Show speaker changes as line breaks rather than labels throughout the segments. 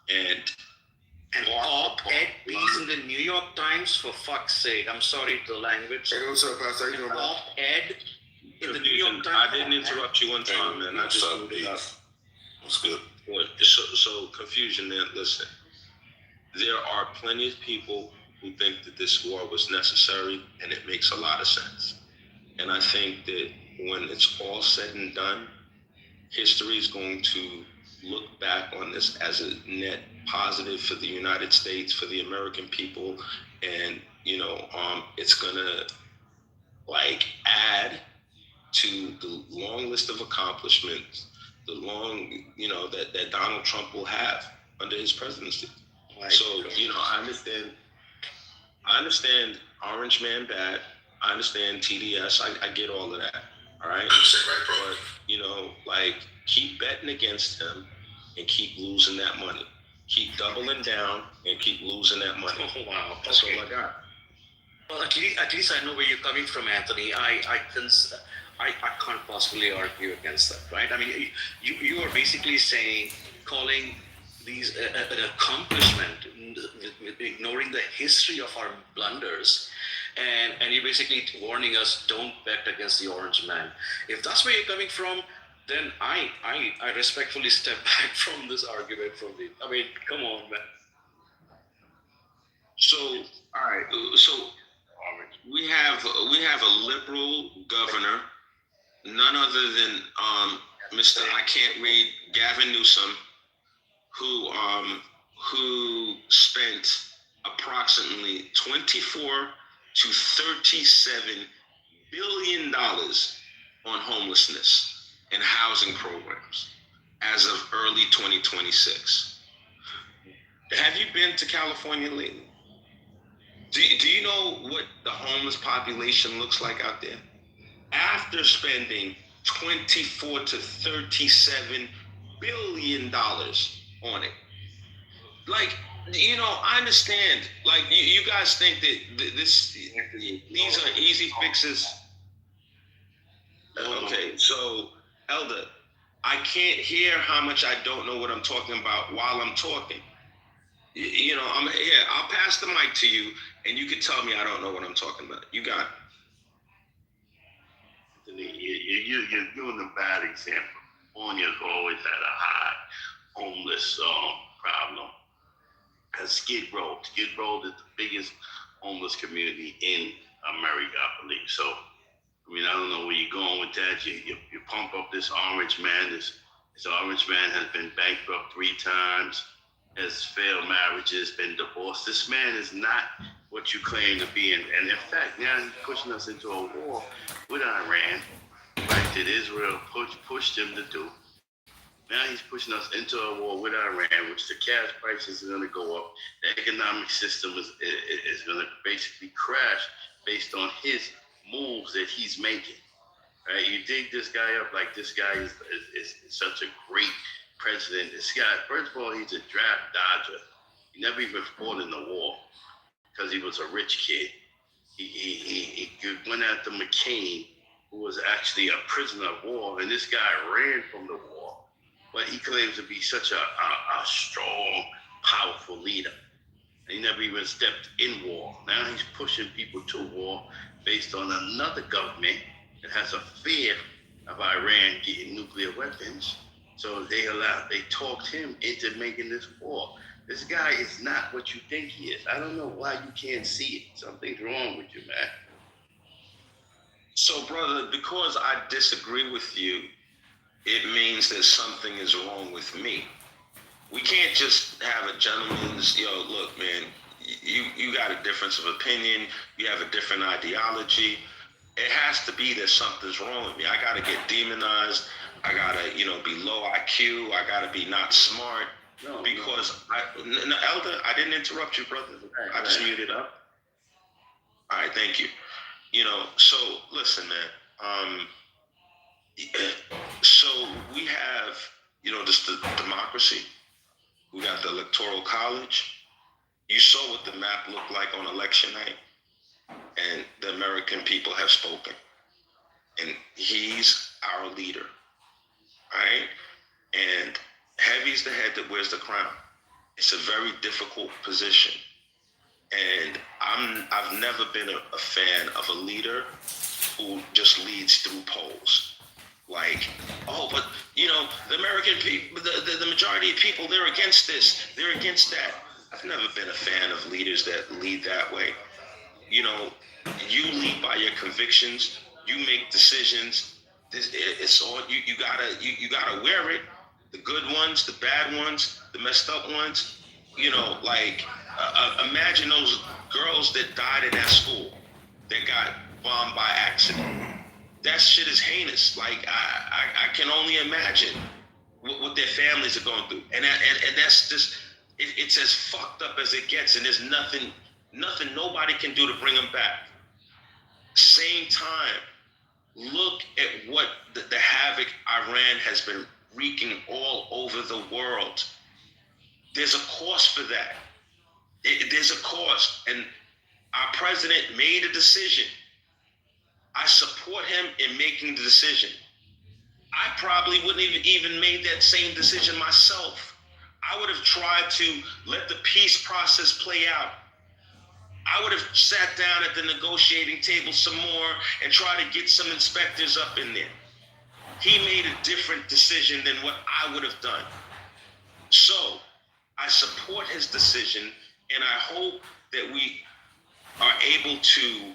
And op-ed piece in the New York Times, for fuck's sake. I'm sorry to the language.
Hey, what's up, Pastor?
An op-ed in the New York Times.
I didn't interrupt you one time, man. I just moved it up.
What's good?
So confusion, man. Listen, there are plenty of people who think that this war was necessary, and it makes a lot of sense. And I think that when it's all said and done, history is going to look back on this as a net positive for the United States, for the American people, and it's gonna add to the long list of accomplishments, the long that Donald Trump will have under his presidency. So I understand Orange Man bad. I understand TDS. I get all of that. All right. But keep betting against him and keep losing that money. Keep doubling down and keep losing that money.
Oh, wow.
That's all I got.
Well, at least I know where you're coming from, Anthony. I can't possibly argue against that, right? I mean, you are basically calling these an accomplishment, ignoring the history of our blunders, and you're basically warning us, don't bet against the Orange Man. If that's where you're coming from, then I respectfully step back from this argument. I mean, come on, man.
So, all right. So we have a liberal governor, none other than Mr. I can't read, Gavin Newsom, who spent approximately $24 to $37 billion on homelessness and housing programs as of early 2026. Have you been to California lately? Do you know what the homeless population looks like out there? After spending $24 to $37 billion on it. I understand. You guys think that these are easy fixes. Okay, so Elder, I can't hear how much I don't know what I'm talking about while I'm talking. I'm here. I'll pass the mic to you, and you can tell me I don't know what I'm talking about. You got it.
You're doing a bad example. California's always had a high homeless problem. Because Skid Row is the biggest homeless community in America, I believe. So, I don't know where you're going with that. You pump up this Orange Man. This Orange Man has been bankrupt 3 times, has failed marriages, been divorced. This man is not what you claim to be. And in fact, now he's pushing us into a war with Iran, like that Israel pushed him to do. Now he's pushing us into a war with Iran, which the gas prices are going to go up. The economic system is going to basically crash based on his moves that he's making. Right? You dig this guy up like this guy is such a great president. This guy, first of all, he's a draft dodger. He never even fought in the war because he was a rich kid. He went after McCain, who was actually a prisoner of war, and this guy ran from the war. But he claims to be such a strong, powerful leader. He never even stepped in war. Now he's pushing people to war based on another government that has a fear of Iran getting nuclear weapons. So they talked him into making this war. This guy is not what you think he is. I don't know why you can't see it. Something's wrong with you, man.
So, brother, because I disagree with you, it means that something is wrong with me. We can't just have a gentleman's, look, man, you got a difference of opinion. You have a different ideology. It has to be that something's wrong with me. I got to get demonized. I got to, be low IQ. I got to be not smart. Elder, I didn't interrupt you, brother. I just muted up. All right, thank you. So listen, man. So we have, just the democracy. We got the Electoral College. You saw what the map looked like on election night, and the American people have spoken. And he's our leader, right? And heavy's the head that wears the crown. It's a very difficult position. And I've never been a fan of a leader who just leads through polls. Like, oh, but the American people, the majority of people, they're against this, they're against that. I've never been a fan of leaders that lead that way. You lead by your convictions. You make decisions. It's all you. You gotta wear it. The good ones, the bad ones, the messed up ones. Imagine those girls that died in that school that got bombed by accident. That shit is heinous. Like I can only imagine what their families are going through, and that's just it's as fucked up as it gets, and there's nothing nobody can do to bring them back. Same time, look at what the havoc Iran has been wreaking all over the world. There's a cost for that. There's a cost, and our president made a decision. I support him in making the decision. I probably wouldn't even made that same decision myself. I would have tried to let the peace process play out. I would have sat down at the negotiating table some more and tried to get some inspectors up in there. He made a different decision than what I would have done. So I support his decision, and I hope that we are able to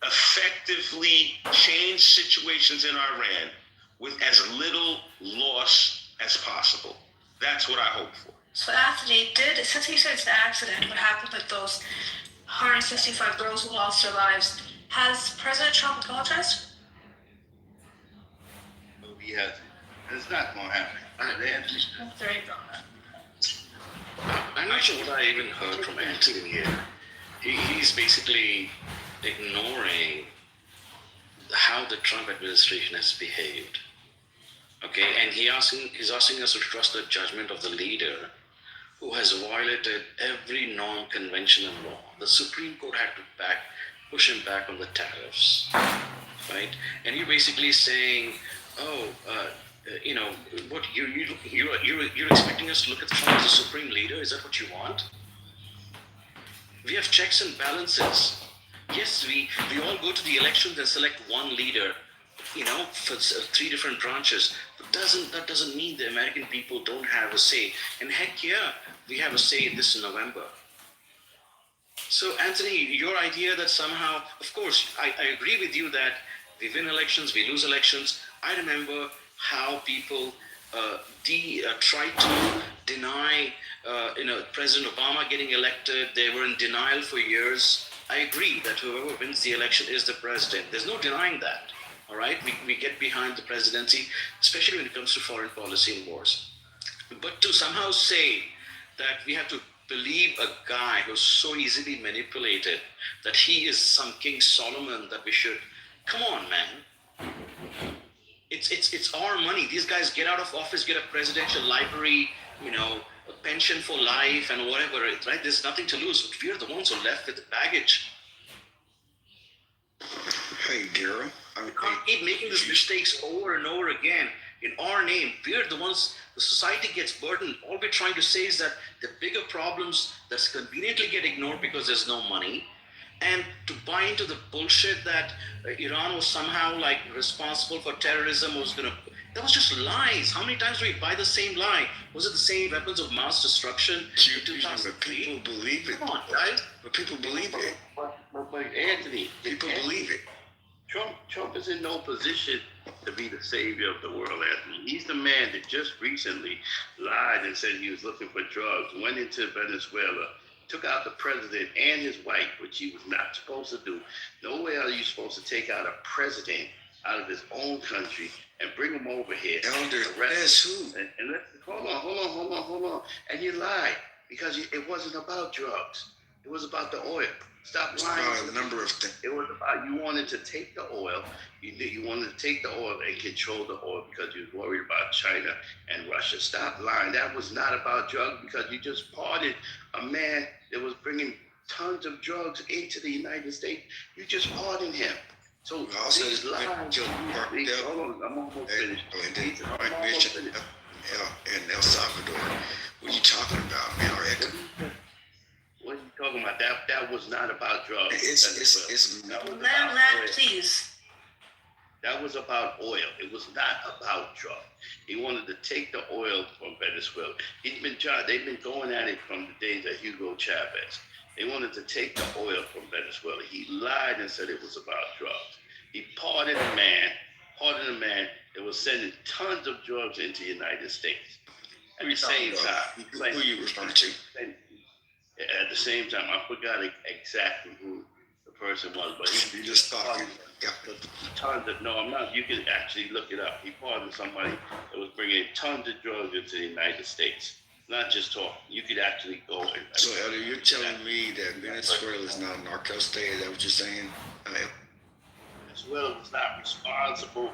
effectively change situations in Iran with as little loss as possible. That's what I hope for.
So Anthony, since you said it's an accident, what happened with those 165 girls who lost their lives, has President Trump apologized?
No, he hasn't. It's not going to happen.
There you go.
I'm not sure what I even heard from Anthony here. He's basically ignoring how the Trump administration has behaved. Okay, and he's asking us to trust the judgment of the leader who has violated every norm, convention, and law. The Supreme Court had to push him back on the tariffs, right? And you're basically saying, what you're expecting us to look at Trump as a supreme leader? Is that what you want? We have checks and balances. Yes, we all go to the elections and select one leader, for three different branches. But that doesn't mean the American people don't have a say. And heck yeah, we have a say in this November. So Anthony, your idea that somehow, of course, I agree with you that we win elections, we lose elections. I remember how people tried to deny President Obama getting elected. They were in denial for years. I agree that whoever wins the election is the president. There's no denying that. All right, we get behind the presidency, especially when it comes to foreign policy and wars. But to somehow say that we have to believe a guy who's so easily manipulated, that he is some King Solomon, that we should, come on, man. It's our money. These guys get out of office, get a presidential library, a pension for life and whatever, right? There's nothing to lose. We're the ones who are left with the baggage.
Hey, Daryl.
We can't keep making these mistakes over and over again in our name. We're the ones, the society gets burdened. All we're trying to say is that the bigger problems that conveniently get ignored because there's no money, and to buy into the bullshit that Iran was somehow like responsible for terrorism, that was just lies. How many times do we buy the same lie? Was it the same weapons of mass destruction in 2003?
But people believe it.
Come on, right?
But people believe it.
But Anthony,
People believe it.
Trump is in no position to be the savior of the world, Anthony. He's the man that just recently lied and said he was looking for drugs, went into Venezuela, took out the president and his wife, which he was not supposed to do. No way are you supposed to take out a president out of his own country and bring him over here.
Elder,
arrest
who?
and hold on. And you lied because it wasn't about drugs. It was about the oil. Stop lying.
A number of things.
It was about you wanted to take the oil. You wanted to take the oil and control the oil because you was worried about China and Russia. Stop lying. That was not about drugs because you just pardoned a man that was bringing tons of drugs into the United States. You just pardoned him. So
Also,
these lies. Hold on, I'm almost finished.
In El Salvador,
was not about drugs.
It's
That was
Land,
about oil.
please.
That was about oil. It was not about drugs. He wanted to take the oil from Venezuela. They've been going at it from the days of Hugo Chavez. They wanted to take the oil from Venezuela. He lied and said it was about drugs. He pardoned a man that was sending tons of drugs into the United States. At the same time,
who you referring to?
at the same time, I forgot exactly who the person was, but
You just talking. Yeah.
tons of, no, I'm not. You can actually look it up. He pardoned somebody that was bringing tons of drugs into the United States. Not just talk. You could actually go and.
So, Elder, you're telling me that Venezuela is not a narco state? Is that what you're saying?
Venezuela was not responsible.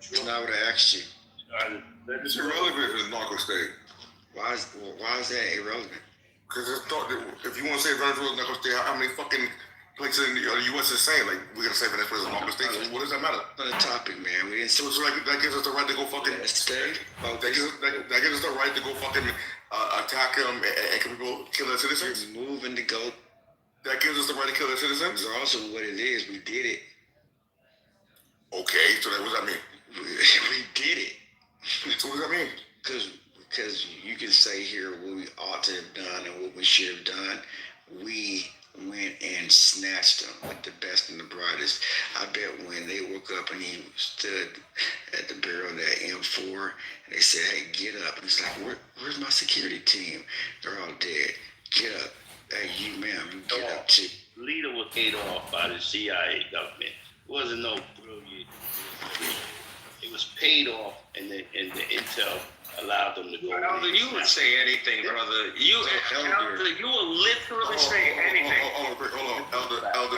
It's not what I asked you.
It's irrelevant if it's a narco state.
Why is that irrelevant?
Because it's thought that if you want to say Venezuela is a narco state, how many fucking places in the U.S. is saying, like, we're going to say Venezuela is a narco state? So what does that matter?
On the topic, man. We didn't
So it's like, that gives us the right to go fucking...
state.
That gives us the right to go fucking attack them and kill their citizens?
We're moving to go.
That gives us the right to kill their citizens?
Regardless of what it is, we did it.
Okay, so what does that mean?
We did it.
So what does that mean?
Because you can say here what we ought to have done and what we should have done. We went and snatched them with the best and the brightest. I bet when they woke up and he stood at the barrel of that M4 and they said, hey, get up. And it's like, where's my security team? They're all dead. Get up. Hey, you, ma'am, you get up too.
Leader was paid off by the CIA government. It wasn't no brilliant. It was paid off, and the intel allowed them to go.
Elder, you would say anything, brother. You will literally say anything.
Hold on. Elder,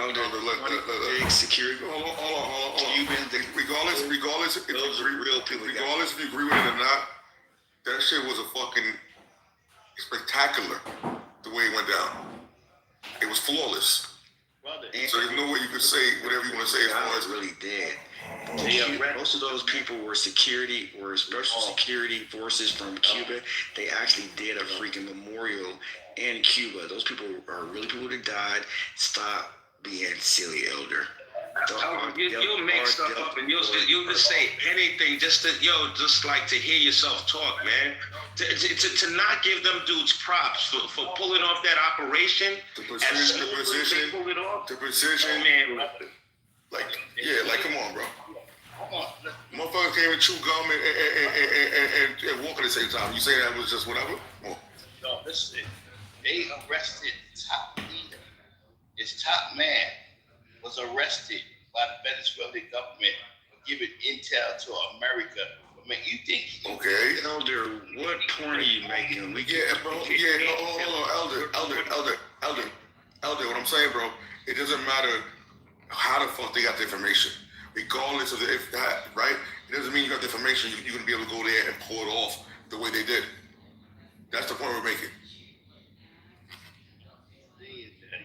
Big security.
Hold on.
Cubans,
Regardless if you agree with it or not, that shit was a fucking spectacular the way it went down. It was flawless.
Brother,
So there's no way you could say whatever you want to say as
I
far
was
as
really dead.
They
Most of those people were special security forces from Cuba. They actually did a freaking memorial in Cuba. Those people are really people that died. Stop being silly, Elder.
You'll make stuff up and you'll just say anything just like to hear yourself talk, man. To not give them dudes props for pulling off that operation.
the precision,
Pull it off.
the precision.
Oh, man.
Like come on, bro. Motherfuckers came and chew gum and walk at the same time. You say that was just whatever? Come on.
No, listen. They arrested top leader. His top man was arrested by the Venezuelan government for giving intel to America. I mean, you think?
Okay.
Elder, what point are you making?
Bro. Hold on, Elder. What I'm saying, bro, it doesn't matter how the fuck they got the information. Regardless of if that, right? It doesn't mean you got the information. You're gonna be able to go there and pull it off the way they did. That's the point we're making.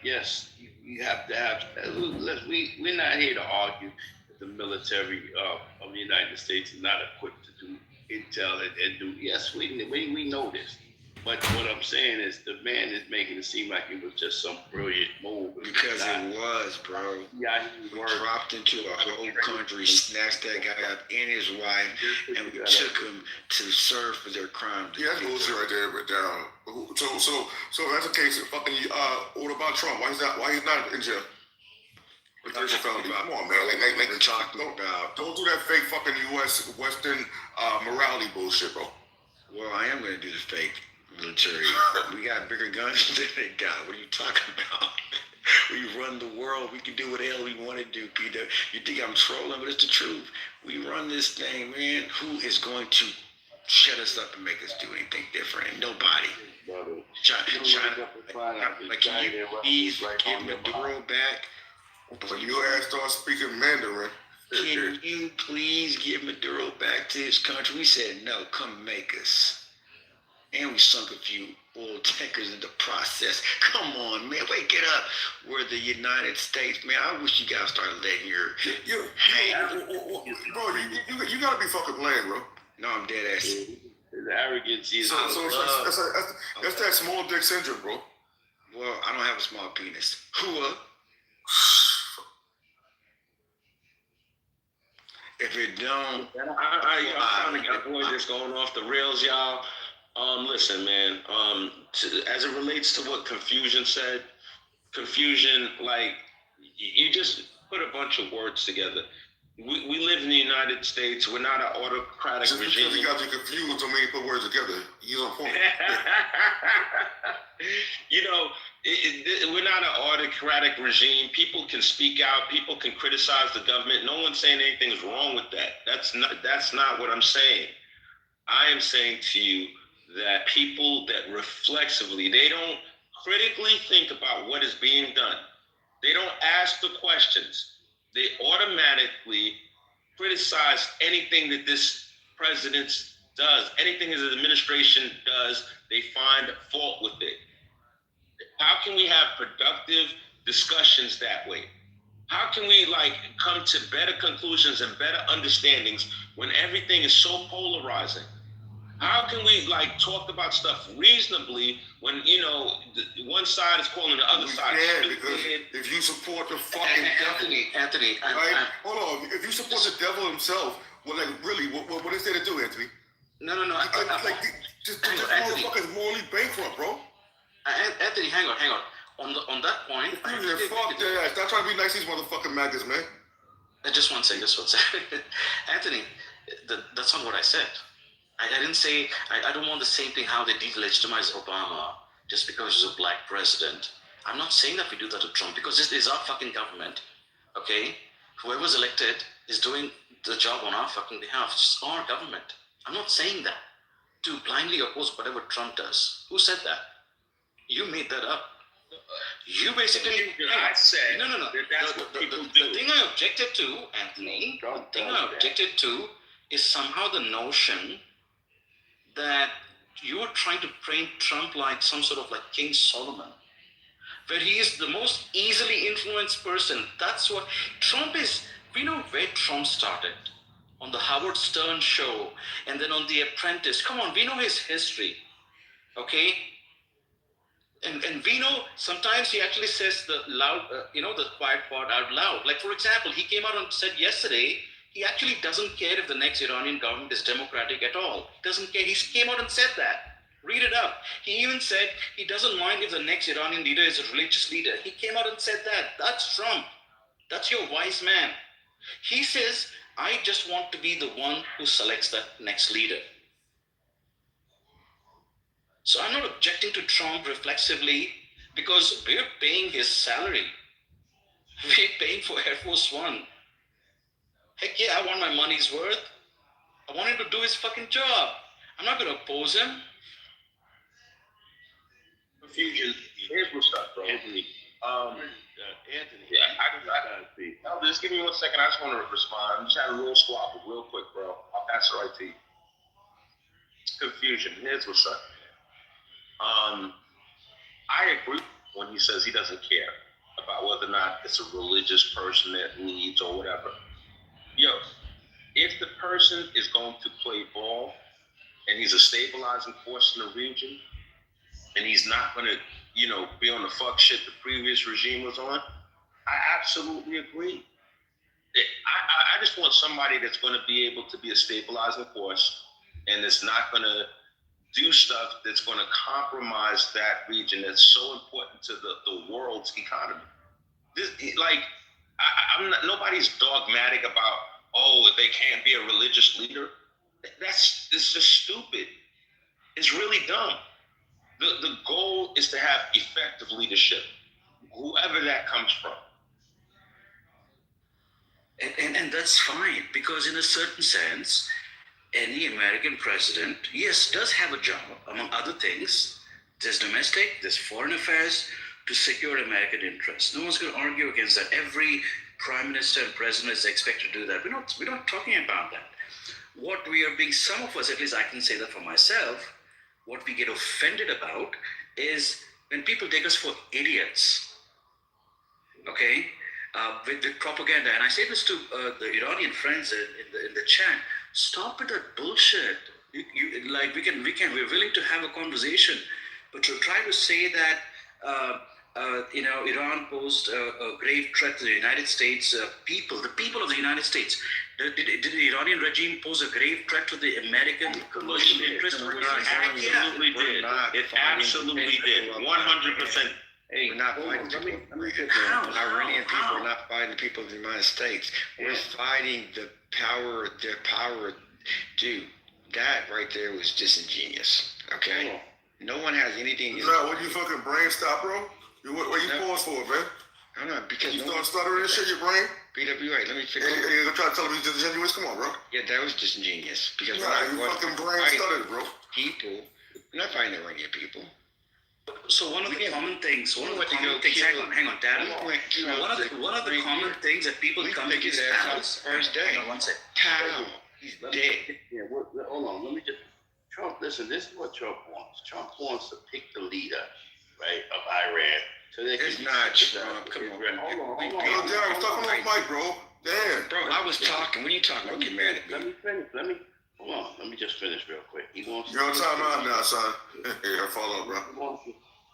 Yes, you have to have. We're not here to argue that the military of the United States is not equipped to do intel and do. Yes, we know this. But what I'm saying is the man is making it seem like it was just some brilliant move.
Because it was, bro.
Yeah,
We dropped into a whole country, snatched that guy up and his wife, and we took him to serve for their crime.
Yeah, that's bullshit right there, but so that's the case. Fucking what about Trump? Why he's not in jail? Potential felony. Come on, man. Like
We're talking about.
don't do that fake fucking U.S. Western morality bullshit, bro.
Well, I am going to do the fake military. We got bigger guns than they got. What are you talking about? We run the world. We can do what the hell we want to do, Peter. You think I'm trolling, but it's the truth. We run this thing, man. Who is going to shut us up and make us do anything different? Nobody. China, like, can you please give Maduro back?
When your ass starts speaking Mandarin,
Can you please give Maduro back to his country? We said, no, come make us. And we sunk a few oil tankers in the process. Come on, man, wake it up. We're the United States, man. I wish you guys started letting your
bro, you gotta be fucking playing, bro.
No, I'm dead ass.
His arrogance is.
So that's that small dick syndrome, bro.
Well, I don't have a small penis. Hua. If it don't,
I'm trying to avoid this going off the rails, y'all. Listen, man. As it relates to what Confusion said, confusion, like you just put a bunch of words together. We live in the United States. We're not an autocratic
Just
regime.
because you got you confused don't mean you put words together. He's on point.
You know, we're not an autocratic regime. People can speak out. People can criticize the government. No one's saying anything's wrong with that. That's not what I'm saying. I am saying to you that people that reflexively, they don't critically think about what is being done. They don't ask the questions. They automatically criticize anything that this president does, anything his administration does, they find fault with it. How can we have productive discussions that way? How can we come to better conclusions and better understandings when everything is so polarizing? How can we talk about stuff reasonably when one side is calling the other side stupid?
Because if you support the fucking
Anthony,
right? Hold on. If you support the devil himself, well, really, what is there to do, Anthony?
No.
This
Anthony,
motherfucker's morally bankrupt, bro.
Anthony, hang on. On that point,
Fuck that. Stop trying to be nice to these motherfucking maggots, man.
Just one second. Anthony, that's not what I said. I didn't say, I don't want the same thing how they delegitimize Obama just because he's a black president. I'm not saying that we do that to Trump because this is our fucking government, okay? Whoever's elected is doing the job on our fucking behalf. It's our government. I'm not saying that to blindly oppose whatever Trump does. Who said that? You made that up. You basically...
I said
no.
That's what people do.
The thing I objected to, Anthony, is somehow the notion that you are trying to paint Trump like some sort of King Solomon, where he is the most easily influenced person. That's what Trump is. We know where Trump started, on the Howard Stern show, and then on The Apprentice. Come on, we know his history, okay? And we know sometimes he actually says the loud, the quiet part out loud. Like, for example, he came out and said yesterday, he actually doesn't care if the next Iranian government is democratic at all. He doesn't care. He came out and said that. Read it up. He even said he doesn't mind if the next Iranian leader is a religious leader. He came out and said that. That's Trump. That's your wise man. He says, I just want to be the one who selects that next leader. So I'm not objecting to Trump reflexively because we're paying his salary. We're paying for Air Force One. Heck yeah, I want my money's worth. I want him to do his fucking job. I'm not going to oppose him.
Confusion. Here's what's up, bro.
Anthony.
Anthony. Yeah, just give me 1 second. I just want to respond. I'm just having a little squabble real quick, bro. I'll pass it right to you. Confusion. Here's what's up. I agree when he says he doesn't care about whether or not it's a religious person that leads or whatever. Yo, if the person is going to play ball and he's a stabilizing force in the region and he's not going to, be on the fuck shit the previous regime was on, I absolutely agree. I just want somebody that's going to be able to be a stabilizing force and it's not going to do stuff that's going to compromise that region that's so important to the world's economy. I'm not, nobody's dogmatic about, they can't be a religious leader. It's just stupid. It's really dumb. The goal is to have effective leadership, whoever that comes from.
And that's fine, because in a certain sense, any American president, yes, does have a job, among other things. There's domestic, there's foreign affairs, to secure American interests. No one's going to argue against that. Every prime minister and president is expected to do that. We're not talking about that. What we are being, some of us, at least I can say that for myself, what we get offended about is when people take us for idiots, okay, with propaganda. And I say this to the Iranian friends in the chat. Stop with that bullshit. We're willing to have a conversation, but to try to say that Iran posed a grave threat to the United States people, the people of the United States. Did the Iranian regime pose a grave threat to the American commercial interest?
It absolutely did. It absolutely did. 100%.
Hey, we're not fighting people. Iranian people are not fighting the people of the United States. We're fighting the power, their power. Dude, that right there was disingenuous. Okay? No one has anything.
No, what you fucking brain stop, bro? What you pause for, man?
I'm not, because
you start stuttering and shit, your brain?
BWA, let me fix it.
You're gonna try to tell me he's disingenuous? Come on, bro.
Yeah, that was disingenuous. Because
you fucking brain stuttered, bro.
We're not fighting Iranian people.
So one of the common things, hang on, Dad. One of the common things that people come to these panels.
First day.
One second.
How? He's dead.
Yeah, hold on. Let me just. Trump, listen. This is what Trump wants. Trump wants to pick the leader, right, of Iran. So they
it's not Trump. Come on.
Hold on.
Yo, Darren, I'm talking off mic, bro. Damn.
Bro, I was talking. What are you talking about? Get mad at me.
Let me finish. Hold on. Let me just finish real quick. He wants.
You're on time out now, son. Yeah, follow up, bro.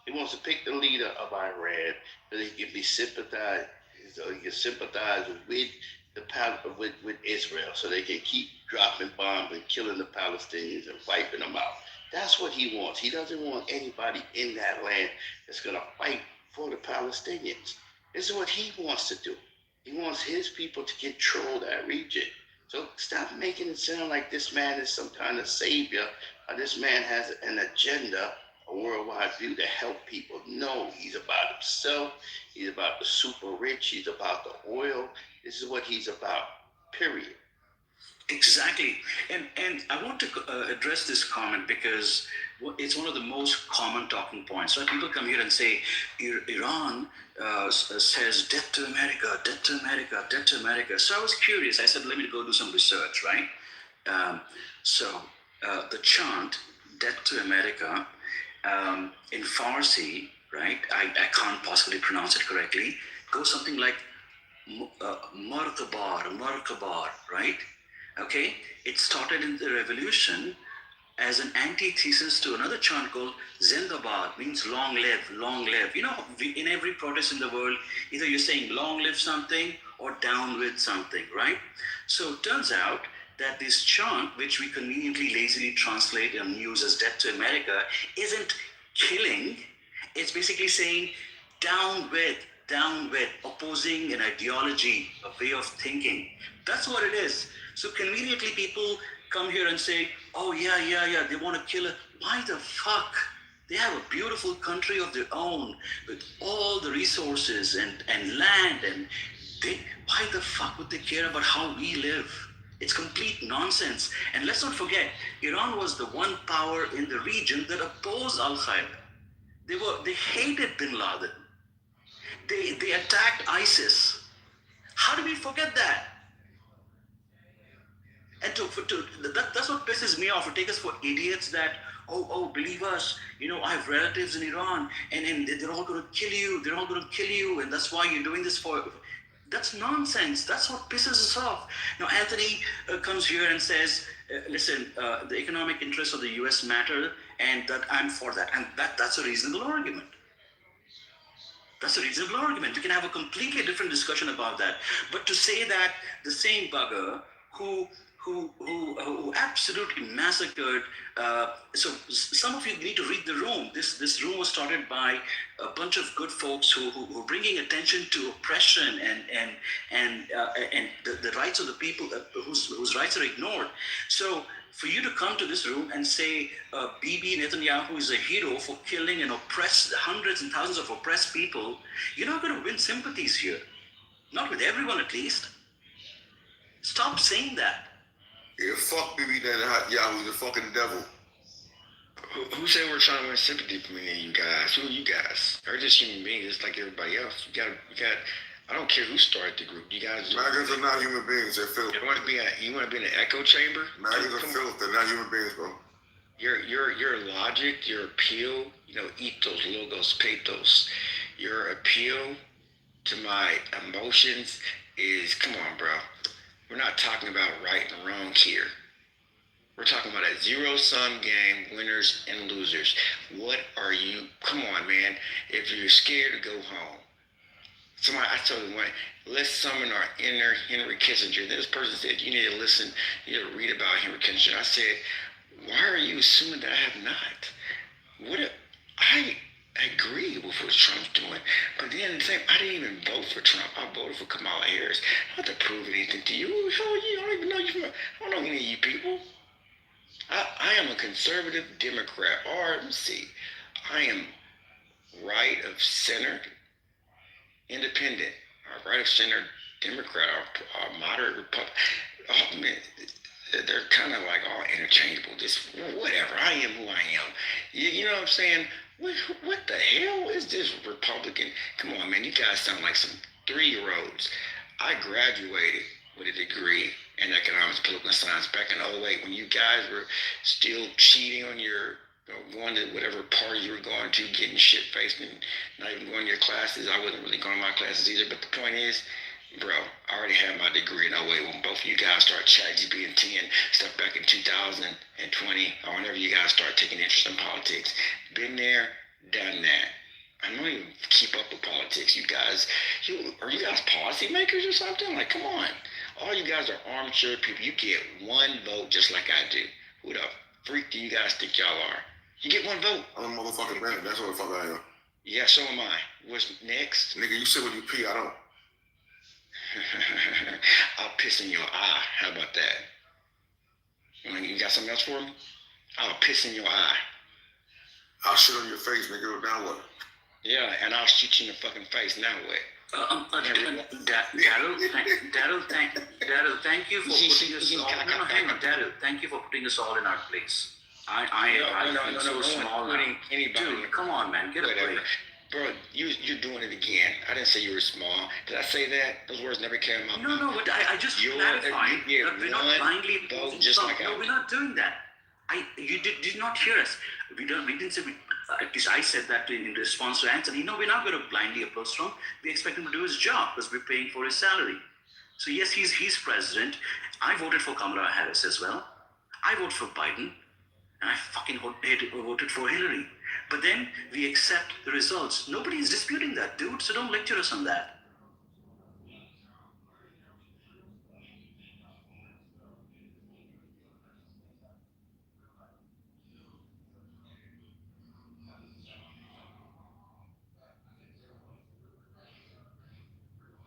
He wants to pick the leader of Iran so he can be sympathized. So he can sympathize with Israel, so they can keep dropping bombs and killing the Palestinians and wiping them out. That's what he wants. He doesn't want anybody in that land that's going to fight for the Palestinians. This is what he wants to do. He wants his people to control that region. So stop making it sound like this man is some kind of savior or this man has an agenda, a worldwide view to help people. No, he's about himself. He's about the super rich. He's about the oil. This is what he's about, period.
Exactly. And I want to address this comment because it's one of the most common talking points. Right? People come here and say, Iran says death to America, death to America, death to America. So I was curious. I said, let me go do some research, right? The chant, death to America, in Farsi, right? I can't possibly pronounce it correctly, goes something like Markabar, right? Okay, it started in the revolution as an antithesis to another chant called Zindabad, means long live, long live. You know, in every protest in the world, either you're saying long live something or down with something, right? So it turns out that this chant, which we conveniently, lazily translate and use as death to America, isn't killing. It's basically saying down with, opposing an ideology, a way of thinking. That's what it is. So conveniently people come here and say, oh yeah, they want to kill it. Why the fuck? They have a beautiful country of their own with all the resources and land, and why the fuck would they care about how we live? It's complete nonsense. And let's not forget, Iran was the one power in the region that opposed Al-Qaeda. They hated bin Laden. They attacked ISIS. How do we forget that? And that's what pisses me off. To take us for idiots that, believe us, I have relatives in Iran and they're all going to kill you. And that's why you're doing this for. That's nonsense. That's what pisses us off. Now, Anthony comes here and says, listen, the economic interests of the U.S. matter and that I'm for that. And that's a reasonable argument. That's a reasonable argument. We can have a completely different discussion about that. But to say that the same bugger who absolutely massacred. So some of you need to read the room. This room was started by a bunch of good folks who are bringing attention to oppression and the rights of the people whose rights are ignored. So for you to come to this room and say Bibi Netanyahu is a hero for killing and oppressed hundreds and thousands of oppressed people, you're not going to win sympathies here. Not with everyone, at least. Stop saying that.
Yeah, fuck Bibi Netanyahu, the fucking devil.
Who said we're trying to win sympathy from any of you guys? Who are you guys? They're just human beings, just like everybody else. You got. I don't care who started the group. You guys.
Maggots are not human beings. They're filth.
You want to be in an echo chamber?
Maggots are filth. They're not human beings, bro.
Your logic, your appeal. Ethos, logos, pathos. Your appeal to my emotions is, come on, bro. We're not talking about right and wrong here. We're talking about a zero-sum game, winners and losers. What are you? Come on, man. If you're scared to go home, somebody, I told them, let's summon our inner Henry Kissinger. This person said, you need to listen, you need to read about Henry Kissinger. I said, why are you assuming that I have not? I agree with what Trump's doing, but then the same, I didn't even vote for Trump. I voted for Kamala Harris. I don't have to prove anything to you. Hell, you don't even know you from, I don't know any of you people. I am a conservative Democrat, or let me see, I am right of center independent, or right of center Democrat, or moderate Republican. Oh, man, they're kind of like all interchangeable. Just whatever. I am who I am. You know what I'm saying? What the hell is this Republican? Come on, man. You guys sound like some 3-year-olds. I graduated with a degree in economics and political science back in '08 when you guys were still cheating on your going to whatever party you were going to, getting shit faced and not even going to your classes. I wasn't really going to my classes either. But the point is, bro, I already had my degree in '08 when both of you guys started ChatGPT and stuff back in 2020, or whenever you guys start taking interest in politics. Been there, done that. I don't even keep up with politics. You guys, are you guys policymakers or something? Like, come on. All you guys are armchair people. You get one vote just like I do. Who the freak do you guys think y'all are? You get one vote.
I'm a motherfucking man. That's what the fuck I am.
Yeah, so am I. What's next?
Nigga, you sit when you pee, I don't.
I'll piss in your eye. How about that? You got something else for me? I'll piss in your eye.
I'll shit on your face, nigga. Now what?
Yeah, and I'll shoot you in the fucking face. Now what?
Daryl, thank you for putting us all. No, hang on, Daryl. Thank you for putting us all in our place. I feel so small now. Dude, come on, man, get a break.
Bro, you're doing it again. I didn't say you were small. Did I say that? Those words never came out.
No, but I just clarified that we're not blindly opposing Trump. No, we're not doing that. You did not hear us. We didn't say. At least I said that in response to Anthony. No, we're not going to blindly oppose Trump. We expect him to do his job because we're paying for his salary. So yes, he's president. I voted for Kamala Harris as well. I voted for Biden, and I fucking voted for Hillary. But then we accept the results. Nobody is disputing that, dude. So don't lecture us on that.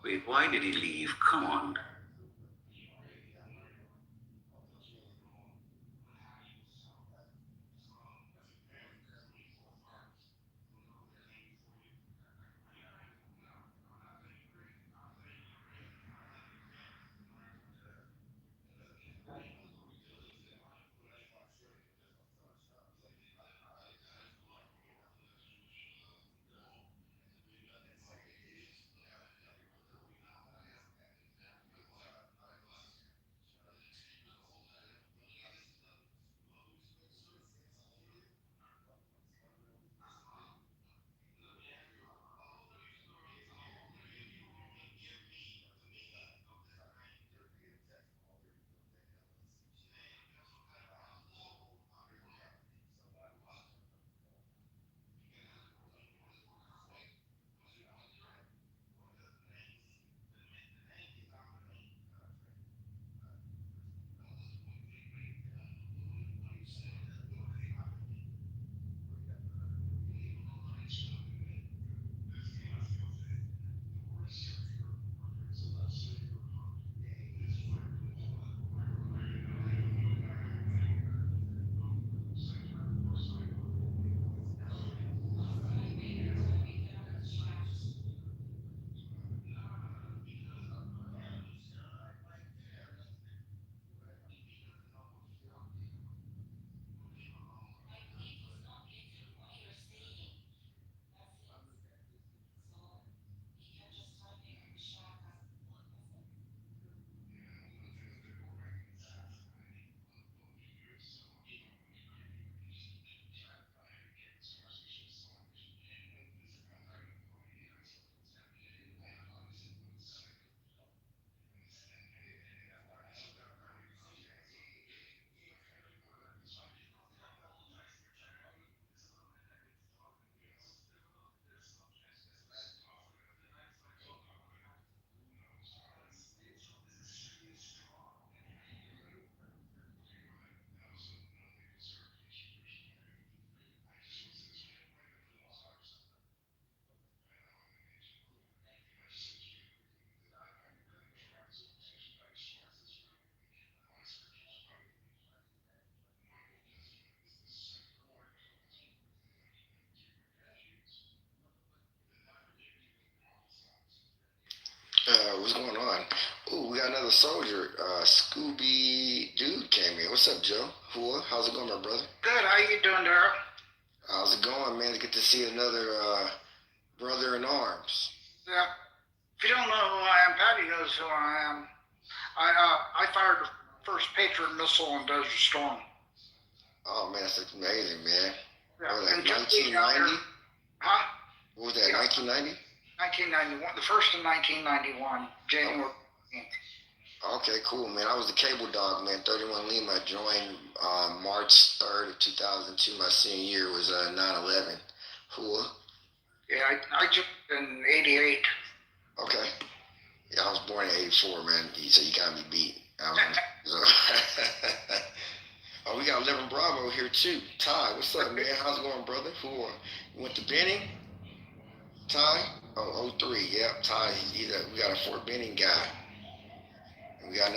Wait, why did he leave? Come on.
what's going on? Ooh, we got another soldier. Scooby Dude came in. What's up, Joe? How's it going, my brother?
Good. How you doing, Daryl?
How's it going, man? It's good to see another brother in arms.
Yeah. If you don't know who I am, Patty knows who I am. I fired the first Patriot missile on Desert Storm.
Oh man, that's amazing, man.
Yeah.
What was that,
And just being out
1990?
here- Huh?
What was that,
Yeah.
1990?
1991. The first in 1991, January 15th.
Okay, cool, man. I was the cable dog, man. 31 Lima. I joined March 3rd of 2002. My senior year was 9/11. Cool.
Yeah, I jumped in 88.
Okay. Yeah, I was born in 84, man. So you got me beat. Oh, we got 11 Bravo here, too. Ty, what's up, man? How's it going, brother? You went to Benning? Ty? Oh, 03. Yep, Ty. We got a Fort Benning guy. We got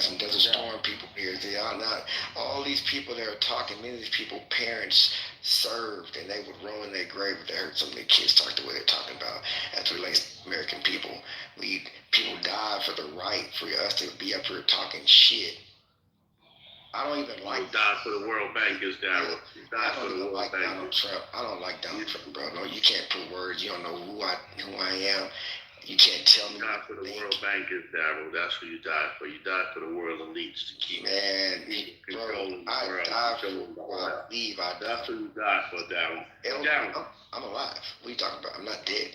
some Desert Storm people here. They are not all these people that are talking. Many of these people, parents served, and they would roll in their grave if they heard some of their kids talk the way they're talking about. As it relates to American people, people died for the right for us to be up here talking shit. I don't even like.
You died for the World Bankers, Daryl. You
I
died for
don't
the
even
World
like Donald
Bankers.
Trump. I don't like Donald Trump, bro. No, you can't put words. You don't know who I am. You can't tell me.
You died for the World Bankers, Daryl. That's who you died for. You died for the world elites to keep
Man, bro,
controlling the
I
world.
died
controlling the
for.
world.
I believe I
That's
died.
who you died for, Daryl. Daryl.
I'm alive. What are you talking about? I'm not dead.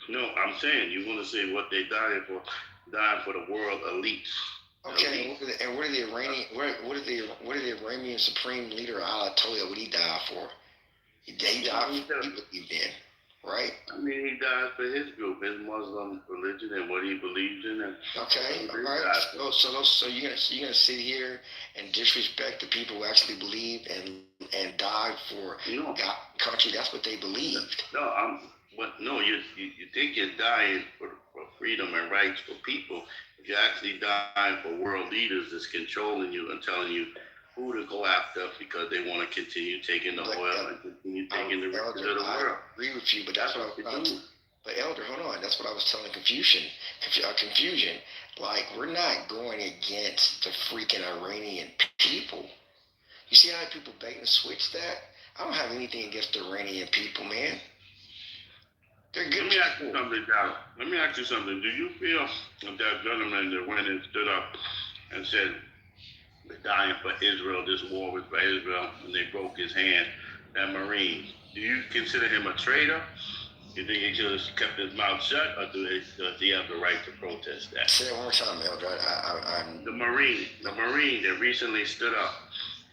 No, I'm saying you want to say what they died for. Died for the world elites.
Okay, and what did the Iranian Supreme Leader Ayatollah, what he died for? He died for what he believed in, right?
I mean, he died for his group, his Muslim religion, and what he believes in. And
Okay, all right. So you're gonna sit here and disrespect the people who actually believed and died for God, country? That's what they believed.
No, you think you're dying for freedom and rights for people. If you're actually dying for world leaders that's controlling you and telling you who to go after because they want to continue taking the oil and continue taking the riches of the world.
I agree with you, but that's what I was trying to. But Elder, hold on. That's what I was telling Confusion. Like, we're not going against the freaking Iranian people. You see how people bait and switch that? I don't have anything against the Iranian people, man. They're good.
Let me ask you something, Darryl. Let me ask you something. Do you feel that gentleman that went and stood up and said, we're dying for Israel, this war was for Israel, and they broke his hand, that Marine, do you consider him a traitor? You think he should have kept his mouth shut, or does he have the right to protest that?
Say it one more time, Elder. I'm
The Marine that recently stood up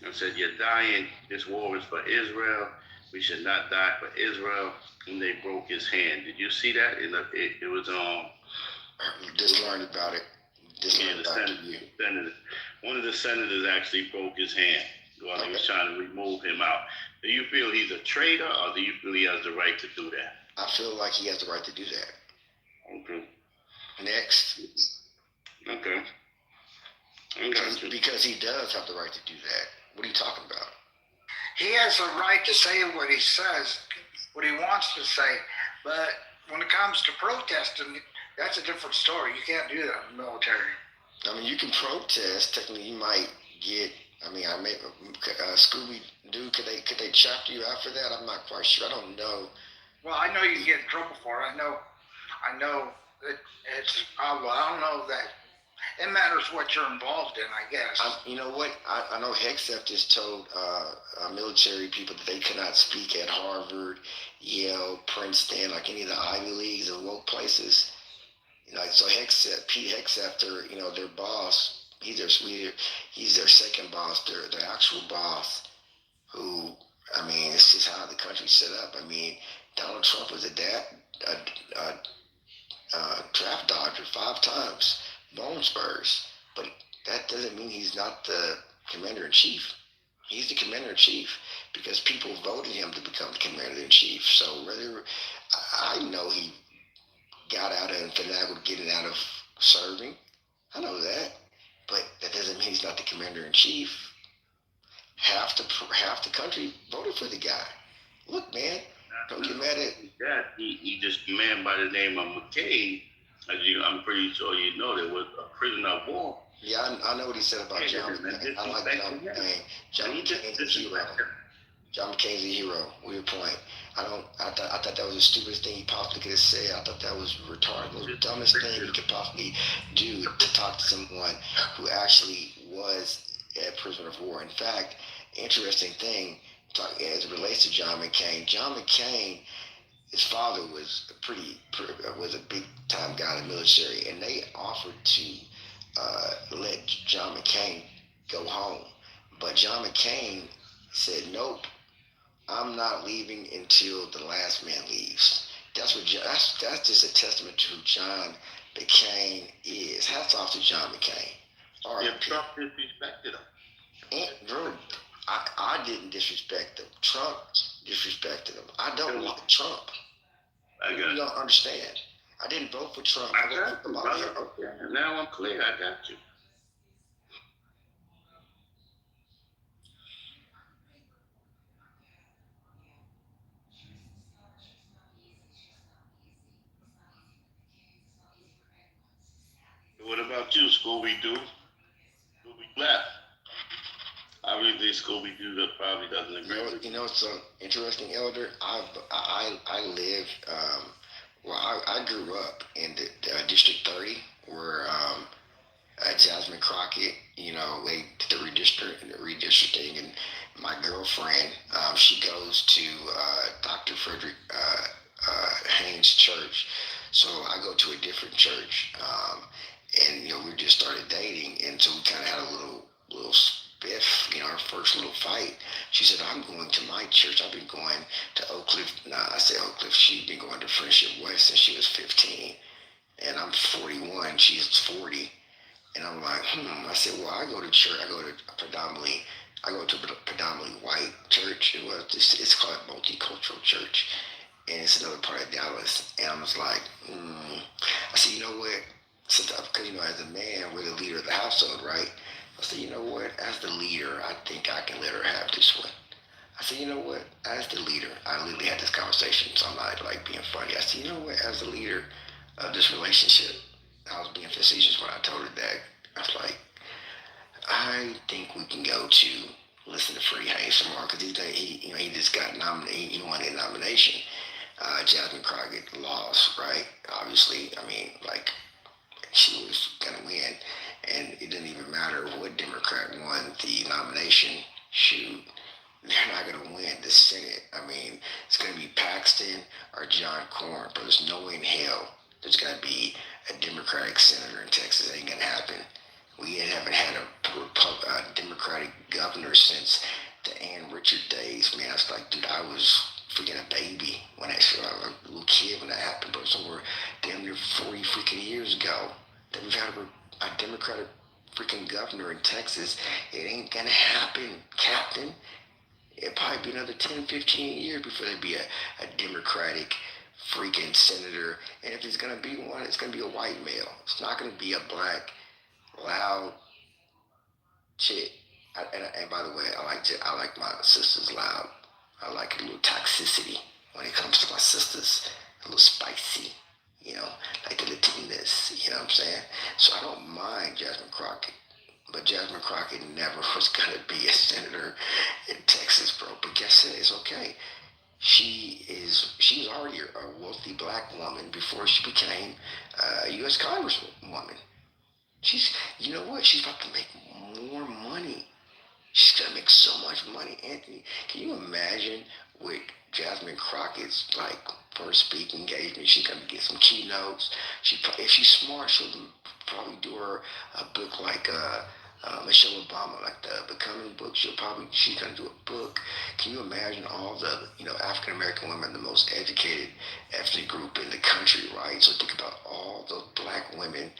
and said, you're dying, this war is for Israel, we should not die for Israel, and they broke his hand. Did you see that? It was
just learned about it.
One of the senators actually broke his hand while he was trying to remove him out. Do you feel he's a traitor, or do you feel he has the right to do that?
I feel like he has the right to do that.
Okay.
Next.
Okay.
Because he does have the right to do that. What are you talking about?
He has the right to say what he says, what he wants to say, but when it comes to protesting, that's a different story. You can't do that in the military.
I mean, you can protest. Technically, you might get. Scooby Doo. Could they chapter you after that? I'm not quite sure. I don't know.
Well, I know you can get in trouble for it. I know it's. I don't know that. It matters what you're involved in, I guess.
You know what? I know Hexeth has told military people that they cannot speak at Harvard, Yale, Princeton, like any of the Ivy Leagues or woke places. So Pete Hexeth, their boss, he's their second boss, their actual boss, who, I mean, it's just how the country's set up. I mean, Donald Trump was a draft dodger 5 times, Bone Spurs, but that doesn't mean he's not the commander-in-chief. He's the commander-in-chief because people voted him to become the commander-in-chief. So whether I know he got out of and finagled getting out of serving, I know that, but that doesn't mean he's not the commander-in-chief. Half the country voted for the guy. Look, man, don't get mad at
that. He just a man by the name of McCain I'm pretty sure you know there was a prisoner of war.
Yeah, I know what he said about John McCain. I like John McCain. John McCain's a hero. John McCain's a hero. Weird point. I thought that was the stupidest thing he possibly could have said. I thought that was retarded. The dumbest thing he could possibly do to talk to someone who actually was a prisoner of war. In fact, interesting thing, as it relates to John McCain. John McCain, his father was was a big time guy in the military, and they offered to let John McCain go home, but John McCain said, "Nope, I'm not leaving until the last man leaves." That's just a testament to who John McCain is. Hats off to John McCain.
If Trump disrespected him.
And Drew, I didn't disrespect him. Trump disrespected him. I don't like Trump. You don't understand. I didn't vote for Trump.
I got you, brother. Okay. Now I'm clear. I got you. What about you, Scooby-Doo? Scooby Black. Obviously, Scooby-Doo probably doesn't agree.
You know, it's interesting, Elder. I live. I grew up in the District 30, where Jasmine Crockett, they did the redistricting, and my girlfriend, she goes to Dr. Frederick Haynes Church, so I go to a different church, and we just started dating, and so we kind of had a little spiff, our first little fight. She said, "I'm going to my church. I've been going to Oak Cliff." Nah, I said Oak Cliff. She'd been going to Friendship West since she was 15, and I'm 41. She's 40. And I'm like, I said, well, I go to church. I go to a predominantly white church. It's called a multicultural church, and it's another part of Dallas. And I was like, I said, you know what? Because as a man, we're the leader of the household, right? I said, you know what? As the leader, I think I can let her have this one. I said, you know what? As the leader, I literally had this conversation, so I'm not like being funny. I said, you know what? As the leader of this relationship, I was being facetious when I told her that. I was like, I think we can go to listen to Freddie Haynes tomorrow, because he just got nominated. He won a nomination. Jasmine Crockett lost, right? Obviously, she was gonna win, and it didn't even matter what Democrat won the nomination. Shoot, they're not gonna win the Senate. It's gonna be Paxton or John Corn, but there's no way in hell there's gonna be a Democratic senator in Texas. It ain't gonna happen. We haven't had a Democratic governor since the Ann Richard days. Man, it's like, dude, I was freaking a baby when I was a little kid when that happened, but somewhere damn near 40 freaking years ago that we've had a Democratic freaking governor in Texas. It ain't gonna happen, Captain. It'll probably be another 10, 15 years before there'd be a Democratic freaking senator. And if it's gonna be one, it's gonna be a white male. It's not gonna be a black, loud chick. And by the way, I like my sisters loud. I like a little toxicity when it comes to my sisters. A little spicy, like the Latinas, you know what I'm saying? So I don't mind Jasmine Crockett. But Jasmine Crockett never was going to be a senator in Texas, bro. But guess what? It's okay. She was already a wealthy black woman before she became a U.S. Congresswoman. You know what? She's about to make more money. She's going to make so much money. Anthony, can you imagine with Jasmine Crockett's first speaking engagement? She's going to get some keynotes. If she's smart, she'll probably do her a book like Michelle Obama, like the Becoming book. She's going to do a book. Can you imagine all the African American women, the most educated ethnic group in the country, right? So think about all those black women.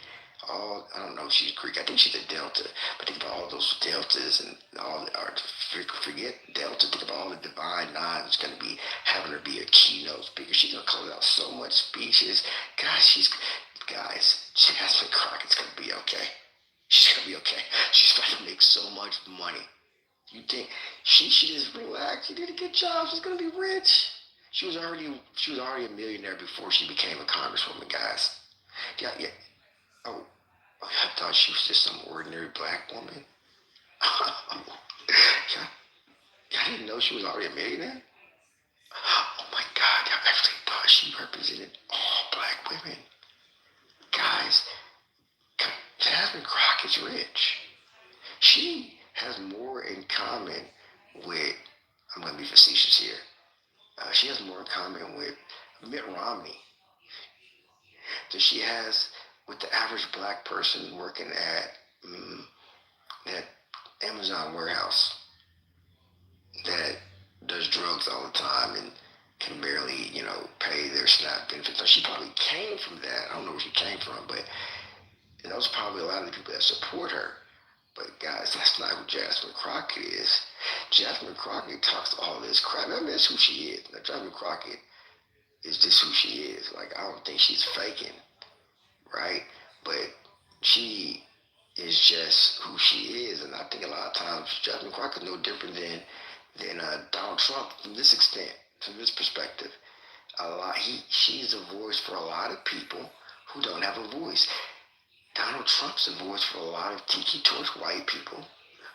I don't know if she's Greek. I think she's a Delta. But think about all those Deltas and forget Delta. Think about all the Divine Nine that's going to be having her be a keynote speaker. She's going to close out so much speeches. Guys, Jasmine Crockett's going to be okay. She's going to be okay. She's going to make so much money. You think she should just relax? She did a good job. She's going to be rich. She was already a millionaire before she became a congresswoman, guys. Yeah. Oh, I thought she was just some ordinary black woman. Yeah, I didn't know she was already a millionaire. Oh my God, I actually thought she represented all black women. Guys, Jasmine Crockett's rich. She has more in common with, I'm going to be facetious here, she has more in common with Mitt Romney than she has with the average black person working at that Amazon warehouse that does drugs all the time and can barely, pay their SNAP benefits. So she probably came from that. I don't know where she came from, but those probably a lot of the people that support her. But guys, that's not who Jasmine Crockett is. Jasmine Crockett talks all this crap. I mean, that's who she is. Now, Jasmine Crockett is just who she is. Like, I don't think she's faking, right? But she is just who she is. And I think a lot of times Jasmine Crockett is no different than Donald Trump from this extent, from this perspective. She's a voice for a lot of people who don't have a voice. Donald Trump's a voice for a lot of tiki torch white people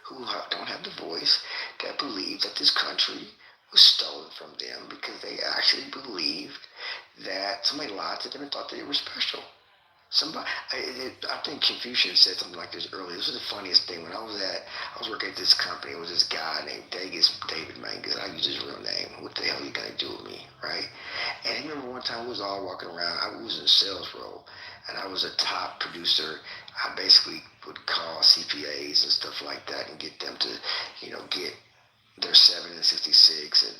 who don't have the voice, that believe that this country was stolen from them because they actually believed that somebody lied to them and thought they were special. I think Confucius said something like this earlier. This was the funniest thing. When I was working at this company. It was this guy named David Mangus. I use his real name. What the hell are you gonna do with me, right? And I remember one time we was all walking around. I was in a sales role, and I was a top producer. I basically would call CPAs and stuff like that and get them to, get their 7 and 66 and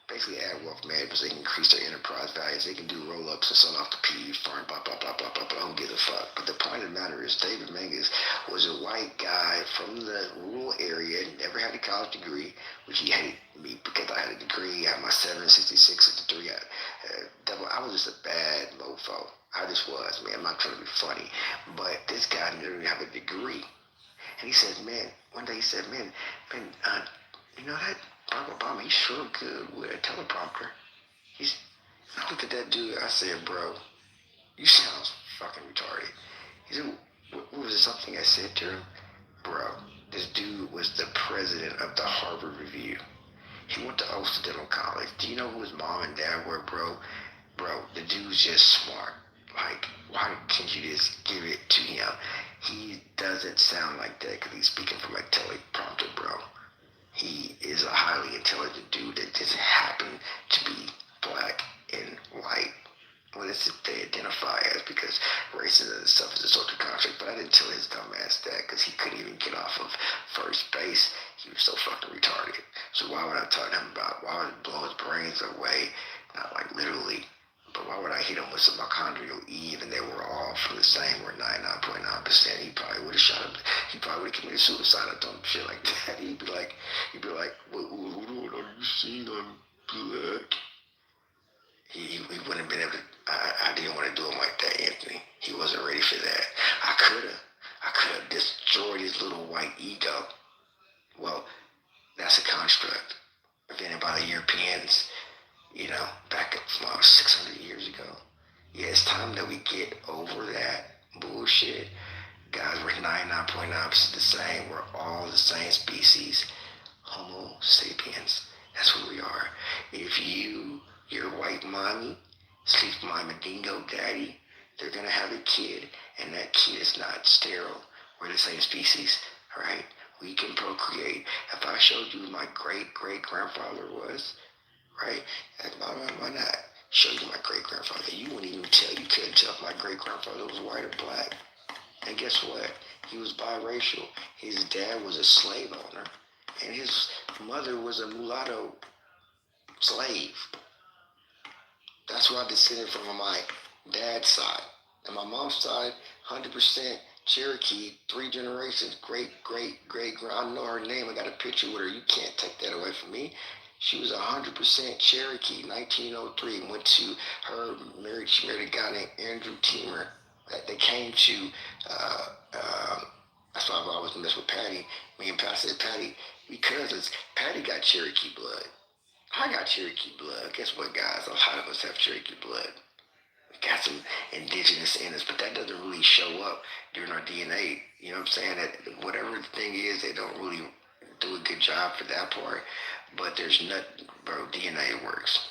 basically add wealth management so they can increase their enterprise values. They can do roll-ups and sell off the PE firm, blah, blah, blah, blah, blah, blah. I don't give a fuck. But the point of the matter is David Mangus was a white guy from the rural area, never had a college degree, which he hated me because I had a degree. I had my 7 and 66 at the 3. I was just a bad mofo. I just was, man. I'm not trying to be funny. But this guy didn't have a degree. And he said, one day he said, you know that Barack Obama, he's sure good with a teleprompter. I looked at that dude, I said, bro, you sound fucking retarded. He said, what was it, something I said to him? Bro, this dude was the president of the Harvard Review. He went to Occidental College. Do you know who his mom and dad were, bro? Bro, the dude's just smart. Like, why can't you just give it to him? He doesn't sound like that because he's speaking from a teleprompter, bro. He is a highly intelligent dude that just happened to be black and white. Well, that's what they identify as, because racism and stuff is a social construct. But I didn't tell his dumb ass that because he couldn't even get off of first base. He was so fucking retarded. So why would I talk to him about, why would I blow his brains away? Not like literally. But why would I hit him with some mitochondrial Eve and they were all from the same, or 99.9%? He probably would have shot him. He probably would have committed suicide or some shit like that. He'd be like, what are you seeing? I'm black. He wouldn't have been able to. I didn't want to do him like that, Anthony. He wasn't ready for that. I could have destroyed his little white ego. Well, that's a construct. Invented by the Europeans, back up 600 years ago. Yeah, it's time that we get over that bullshit. Guys, we're 99.9% the same. We're all the same species. Homo sapiens. That's who we are. If your white mommy sleeps with my dingo daddy, they're going to have a kid, and that kid is not sterile. We're the same species, all right? We can procreate. If I showed you who my great-great-grandfather was, right? Why not show you my great-grandfather? You wouldn't even tell. You couldn't tell if my great-grandfather was white or black. And guess what? He was biracial. His dad was a slave owner, and his mother was a mulatto slave. That's where I descended from on my dad's side. And my mom's side, 100% Cherokee, 3 generations, great-great-great-grand. I know her name. I got a picture with her. You can't take that away from me. She was 100% Cherokee, 1903. She married a guy named Andrew Teamer. They came to, that's why I've always messed with Patty. Me and Pat said, Patty, we cousins. Patty got Cherokee blood. I got Cherokee blood. Guess what, guys? A lot of us have Cherokee blood. We got some indigenous in us, but that doesn't really show up during our DNA. You know what I'm saying? That whatever the thing is, they don't really do a good job for that part. But there's nothing, bro. DNA works.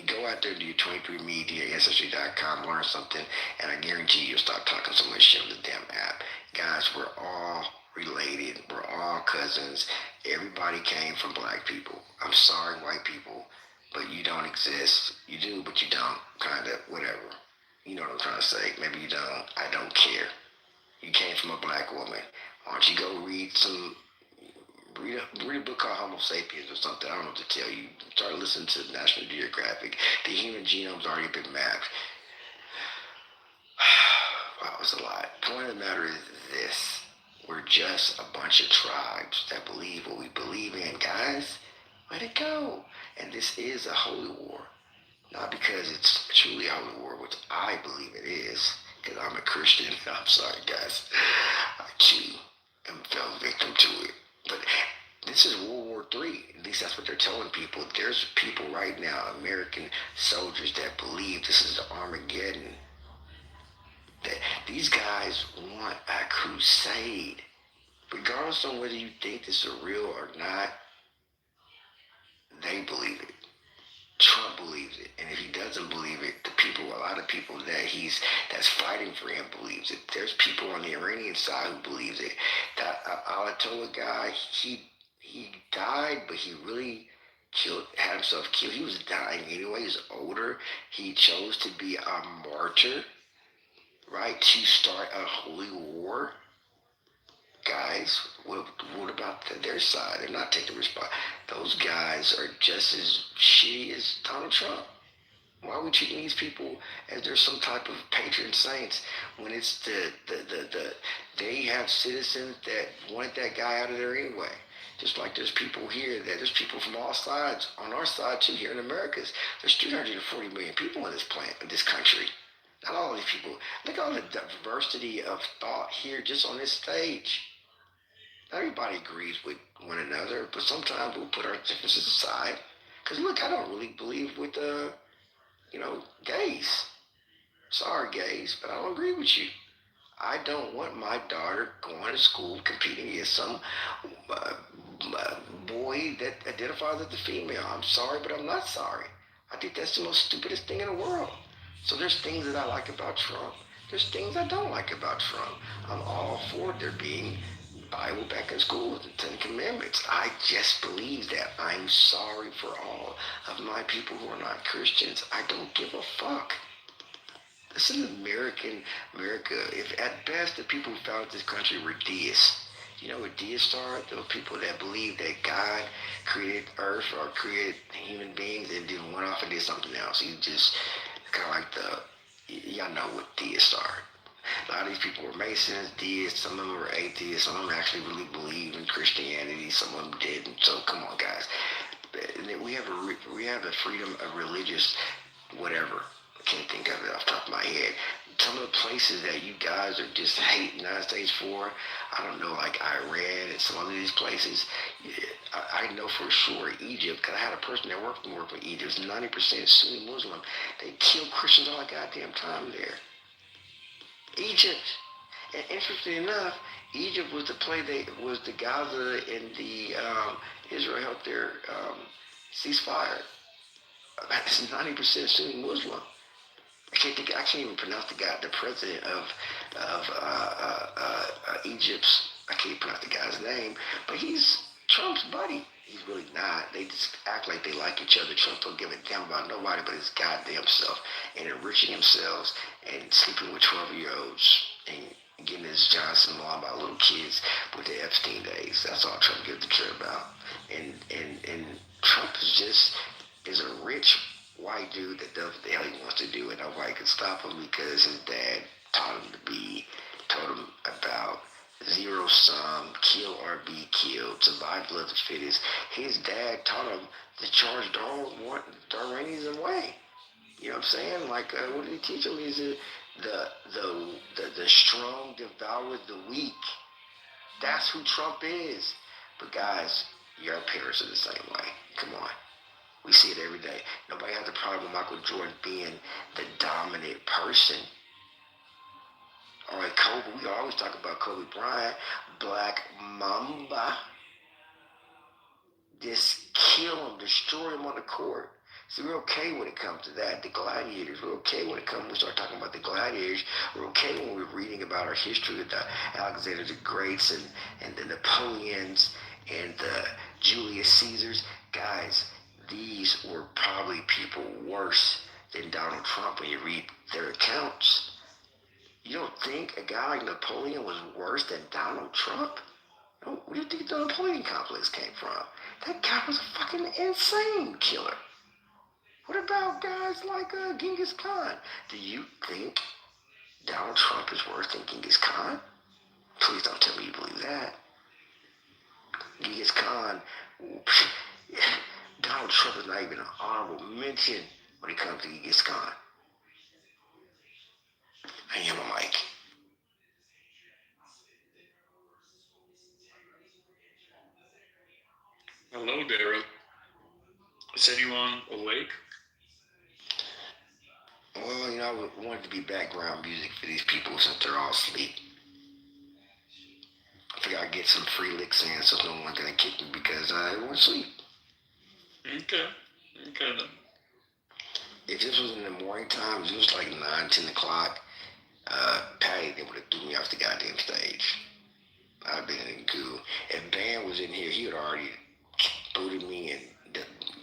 Go out there, do your 23andMe, do your Ancestry.com, learn something, and I guarantee you'll stop talking so much shit on the damn app. Guys, we're all related. We're all cousins. Everybody came from black people. I'm sorry, white people, but you don't exist. You do, but you don't. Kind of, whatever. You know what I'm trying to say. Maybe you don't. I don't care. You came from a black woman. Why don't you go read a book called Homo Sapiens or something. I don't know what to tell you. Start listening to National Geographic. The human genome's already been mapped. Wow, it's a lot. The point of the matter is this. We're just a bunch of tribes that believe what we believe in. Guys, let it go. And this is a holy war. Not because it's truly a holy war, which I believe it is, because I'm a Christian. I'm sorry, guys. I too fell victim to it. But this is World War III. At least that's what they're telling people. There's people right now, American soldiers, that believe this is the Armageddon. That these guys want a crusade. Regardless on whether you think this is real or not, they believe it. Trump believes it, and if he doesn't believe it, a lot of people that's fighting for him believes it. There's people on the Iranian side who believes it. That Ayatollah guy, he died, but he really had himself killed. He was dying anyway. He was older. He chose to be a martyr, right, to start a holy war. Guys, what about their side? They're not taking responsibility. Those guys are just as shitty as Donald Trump. Why are we treating these people as they're some type of patron saints when it's they have citizens that wanted that guy out of there anyway? Just like there's people here, there's people from all sides, on our side too, here in America. There's 340 million people in this country. Not all these people. Look at all the diversity of thought here just on this stage. Everybody agrees with one another, but sometimes we'll put our differences aside. Because look, I don't really believe with gays. Sorry, gays, but I don't agree with you. I don't want my daughter going to school competing against some boy that identifies as a female. I'm sorry, but I'm not sorry. I think that's the most stupidest thing in the world. So there's things that I like about Trump. There's things I don't like about Trump. I'm all for there being Bible back in school with the Ten Commandments. I just believe that. I'm sorry for all of my people who are not Christians. I don't give a fuck. This is America. If at best the people who founded this country were deists. You know what deists are? Those people that believe that God created Earth or created human beings and then went off and did something else. He just kind of like y'all know what deists are. A lot of these people were Masons, deists, some of them were atheists, some of them actually really believe in Christianity, some of them didn't. So come on, guys. We have the freedom of religious whatever. I can't think of it off the top of my head. Some of the places that you guys are just hating the United States for, I don't know, like Iran and some of these places. I know for sure Egypt, because I had a person that worked with Egypt. It's 90% Sunni Muslim. They kill Christians all the goddamn time there. Egypt. And interesting enough, Egypt was was the Gaza and the Israel helped their ceasefire. That's 90% Sunni Muslim. I can't even pronounce the president of Egypt's, I can't pronounce the guy's name, but he's Trump's buddy. He's really not. They just act like they like each other. Trump don't give a damn about nobody but his goddamn self and enriching themselves and sleeping with 12-year-olds and getting his Johnson law about little kids with the Epstein days. That's all Trump gives a care about. And Trump is a rich white dude that does what the hell he wants to do, and nobody can stop him because his dad told him about zero sum, kill or be killed, survival of the fittest. His dad taught him to charge the Iranians away. You know what I'm saying? Like, what did he teach him? Is it the strong devour the weak? That's who Trump is. But guys, your parents are the same way. Come on. We see it every day. Nobody has a problem with Michael Jordan being the dominant person. All right, Kobe, we always talk about Kobe Bryant, Black Mamba. Just kill him, destroy him on the court. So we're okay when it comes to that. The gladiators, we're okay when we start talking about the gladiators. We're okay when we're reading about our history of the Alexander the Greats and the Napoleons and the Julius Caesars. Guys, these were probably people worse than Donald Trump when you read their accounts. You don't think a guy like Napoleon was worse than Donald Trump? Where do you think the Napoleon complex came from? That guy was a fucking insane killer. What about guys like Genghis Khan? Do you think Donald Trump is worse than Genghis Khan? Please don't tell me you believe that. Genghis Khan, Donald Trump is not even an honorable mention when it comes to Genghis Khan. I am a mic.
Hello, Daryl. Is anyone awake?
Well, I wanted to be background music for these people since they're all asleep. I figured I'd get some free licks in so no one's gonna kick me because I went to sleep.
Okay then.
If this was in the morning time, if it was like 9, 10 o'clock, Patty, they would have threw me off the goddamn stage. I'd have been in the goo. If Ban was in here, he would already booted me and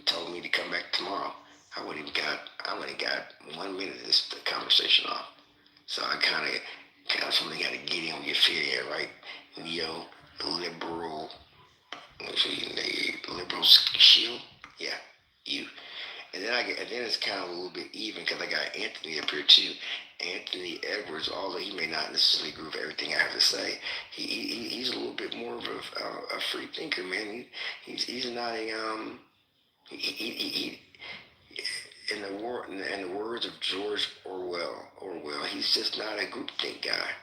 told me to come back tomorrow. I would have got 1 minute of this conversation off. So I kind of something got to get in with your fear, right? Neo, liberal, what's your name? Liberal shield? Yeah, you. And then it's kind of a little bit even because I got Anthony up here too. Anthony Edwards, although he may not necessarily agree with everything I have to say, he's a little bit more of a free thinker, man. He's not a he in the words of George Orwell, he's just not a groupthink guy.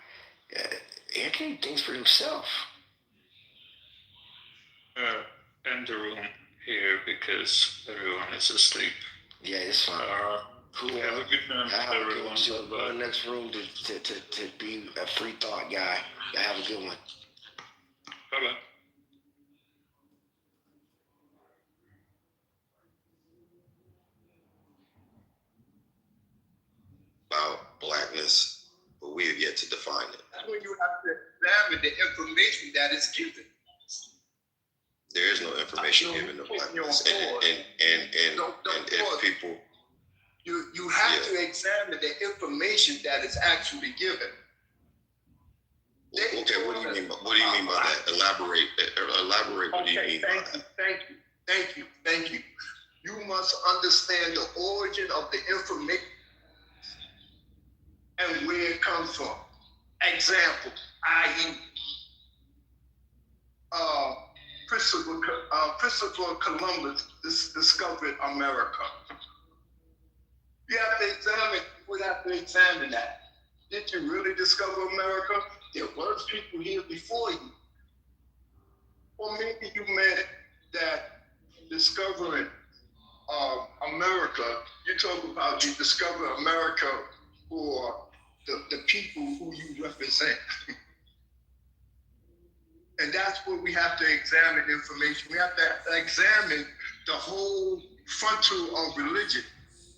Anthony thinks for himself.
End the room here because everyone is asleep.
Yeah, it's fine. Cool.
Have a good night, everyone.
Go to the next room to be a free thought guy. Have a good one.
Bye-bye.
About blackness, but we have yet to define it.
That's when you have to examine the information that is given.
There is no information given to blackness, and if people,
you have to examine the information that is actually given.
Okay, what do you mean by that? Elaborate. What do you mean by that?
Thank you. You must understand the origin of the information and where it comes from. Example, i.e., Christopher Columbus discovered America. We have to examine that. Did you really discover America? There were people here before you. Or maybe you meant that discovering America, you talk about you discover America for the people who you represent. And that's what we have to examine information. We have to examine the whole frontal of religion.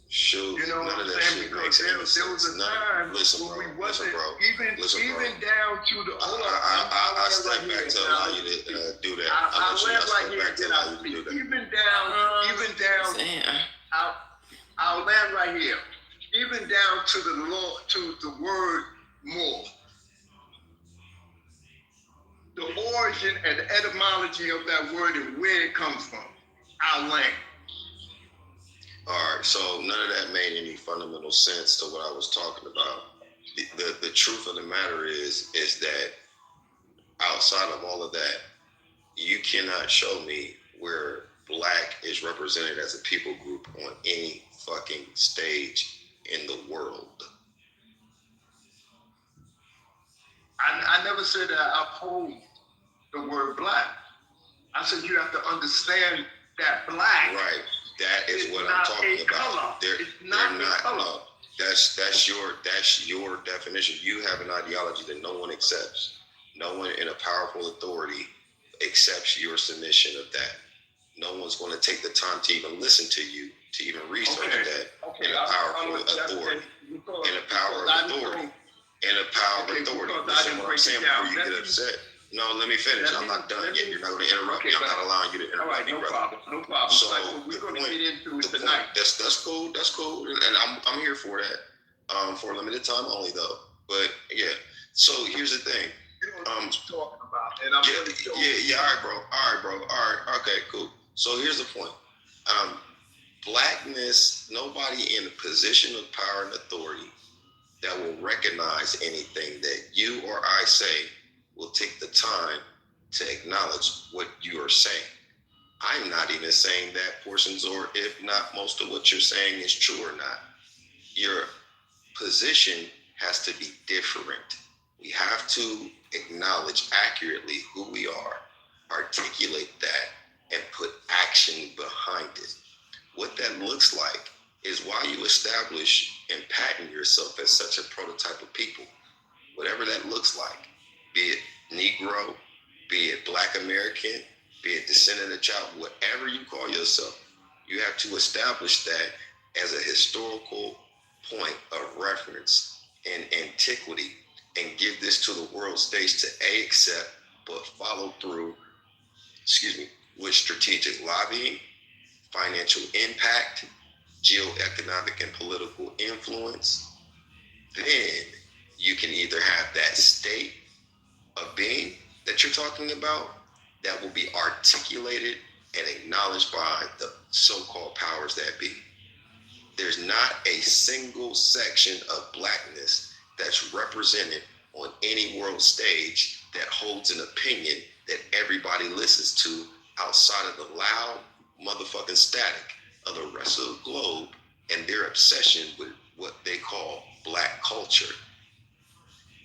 Shoot,
you know
none
what
of
I'm
that
saying?
shit
Because
makes
there
any
was
sense.
a time when we wasn't even down to the.
I step back to allow you to do that. I'll
land right here. Even down to the law, to the word more. The origin and the etymology of that word and where it comes from. I'll land.
All right, so none of that made any fundamental sense to what I was talking about. The truth of the matter is that outside of all of that, you cannot show me where black is represented as a people group on any fucking stage in the world.
I never said that I uphold the word black. I said you have to understand that black
That is what I'm talking about. They're not. No, that's your definition. You have an ideology that no one accepts. No one in a powerful authority accepts your submission of that. No one's going to take the time to even listen to you, to even research that in a powerful authority. In a power of authority. In a power of authority. Listen what I'm saying before you get upset. No, let me finish. I'm not done yet. You're not going to interrupt me. I'm not allowing you to interrupt me, brother.
No problem.
So
we're going to get into it tonight.
That's cool. That's cool, and I'm here for that. For a limited time only, though. But yeah. So here's the thing.
You know what I'm talking about, and I'm really sure.
Yeah. All right, bro. All right. Okay, cool. So here's the point. Blackness. Nobody in a position of power and authority that will recognize anything that you or I say will take the time to acknowledge what you are saying. I'm not even saying that portions, or if not most of what you're saying is true or not. Your position has to be different. We have to acknowledge accurately who we are, articulate that, and put action behind it. What that looks like is why you establish and patent yourself as such a prototype of people. Whatever that looks like, be it Negro, be it Black American, be it descendant of child, whatever you call yourself, you have to establish that as a historical point of reference in antiquity and give this to the world stage to accept, but follow through, with strategic lobbying, financial impact, geoeconomic and political influence. Then you can either have that state of being that you're talking about that will be articulated and acknowledged by the so-called powers that be. There's not a single section of Blackness that's represented on any world stage that holds an opinion that everybody listens to outside of the loud motherfucking static of the rest of the globe and their obsession with what they call Black culture.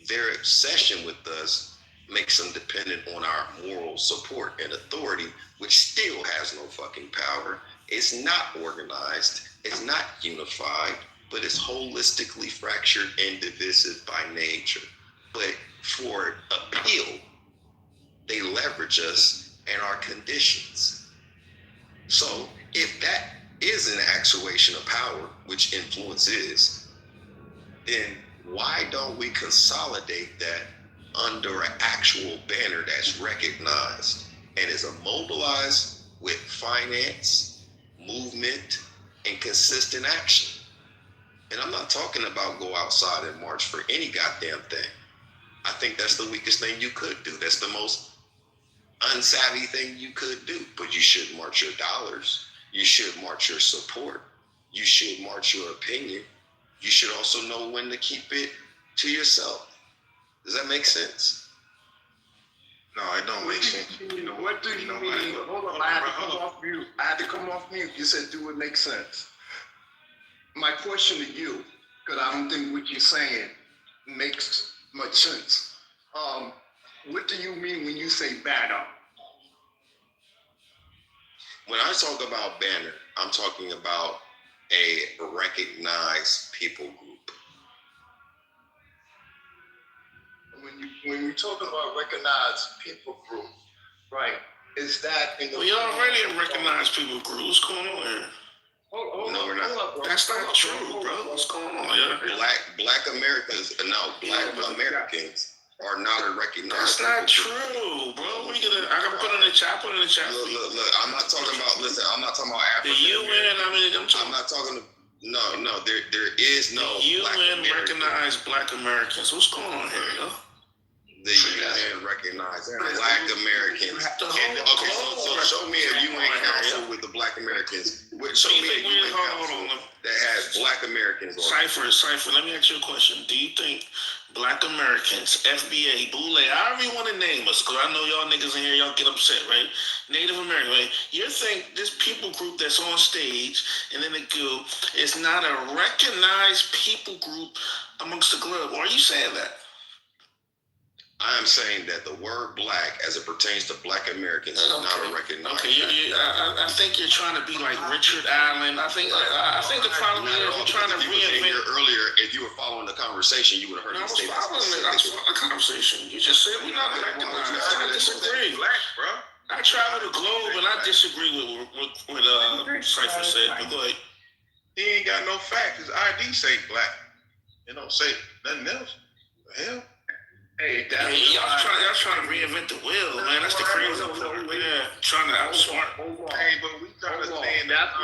Their obsession with us makes them dependent on our moral support and authority, which still has no fucking power. It's not organized, it's not unified, but it's holistically fractured and divisive by nature. But for appeal, they leverage us and our conditions. So if that is an actuation of power, which influence is, then why don't we consolidate that under an actual banner that's recognized and is immobilized with finance, movement, and consistent action? And I'm not talking about go outside and march for any goddamn thing. I think that's the weakest thing you could do. That's the most unsavvy thing you could do. But you should march your dollars. You should march your support. You should march your opinion. You should also know when to keep it to yourself. Does that make sense?
No, it don't make sense.
What do you mean? Hold on, I had to come off mute. You said, do it make sense? My question to you, because I don't think what you're saying makes much sense. What do you mean when you say banner?
When I talk about banner, I'm talking about a recognized people group.
When you talk about recognized people group, right? Is that in the?
We already a recognized people group. What's going on here?
No, we're not.
That's not true, bro. What's going on here?
Black Americans, Black Americans are not a recognized.
That's not true, bro. I can put in the chat. Look.
I'm not talking about. Listen, I'm not talking about African.
The UN.
I'm not talking. No. There is no.
The UN recognized Black Americans. What's going on here, yo?
The UN recognized Black Americans. So show me a UN council with the Black Americans. Show me a UN council that has Black Americans on it.
Cypher, let me ask you a question. Do you think Black Americans, FBA, Boule, however you want to name us, because I know y'all niggas in here, y'all get upset, right? Native American, right? You think this people group that's on stage and then the group is not a recognized people group amongst the globe? Or are you saying that?
I am saying that the word black, as it pertains to black Americans, is not a recognized.
Okay, I think you're trying to be like Richard Allen. I think the problem is you're trying to reinvent.
Here earlier, if you were following the conversation, you would have heard me say that.
I was following the conversation. You just said we're not recognized. I disagree.
Black, bro.
I travel the globe, and I disagree with what Cypher said. But go ahead.
He ain't got no facts. His ID say black. It don't say nothing else. The hell?
Hey,
y'all trying to reinvent the wheel, man. That's the crazy part. Yeah, trying to outsmart.
Hey, but we trying to stay in
That's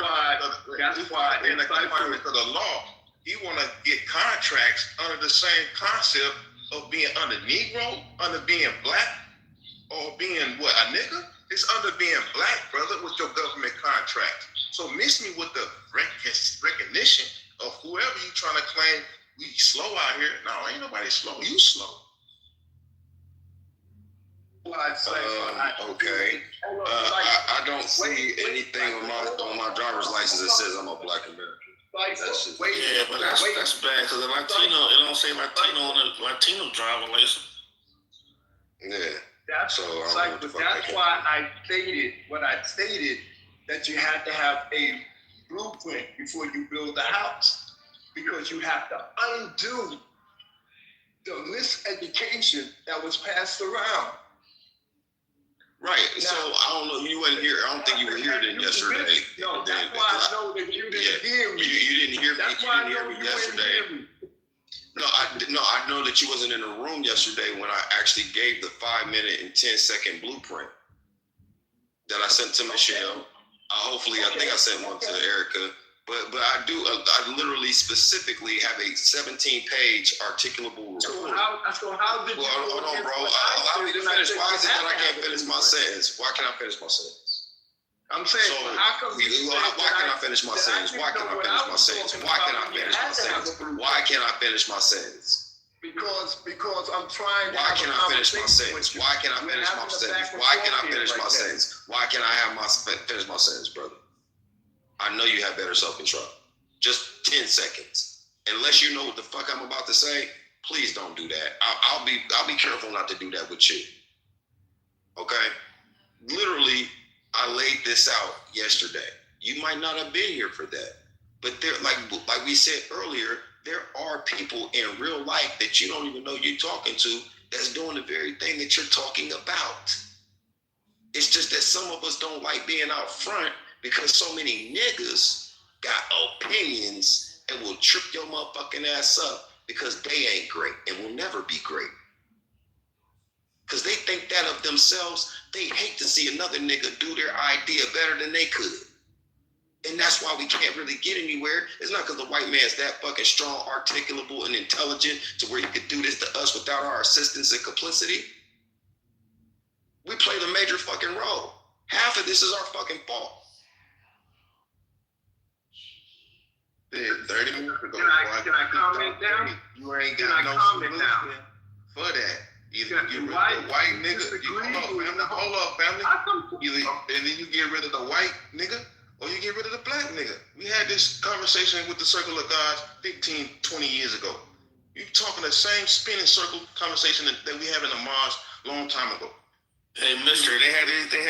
why
in the confines of the law. He want to get contracts under the same concept of being under Negro, under being black, or being what, a nigga? It's under being black, brother, with your government contract. So miss me with the recognition of whoever you trying to claim we slow out here. No, ain't nobody slow. You slow.
Okay. I don't see anything on my driver's license that says I'm a black American. That's just,
yeah, but that's bad because the Latino, it don't say Latino on the Latino driver license.
Yeah.
That's why I stated what I stated, that you had to have a blueprint before you build a house, because you have to undo the miseducation that was passed around.
Right. Now, so I don't know. You weren't here. I don't think you were here then yesterday.
No, that's why I know that you didn't hear me.
You didn't hear me.
That's
You
why
didn't hear me yesterday. No, I know that you wasn't in the room yesterday when I actually gave the 5-minute and 10-second blueprint that I sent to Michelle. I think I sent one to Erica. But I literally specifically have a 17-page articulable report.
So how did you?
Well, hold on, bro. Allow me to finish. Why is it that I can't finish my sentence? Why can't I finish my sentence?
I'm saying,
so,
how come
why can't I finish my sentence? Why can't I finish my sentence? Why can't I finish my sentence? Why can't I finish my sentence?
Because I'm trying to.
Why can't I finish my sentence? Why can't I finish my sentence? Why can't I finish my sentence? Why can't I finish my sentence, brother? I know you have better self-control. Just 10 seconds. Unless you know what the fuck I'm about to say, please don't do that. I'll be careful not to do that with you. Okay? Literally, I laid this out yesterday. You might not have been here for that. But there, like we said earlier, there are people in real life that you don't even know you're talking to that's doing the very thing that you're talking about. It's just that some of us don't like being out front because so many niggas got opinions and will trip your motherfucking ass up because they ain't great and will never be great. Because they think that of themselves. They hate to see another nigga do their idea better than they could. And that's why we can't really get anywhere. It's not because the white man's that fucking strong, articulable, and intelligent to where he could do this to us without our assistance and complicity. We played a major fucking role. Half of this is our fucking fault.
30 minutes ago.
Can I comment now?
You ain't got no solution for that. Either you get rid of the white nigga, hold up, family. And then you get rid of the white nigga, or you get rid of the black nigga. We had this conversation with the Circle of Gods 15, 20 years ago. You talking the same spinning circle conversation that we have in the Mars long time ago.
Hey, mister, they had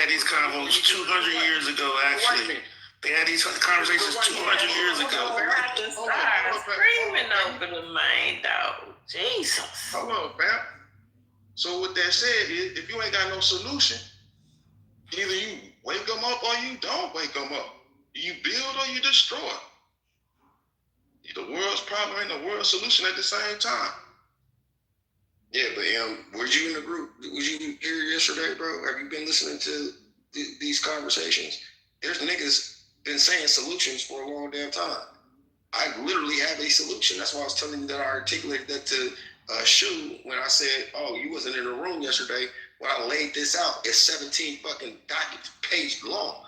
these convos 200 years ago, actually. They had these conversations 200 years ago.
I just started screaming over the main dog. Jesus.
Hold on, fam. So with that said, if you ain't got no solution, either you wake them up or you don't wake them up. You build or you destroy. The world's problem and the world's solution at the same time.
Yeah, but were you in the group? Was you here yesterday, bro? Have you been listening to these conversations? There's niggas been saying solutions for a long damn time. I literally have a solution. That's why I was telling you that I articulated that to Shu when I said, oh, you wasn't in the room yesterday when I laid this out. It's 17 fucking page long.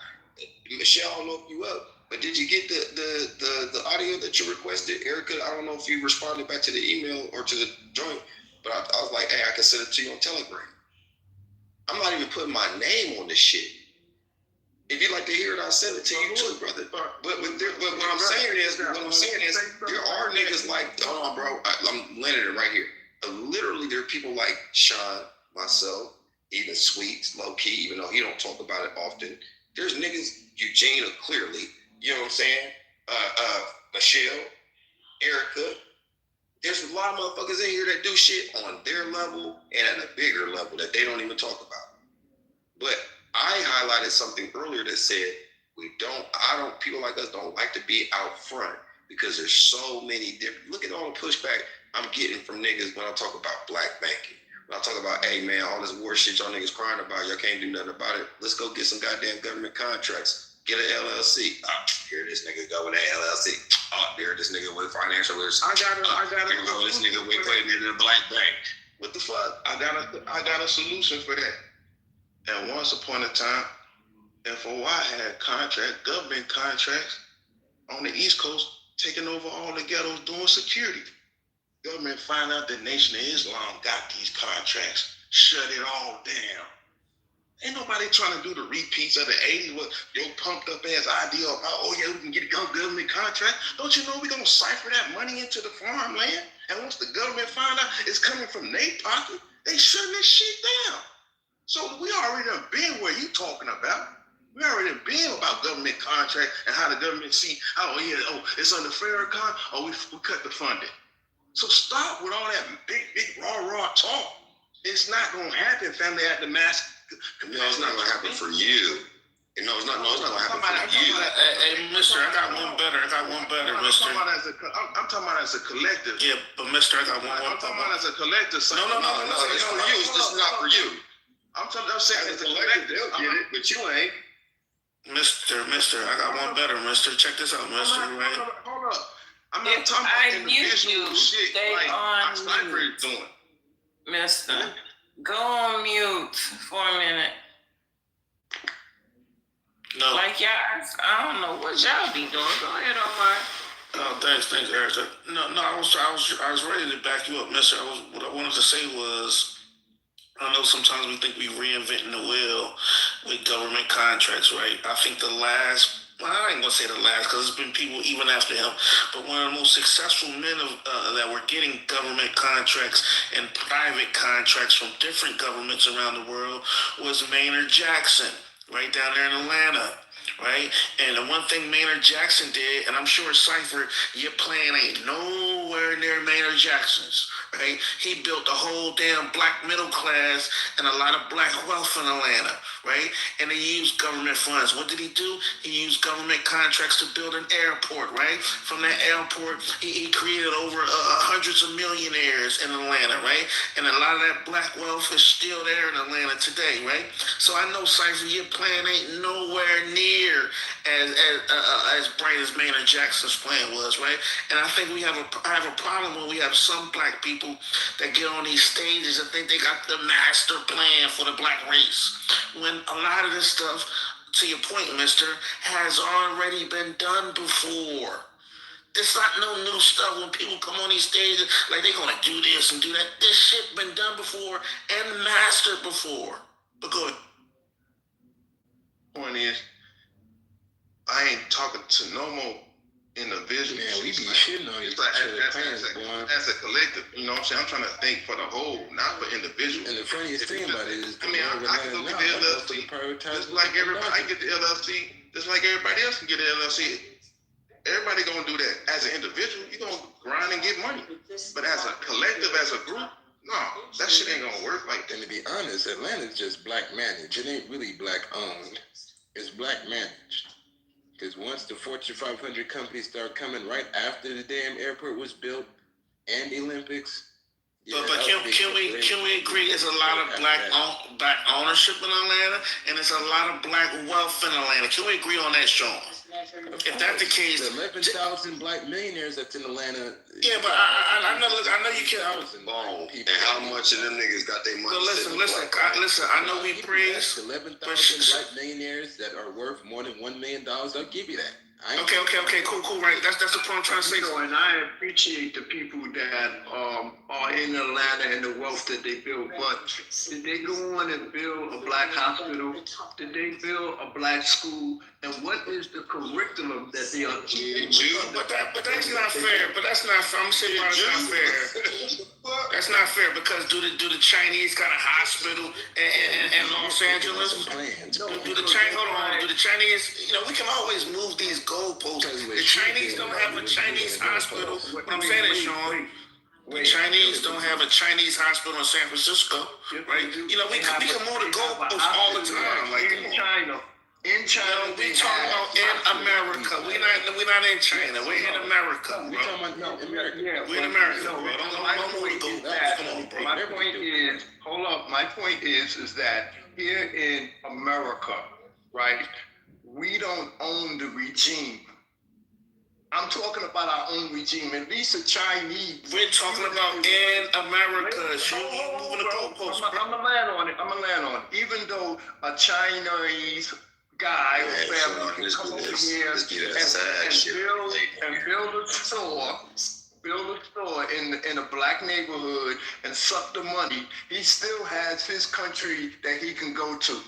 Michelle, I don't know if you up, but did you get the audio that you requested? Erica, I don't know if you responded back to the email or to the joint, but I was like, hey, I can send it to you on Telegram. I'm not even putting my name on this shit. If you'd like to hear it, I'll send it to you too, brother. But what I'm saying is, there are niggas like, hold on, bro, I'm landing it right here. Literally, there are people like Sean, myself, even Sweets, low key, even though he don't talk about it often. There's niggas, Eugene clearly, you know what I'm saying? Michelle, Erica. There's a lot of motherfuckers in here that do shit on their level and at a bigger level that they don't even talk about. But I highlighted something earlier that said people like us don't like to be out front because there's so many different, look at all the pushback I'm getting from niggas when I talk about black banking. When I talk about, hey man, all this war shit y'all niggas crying about, y'all can't do nothing about it. Let's go get some goddamn government contracts. Get an LLC. Here this nigga go with an LLC. There this nigga with financial risk. I got this nigga with putting it in a black bank. What the fuck?
I got a solution for that. And once upon a time, FOI had government contracts on the East Coast, taking over all the ghettos doing security. Government find out the Nation of Islam got these contracts, shut it all down. Ain't nobody trying to do the repeats of the 80s with your pumped up ass idea of, oh yeah, we can get a government contract. Don't you know we gonna cipher that money into the farmland? And once the government find out it's coming from their pocket, they shutting this shit down. So we already done been where you talking about. We already been about government contract and how the government see, it's under Farrakhan, we cut the funding. So stop with all that big raw talk. It's not gonna happen, family, at the mass.
No, it's not gonna happen for you. No, it's not gonna happen for you.
Hey, mister, I got one better, mister.
I'm talking about as a collective.
Yeah, but mister, I got one.
I'm talking about as a collective.
No, it's for you. This is not for you.
I'm saying as a collective.
They'll get it, but you ain't.
Mister, I got one better, mister. Check this out, mister, right?
Hold up. I'm not talking about individual shit like Sniper is doing.
Mister, go on mute for a minute.
No.
Like y'all, I don't know what y'all be doing. Go ahead, Omar.
Oh, thanks, Erica. No, I was ready to back you up, mister. What I wanted to say was, I know sometimes we think we reinventing the wheel with government contracts, right? I think I ain't gonna say the last, because there's been people even after him, but one of the most successful men that were getting government contracts and private contracts from different governments around the world was Maynard Jackson, right down there in Atlanta, right? And the one thing Maynard Jackson did, and I'm sure Cypher, your plan ain't nowhere near Maynard Jackson's, right? He built the whole damn black middle class and a lot of black wealth in Atlanta, right? And he used government funds. What did he do? He used government contracts to build an airport, right? From that airport, he created over hundreds of millionaires in Atlanta, right? And a lot of that black wealth is still there in Atlanta today, right? So I know, Cypher, your plan ain't nowhere near as bright as Maynard Jackson's plan was, right? And I think I have a problem when we have some black people that get on these stages and think they got the master plan for the black race, when a lot of this stuff, to your point, mister, has already been done before. It's not no new stuff when people come on these stages like they gonna do this and do that. This shit been done before and mastered before. But go ahead.
Point is, I ain't talking to no more individuals.
Man, we be shitting on you.
As a collective, you know what I'm saying? I'm trying to think for the whole, not for individuals.
And the funniest thing about it is,
I can go get the LLC. Just like everybody, I get the LLC. Just like everybody else can get the LLC. Everybody gonna do that. As an individual, you gonna grind and get money. But as a collective, as a group, no, that shit ain't gonna work like that.
And to be honest, Atlanta's just black managed. It ain't really black owned. It's black managed. Because once the Fortune 500 companies start coming right after the damn airport was built and the Olympics.
Yeah, but can we agree there's a lot of black ownership in Atlanta and there's a lot of black wealth in Atlanta? Can we agree on that, Sean? If that's the case,
the 11,000 black millionaires that's in Atlanta.
Yeah, but I know you can.
And how much of them niggas got their money?
So listen. I know we praise
11,000 black millionaires that are worth more than $1 million. I'll give you that.
Okay, cool, right. That's the point I'm trying to say.
And I appreciate the people that are in Atlanta and the wealth that they build. But did they go on and build a black hospital? Did they build a black school? And what is the curriculum that they are teaching?
But that's not fair. But that's not fair. I'm saying that's not fair. That's not fair because do the Chinese got a hospital in Los Angeles? Do the Chinese? Hold on. Do the Chinese? We can always move these goalposts. The Chinese don't have a Chinese hospital. What I'm saying is, Sean, the Chinese don't have a Chinese hospital in San Francisco, right? We can move the goalposts all the time. Like
in China,
we talking about in America. We're not in China. We're in America, bro. We're in America, bro.
My point is, hold up. My point is that here in America, right, we don't own the regime. I'm talking about our own regime. At least the Chinese.
We're talking about in America. You moving the goalposts.
I'm gonna land on it. Even though a Chinese guy or family can come over here and build a store in a black neighborhood and suck the money, he still has his country that he can go to.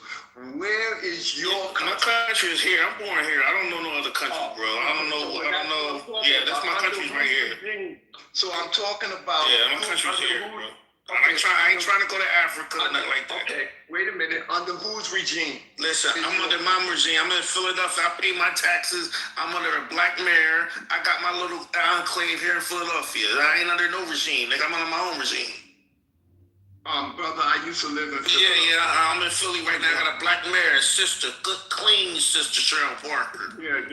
Where is your country?
My country is here. I'm born here. I don't know no other country, bro. I don't know. Yeah, that's my country's right here.
So I'm talking about.
Yeah, my country's here, bro. I ain't trying to go to Africa, nothing like that.
Okay, wait a minute. Under whose regime?
Listen, I'm under my regime. I'm in Philadelphia. I pay my taxes. I'm under a black mayor. I got my little enclave here in Philadelphia. I ain't under no regime. I'm under my own regime.
Brother, I used to live in Philly.
Yeah, I'm in Philly right now. I got a black mayor, sister, good, clean sister, Cheryl Parker.
But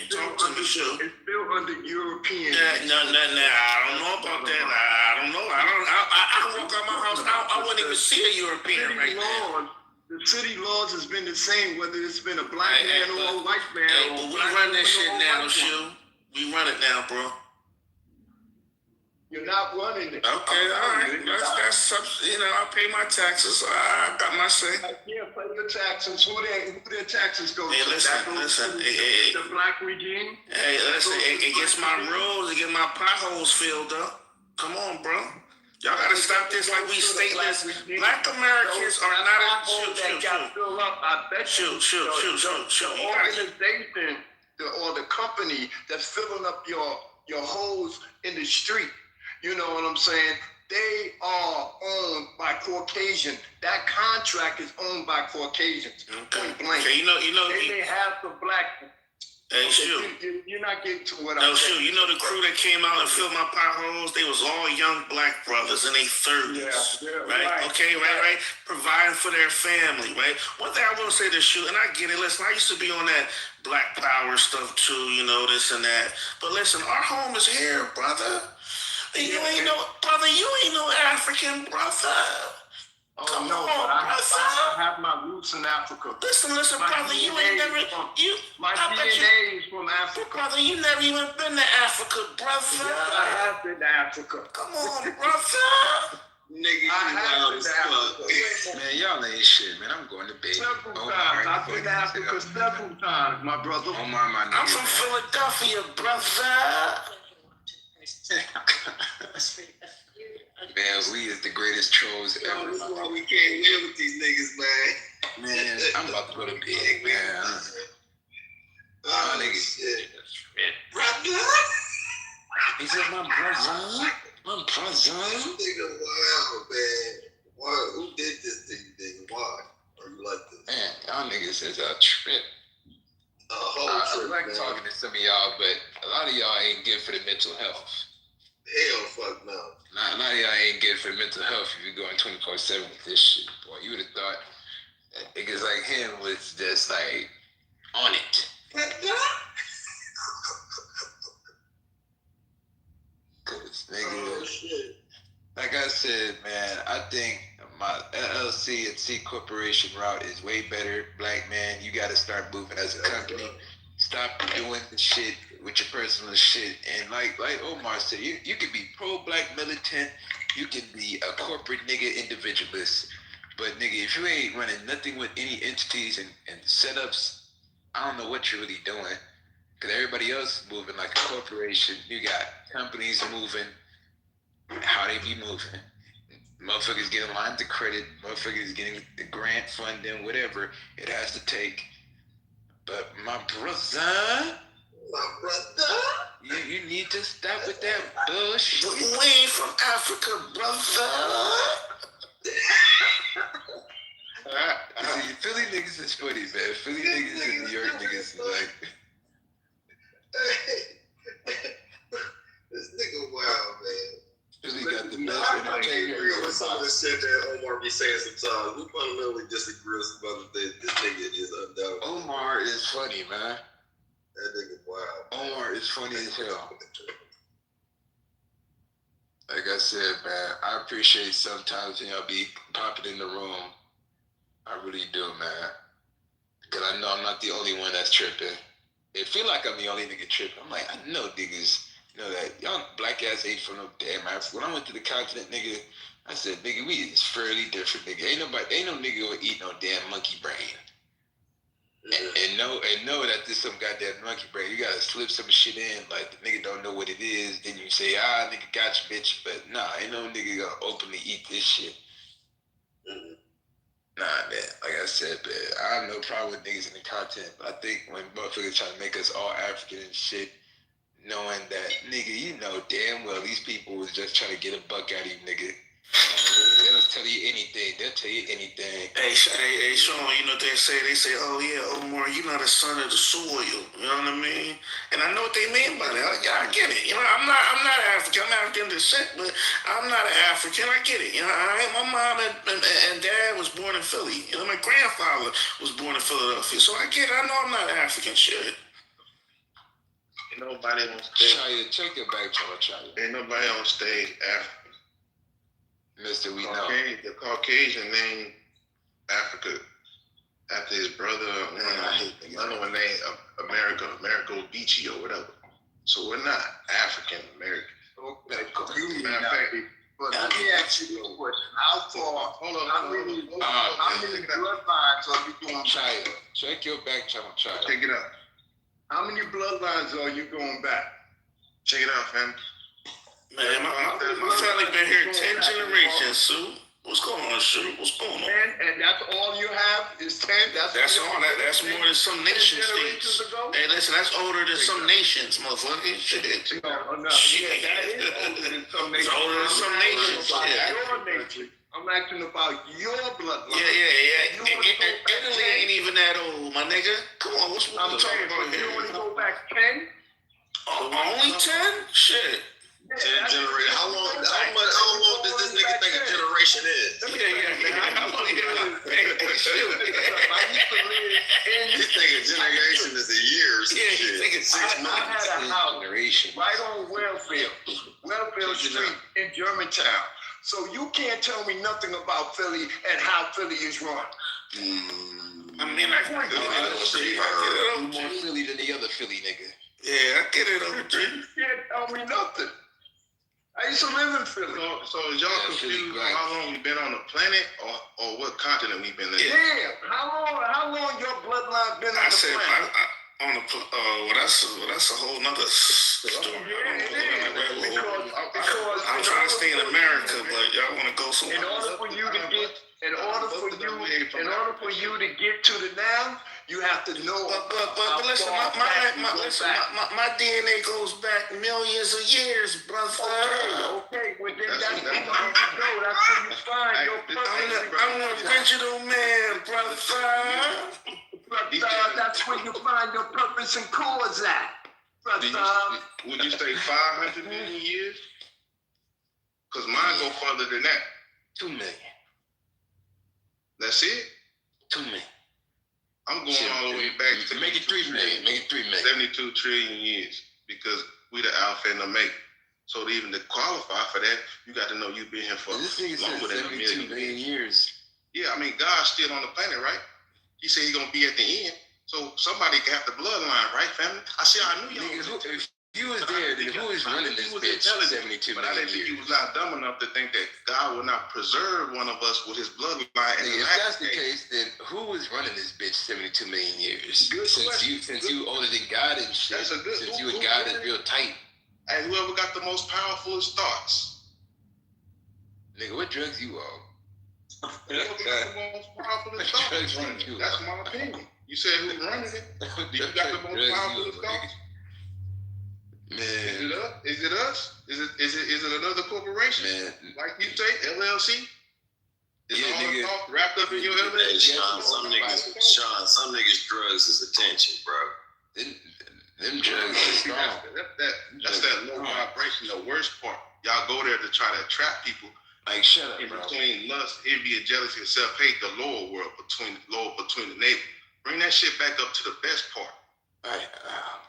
talk to me, sure.
It's still under European.
No, I don't know about that. I don't know. I walk out my house. I wouldn't even see a European right now.
The city laws has been the same, whether it's been a black man or a white man.
But we run that shit now, Shoe. We run it now, bro.
You're not running it.
Okay, all right. That's I pay my taxes. I got my say.
I can't pay your taxes. Who their taxes go to?
Hey, listen.
The black regime?
Hey, listen. It gets my roads, it gets my potholes filled up. Come on, bro. Y'all gotta stop this like we stateless. Black Americans are not shoot.
The organization or the company that's filling up your holes in the street. You know what I'm saying? They are owned by Caucasian. That contract is owned by Caucasians. Point blank.
Okay,
they may have some black.
Hey, Shoe.
You're not getting to what
I'm saying. Shoe, the crew that came out and filled my potholes, they was all young black brothers in their 30s. Right? Okay, right. Providing for their family, right? One thing I will say to Shoe, and I get it, listen, I used to be on that black power stuff too, this and that. But listen, our home is here, brother. You ain't no African brother. Come on, brother.
I have my roots in Africa.
Listen, brother. You ain't never.
My DNA is from Africa.
Brother, you never even been to Africa, brother.
Yeah, I have been to Africa.
Come on, brother.
Nigga, you loud as fuck. Man, y'all ain't shit, man. I'm going to bed.
Several times. I've been to Africa several times, my brother.
I'm from Philadelphia, brother.
Man, we is the greatest trolls ever. This is why we can't live with these niggas, man. Man, I'm about to go to bed, man. Niggas. Brother? He said, my brother? My brother? Nigga, wow, man. Why? Who did this to you, nigga? Why? Are you like this? Man, y'all niggas is a trip. I like talking to some of y'all, but a lot of y'all ain't good for the mental health. Hell, fuck no. A lot of y'all ain't good for the mental health if you're going 24/7 with this shit, boy. You would have thought that niggas like him was just like on it. Cause nigga, like I said, man, I think my LLC and C corporation route is way better. Black man, you got to start moving as a company. Stop doing the shit with your personal shit. And like Omar said, you can be pro-black militant. You can be a corporate nigga individualist. But nigga, if you ain't running nothing with any entities and setups, I don't know what you're really doing.
Because everybody else is moving like a corporation. You got companies moving how they be moving. Motherfuckers getting lines of credit. Motherfuckers getting the grant funding, whatever it has to take. But my brother, you need to stop with that bullshit.
We ain't from Africa, brother.
See, Philly niggas is funny, man. Philly niggas and New York niggas is like.
This nigga wild, man.
Philly got the best
I can't agree
entertainers.
with some of the shit that Omar be saying sometimes. We fundamentally disagree with some other things. This nigga is undoubtedly.
Omar is funny, man.
That nigga wild.
Omar is funny as hell. Like I said, man, I appreciate sometimes when y'all be popping in the room. I really do, man. Because I know I'm not the only one that's tripping. It feel like I'm the only nigga tripping. I'm like, I know niggas know that. Y'all black ass ain't from no damn Africa. When I went to the continent, nigga, I said, nigga, we is fairly different, nigga. Ain't no nigga gonna eat no damn monkey brain. And know that this some goddamn monkey brain. You gotta slip some shit in, like the nigga don't know what it is. Then you say, nigga got you, bitch. But nah, ain't no nigga gonna openly eat this shit. Nah, man. Like I said, man, I have no problem with niggas in the content. But I think when motherfuckers try to make us all African and shit, knowing that, nigga, you know damn well these people was just trying to get a buck out of you, nigga. They'll tell you anything. They'll tell you anything.
Hey, Sean, you know what they say? They say, oh, yeah, Omar, you're not a son of the soil. You know what I mean? And I know what they mean by that. I get it. You know, I'm not African. I'm African descent, but I'm not an African. I get it. You know, my mom and dad was born in Philly. You know, my grandfather was born in Philadelphia. So I get it. I know I'm not African. Shit.
Ain't nobody on stage.
Chaya, check your back channel, Chaya.
Ain't nobody on stage African.
Mister, we know.
The Caucasian named Africa after his brother. Another one named America Beachy or whatever. So we're not African American.
Okay, matter of fact, but let me ask you this question: How far? How many bloodlines are you going?
Chaya, check your back channel, Chaya.
Check it out. How many bloodlines are you going back?
Check it out, fam.
Man, my family been here 10 generations, Sue. What's going on, Sue? What's going on?
And that's all you have is 10?
That's all. That's more than some nation states. Hey, listen, that's older than some nations, motherfucker. Shit.
No.
Shit.
Yeah, that is older than some nations.
It's older than some nations.
Your nation. I'm asking about your bloodline.
Yeah. Italy ain't even that old, my nigga. Come on, what's what I'm talking about here?
You only go back 10?
Only 10? Shit.
10 generations. How long does this nigga think a generation is?
How long
He's thinking generation is a years.
Yeah, he's thinking 6 months.
I had a house right on Wellfield Street in Germantown. So you can't tell me nothing about Philly and how Philly is run.
I mean, I get it.
You more Philly than the other Philly nigga.
Yeah, I get it, OG.
You can't tell me nothing. I used to live in Philly.
So is y'all confused on how long we been on the planet or what continent we been living?
Yeah. How long your bloodline been on the planet?
That's a whole nother story. I'm trying to stay in America, but y'all want to go somewhere.
In order for you to get to the now, you have to know.
But listen, my DNA goes back millions of years, brother.
Okay. Well, then that's where you go. That's where you find your purpose.
I'm an original man, brother.
That's where you find your purpose and cause at, brother.
Would you say 500 million years? Because mine go further than that.
2 million.
That's it?
2 million.
I'm going all the way back to
make it 3 million. Make it 3 million.
72 trillion years because we the alpha and omega. So even to qualify for that, you got to know you've been here for longer than
72 million years.
Yeah, I mean God's still on the planet, right? He said he's gonna be at the end. So somebody got the bloodline, right, family? I knew y'all.
Nigga, if You was there. Who is running this bitch? 72
but I
million
didn't think he
years.
was not dumb enough to think that God would not preserve one of us with his bloodline.
Nigga, if that's the case, then who is running this bitch 72 million years?
Good
Since
question.
you older than God and shit.
That's a good.
Since you and God is real tight.
And whoever got the most powerfulest thoughts.
Nigga, what drugs you on?
Whoever got the most powerfulest thoughts running it. That's my opinion. You said who's running it? You got the most powerfulest thoughts?
Man.
Is it us? Is it another corporation?
Man.
Like you say, LLC? Is all the thought wrapped up in your LLC?
Hey, Sean, some niggas drugs is attention, bro.
Them drugs are strong.
That's that low vibration, the worst part. Y'all go there to try to trap people.
Like, shut up,
in
bro.
Between lust, envy, and jealousy, and self-hate, the lower world, between the neighbor. Bring that shit back up to the best part.
Oh my God.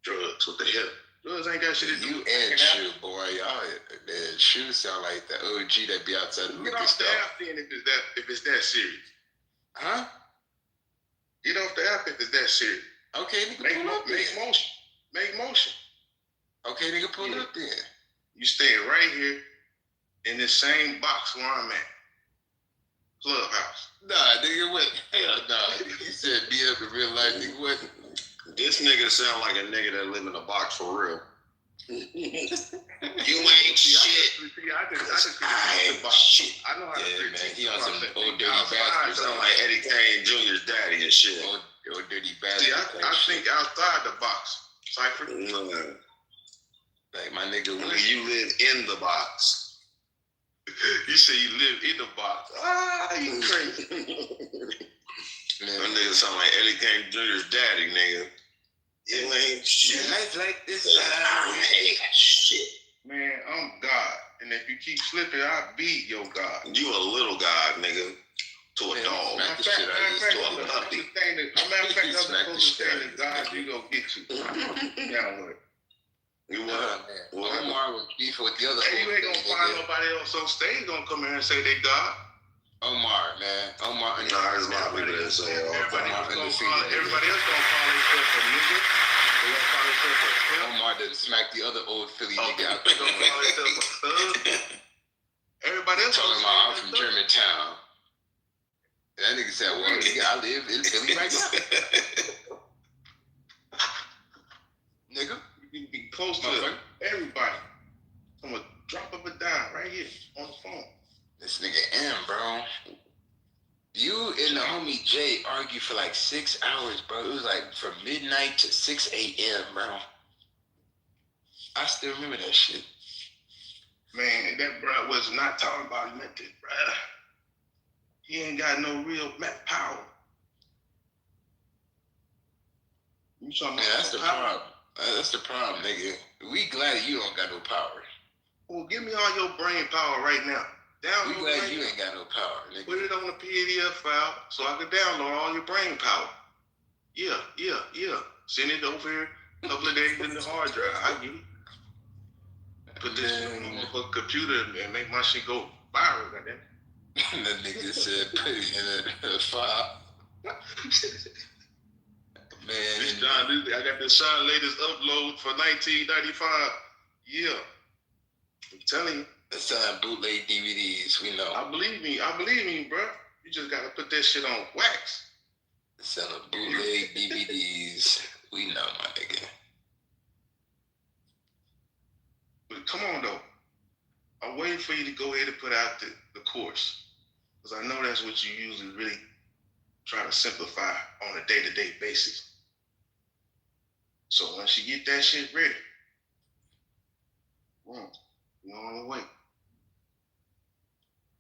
Drugs, what the hell? Drugs ain't got shit to do.
You and Shoe, boy, y'all. Man, Shoe sound like the OG that be outside the
Get
liquor
off the
store.
app then if it's that serious.
Huh?
Get off the app if it's that serious.
Okay, nigga, pull up then.
Make motion.
Okay, nigga, pull up then.
You staying right here in this same box where I'm at. Clubhouse.
Nah, nigga, what? Hell nah. You said be up in real life, nigga, what?
This nigga sound like a nigga that live in a box for real. You ain't shit.
I ain't shit. I know how to
Yeah, man, he on some old dirty
You
bastard.
sound like Eddie Kane Jr.'s daddy and shit.
Old dirty bastard.
See, I think outside the box. Cypher.
Like my nigga,
you live in the box.
You say you live in the box. Ah, you crazy.
That nigga sound like Eddie Kane Jr.'s daddy, nigga. You ain't shit.
Life like this.
Ain't shit.
Man, I'm God. And if you keep slipping, I'll beat your God.
You a little god, nigga. To a dog.
Smack the shit out of this
I'm
dog.
supposed to say that God, you gonna get you. Yeah, what?
You what?
Omar was beef with the other.
Hey, you ain't gonna find nobody else on stage gonna come here and say they God.
Omar, man. Omar.
Nah, there's a lot of people that say
Everybody else gonna call themselves a nigga. They gonna call themselves a pimp.
Omar done smack the other old Philly nigga out
They
there.
gonna call themselves a thug. Everybody else
Talking
gonna
about I'm
say
from
they're a thug.
Germantown. That nigga said, well, nigga, I live in Philly right now. Nigga.
You can be close to everybody. I'm gonna drop of a dime right here on the phone.
This nigga M, bro. You and the homie Jay argued for like 6 hours, bro. It was like from midnight to 6 a.m., bro. I still remember that shit.
Man, that bro was not talking about nothing, bro. He ain't got no real power. You talking about
that's the problem. That's the problem, nigga. We glad you don't got no power.
Well, give me all your brain power right now.
We glad you ain't got no power, nigga.
Put it on a PDF file so I can download all your brain power. Yeah. Send it over here a couple of days in the hard drive. I get it. Put this shit on a computer and make my shit go viral, goddamn.
That nigga said put it in a file. Man.
This John, I got the Sean latest upload for 1995. Yeah. I'm telling you.
That's bootleg DVDs, we know.
I believe me, bro. You just gotta put that shit on wax.
Selling bootleg DVDs, we know, my nigga.
But come on, though. I'm waiting for you to go ahead and put out the course. Because I know that's what you usually really try to simplify on a day-to-day basis. So once you get that shit ready, you're on the way.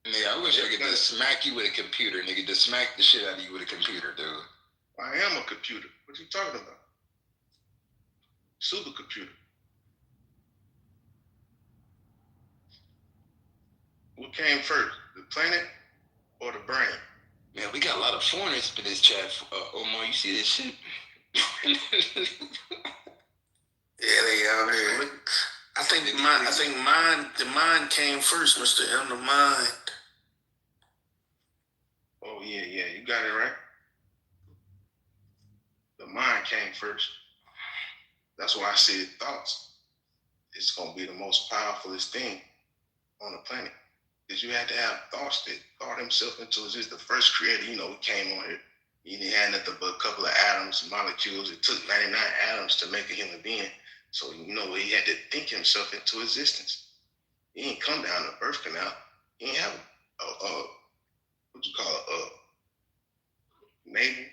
Nigga, I wish I could just smack you with a computer, nigga. Just smack the shit out of you with a computer, dude.
I am a computer. What you talking about? Supercomputer. What came first, the planet or the brain?
Man, we got a lot of foreigners in this chat. Omar, you see this shit?
Yeah, they out here. I think the mind came first, Mr. M. The mind.
Oh yeah, you got it right. The mind came first. That's why I said thoughts. It's gonna be the most powerfulest thing on the planet. Is you had to have thoughts that thought himself into existence. The first creator, he came on here. He didn't have nothing but a couple of atoms and molecules. It took 99 atoms to make a human being. So he had to think himself into existence. He ain't come down the birth canal. He ain't have what you call a navel.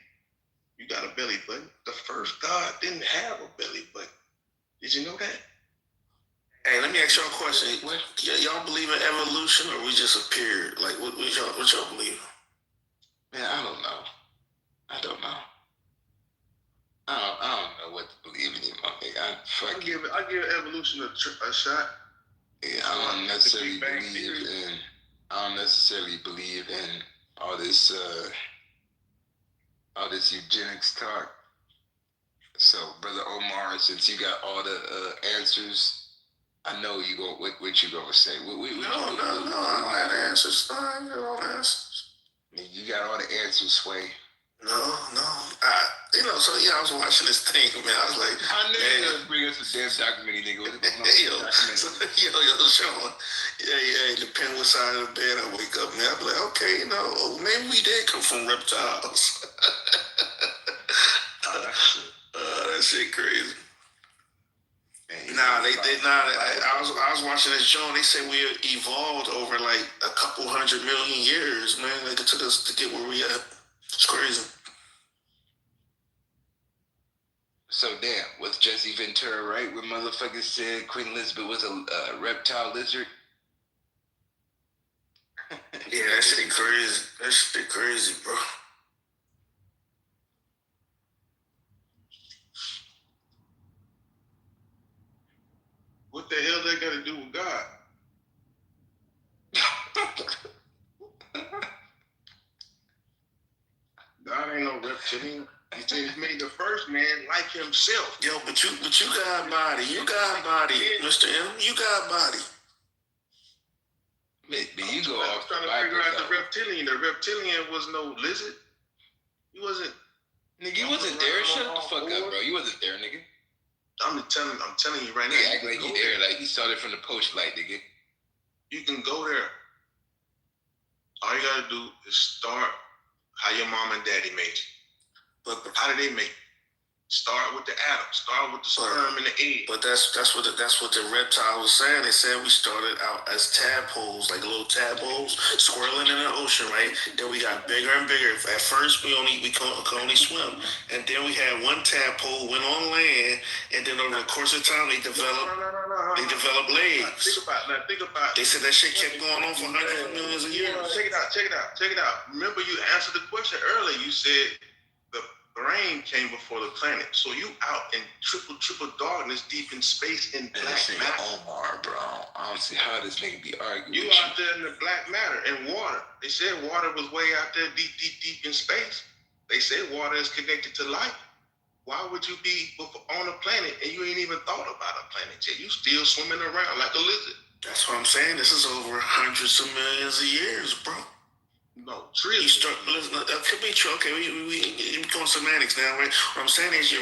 You got a belly button. The first God didn't have a belly button. Did you know that?
Hey, let me ask y'all a question. Y'all believe in evolution, or we just appeared? Like, what y'all believe?
Man, I don't know. I don't know what to believe anymore.
I give evolution a shot.
Yeah, I don't necessarily believe in all this eugenics talk. So, Brother Omar, since you got all the answers, I know you go. What you gonna say? No,
I don't have answers. I got all the answers.
You got all the answers, Sway.
No. So I was watching this thing, man. I was like,
I knew you were gonna bring us a damn documentary, nigga. What's going on?
Sean. Yeah. Depending what side of the bed I wake up, man. I'm like, okay, maybe we did come from reptiles. That shit crazy. I was watching this show and they say we evolved over like a couple 100 million years, man. Like it took us to get where we at. It's crazy.
So damn, was Jesse Ventura right when motherfuckers said Queen Elizabeth was a reptile lizard?
Yeah, that shit crazy. That shit crazy, bro.
What the hell they got to do with God? God ain't no reptilian. He said he made the first man like himself.
Yo, but you got body. You got body, Mr. M. You got body.
But you go off
trying to figure out the reptilian. The reptilian was no lizard. He wasn't.
Nigga, you wasn't there. Shut the fuck up, bro. You wasn't there, nigga.
I'm telling you right now.
He act like he there, like he started from the post light, nigga.
You can go there. All you gotta do is start how your mom and daddy made you. But how did they make you? Start with the atom. Start with the sperm and the egg.
But that's what the reptile was saying. They said we started out as tadpoles, like little tadpoles, swirling in the ocean, right? Then we got bigger and bigger. At first, we could only swim, and then we had one tadpole went on land, and then over the course of time, they developed legs.
Think about.
They said that shit kept going on for hundreds of millions of years.
Check it out. Remember, you answered the question earlier. You said the brain came before the planet. So you out in triple darkness, deep in space in black matter.
Omar, bro. I don't see how this nigga be arguing.
You out there in the black matter, in water. They said water was way out there deep in space. They said water is connected to life. Why would you be on a planet and you ain't even thought about a planet yet? You still swimming around like a lizard.
That's what I'm saying. This is over hundreds of millions of years, bro.
No, trillions.
That could be true. Okay, we going semantics now, right? What I'm saying is you're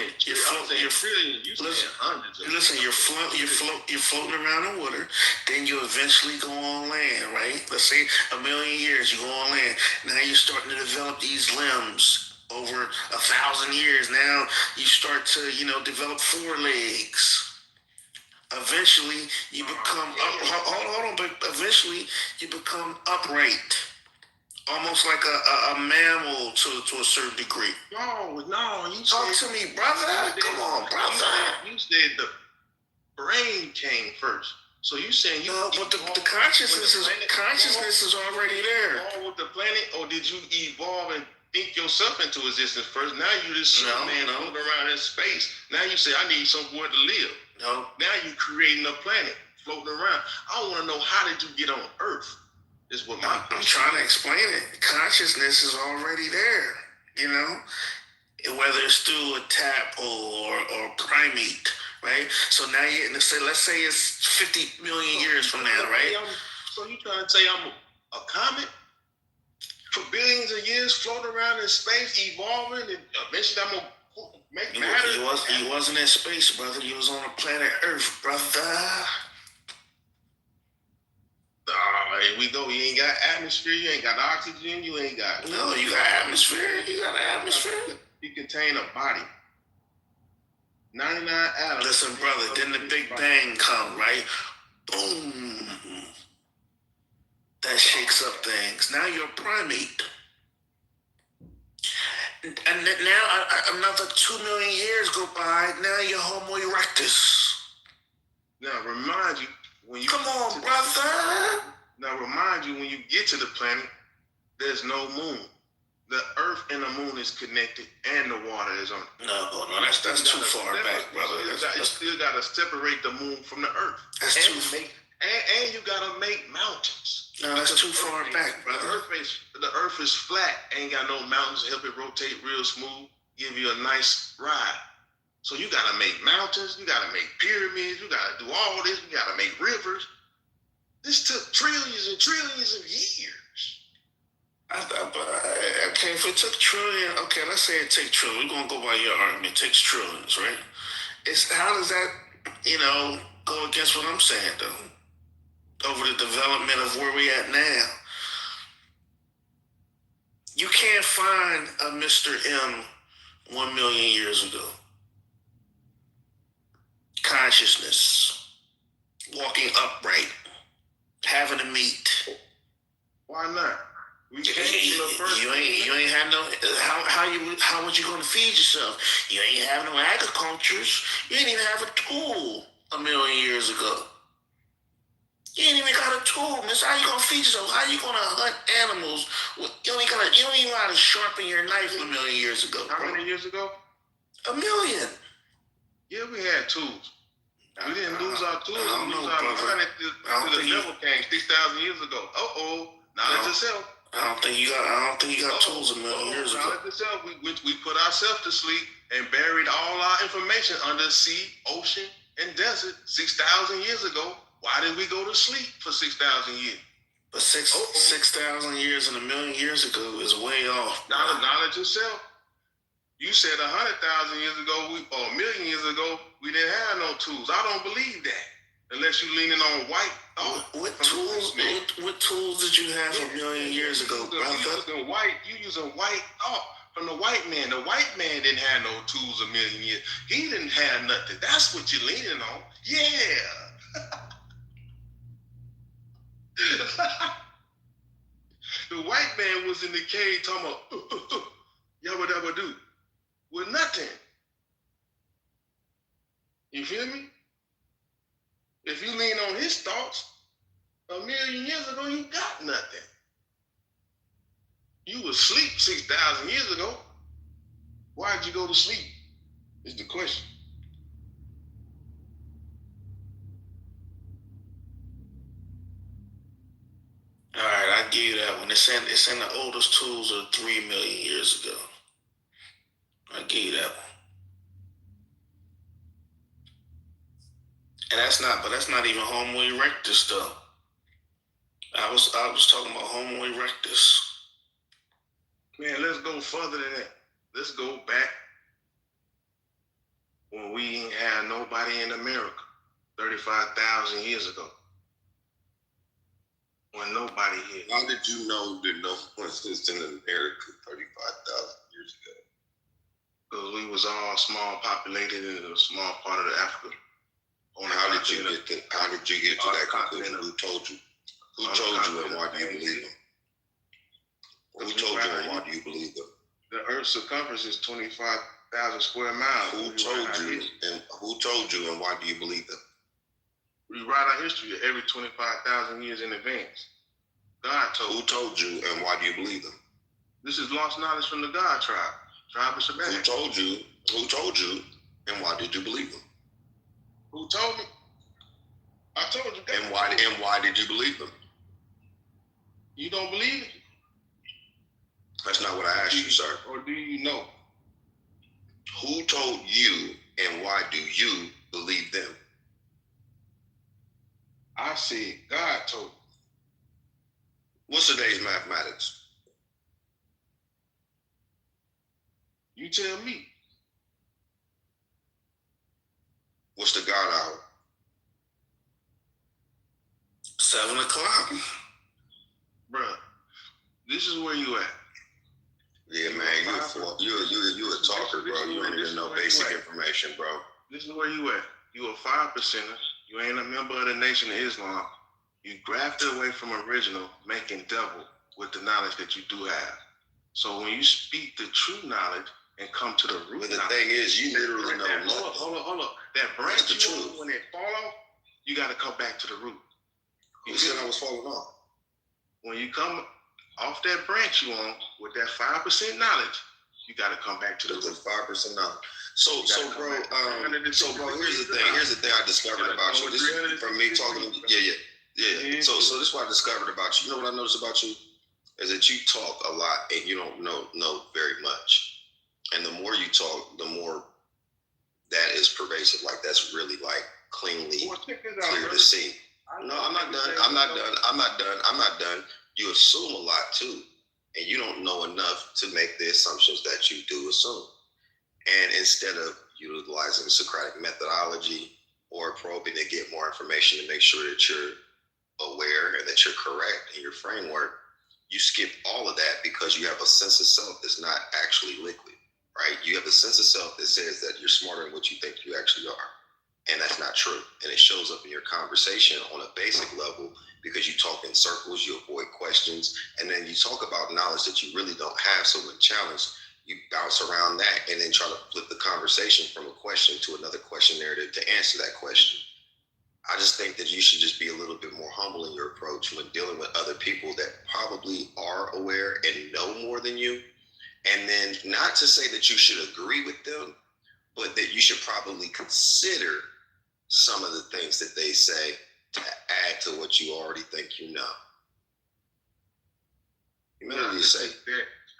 floating around in water, then you eventually go on land, right? Let's say a million years you go on land. Now you're starting to develop these limbs over 1,000 years. Now you start to, develop forelegs. Eventually you become hold on, but eventually you become upright. Almost like a mammal to a certain degree.
No, you
talk to me, brother. Come on, brother.
You said the brain came first. So you saying
but the consciousness is already there.
Evolve with the planet, or did you evolve and think yourself into existence first? Now you just floating around in space. Now you say I need somewhere to live.
No.
Now you creating a planet floating around. I want to know, how did you get on Earth? Is what
I'm trying to explain it. Consciousness is already there, whether it's through a tadpole or primate, right? So now let's say it's 50 million years from now, right?
So you trying to say I'm a comet for billions of years floating around in space, evolving, and eventually I'm gonna
make
He
matter.
wasn't in space, brother. He was on the planet Earth, brother.
Here we go. You ain't got atmosphere. You ain't got oxygen. You ain't got.
No, you got atmosphere. You got an atmosphere.
You contain a body. 99 atoms.
Listen, brother. Then the Big Bang come, right? Boom. That shakes up things. Now you're a primate. And now another 2 million years go by. Now you're Homo erectus.
Now remind you when you
come on, brother.
Now remind you when you get to the planet, there's no moon. The Earth and the moon is connected, and the water is on it.
No, that's too far back, brother.
You still got to separate the moon from the Earth.
That's
and
too far.
And you got to make mountains.
No, that's too far back, brother.
The Earth is flat. Ain't got no mountains to help it rotate real smooth. Give you a nice ride. So you got to make mountains. You got to make pyramids. You got to do all this. You got to make rivers. This took trillions and trillions of years.
Okay, if it took trillion, okay, let's say it takes trillion. We're gonna go by your argument. It takes trillions, right? How does that, go against what I'm saying though? Over the development of where we at now. You can't find a Mr. M 1 million years ago. Consciousness, walking upright, having a meat.
Why not?
You ain't have no. How was you gonna feed yourself? You ain't have no agricultures. You ain't even have a tool 1 million years ago. You ain't even got a tool, miss. How you gonna feed yourself? How you gonna hunt animals? You don't even know how to sharpen your knife 1 million years ago.
How many years ago?
1 million.
Yeah, we had tools. We didn't lose our tools.
I don't know, brother.
The devil came 6,000 years ago. Knowledge itself.
I don't think you got tools 1 million years ago.
Knowledge itself. We put ourselves to sleep and buried all our information under sea, ocean, and desert 6,000 years ago. Why did we go to sleep for 6,000 years?
But 6,000 years and 1 million years ago is way off.
Knowledge itself. You said 100,000 years ago, or 1 million years ago, we didn't have no tools. I don't believe that, unless you're leaning on white thought.
What tools did you have 1 million years ago, brother?
You using white thought from the white man. The white man didn't have no tools 1 million years. He didn't have nothing. That's what you're leaning on. Yeah. The white man was in the cave talking about yabba do with nothing. You feel me? If you lean on his thoughts, 1 million years ago, you got nothing. You was asleep 6,000 years ago. Why'd you go to sleep? Is the question.
All right, I give you that one. It's saying the oldest tools are 3 million years ago. I give you that one. And that's not even Homo erectus though. I was talking about Homo erectus.
Man, let's go further than that. Let's go back when we ain't had nobody in America 35,000 years ago. When nobody here.
How did you know that no one existed in America 35,000 years ago?
Because we was all small populated in a small part of the Africa.
How did you get to that conclusion? Who told you? Who told you, and why do you believe them? Who told you, and why do you believe them?
The Earth's circumference is 25,000 square miles.
Who told you, and why do you believe them?
We write our history every 25,000 years in advance. God told.
Who told you, and why do you believe them?
This is lost knowledge from the God tribe of Shabbat.
Who told you, and why did you believe them?
Who told me? I told you.
And why did you believe them?
You don't believe it?
That's not what I asked you, sir.
Or do you know?
Who told you, and why do you believe them?
I said God told me.
What's today's mathematics?
You tell me.
What's the God hour?
7 o'clock.
Bruh, this is where you at.
Yeah, man, you a talker, bro. You ain't even know basic information, bro.
This is where you at. You a 5%er. You ain't a member of the Nation of Islam. You grafted away from original, making double with the knowledge that you do have. So when you speak the true knowledge and come to the root,
but the thing is, you literally know nothing.
Hold up. That branch you on, when it fall off, you got to come back to the root.
Who said I was falling off?
When you come off that branch you on with that 5% knowledge, you got to come back to the root.
5% knowledge. So bro, here's the thing. Here's the thing I discovered about you. This is from me talking. Yeah. So this is what I discovered about you. You know what I noticed about you is that you talk a lot and you don't know very much. And the more you talk, the more that is pervasive. Like that's really like clear to see. No, I'm not done. You assume a lot too, and you don't know enough to make the assumptions that you do assume. And instead of utilizing Socratic methodology or probing to get more information to make sure that you're aware and that you're correct in your framework, you skip all of that because you have a sense of self that's not actually liquid, right? You have a sense of self that says that you're smarter than what you think you actually are. And that's not true. And it shows up in your conversation on a basic level because you talk in circles, you avoid questions, and then you talk about knowledge that you really don't have. So when challenged, you bounce around that and then try to flip the conversation from a question to another question narrative to answer that question. I just think that you should just be a little bit more humble in your approach when dealing with other people that probably are aware and know more than you. And then not to say that you should agree with them, but that you should probably consider some of the things that they say to add to what you already think you know. You know what you say?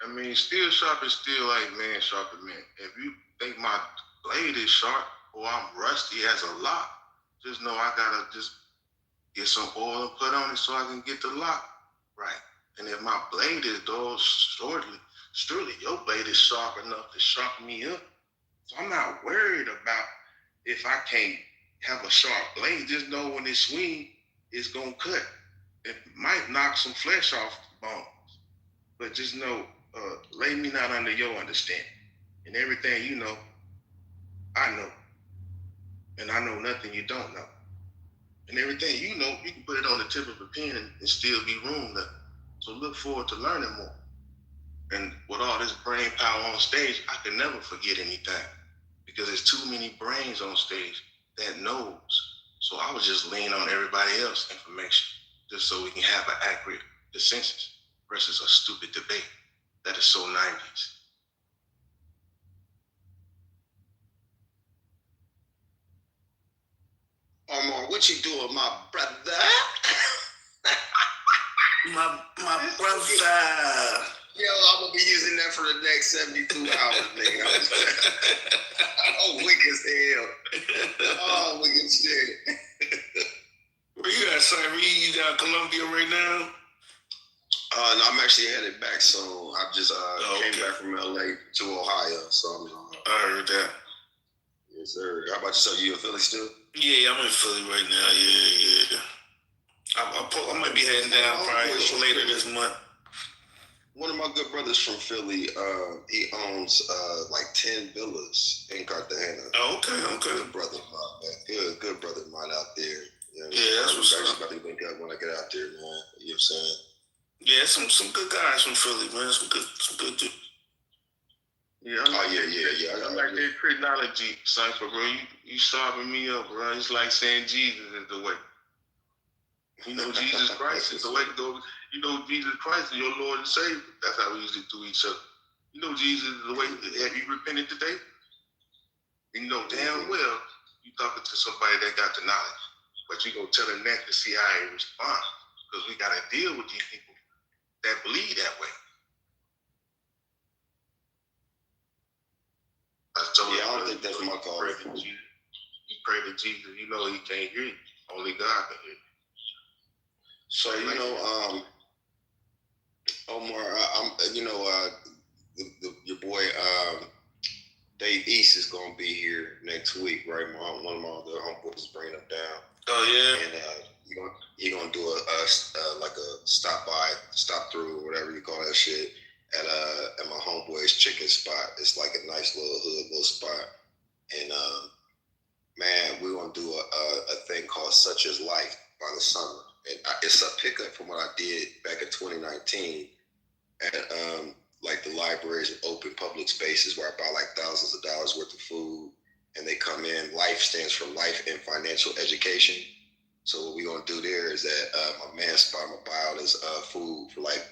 I mean, steel sharp is still like man sharper man. If you think my blade is sharp or I'm rusty as a lock, just know I gotta just get some oil and put on it so I can get the lock right. And if my blade is dull, surely your blade is sharp enough to sharpen me up. So I'm not worried about if I can't have a sharp blade. Just know when it swing, it's gonna cut. It might knock some flesh off the bones, but just know, lay me not under your understanding. And everything you know, I know. And I know nothing you don't know. And everything you know, you can put it on the tip of a pen and still be room left. So look forward to learning more. And with all this brain power on stage, I can never forget anything because there's too many brains on stage that knows. So I would just lean on everybody else's information just so we can have an accurate consensus versus a stupid debate that is so 90s.
Omar, what you doing, my brother?
my brother.
Yo, I'm gonna be using that for the next 72 hours, nigga. Oh, wicked as hell. Oh, wicked shit.
Where you at, Cyrene? You got Columbia right now?
No, I'm actually headed back soon. I just came back from LA to Ohio, so I'm.
I heard that.
Yes, sir. How about yourself? You in Philly still?
Yeah, I'm in Philly right now. Yeah. I might be heading down probably later this month.
One of my good brothers from Philly, he owns like 10 villas in Cartagena.
Oh, okay.
Good brother of mine, man. Good brother of mine out there. You know,
yeah, that's what's up.
About to link up when I get out there, man. You know what I'm saying?
Yeah, some good guys from Philly, man. Some good dudes.
Yeah, I like that technology, Cypher, bro. You sharpen me up, bro. It's like saying Jesus is the way. You know, Jesus Christ is the way to go. You know, Jesus Christ is your Lord and Savior. That's how we usually do each other. You know, Jesus is the way. Have you repented today? You know damn well you talking to somebody that got the knowledge, but you gonna tell them that to see how he responds, because we gotta deal with these people that believe that way.
I don't think that's my call.
You pray to Jesus, you know he can't hear you. Only God can hear you.
So Omar, your boy Dave East East is gonna be here next week, right? One of my other homeboys is bringing him down.
Oh yeah.
And he gonna do a like a stop through, or whatever you call that shit, at my homeboy's chicken spot. It's like a nice little hood little spot. And man, we're gonna do a thing called Such Is Life by the summer. And it's a pickup from what I did back in 2019 at like the libraries and open public spaces where I buy like thousands of dollars worth of food, and they come in. Life stands for life and financial education. So what we're gonna do there is that my man's spot, my buyout is food for like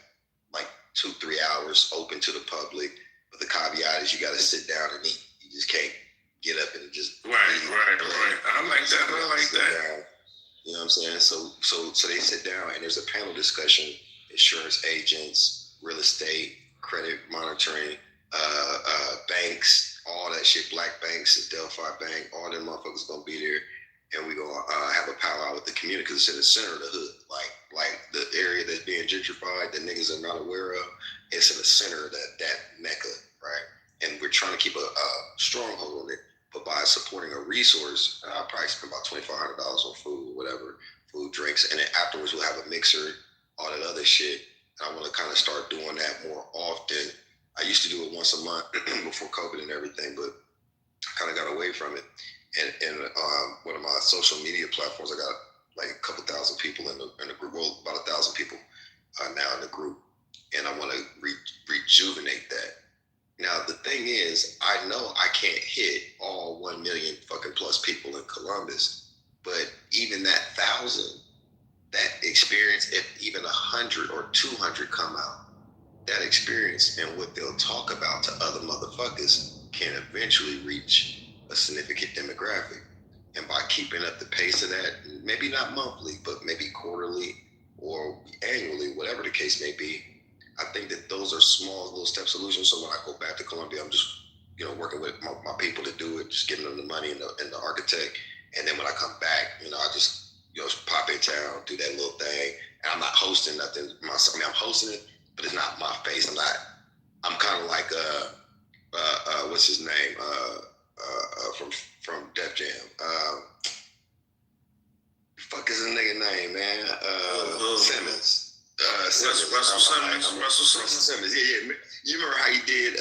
2-3 hours, open to the public. But the caveat is you got to sit down and eat. You just can't get up and just
right. I like that.
You know what I'm saying? So they sit down and there's a panel discussion: insurance agents, real estate, credit monitoring, banks, all that shit. Black banks, Delphi Bank, all them motherfuckers gonna be there, and we gonna have a powwow with the community because it's in the center of the hood, like the area that's being gentrified that niggas are not aware of. It's in the center of that mecca, right? And we're trying to keep a stronghold on it. But by supporting a resource, I'll probably spend about $2,500 on food or whatever, food, drinks, and then afterwards we'll have a mixer, all that other shit. And I want to kind of start doing that more often. I used to do it once a month before COVID and everything, but I kind of got away from it. And one of my social media platforms, I got like a couple thousand people in the group, well, about 1,000 people now in the group, and I want to rejuvenate that. Now, the thing is, I know I can't hit all 1 million fucking plus people in Columbus, but even that 1,000, that experience, if even 100 or 200 come out, that experience and what they'll talk about to other motherfuckers can eventually reach a significant demographic. And by keeping up the pace of that, maybe not monthly, but maybe quarterly or annually, whatever the case may be, I think that those are small little step solutions. So when I go back to Columbia, I'm just, working with my people to do it, just giving them the money and the architect. And then when I come back, I just, pop in town, do that little thing. And I'm not hosting nothing myself. I mean, I'm hosting it, but it's not my face. I'm kind of like, what's his name? From Def Jam. Fuck is his nigga name, man? Simmons.
Russell Simmons.
Yeah. You remember how he did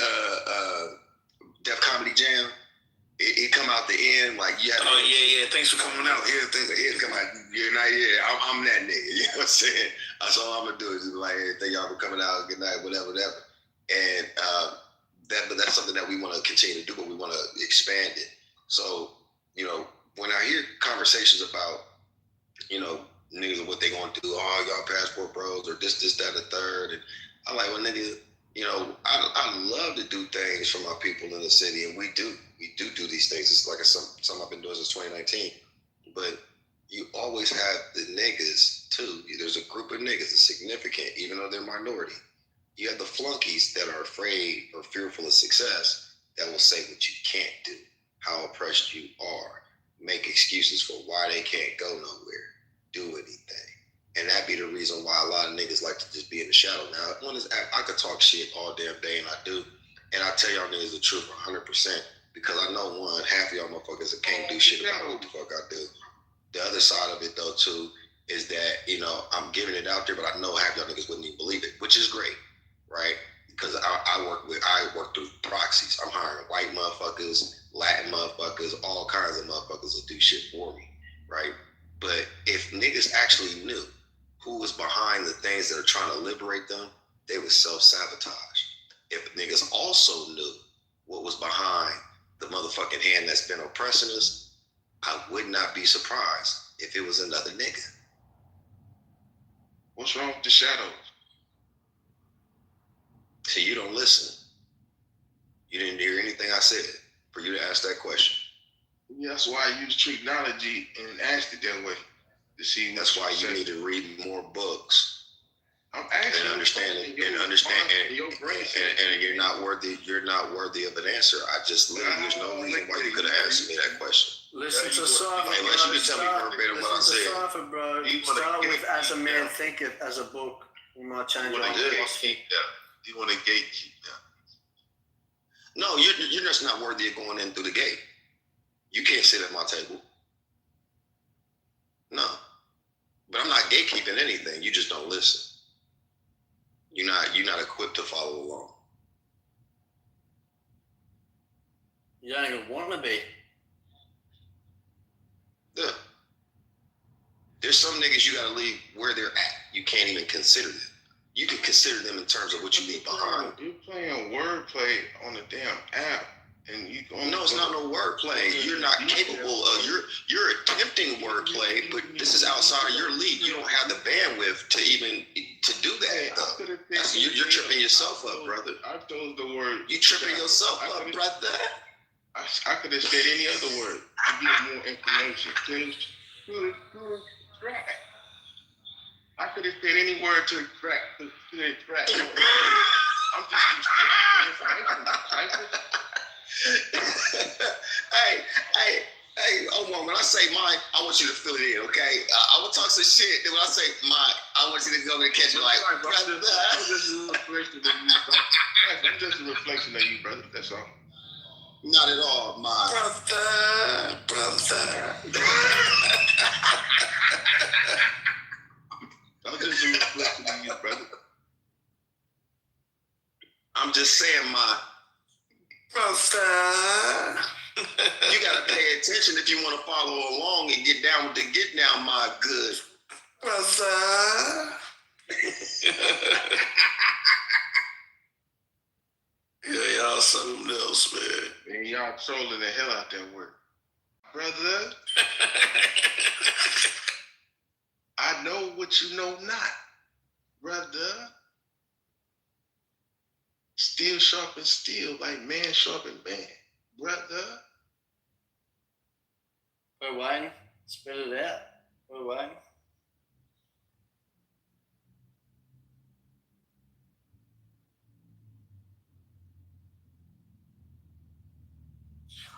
Def Comedy Jam? It come out the end like you had.
Oh yeah. Thanks for coming out.
It come out. You're not. Yeah, I'm that nigga. You know what I'm saying? That's all I'm gonna do is just be like, hey, thank y'all for coming out. Good night. Whatever. And but that's something that we want to continue to do, but we want to expand it. So when I hear conversations about niggas and what they gonna do, y'all passport bros or this, that, and the third. And I'm like, well, nigga, I love to do things for my people in the city, and we do these things. It's like something I've been doing since 2019. But you always have the niggas too. There's a group of niggas that's significant, even though they're minority. You have the flunkies that are afraid or fearful of success that will say what you can't do, how oppressed you are, make excuses for why they can't go nowhere, do anything. And that be the reason why a lot of niggas like to just be in the shadow. Now, I could talk shit all damn day, and I do. And I tell y'all niggas the truth 100%, because I know half of y'all motherfuckers that can't do shit about what the fuck I do. The other side of it, though, too, is that, I'm giving it out there, but I know half y'all niggas wouldn't even believe it, which is great, right? Because I work through proxies. I'm hiring white motherfuckers, Latin motherfuckers, all kinds of motherfuckers that do shit for me, right? But if niggas actually knew who was behind the things that are trying to liberate them, they would self-sabotage. If niggas also knew what was behind the motherfucking hand that's been oppressing us, I would not be surprised if it was another nigga.
What's wrong with the shadows?
So you don't listen. You didn't hear anything I said for you to ask that question.
Yeah, that's why I use technology and asked it that way to see.
That's why you need to read more books.
I'm asking
and understand, and you're not worthy. You're not worthy of an answer. There's no reason why you could have asked me that question.
Listen to Safa,
unless you can tell me verbatim what I said.
Listen to Safa, bro. Start with "As a Man Thinketh" as a book. You might change your philosophy.
You want to gatekeep that.
No, you're just not worthy of going in through the gate. You can't sit at my table. No. But I'm not gatekeeping anything. You just don't listen. You're not equipped to follow along.
You don't even want to be.
Yeah. There's some niggas you gotta leave where they're at. You can't even consider them. You can consider them in terms of what you leave behind.
You're playing wordplay on the damn app, and you.
No, it's not no wordplay. You're not capable of. You're attempting wordplay, but this is outside of your league. You don't have the bandwidth to even to do that. You're tripping yourself up, brother.
I chose the word.
You tripping yourself up, brother.
I could have said any other word to get more information. I could have said any word to extract. I'm just
Hey, Omar, when I say mine, I want you to fill it in, okay? I will talk some shit, then when I say mine, I want you to go and catch it like, brother.
I'm just a reflection of you, brother. I'm just a reflection of you, brother. That's all.
Not at all, mine. Brother.
I'm just a reflection of you, brother.
I'm just saying, my brother. You gotta pay attention if you want to follow along and get down with the get down, my good brother. Yeah, y'all something else, man.
And y'all trolling the hell out that word, brother. I know what you know not, brother. Steel sharpen steel, like man sharpen man, brother.
We're waiting. Spit it out. We're waiting.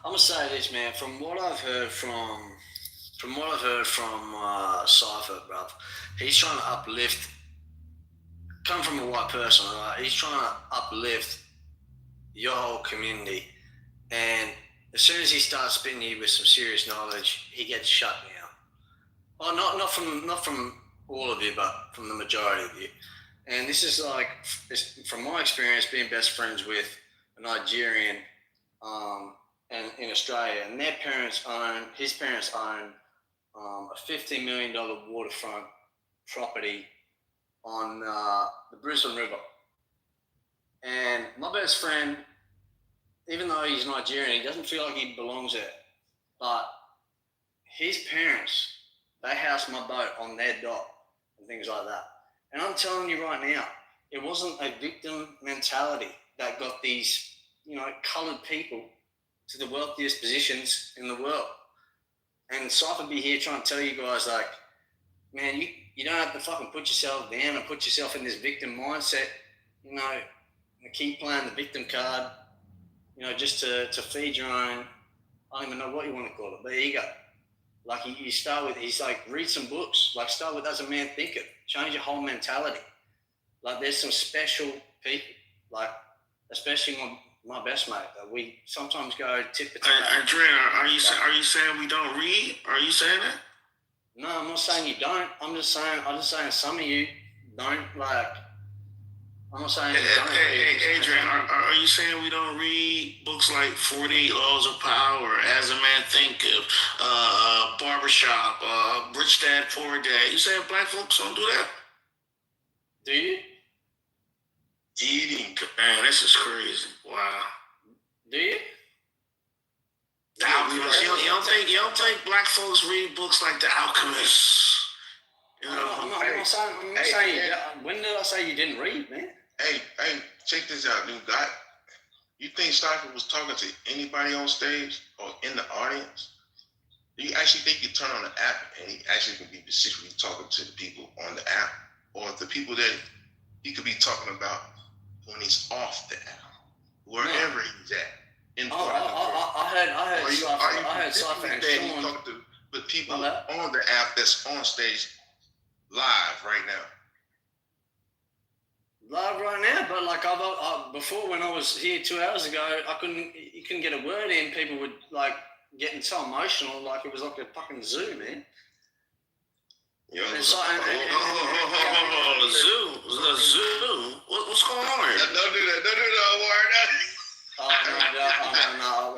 I'm gonna say this, man. From what I've heard from Cypher, bruv, he's trying to uplift. Come from a white person, right? He's trying to uplift your whole community, and as soon as he starts spitting you with some serious knowledge, he gets shut down. Oh, not from all of you, but from the majority of you. And this is like, from my experience, being best friends with a Nigerian, and in Australia, and his parents own a $15 million waterfront property on the Brisbane River. And my best friend, even though he's Nigerian, he doesn't feel like he belongs there. But his parents, they housed my boat on their dock and things like that. And I'm telling you right now, it wasn't a victim mentality that got these, coloured people to the wealthiest positions in the world. And Cypher be here trying to tell you guys, like, man, you don't have to fucking put yourself down and put yourself in this victim mindset, and keep playing the victim card, just to feed your own, I don't even know what you want to call it, but ego. Like, you start with, he's like, read some books, like, start with As a Man Thinketh, change your whole mentality. Like, there's some special people, like, especially my best mate, that we sometimes go tit for tat.
Andrea, are you saying we don't read? Are you saying that?
No, I'm not saying you don't. I'm just saying some of you don't, like, I'm not saying you don't.
Hey, Adrian, are you saying we don't read books like 48 Laws of Power, As a Man Thinketh, Barbershop, Rich Dad, Poor Dad? You saying black folks don't do that?
Do you?
Eating. Man, this is crazy. Wow.
Do you?
The Alchemist. You don't think black folks read books like The Alchemist?
I'm not saying you. When did I say you didn't read, man?
Hey, check this out, new guy. You think Cypher was talking to anybody on stage or in the audience? Do you actually think you turn on the app and he actually can be specifically talking to the people on the app, or the people that he could be talking about when he's off the app, wherever he's at?
I heard Cypher and Sean
talking to the people on the app that's on stage live right now.
Live right now, but like before when I was here 2 hours ago, you couldn't get a word in. People would like getting so emotional, like it was like a fucking zoo, man.
Yo,
It's like,
the zoo. What's going on here?
don't do that. Don't do that, Warren.
no.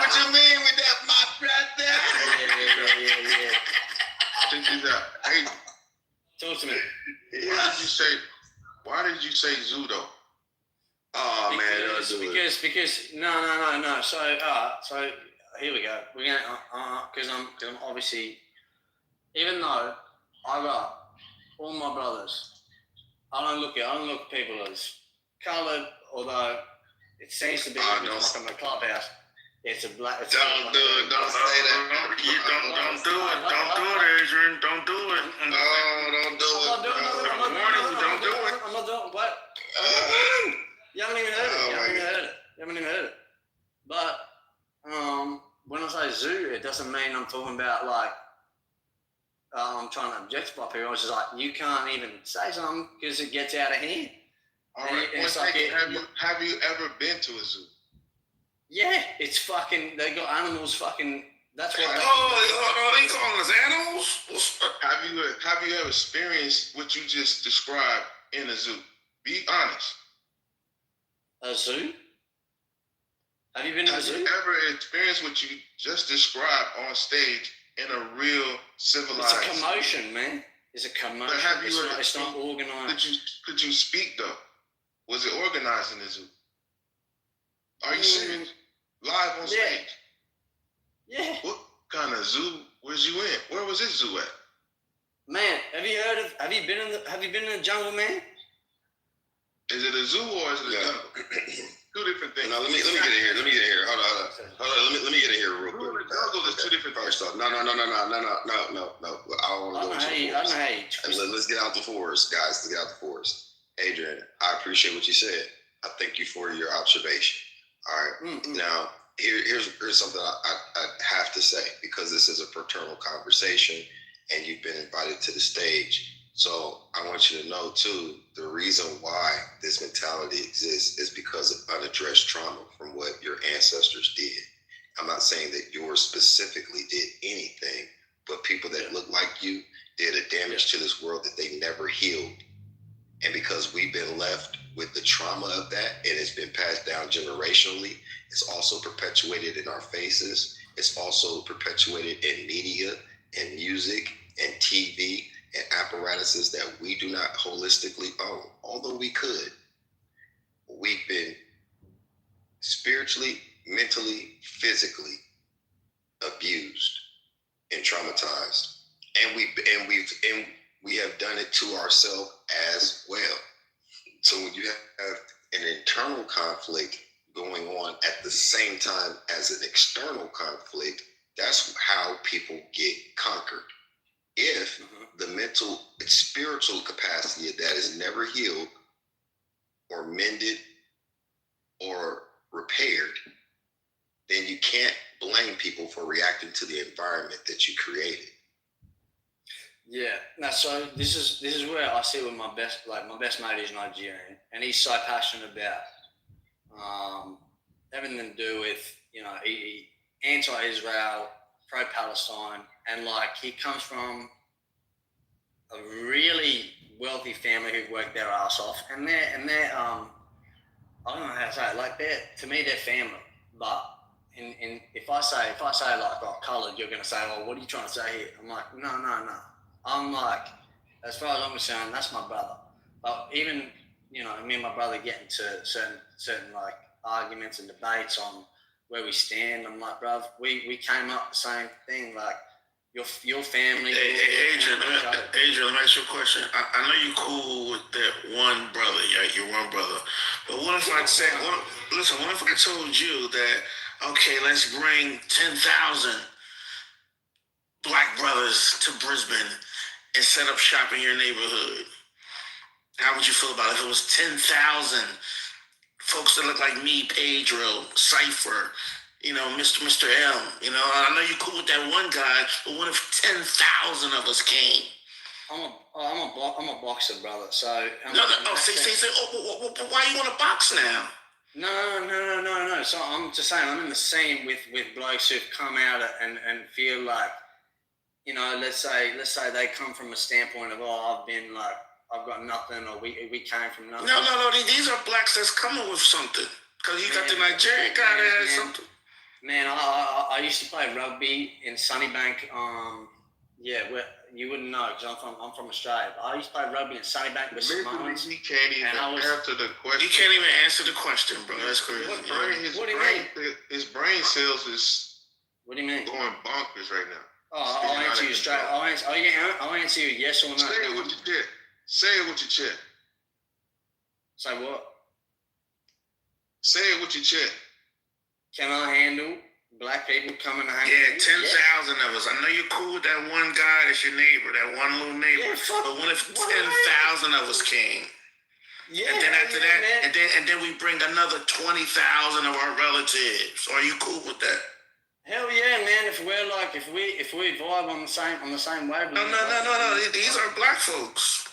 What you mean with that, my brother?
Yeah.
Check this out. Hey,
Talk to me.
why did you say zoo though?
Oh man, don't do it.
Because no. So here we go. We're gonna because I'm obviously, even though I got all my brothers, I don't look at people as coloured, although it seems to be like in the clubhouse. It's a black.
Don't do it. Don't say that.
Don't do it. Don't do it, Adrian. Don't do it.
Oh, don't do it.
Don't do it.
I'm not doing what? You haven't even heard it. But when I say zoo, it doesn't mean I'm talking about like I'm trying to objectify people. It's just like you can't even say something because it gets out of hand.
All right. Have you ever been to a zoo?
Yeah, it's fucking. They got animals. Fucking. That's what.
They calling us animals?
Have you ever experienced what you just described in a zoo? Be honest.
A zoo? Have you been to a zoo?
Have you ever experienced what you just described on stage in a real civilized?
It's a commotion, man. It's a commotion.
But have you
it's not organized.
Could you speak though? Was it organized in the zoo? Are you serious? Live on stage?
Yeah.
What kind of zoo was you in? Where was this zoo at?
Man, have you been in the jungle, man?
Is it a zoo or is it a jungle? Two different things.
No, let me get in here. Hold on. Let me get in here real quick.
The jungle is two different things.
First off, no. I don't want to go into the forest. Let's get out the forest, guys. Let's get out the forest. Adrian, I appreciate what you said. I thank you for your observation. All right. Now, here's something I have to say, because this is a fraternal conversation and you've been invited to the stage. So I want you to know, too, the reason why this mentality exists is because of unaddressed trauma from what your ancestors did. I'm not saying that yours specifically did anything, but people that look like you did a damage to this world that they never healed. And because we've been left with the trauma of that, and it's been passed down generationally, it's also perpetuated in our faces. It's also perpetuated in media and music and TV and apparatuses that we do not holistically own. Although we could, we've been spiritually, mentally, physically abused and traumatized. And we have done it to ourselves as well. So when you have an internal conflict going on at the same time as an external conflict, that's how people get conquered. If the mental and spiritual capacity of that is never healed or mended or repaired, then you can't blame people for reacting to the environment that you created.
Yeah. Now, so this is where I see with my best mate is Nigerian, and he's so passionate about everything to do with, he anti-Israel, pro-Palestine, and like he comes from a really wealthy family who worked their ass off, and they're I don't know how to say it, like to me they're family. But if I say like, oh, coloured, you're gonna say, well, what are you trying to say here? I'm like, no. I'm like, as far as I'm concerned, that's my brother. But even, me and my brother get into certain like arguments and debates on where we stand. I'm like, bruv, we came up the same thing, like your family.
Adrian, let me ask you a question. I know you're cool with that one brother, yeah, your one brother. But what if I said, what if I told you that, okay, let's bring 10,000 black brothers to Brisbane and set up shop in your neighborhood? How would you feel about it if it was 10,000 folks that look like me, Pedro, Cypher, Mr. M? I know you're cool with that one guy, but what if 10,000 of us came?
I'm a boxer, brother. So
why you want to box now?
No. So I'm just saying, I'm in the scene with blokes who've come out and feel like, you know, let's say they come from a standpoint of, I've got nothing, or we came from nothing.
No. These are blacks that's coming with something. Because you got the Nigerian guy that has something.
Man, I used to play rugby in Sunnybank. You wouldn't know because I'm from Australia. But I used to play rugby in Sunnybank with Samoans.
He can't even answer the question.
You can't even answer the question, bro. That's crazy.
What do you mean? His brain cells is.
What do you mean?
Going bonkers right now.
I'll answer you straight. I'll answer you yes or no.
Say it with your chest. Say it with your chest.
Say what?
Say it with your chest.
Can I handle black people coming to hang?
Yeah, 10,000 of us. I know you're cool with that one guy that's your neighbor, that one little neighbor. But what if 10,000 of us came?
Yeah.
And then after that, and then we bring another 20,000 of our relatives. Are you cool with that?
Hell yeah, man! If we vibe on the same wavelength.
No. These are black folks.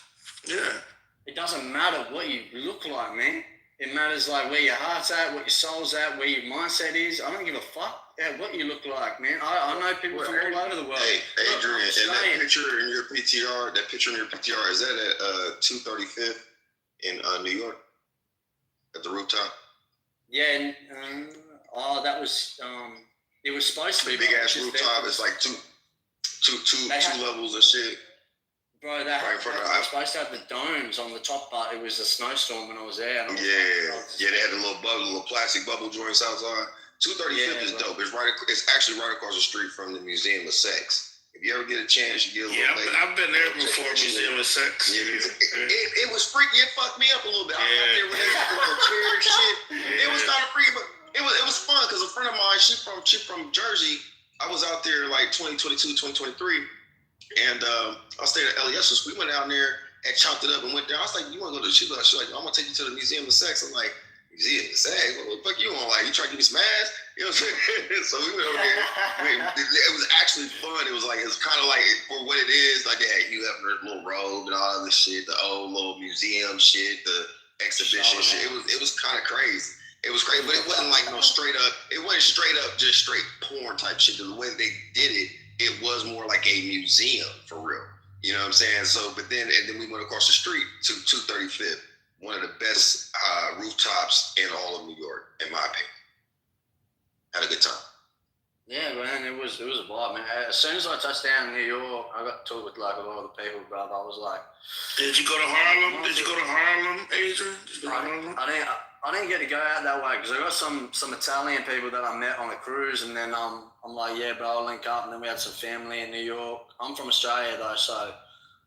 Yeah.
It doesn't matter what you look like, man. It matters like where your heart's at, what your soul's at, where your mindset is. I don't give a fuck what you look like, man. I know people from all over the world.
Hey, Adrian, and that picture in your PTR, is that at 235th in New York at the rooftop?
Yeah, that was it was supposed to be
big ass rooftop. It's like two levels of shit.
Bro, they were supposed to have the domes on the top, but it was a snowstorm when I was there.
They had the little plastic bubble joints outside. 235th is dope. It's actually right across the street from the Museum of Sex. If you ever get a chance, you get a little late.
I've been there before, Museum of Sex.
It was freaky. It fucked me up a little bit. I was out there with that chair and shit. It was kind of freaky, but it was fun because a friend of mine, she from Jersey. I was out there like 2022, 2023. And I stayed at LES. We went down there and chopped it up and went down. I was like, you want to go to the she's like, I'm going to take you to the Museum of Sex. I'm like, Museum of Sex? What the fuck you want? Like, you trying to give me some ass? You know what I'm saying? So we went over there. It was actually fun. It was kind of like, for what it is, like they had Hugh Hefner's little robe and all of this shit, the old little museum shit, the exhibition shit. It was kind of crazy. It was crazy, but it wasn't like no straight up, it wasn't just straight porn type shit. The way they did it, it was more like a museum for real. You know what I'm saying? So, and then we went across the street to 235th, one of the best rooftops in all of New York, in my opinion. Had a good time.
Yeah, man, it was a vibe, man. As soon as I touched down in New York, I got to talk with like a lot of the people, brother. I was like,
Did you go to Harlem? Adrian?
I didn't get to go out that way because I got some Italian people that I met on a cruise, and then I'm like, yeah, bro, I'll link up. And then we had some family in New York. I'm from Australia though, so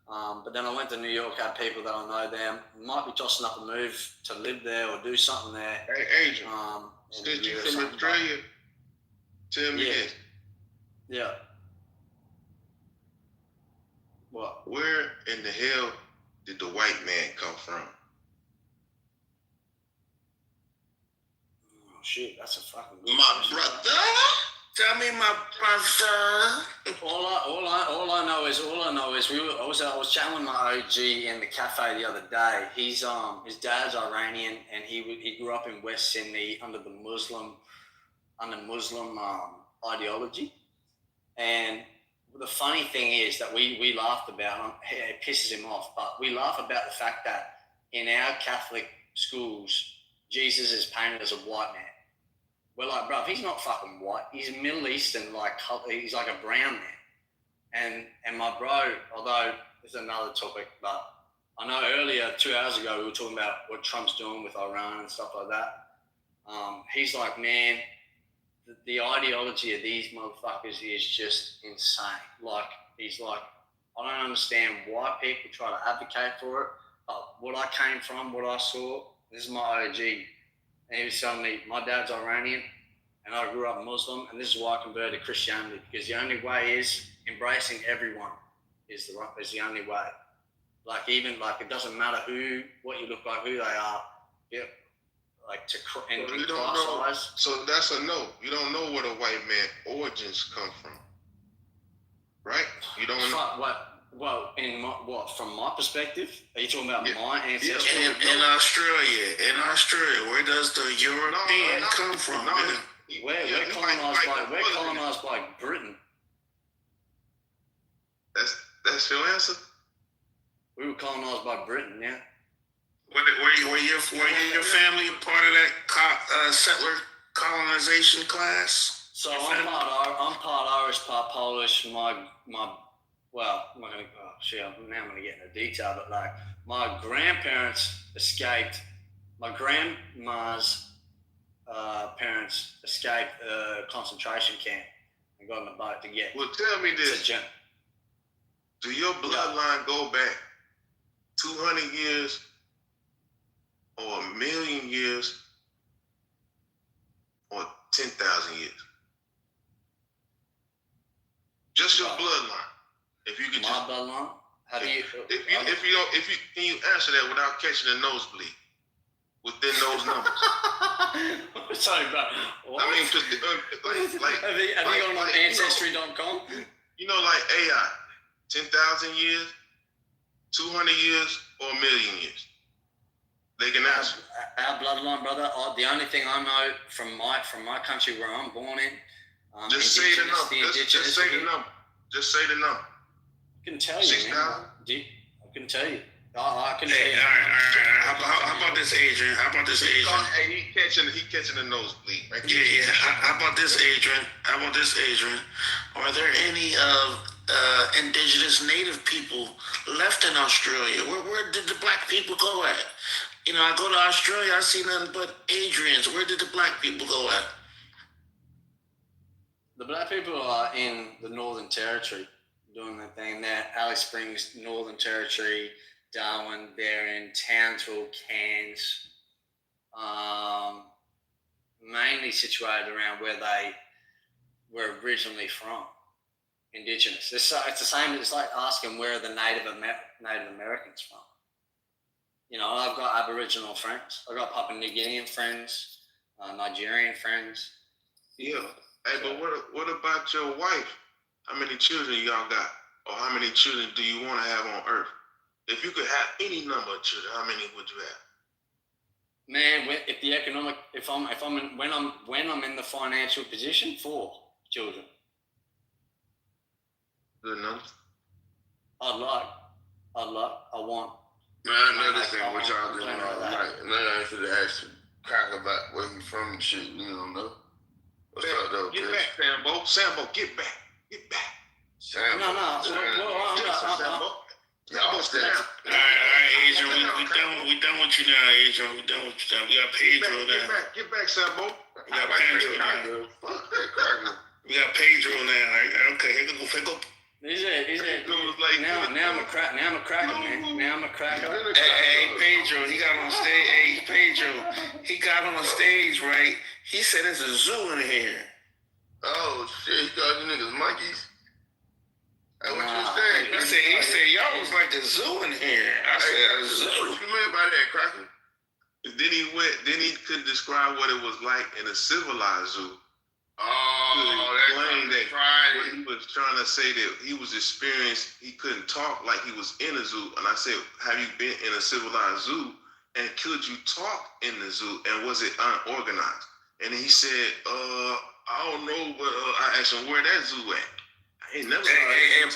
but then I went to New York, had people that I know there. Might be tossing up a move to live there or do something there.
Hey, Adrian, since you from Australia, tell me this.
Yeah. What?
Where in the hell did the white man come from?
Shit, that's a fucking good
my
question,
brother.
Tell me, my brother.
All I know is I was chatting with my OG in the cafe the other day. His dad's Iranian, and he grew up in West Sydney under Muslim ideology. And the funny thing is that we laughed about it pisses him off, but we laugh about the fact that in our Catholic schools, Jesus is painted as a white man. We're like, bro, he's not fucking white. He's Middle Eastern, he's like a brown man. And my bro, although this is another topic, but I know earlier, 2 hours ago, we were talking about what Trump's doing with Iran and stuff like that. He's like, man, the ideology of these motherfuckers is just insane. Like, he's like, I don't understand why people try to advocate for it, but what I came from, what I saw, this is my OG. And he was telling me, my dad's Iranian, and I grew up Muslim, and this is why I converted to Christianity, because the only way is embracing everyone is the only way. Like, even, like, it doesn't matter what you look like, who they are, yeah, like, in class size.
So that's a no. You don't know where the white man origins come from, right? You don't know.
What? Well, from my perspective? Are you talking about my ancestry?
In Australia, where does the European come from?
We're colonized by Britain.
That's your answer?
We were colonized by Britain, yeah.
Were your family a part of that settler colonization class?
So I'm part Irish, part Polish. Well, I'm not gonna. Oh, shit! Now I'm gonna get into detail, but like my grandparents escaped. My grandma's parents escaped a concentration camp and got on a boat to get.
Well, tell me this: do your bloodline go back 200 years or 1,000,000 years or 10,000 years? Just your bloodline. If you could
my bloodline.
Can you answer that without catching a nosebleed within those numbers?
Sorry, bro. What?
I mean, just
have you gone on Ancestry.com?
You know, like AI, 10,000 years, 200 years, or 1,000,000 years. They can answer.
Our bloodline, brother. The only thing I know from my country where I'm born in.
Just say the number. Just say the number. Just say the number.
I can tell you,
6,000.
I can tell you. I can tell you.
How about this, Adrian?
Hey, he catching the nosebleed. Right?
Yeah. How about this, Adrian? Are there any indigenous native people left in Australia? Where did the black people go at? You know, I go to Australia, I see nothing but Adrians. Where did the black people go at?
The black people are in the Northern Territory doing their thing there. Alice Springs, Northern Territory, Darwin, they're in Townsville, Cairns, mainly situated around where they were originally from, indigenous. It's the same, it's like asking where are the Native Americans from. You know, I've got Aboriginal friends. I've got Papua New Guinean friends, Nigerian friends.
Yeah. Hey, but what about your wife? How many children y'all got? Or how many children do you want to have on Earth? If you could have any number of children, how many would you have?
Man, when I'm in the financial position, 4 children.
Good number.
I want.
Man, I know this ain't what y'all doing all night. And then I should ask Crack about where you from and shit. You don't know. What's up, though,
Get
Chris?
back, Sambo. Sambo, get back.
Sambo.
No.
All
right, Adrian, we done with you now, Adrian. We done with you now. We got Pedro now.
Get back, Sambo.
We got Pedro now. We got Pedro now. Okay, here we go.
Is it? Now I'm a cracker, man. Now I'm a cracker.
Hey, Pedro, he got on stage. Hey, Pedro, he got on stage, right? He said there's a zoo in here.
Oh, shit. He got you niggas monkeys. Hey, what you saying?
He said, y'all was like a zoo in here. I said, a zoo.
What you mean by that, Cracker?
Then he could describe what it was like in a civilized zoo.
Oh, that's Friday.
He was trying to say that he was experienced, he couldn't talk like he was in a zoo. And I said, have you been in a civilized zoo? And could you talk in the zoo? And was it unorganized? And he said, I don't know. I asked him where that zoo at. I ain't never.
And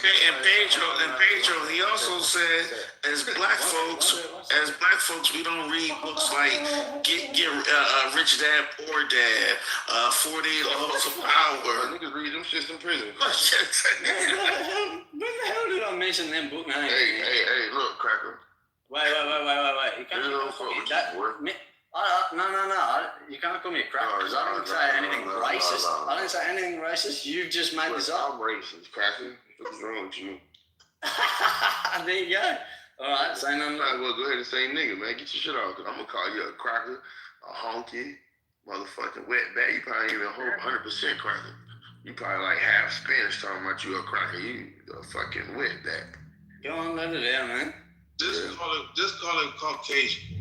Pedro, he also said, as black folks, we don't read books like Get Rich Dad Poor Dad, 48 Laws of Power.
Niggas read them shits in prison.
When the hell did I mention them book names?
Hey, look, Cracker.
Wait. You can't call me that. No. You can't call me a cracker because I didn't say anything racist. I didn't say anything racist. You've just made this up.
I'm racist, Cracker. What's wrong with you?
There you go. All right, say nothing.
Might as well go ahead and say nigga, man. Get your shit off, because I'm going to call you a cracker, a honky, motherfucking wetback. You probably even 100% cracker. You probably like half Spanish talking about you a cracker. You a fucking wetback.
Go on, let it out, man.
Just call him Caucasian.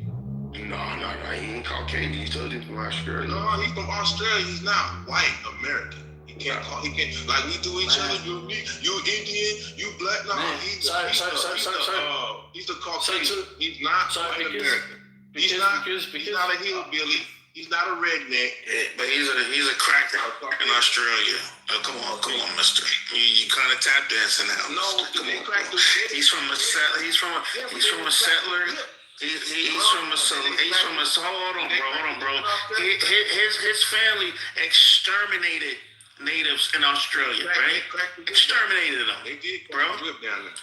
No, he ain't Caucasian. He told you from Australia.
No, he's from Australia. He's not white American. He can't call. He can't like we do each other. You Indian, you black. No, he's the Caucasian. He's not white American. He's not a hillbilly. He's not a redneck.
Yeah, but he's a cracker in Australia. Oh, come on, Mister. You kind of tap dancing now.
No,
he's from a settler. He's from a settler. Hold on, bro. His family exterminated natives in Australia, right? Exterminated them, bro.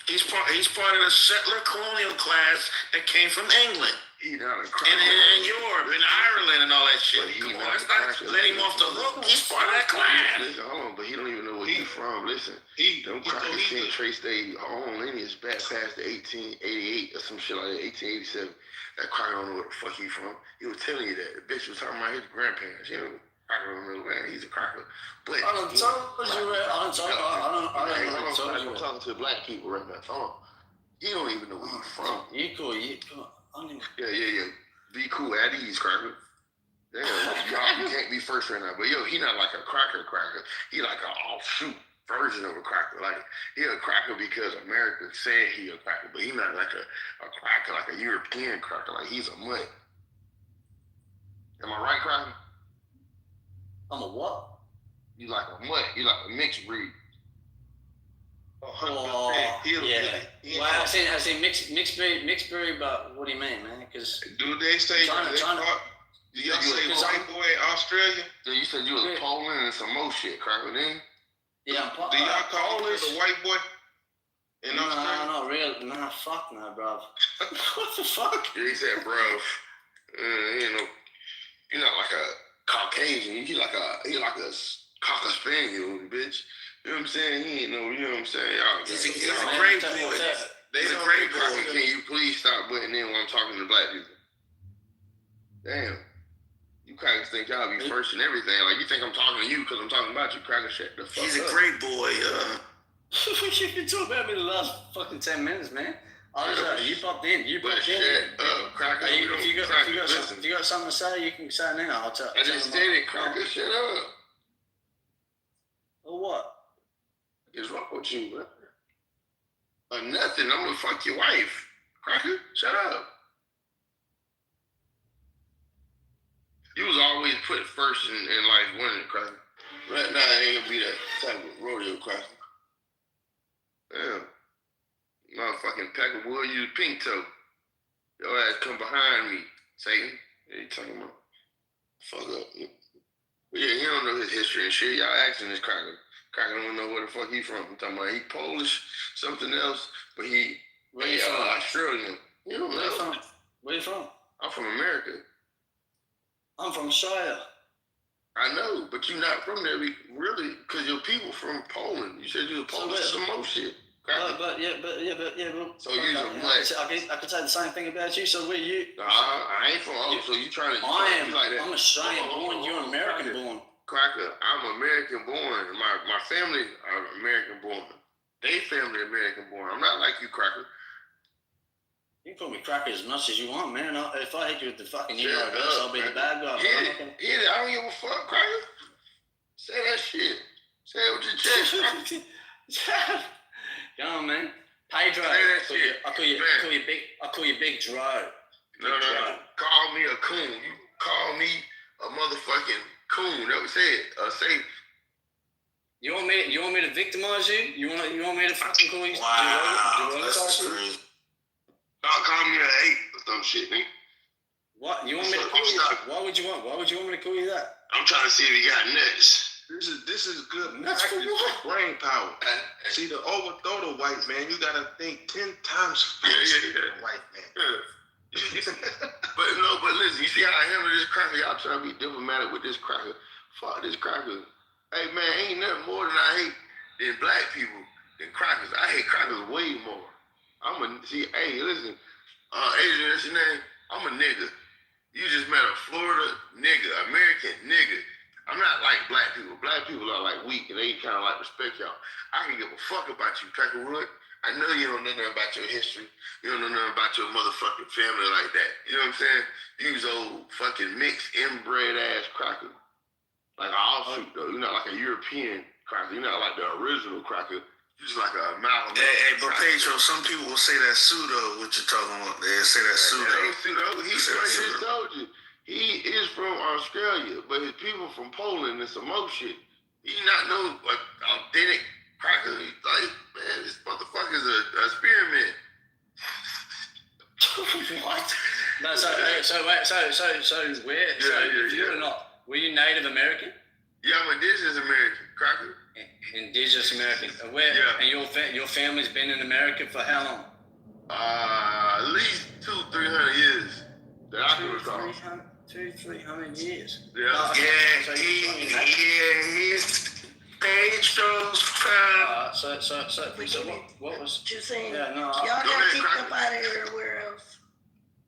He's part of the settler colonial class that came from England.
He not a cracker.
And Europe and Ireland and all that shit. Come on, let's not let him off the hook. He's part of that class.
Listen, hold on, but he don't even know where he's from. Listen, them crackers can't trace their own lineage back past the 1888 or some shit like that, 1887. That cracker don't know where the fuck he from. He was telling you that. The bitch was talking about his grandparents. You know, I don't remember, man. He's a cracker. But I'm talking to black people right now. Hold on. He don't even know where he's from.
You cool.
Yeah. Be cool at ease, cracker. Damn, you can't be first right now. But yo, he not like a cracker. He like an offshoot version of a cracker. Like he a cracker because America said he a cracker, but he not like a cracker, like a European cracker. Like he's a mutt. Am I right, cracker?
I'm a what?
You like a mutt. You like a mixed breed.
Oh, yeah. Well, I say mixed breed, but what do you mean, man? Because
do they say China. Do y'all say white boy in Australia?
Yeah, you said you was Poland and some more shit, cracker, then?
Yeah,
do y'all call him the white boy in Australia?
No, not really. Nah, fuck no, bro. What the fuck?
Yeah, he said, bro. You're not like a Caucasian. He like a Cocker Spaniel, bitch. You know what I'm saying? He ain't no, you know what I'm saying?
He's a great boy.
He's a great boy. Can you please stop butting in when I'm talking to black people? Damn. You crackers think y'all be first and everything. Like, you think I'm talking to you because I'm talking about you, cracker shit. The fuck
He's
up.
a great boy.
You've been talking about me the last fucking 10 minutes, man. You popped in.
Cracker.
If you got something to say, you can say it now. I'll tell.
I just did it, cracker. Shut up.
Or what?
What's wrong with you, man? Nothing. I'm gonna fuck your wife. Cracker, shut up. You was always put first in life winning, cracker. Right now, I ain't gonna be that type of rodeo cracker. Damn. Motherfucking pack of wood, you pink toe. Your ass come behind me, Satan. What you talking about? Fuck up. But yeah, he don't know his history and shit. Y'all asking this cracker. Cracker don't know where the fuck he from. I'm talking about he Polish, something else, but he Australian. You don't know.
Where you from?
I'm from America.
I'm from Australia.
I know, but you're not from there, really, because your people from Poland. You said you was Polish, some more shit.
But
so you a mutt.
I can say the same thing about you. So where you?
Nah, I ain't from. So you trying to?
I'm Australian born. You're American born.
Cracker, I'm American born. My family are American born. They family American born. I'm not like you, Cracker.
You can call me Cracker as much as you want, man. If I hit you with the fucking I'll be the bad guy.
I don't give a fuck, Cracker. Say that shit. Say it with your chest.
Come on, man. Pedro.
Say that shit.
I call you Big Dro.
No. Call me a coon. You call me a motherfucking coon. That was it. Say.
You want me to victimize you? You want me to fucking call you?
Wow, that's crazy.
Y'all call me an 8 or some shit, nigga.
What? You want me to call you? Why would you want me to call you that?
I'm trying to see if he got nuts. This is good
nuts for what?
Brain power. See, to overthrow the white man, you gotta think 10 times faster than the white man.
But listen, you see how I handle this cracker? Y'all trying to be diplomatic with this cracker. Fuck this cracker. Hey man, ain't nothing more than I hate than black people than crackers. I hate crackers way more. Hey, listen, Adrian, that's your name. I'm a nigga. You just met a Florida nigga, American nigga. I'm not like black people. Black people are like weak and they kind of like respect y'all. I can give a fuck about you, Peckerwood. I know you don't know nothing about your history. You don't know nothing about your motherfucking family like that. You know what I'm saying? You was old fucking mixed inbred ass cracker. like an offshoot though. You're not like a European cracker. You're not like the original cracker. You're just like an amalgam.
Hey, but Pedro, some people will say that pseudo. What you're talking about? They say that pseudo.
That ain't pseudo. He just told you. He is from Australia, but his people from Poland and some more shit. He not no like authentic cracker. He's like, man, this motherfucker's a experiment.
What? No, so you're not, were you Native American?
Yeah, I'm indigenous American, cracker.
Indigenous American. Where?
Yeah.
And your family's been in America for how long?
At least 200-300 years. That I can recall.
200-300 years.
Yeah.
He's Pedro's friend.
So what was?
What you saying?
Yeah, no.
Y'all got kicked up out of here or where else?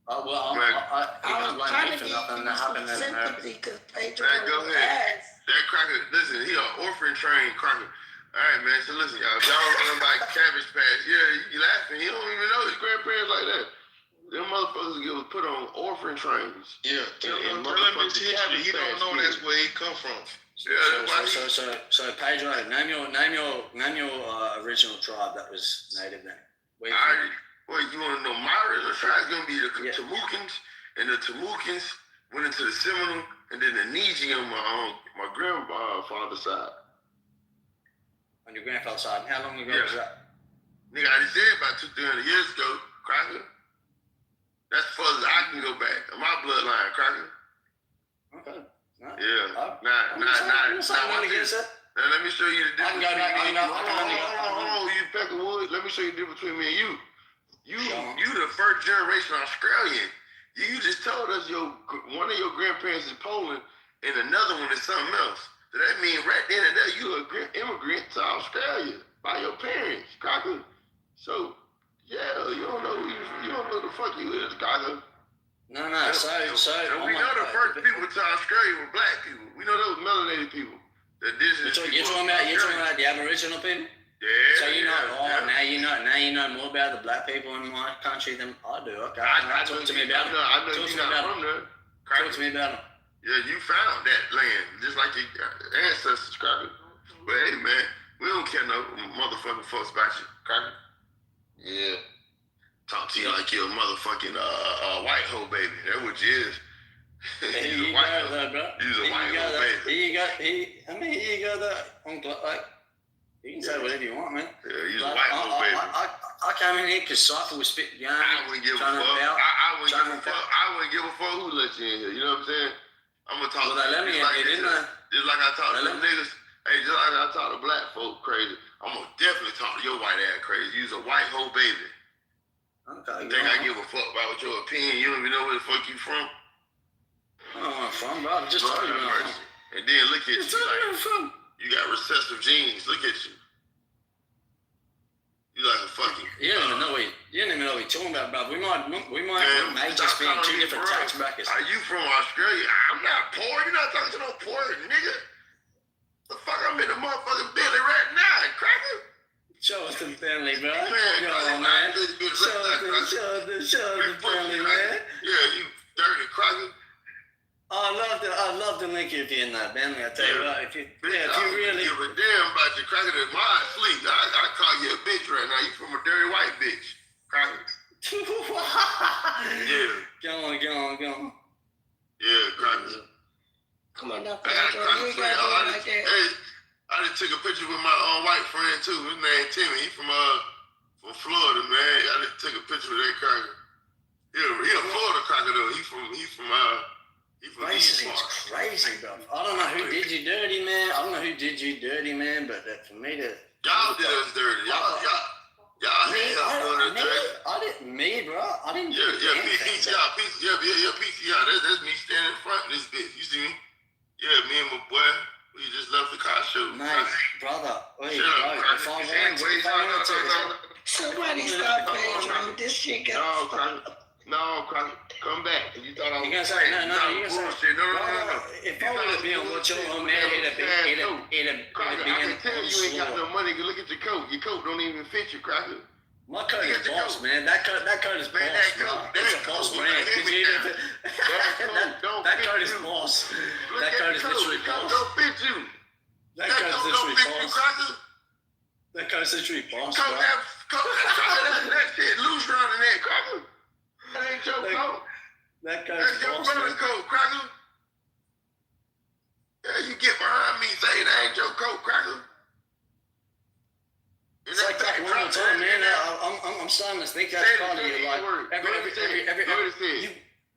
Well,
I was trying to
for
get
nothing that happened in America.
sympathy because Pedro
Man, go
was
ahead.
ass.
That cracker, listen, he an orphan trained cracker. All right, man. So listen, y'all. If y'all run by Cabbage Patch, you laughing. He don't even know his grandparents like that. Them motherfuckers get put on orphan trains.
Yeah, tell him his history. He don't know that's where he come from.
So Pedro, name your original tribe that was native then.
Well, you want to know my original tribe? It's gonna be the Tamukins, and the Tamukins went into the Seminole, and then the Niji on my grandfather's side.
On your grandfather's side. How long ago was that?
Nigga, I just said about 200-300 years ago, cracker. That's as far as I can go back. My bloodline, cracker.
Okay. No.
Yeah.
Now,
let me show you the difference.
Hold
on, you peck of wood. Let me show you the difference between me and you. You the first generation Australian. You just told us one of your grandparents is Poland and another one is something else. So that means right then and there you an immigrant to Australia by your parents, cracker. So yeah, you don't know the fuck you is, cracker.
No. So
we know the first people to Australia were black people. We know those melanated people.
You're talking about the Aboriginal people?
Yeah.
So you know, now you know more about the black people in my country than I do. Okay. Talk to me about it.
I know you're not from there.
Talk to me about it.
Yeah, you found that land just like your ancestors, cracker. But hey, man, we don't care no motherfucking folks about you, cracker.
Yeah.
Talk to you like you're a motherfucking white hoe baby. That's what you is.
Here you go, though, bro.
You's a white hoe baby.
Here you go, though. Like, you can say whatever you want, man.
Yeah, you's a white hoe baby.
I came in here because Cypher was spitting yarn.
I wouldn't give a fuck. I wouldn't give a fuck who let you in here. You know what I'm saying? I'm gonna talk.
Well, they let me in here, didn't they?
Just like I talk to them niggas. Hey, just like I talk to black folk crazy. I'm gonna definitely talk to your white ass crazy. You's a white hoe baby.
Okay.
You think I give a fuck about your opinion? You don't even know where the fuck you from?
I don't know where I'm from, bro. Just tell you where I'm from.
And then look at you like you got recessive genes. Look at you. You like a fucking.
You don't even know what you're talking about, bro. We may just be in two different tax brackets.
Are you from Australia? I'm not poor. You're not talking to no poor nigga. The fuck, I'm in the motherfucking belly right now, cracker.
Show us the family, bro.
Man,
Come on, man. Show us the family, man.
Yeah, you dirty cracker.
I'd love to link you if you're in that family. I tell you what, if you really
give a damn about your cracker, that's my sleep. I call you a bitch right now. You from a dirty white bitch, cracker. Yeah.
Go on.
Yeah, cracker.
Come on now, Pedro. You got to do it like that.
Hey, I just took a picture with my white friend too. His name Timmy. He from Florida, man. I just took a picture with that cracker. He a Florida cracker though. He from
Racist is crazy, bro. I don't know who did you dirty, man. But for me to
y'all did us dirty. Y'all
me, bro. I didn't.
Yeah, PCR. That's me standing in front of this bitch. You see me? Yeah, me and my boy. We just left the car show.
Mate, brother. Wait, if I wanted to.
Somebody stop playing. This shit got.
No, come back. You thought I was.
You gonna say no? You gonna say
no.
If I would have been what you're on, man, it'd be
I can tell you ain't got no money. Look at your coat. Your coat don't even fit you, cracker.
My coat is boss, man. That coat is boss, bro. It's a boss brand. That coat is boss. That coat is literally boss.
Don't fit you.
That coat is literally boss.
Cracker.
That coat is literally boss,
Coat
bro.
that shit loose around the neck, Cracker. That ain't your coat.
That coat
That's
is
your
boss,
brother's
man.
coat, Cracker. Yeah, you get behind me, say that ain't your coat, Cracker.
It's like that one more time, man. I'm starting to think that's part of you. Like,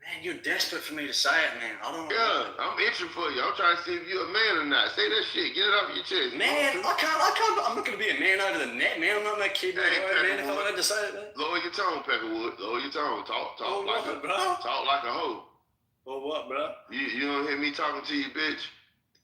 man, you're desperate for me to say it, man. I don't know.
Yeah, I'm itching for you. I'm trying to see if you're a man or not. Say that shit. Get it off your chest.
Man, I can't. I'm not gonna be a man over the net, man. I'm not that kid, man. If I'm allowed to say it, man.
Lower your tone, Peckerwood. Lower your tone. Talk like a hoe.
Or what, bro?
You don't hear me talking to you, bitch.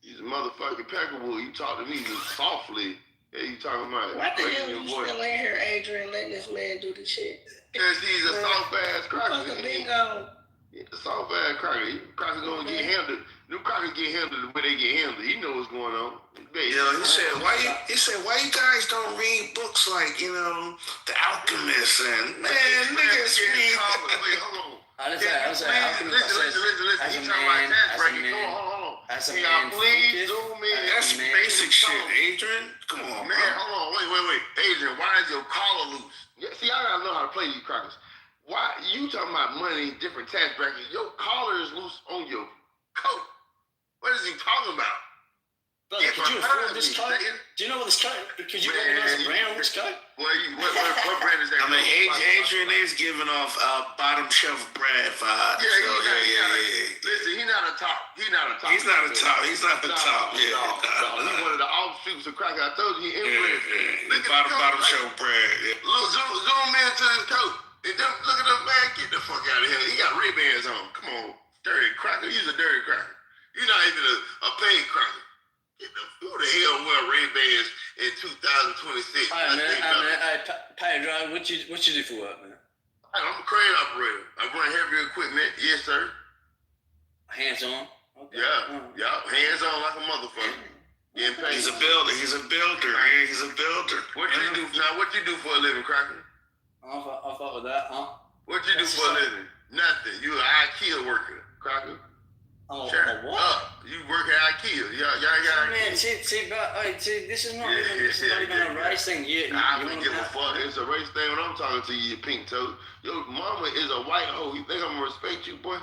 You's a motherfucking Peckerwood. You talk to me softly. Yeah, you talking about
What the hell you still in here, Adrian, letting this man do this shit?
Because he's a soft ass cracker.
Bingo.
He's a soft ass cracker. Cracker gonna get handled. Them crackers get handled the way they get handled. He know what's going on.
He said, why you guys don't read books like, The Alchemist and niggas read.
Wait, hold on.
Listen.
He talking about tax bracket. Hold on. Please zoom in.
That's basic shit, Adrian. Come on,
man. Hold on. Wait. Adrian, why is your collar loose? Yeah, see, I gotta know how to play these crackers. Why you talking about money, different tax brackets? Your collar is loose on your coat. What is he talking about?
Brother, could you afford this coat? Do you know what this coat? Could you get me brown this coat?
What brand is that?
I mean, Adrian is giving off bottom shelf Brad vibes.
Yeah. Listen, he's not a top. He's not a top.
He's not a top. He's not the top.
He's one of the offshoots of cracker. I told you he influenced.
Bottom shelf Brad.
Look, zoom into his coat. And then look at the man. Get the fuck out of here. He got Ray-Bans on. Come on, dirty cracker. He's a dirty cracker. You're not even a paid cracker. Who the hell wear Ray-Bans in 2026?
Hey, Pedro, what you do for work, man?
I'm a crane operator. I run heavy equipment. Yes, sir.
Hands on. Okay.
Yeah. Hands on like a motherfucker. Getting paid.
He's a builder. He's a builder.
What you do now? What you do for a living, Cracker?
I fuck with that, huh?
What you do for a living? Nothing. You an IKEA worker, Cracker.
Oh,
Shut
what?
up. You work at IKEA. Y'all got
man, see, this is not even a race thing.
I don't give a fuck. It's a race thing when I'm talking to you, pink toe. Your mama is a white hoe. You think I'm gonna respect you, boy?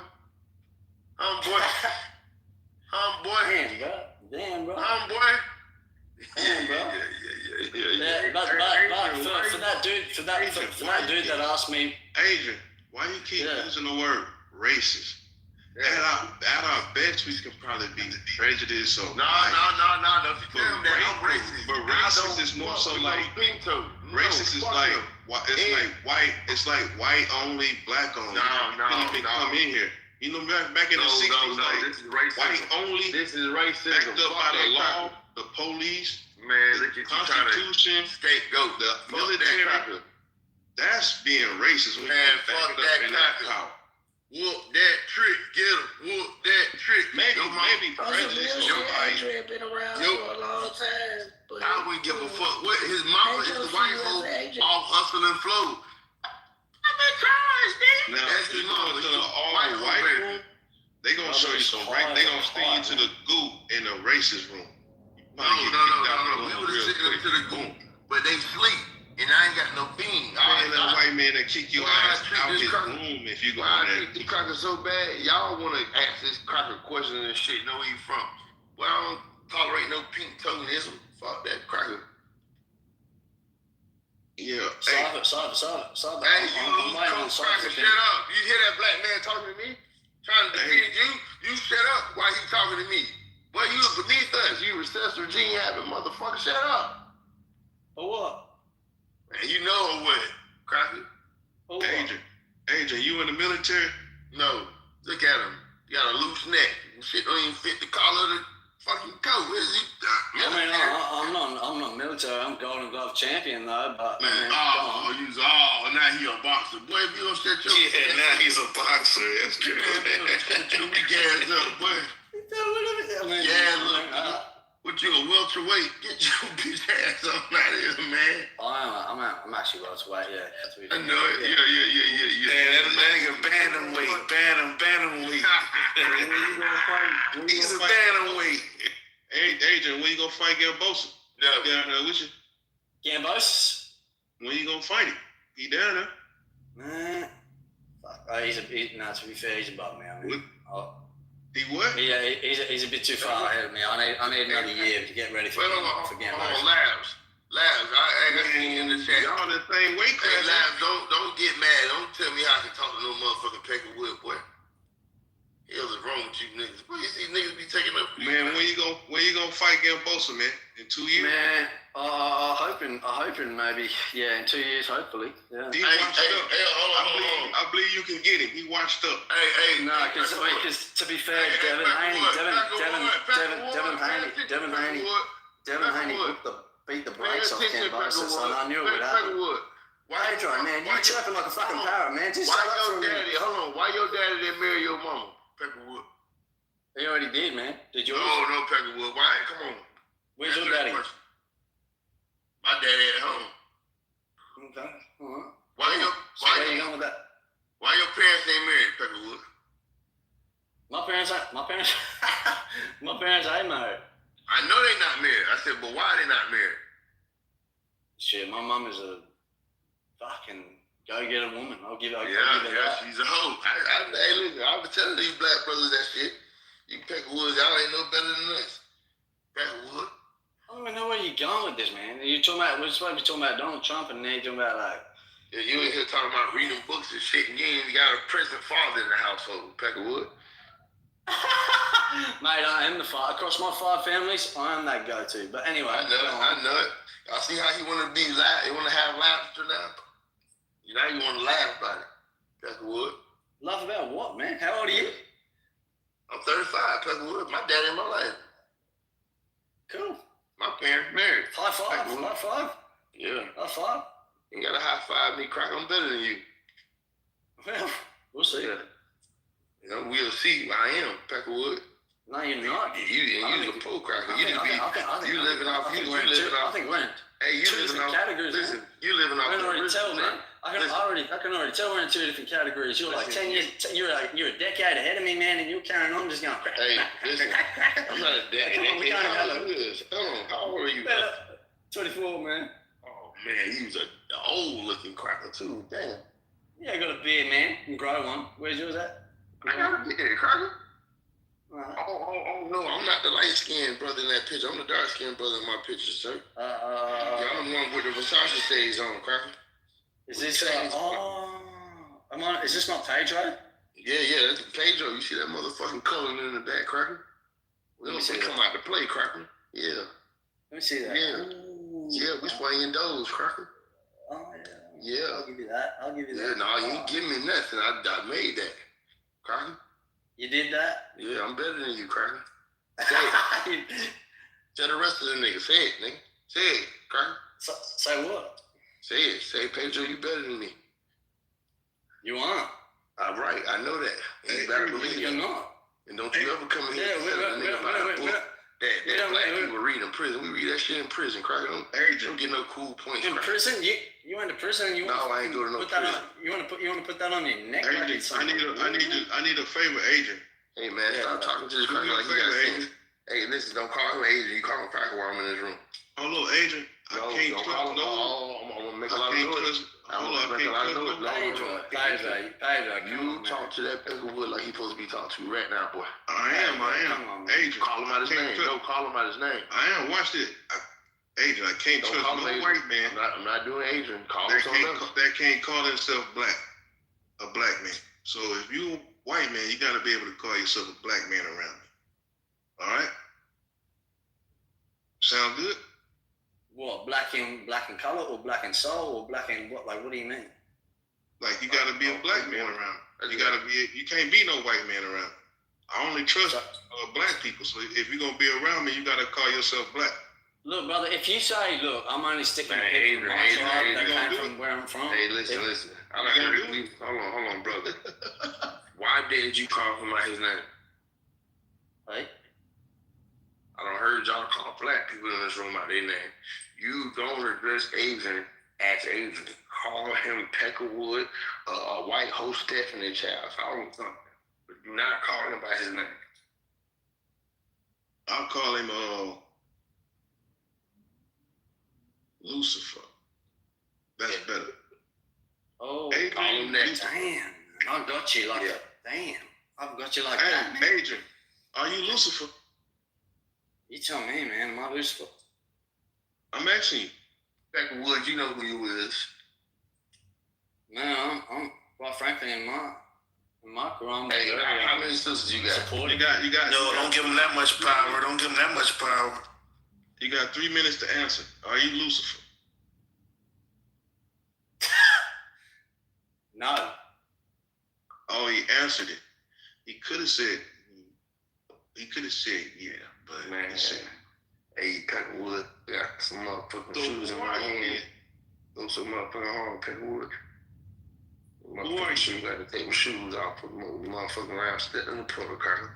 Boy.
Damn, bro.
Boy.
Yeah. But for that dude that asked me,
Adrian, why you keep using the word racist? At our best, we can probably be prejudiced or
No. Don't you tell me that I'm racist.
But racist is more so like racist is like white. It's like white only, black only.
No.
Come in here. You know, back in the 60s,
this is racism.
white only.
This is racism.
Backed up by the law, the police,
man, look at you
Constitution,
scapegoat,
the military. That's being racist.
Man, fuck that cracker. Whoop that trick, get him. Whoop that trick.
Maybe
prejudice. Adrian been around for a long time. But
I wouldn't give a fuck. What his mama is the white hoe off hustle and flow.
Now, if you go to the all white room, they gonna show you some right. They gonna sting you to the goo in the racist room.
No. We would have sent them to the goo, but they sleep. And I ain't got no bean.
That white man that kick your ass out his room if you go in there.
This cracker so bad, y'all want to ask this cracker question and shit. Know where you from? Well, I don't tolerate no pink tongueism. Fuck that cracker.
Yeah.
Solve it.
Hey, you cracker, shut up. You hear that black man talking to me? Trying to defeat you? You shut up while he talking to me. Boy, you was beneath us. You recessive gene having motherfucker. Shut up.
For what?
And you know what, Cracker?
Adrian, you in the military?
No. Look at him. You got a loose neck. Shit don't even fit the collar of the fucking coat. What is he?
I'm not military. I'm Golden Glove champion though. But
man, now he a boxer. Boy, if you don't shut your
now he's a boxer. That's true.
Shut your weak ass up, boy. Look. What you a welterweight? Get your bitch ass on out of here, man.
I'm actually welterweight, yeah.
I know it. Yeah.
Man, that nigga bantamweight. He's a bantamweight.
Adrian, when you gonna fight Gambosa?
Yeah.
Down there with you?
Gambos?
When you gonna fight him? He down there.
Nah. Fuck. To be fair, he's above me. I mean,
He what?
Yeah, he's a bit too far ahead of me. I need another year to get ready for Gambos.
Labs. I ain't in the chat.
Y'all the same weight class.
Hey, Labs, don't get mad. Don't tell me how I can talk to no motherfucking Peckerwood, boy. Hell is wrong with you niggas? Boy, you see niggas be taking up.
Man, when you gonna fight Gambosa, man? In 2 years?
Man, hoping maybe. Yeah, in 2 years, hopefully. Yeah.
He washed up. I believe you can get him. He washed up.
No, because to be fair, Devin Haney beat the brakes off Gambosa, so I knew it would happen. Pedro, man, you chirping like a fucking parrot, man. Just
why your daddy didn't marry your mama, Peckerwood?
He already did, man. Did you?
No, Peckerwood. Why? Come on.
Where's your daddy?
My daddy at home.
Okay. All right.
Where you
going with that?
Why your parents ain't married, Peckerwood?
My parents ain't married.
I know they not married. I said, but why they not married?
Shit, my mom is a fucking go-getter woman. I'll give her
that. She's a hoe. Hey, listen, I was telling these black brothers that shit. You Peckerwoods, y'all ain't no better than us. Peckerwood.
I don't even know where you're going with this, man. We're supposed to be talking about Donald Trump, and then you're talking about, like...
Yeah, you in here talking about reading books and shit, and you ain't even got a present father in the household, Peckerwood.
Mate, I am the father. Across my 5 families, I am that go-to. But anyway...
I know it. I see how you want to be loud. You want to have laughter now? Now you want to laugh about it, Peckerwood.
Laugh about what, man? How old are you?
I'm 35, Peckerwood. My daddy in my life.
Cool.
My parents married.
High five. High five.
Yeah.
High five.
You got to high five me, crack. I'm better than you.
Well, we'll see.
Yeah. You know, we'll see. I am, Peckerwood.
No, you're not.
You a pro cracker. You living off.
I think we're in.
Hey, you
two
living off.
categories.
Listen, you living off.
I can already
the
tell, man. I can already tell we're in 2 different categories. You're like 10 years. You're a decade ahead of me, man, and you're carrying on just going.
Hey, listen. I'm not a decade. How old are you?
24, man.
Oh man, you was an old looking cracker too. Damn.
Yeah, I got a beard, man. You can grow one. Where's yours at?
I got a beard, cracker.
Right.
Oh no, I'm not the light skinned brother in that picture. I'm the dark skinned brother in my picture, sir. I'm the one with the Versace shades on, cracker.
Is this is this not Pedro?
Yeah, that's Pedro. You see that motherfucking color in the back, cracker? We don't say come out to play, cracker. Yeah.
Let me see that.
Yeah.
Ooh.
Yeah, we swinging those, cracker.
Oh yeah.
Yeah.
I'll give you that.
Yeah, no, you ain't giving me nothing. I made that, cracker.
You did that?
Yeah, I'm better than you, cracker. Tell the rest of the niggas. Say it, nigga. Say it, cracker.
Say what?
Say it. Say, Pedro, you better than me.
You aren't.
All right, I know that. You better believe
You're
it.
not.
And don't you ever come in here and tell a nigga about a book that black people read in prison. We read that shit in prison, cracker. Don't get no cool points.
In prison? You went to prison and you
No, I ain't go to no prison.
You want to put that on your neck?
I need a favor, agent.
Hey man, stop talking to this cracker like you got sense. Hey, listen, don't call him agent. You call him cracker while I'm in this room.
Hello, agent. I can't trust no.
I'm gonna make a lot of noise.
Pedro,
you talk to that Peckerwood like he supposed to be talked to right now, boy.
I am. Agent.
Call him out his name. No, call him out his name.
I am. Watch this. Agent, I can't trust no white man.
I'm not doing agent. Call him something else.
That can't call himself black. A black man. So if you a white man, you got to be able to call yourself a black man around me. All right? Sound good?
What, black in color or black in soul or black in what? Like, what do you mean?
Like, you got to be a black man around. You can't be no white man around. I only trust black people. So if you're going to be around me, you got to call yourself black.
Look, brother, if you say, look, I'm only sticking to people that came from where I'm from.
Hey, listen. Hold on, brother. Why didn't you call him out his name?
Hey?
I don't heard y'all call black people in this room out their name. You don't address Asian as Asian. Call him Peckerwood, a white host Stephanie child. I don't know. But do not call him by his name.
I'll call him Lucifer. That's better.
Oh,
Adrian,
call him that. Damn, I got you like that. Damn, I've got you like that, man.
Adrian, are you Lucifer?
You tell me, man. Am I Lucifer?
I'm asking you.
Peckerwood, you know who you is.
Man, I'm quite frankly in my career.
Hey, how many sisters you got?
Supporting.
You got.
No, don't give him that much power. Don't give him that much power.
You got 3 minutes to answer. Are you Lucifer?
No.
Oh, he answered it. He could have said yeah, but
Man,
he said,
hey, Peckerwood, got some motherfucking shoes in my hand. Those some motherfucking hard Peckerwood. Motherfucking shoes, I had to take my shoes off, put my motherfucking around, step in the protocol.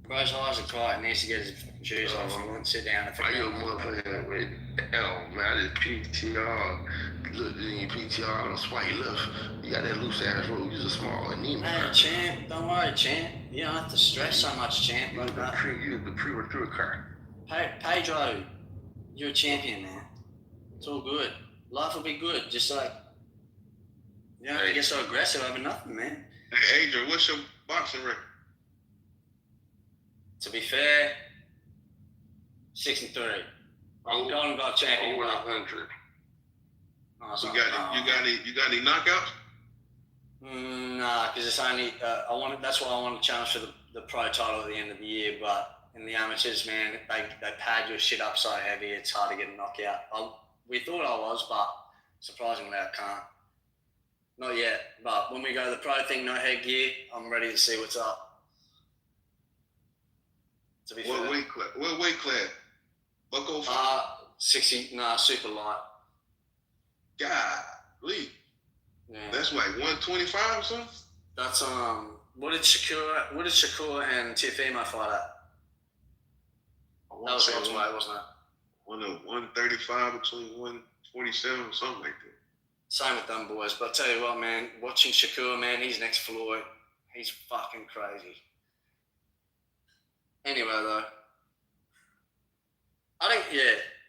Bro's eyes are quiet. Needs to get his fucking shoes off and sit down.
Why you motherfucking with man, I just PTR. Look in your PTR on the swipe left. You got that loose ass road. You're a small anemic.
Hey, champ, don't worry, champ. You don't have to stress so much, champ.
You the premature car.
Pedro, you're a champion, man. It's all good. Life will be good. Just like you don't have to get so aggressive over nothing, man.
Hey, Adrian, what's your boxing record?
To be fair, 6-3. I'm Golden Glove champion.
Over 100.
You got any knockouts?
Nah, because it's only that's why I want to challenge for the pro title at the end of the year. But in the amateurs, man, they pad your shit up so heavy, it's hard to get a knockout. We thought I was, but surprisingly, I can't. Not yet. But when we go to the pro thing, no headgear, I'm ready to see what's up. To be fair.
What weight class? Bucko?
60. Super light.
Golly.
Yeah.
That's like 125 or something?
That's what did Shakur and Tiafimo fight at? That was welterweight, wasn't it?
135 between 147 or something like that.
Same with them boys, but I tell you what, man, watching Shakur, man, he's next Floyd. He's fucking crazy. Anyway, though, I think,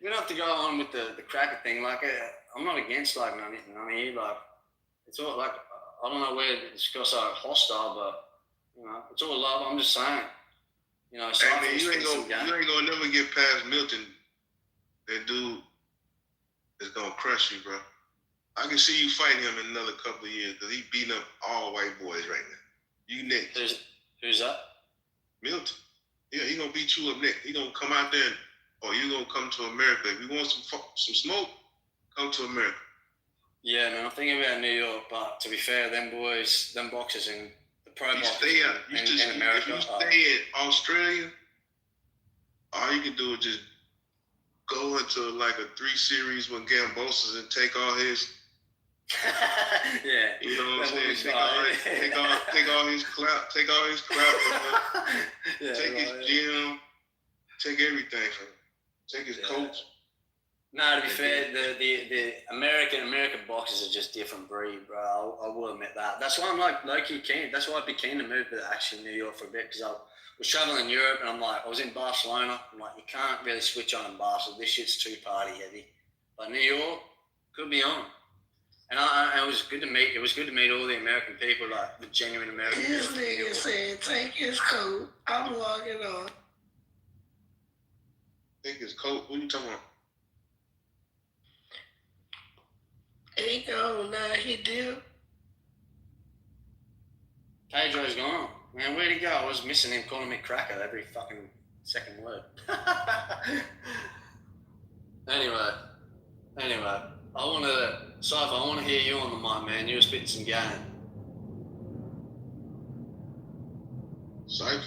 we don't have to go on with the cracker thing. Like, I'm not against, like, none of you. Like, it's all, like, I don't know where it's got so hostile, but, you know, it's all love. I'm just saying, you know, so
hey, man, you ain't gonna never get past Milton. That dude is gonna crush you, bro. I can see you fighting him in another couple of years because he's beating up all white boys right now. You next.
Who's that?
Milton. Yeah, he gonna beat you up next. He gonna come out there, or you gonna come to America. If you want some smoke, come to America.
Yeah, man, I'm thinking about New York, but to be fair, them boxers in the pro boxers in America.
If you stay in Australia, all you can do is just go into like a 3 series with Gambosa's and take all his.
Yeah.
You know what I'm saying? Take all his clout. Take all his clout from him.
Yeah,
take his gym. Take everything from him. Take his coach.
No, to be fair, the American boxers are just different breed, bro. I will admit that. That's why I'm like low-key keen. That's why I'd be keen to move to actually New York for a bit, because I was traveling in Europe and I was in Barcelona. I'm like, you can't really switch on in Barcelona. This shit's too party heavy. But New York could be on. And it was good to meet. It was good to meet all the American people, like the genuine American people.
This nigga said, "Take his coat. I'm logging on."
Take his coat. What are you talking about?
He gone now. He did.
Pedro's gone. Man, where'd he go? I was missing him calling me cracker every fucking second word. Anyway, I want to hear you on the mic, man. You were spitting some game.
Cypher?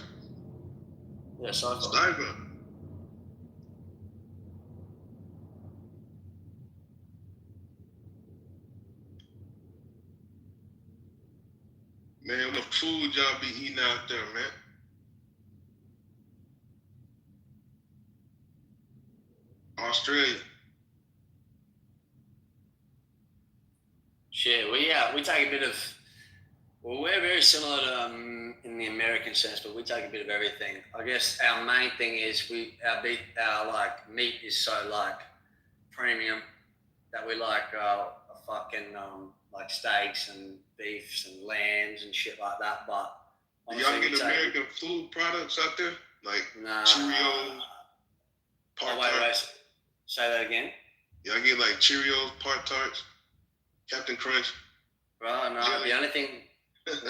Yeah, Cypher.
Cypher. Man, what the food y'all be eating out there, man? Australia?
Shit, we take a bit of. Well, we're very similar to in the American sense, but we take a bit of everything. I guess our main thing is our like meat is so like premium that we like fucking like steaks and beefs and lambs and shit like that. But
do y'all get American food products out there like Cheerios?
Wait. Say that again.
Y'all get like Cheerios, Pop-Tarts, Captain Crunch?
Bro, no.
Jelly.
The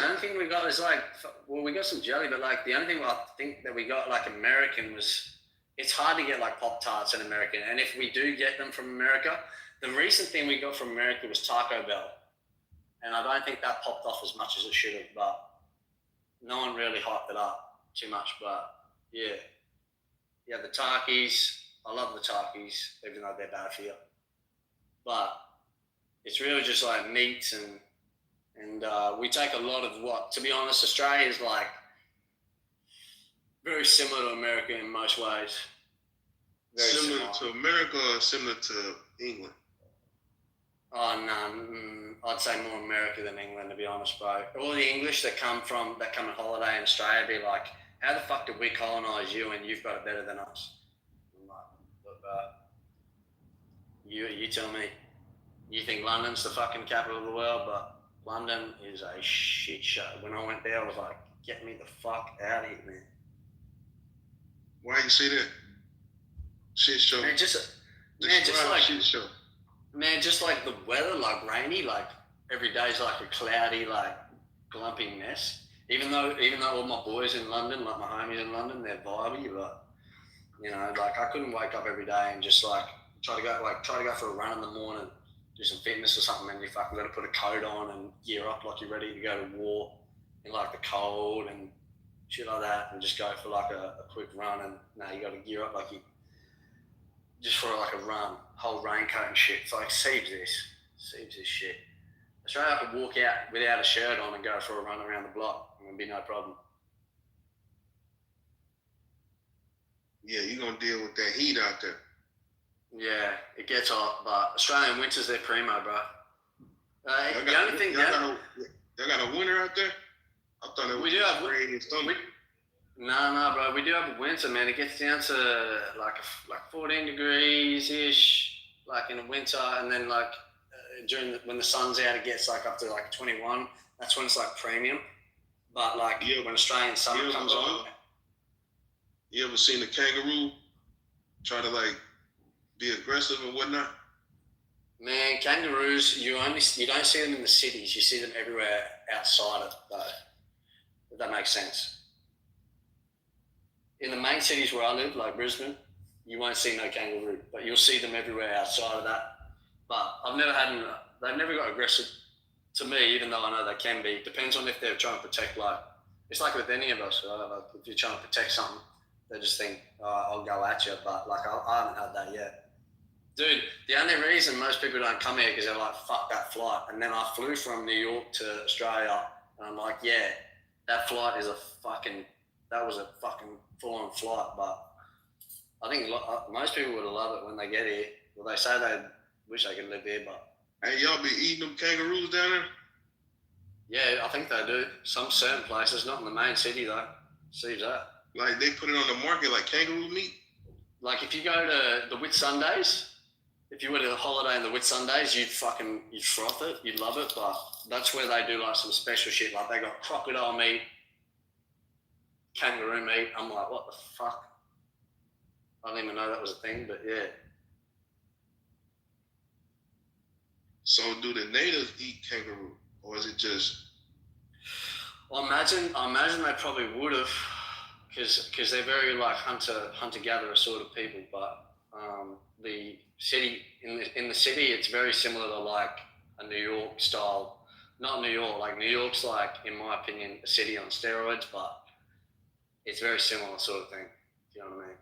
only thing we got is like, well, we got some jelly, but like the only thing I think that we got like American was, it's hard to get like Pop-Tarts in American. And if we do get them from America, the recent thing we got from America was Taco Bell. And I don't think that popped off as much as it should have, but no one really hyped it up too much. But yeah. Yeah, the Takis. I love the Takis, even though they're bad for you. But it's really just like meats and we take a lot of what, to be honest, Australia is like very similar to America in most ways. Very
similar to America or similar to England?
Oh no, I'd say more America than England, to be honest, bro. All the English that come on holiday in Australia be like, how the fuck did we colonise you and you've got it better than us? I'm like, look, you tell me. You think London's the fucking capital of the world, but London is a shit show. When I went there, I was like, get me the fuck out of here, man.
Why you say that? Shit show.
Man, just like the weather, like rainy, like every day's like a cloudy, like glumping mess. Even though all my boys in London, like my homies in London, they're vibey, but you know, like I couldn't wake up every day and just like try to go for a run in the morning, do some fitness or something, and you fucking got to put a coat on and gear up like you're ready to go to war in like the cold and shit like that, and just go for like a quick run. And now you got to gear up like you just for like a run, whole raincoat and shit. It's like sieves this shit. Australia, I could walk out without a shirt on and go for a run around the block, and it'd be no problem.
Yeah, you're gonna deal with that heat out there.
Yeah, it gets hot, but Australian winters, they're primo, bro. The only thing
y'all got a winter out there? I thought it was rain and summer.
No, bro. We do have a winter, man. It gets down to like 14 degrees ish, like in the winter, and then like when the sun's out, it gets like up to like 21. That's when it's like premium. But like when Australian summer comes on.
You ever seen a kangaroo try to like be aggressive and whatnot?
Man, kangaroos, you don't see them in the cities. You see them everywhere outside of though. If that makes sense. In the main cities where I live, like Brisbane, you won't see no kangaroo, but you'll see them everywhere outside of that. But they've never got aggressive to me, even though I know they can be. Depends on if they're trying to protect, like, it's like with any of us, right? Like if you're trying to protect something, they just think, oh, I'll go at you, but like I haven't had that yet. Dude, the only reason most people don't come here because they're like, fuck that flight. And then I flew from New York to Australia, and I'm like, yeah, that flight is that was a fucking full-on flight, but I think most people would love it when they get here. Well, they say they wish they could live here, but...
Hey, y'all be eating them kangaroos down there?
Yeah, I think they do. Some certain places, not in the main city though. See that?
Like they put it on the market like kangaroo meat?
Like if you go to the Whitsundays, if you were to a holiday in the Whitsundays, you'd froth it, you'd love it, but that's where they do like some special shit. Like they got crocodile meat, kangaroo meat. I'm like, what the fuck? I didn't even know that was a thing, but yeah.
So do the natives eat kangaroo, or is it just?
Well, I imagine they probably would have, because they're very like hunter-gatherer sort of people. But the city in the city, it's very similar to like a New York style. Not New York, like New York's like, in my opinion, a city on steroids, but it's very similar sort of thing. Do you know what I mean?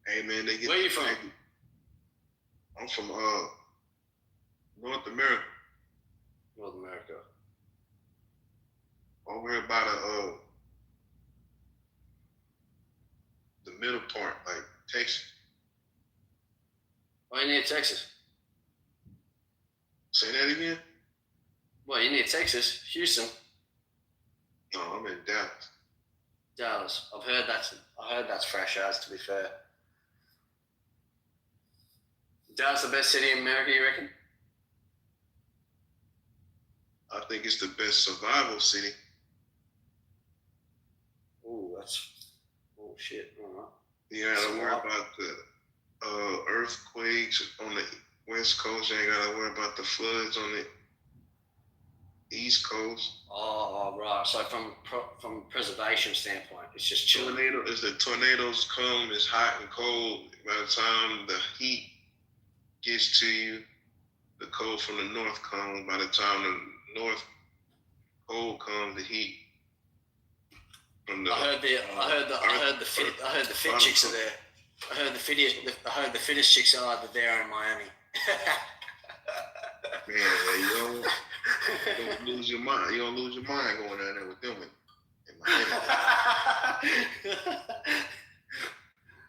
Hey man, they get.
Where are you from?
I'm from North America.
North America.
Over here by
Texas.
Say that again?
Well, you need Texas, Houston,
No, I'm in Dallas.
Dallas. I heard that's fresh as, to be fair. Dallas the best city in America, you reckon?
I think it's the best survival city.
Oh shit.
You gotta worry about the earthquakes on the West Coast. You ain't gotta worry about the floods on the East Coast.
Oh, right. So from preservation standpoint, it's just chilling.
As the tornadoes come, it's hot and cold. By the time the heat gets to you, the cold from the north comes. By the time the north cold comes, the heat from the.
I heard the fit chicks are there. I heard the fittest chicks are there in Miami.
Man, you don't lose your mind. You don't lose your mind going down there with them in Miami.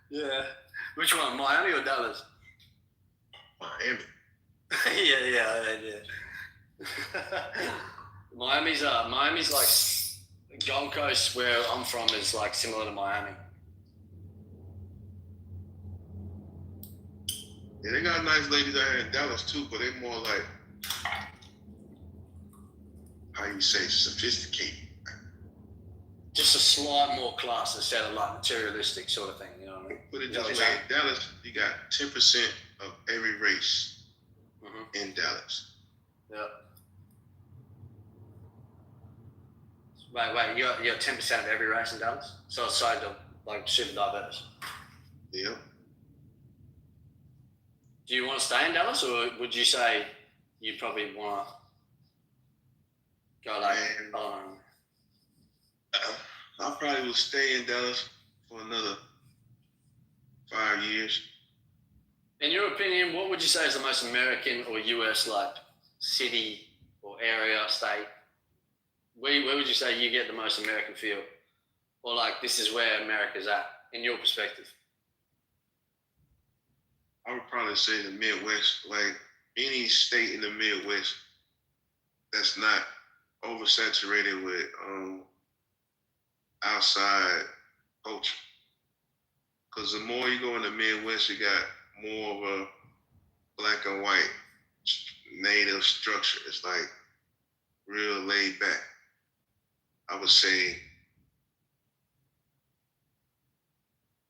Yeah. Which one, Miami or Dallas?
Miami.
yeah. Miami's like Gold Coast, where I'm from, is like similar to Miami.
Yeah, they got nice ladies out here in Dallas too, but they more like, how you say, sophisticated.
Just a slight more class instead of like materialistic sort of thing, you know what I mean?
Put it this way, in Dallas, you got 10% of every race in Dallas.
Yeah. Wait, you're 10% of every race in Dallas? So it's sort of like super diverse.
Yeah.
Do you want to stay in Dallas, or would you say you probably want to go like
I probably will stay in Dallas for another 5 years.
In your opinion, what would you say is the most American or US like city or area, state? Where would you say you get the most American feel? Or like this is where America's at, in your perspective?
I would probably say the Midwest, like any state in the Midwest that's not oversaturated with outside culture. Because the more you go in the Midwest, you got more of a black and white native structure. It's like real laid back. I would say,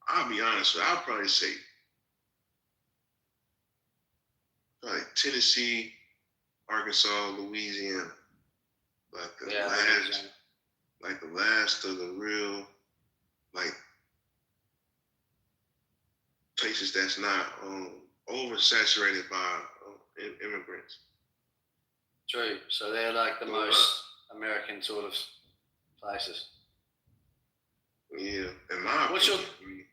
I'll be honest with you, I'll probably say like Tennessee, Arkansas, Louisiana, like the last of the real, like places that's not oversaturated by immigrants.
True. So they're like the most American sort of places.
Yeah, in my opinion.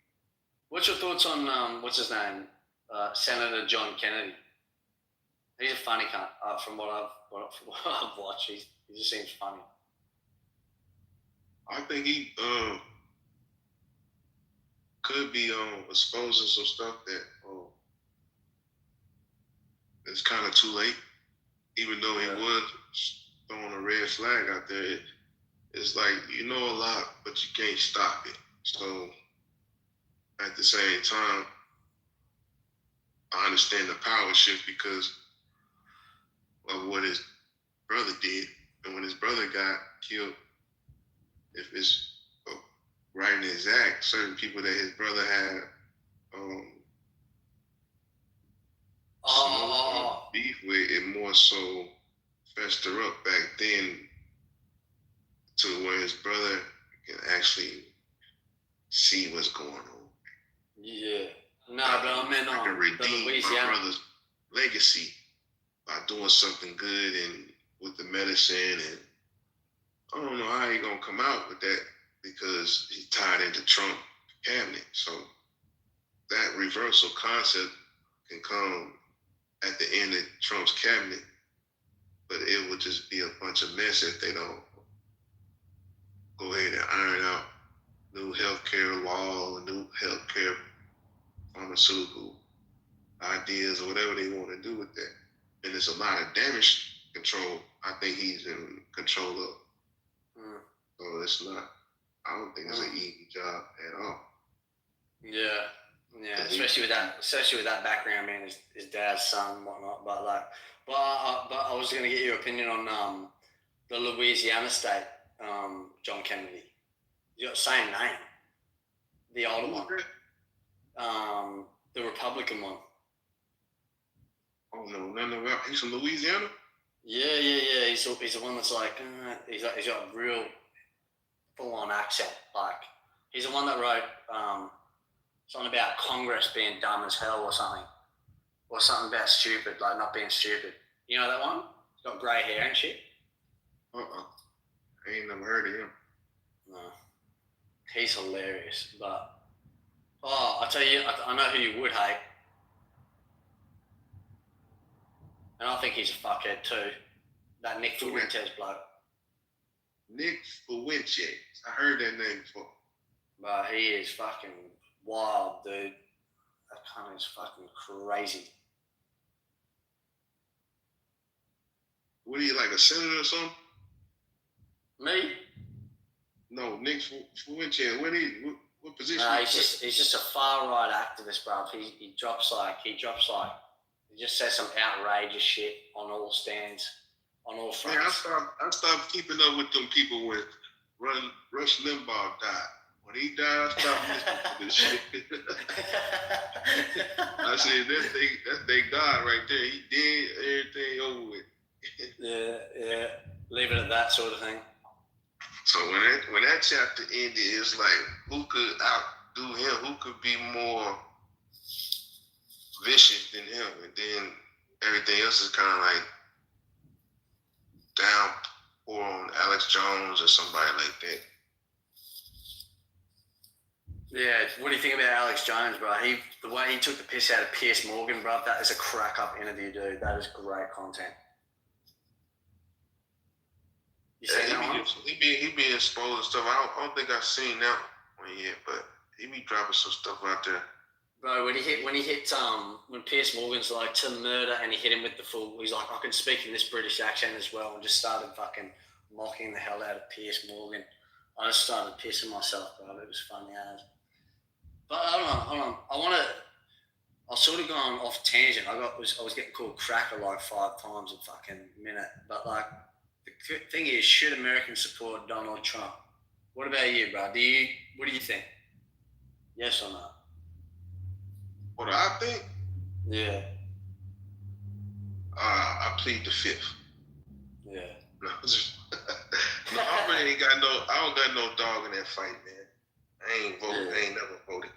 What's your thoughts on what's his name, Senator John Kennedy? He's a funny cunt. From what I've watched, he just seems funny.
I think he could be exposing some stuff that it's kind of too late. Even though he was throwing a red flag out there, it's like you know a lot, but you can't stop it. So at the same time, I understand the power shift because of what his brother did, and when his brother got killed, if it's right in his act, certain people that his brother had beef with, it more so fester up back then to where his brother can actually see what's going on.
Yeah. No, but I mean,
I can redeem my brother's legacy by doing something good and with the medicine, and I don't know how he gonna come out with that because he's tied into Trump cabinet. So that reversal concept can come at the end of Trump's cabinet, but it would just be a bunch of mess if they don't go ahead and iron out new healthcare law, new healthcare pharmaceutical
ideas or whatever they want to do with that. And there's a lot of damage control I think he's in control of. So it's not, I don't think it's an easy job at all.
Yeah, especially with that background, man, his dad's son and whatnot. But I was gonna get your opinion on the Louisiana state, John Kennedy. You got the same name, the older one, the Republican one.
Oh no, none of that. He's from Louisiana.
Yeah. He's the one that's like he's got a real full-on accent. Like he's the one that wrote something about Congress being dumb as hell or something about stupid, like not being stupid. You know that one? He's got grey hair and shit.
I ain't never heard of him.
No, he's hilarious. But I tell you, I know who you would hate, and I think he's a fuckhead too. That Nick Fuentes bloke.
Nick Fuentes. I heard that name before.
But he is fucking wild, dude. That cunt is fucking crazy.
What are you, like a senator or something?
Me?
No, Nick Fuentes. What position?
No, he's just a far right activist, bruv. He just says some outrageous shit on all stands, on all fronts.
Man, I stopped keeping up with them people when Rush Limbaugh died. When he died, I stopped listening to this shit. I said, that's they God right there. He did everything over with.
Yeah. Leave it at that sort of thing.
So when that chapter ended, it's like, who could outdo him? Who could be more vicious than him? And then everything else is kind of like downpour on Alex Jones or somebody like that.
Yeah, what do you think about Alex Jones, bro? The way he took the piss out of Piers Morgan, bro, that is a crack up interview, dude. That is great content. You seen that one?
He be exposed and stuff. I don't think I've seen that one yet, but he be dropping some stuff out there.
Bro, when Piers Morgan's like to murder and he hit him with the full, he's like, I can speak in this British accent as well, and just started fucking mocking the hell out of Piers Morgan. I just started pissing myself, bro. It was funny as. But hold on. I was sort of going off tangent. I was getting called cracker like 5 times a fucking minute. But like the thing is, should Americans support Donald Trump? What about you, bro? What do you think? Yes or no?
What do I think?
Yeah.
I plead the fifth.
Yeah.
No, I don't got no dog in that fight, man. I ain't voted. I ain't never voted.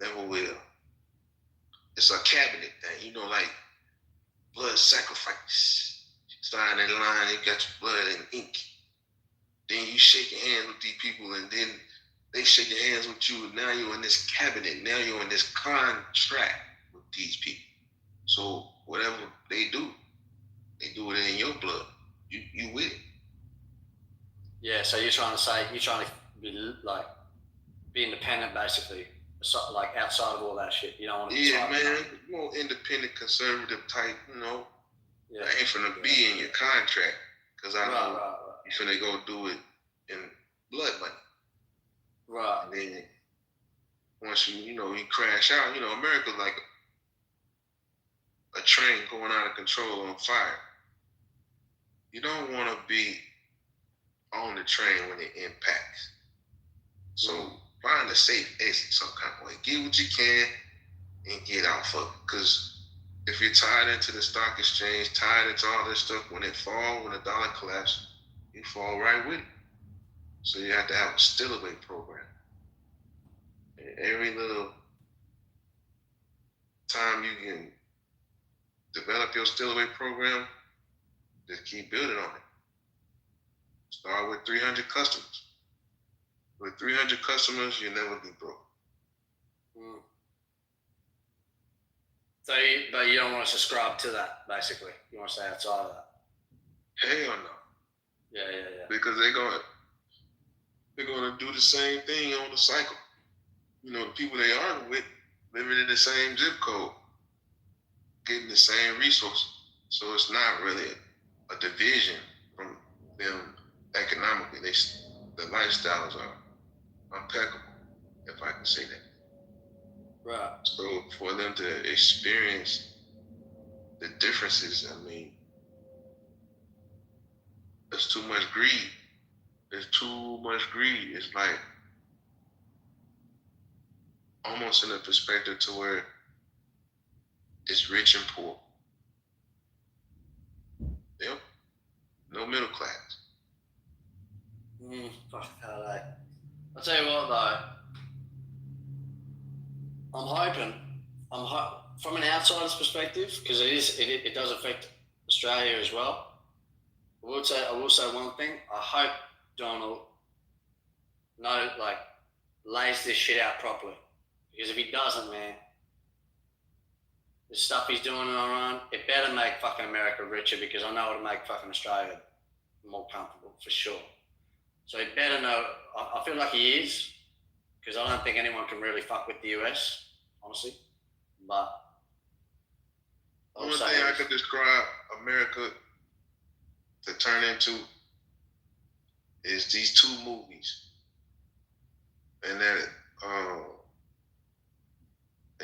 Never will. It's a cabinet thing, like blood sacrifice. Sign in line, you got your blood and ink. Then you shake your hands with these people, and then they shake your hands with you. And now you're in this cabinet. Now you're in this contract with these people. So whatever they do it in your blood. You with it.
Yeah. So you're trying to be independent, basically, like outside of all that shit. You don't want to.
Yeah, man. More independent, conservative type.
Yeah.
I ain't finna be in your contract because I know you finna go do it in blood money.
Right.
And then once you crash out, America's like a train going out of control on fire. You don't want to be on the train when it impacts. So find a safe exit some kind of way. Get what you can and get out for it. Because if you're tied into the stock exchange, tied into all this stuff, when the dollar collapses, you fall right with it. So you have to have a still-away program. And every little time you can develop your still-away program, just keep building on it. Start with 300 customers. With 300 customers, you'll never be broke.
So, but you don't want to subscribe to that, basically. You want to stay outside of that.
Hell no.
Yeah.
Because they're gonna do the same thing on the cycle. The people they argue with living in the same zip code. getting the same resources. So it's not really a division from them economically. The lifestyles are impeccable, if I can say that.
Right.
So for them to experience the differences, I mean, there's too much greed. There's too much greed. It's like almost in a perspective to where it's rich and poor. Yep. No middle class.
Fuck LA. I'll tell you what though, from an outsider's perspective, because it does affect Australia as well. I will say one thing. I hope Donald lays this shit out properly. Because if he doesn't, man, the stuff he's doing in Iran, it better make fucking America richer, because I know it'll make fucking Australia more comfortable for sure. So he better know. I feel like he is, because I don't think anyone can really fuck with the US, honestly. But
the only thing I could describe America to turn into is these two movies, and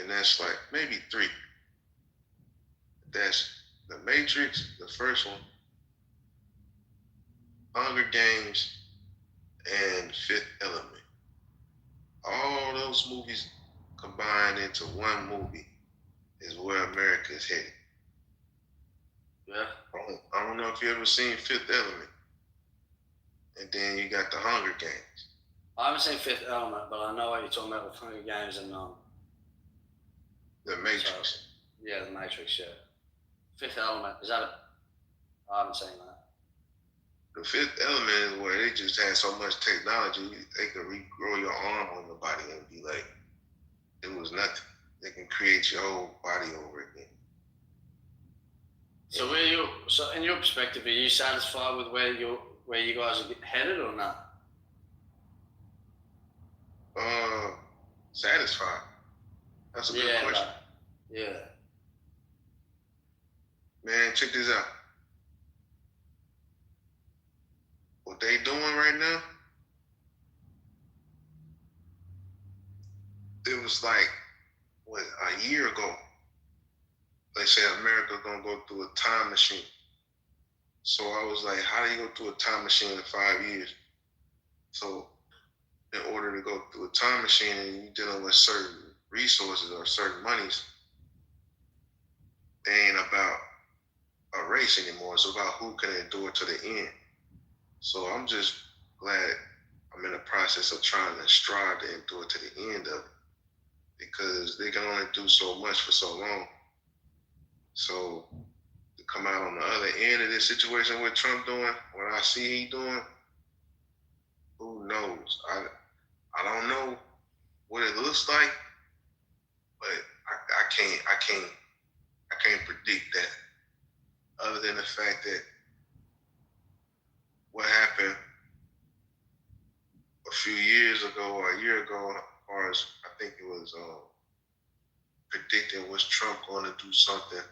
that's like maybe three. That's The Matrix, the first one, Hunger Games, and Fifth Element. All those movies combined into one movie is where America is headed.
Yeah.
I don't know if you ever seen Fifth Element. And then you got the Hunger Games.
I haven't seen Fifth Element, but I know what you're talking about with Hunger Games and
The Matrix.
So, yeah, The Matrix. Yeah. Fifth Element, I haven't seen that.
The Fifth Element is where they just had so much technology, they could regrow your arm on your body and be like, it was nothing. They can create your whole body over again.
So so in your perspective, are you satisfied with where you guys are headed or not?
Satisfied. That's a good question.
Yeah.
Man, check this out. What they doing right now, it was like, a year ago, they said America gonna go through a time machine. So I was like, how do you go through a time machine in 5 years? So in order to go through a time machine and you're dealing with certain resources or certain monies, they ain't about a race anymore. It's about who can endure to the end. So I'm just glad I'm in the process of trying to strive to endure to the end of it, because they can only do so much for so long. So to come out on the other end of this situation with Trump doing what I see he doing, who knows? I don't know what it looks like, but I can't predict that. Other than the fact that what happened a few years ago or a year ago, as far as I think it was predicting was Trump going to do something.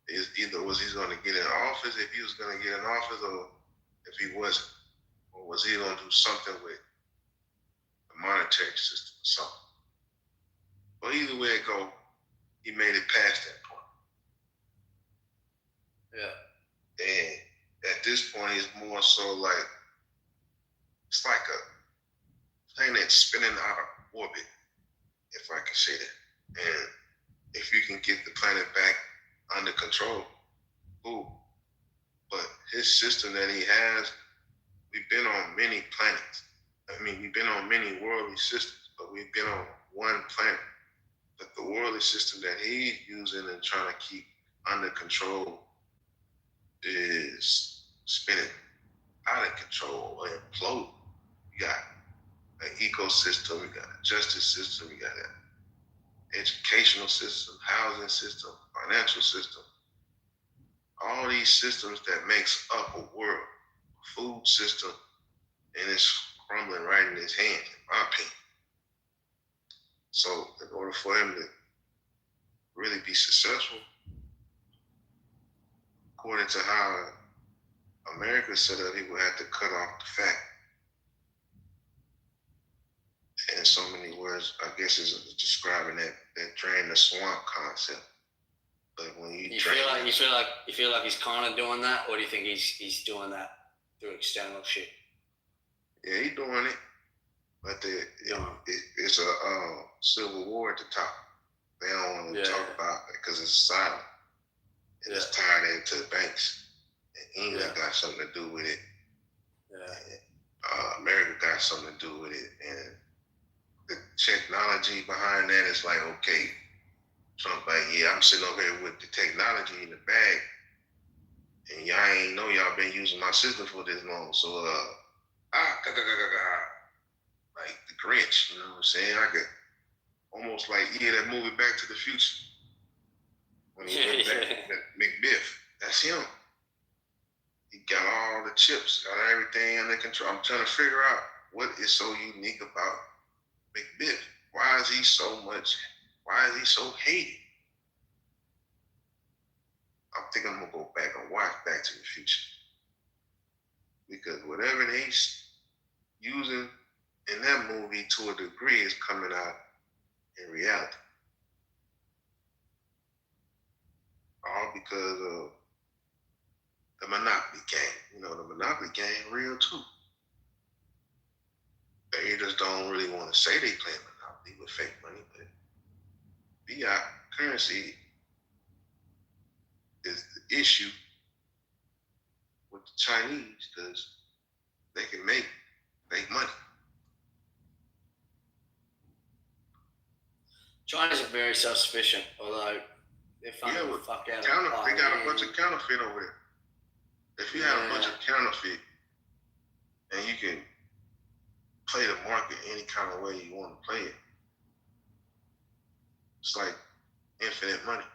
Is either was he going to get in office, if he was going to get in office, or if he wasn't, or was he going to do something with the monetary system or something. But either way it go, he made it past that point.
Yeah.
And at this point, it's more so like, it's like a planet spinning out of orbit, if I can say that. And if you can get the planet back under control, cool. But his system that he has, we've been on many planets. I mean, we've been on many worldly systems, but we've been on one planet. But the worldly system that he's using and trying to keep under control is spinning out of control or imploding. You got an ecosystem, you got a justice system, you got an educational system, housing system, financial system. All these systems that makes up a world, a food system, and it's crumbling right in his hands, in my opinion. So in order for him to really be successful, according to how America's set up, he would have to cut off the fat. In so many words, I guess is describing that drain the swamp concept. But when you
feel like he's kind of doing that, or do you think he's doing that through external shit?
Yeah, he's doing it, but it's a civil war at the top. They don't want to talk about it because it's silent. And it's tied into the banks. And England got something to do with it. And, America got something to do with it. And the technology behind that is like, okay, Trump like, yeah, I'm sitting over here with the technology in the bag. And y'all ain't know y'all been using my system for this long. So, like the Grinch, you know what I'm saying? I could almost like hear that movie Back to the Future. When he went back to McBiff, that's him. He got all the chips, got everything under control. I'm trying to figure out what is so unique about McBiff. Why is he so hated? I think I'm gonna go back and watch Back to the Future. Because whatever he's using in that movie to a degree is coming out in reality. All because of the Monopoly game. You know, the Monopoly game real too. They just don't really want to say they play Monopoly with fake money, but fiat currency is the issue with the Chinese because they can make money.
China's very self-sufficient, although they're funding the fuck out of
They got a bunch of counterfeit over there. If you have a bunch of counterfeit and you can play the market any kind of way you want to play it, it's like infinite money.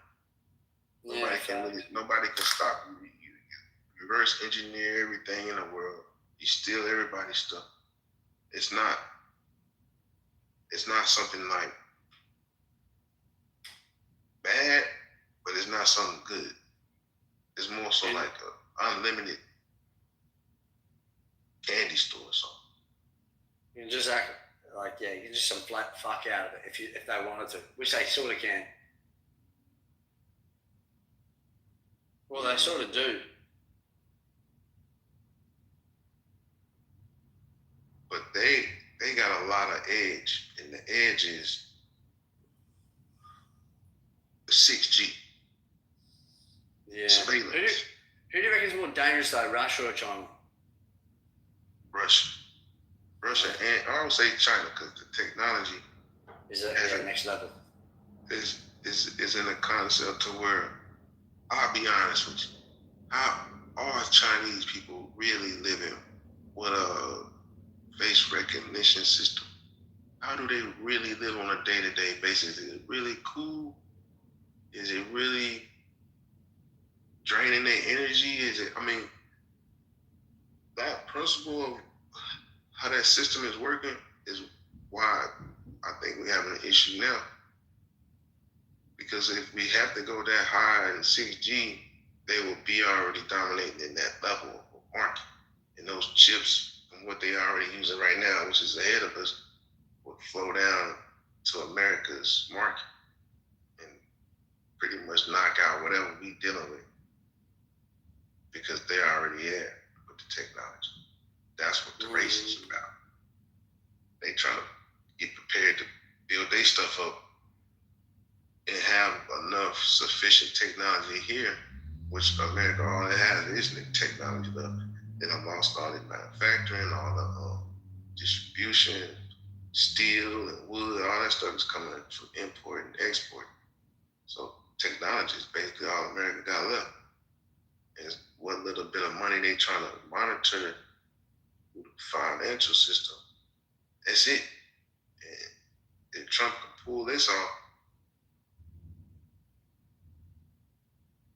Nobody can stop you. You reverse engineer everything in the world. You steal everybody's stuff. It's not something like bad, but it's not something good. It's more so like an unlimited candy store or something.
You can just act like, you can just some flat fuck out of it if they wanted to, which they sort of can. Well, they sort of do.
But they got a lot of edge, and the edge is the 6G.
Yeah.
Surveillance.
Who do you reckon is more dangerous though, Russia or China?
Russia, and I don't say China because the technology
is at next level.
Is in a concept to where I'll be honest with you, how are Chinese people really living with a face recognition system? How do they really live on a day-to-day basis? Is it really cool? Is it really draining their energy? That principle of how that system is working is why I think we're having an issue now. Because if we have to go that high in 6G, they will be already dominating in that level of market. And those chips and what they are already using right now, which is ahead of us, will flow down to America's market and pretty much knock out whatever we dealing with. Because they're already there with the technology. That's what the race is about. They trying to get prepared to build their stuff up and have enough sufficient technology here, which America all it has is the technology left. Then amongst all the manufacturing, all the distribution, steel and wood, all that stuff is coming from import and export. So technology is basically all America got left. And what little bit of money they trying to monitor the financial system, that's it. And if Trump can pull this off,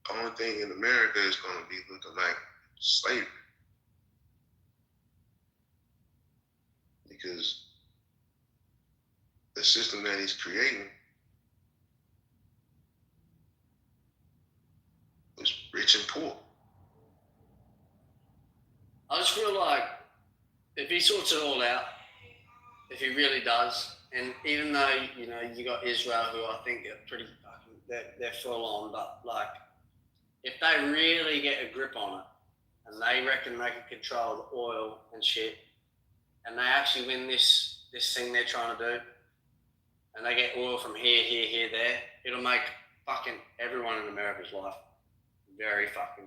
the only thing in America is going to be looking like slavery. Because the system that he's creating rich and poor.
I just feel like if he sorts it all out, if he really does, and even though, you know, you got Israel, who I think are pretty fucking, they're full on, but like, if they really get a grip on it, and they reckon they can control the oil and shit, and they actually win this thing they're trying to do, and they get oil from here, there, it'll make fucking everyone in America's life very fucking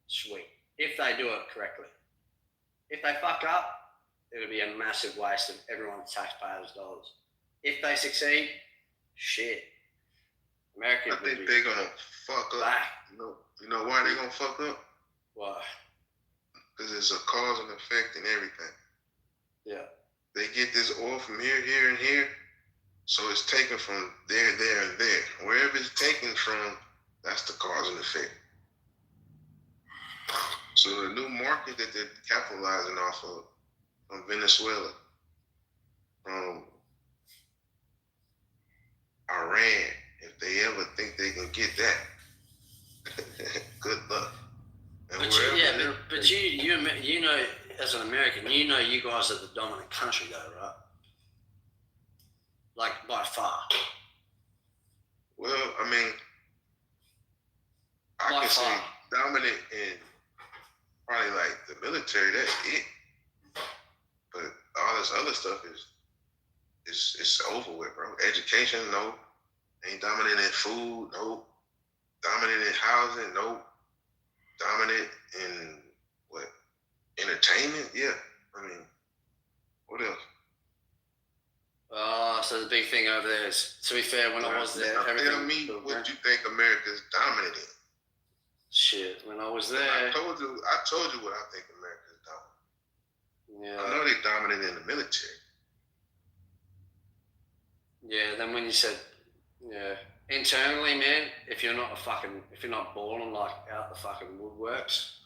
sweet. If they do it correctly. If they fuck up, it'll be a massive waste of everyone's taxpayers' dollars. If they succeed, shit. America.
I think they're gonna fuck up.
Back.
You know why they're gonna fuck up?
Why?
Because it's a cause and effect in everything.
Yeah.
They get this oil from here, and here, so it's taken from there, and there. Wherever it's taken from, that's the cause and effect. So the new market that they're capitalizing off of, from Venezuela, from Iran, if they ever think they can get that, good luck. And
but you know, as an American, you know you guys are the dominant country though, right? Like by far.
Well, I mean, I can say dominant in probably like the military, that's it. But all this other stuff is over with, bro. Education, no. Ain't dominant in food, no. Dominant in housing, no. Dominant in what? Entertainment, yeah. I mean, what else?
So the big thing over there is, to be fair, when I was there,
tell me what you think America's dominant in.
Shit, when I was there,
I told you what I think America's dominant.
Yeah.
I know they're dominant in the military.
Yeah, then when you said, yeah, internally, man, if you're not balling like out the fucking woodworks,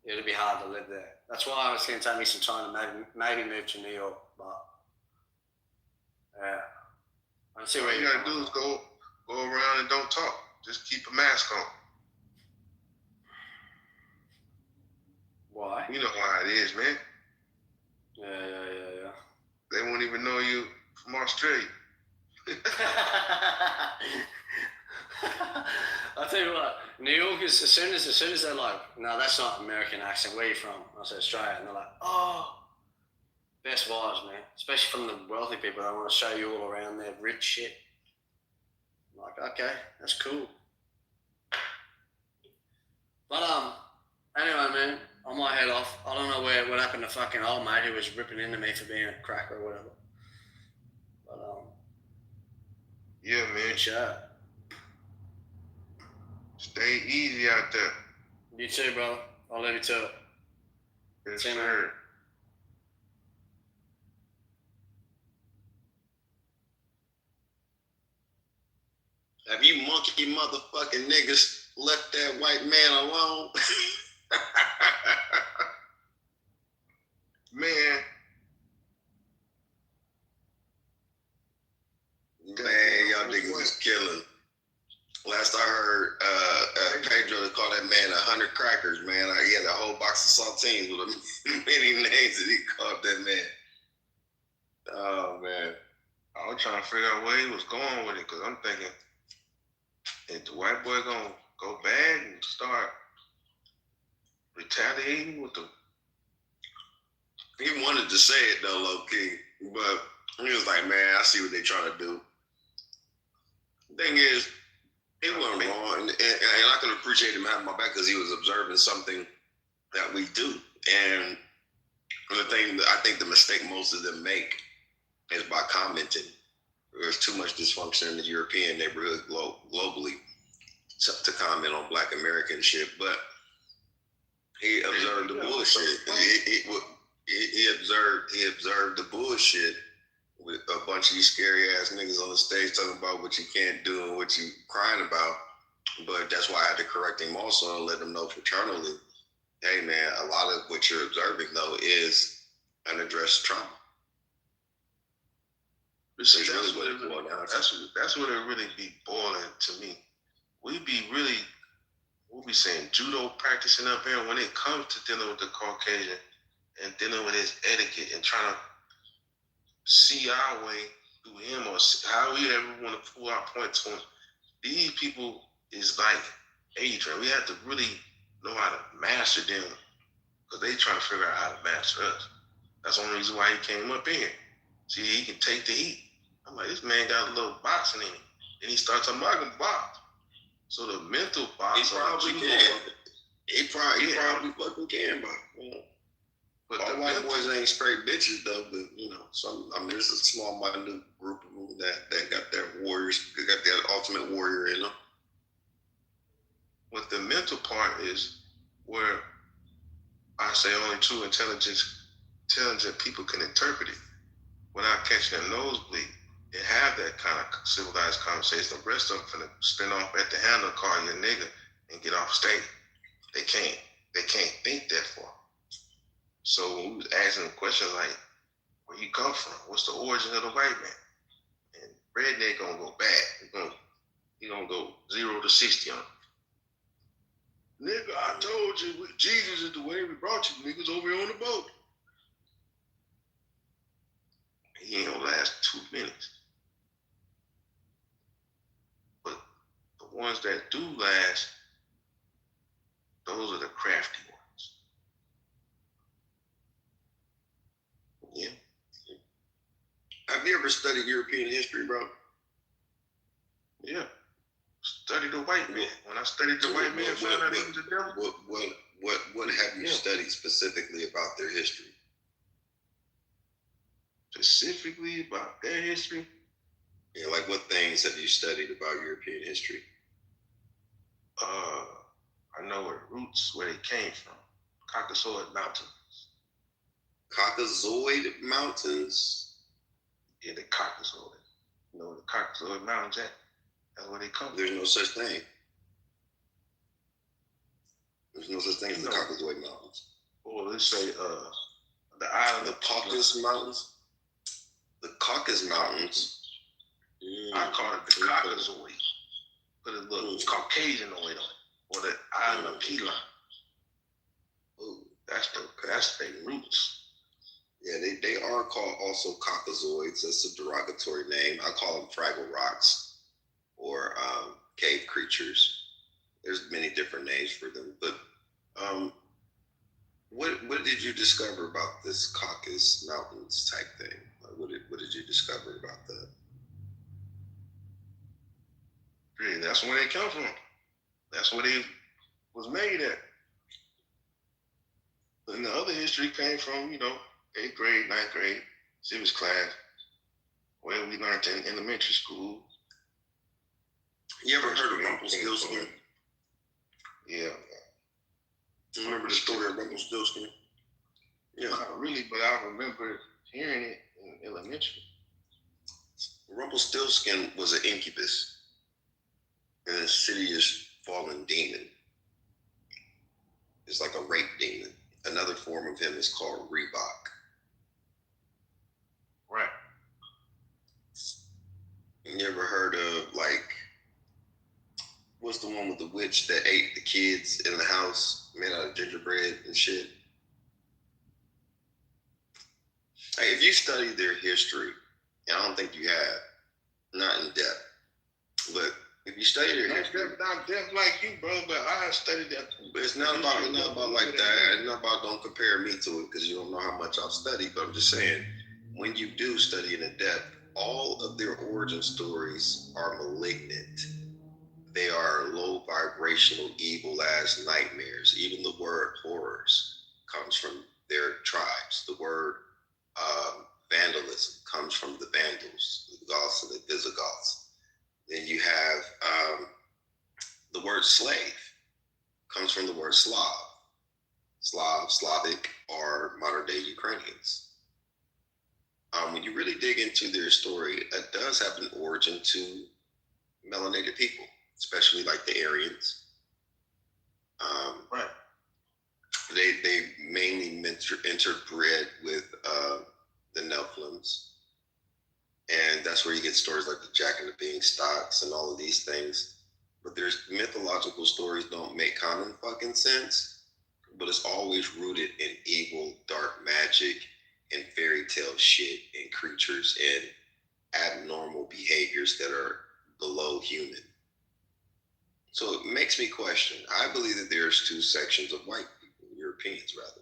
it'll be hard to live there. That's why it's going to take me some time to maybe move to New York, but yeah. I see
what you gotta do is go around and don't talk. Just keep a mask on.
Why?
You know how it is, man.
Yeah.
They won't even know you from Australia.
I'll tell you what, New York is, as soon as they're like, no, that's not American accent, where are you from? I say Australia, and they're like, oh, best vibes, man. Especially from the wealthy people, they want to show you all around their rich shit. I'm like, okay, that's cool. But anyway, man, I might head off. I don't know what happened to fucking old mate who was ripping into me for being a cracker or whatever. But
yeah, man.
Good show.
Stay easy out there.
You too, brother. I'll leave you to it.
Yes,
see you,
sir.
man.
Have you monkey motherfucking niggas left that white man alone? Man, y'all niggas is killing. Last I heard, Pedro call that man 100 crackers, man. He had a whole box of saltines with many names that he called that man. Oh, man.
I was trying to figure out where he was going with it, because I'm thinking, is the white boy going to go bad and start retaliating with the...
He wanted to say it, though, low-key, but he was like, man, I see what they're trying to do. The thing is, he wasn't wrong, and I can appreciate him having my back because he was observing something that we do. And the thing that I think the mistake most of them make is by commenting. There's too much dysfunction in the European neighborhood globally to comment on Black American shit. But he observed the bullshit. He observed the bullshit with a bunch of these scary ass niggas on the stage talking about what you can't do and what you crying about. But that's why I had to correct him also and let him know fraternally, hey man, a lot of what you're observing though is unaddressed trauma.
That's really what it really be boiling to me. We be we saying judo practicing up here. When it comes to dealing with the Caucasian and dealing with his etiquette and trying to see our way through him or how we ever want to pull our point to him, these people is like Adrian. We have to really know how to master them because they trying to figure out how to master us. That's the only reason why he came up in here. See, he can take the heat. I'm like, this man got a little boxing in him. And he starts talking about him box. So the mental box.
He probably can. He probably fucking can, but all white boys ain't straight bitches though. But there's a small minute group of them that got that warriors, they got that ultimate warrior in them.
But the mental part is where I say only true intelligent people can interpret it without catching a nosebleed and have that kind of civilized conversation. The rest of them finna spin off at the handle, call you a nigga, and get off stage. They can't think that far. So when we was asking the question like, where you come from? What's the origin of the white man? And redneck gonna go bad. He gonna go 0 to 60 on it. Nigga, I told you, Jesus is the way we brought you niggas over here on the boat. He ain't gonna last 2 minutes. But the ones that do last, those are the crafty ones.
Yeah. Have you ever studied European history, bro?
Yeah. Study the white man. When I studied the white man, found out he was a devil.
What have you studied specifically about their history?
Specifically about their history?
Yeah, like what things have you studied about European history?
I know where they came from. Caucasoid Mountains.
Caucasoid Mountains?
Yeah, the Caucasoid. You know where the Caucasoid Mountains at? That's where they come from.
There's no such thing. There's no such thing as the Caucasoid Mountains.
Well, let's say the island
of Caucasus Mountains. The Caucasus Mountains.
I call it the Caucasoid. Put a little Caucasianoid on it. Or the island of Keelan. That's their roots.
Yeah, they are called also Caucasoids. That's a derogatory name. I call them Fraggle Rocks or cave creatures. There's many different names for them. But what did you discover about this Caucasus Mountains type thing? Like, what did you discover about that?
Really, that's where they come from. That's where they was made at. And the other history came from, 8th grade, 9th grade, civics class, where we learned in elementary school.
You ever heard of Rumpelstiltskin?
Yeah.
You remember the story of Rumpelstiltskin?
Yeah. Not really, but I remember hearing it in elementary.
Rumpelstiltskin was an incubus and a insidious fallen demon. It's like a rape demon. Another form of him is called Reebok.
Right.
You ever heard of, what's the one with the witch that ate the kids in the house made out of gingerbread and shit? Like, if you study their history, and I don't think you have, not in depth, but if you study their history,
not depth like you, bro, but I studied that.
But it's not about like that. It's not about don't compare me to it because you don't know how much I've studied. But I'm just saying, when you do study in depth, all of their origin stories are malignant. They are low vibrational, evil ass nightmares. Even the word horrors comes from their tribes. The word vandalism comes from the Vandals, the Goths and the Visigoths. Then you have the word slave comes from the word Slav. Slavic, or modern day Ukrainians. When you really dig into their story, it does have an origin to melanated people, especially like the Aryans.
Right.
They mainly interbred with the Nephilims. And that's where you get stories like the Jack and the Beanstalks and all of these things. but there's mythological stories don't make common fucking sense, but it's always rooted in evil, dark magic, and fairy tale shit and creatures and abnormal behaviors that are below human. So it makes me question. I believe that there's two sections of white people, Europeans rather.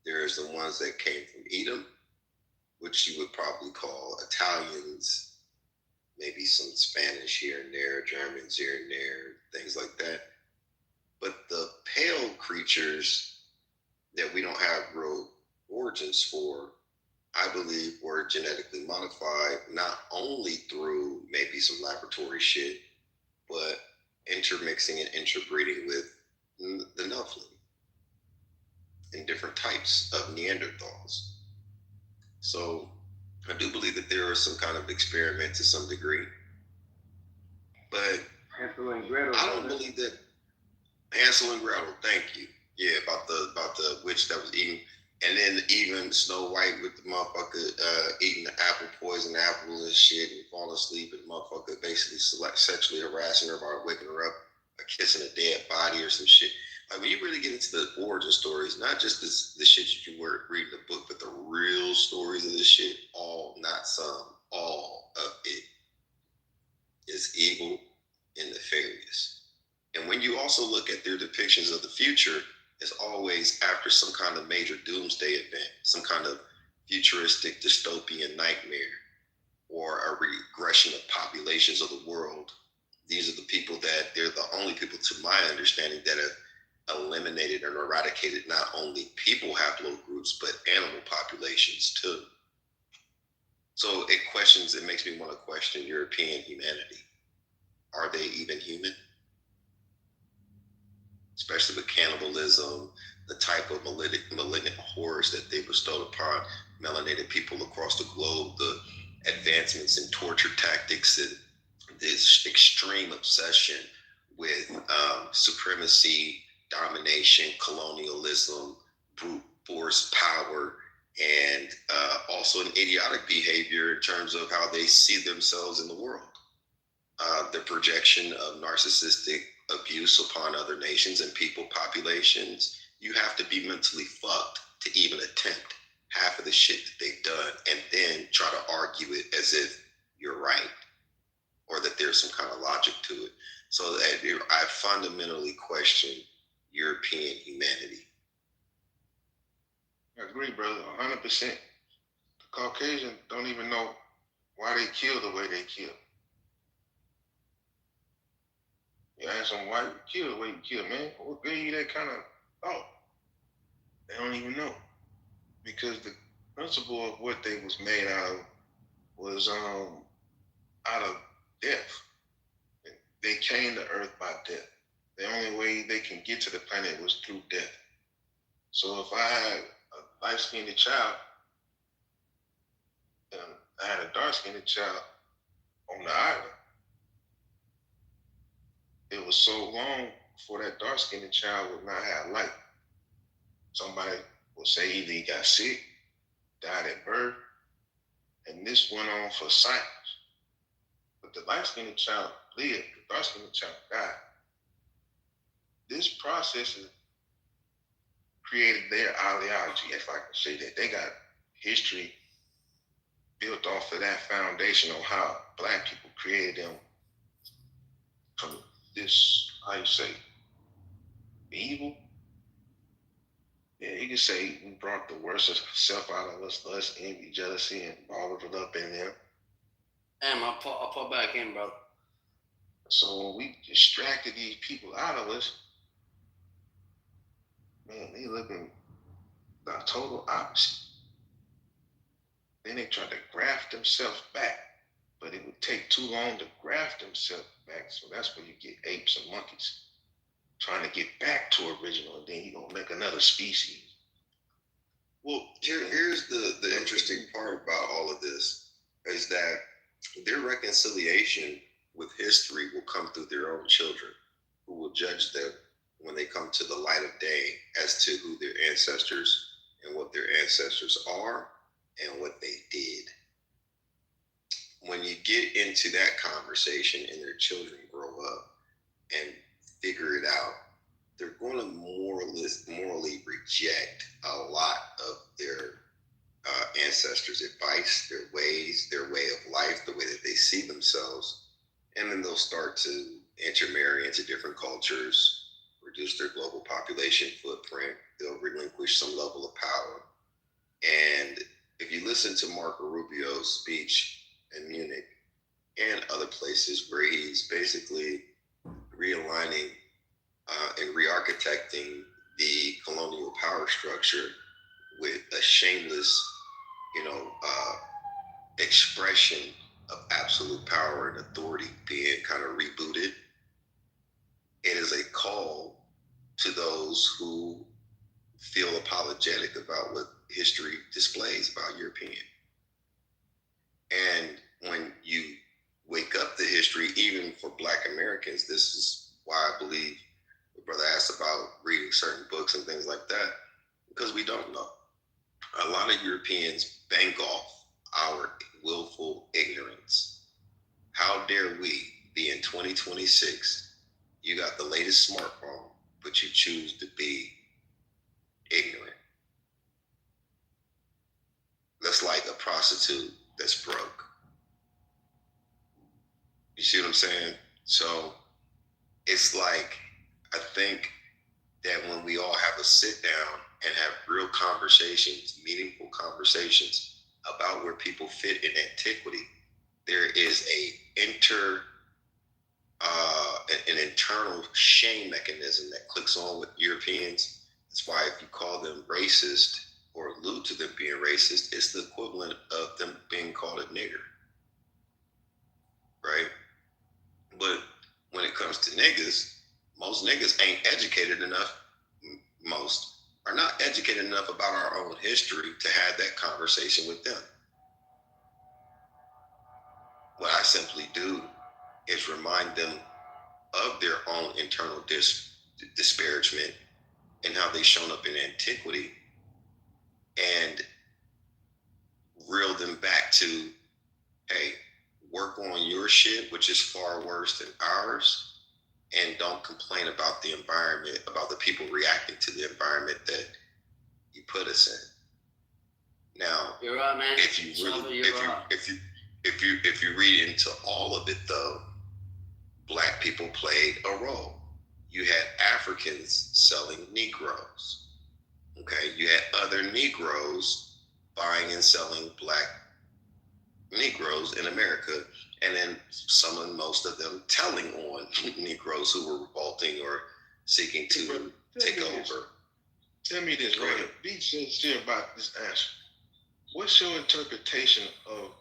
There's the ones that came from Edom, which you would probably call Italians, maybe some Spanish here and there, Germans here and there, things like that. But the pale creatures that we don't have real origins for, I believe were genetically modified, not only through maybe some laboratory shit, but intermixing and interbreeding with the Nephilim and different types of Neanderthals. So I do believe that there are some kind of experiment to some degree, but I don't believe that Hansel and Gretel. Thank you. Yeah, about the witch that was eating, and then even Snow White with the motherfucker eating the apple, poison apples and shit, and falling asleep, and motherfucker basically sexually harassing her by waking her up, or kissing a dead body or some shit. Like when you really get into the origin stories, not just the shit you can read in the book, but the real stories of this shit, all, not some, all of it is evil and nefarious. And when you also look at their depictions of the future, it's always after some kind of major doomsday event, some kind of futuristic dystopian nightmare, or a regression of populations of the world. These are the people that they're the only people, to my understanding, that have eliminated and eradicated not only people haplogroups, but animal populations too. So it makes me want to question European humanity. Are they even human? Especially with cannibalism, the type of malignant horrors that they bestowed upon melanated people across the globe, the advancements in torture tactics, and this extreme obsession with supremacy, domination, colonialism, brute force power, and also an idiotic behavior in terms of how they see themselves in the world. The projection of narcissistic abuse upon other nations and people populations. You have to be mentally fucked to even attempt half of the shit that they've done and then try to argue it as if you're right or that there's some kind of logic to it. So I fundamentally question European humanity.
I agree, brother, 100%. The Caucasians don't even know why they kill the way they kill. You ask them why you kill the way you kill, man. What gave you that kind of thought? They don't even know. Because the principle of what they was made out of was out of death. They came to Earth by death. The only way they can get to the planet was through death. So if I had a light-skinned child and I had a dark-skinned child on the island, it was so long before that dark-skinned child would not have light. Somebody will say either he got sick, died at birth, and this went on for cycles. But the light-skinned child lived, the dark-skinned child died. This process has created their ideology, if I can say that. They got history built off of that foundation on how black people created them from this, how you say, evil. Yeah, you can say we brought the worst of self out of us, lust, envy, jealousy, and all of it up in them.
Damn, I'll put back in, bro.
So when we extracted these people out of us, man, they looking the total opposite. Then they tried to graft themselves back, but it would take too long to graft themselves back. So that's where you get apes and monkeys trying to get back to original, and then you're gonna make another species.
Well, here's the interesting part about all of this is that their reconciliation with history will come through their own children, who will judge them when they come to the light of day as to who their ancestors and what their ancestors are and what they did. When you get into that conversation and their children grow up and figure it out, they're going to morally reject a lot of their ancestors' advice, their ways, their way of life, the way that they see themselves. And then they'll start to intermarry into different cultures, reduce their global population footprint. They'll relinquish some level of power. And if you listen to Marco Rubio's speech in Munich and other places where he's basically realigning and re-architecting the colonial power structure with a shameless, expression of absolute power and authority being kind of rebooted, it is a call to those who feel apologetic about what history displays about European. And when you wake up to history, even for Black Americans, this is why I believe the brother asked about reading certain books and things like that, because we don't know. A lot of Europeans bank off our willful ignorance. How dare we be in 2026? You got the latest smartphone, but you choose to be ignorant. That's like a prostitute that's broke. You see what I'm saying? So it's like, I think that when we all have a sit down and have real conversations, meaningful conversations about where people fit in antiquity, there is an internal shame mechanism that clicks on with Europeans. That's why if you call them racist or allude to them being racist, it's the equivalent of them being called a nigger, right? But when it comes to niggas, most niggas ain't educated enough. Most are not educated enough about our own history to have that conversation with them. What I simply do is remind them of their own internal disparagement and how they've shown up in antiquity, and reel them back to, hey, work on your shit, which is far worse than ours, and don't complain about the environment, about the people reacting to the environment that you put us in. Now,
you're right, man.
If you read into all of it, though, Black people played a role. You had Africans selling Negroes. Okay, you had other Negroes buying and selling Black Negroes in America, and then most of them telling on Negroes who were revolting or seeking to take over.
Tell me this, right? Be sincere about this answer. What's your interpretation of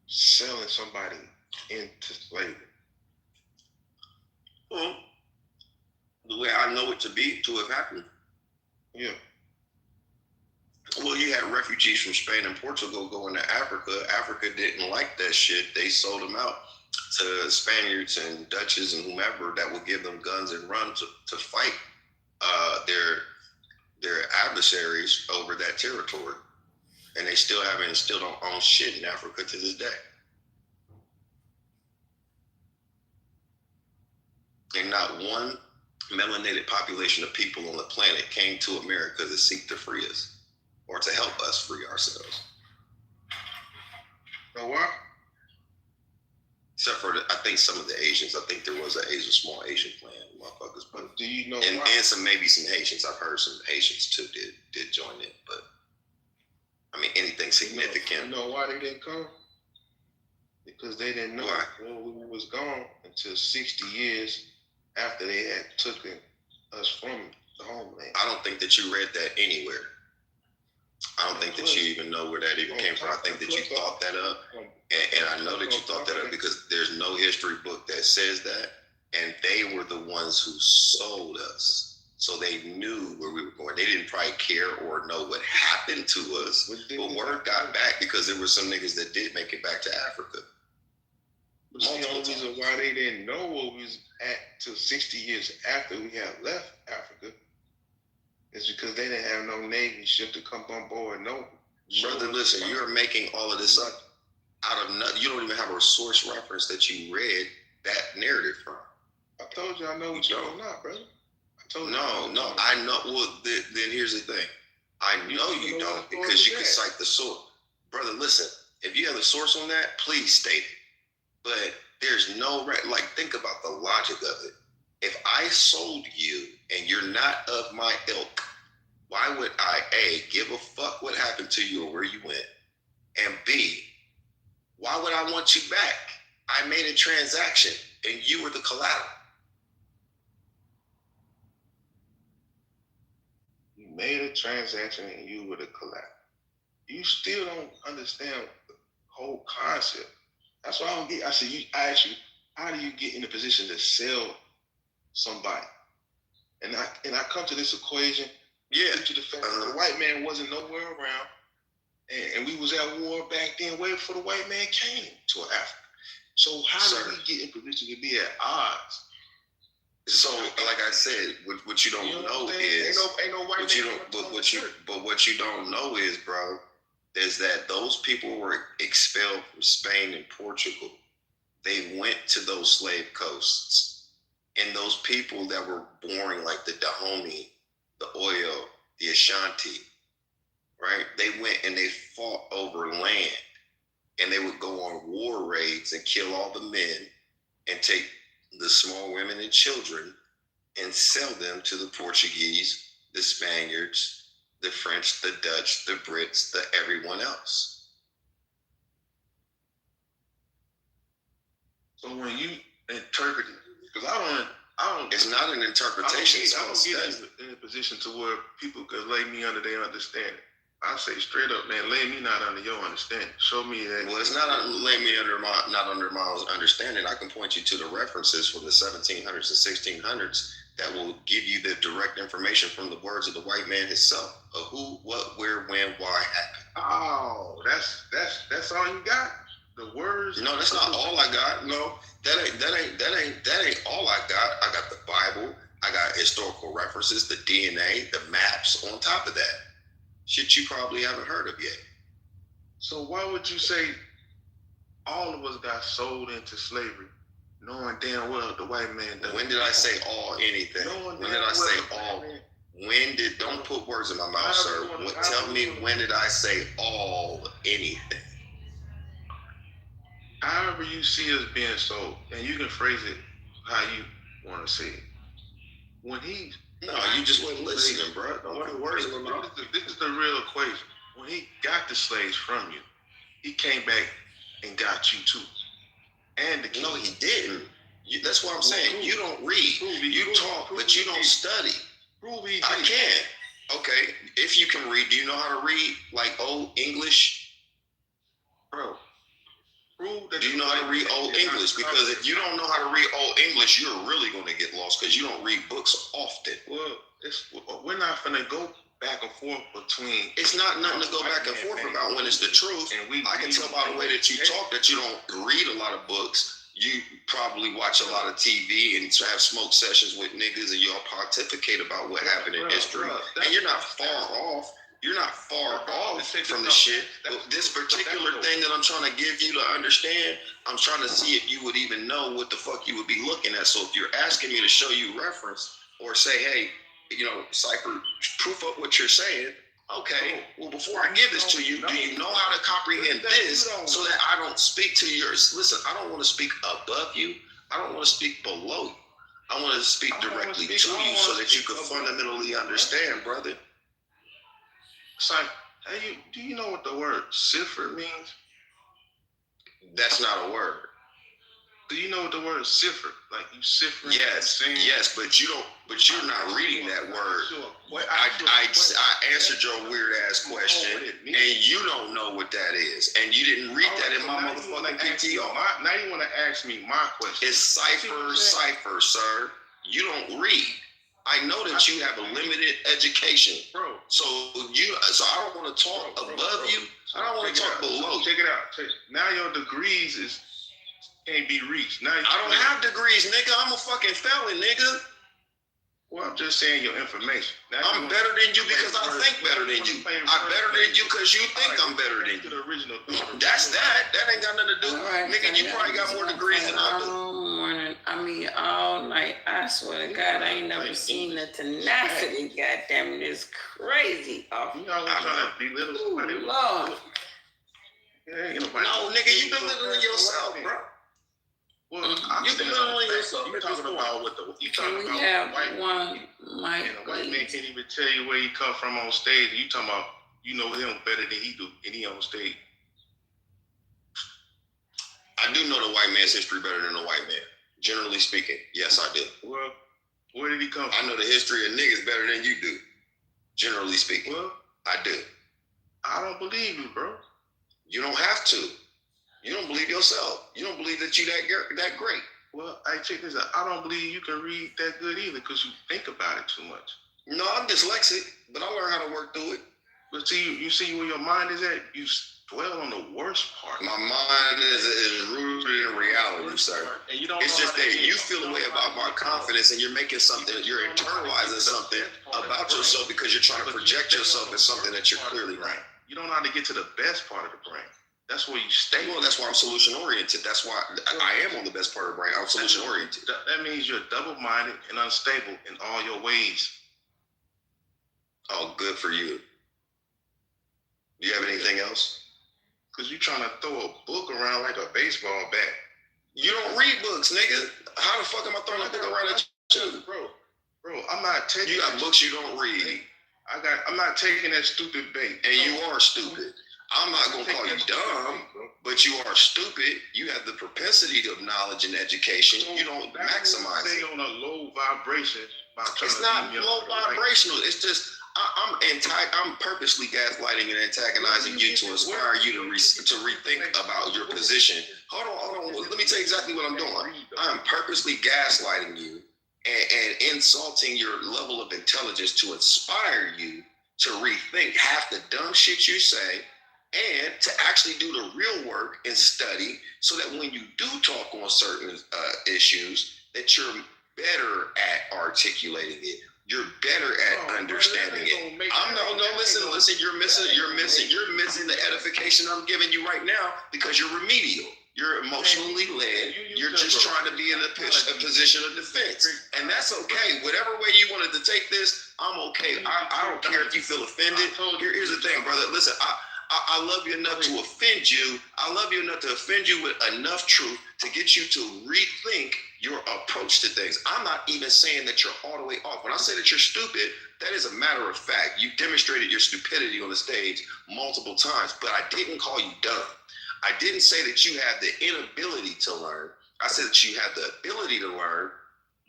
selling somebody into slavery?
Well, the way I know it to be, to have happened.
Yeah.
Well, you had refugees from Spain and Portugal going to Africa. Africa didn't like that shit. They sold them out to Spaniards and Dutches and whomever that would give them guns and run to fight their adversaries over that territory. And they still don't own shit in Africa to this day. And not one melanated population of people on the planet came to America to seek to free us or to help us free ourselves.
Know why?
Except for, I think some of the Asians. I think there was a small Asian clan, motherfuckers. But
do you know
and,
why?
And maybe some Haitians. I've heard some Haitians too did join in. But I mean, anything significant.
You know why they didn't come? Because they didn't know we was gone until 60 years after they had taken us from the homeland.
I don't think that you read that anywhere. I don't think that you even know where that even came from. I think that you thought that up. And I know that you thought that up because there's no history book that says that. And they were the ones who sold us. So they knew where we were going. They didn't probably care or know what happened to us. But word got back because there were some niggas that did make it back to Africa.
But the only reason why they didn't know what we was at till 60 years after we had left Africa is because they didn't have no Navy ship to come on board. No.
Brother, listen, you're making all of this up out of nothing. You don't even have a source reference that you read that narrative from.
I told you I know what you're not, brother. I told you.
No, I know. Well, then here's the thing. I know you don't because you can cite the source. Brother, listen, if you have a source on that, please state it. But there's no, like, think about the logic of it. If I sold you and you're not of my ilk, why would I, A, give a fuck what happened to you or where you went? And B, why would I want you back? I made a transaction and you were the collateral.
You made a transaction and you were the collateral. You still don't understand the whole concept. That's why I don't get. I said, I ask you, how do you get in a position to sell somebody? And I come to this equation.
Yeah.
To the fact that the white man wasn't nowhere around, and we was at war back then, way before the white man came to Africa. So how do we get in position to be at odds?
So, like I said, what you don't know is what you don't know is, bro, is that those people were expelled from Spain and Portugal. They went to those slave coasts, and those people that were born like the Dahomey, the Oyo, the Ashanti, right? They went and they fought over land, and they would go on war raids and kill all the men and take the small women and children and sell them to the Portuguese, the Spaniards, the French, the Dutch, the Brits, the everyone else.
So when you interpret it, because I don't.
It's not an interpretation.
I don't get in a position to where people could lay me under their understanding. I say straight up, man, lay me not under your understanding. Show me that.
Well, it's not lay me under my understanding. I can point you to the references from the 1700s and 1600s that will give you the direct information from the words of the white man himself of who, what, where, when, why happened.
Oh, that's all you got? The words?
No, that's not all I got. No, that ain't all I got. I got the Bible. I got historical references, the DNA, the maps on top of that. Shit you probably haven't heard of yet.
So why would you say all of us got sold into slavery, knowing damn well the white man doesn't?
When did I say all anything? When did I say all? Don't put words in my mouth, sir. Tell me, when did I say all anything?
However you see us being sold, and you can phrase it how you want to say it. When he...
No, you just wasn't listening, bro. Don't put words in my mouth.
This is the real equation. When he got the slaves from you, he came back and got you too. And the
no, he didn't. That's what I'm saying. You don't read. You talk, but you don't study. I can. Okay. If you can read, do you know how to read like old English?
Bro.
Do you know how to read old English? Because if you don't know how to read old English, you're really going to get lost because you don't read books often.
Well, we're not going to go back and forth between...
It's not nothing to go back and forth about when it's the truth. I can tell by the way that you talk that you don't read a lot of books. You probably watch a lot of TV and have smoke sessions with niggas and y'all pontificate about what happened in history. And you're not far off. You're not far off from the shit. But this particular thing that I'm trying to give you to understand, I'm trying to see if you would even know what the fuck you would be looking at. So if you're asking me to show you reference or say, hey, Cypher, proof up what you're saying. Okay, well, before I give this to you, do you know how to comprehend this so that I don't speak to yours? Listen, I don't want to speak above you. I don't want to speak below you. I want to speak directly to you so that you can fundamentally understand, brother.
Son, do you know what the word cipher means?
That's not a word.
Do you know what the word cipher? Like you cipher?
Yes, but you don't. But you're not reading that word. I answered your weird ass question, and you don't know what that is, and you didn't read that in my motherfucking PTO.
Now you want to ask me my question?
It's cipher, sir. You don't read. I know that you have a limited education,
bro.
So I don't want to talk above you. I don't want to talk below.
Check it out. Now your degrees can't be reached. Now
I don't have degrees, nigga. I'm a fucking felon, nigga.
Well, I'm just saying your information.
I'm better than you because I think better than you. I'm better than you because you think I'm better than you.
The original.
That's that. That ain't got nothing to do.
Right,
Nigga, you probably got more degrees than I do.
all morning. I mean, all night. I swear to God, I ain't never seen the tenacity. Goddamn it, it's crazy.
You know, I'm trying to belittle somebody.
Lord.
No, nigga, you belittling yourself, bro.
Well,
you belittling yourself.
You talking about what the you talking
Can we
about
have
white
one mic,
and a white man can't even tell you where he come from on stage. You talking about you know him better than he do, and he on stage.
I do know the white man's history better than the white man. Generally speaking, yes, I do.
Well, where did he come from?
I know the history of niggas better than you do. Generally speaking,
Well,
I do.
I don't believe you, bro.
You don't have to. You don't believe yourself. You don't believe that you that great.
Well, I check this out. I don't believe you can read that good either because you think about it too much.
No, I'm dyslexic, but I learned how to work through it.
But see, you see where your mind is at? You dwell on the worst part.
My mind is rooted in reality, sir.
And you don't
it's just that you feel a way about my confidence and you're making something, you're internalizing something about yourself because you're trying to project yourself as something that you're clearly not.
You don't know how to get to the best part of the brain. That's where you stay.
Well, that's why I'm solution oriented. That's why I am on the best part of the brain. I'm solution oriented.
That means you're double-minded and unstable in all your ways.
Oh, good for you. Do you have anything else?
Because you're trying to throw a book around like a baseball bat.
You don't read books, nigga. How the fuck am I throwing a book around at you?
Bro, I'm not taking.
You got books you don't read.
I'm not taking that stupid bait.
And you are stupid. I'm not gonna call you dumb, but you are stupid. You have the propensity of knowledge and education. You don't maximize it.
Stay on a low vibration.
It's not low vibrational. It's just I'm purposely gaslighting and antagonizing you to inspire you to rethink about your position. Hold on. Let me tell you exactly what I'm doing. I'm purposely gaslighting you and insulting your level of intelligence to inspire you to rethink half the dumb shit you say and to actually do the real work and study so that when you do talk on certain issues, that you're better at articulating it. You're better at understanding it. Listen, you're missing the edification I'm giving you right now because you're remedial. You're emotionally led. You're just trying to be in a position of defense. And that's okay. Whatever way you wanted to take this, I'm okay. I don't care if you feel offended. Here's the thing, brother. Listen, I love you enough to offend you. I love you enough to offend you with enough truth to get you to rethink your approach to things. I'm not even saying that you're all the way off. When I say that you're stupid, that is a matter of fact. You demonstrated your stupidity on the stage multiple times, but I didn't call you dumb. I didn't say that you had the inability to learn. I said that you had the ability to learn,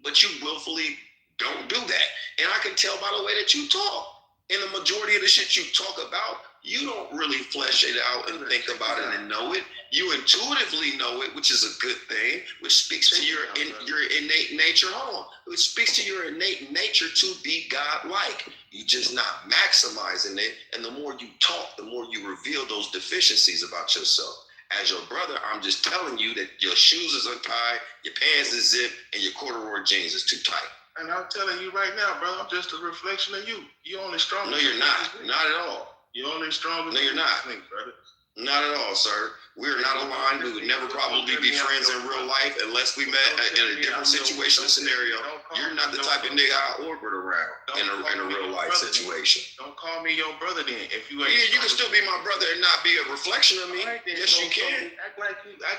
but you willfully don't do that. And I can tell by the way that you talk. And the majority of the shit you talk about, you don't really flesh it out and think about it and know it. You intuitively know it, which is a good thing, which speaks to your innate nature. Hold on. Which speaks to your innate nature to be God-like. You're just not maximizing it. And the more you talk, the more you reveal those deficiencies about yourself. As your brother, I'm just telling you that your shoes is untied, your pants is zipped, and your corduroy jeans is too tight.
And I'm telling you right now, brother, I'm just a reflection of you. You're only strong.
No, you're not. Not at all.
You're only strong.
No, you're not.
Brother.
Not at all, sir. We're not aligned. We would never probably be friends in real life unless we met in a different situation or scenario. You're not the type of nigga I orbit around in a real life situation.
Don't call me your brother then. If you
ain't you can still be my brother and not be a reflection of me. Yes, you can.
Act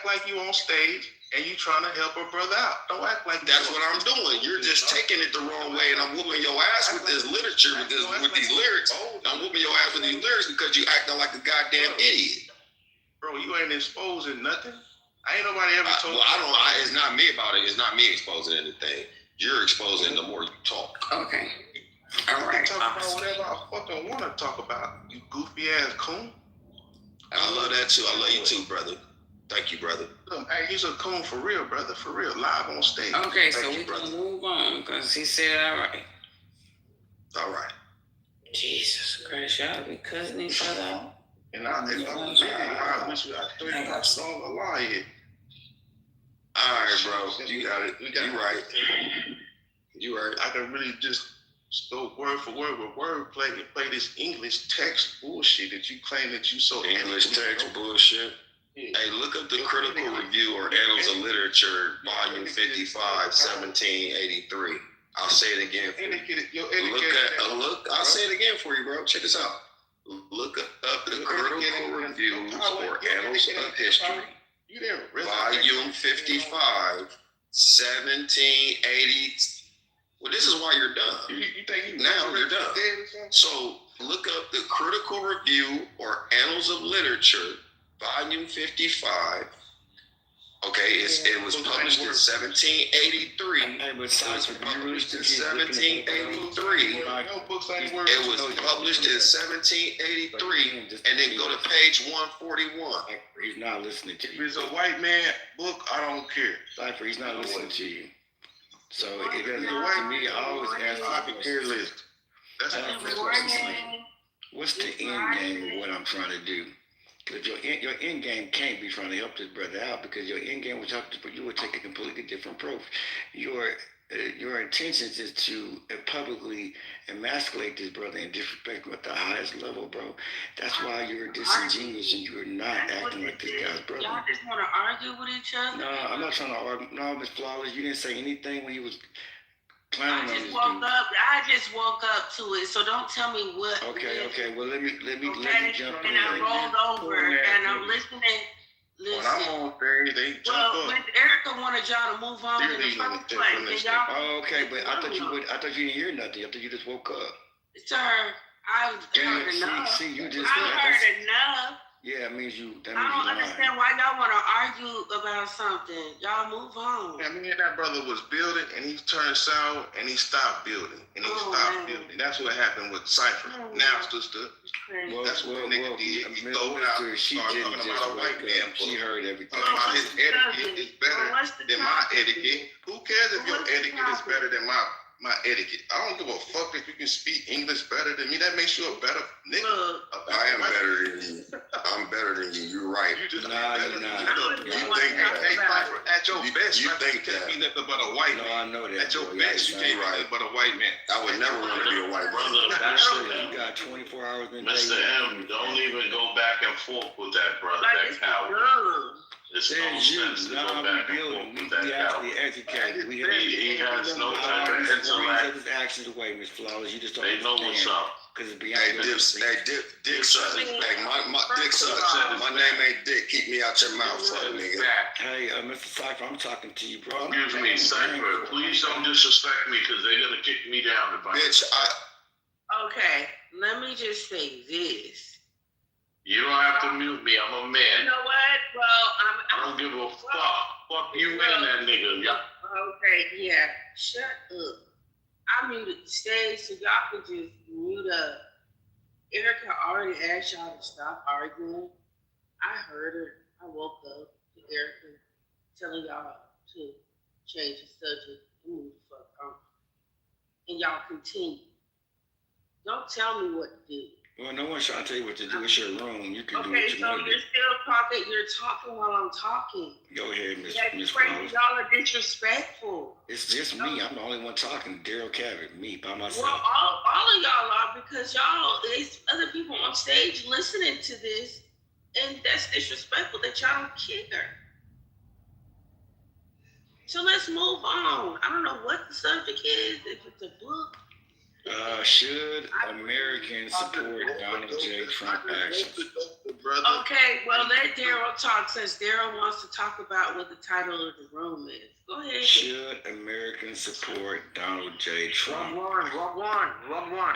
like you on stage and you trying to help a brother out. Don't act like
that's what I'm doing. You're just taking it the wrong way, and I'm whooping your ass with this literature, with these lyrics. I'm whooping your ass with these lyrics because you acting like a goddamn idiot.
Bro, you ain't exposing nothing. Ain't nobody ever told me.
It's not me about it. It's not me exposing anything. You're exposing the more you talk.
Okay.
All right. I can talk about whatever I fucking want to talk about. You goofy ass coon.
I love that too. I love you too, brother. Thank you, brother.
Hey, he's a coon for real, brother. For real. Live on stage.
Okay, so we can move on because he said all right.
All right.
Jesus Christ, y'all be cussing each other out.
And I wish I threw you a song a lie here.
All right, bro. You got it. You right. You right.
I can really just go word for word with wordplay and play this English text bullshit that you claim that you so
English text bullshit.
Yeah.
Hey, look up the Critical Review or Annals of Literature, Volume 55, 1783. I'll say it again for you. I'll say it again for you, bro. Check this out. Look up the Critical Reviews or Annals of History, Volume 55, 1780. Well, this is why you're done. Now you're done. So look up the Critical Review or Annals of Literature, Volume 55. Okay, it was published in 1783. It was published in 1783. It was published in 1783, and then go to page 141.
He's not listening to
If
you.
it's a white man book, I don't care.
Cypher, he's not listening to you. So it doesn't,
If it's a white
to me, I always ask
I can care less. That's
what's the end game of what I'm trying to do? Because your end game can't be trying to help this brother out, because your end game was help this, but you would take a completely different approach. Your intentions is to publicly emasculate this brother and disrespect him at the highest level, bro. That's why you're disingenuous and you're not acting like this guy's brother.
Y'all just want to argue with each other?
No, I'm not trying to argue. No, Miss Flawless, you didn't say anything when he was clowning on this dude.
I just woke up to it, so don't tell me what.
Okay. Well, let me jump in.
And I rolled over and I'm listening.
When I'm on there, they jump up.
When Erica wanted y'all to move on in the first place,
Oh, okay, but I thought you didn't hear nothing. I thought you just woke up.
Sir, I heard enough.
See, you just.
I heard enough.
Yeah, it means you.
I don't understand why y'all want to argue about something. Y'all move on.
Yeah, me and that brother was building, and he turned sour, and he stopped building, and he stopped building. That's what happened with Cypher. Now, sister, that's what the nigga did. He threw it out, started talking about a white man.
She heard everything.
His etiquette is better than my etiquette. Who cares if your etiquette is better than my etiquette? I don't give a fuck if you can speak English better than me. That makes you a better nigga.
I am better than you. I'm better than you. You're right.
You just
Nah, you're not.
You think that? Hey, Cypher, at your best,
you think
you can't
that?
be nothing but a white man.
No, I know that.
At your
bro.
best, you can't be nothing but a white man.
I would never want to be a white man.
You got 24 hours in a day.
Mr. M, don't even go back and forth with that brother.
Like,
That coward. It's no sense to go back and forth with that coward. He has no type of intellect.
His actions away, Miss Flawless. You just don't
They know what's up.
Because it's
Hey,
beyond.
Dick sucks. Hey, my Dick sucks. My name ain't Dick. Keep me out your mouth, fuck nigga.
Hey, Mr. Cypher, I'm talking to you, bro.
Excuse me, Cypher. Please don't disrespect me, because they're gonna kick me down if I.
Bitch,
Okay, let me just say this.
You don't have to mute me. I'm a
You
man.
know what? Well,
I don't give a fuck. Fuck you and that nigga. Yeah.
Okay, yeah. Shut up. I muted the stage so y'all can just mute up. Erica already asked y'all to stop arguing. I heard her. I woke up to Erica telling y'all to change the subject and move the fuck on. And y'all continue. Don't tell me what to do.
Well, no one's trying to tell you what to do. It's your room. You can do
Okay,
what you
so
want to do.
you're still talking. You're talking while I'm talking.
Go ahead, Miss
That's
Flawless.
crazy. Y'all are disrespectful.
It's just me. I'm the only one talking. Daryl Cabot, me by myself.
Well, all of y'all are, because y'all, there's other people on stage listening to this, and that's disrespectful that y'all don't care. So let's move on. I don't know what the subject is, if it's a book.
Should Americans support Donald J. Trump actions?
Okay, well, let Daryl talk, since Daryl wants to talk about what the title of the room is. Go ahead.
Should Americans support Donald J. Trump?
Wrong one.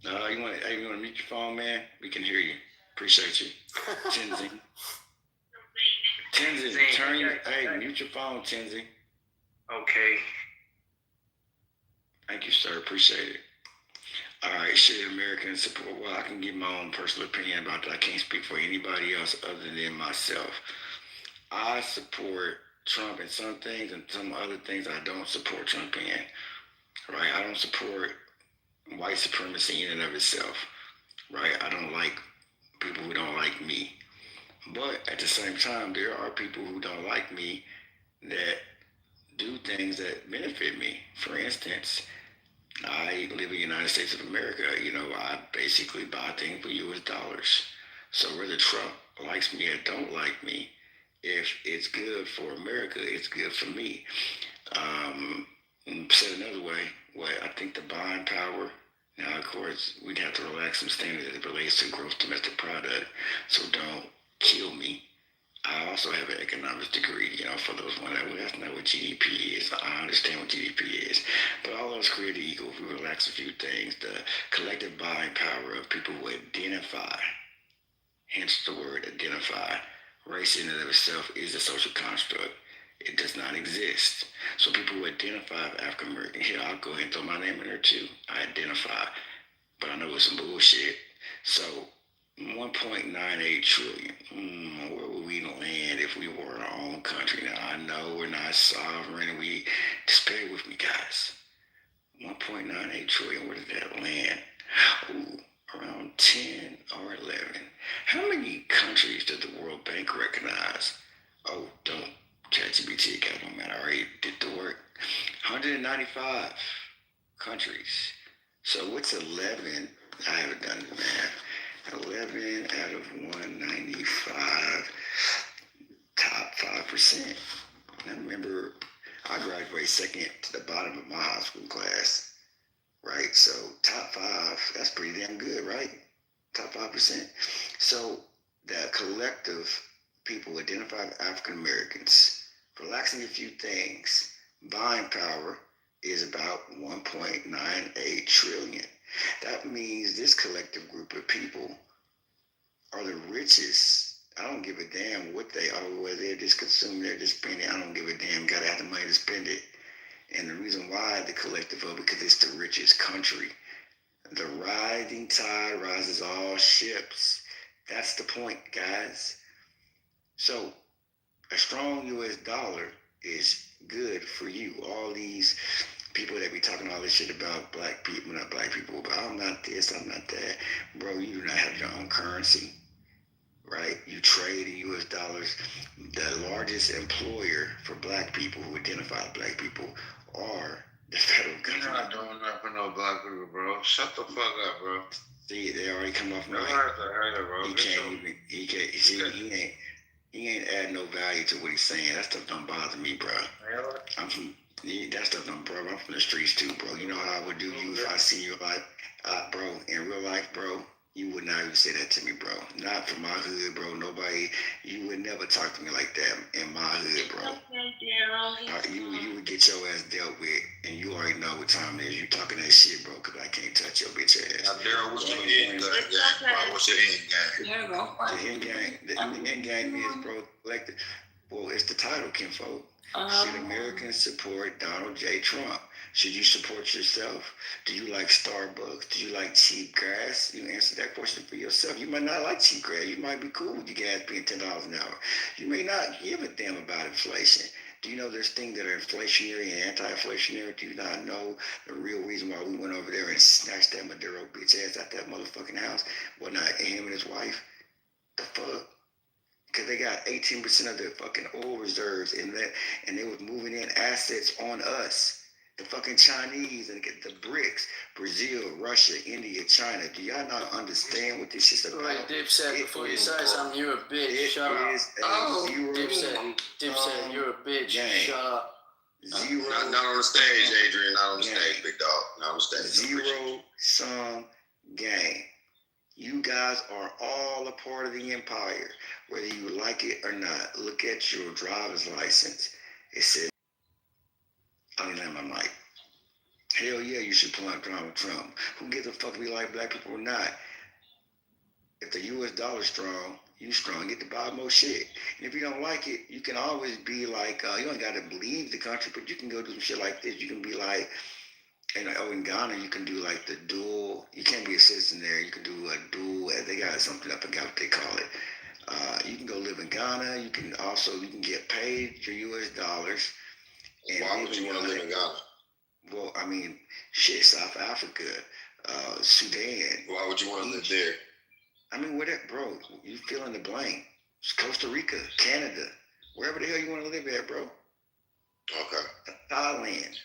You want to mute your phone, man? We can hear you. Appreciate you. Tenzin, mute your phone, Tenzin.
Okay.
Thank you, sir. Appreciate it. All right, should Americans support? Well, I can give my own personal opinion about that. I can't speak for anybody else other than myself. I support Trump in some things, and some other things I don't support Trump in. Right? I don't support white supremacy in and of itself. Right? I don't like people who don't like me. But at the same time, there are people who don't like me that
do things that benefit me. For instance, I live in the United States of America. I basically buy things for U.S. dollars. So whether Trump likes me or don't like me, if it's good for America, it's good for me. Said another way, I think the buying power. Now, of course, we'd have to relax some standards as it relates to gross domestic product. So don't kill me. I also have an economics degree, for those one that, well, that's not what GDP is. I understand what GDP is. But all else created equal, if we relax a few things, the collective buying power of people who identify, hence the word identify, race in and of itself is a social construct. It does not exist. So people who identify as African American, here, I'll go ahead and throw my name in there too. I identify. But I know it's some bullshit. So 1.98 trillion. Where would we land if we were our own country? Now, I know we're not sovereign, and just bear with me, guys. 1.98 trillion, where does that land? Ooh, around 10 or 11. How many countries does the World Bank recognize? Oh, don't. ChatGPT got on that. I already did the work. 195 countries. So what's 11? I haven't done the math. 11 out of 195, top 5%. Now remember, I graduated second to the bottom of my high school class, right? So top 5, that's pretty damn good, right? Top 5%. So the collective people identified as African Americans, relaxing a few things, buying power is about 1.98 trillion. That means this collective group of people are the richest. I don't give a damn what they are, whether they're just consuming, they're just spending. I don't give a damn. Gotta have the money to spend it. And the reason why the collective of, because it's the richest country. The rising tide rises all ships. That's the point, guys. So a strong U.S. dollar is good for you. All these people that be talking all this shit about black people, not black people, but I'm not this, I'm not that. Bro, you do not have your own currency, right? You trade in U.S. dollars. The largest employer for black people who identify black people are the federal government.
You're not doing that for no black people, bro. Shut the fuck up, bro.
See, they already come off
mic.
Bro. He ain't add no value to what he's saying. That stuff don't bother me, bro. That stuff don't, bro. I'm from the streets too, bro. You know how I would do you if I see you like, bro, in real life, bro, you would not even say that to me, bro. Not from my hood, bro. Nobody, you would never talk to me like that in my hood, bro. You would get your ass dealt with, and you already know what time it is. You talking that shit, bro, because I can't touch your bitch ass.
Now, Daryl, what's your end game? What's your end game?
The end game is, bro, collective. Well, it's the title, kinfolk. Should Americans support Donald J. Trump? Should you support yourself? Do you like Starbucks? Do you like cheap gas? You answer that question for yourself. You might not like cheap gas. You might be cool with your gas being $10 an hour. You may not give a damn about inflation. Do you know there's things that are inflationary and anti-inflationary? Do you not know the real reason why we went over there and snatched that Maduro bitch ass out that motherfucking house? Well, not him and his wife. The fuck? Because they got 18% of their fucking oil reserves in that, and they was moving in assets on us. The fucking Chinese and the BRICS, Brazil, Russia, India, China. Do y'all not understand what this is about?
Wait, Dipset, before you say something, you're a bitch. Shut up. Dipset, you're a bitch.
Gang.
Shut up.
Zero.
Not on the stage, Adrian. Not on the stage, big dog. Not on the stage.
Zero-sum game. You guys are all a part of the empire, whether you like it or not. Look at your driver's license. It says, I don't have my mic. Hell yeah, you should pull out Donald Trump. Who gives a fuck if we like black people or not? If the U.S. dollar's strong, you strong. Get to buy more shit. And if you don't like it, you can always be like, you don't got to leave the country, but you can go do some shit like this. You can be like, in Ghana, you can do like the dual. You can't be a citizen there. You can do a dual. They got something, I forgot what they call it. You can go live in Ghana. You can get paid your U.S. dollars. And
why would you want to live in Ghana?
Well, I mean, shit, South Africa, Sudan.
Why would you want to live there?
I mean, whatever, bro. You fill in the blank. It's Costa Rica, Canada, wherever the hell you want to live at, bro.
Okay.
Thailand,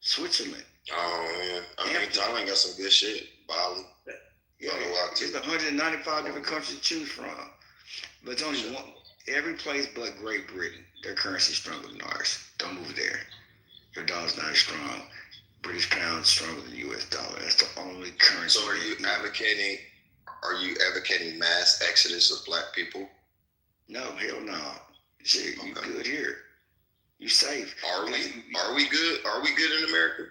Switzerland.
Oh man, I mean Thailand got some good shit. Bali.
Yeah, there's 195 different countries to choose from, but it's only one. Every place but Great Britain, their currency is stronger than ours. Don't move there. Your dollar's not as strong. British pound stronger than U.S. dollar. That's the only currency.
So are you advocating mass exodus of black people?
No, hell no. Shit, you good here. You safe.
Are we good? Are we good in America?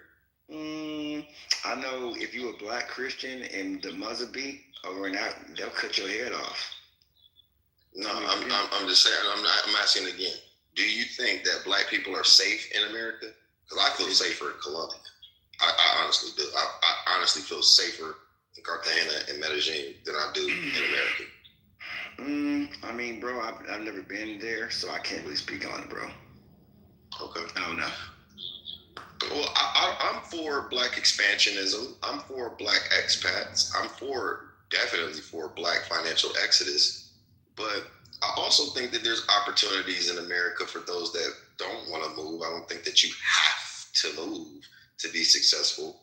I know if you a black Christian and the mother beat over and out, they'll cut your head off.
No, I'm just saying. I'm asking again. Do you think that black people are safe in America? Because I feel safer in Colombia. I honestly do. I honestly feel safer in Cartagena and Medellin than I do in America.
I mean, bro, I've never been there, so I can't really speak on it, bro.
Okay.
I don't know.
Well, I'm for black expansionism. I'm for black expats. I'm definitely for black financial exodus. But I also think that there's opportunities in America for those that don't want to move. I don't think that you have to move to be successful.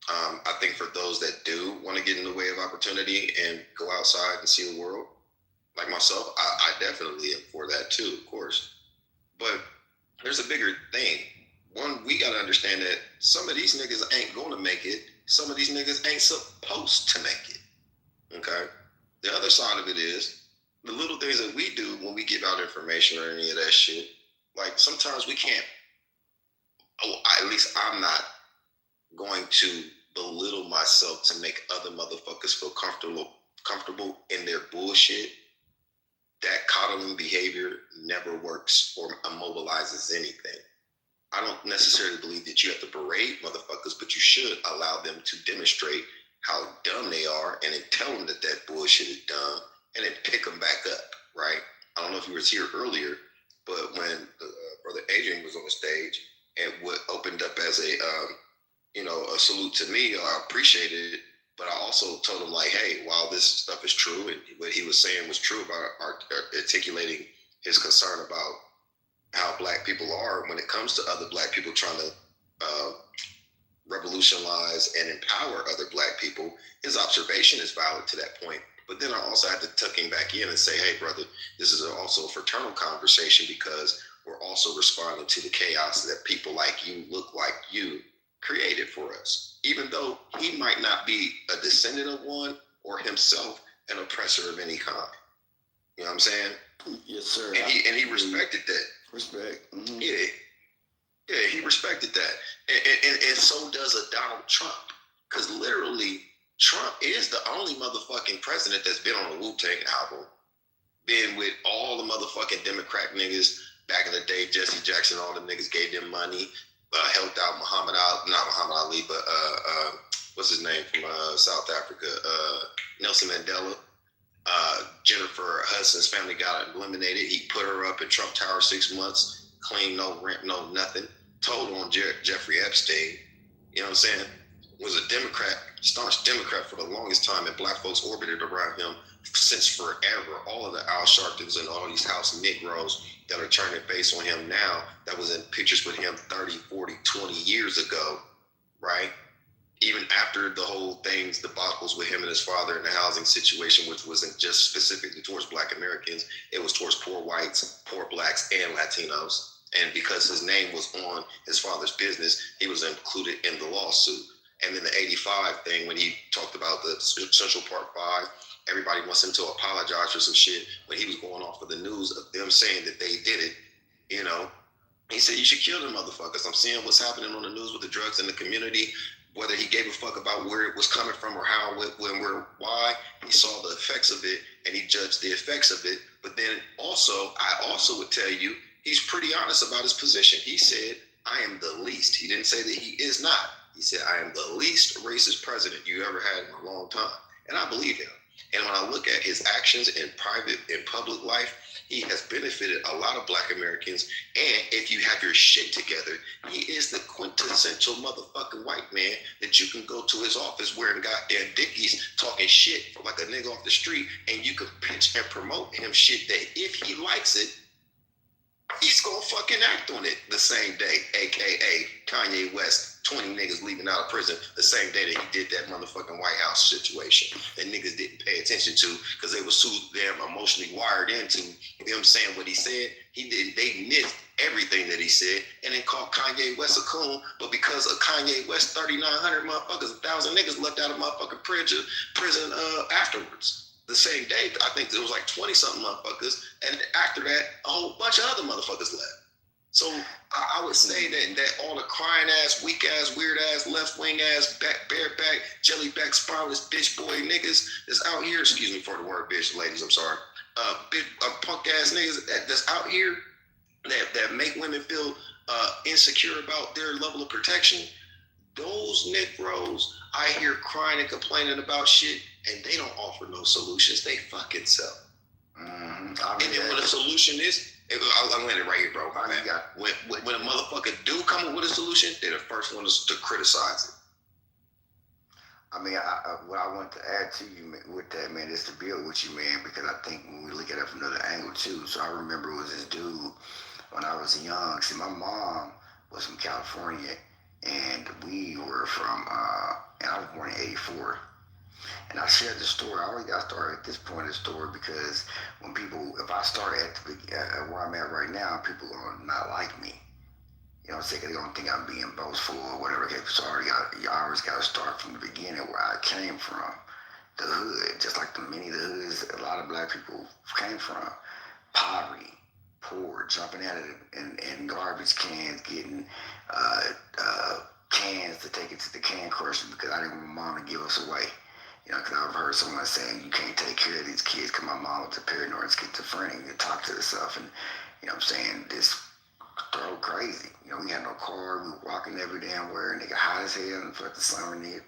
I think for those that do want to get in the way of opportunity and go outside and see the world, like myself, I definitely am for that too, of course. But there's a bigger thing. One, we got to understand that some of these niggas ain't going to make it. Some of these niggas ain't supposed to make it. Okay? The other side of it is the little things that we do when we give out information or any of that shit. Like sometimes we can't, at least I'm not going to belittle myself to make other motherfuckers feel comfortable in their bullshit. That coddling behavior never works or immobilizes anything. I don't necessarily believe that you have to berate motherfuckers, but you should allow them to demonstrate how dumb they are and then tell them that bullshit is dumb and then pick them back up, right? I don't know if you were here earlier, but when Brother Adrian was on the stage and what opened up as a salute to me, I appreciated it, but I also told him like, hey, while this stuff is true and what he was saying was true about articulating his concern about how black people are when it comes to other black people trying to revolutionize and empower other black people, his observation is valid to that point. But then I also had to tuck him back in and say, hey, brother, this is also a fraternal conversation because we're also responding to the chaos that people like you, look like you, created for us. Even though he might not be a descendant of one or himself an oppressor of any kind. You know what I'm saying?
Yes, sir.
And he respected that.
Respect. Mm-hmm.
Yeah, he respected that. And so does a Donald Trump. Because literally, Trump is the only motherfucking president that's been on a Wu-Tang album. Been with all the motherfucking Democrat niggas back in the day. Jesse Jackson, all the niggas gave them money. Helped out not Muhammad Ali, but what's his name from South Africa? Nelson Mandela. Jennifer Hudson's family got eliminated. He put her up in Trump Tower 6 months, clean, no rent, no nothing. Told on Jeffrey Epstein. You know what I'm saying? Was a Democrat, staunch Democrat for the longest time, and black folks orbited around him since forever. All of the Al Sharptons and all these house Negroes that are turning face on him now, that was in pictures with him 30, 40, 20 years ago, right? Even after the whole things, debacles with him and his father in the housing situation, which wasn't just specifically towards black Americans, it was towards poor whites, poor blacks, and Latinos. And because his name was on his father's business, he was included in the lawsuit. And then the 85 thing, when he talked about the Central Park 5, everybody wants him to apologize for some shit when he was going off of the news of them saying that they did it, you know. He said, you should kill them motherfuckers. I'm seeing what's happening on the news with the drugs in the community, whether he gave a fuck about where it was coming from or how, when, where, why. He saw the effects of it and he judged the effects of it. But then I also would tell you, he's pretty honest about his position. He said, I am the least. He didn't say that he is not. He said, I am the least racist president you ever had in a long time. And I believe him. And when I look at his actions in public life, he has benefited a lot of black Americans. And if you have your shit together, he is the quintessential motherfucking white man that you can go to his office wearing goddamn Dickies, talking shit like a nigga off the street, and you can pitch and promote him shit that if he likes it, he's gonna fucking act on it the same day, aka Kanye West, 20 niggas leaving out of prison the same day that he did that motherfucking White House situation that niggas didn't pay attention to because they were so damn emotionally wired into him saying what he said. They missed everything that he said and then called Kanye West a coon. But because of Kanye West, 3,900 motherfuckers, 1,000 niggas left out of motherfucking prison afterwards. The same day, I think it was like 20-something motherfuckers, and after that, a whole bunch of other motherfuckers left. So I would say that all the crying ass, weak ass, weird ass, left wing ass, bareback, jellyback, spineless bitch boy niggas that's out here. Excuse me for the word bitch, ladies. I'm sorry. Big punk ass niggas that's out here that make women feel insecure about their level of protection. Those Negroes I hear crying and complaining about shit, and they don't offer no solutions. They fucking sell. And then when the solution is, I'm landing right here, bro. When a motherfucker do come up with a solution, they're the first ones to criticize it.
I mean, what I want to add to you with that, man, is to build with you, man, because I think when we look at it from another angle, too. So I remember it was this dude when I was young. See, my mom was from California, and we were from, and I was born in 84. And I shared the story. I always got to start at this point of the story because when people, if I start at where I'm at right now, people are gonna not like me. You know what I'm saying? They don't think I'm being boastful or whatever. So you always got to start from the beginning where I came from, the hood, just like many of the hoods a lot of black people came from. Poverty, poor, jumping at it in garbage cans, getting cans to take it to the can crusher because I didn't want my mom to give us away. You know, because I've heard someone saying you can't take care of these kids because my mom was a paranoid schizophrenic and talk to herself and, you know what I'm saying, this throw crazy. You know, we had no car, we were walking every damn where, nigga hot as hell and fuck the summer nigga.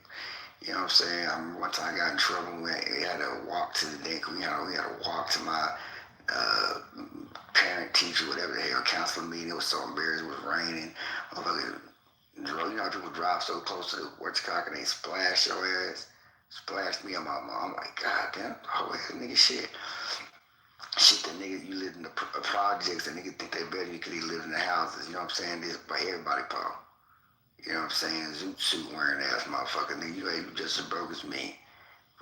You know what I'm saying? I remember one time I got in trouble, we had to walk to the deck, we had to walk to my parent, teacher, whatever the hell, counseling meeting. It was so embarrassed, it was raining. You know how people drive so close to the Wartcock and they splash your ass? Splashed me on my mom. I'm like, God damn, oh, nigga, shit. Shit, the niggas, you live in the projects, and niggas think they better than you because they live in the houses. You know what I'm saying? This by everybody, Paul. You know what I'm saying? Zoot suit wearing ass motherfucker. Nigga, you ain't just as broke as me.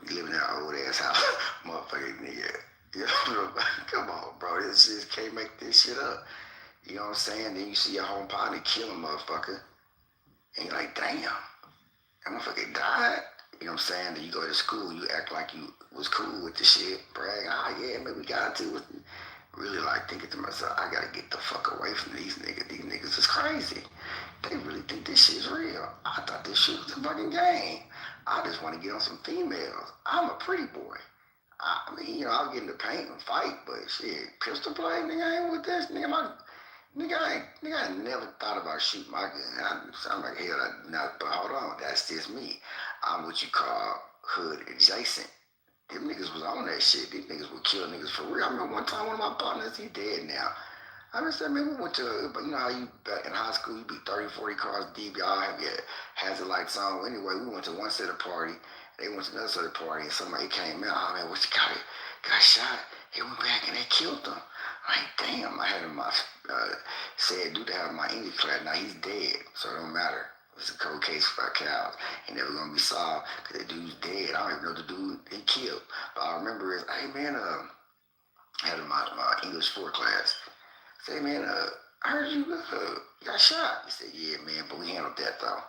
You live in that old ass house. Motherfucker, nigga. You know, come on, bro. This shit can't make this shit up. You know what I'm saying? Then you see your home partner kill a motherfucker. And you're like, damn. That motherfucker died? You know what I'm saying? Then you go to school, you act like you was cool with the shit, brag, yeah, maybe we got into it. Really like thinking to myself, I gotta get the fuck away from these niggas. These niggas is crazy. They really think this shit's real. I thought this shit was a fucking game. I just want to get on some females. I'm a pretty boy. I mean, you know, I'll get in the paint and fight, but shit, pistol play, nigga, I ain't with this. Nigga, I never thought about shooting my gun. I'm like, hell, but hold on, that's just me. I'm what you call hood adjacent. Them niggas was on that shit. These niggas would kill niggas for real. I remember one time one of my partners, he dead now. I just said, man, we went to, but you know how you, in high school, you be 30, 40 cars deep, y'all have your hazard lights on. Anyway, we went to one set of party, they went to another set of party, and somebody came out, oh man, what you got shot? He went back and they killed him. Like, damn, I had him, said dude to have my English class. Now he's dead, so it don't matter. It's a cold case for cows. Ain't never gonna be solved because the dude's dead. I don't even know the dude he killed. But I remember is, hey man, I had my English 4 class. Say, man, I heard you got shot. He said, yeah, man, but we handled that though.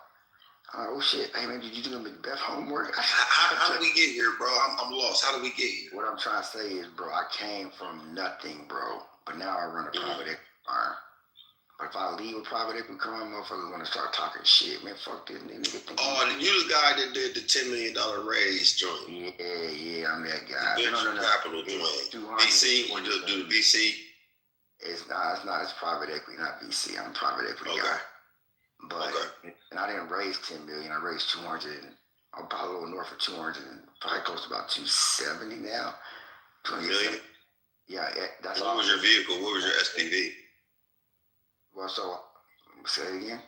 Oh shit, hey man, did you do the Macbeth homework?
How did we get here, bro? I'm lost. How did we get here?
What I'm trying to say is, bro, I came from nothing, bro. But now I run a private equity firm. But if I leave a private equity firm, motherfuckers want to start talking shit. Man, fuck this nigga.
Oh, you the guy that did the $10 million raise joint.
Yeah, I'm that guy.
Venture capital joint. VC, or do the VC?
It's private equity, not VC. I'm a private equity guy. But and I didn't raise 10 million. I raised 200. I'm probably a little north of 200, probably close to about 270 now.
2 million.
Yeah, that's.
What was your vehicle? What was your SPV?
Well, so say it again.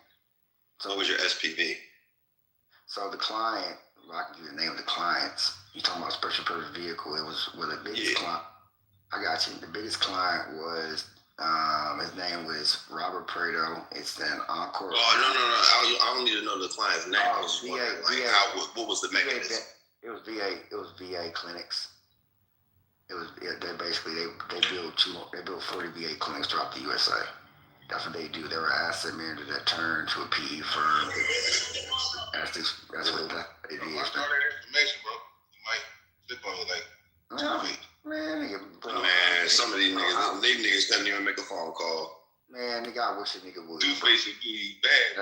So what was your SPV?
So the client, I can give you the name of the clients. You talking about special purpose vehicle? It was the biggest client. I got you. The biggest client was His name was Robert Prado. It's an encore.
Oh no! I don't need to know the client's name. I was wondering, what was the mechanism?
It was VA. It was VA clinics. They basically built 40 VA clinics throughout the USA. That's what they do. They were an asset manager that turned to a PE firm. That's what they did.
I know that information, bro. You might flip on it like.
Man,
some of these niggas couldn't even make a phone call.
Man, nigga, I wish a nigga would.
Two-Face would do you bad.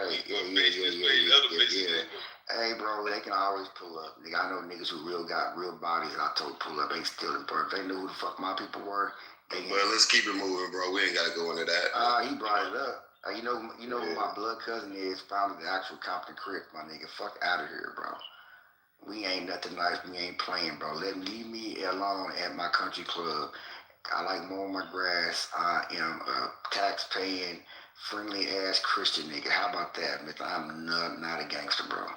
Hey, bro, they can always pull up. Nigga, I know niggas who got real bodies and I told pull up. They still in If they knew who the fuck my people were.
Well, let's keep it moving, bro. We ain't got to go into that.
He brought it up. You know who my blood cousin is? Founded the actual Compton Crick, my nigga. Fuck out of here, bro. We ain't nothing nice. We ain't playing, bro. Leave me alone at my country club. I like mowing my grass. I am a tax-paying, friendly-ass Christian nigga. How about that, Mr.? I'm not a gangster, bro.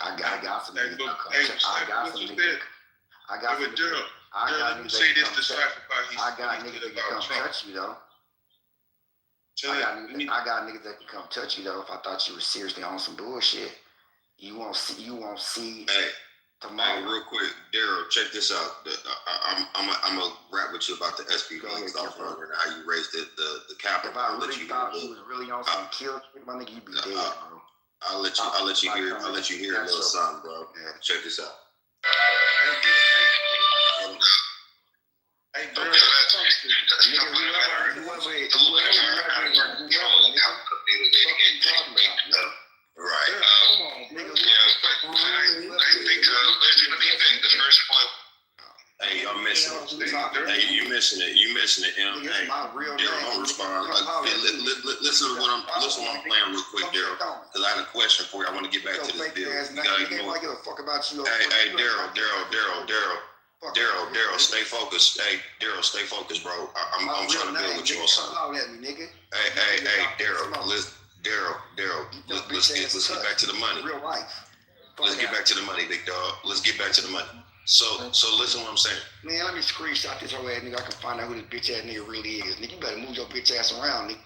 I got some niggas. I got some niggas. I got niggas that can come touch you, though. I got niggas that can come touch you, though. If I thought you were seriously on some bullshit, you won't see.
Hey,
tomorrow.
Real quick, Daryl, check this out. I'm gonna rap with you about the SPV stuff and how you raised the capital.
If I really thought you was really on some kill shit, my nigga, you'd be dead, bro.
I'll let you hear a little something, bro. Yeah, check this out.
Hey, bro.
Right. Hey, y'all missing it. Hey, you missing it. Hey, Daryl, don't respond. Listen to what I'm playing real quick, Daryl, because I had a question for you. I want to get back to this bill. You gotta ignore.
I give a fuck about you.
Hey, Daryl, stay focused. Hey, Daryl, stay focused, bro. I'm trying to build with you on something. Hey, Daryl, let's get back to the money.
Real life.
Let's get back to the money, big dog. Let's get back to the money. So listen what I'm saying.
Man, let me screenshot this whole ass nigga. I can find out who this bitch ass nigga really is. Nigga, you better move your bitch ass around, nigga.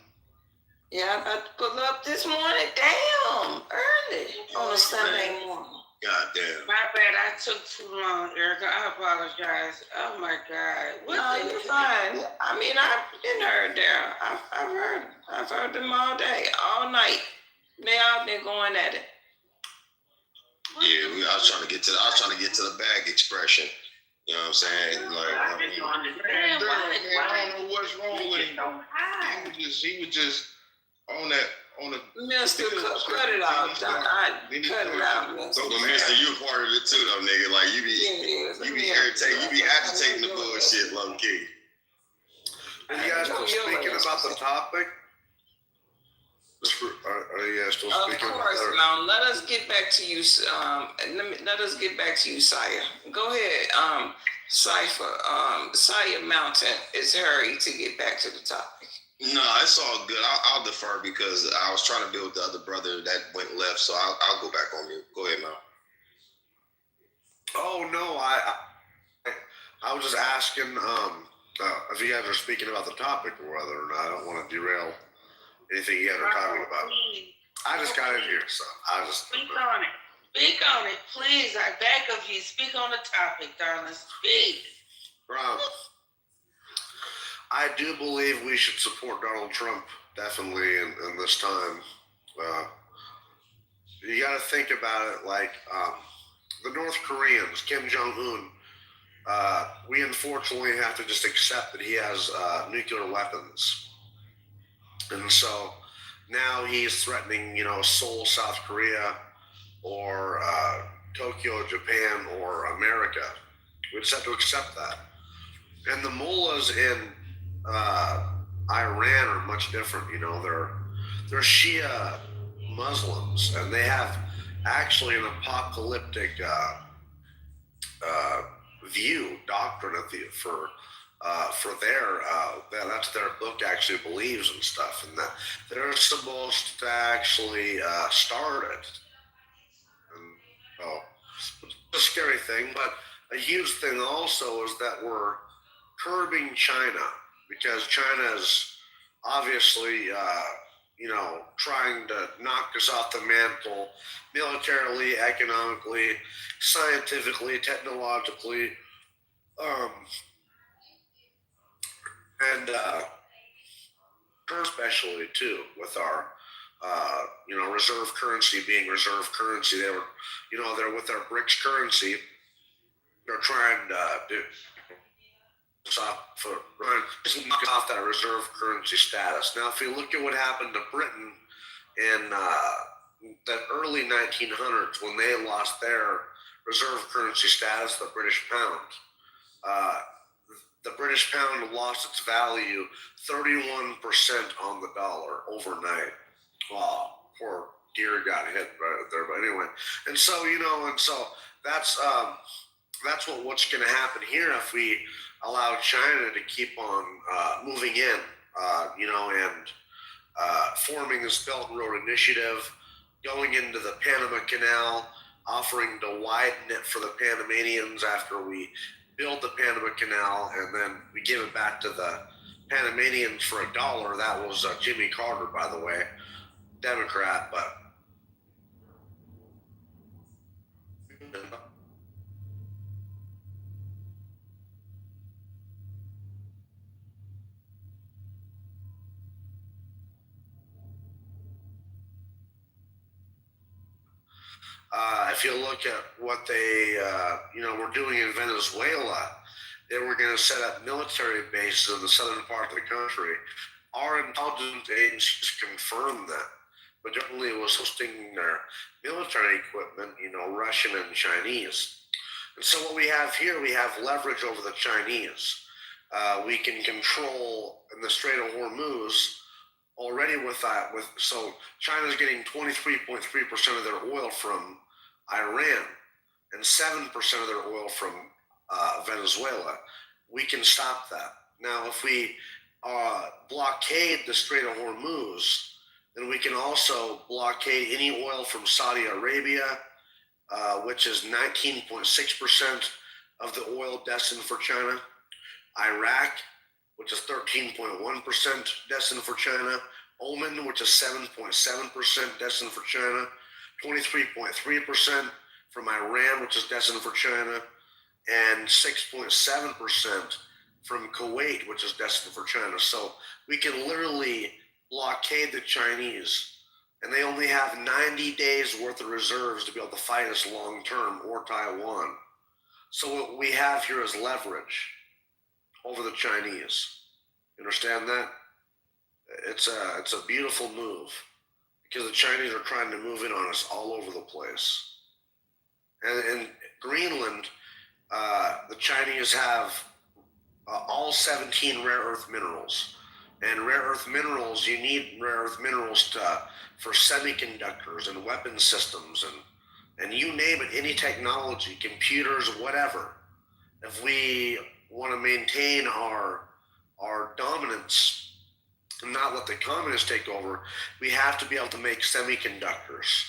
Yeah, I'm about to pull up this morning. Damn, early on a Sunday morning.
God damn.
My bad, I took too long, Erica. I apologize. Oh my God. No, you're fine. I mean, I've been heard there. I've heard them all day, all night. They all been going at it.
Yeah, I was trying to get to the bag expression. You know what I'm saying? Like,
I don't know what's wrong with him. He was just on the.
Mister, cut it out. Cut it out, Mister.
But Mister, you a part of it too, though, nigga. Like you be irritating, you be agitating the bullshit, low key.
Are you guys still speaking about the topic? Are you guys still speaking?
Of course, now let us get back to you. Let us get back to you, Saya. Go ahead, Saya Mountain is hurried to get back to the topic.
No, it's all good. I'll defer because I was trying to build the other brother that went left, so I'll go back on you. Go ahead, Mel.
Oh no, I was just asking if you guys are speaking about the topic or whether or not. I don't want to derail anything you guys are talking about. I just got in here, so I just
speak on it. Speak on it, please. I beg of you. Speak on the topic, darling. Speak.
I do believe we should support Donald Trump definitely in this time. You got to think about it like the North Koreans, Kim Jong-un. We unfortunately have to just accept that he has nuclear weapons. And so now he's threatening, Seoul, South Korea, or Tokyo, Japan, or America. We just have to accept that. And the mullahs in Iran are much different. They're Shia Muslims, and they have actually an apocalyptic doctrine for that's their book actually believes and stuff, and that they're supposed to actually start it. And it's a scary thing, but a huge thing also is that we're curbing China because China is obviously, trying to knock us off the mantle militarily, economically, scientifically, technologically, and especially too with our reserve currency being reserve currency. They're with our BRICS currency. They're trying to knock off that reserve currency status. Now, if you look at what happened to Britain in the early 1900s when they lost their reserve currency status, the British pound. The British pound lost its value 31% on the dollar overnight. Wow, poor deer got hit right there. But anyway, and so that's what's going to happen here if we allow China to keep on moving in, and forming this Belt and Road Initiative, going into the Panama Canal, offering to widen it for the Panamanians after we build the Panama Canal, and then we give it back to the Panamanians for $1. That was Jimmy Carter, by the way, Democrat, but if you look at what they, were doing in Venezuela, they were going to set up military bases in the southern part of the country. Our intelligence agencies confirmed that, but definitely was hosting their military equipment, Russian and Chinese. And so what we have here, we have leverage over the Chinese. We can control in the Strait of Hormuz already with that. So China's getting 23.3% of their oil from Iran and 7% of their oil from Venezuela. We can stop that. Now, if we blockade the Strait of Hormuz, then we can also blockade any oil from Saudi Arabia, which is 19.6% of the oil destined for China. Iraq, which is 13.1% destined for China. Oman, which is 7.7% destined for China. 23.3% from Iran, which is destined for China. And 6.7% from Kuwait, which is destined for China. So we can literally blockade the Chinese, and they only have 90 days worth of reserves to be able to fight us long term, or Taiwan. So what we have here is leverage over the Chinese. You understand that? It's a beautiful move because the Chinese are trying to move in on us all over the place. And in Greenland, the Chinese have all 17 rare earth minerals. And rare earth minerals, you need rare earth minerals for semiconductors and weapon systems and you name it, any technology, computers, whatever. If we want to maintain our dominance and not let the communists take over, we have to be able to make semiconductors.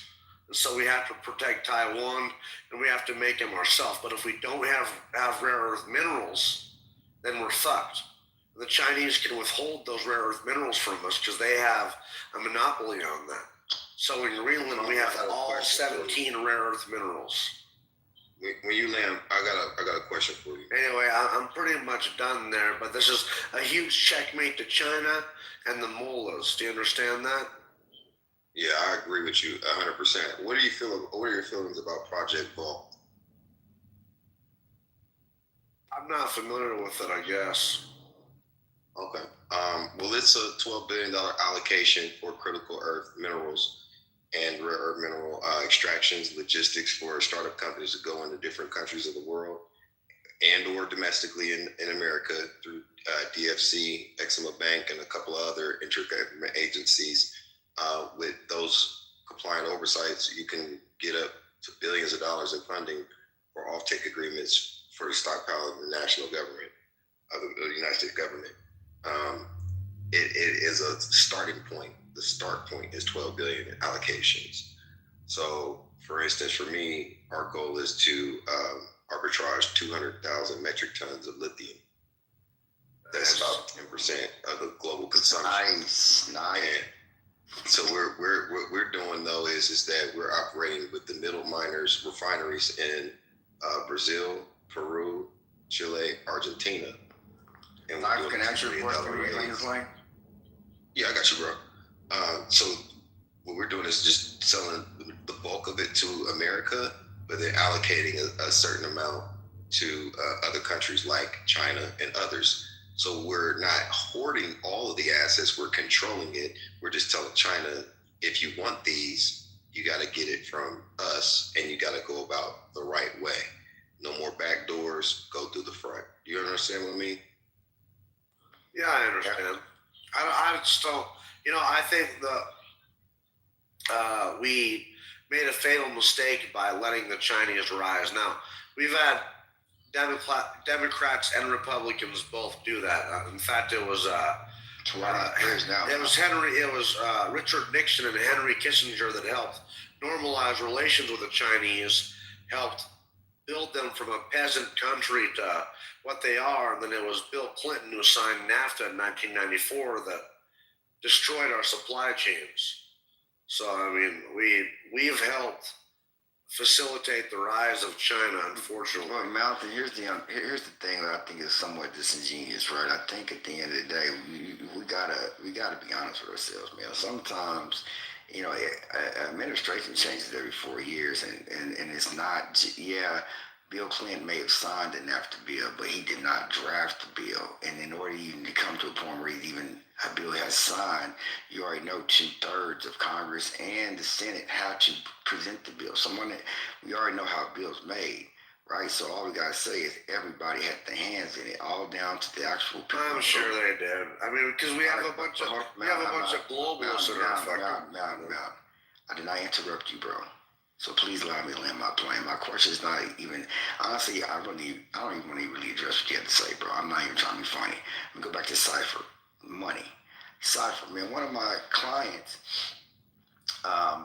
And so we have to protect Taiwan, and we have to make them ourselves. But if we don't have rare earth minerals, then we're fucked. The Chinese can withhold those rare earth minerals from us because they have a monopoly on that. So in Greenland, we have all 17 rare earth minerals.
When you land, I got a question for you.
Anyway, I'm pretty much done there, but this is a huge checkmate to China and the mullahs. Do you understand that?
Yeah, I agree with you 100%. What are your feelings about Project Vault?
I'm not familiar with it, I guess.
Okay. Well, it's a $12 billion allocation for critical earth minerals and rare earth mineral extractions, logistics for startup companies to go into different countries of the world and or domestically in America through DFC, Exima Bank, and a couple of other intergovernment agencies. With those compliant oversights, you can get up to billions of dollars in funding for offtake agreements for the stockpile of the national government, of the United States government. It is a starting point. The start point is 12 billion in allocations. So, for instance, for me, our goal is to arbitrage 200,000 metric tons of lithium. That's about 10% of the global consumption.
Nice.
And so we're doing though is that we're operating with the middle miners refineries in Brazil, Peru, Chile, Argentina. And
I can answer your question.
Yeah, I got you, bro. So what we're doing is just selling the bulk of it to America, but then allocating a certain amount to other countries like China and others. So we're not hoarding all of the assets, we're controlling it. We're just telling China, if you want these, you got to get it from us and you got to go about the right way. No more back doors, go through the front. You understand what I mean?
Yeah, I understand. I just don't, I think we made a fatal mistake by letting the Chinese rise. Now, we've had Democrats and Republicans both do that. In fact, it was Richard Nixon and Henry Kissinger that helped normalize relations with the Chinese, helped build them from a peasant country to what they are. And then it was Bill Clinton who signed NAFTA in 1994 that destroyed our supply chains. So, I mean, we've helped facilitate the rise of China, unfortunately.
Well, Mountain, here's the thing that I think is somewhat disingenuous, right? I think at the end of the day, we gotta be honest with ourselves, man. Sometimes, administration changes every 4 years, and it's not, Bill Clinton may have signed the NAFTA bill, but he did not draft the bill. And in order even to come to a point where even a bill has signed, you already know 2/3 of Congress and the Senate have to present the bill. We already know how a bill's made, right? So all we gotta say is everybody had their hands in it, all down to the actual people.
I'm sure they did. I mean, because we have a bunch of globalists in our fucking.
I did not interrupt you, bro. So please allow me to land my plane. My question is not even, honestly, I don't even want to really address what you have to say, bro. I'm not even trying to be funny. Let me go back to Cypher. Money. Cypher, man, one of my clients,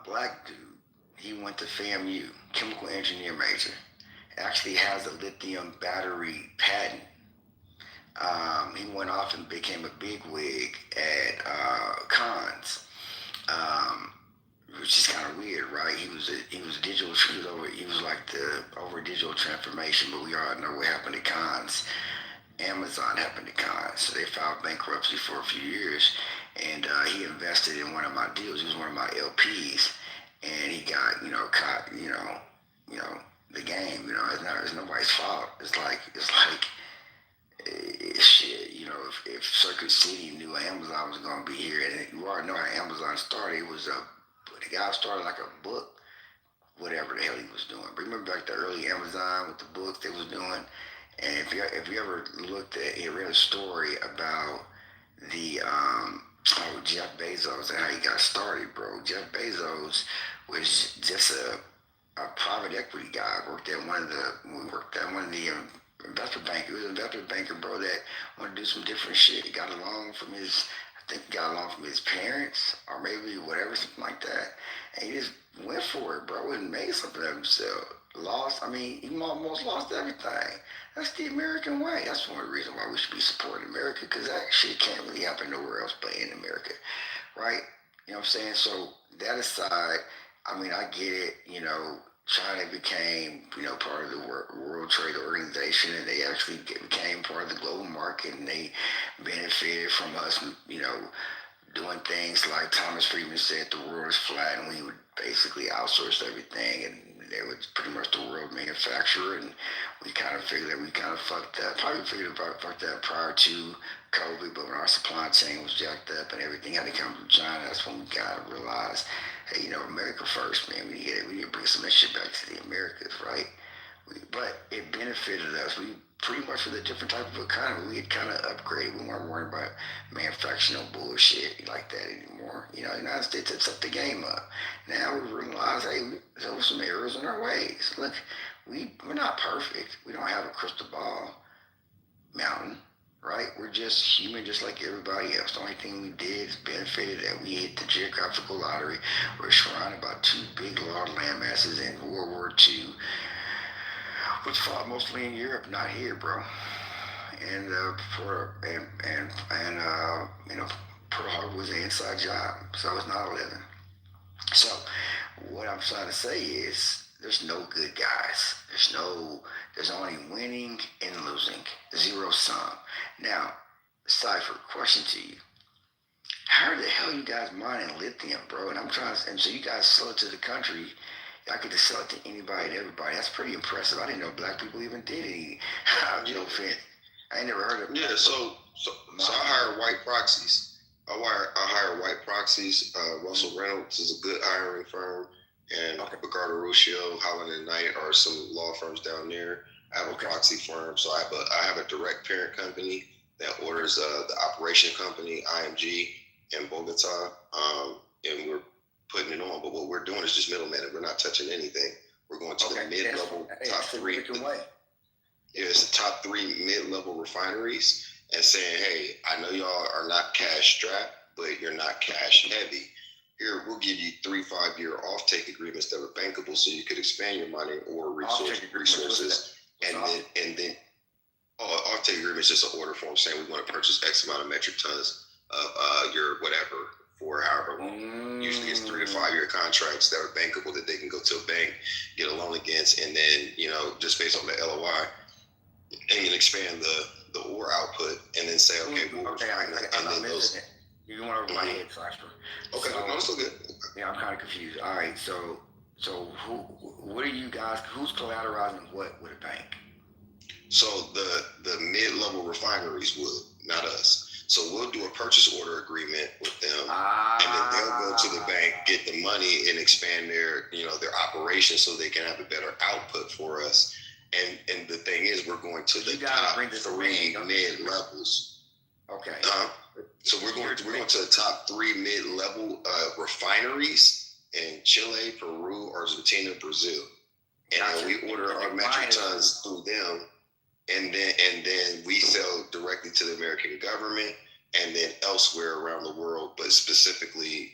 black dude, he went to FAMU, chemical engineer major, actually has a lithium battery patent. He went off and became a bigwig at Cons. Which is kind of weird, right? He was over digital transformation, but we all know what happened to Cons. Amazon happened to Cons, so they filed bankruptcy for a few years, and he invested in one of my deals. He was one of my LPs, and he got caught, the game. It's nobody's fault. It's like shit. If Circuit City knew Amazon was gonna be here, and you already know how Amazon started. It was the guy started like a book, whatever the hell he was doing. But remember back the early Amazon with the books they was doing? And if you ever read a story about the Jeff Bezos and how he got started, bro. Jeff Bezos was just a private equity guy. Worked at one of the investment banker. He was an investment banker, bro, that wanted to do some different shit. He got along from his parents, or maybe whatever, something like that. And he just went for it, bro, and made something of himself. He almost lost everything. That's the American way. That's one of the reasons why we should be supporting America, because that shit can't really happen nowhere else but in America, right? You know what I'm saying? So that aside, I get it, China became, part of the World Trade Organization, and they actually became part of the global market, and they benefited from us, doing things like Thomas Friedman said, the world is flat, and we would basically outsource everything, and they were pretty much the world manufacturer, and we kind of figured that we kind of fucked that. Probably figured about fucked that prior to COVID, but when our supply chain was jacked up and everything had to come from China, that's when we kind of realized, hey, America first, man. We need to bring some of that shit back to the Americas, right? But it benefited us. We pretty much with a different type of economy. We had kind of upgraded. We weren't worried about manufacturing no bullshit like that anymore. The United States had set the game up. Now we realize, hey, there's some errors in our ways. Look, we're not perfect. We don't have a crystal ball mountain, right? We're just human, just like everybody else. The only thing we did is benefited that we hit the geographical lottery. We're surrounded by two big, large land masses in World War II, which fought mostly in Europe, not here, bro.
and Pearl Harbor was an inside job, so it's 9/11. So what I'm trying to say is there's no good guys. There's only winning and losing. Zero sum. Now, Cypher, question to you. How the hell you guys mining lithium, bro? And so you guys sell it to the country. I could just sell it to anybody and everybody. That's pretty impressive. I didn't know black people even did any. No offense. I ain't never heard of.
Yeah, so I hire white proxies. I hire white proxies. Russell Reynolds is a good hiring firm, and Ricardo Ruscio, Holland and Knight are some law firms down there. I have a proxy firm, so I have a direct parent company that orders the operation company IMG in Bogota, and we're putting it on. But what we're doing is just middlemen, and we're not touching anything. We're going to the mid-level top three. Yeah, it's the top 3 mid-level refineries and saying, hey, I know y'all are not cash strapped, but you're not cash heavy. Here, we'll give you 3 5-year offtake agreements that are bankable so you could expand your mining or resources. And then offtake agreement is just an order form saying we want to purchase X amount of metric tons of your whatever for however long. Usually it's 3 to 5 year contracts that are bankable that they can go to a bank, get a loan against, and then, just based on the LOI, and can expand the ore output and then say, okay, we'll refine that. And then those.
You want to over my head, Cypher.
Okay, no, it's still good.
Yeah, I'm kind of confused. All right, so what are you guys? Who's collateralizing what with a bank?
So the mid-level refineries would, not us. So we'll do a purchase order agreement with them, and then they'll go to the bank, get the money, and expand their operations so they can have a better output for us. And the thing is, we're going to the top 3 mid levels.
Okay.
So we're going to the top 3 mid level refineries in Chile, Peru, Argentina, Brazil, and we order our metric tons through them, and then we sell directly to the American government, and then elsewhere around the world, but specifically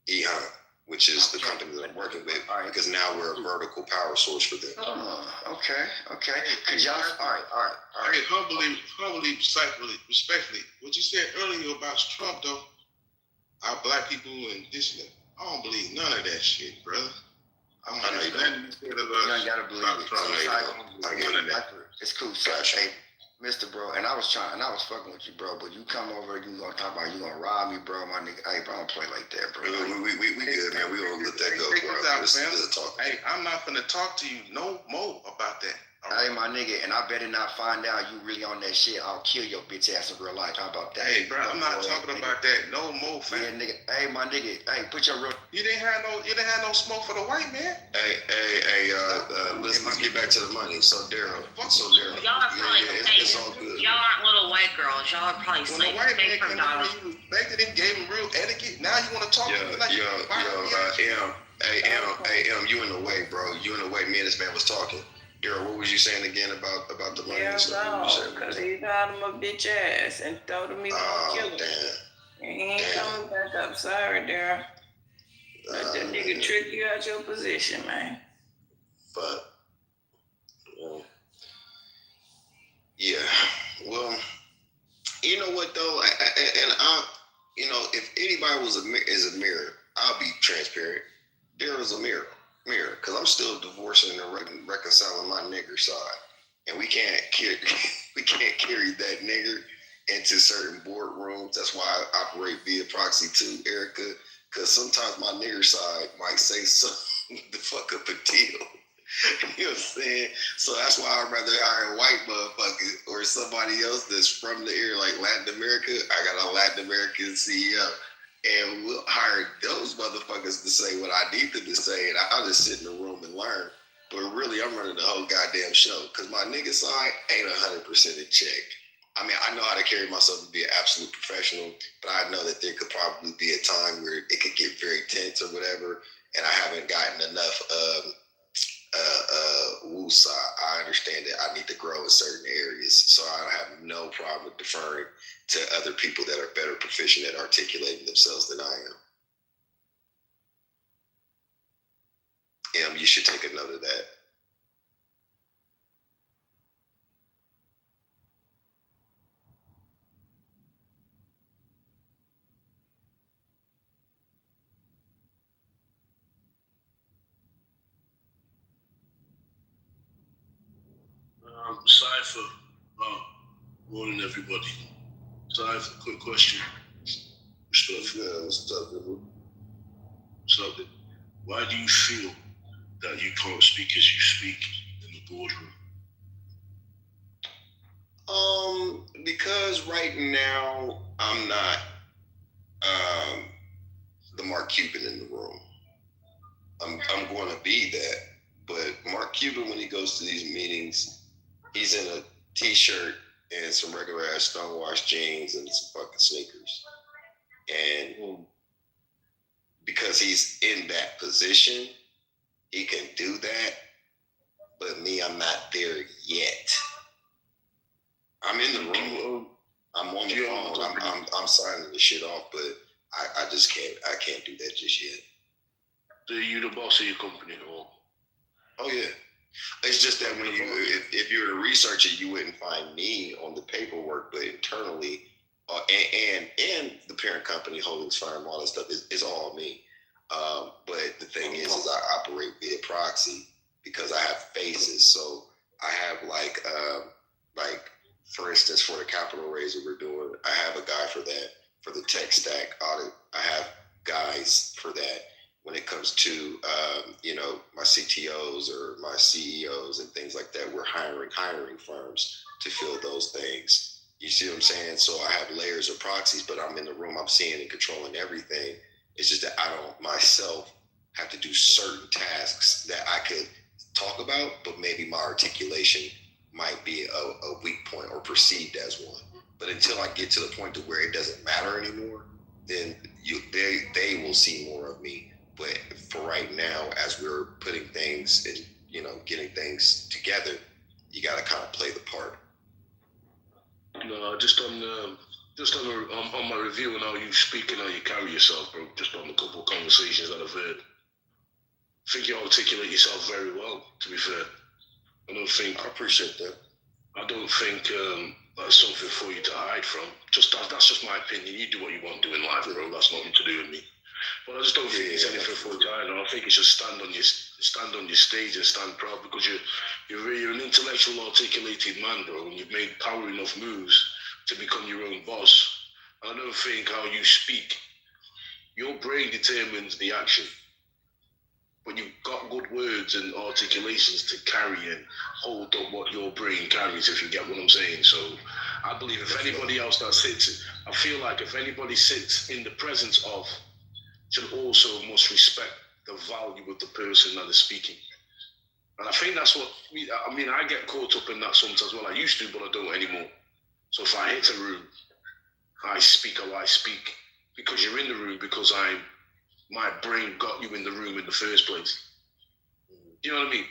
EHAN, which is the company that I'm working with, because now we're a vertical power source for them.
Okay. Cause y'all, all right.
Hey, humbly, respectfully, what you said earlier about Trump, though, our black people and this and that, I don't believe none of that shit, brother. I don't know.
You don't gotta believe it. It's cool. Hey, Mr. Bro, and I was fucking with you, bro, but you come over, you gonna talk about you gonna rob me, bro, my nigga. Hey, bro, I don't play like that, bro.
We good, man. We gonna let that go, bro.
Hey, I'm not gonna talk to you no more about that.
Hey, my nigga, and I better not find out you really on that shit. I'll kill your bitch ass in real life. How about that?
Hey, bro, I'm not talking about that no more, fam.
Yeah, nigga. Hey, my nigga. Hey, put your real.
You didn't have no smoke for the white man.
Hey, let's get back to the money. So Daryl.
Y'all are probably
it's all good.
Y'all aren't little white girls. Y'all are probably
when the white man came over, you respected him, gave him real etiquette. Now you want to talk to him like
you in the way, bro. You in the way. Me and this man was talking. Daryl, what was you saying again about the money?
Yeah, no, because he called him a bitch ass and told him he was going to kill him. And he ain't coming back up. Sorry, Daryl. Let that nigga trick you out your position, man.
But, yeah. Well, you know what, though? If anybody is a mirror, I'll be transparent. Daryl's a mirror, because I'm still divorcing and reconciling my nigger side, and we can't carry that nigger into certain boardrooms. That's why I operate via proxy too, Erica, because sometimes my nigger side might say something to fuck up a deal. You know what I'm saying? So that's why I'd rather hire a white motherfucker or somebody else that's from the area, like Latin America. I got a Latin American CEO. And we'll hire those motherfuckers to say what I need them to say, and I'll just sit in the room and learn. But really, I'm running the whole goddamn show, because my nigga side ain't 100% in check. I mean, I know how to carry myself to be an absolute professional, but I know that there could probably be a time where it could get very tense or whatever, and I haven't gotten enough woo side. I understand that I need to grow in certain areas, so I have no problem with deferring to other people that are better proficient at articulating themselves than I am. You should take a note of that.
Cypher, morning everybody. Cypher, quick question.
What's up, dude?
What's up, dude? Why do you feel that you can't speak as you speak in the boardroom?
Because right now I'm not the Mark Cuban in the room. I'm going to be that, but Mark Cuban, when he goes to these meetings, he's in a t-shirt and some regular ass stonewashed jeans and some fucking sneakers. And because he's in that position, he can do that. But me, I'm not there yet. I'm in the room. I'm on the phone. I'm signing the shit off, but I just can't. I can't do that just yet.
So you the boss of your company, or?
Oh yeah. It's just that when if you were a researcher, you wouldn't find me on the paperwork, but internally, and the parent company, holdings firm, all that stuff is all me. But the thing is I operate via proxy because I have phases. So I have like for instance, for the capital raise that we're doing, I have a guy for that. For the tech stack audit, I have guys for that. When it comes to my CTOs or my CEOs and things like that, we're hiring firms to fill those things. You see what I'm saying? So I have layers of proxies, but I'm in the room, I'm seeing and controlling everything. It's just that I don't myself have to do certain tasks that I could talk about, but maybe my articulation might be a weak point or perceived as one. But until I get to the point to where it doesn't matter anymore, then they will see more of me. But for right now, as we're putting things and getting things together, you got to kind of play the part.
No, just on my review and how you speak and how you carry yourself, bro. Just on a couple of conversations that I've heard, I think you articulate yourself very well. To be fair, I appreciate that. I don't think that's something for you to hide from. That's just my opinion. You do what you want to do in life, bro. That's nothing to do with me. But I just don't think it's anything for you to hide. I think it's just stand on your stage and stand proud, because you're an intellectual, articulated man, bro, and you've made power enough moves to become your own boss. I don't think how you speak. Your brain determines the action, but you've got good words and articulations to carry and hold up what your brain carries, if you get what I'm saying. So I believe if anybody else I feel like if anybody sits in the presence of, should also must respect the value of the person that is speaking. And I think that's what, I get caught up in that sometimes. Well, I used to, but I don't anymore. So if I hit a room, I speak how I speak, because you're in the room, because my brain got you in the room in the first place. You know what I mean?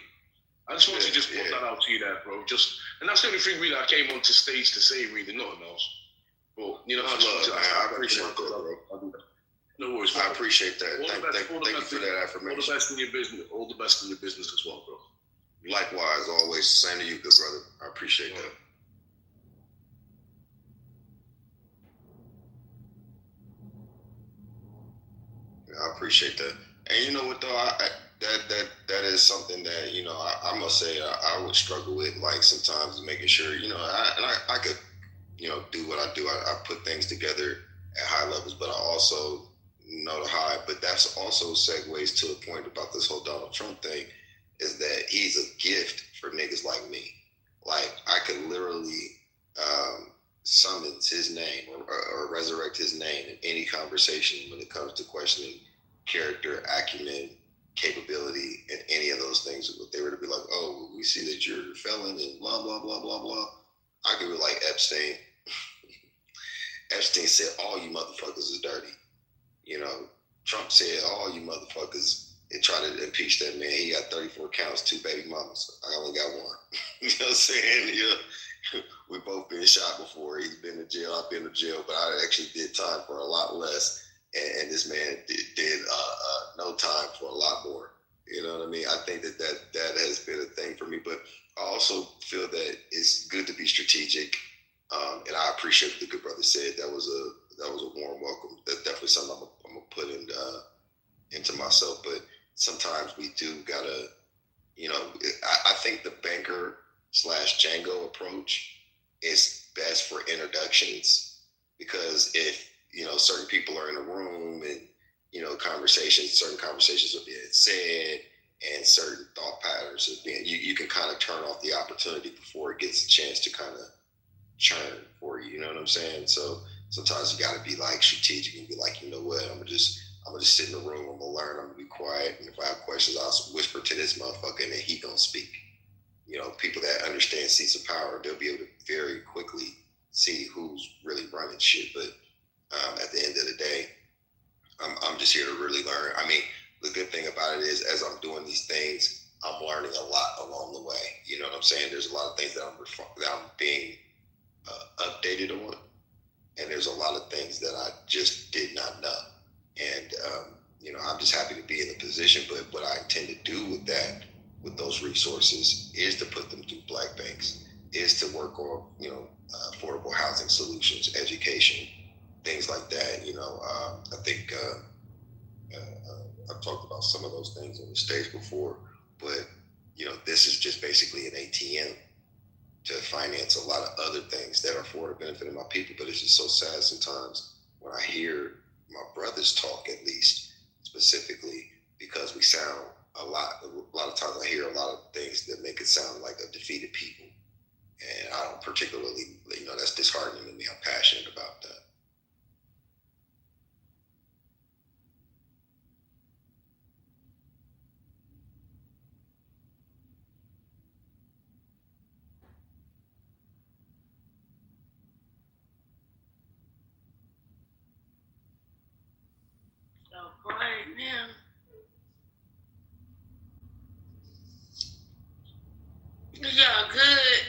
I just want to just put that out to you there, bro. And that's the only thing really I came onto stage to say, really, nothing else. But,
I appreciate that, bro.
No worries, bro.
I appreciate that. Thank you for that affirmation.
All the best in your business. All the best in your business as well, bro.
Likewise, always. Same to you, good brother. I appreciate that. I appreciate that. And you know what though, that is something that I must say I would struggle with, like sometimes making sure I could do what I do. I put things together at high levels, but I also know the high. But that's also segues to a point about this whole Donald Trump thing, is that he's a gift for niggas like me. Like I could literally summons his name or resurrect his name in any conversation when it comes to questioning character, acumen, capability, and any of those things. If they were to be like, oh, we see that you're a felon and blah, blah, blah, blah, blah, I could be like Epstein. Epstein said, all you motherfuckers is dirty. Trump said, all you motherfuckers, and tried to impeach that man. He got 34 counts, 2 baby mamas. I only got 1. You know what I'm saying? We both been shot before. He's been to jail. I've been to jail, but I actually did time for a lot less. And this man did no time for a lot more. You know what I mean? I think that has been a thing for me. But I also feel that it's good to be strategic. And I appreciate what the good brother said. That was a warm welcome. That's definitely something I'm gonna put into myself. But sometimes we do gotta, I think the banker Django approach is best for introductions, because if certain people are in a room and certain conversations are being said and certain thought patterns are being, you can kind of turn off the opportunity before it gets a chance to kind of churn for you. You know what I'm saying? So sometimes you got to be like strategic and be like, you know what, I'm gonna just sit in the room, I'm gonna learn, I'm gonna be quiet, and if I have questions, I'll whisper to this motherfucker and then he gonna speak. People that understand seats of power, they'll be able to very quickly see who's really running shit. But at the end of the day, I'm just here to really learn. I mean, the good thing about it is, as I'm doing these things, I'm learning a lot along the way. You know what I'm saying? There's a lot of things that I'm being updated on, and there's a lot of things that I just did not know. And I'm just happy to be in the position. But what I intend to do with that, with those resources, is to put them through black banks, is to work on affordable housing solutions, education, things like that. I think I've talked about some of those things on the stage before, but this is just basically an ATM to finance a lot of other things that are for the benefit of my people. But it's just so sad sometimes when I hear my brothers talk, at least specifically, because we sound a lot of times I hear a lot of things that make it sound like a defeated people. And I don't particularly, that's disheartening to me. I'm passionate about that.
So quiet now. Y'all good?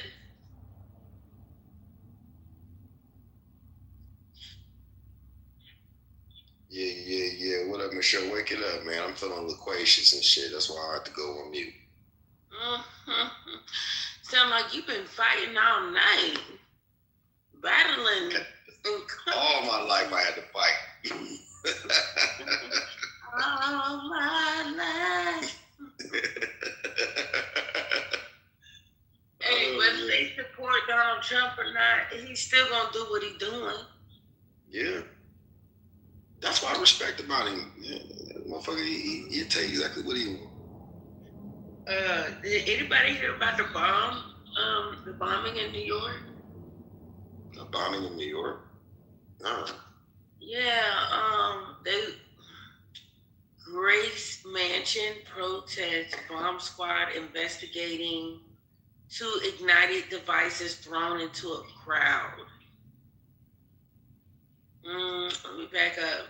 Yeah. What up, Michelle? Wake it up, man. I'm feeling loquacious and shit. That's why I had to go on mute.
Mm-hmm. Sound like you've been fighting all night. Battling.
All my life I had to fight.
All my life. Hey, whether they support Donald Trump or not, he's still gonna do what he's doing.
Yeah. That's what I respect about him. Yeah, motherfucker, he'll tell you exactly what he wants.
Did anybody hear about the bombing in New York?
A bombing in New York? No.
Yeah, Grace Mansion protest bomb squad investigating 2 ignited devices thrown into a crowd. Let me back up.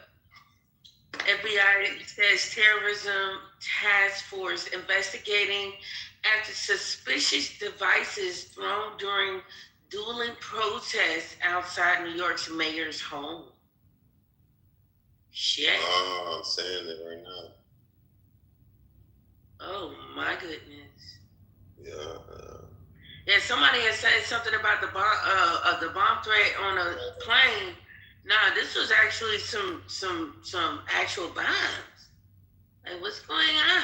FBI says terrorism task force investigating after suspicious devices thrown during dueling protests outside New York's mayor's home. Shit.
Oh, I'm saying it right now.
Oh my goodness.
Yeah.
Yeah, somebody has said something about the bomb threat on a plane. Nah, this was actually some actual bombs. Like, what's going on?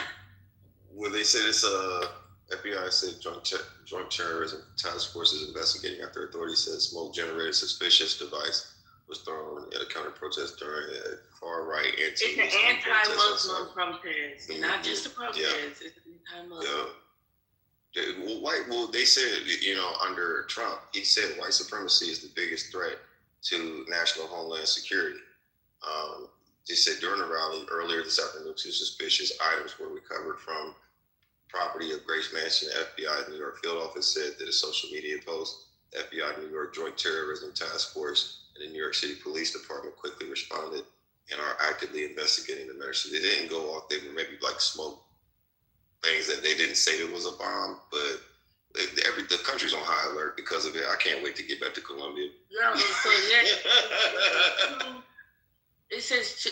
Well, they said it's FBI said joint terrorism task force is investigating after authorities said smoke generated suspicious device was thrown at a counter protest during a far right
It's an anti-Muslim protest, not just a protest. Yeah. It's an anti-Muslim.
Yeah. They said, under Trump, he said white supremacy is the biggest threat to national homeland security. They said during a rally earlier this afternoon, 2 suspicious items were recovered from property of Grace Mansion. The FBI New York field office said that a social media post. The FBI New York Joint Terrorism Task Force and the New York City Police Department quickly responded and are actively investigating the matter. So they didn't go off. They were maybe like smoke things that they didn't say it was a bomb, but the country's on high alert because of it. I can't wait to get back to Colombia.
Yeah, so it says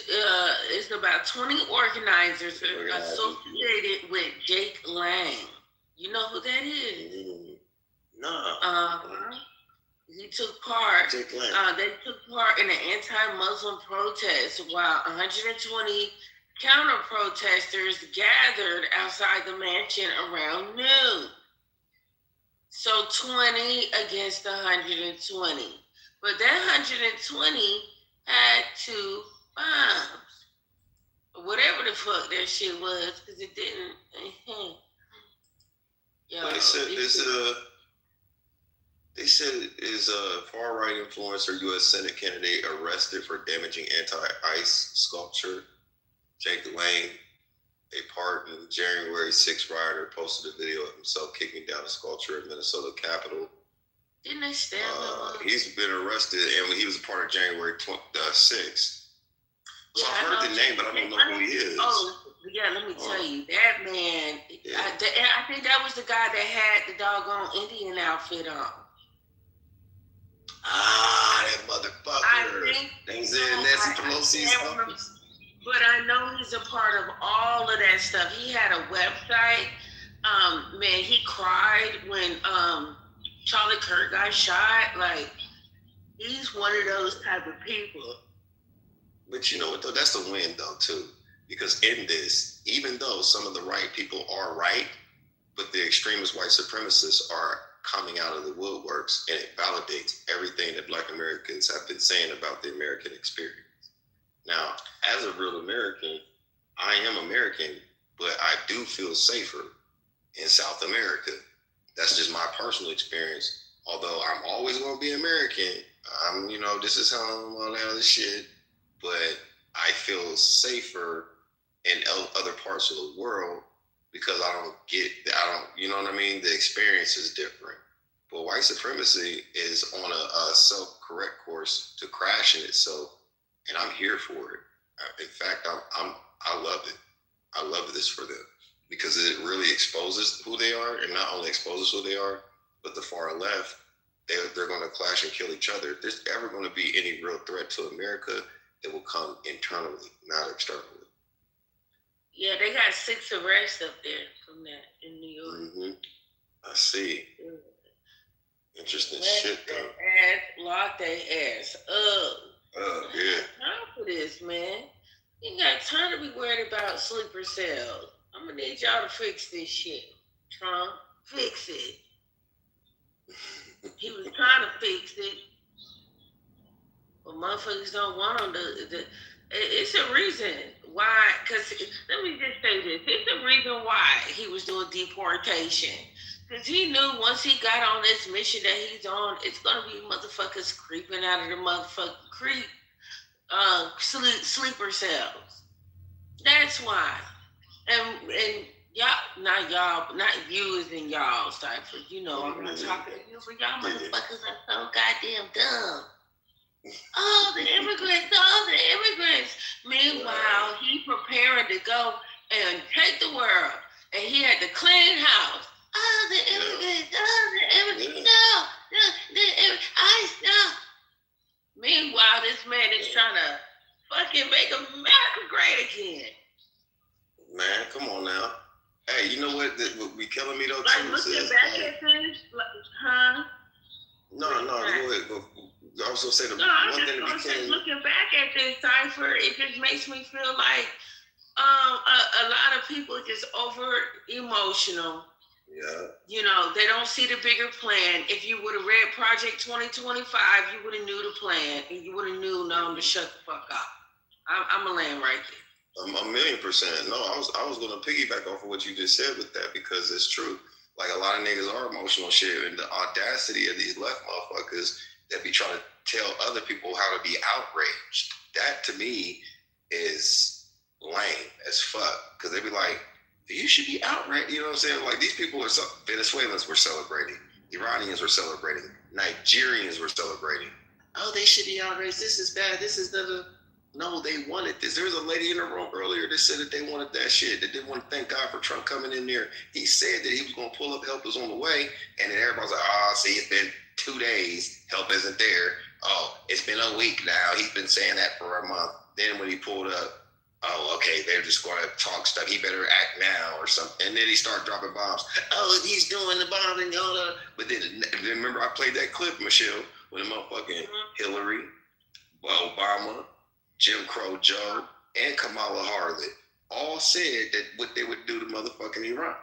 it's about 20 organizers associated with Jake Lang. You know who that is?
No.
He took part.
Jake Lang.
They took part in an anti-Muslim protest while 120 counter-protesters gathered outside the mansion around noon. So 20 against 120. But that 120 had 2 bombs. Whatever the fuck that shit was, because it didn't. Yo,
they said is a far-right influencer U.S. Senate candidate arrested for damaging anti-ICE sculpture. Jake Lang, a part in the January 6th rioter, posted a video of himself kicking down a sculpture at Minnesota Capitol.
Didn't they stab him?
He's been arrested, and he was a part of January 6th. So I've heard the name, but I don't know who he is.
Oh, yeah, let me tell you. That man, I think that was the guy that had the doggone Indian outfit on.
That motherfucker.
I think
he's in Nancy Pelosi's office.
But I know he's a part of all of that stuff. He had a website. Man, he cried when Charlie Kirk got shot. Like, he's one of those type of people.
But you know what, though? That's a win, though, too. Because in this, even though some of the right people are right, but the extremist white supremacists are coming out of the woodworks, and it validates everything that Black Americans have been saying about the American experience. Now, as a real American, I am American, but I do feel safer in South America. That's just my personal experience. Although I'm always going to be American, this is how I'm on all this shit. But I feel safer in other parts of the world because you know what I mean? The experience is different. But white supremacy is on a self-correct course to crashing itself, and I'm here for it. In fact, I love it. I love this for them because it really exposes who they are, and not only exposes who they are, but the far left, they're going to clash and kill each other. If there's ever going to be any real threat to America, it will come internally, not externally.
Yeah, they got 6 arrests up there from that in New York.
Mm-hmm. I see. Yeah. Interesting shit, though.
Lock their ass up.
Yeah.
Time for this, man. You ain't got time to be worried about sleeper cells. I'm gonna need y'all to fix this shit. Trump, fix it. He was trying to fix it. But motherfuckers don't want him to. It's a reason why. Because let me just say this: it's a reason why he was doing deportation. Because he knew once he got on this mission that he's on, it's gonna be motherfuckers creeping out of the motherfucking sleeper cells. That's why. And y'all, not you as in y'all's type of, I'm not talking to you, but y'all motherfuckers are so goddamn dumb. Oh, the immigrants. Meanwhile, he preparing to go and take the world. And he had to clean house. Oh, the immigrants. No. Meanwhile, this man is trying to fucking make America great again.
Man, come on now. Hey, you know what be killing me though
like
too?
Looking back at this, huh?
No, go ahead. I was gonna say
looking back at this cipher, it just makes me feel like a lot of people just over emotional.
Yeah.
They don't see the bigger plan. If you would have read Project 2025, you would have knew the plan, and you would have knew to shut the fuck up. I'm a land right there.
1,000,000%. No, I was gonna piggyback off of what you just said with that because it's true. Like a lot of niggas are emotional shit, and the audacity of these left motherfuckers that be trying to tell other people how to be outraged. That to me is lame as fuck. Cause they be like, you should be outraged. You know what I'm saying? Like these people are Venezuelans were celebrating, Iranians were celebrating, Nigerians were celebrating. Oh, they should be outraged. This is bad. This is No, they wanted this. There was a lady in the room earlier that said that they wanted that shit. That didn't want to thank God for Trump coming in there. He said that he was going to pull up, help was on the way. And then everybody's like, see, it's been 2 days. Help isn't there. Oh, it's been a week now. He's been saying that for a month. Then when he pulled up, okay, they're just going to talk stuff. He better act now or something. And then he started dropping bombs. Oh, he's doing the bombing. But then remember I played that clip, Michelle, with the motherfucking Hillary, Obama, Jim Crow Joe, and Kamala Harris all said that what they would do to motherfucking Iran.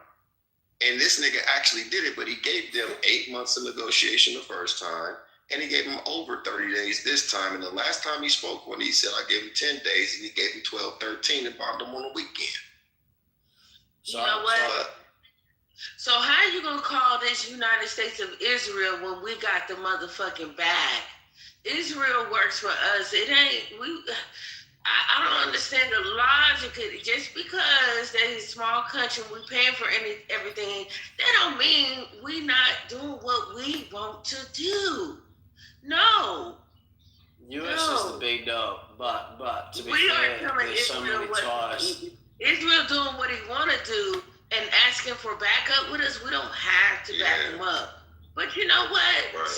And this nigga actually did it, but he gave them 8 months of negotiation the first time, and he gave them over 30 days this time. And the last time he spoke, when he said, I gave him 10 days, and he gave him 12, 13, and bombed them on the weekend.
You know what? So how you gonna call this United States of Israel when we got the motherfucking bag? Israel works for us. It ain't we. I don't understand the logic of it. Just because they're a small country, we paying for everything, that don't mean we not doing what we want to do. No.
US is the big dog, but to be
We
fair,
are telling
there's so
Israel
many ties.
Israel doing what he want to do and asking for backup with us. We don't have to back him up. But you know what?
Right.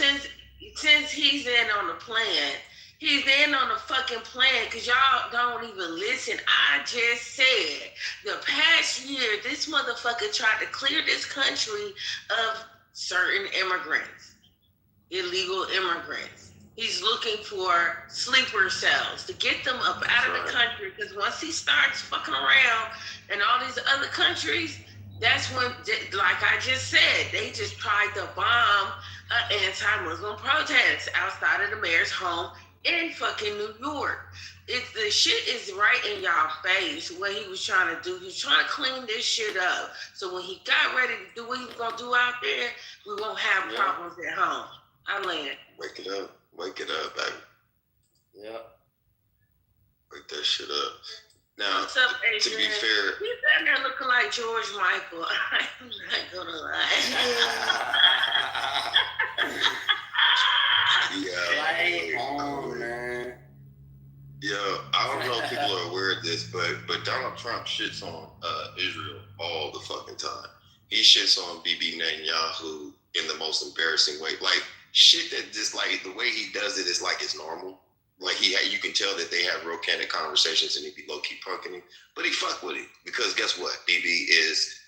Since he's in on the plan, he's in on the fucking plan because y'all don't even listen. I just said the past year, this motherfucker tried to clear this country of certain immigrants, illegal immigrants. He's looking for sleeper cells to get them up out of the country because once he starts fucking around in all these other countries, that's when, like I just said, they just tried to bomb an anti-Muslim protest outside of the mayor's home in fucking New York. The shit is right in y'all face what he was trying to do. He was trying to clean this shit up. So when he got ready to do what he was going to do out there, we won't have problems at home. I land.
Wake it up. Wake it up, baby.
Yeah.
Wake that shit up. Now,
what's up,
to
Adrian?
be fair,
He's down there looking like George Michael. I'm not gonna lie.
Man.
Yeah, I don't know if people are aware of this, but Donald Trump shits on Israel all the fucking time. He shits on Bibi Netanyahu in the most embarrassing way. Like, shit that just, like, the way he does it is like it's normal. Like, you can tell that they have real candid conversations and he be low-key punking him. But he fuck with him because guess what? Bibi is,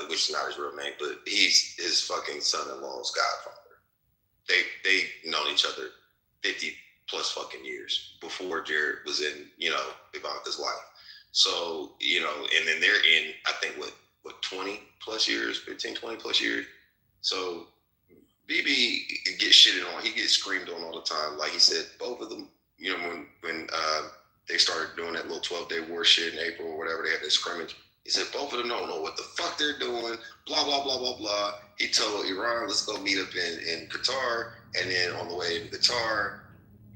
which is not his real name, but he's his fucking son-in-law's godfather. They've known each other 50 plus fucking years before Jared was in, Ivanka's life. So, and then they're in, I think, what 20 plus years, 15, 20 plus years. So Bibi gets shitted on. He gets screamed on all the time. Like he said, both of them, when they started doing that little 12-day war shit in April or whatever, they had this scrimmage. He said, both of them don't know what the fuck they're doing, blah, blah, blah, blah, blah. He told Iran, let's go meet up in Qatar. And then on the way to Qatar,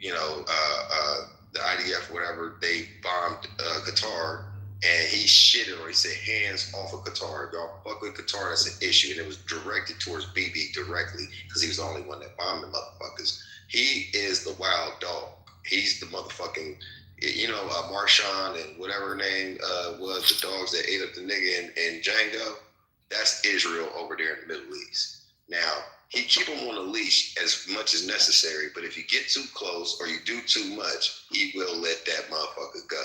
the IDF, whatever, they bombed Qatar. And he shitted or he said, hands off of Qatar. If y'all fuck with Qatar, that's an issue. And it was directed towards Bibi directly because he was the only one that bombed the motherfuckers. He is the wild dog. He's the motherfucking, Marshawn and whatever her name was, the dogs that ate up the nigga in Django. That's Israel over there in the Middle East. Now, he keep them on a leash as much as necessary, but if you get too close or you do too much, he will let that motherfucker go.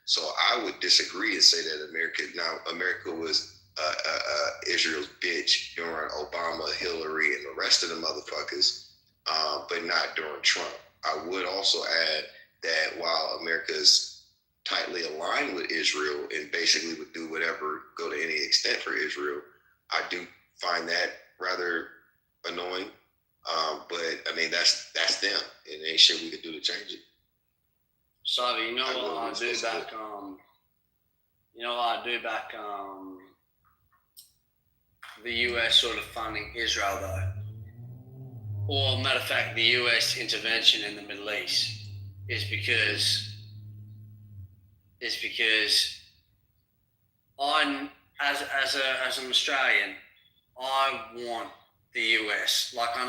So I would disagree and say that America was Israel's bitch during Obama, Hillary, and the rest of the motherfuckers, but not during Trump. I would also add that while America is tightly aligned with Israel and basically would do whatever, go to any extent for Israel, I do find that rather annoying. But I mean, that's them, and ain't shit we could do to change it.
Savi, you know what I do back the US sort of funding Israel though. Or matter of fact, the US intervention in the Middle East is because I'm as an Australian, I want the US. Like I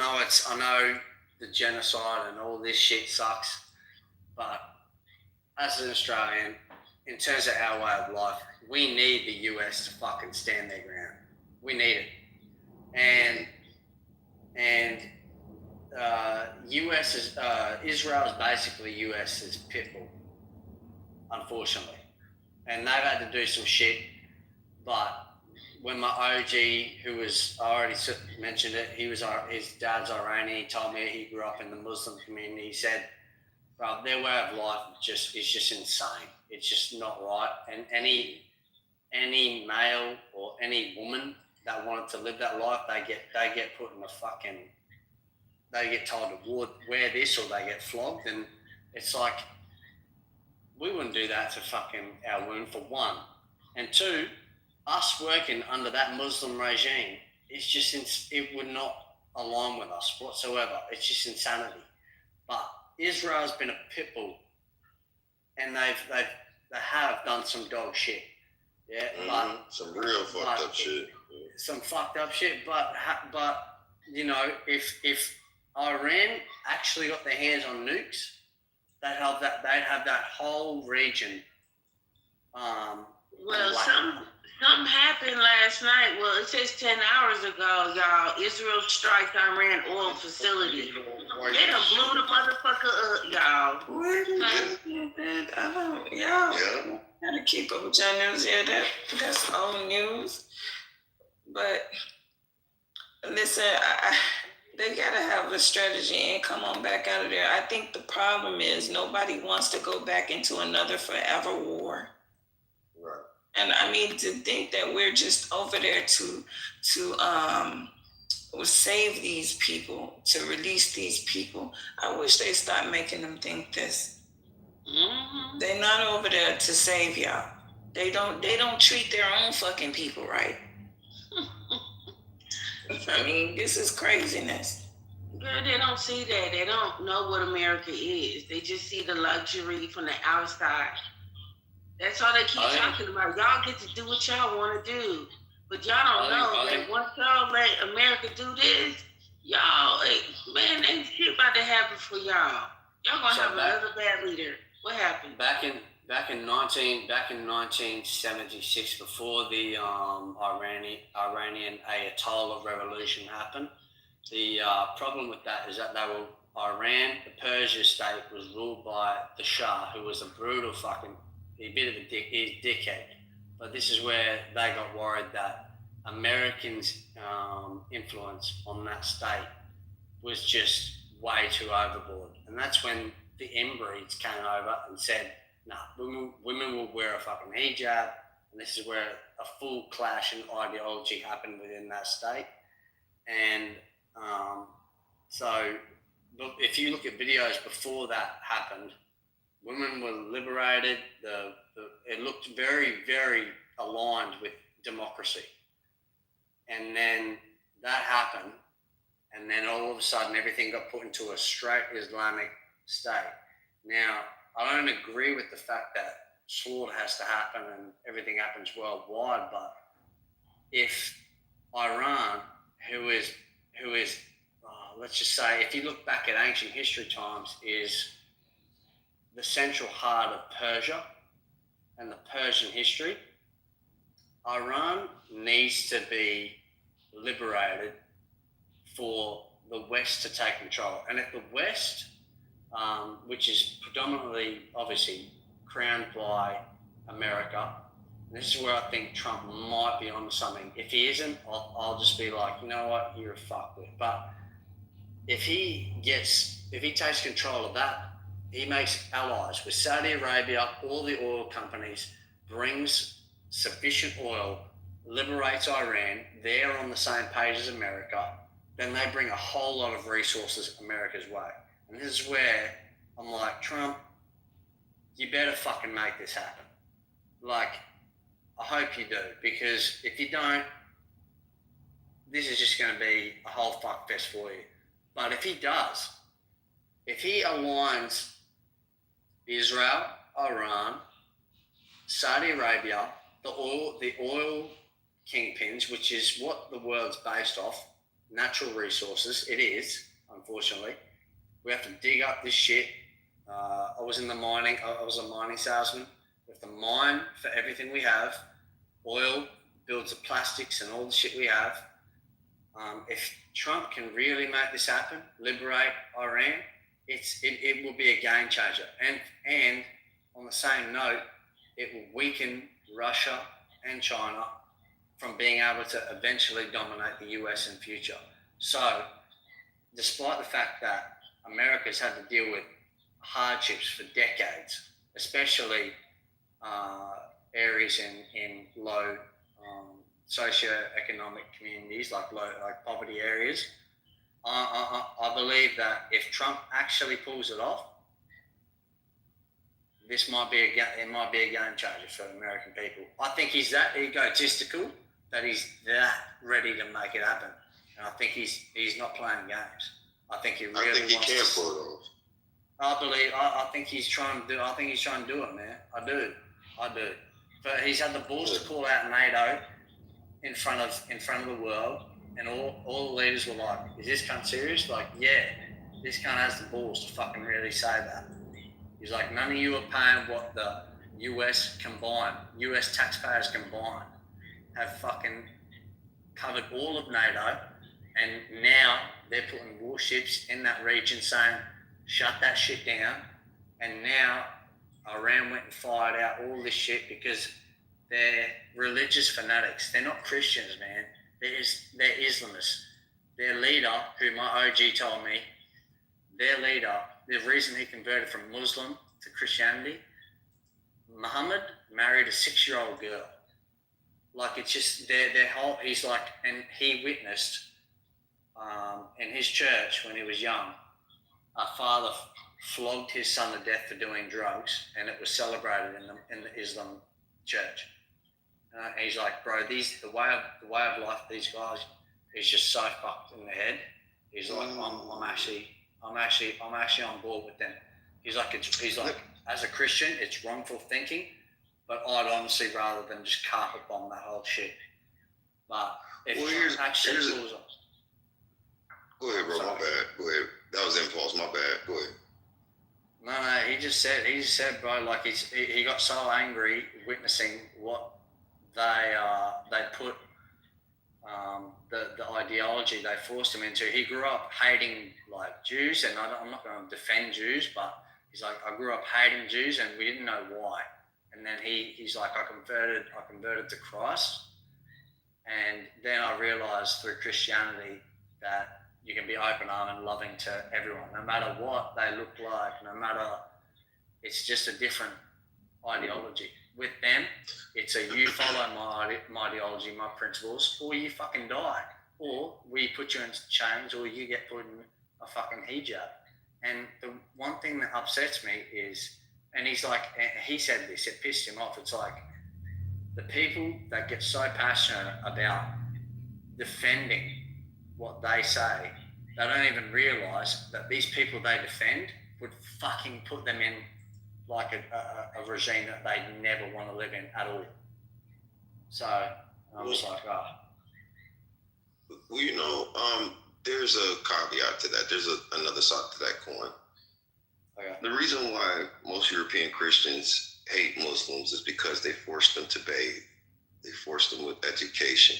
know the genocide and all this shit sucks, but as an Australian, in terms of our way of life, we need the US to fucking stand their ground. We need it. And US is Israel is basically US's pitbull, unfortunately. And they've had to do some shit, but when my OG, I already mentioned it, his dad's Iranian. He told me he grew up in the Muslim community. He said, bro, their way of life is just insane. It's just not right. And any male or any woman that wanted to live that life, they get put in a fucking, they get told to wear this or they get flogged, and it's like, we wouldn't do that to fucking our women, for one. And two, us working under that Muslim regime, it would not align with us whatsoever. It's just insanity. But Israel's been a pit bull, and they have done some dog shit. Yeah, but
some real fucked up shit.
Some fucked up shit. But you know, if Iran actually got their hands on nukes, they'd have that whole region.
Well, something happened last night. Well, it says 10 hours ago, y'all. Israel strikes Iran oil facility. They done blew the motherfucker up, y'all.
Where did you get that? I don't, y'all gotta keep up with your news. Yeah, that's old news. But listen, they gotta have a strategy and come on back out of there. I think the problem is nobody wants to go back into another forever war.
Right.
And I mean, to think that we're just over there to save these people, to release these people. I wish they stopped making them think this.
Mm-hmm.
They're not over there to save y'all. They don't treat their own fucking people right. I mean, this is craziness.
Girl, they don't see that. They don't know what America is. They just see the luxury from the outside. That's all they keep talking about. Y'all get to do what y'all want to do. But y'all don't know that once y'all let America do this, y'all, man, ain't shit about to happen for y'all. Y'all gonna have another bad leader. What happened?
Back in 1976, before the Iranian Ayatollah revolution happened, the problem with that is that Iran, the Persia state, was ruled by the Shah, who was a brutal fucking, a bit of a dickhead. But this is where they got worried that Americans' influence on that state was just way too overboard. And that's when the inbreeds came over and said, nah, women will wear a fucking hijab. And this is where a full clash in ideology happened within that state. And so if you look at videos before that happened, women were liberated. It looked very, very aligned with democracy. And then that happened, and then all of a sudden everything got put into a straight Islamic state. Now, I don't agree with the fact that slaughter has to happen and everything happens worldwide, but if Iran, who is let's just say, if you look back at ancient history times, is the central heart of Persia and the Persian history, Iran needs to be liberated for the West to take control. And if the West, which is predominantly, obviously, crowned by America, and this is where I think Trump might be onto something. If he isn't, I'll just be like, you know what, you're a fuckwit. But if he takes control of that, he makes allies with Saudi Arabia, all the oil companies, brings sufficient oil, liberates Iran, they're on the same page as America, then they bring a whole lot of resources America's way. And this is where I'm like, Trump, you better fucking make this happen. Like, I hope you do, because if you don't, this is just going to be a whole fuck fest for you. But if he does, if he aligns Israel, Iran, Saudi Arabia, the oil kingpins, which is what the world's based off, natural resources, it is, unfortunately. We have to dig up this shit. I was a mining salesman. We have to mine for everything we have. Oil builds the plastics and all the shit we have. If Trump can really make this happen, liberate Iran, it will be a game changer. And on the same note, it will weaken Russia and China from being able to eventually dominate the US in future. So, despite the fact that America's had to deal with hardships for decades, especially areas in low socio-economic communities, like poverty areas. I believe that if Trump actually pulls it off, it might be a game changer for American people. I think he's that egotistical that he's that ready to make it happen, and I think he's not playing games. I think he really wants
can pull it off.
I think he's trying to do. I think he's trying to do it, man. I do. But he's had the balls to call out NATO in front of the world, and all the leaders were like, "Is this cunt serious?" Like, yeah, this cunt has the balls to fucking really say that. He's like, none of you are paying what the US taxpayers combined have fucking covered all of NATO, and now they're putting warships in that region saying, shut that shit down. And now Iran went and fired out all this shit because they're religious fanatics. They're not Christians, man. They're Islamists. Their leader, who my OG told me, the reason he converted from Muslim to Christianity, Muhammad married a 6-year-old girl. Like, it's just their whole, he's like, and he witnessed in his church when he was young, a father flogged his son to death for doing drugs, and it was celebrated in the Islam church. And he's like, bro, the way of life these guys is just so fucked in the head. He's like, I'm actually on board with them. He's like, as a Christian, it's wrongful thinking, but I'd honestly rather than just carpet bomb that whole shit. But if
Go ahead, bro. My bad. Go ahead. That was impulse. My bad. Go ahead.
No. He just said, bro, like he got so angry witnessing what they put the ideology they forced him into. He grew up hating like Jews, and I'm not going to defend Jews, but he's like, I grew up hating Jews, and we didn't know why. And then he's like, I converted to Christ, and then I realized through Christianity that you can be open-armed and loving to everyone, no matter what they look like, no matter, it's just a different ideology. With them, it's you follow my ideology, my principles, or you fucking die, or we put you in chains, or you get put in a fucking hijab. And the one thing that upsets me is, and he's like, he said this, it pissed him off. It's like the people that get so passionate about defending what they say, they don't even realize that these people they defend would fucking put them in like a regime that they never want to live in at all. So I'm just like,
Well, you know, there's a caveat to that. There's another side to that coin.
Okay.
The reason why most European Christians hate Muslims is because they forced them to bathe. They forced them with education.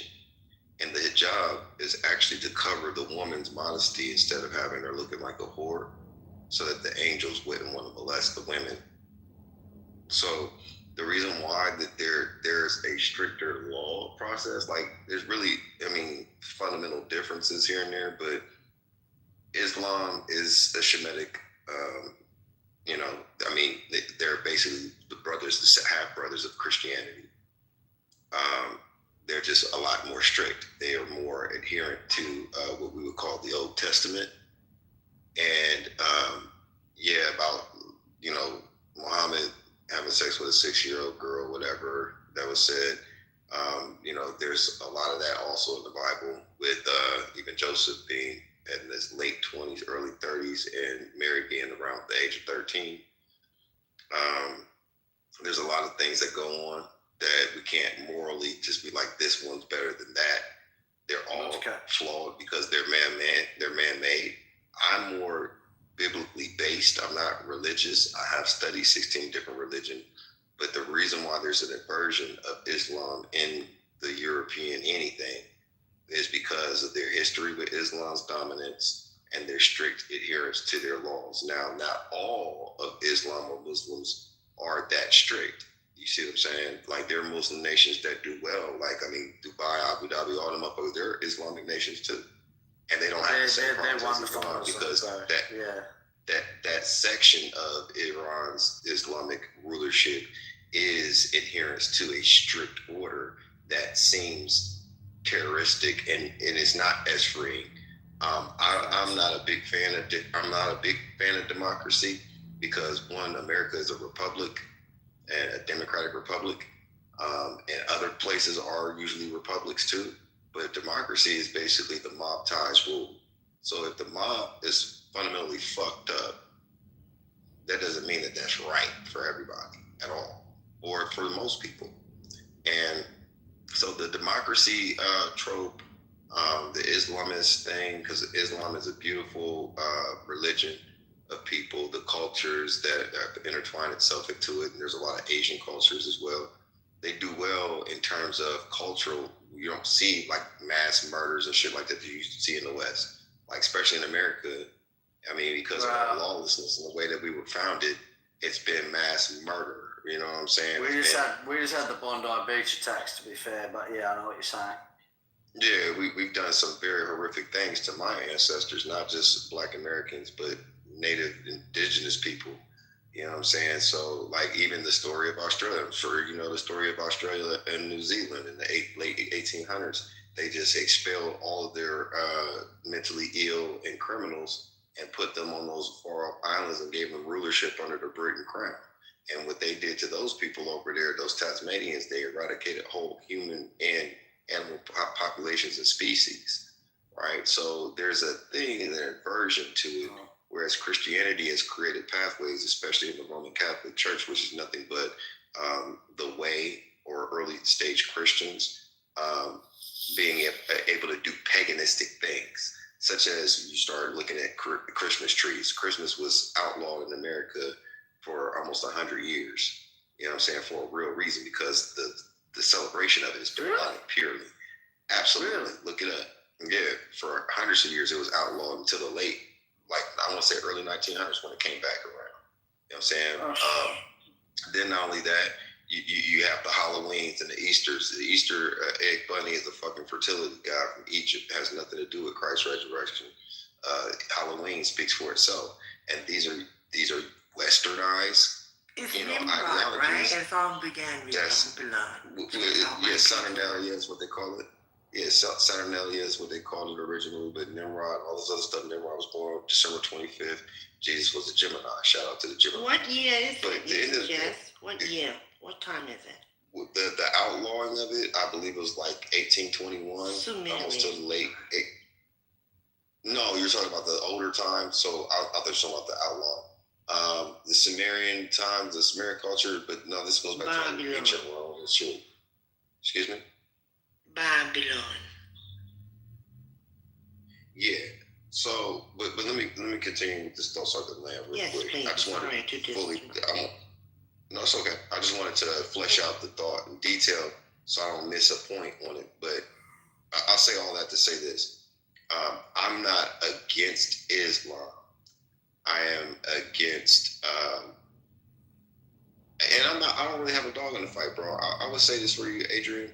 And the hijab is actually to cover the woman's modesty instead of having her looking like a whore, so that the angels wouldn't want to molest the women. So the reason why that there's a stricter law process, like there's really, fundamental differences here and there, but Islam is a Shemitic, they're basically the half brothers of Christianity. They're just a lot more strict. They are more adherent to what we would call the Old Testament. And about, Muhammad having sex with a 6-year-old girl, whatever that was said. There's a lot of that also in the Bible, with even Joseph being in his late 20s, early 30s, and Mary being around the age of 13. There's a lot of things that go on that we can't morally just be like, this one's better than that. They're all flawed because they're man-made. I'm more biblically based. I'm not religious. I have studied 16 different religions, but the reason why there's an aversion of Islam in the European anything is because of their history with Islam's dominance and their strict adherence to their laws. Now, not all of Islam or Muslims are that strict. You see what I'm saying? Like, there are Muslim nations that do well. Like, Dubai, Abu Dhabi, all them up over there, Islamic nations too. And they don't have the same problems as Iran, because that section of Iran's Islamic rulership is adherence to a strict order that seems terroristic and it's not as freeing. I'm not a big fan of democracy because one, America is a republic and a democratic republic, and other places are usually republics too. But democracy is basically the mob ties rule. So if the mob is fundamentally fucked up, that doesn't mean that that's right for everybody at all, or for most people. And so the democracy trope, the Islamist thing, because Islam is a beautiful religion of people, the cultures that intertwine itself into it, and there's a lot of Asian cultures as well. They do well in terms of cultural. You don't see like mass murders and shit like that you used to see in the West, like especially in America. I mean, because of our lawlessness and the way that we were founded, it's been mass murder. You know what I'm saying?
We just had the Bondi Beach attacks, to be fair, but yeah, I know what you're saying.
Yeah, we've done some very horrific things to my ancestors, not just Black Americans, but Native Indigenous people. You know what I'm saying? So, like, even the story of Australia, I'm sure you know the story of Australia and New Zealand in the late 1800s. They just expelled all of their mentally ill and criminals and put them on those far-off islands and gave them rulership under the Britain Crown. And what they did to those people over there, those Tasmanians, they eradicated whole human and animal populations and species, right? So there's a thing, an aversion to it, whereas Christianity has created pathways, especially in the Roman Catholic Church, which is nothing but the way, or early stage Christians being able to do paganistic things, such as you start looking at Christmas trees. Christmas was outlawed in America for almost 100 years, you know what I'm saying, for a real reason, because the celebration of it is demonic, purely. Absolutely. Really? Look it up. Yeah, for hundreds of years it was outlawed until the late, like I want to say early 1900s when it came back around. You know what I'm saying? Then not only that, you have the Halloweens and the Easters. The Easter egg bunny is a fucking fertility god from Egypt. It has nothing to do with Christ's resurrection. Halloween speaks for itself, and these are westernized.
It's
Nimrod,
right? It all began with blood.
Yeah, Saturnalia is what they call it. Yeah, Saturnalia is what they called it originally, but Nimrod, all this other stuff. Nimrod was born December 25th. Jesus was a Gemini. Shout out to the Gemini.
What year is it? What year? What time is it?
The outlawing of it, I believe it was like 1821, almost to the late. No, you're talking about the older time. So I thought you were talking about the outlaw. The Sumerian times, the Sumerian culture, but no, this goes back to like ancient world and shit. Excuse me?
Babylon.
Yeah. So, but let me continue with this. Don't start the land real quick.
Please.
I just wanted to fully. No, it's okay. I just wanted to flesh out the thought in detail so I don't miss a point on it. But I'll say all that to say this: I'm not against Islam. I am against, and I don't really have a dog in the fight, bro. I would say this for you, Adrian.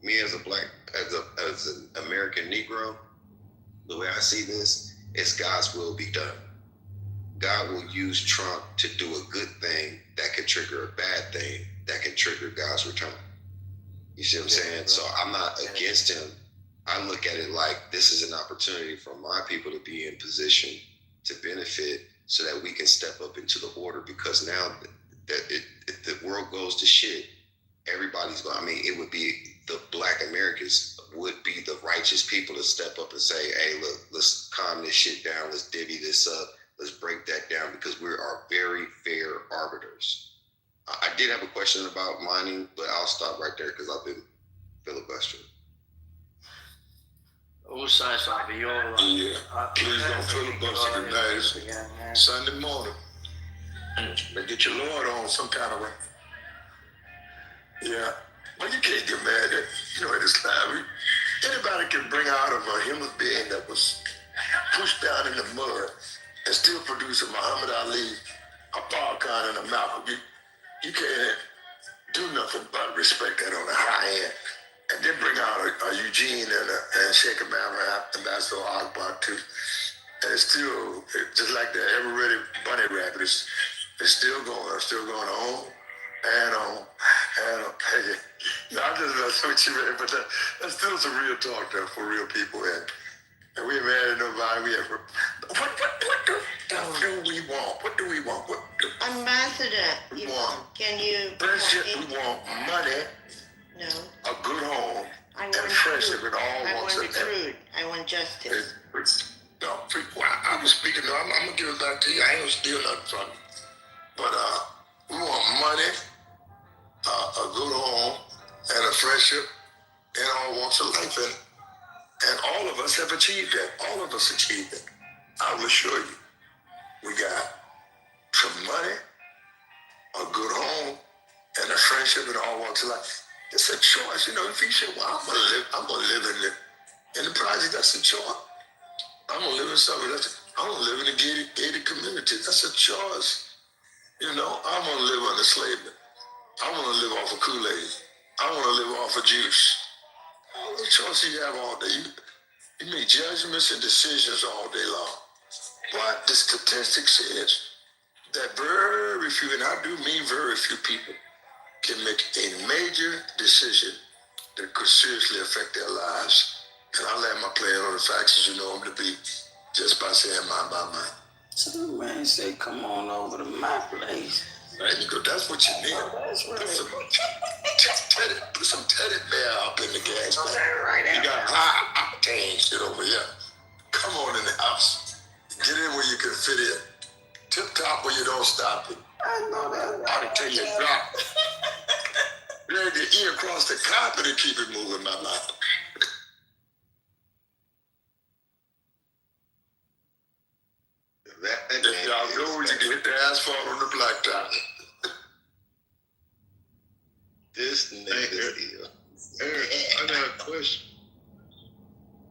Me as as an American Negro, the way I see this, is God's will be done. God will use Trump to do a good thing that could trigger a bad thing that could trigger God's return. You see what I'm saying? So I'm not against him. I look at it like this is an opportunity for my people to be in position to benefit so that we can step up into the order, because now that if the world goes to shit, everybody's going, I mean, it would be the Black Americans would be the righteous people to step up and say, hey, look, let's calm this shit down. Let's divvy this up. Let's break that down, because we are very fair arbiters. I did have a question about mining, but I'll stop right there because I've been filibustering.
Also, you're
Please don't filibuster tonight. Sunday morning. But get your Lord on some kind of way. Yeah. Well, you can't get mad at, at Islam. Anybody can bring out of a human being that was pushed down in the mud and still produce a Muhammad Ali, a Paul Khan, and a Malcolm. You can't do nothing but respect that on a high end. And then bring out a Eugene and Sheikh Ambassador Akbar too. And it's still, just like the ever-ready bunny rabbit, it's still going on and on and on. Yeah, I'm just messing with you, man. But that's still some real talk there for real people. And we ain't married nobody. We ever. What do we want? What do we want? What do
Ambassador,
we want?
can you?
Friendship. We want money.
No.
A good home.
I
and
want
friendship
truth.
and all
I
wants
want
it.
the truth. I want justice.
No, I was speaking. No, I'm gonna give it back to you. I ain't gonna steal nothing from you. But we want money, a good home, and a friendship, and all wants of life. And all of us have achieved that. All of us achieved it. I will assure you. We got some money, a good home, and a friendship, and all wants of life. It's a choice, you know. If you say, "Well, I'm gonna live in the project," that's a choice. I'm gonna live in something. I'm gonna live in a gated community. That's a choice. You know, I'm gonna live under slavery. I want to live off of Kool-Aid. I want to live off of juice. All the choices you have all day. You make judgments and decisions all day long. But the statistics says that very few, and I do mean very few people, can make a major decision that could seriously affect their lives. And I land my plane on the facts as you know them to be, just by saying my.
So the man said, come on over to my place.
There you go. That's what you need.
Oh, that's right.
Put some teddy bear up in the gas tank.
Right
You got high octane shit over here. Come on in the house. Get in where you can fit in. Tip top where you don't stop it.
I know that.
I can tell you drop. Drag your ear across the carpet and keep it moving, my mouth. Y'all go where you can hit the asphalt on the blacktop.
This nigga here.
Eric, I got a question.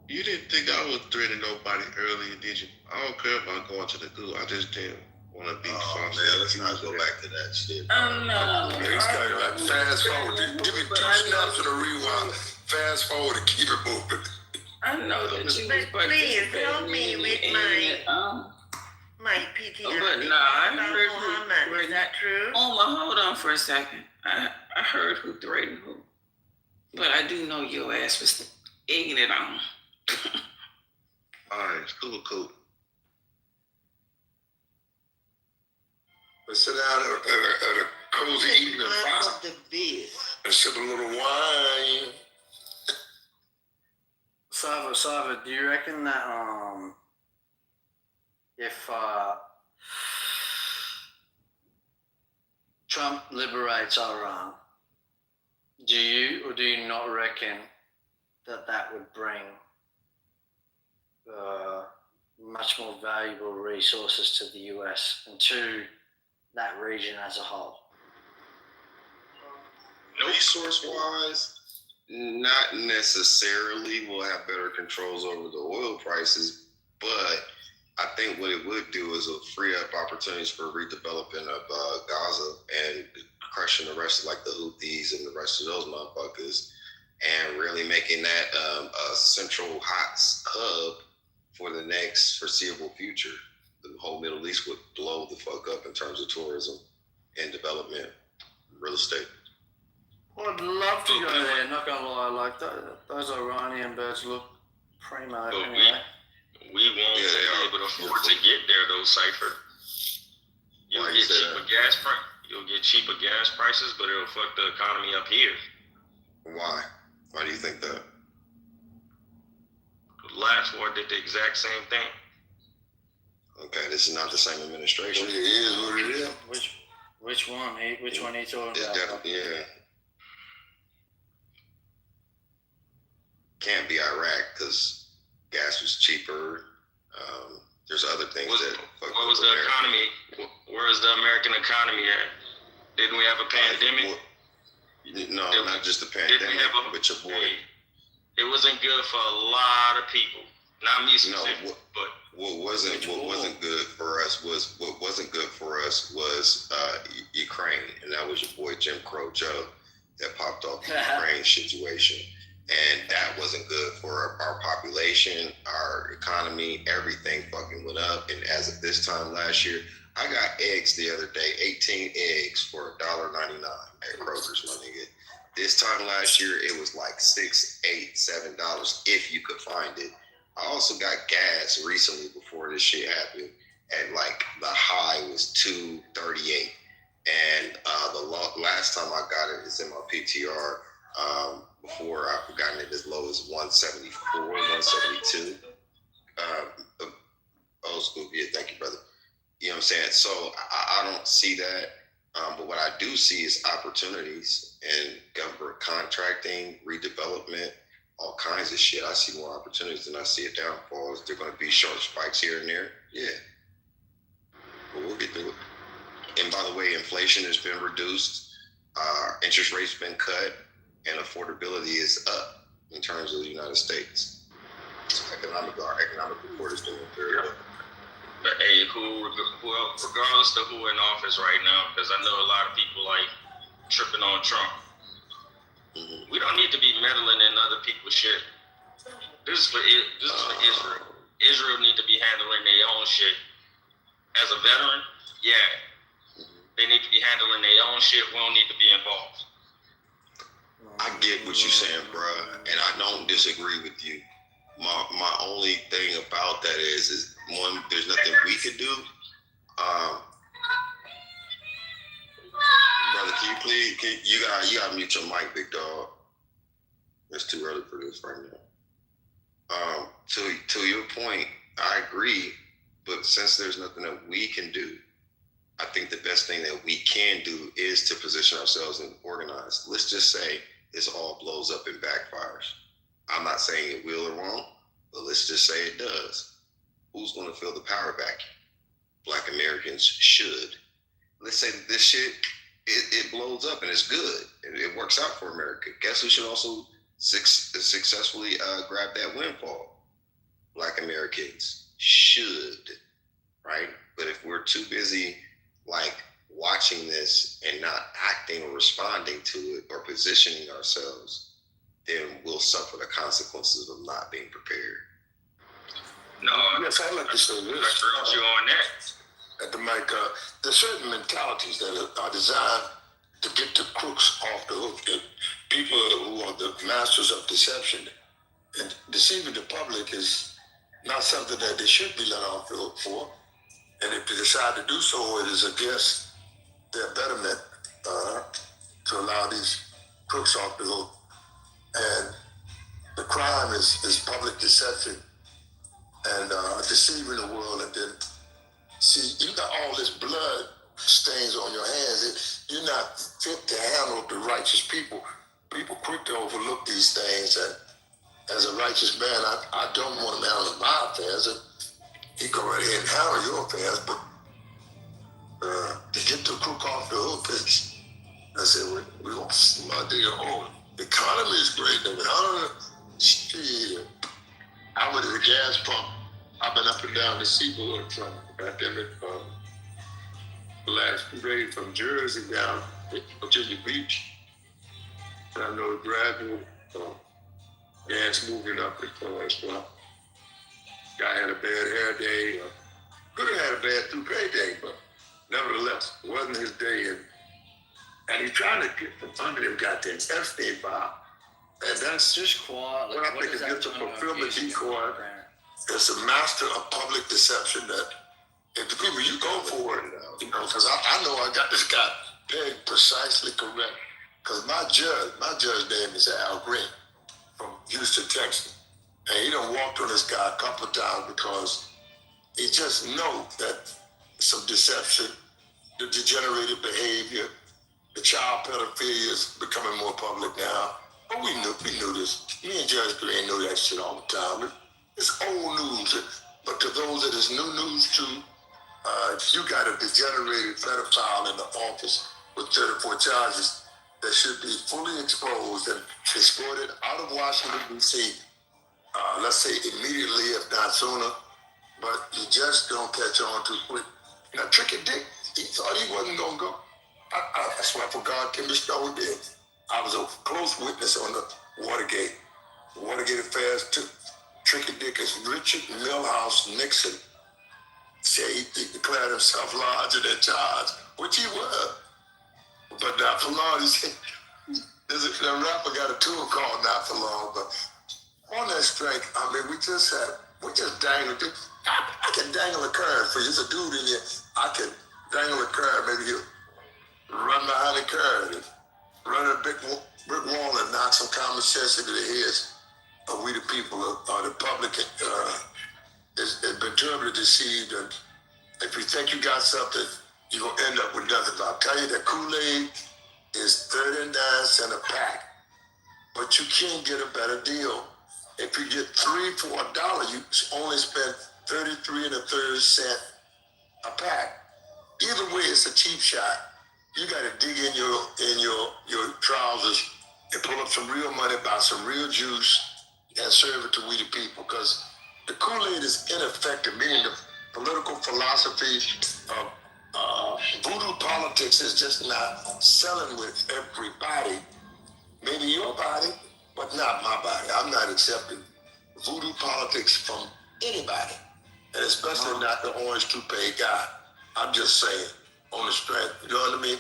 You didn't think I was threatening nobody earlier, did you? I don't care about going to the goo. I just didn't want to be false.
Man, let's not go back to that shit.
No.
He's talking about fast forward. Give me 2 snaps and a rewind. Fast forward and keep it moving.
I know that you was
But please help me with my PTSD.
But no, I heard
Muhammad. Is that true?
Hold on for a second. I heard who threatened who. But I do know your ass was egging it on.
All right, cool.
Let's sit down at a cozy evening fire
The biz.
and sip a little wine.
Sava, do you reckon that if Trump liberates Iran, do you or do you not reckon that would bring much more valuable resources to the US and to that region as a whole?
Resource-wise, not necessarily. We'll have better controls over the oil prices, but I think what it would do is it'll free up opportunities for redeveloping of Gaza and crushing the rest of like the Houthis and the rest of those motherfuckers, and really making that a central hot hub for the next foreseeable future. The whole Middle East would blow the fuck up in terms of tourism and development, real estate.
Well, I'd love to go there, not gonna lie, like those Iranian birds look primo anyway.
We won't be able to afford to get there though, Cypher. You'll get cheaper gas prices, but it'll fuck the economy up here.
Why? Why do you think that?
The last war did the exact same thing.
Okay, this is not the same administration.
It is what it is.
Which one? Which one are you talking about?
Definitely, yeah. Can't be Iraq because gas was cheaper. There's other things
what was the economy? Where is the American economy at? Didn't we have a pandemic?
No, not just the pandemic, but your boy.
It wasn't good for a lot of people. Not me specifically, but
what wasn't good for us was Ukraine, and that was your boy Jim Crow Joe that popped off the Ukraine situation. And that wasn't good for our population, our economy, everything fucking went up. And as of this time last year, I got eggs the other day, 18 eggs for $1.99 at Kroger's, my nigga. This time last year, it was like $6, $8, $7 if you could find it. I also got gas recently before this shit happened, and like the high was $2.38, and the last time I got it is in my PTR. Before I've gotten it as low as 174, 172. Old school, yeah, thank you, brother. You know what I'm saying? So I don't see that. But what I do see is opportunities in government contracting, redevelopment, all kinds of shit. I see more opportunities than I see a downfall. Is there going to be short spikes here and there? Yeah. But we'll get through it. And by the way, inflation has been reduced. Interest rates been cut. And affordability is up in terms of the United States. Our economic report is doing very well.
But hey, regardless of who in office right now, because I know a lot of people like tripping on Trump. Mm-hmm. We don't need to be meddling in other people's shit. This is for Israel. Israel need to be handling their own shit. As a veteran, yeah, they need to be handling their own shit. We don't need to be involved.
I get what you're saying, bruh, and I don't disagree with you. My only thing about that is one, there's nothing we could do. Brother, can you please, you gotta mute your mic, big dog. It's too early for this right now. To your point, I agree, but since there's nothing that we can do, I think the best thing that we can do is to position ourselves and organize. Let's just say this all blows up and backfires. I'm not saying it will or won't, but let's just say it does. Who's going to fill the power vacuum? Black Americans should. Let's say that this shit, it blows up and it's good and it works out for America. Guess who should also successfully grab that windfall? Black Americans should, right? But if we're too busy like watching this and not acting or responding to it or positioning ourselves, then we'll suffer the consequences of not being prepared.
No,
yes, I'd like to say this.
I agree with you on that.
At the mic, there's certain mentalities that are designed to get the crooks off the hook. The people who are the masters of deception, and deceiving the public is not something that they should be let off the hook for. And if they decide to do so, it is against their betterment to allow these crooks off the hook. And the crime is public deception and deceiving the world. And then, see, you got all this blood stains on your hands. You're not fit to handle the righteous people. People quick to overlook these things. And as a righteous man, I don't want to handle my affairs. And he go right ahead and handle your affairs, but to get the crook off the hook, I said, we don't see my dear home. The economy is great. Shit. I went to the gas pump. I've been up and down the seaboard from the last 2 days from Jersey down to Virginia Beach. And I know the gradual gas moving up as well. Guy had a bad hair day. Could have had a bad toupee day, but nevertheless, it wasn't his day. And he's trying to get from under them goddamn Epstein file. And that's just quiet. What I think is just a fulfillment decoy. It's a master of public deception that if the people, you go for it, you know, because I know I got this guy pegged precisely correct. Because my judge name is Al Green from Houston, Texas. And he done walked on this guy a couple of times because he just know that some deception, the degenerated behavior, the child pedophilia is becoming more public now. But we knew this. Me and Judge Green knew that shit all the time. It's old news. But to those that is new news to, you got a degenerated pedophile in the office with 34 charges that should be fully exposed and exported out of Washington, D.C., let's say immediately, if not sooner, but you just don't catch on too quick. Now, Tricky Dick, he thought he wasn't going to go. I swear for God, Kimber Stowe did. I was a close witness on the Watergate affairs. Tricky Dick is Richard Milhouse Nixon. Said he declared himself larger than Charles, which he was. But now for long, he said, The rapper got a tour called Not For Long, but on that strength, I mean, we just dangled. I can dangle a curve for you. There's a dude in here. I can dangle a curve. Maybe he'll run behind the curve and run a brick wall and knock some common sense into the heads of we the people, or the public. Has been terribly deceived, and if you think you got something, you're going to end up with nothing. But I'll tell you that Kool-Aid is 39 cents a pack, but you can't get a better deal. If you get 3 for $1, you only spend 33 1/3 cents a pack. Either way, it's a cheap shot. You got to dig in your trousers and pull up some real money, buy some real juice, and serve it to we the people, because the Kool-Aid is ineffective, meaning the political philosophy of voodoo politics is just not selling with everybody. Maybe your body, but not my body. I'm not accepting voodoo politics from anybody, and especially not the orange toupee guy. I'm just saying, on the strength, you know what I mean?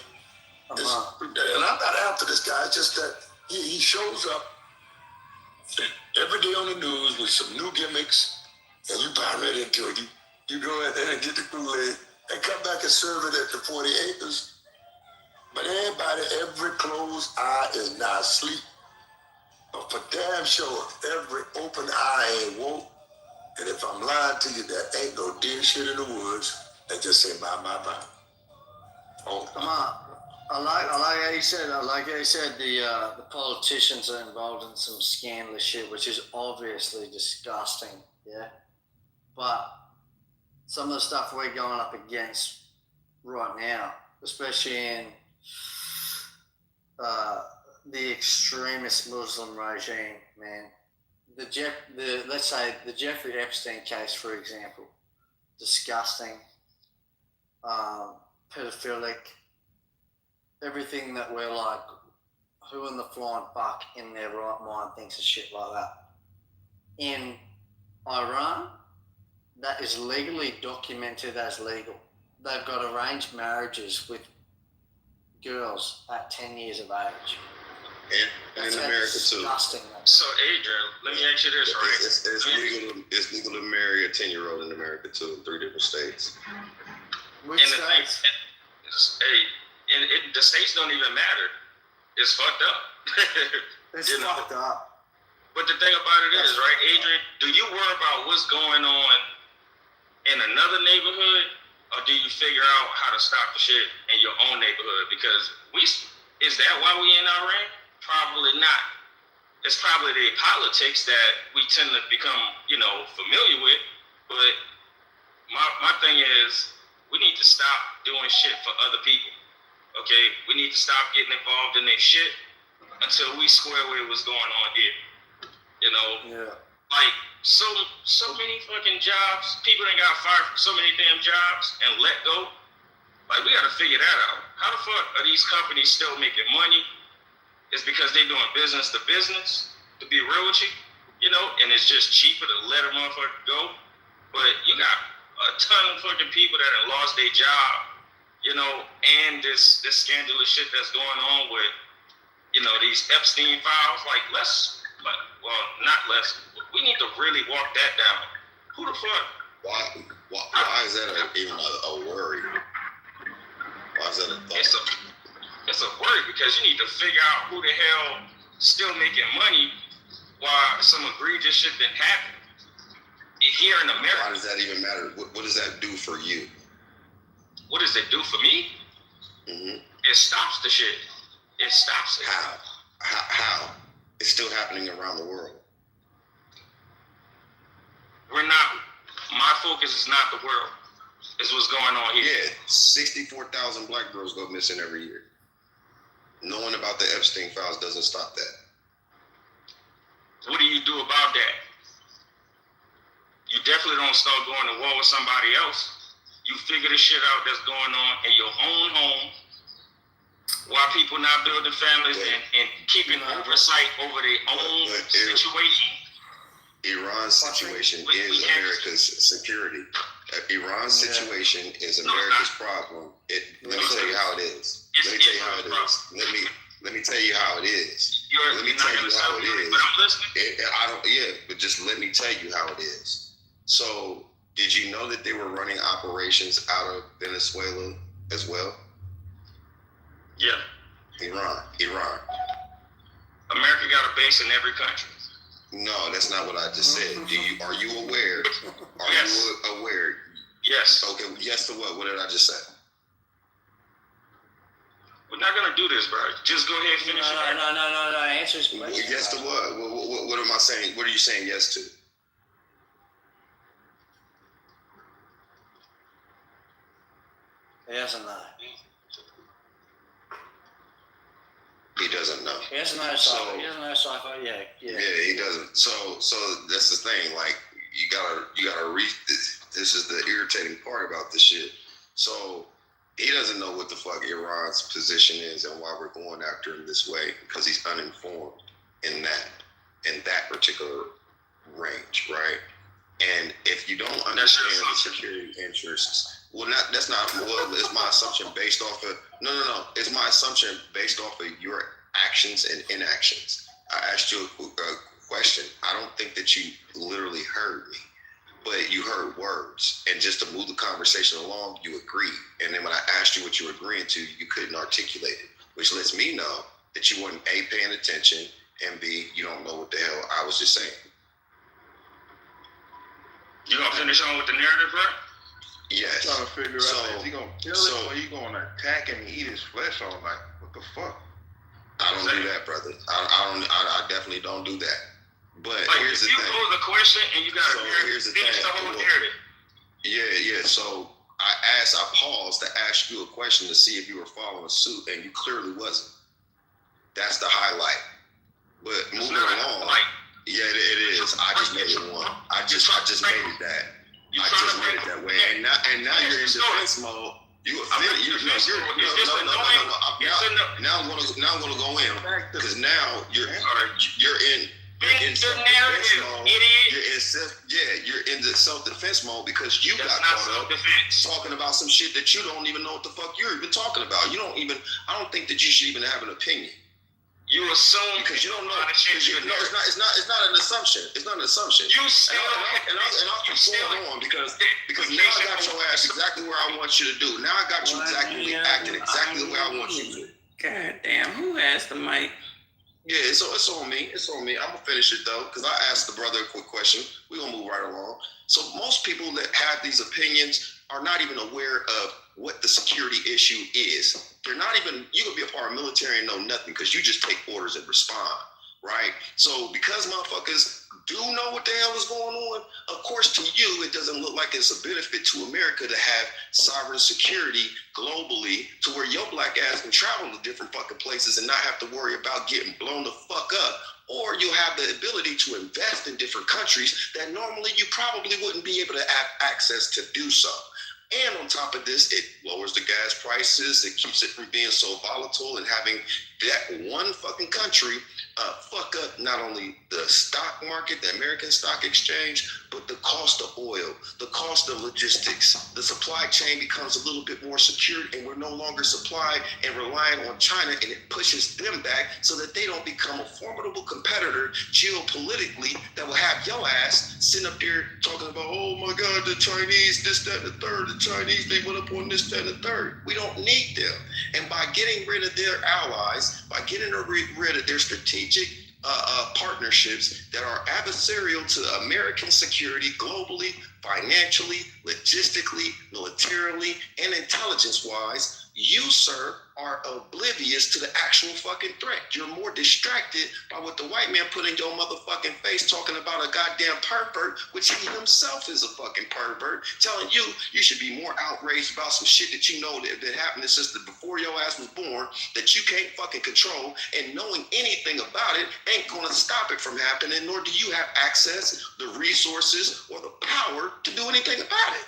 And I'm not after this guy, it's just that he shows up every day on the news with some new gimmicks, and you buy right into it. You go in there and get the Kool-Aid and come back and serve it at the 40 acres. But everybody, every closed eye is not asleep. But for damn sure, every open eye ain't woke. And if I'm lying to you, there ain't no dead shit in the woods. They just say, my. Oh,
come on. I like how you said. I like how you said the politicians are involved in some scandalous shit, which is obviously disgusting. Yeah, but some of the stuff we're going up against right now, especially in the extremist Muslim regime, man. Let's say the Jeffrey Epstein case, for example, disgusting, pedophilic. Everything that we're like, who in the flying fuck in their right mind thinks of shit like that? In Iran, that is legally documented as legal. They've got arranged marriages with girls at 10 years of age.
And in America too.
So Adrian, let me ask you this, right?
It's legal to marry a 10-year-old in America too, in 3 different states.
Which states?
The states don't even matter. It's fucked up.
It's fucked up.
But the thing about it is, right, Adrian, do you worry about what's going on in another neighborhood, or do you figure out how to stop the shit in your own neighborhood? Because is that why we in Iran? Probably not. It's probably the politics that we tend to become, familiar with. But my thing is, we need to stop doing shit for other people. Okay, we need to stop getting involved in their shit until we square away what's going on here.
Yeah.
Like so many fucking jobs. People ain't got fired from so many damn jobs and let go. Like, we gotta figure that out. How the fuck are these companies still making money? It's because they're doing business to business, to be real with you, and it's just cheaper to let a motherfucker go. But you got a ton of fucking people that have lost their job, and this scandalous shit that's going on with, these Epstein files. Like, not less. We need to really walk that down. Who the fuck?
Why is that even a worry? Why is that a thought?
It's a worry because you need to figure out who the hell still making money while some egregious shit been happening here in America.
Why does that even matter? What does that do for you?
What does it do for me?
Mm-hmm.
It stops the shit. It stops it.
How? It's still happening around the world.
My focus is not the world. It's what's going on here.
Yeah, 64,000 black girls go missing every year. Knowing about the Epstein files doesn't stop that.
What do you do about that? You definitely don't start going to war with somebody else. You figure the shit out that's going on in your own home while people not building families and keeping oversight over their own situation.
Iran's situation is America's security. Iran's situation is America's problem. Let me tell you how it is. Let me tell you how it is.
Let me tell you how it is. But I'm listening.
But just let me tell you how it is. So, did you know that they were running operations out of Venezuela as well?
Yeah.
Iran.
America got a base in every country.
No, that's not what I just said. Are you aware?
Yes.
You aware?
Yes.
Okay, yes to what? What did I just say?
We're not gonna do this, bro. Just go ahead and finish it.
No. Answer his question.
Yes to what? What am I saying? What are you saying yes to?
Yes or no?
He doesn't know.
Yes or no? He doesn't know soccer. Yeah.
Yeah, he doesn't. So that's the thing. Like you gotta read. This is the irritating part about this shit. So he doesn't know what the fuck Iran's position is and why we're going after him this way because he's uninformed in that particular range, right? And if you don't understand the security interests, it's my assumption based off of no. It's my assumption based off of your actions and inactions. I asked you a question. I don't think that you literally heard me, but you heard words. And just to move the conversation along, you agreed. And then when I asked you what you were agreeing to, you couldn't articulate it, which lets me know that you weren't A, paying attention, and B, you don't know what the hell I was just saying.
You gonna finish on with the narrative, bro?
Yes.
I'm trying to figure out, is he gonna kill it or he gonna attack him and eat his flesh all night? What the fuck?
I don't do that, brother. I definitely don't do that. But here's the thing.
If you pose a question and you gotta finish the whole narrative.
Yeah. So I paused to ask you a question to see if you were following suit, and you clearly wasn't. That's the highlight. But moving along, yeah, it is. I just made it one. I just made it that. I just made it that way. And now you're in defense mode. Now I'm gonna go in because now you're in self-defense mode. You're in the self-defense mode because you got caught up talking about some shit that you don't even know what the fuck you're even talking about. I don't think that you should even have an opinion.
You assume
because you don't know. It's not an assumption. It's not an assumption.
You still
I'll keep going on because now I got your ass exactly where I want you to do. Now I got you exactly acting exactly the way I want you to.
God damn, who asked the mic?
Yeah, so it's on me. It's on me. I'm gonna finish it though, because I asked the brother a quick question. We're gonna move right along. So most people that have these opinions are not even aware of what the security issue is. They're not even, you could be a part of the military and know nothing because you just take orders and respond, right? So because motherfuckers do know what the hell is going on, of course to you, it doesn't look like it's a benefit to America to have sovereign security globally to where your black ass can travel to different fucking places and not have to worry about getting blown the fuck up. Or you'll have the ability to invest in different countries that normally you probably wouldn't be able to have access to do so. And on top of this, it lowers the gas prices. It keeps it from being so volatile and having that one fucking country fuck up not only the stock market, the American Stock Exchange, but the cost of oil, the cost of logistics. The supply chain becomes a little bit more secured and we're no longer supplied and relying on China, and it pushes them back so that they don't become a formidable competitor geopolitically that will have your ass sitting up there talking about, oh my God, the Chinese, this, that, and the third. The Chinese, they went up on this, that, and the third. We don't need them. And by getting rid of their allies, by getting rid of their strategic partnerships that are adversarial to American security globally, financially, logistically, militarily, and intelligence-wise, you, sir, are oblivious to the actual fucking threat. You're more distracted by what the white man put in your motherfucking face talking about a goddamn pervert, which he himself is a fucking pervert, telling you you should be more outraged about some shit that you know that happened since before your ass was born that you can't fucking control, and knowing anything about it ain't gonna stop it from happening, nor do you have access, the resources, or the power to do anything about it.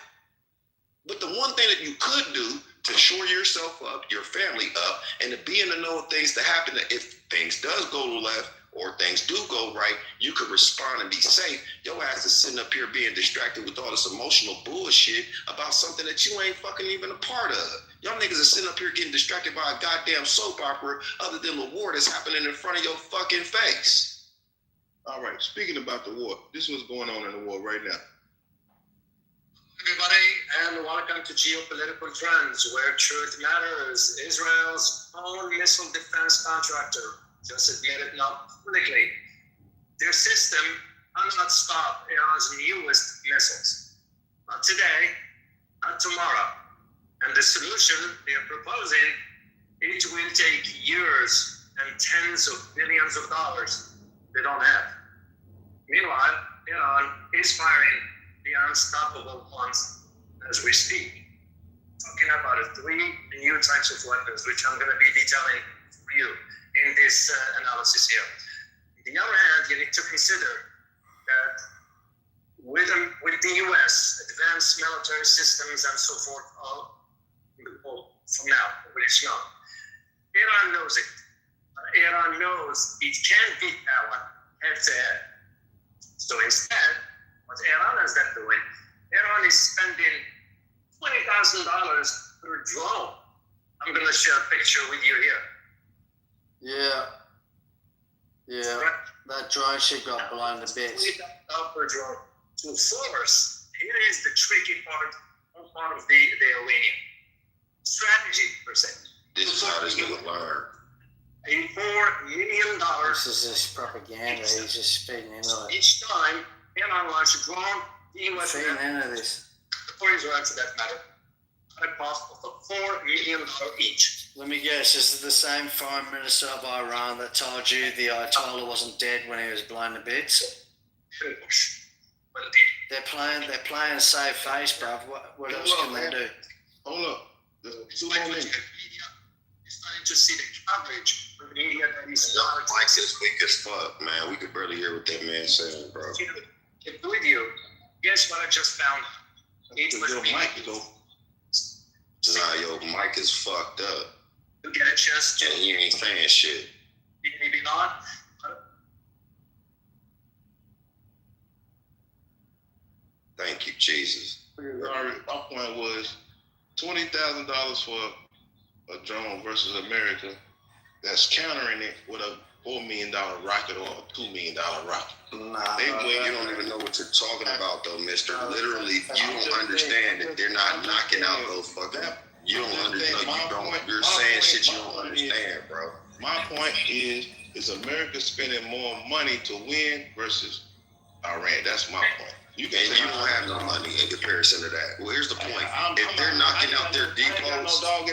But the one thing that you could do to shore yourself up, your family up, and to be in the know of things to happen, that if things does go to left, or things do go right, you could respond and be safe. Your ass is sitting up here being distracted with all this emotional bullshit about something that you ain't fucking even a part of. Y'all niggas are sitting up here getting distracted by a goddamn soap opera other than the war that's happening in front of your fucking face.
All right, speaking about the war, this is what's going on in the war right now.
Everybody, and welcome to Geopolitical Trends, where truth matters. Israel's own missile defense contractor just admitted now publicly their system cannot stop Iran's newest missiles. Not today, not tomorrow. And the solution they are proposing, it will take years and tens of billions of dollars they don't have. Meanwhile, Iran is firing the unstoppable ones as we speak. Talking about 3 new types of weapons, which I'm going to be detailing for you in this analysis here. On the other hand, you need to consider that with the US, advanced military systems and so forth, from now, what is known, Iran knows it. Iran knows it can't beat that one head to head. So instead, what Iran is then doing, Iran is spending $20,000 per drone. I'm going to share a picture with you here.
Yeah. That drone ship got blown to bits.
$20,000 per drone to force. Here is the tricky part of the Iranian strategy, per se.
This is how this nigga learn.
A $4 million.
This is just propaganda. He's just feeding into it.
Each time Iran launches a drone, the US
feeding into this.
For Israel, for that matter, at a cost of $4 million each.
Let me guess, this is the same Foreign Minister of Iran that told you the Ayatollah wasn't dead when he was blown to bits? They're playing safe face, bruv. What else can they do?
Hold up.
It's starting to see the coverage from the media that is not.
Mike is weak as fuck, man. We could barely hear what that man saying, bro.
With you, guess what I just found? It was
your mic is open.
Nah, your mic is fucked up.
You get a chance to.
And you ain't saying shit.
Maybe not.
Thank you, Jesus.
Sorry, my point was $20,000 for a drone versus America that's countering it with a $4 million rocket or a $2 million rocket.
You don't even know what you're talking about, though, mister. Literally, you don't understand that they're not knocking out those fucking. You don't understand. You're saying shit you don't understand, bro.
My point is America spending more money to win versus Iran? That's my point.
You don't have no money in comparison to that. Well, here's the point. If they're knocking out their depots, I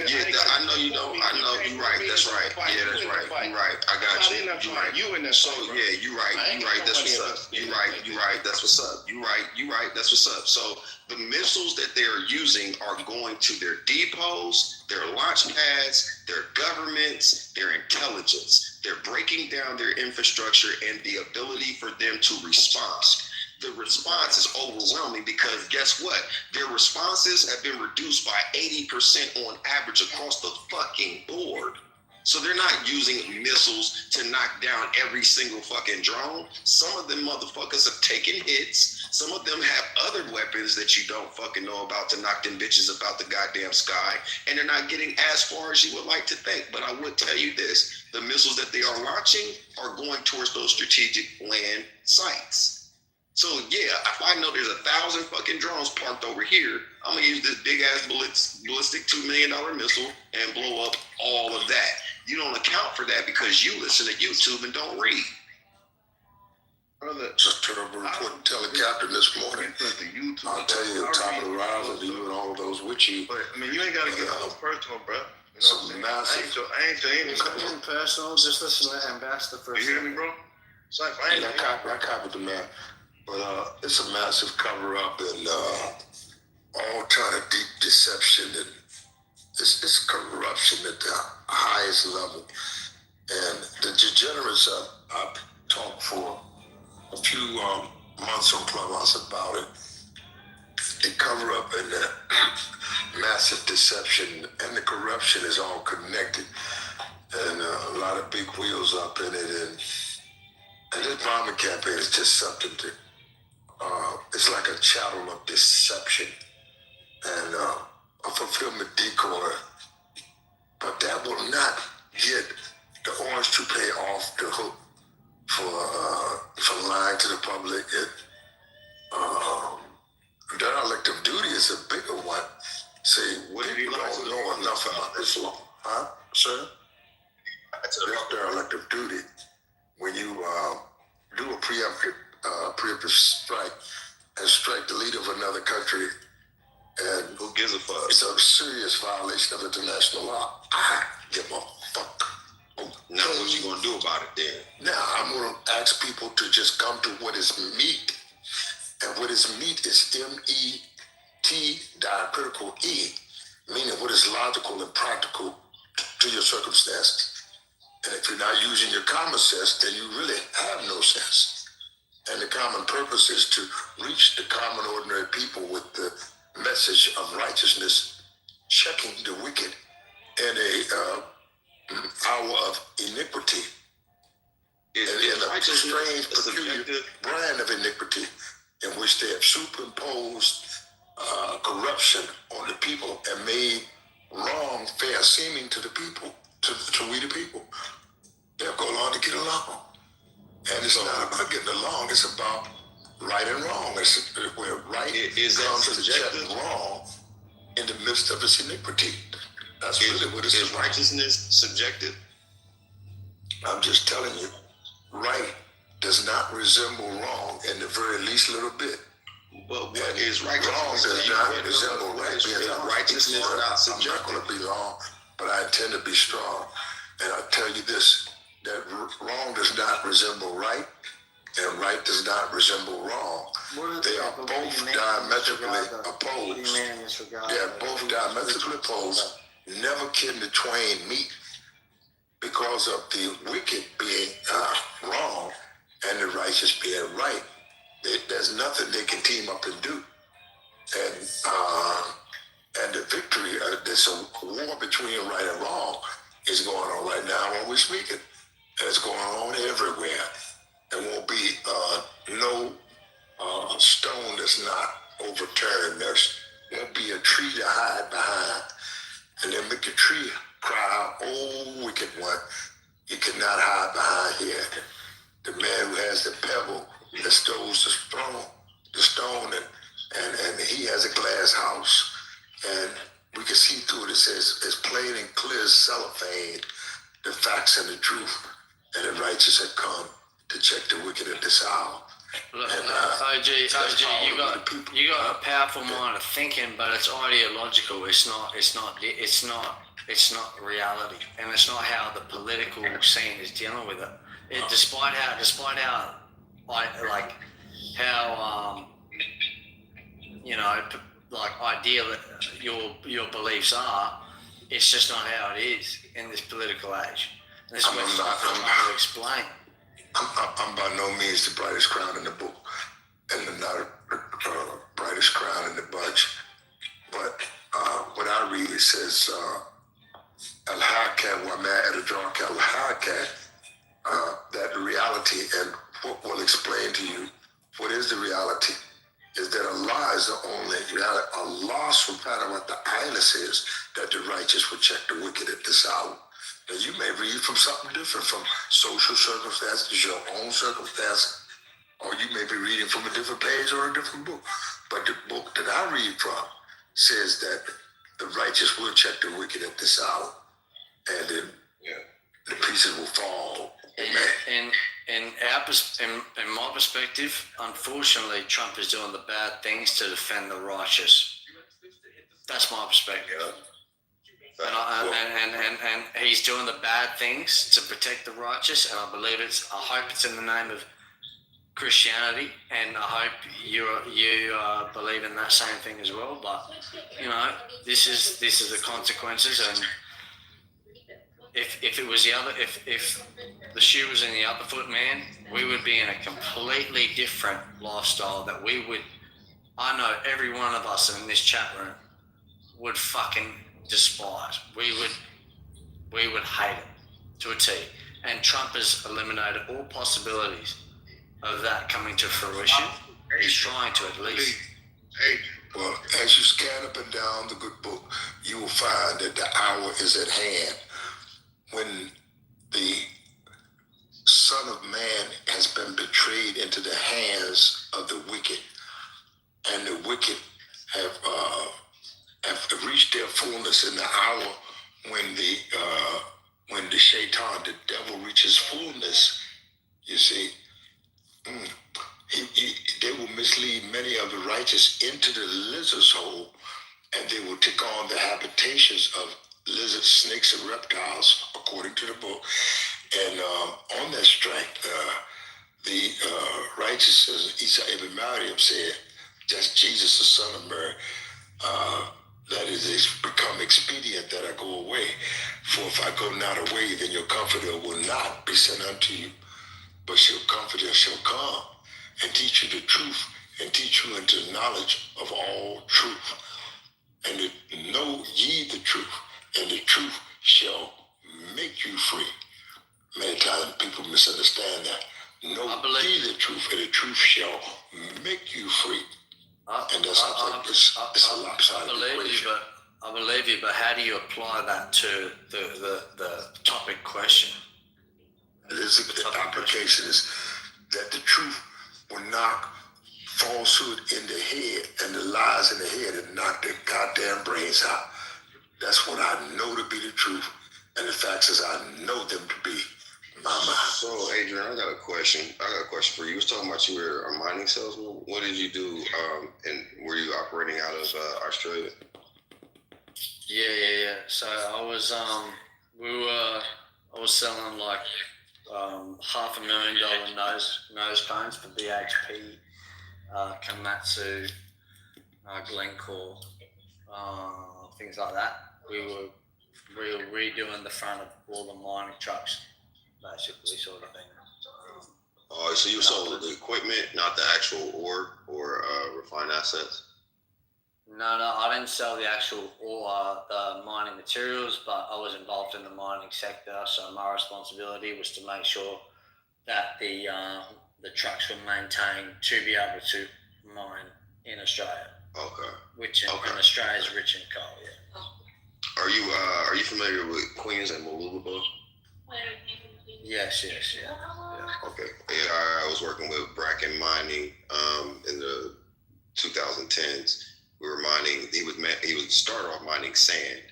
know you don't. I know you're right. That's right. Yeah, that's right. You're right. I got you. You're right. So yeah, you're right. You're right. That's what's up. You're right. You're right. That's what's up. You're right. You're right. That's what's up. So the missiles that they are using are going to their depots, their launch pads, their governments, their intelligence. They're breaking down their infrastructure and the ability for them to respond. The response is overwhelming because guess what? Their responses have been reduced by 80% on average across the fucking board. So they're not using missiles to knock down every single fucking drone. Some of them motherfuckers have taken hits. Some of them have other weapons that you don't fucking know about to knock them bitches about the goddamn sky. And they're not getting as far as you would like to think. But I would tell you this, the missiles that they are launching are going towards those strategic land sites. So yeah, if I know there's 1,000 fucking drones parked over here, I'm gonna use this big ass ballistic $2 million missile and blow up all of that. You don't account for that because you listen to YouTube and don't read.
Brother, just terrible report to tell the captain this morning. I'll tell you, top of the rise of you and all of those with you.
But I mean, you ain't gotta get all personal, bro. You know what I'm saying? I ain't saying anything
personal. Just listen to Ambassador for a
second. You hear me, bro? It's like
I copied the man. But it's a massive cover-up and all kind of deep deception and it's corruption at the highest level. And the degenerates, I've talked for a few months on Clubhouse about it. The cover-up and the massive deception and the corruption is all connected. And a lot of big wheels up in it. And And this Obama campaign is just something to, it's like a chattel of deception and a fulfillment decoy. But that will not get the orange toupee off the hook for lying to the public. Their elective duty is a bigger one. See, people don't know enough about this law. Huh, sir? That's their elective duty. When you do a preemptive strike and strike the leader of another country, and
who gives a fuck?
It's a serious violation of international law. I give a fuck. Okay.
Now what you gonna do about it then?
Now I'm gonna ask people to just come to what is meat. And what is meat is M-E-T diacritical E, meaning what is logical and practical to your circumstances. And if you're not using your common sense, then you really have no sense. And the common purpose is to reach the common ordinary people with the message of righteousness, checking the wicked in a hour of iniquity. In a strange, peculiar brand of iniquity, in which they have superimposed corruption on the people and made wrong fair seeming to the people, to we the people. They'll go along to get along. And it's not about getting along, it's about right and wrong. It's where right comes to check wrong in the midst of its iniquity. That's really what it's about.
Is righteousness subjective?
I'm just telling you, right does not resemble wrong in the very least little bit.
But what is righteousness?
Wrong does not resemble right.
Righteousness is not subjective.
I'm not going to be long, but I intend to be strong. And I'll tell you this, that wrong does not resemble right, and right does not resemble wrong. They are both diametrically opposed. They are both diametrically opposed. Never can the twain meet because of the wicked being wrong and the righteous being right. There's nothing they can team up and do. And the victory, there's a war between right and wrong is going on right now when we're speaking. And it's going on everywhere. There won't be no stone that's not overturned. There won't be a tree to hide behind. And then make the tree cry out, "Oh, wicked one, you cannot hide behind here." The man who has the pebble that stones the stone, and he has a glass house, and we can see through it. It says, "It's plain and clear as cellophane, the facts and the truth, and the righteous have come to check the wicked at this hour."
Look, OG, you got a powerful mind of thinking, but it's ideological. It's not reality, and it's not how the political scene is dealing with it. Despite how ideal your beliefs are, it's just not how it is in this political age. This is what I'm trying to explain.
I'm by no means the brightest crown in the book, and not the brightest crown in the bunch. But what I read, it says, Al-Hakat wa ma adraka al-Hakat, that the reality, and what will explain to you what is the reality, is that Allah is the only reality. Allah subhanahu wa ta'ala says that the righteous will check the wicked at this hour. Now you may read from something different, from social circumstances, your own circumstances, or you may be reading from a different page or a different book. But the book that I read from says that the righteous will check the wicked at this hour, and then the pieces will fall.
In my perspective, unfortunately, Trump is doing the bad things to defend the righteous. That's my perspective. And he's doing the bad things to protect the righteous, and I hope it's in the name of Christianity, and I hope you believe in that same thing as well. But this is the consequences, and if it was if the shoe was in the other foot, man, we would be in a completely different lifestyle that I know every one of us in this chat room would fucking despise. We would hate it to a T. and Trump has eliminated all possibilities of that coming to fruition. He's trying to at least.
Hey, well, as you scan up and down the good book, you will find that the hour is at hand when the Son of Man has been betrayed into the hands of the wicked, and the wicked have reached their fullness in the hour when the shaitan, the devil, reaches fullness. You see, they will mislead many of the righteous into the lizard's hole, and they will take on the habitations of lizards, snakes, and reptiles, according to the book. And on that strike, the righteous, as Isa ibn Maryam said, just Jesus, the son of Mary, that it is become expedient that I go away. For if I go not away, then your comforter will not be sent unto you, but your comforter shall come and teach you the truth, and teach you into knowledge of all truth. And know ye the truth, and the truth shall make you free. Many times people misunderstand that. Know ye the truth, and the truth shall make you free. And that's I think it's a lopsided equation.
I believe you, but how do you apply that to the topic question?
The application is that the truth will knock falsehood in the head and the lies in the head and knock their goddamn brains out. That's what I know to be the truth, and the facts is I know them to be my mind.
So, Adrian, I got a question for you. You was talking about you were a mining salesman. What did you do, and were you operating out of Australia?
Yeah. So I was selling like $500,000 nose cones for BHP, Komatsu, Glencore, things like that. We were redoing the front of all the mining trucks, basically, sort of thing.
Oh, so you sold the equipment, not the actual ore or refined assets?
No, I didn't sell the actual ore, the mining materials, but I was involved in the mining sector. So my responsibility was to make sure that the trucks were maintained to be able to mine in Australia.
Okay.
And Australia is rich in coal. Yeah.
Are you familiar with Queens and Mooloolaba?
Yes.
Okay. Yeah, I was working with Bracken Mining in the 2010s. We were mining. He would start off mining sand,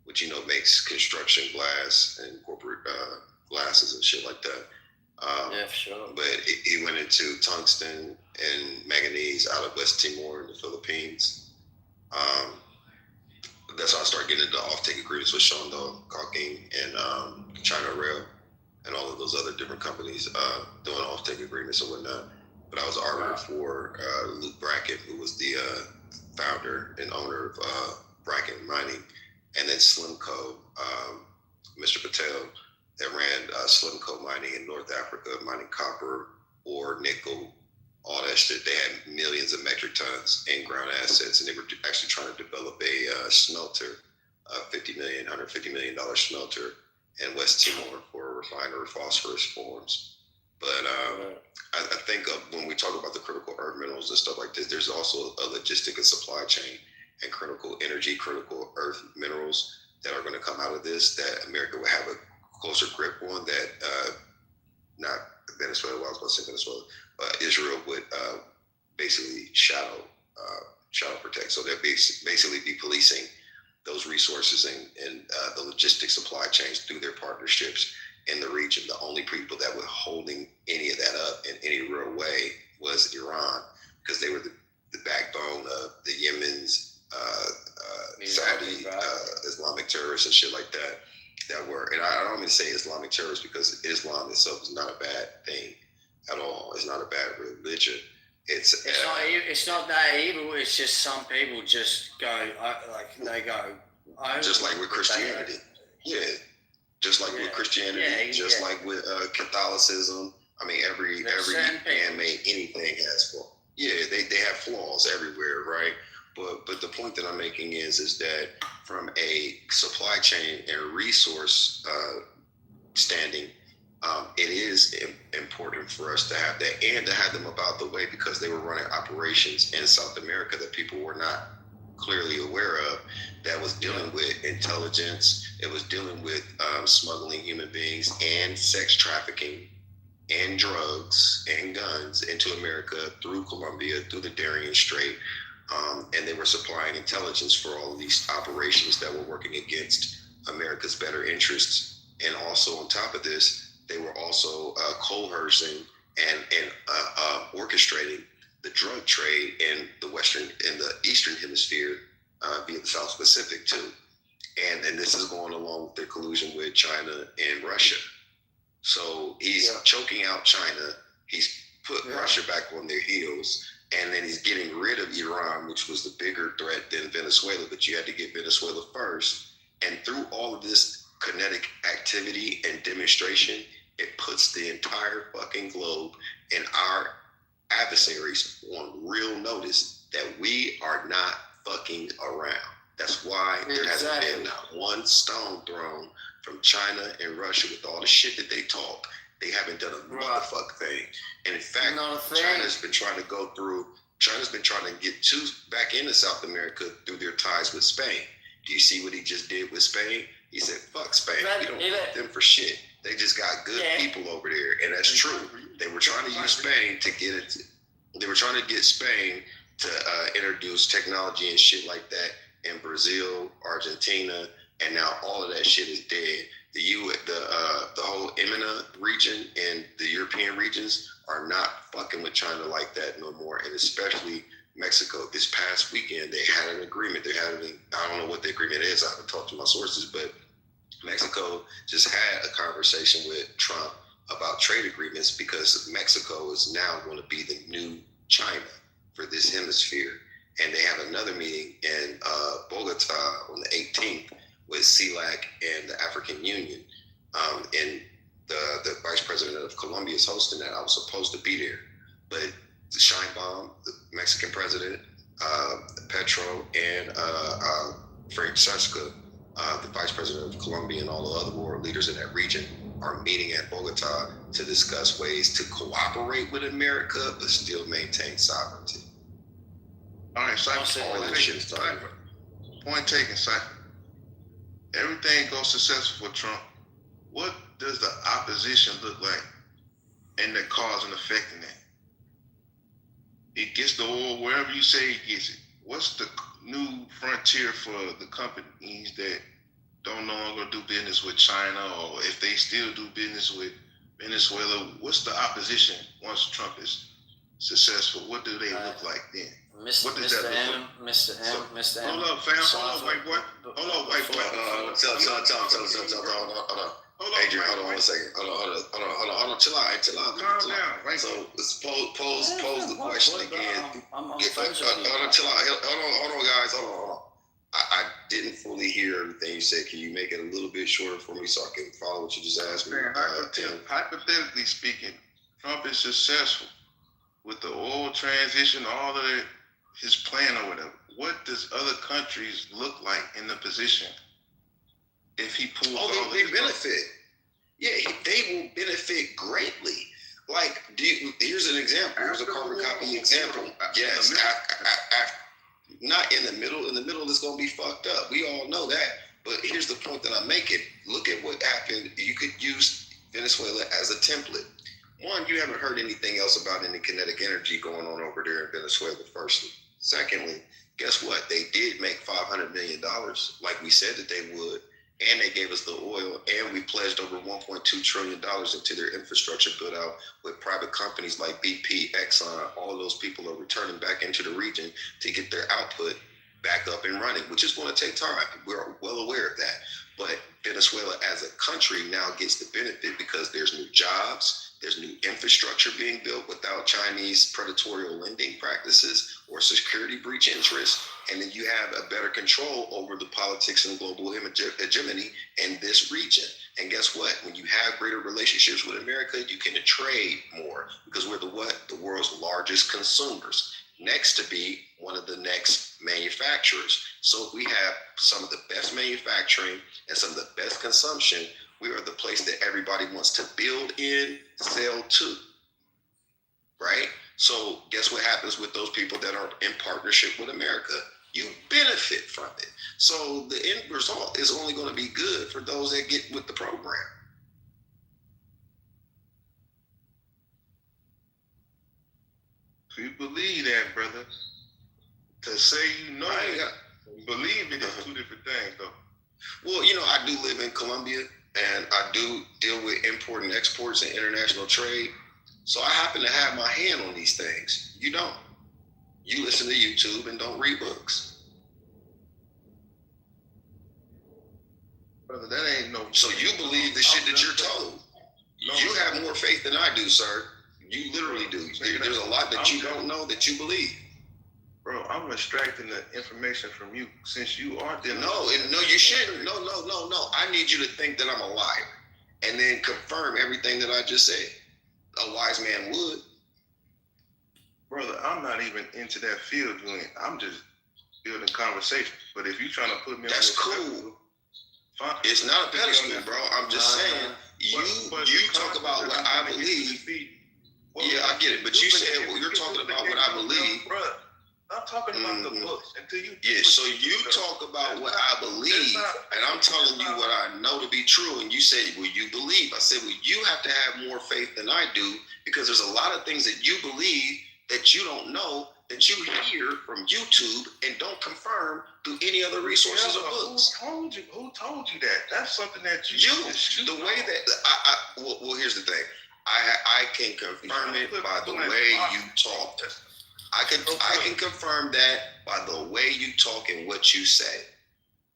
which makes construction glass and corporate glasses and shit like that.
Yeah, for sure.
But he went into tungsten and manganese out of West Timor in the Philippines. That's how I started getting into offtake agreements with Shandong, Caulking, and China Rail, and all of those other different companies doing offtake agreements and whatnot. But I was arbiter for Luke Brackett, who was the founder and owner of Bracken Mining, and then Slimco, Mr. Patel, that ran Slimco Mining in North Africa, mining copper, ore, nickel, all that shit. They had millions of metric tons in ground assets, and they were actually trying to develop a smelter, $150 million smelter in West Timor for refinery phosphorus forms. But I think when we talk about the critical earth minerals and stuff like this, there's also a logistic and supply chain and critical energy, critical earth minerals that are going to come out of this that America will have a closer grip on, that not Venezuela, I was about to say Venezuela, Israel would basically shadow protect. So they'll basically be policing those resources and the logistic supply chains through their partnerships in the region. The only people that were holding any of that up in any real way was Iran, because they were the backbone of the Yemen's Saudi Islamic terrorists and shit like that. That were, and I don't mean to say Islamic terrorists because Islam itself is not a bad thing at all. It's not a bad religion. It's
not that evil. It's just some people just go they go.
Just like with Christianity, just like with Christianity, just like with Catholicism. I mean, every man-made anything has flaws. Yeah, they have flaws everywhere, right? But the point that I'm making is that from a supply chain and resource standing, it is important for us to have that and to have them about the way, because they were running operations in South America that people were not clearly aware of, that was dealing with intelligence. It was dealing with smuggling human beings and sex trafficking and drugs and guns into America through Colombia, through the Darien Strait. And they were supplying intelligence for all of these operations that were working against America's better interests. And also on top of this, they were also coercing and orchestrating the drug trade in the Eastern Hemisphere via the South Pacific too. And this is going along with their collusion with China and Russia. So he's choking out China. He's put Russia back on their heels. And then he's getting rid of Iran, which was the bigger threat than Venezuela, but you had to get Venezuela first. And through all of this kinetic activity and demonstration, it puts the entire fucking globe and our adversaries on real notice that we are not fucking around. That's why there hasn't been not one stone thrown from China and Russia with all the shit that they talk. They haven't done a motherfucking thing. And in fact, China's been trying to get back into South America through their ties with Spain. Do you see what he just did with Spain? He said, fuck Spain. We don't want them for shit. They just got good people over there. And that's true. They were trying to use Spain to get it. They were trying to get Spain to introduce technology and shit like that in Brazil, Argentina, and now all of that shit is dead. The whole EMENA region and the European regions are not fucking with China like that no more, and especially Mexico. This past weekend, they had an agreement. I don't know what the agreement is. I haven't talked to my sources, but Mexico just had a conversation with Trump about trade agreements because Mexico is now going to be the new China for this hemisphere. And they have another meeting in Bogota on the 18th with CELAC and the African Union. And the vice president of Colombia is hosting that. I was supposed to be there. But the Sheinbaum, the Mexican president, Petro, and Francesca, the vice president of Colombia, and all the other world leaders in that region are meeting at Bogota to discuss ways to cooperate with America but still maintain sovereignty.
All right, Cypher. Point taken, Cypher. Everything goes successful for Trump. What does the opposition look like and the cause and effect in that? It gets the oil wherever you say it gets it. What's the new frontier for the companies that don't no longer do business with China, or if they still do business with Venezuela? What's the opposition once Trump is successful? What do they look like then? What does that look like?
Mr. M.
Hold up, fam. Hold up, white boy. Hold up, white boy.
Hold on. Adrian, hold on 1 second. Hold on. Chill out.
Calm down.
So let's pose the question again.
I'm
Hold on, chill out. Hold on, guys. Hold on. I didn't fully hear everything you said. Can you make it a little bit shorter for me so I can follow what you just asked me?
Hypothetically speaking, Trump is successful with the oil transition, all of it, his plan or whatever. What does other countries look like in the position if he pulls all
they benefit. Yeah, they will benefit greatly. Like, here's an example. Here's a carbon copy example. Yes, not in the middle. In the middle, it's going to be fucked up. We all know that. But here's the point that I'm making. Look at what happened. You could use Venezuela as a template. One, you haven't heard anything else about any kinetic energy going on over there in Venezuela, firstly. Secondly, guess what? They did make $500 million, like we said that they would. And they gave us the oil, and we pledged over $1.2 trillion into their infrastructure build out with private companies like BP, Exxon. All of those people are returning back into the region to get their output back up and running, which is going to take time. We're well aware of that. But Venezuela as a country now gets the benefit because there's new jobs, there's new infrastructure being built without Chinese predatory lending practices or security breach interests. And then you have a better control over the politics and global hegemony in this region. And guess what? When you have greater relationships with America, you can trade more because we're the world's largest consumers, next to be one of the next manufacturers. So if we have some of the best manufacturing and some of the best consumption, We are the place that everybody wants to build in, sell to, right? So guess what happens with those people that are in partnership with America? You benefit from it. So the end result is only going to be good for those that get with the program.
If you believe that, brother, to say you know it, believe it is two different things, though.
Well, you know, I do live in Colombia, and I do deal with import and exports and international trade. So I happen to have my hand on these things. You don't. You listen to YouTube and don't read books.
Brother, that ain't no...
So you believe the shit that you're told. You have more faith than I do, sir. You literally do. There's a lot that you don't know that you believe.
Bro, I'm extracting the information from you since you are the...
No, you shouldn't. No. I need you to think that I'm a liar and then confirm everything that I just said. A wise man would.
Brother, I'm not even into that field, Julian. I'm just building conversation. But if you're trying to put me
That's
on...
That's cool.
Fine.
It's not a pedestal, bro. I'm just saying, you talk about what I believe. Yeah, I get it. But you said, well, you're talking about what I believe.
Bro, I'm talking about the books until you...
Yeah, so you talk about what I believe, and I'm telling you what I know to be true, and you say, well, you believe. I said, well, you have to have more faith than I do, because there's a lot of things that you believe that you don't know, that you hear from YouTube and don't confirm through any other resources or books.
Who told you that? That's something that you...
The way that... Well, here's the thing. I can confirm it by the way you talk. I can confirm that by the way you talk and what you say.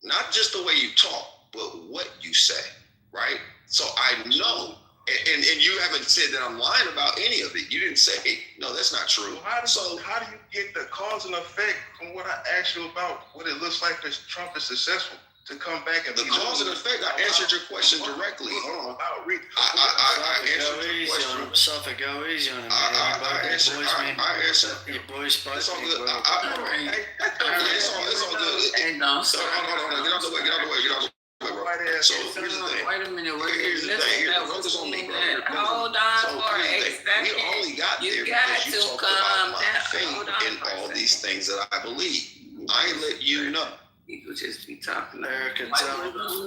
Not just the way you talk, but what you say, right? So I know, and you haven't said that I'm lying about any of it. You didn't say, no, that's not true.
Well, how do you get the cause and effect from what I asked you about what it looks like if Trump is successful? To come back and
the cause and effect, I answered your question directly. Hold on. I answered your question.
Suffolk, go easy on him, man.
I answered.
Your boys both.
It's all good. It's all good.
Hey, no,
hold on. Get out the way, bro. So here's the thing.
Wait a minute.
Here's the thing. Here, focus on me, bro.
Hold on for a second.
We only got there because you talked about my faith in all these things that I believe. I let you know.
People just be talking.
American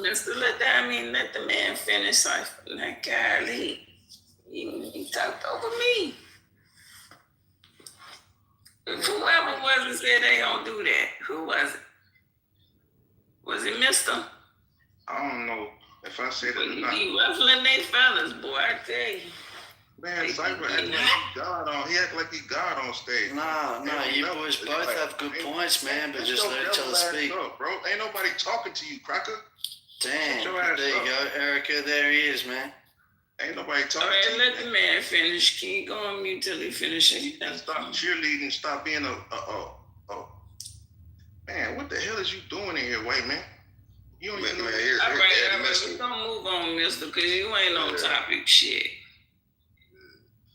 Mister, let the man finish. So that guy, he talked over me. Whoever was it said they don't do that. Who was it? Was it Mister?
I don't know if I said it or not.
He ruffling their feathers, boy. I tell you.
Man, Cypher act like he God on. He act like he God on stage.
No, you boys both have good points, man. But just let each other speak,
bro. Ain't nobody talking to you, cracker.
Damn. There you go, Erica. There he is, man.
Ain't nobody talking.
All right,
to
let the man finish. Can you go on mute till he finishes?
You can stop cheerleading. Stop being a. Man, what the hell is you doing in here, white man? You don't even know.
All right, we're gonna move on, Mister, because you ain't on topic shit.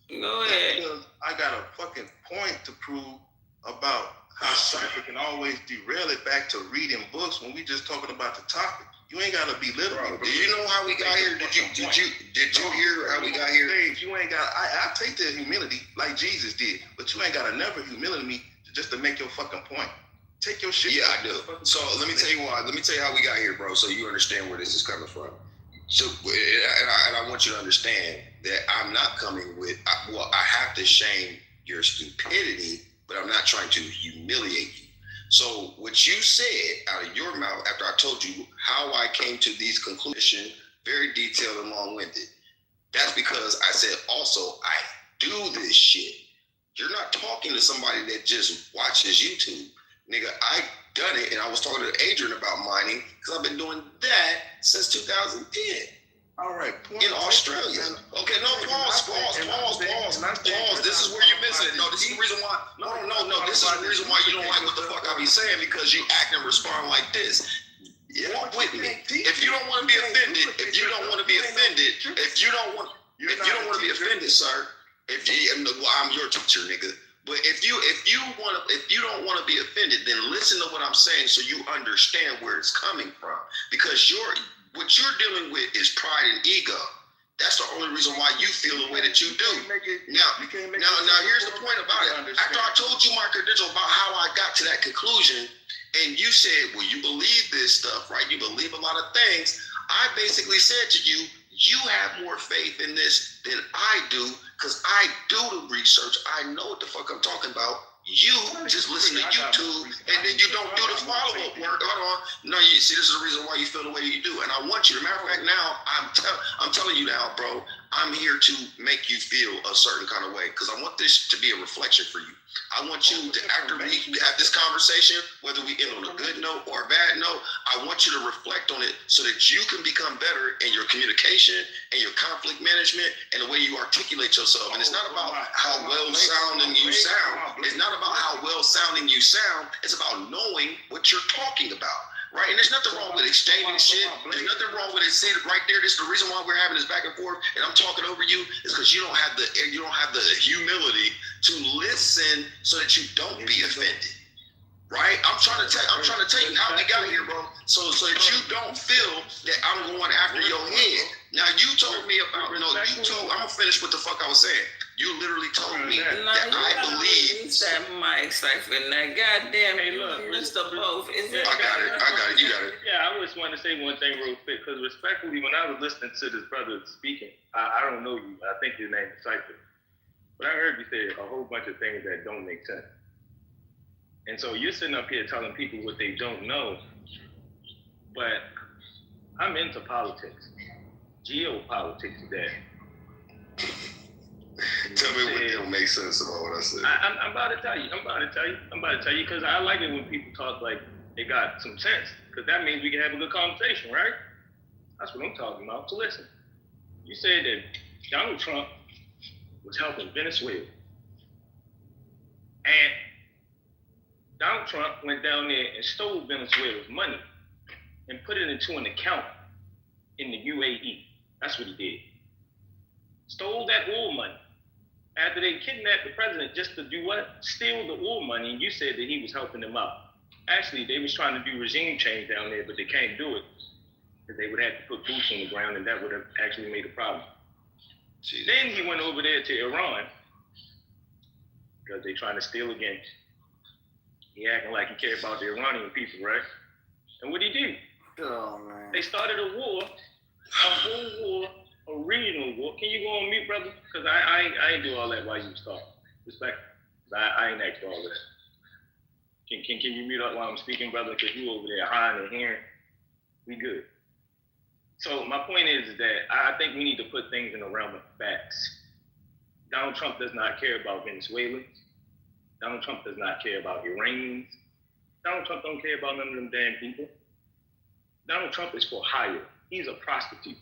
Go ahead.
I got a fucking point to prove about how Cypher can always derail it back to reading books when we just talking about the topic. You ain't gotta be literal.
Do you know how we got here? Did you hear how we got here?
You ain't got. I take the humility like Jesus did, but you ain't gotta never humility me just to make your fucking point. Take your shit.
Yeah, I do. So let me tell you why. Let me tell you how we got here, bro, so you understand where this is coming from. So, and I want you to understand that I'm not coming with, I have to shame your stupidity, but I'm not trying to humiliate you. So what you said out of your mouth after I told you how I came to these conclusions, very detailed and long-winded, that's because I said also, I do this shit. You're not talking to somebody that just watches YouTube. Nigga, I done it, and I was talking to Adrian about mining because I've been doing that since 2010.
All right.
In Australia. Okay, no, pause. This is where you're missing it. No, this is the reason why. No. This is the reason why you don't like what the fuck I be saying, because you act and respond like this. Walk with me. If you don't want to be offended, sir. I'm your teacher, nigga. But if you don't want to be offended, then listen to what I'm saying so you understand where it's coming from. Because What you're dealing with is pride and ego. That's the only reason why you feel the way that you do. Now, here's the point about it. After I told you my credential about how I got to that conclusion, and you said, well, you believe this stuff, right? You believe a lot of things. I basically said to you, you have more faith in this than I do, because I do the research. I know what the fuck I'm talking about. You just listen to YouTube, and then you don't do the follow-up work. Hold on. No, you see, this is the reason why you feel the way that you do. And I want you, as a matter of fact, now, I'm telling you now, bro, I'm here to make you feel a certain kind of way, because I want this to be a reflection for you. I want you to, after we have this conversation, whether we end on a good note or a bad note, I want you to reflect on it so that you can become better in your communication and your conflict management and the way you articulate yourself. And it's not about how well sounding you sound. It's not about how well sounding you sound. It's about knowing what you're talking about. Right? And there's nothing wrong with exchanging shit. There's nothing wrong with it. See it right there. This is the reason why we're having this back and forth and I'm talking over you, is because you don't have the humility to listen so that you don't be offended. Right? I'm trying to tell you how we got here, bro. So that you don't feel that I'm going after your head. Now you told me about, I'm gonna finish what the fuck I was saying. You literally told me that I believe.
That mic siphon. That goddamn, hey, look, Mr. Both. I
got it. You got it.
Yeah, I just want to say one thing real quick, because respectfully, when I was listening to this brother speaking, I don't know you. I think your name is Cypher. But I heard you say a whole bunch of things that don't make sense. And so you're sitting up here telling people what they don't know. But I'm into politics, geopolitics today.
Tell me what don't make sense about what I said.
I'm about to tell you, because I like it when people talk like they got some sense, because that means we can have a good conversation, right? That's what I'm talking about. So listen, you said that Donald Trump was helping Venezuela. And Donald Trump went down there and stole Venezuela's money and put it into an account in the UAE. That's what he did. Stole that oil money. After they kidnapped the president just to do what? Steal the oil money, and you said that he was helping them out. Actually, they was trying to do regime change down there, but they can't do it because they would have to put boots on the ground, and that would have actually made a problem. Jeez. Then he went over there to Iran because they trying to steal again. He acting like he cared about the Iranian people, right? And what he do?
Oh, man.
They started a war, a whole war, a regional war. Can you go on mute, brother? Because I ain't do all that while you was talking. Respect. I ain't asked for all of that. Can you mute up while I'm speaking, brother? Because you over there hiding and hearing. We good. So my point is that I think we need to put things in the realm of facts. Donald Trump does not care about Venezuelans. Donald Trump does not care about Iranians. Donald Trump don't care about none of them damn people. Donald Trump is for hire. He's a prostitute.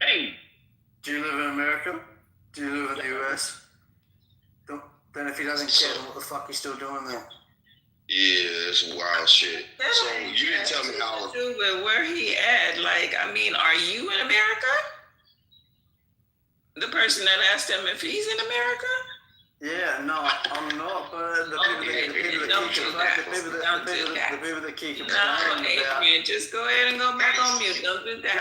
Hey!
Do you live in America? Do you live in the U.S.? Then if he doesn't care, then what the fuck he's still doing there?
Yeah, it's wild shit. So you didn't tell me how.
But where he at? Like, I mean, are you in America? The person that asked him if he's in America?
Yeah, no, I'm not. But the people that keep complaining about.
Adrian, just go ahead and go back on mute. Don't do that.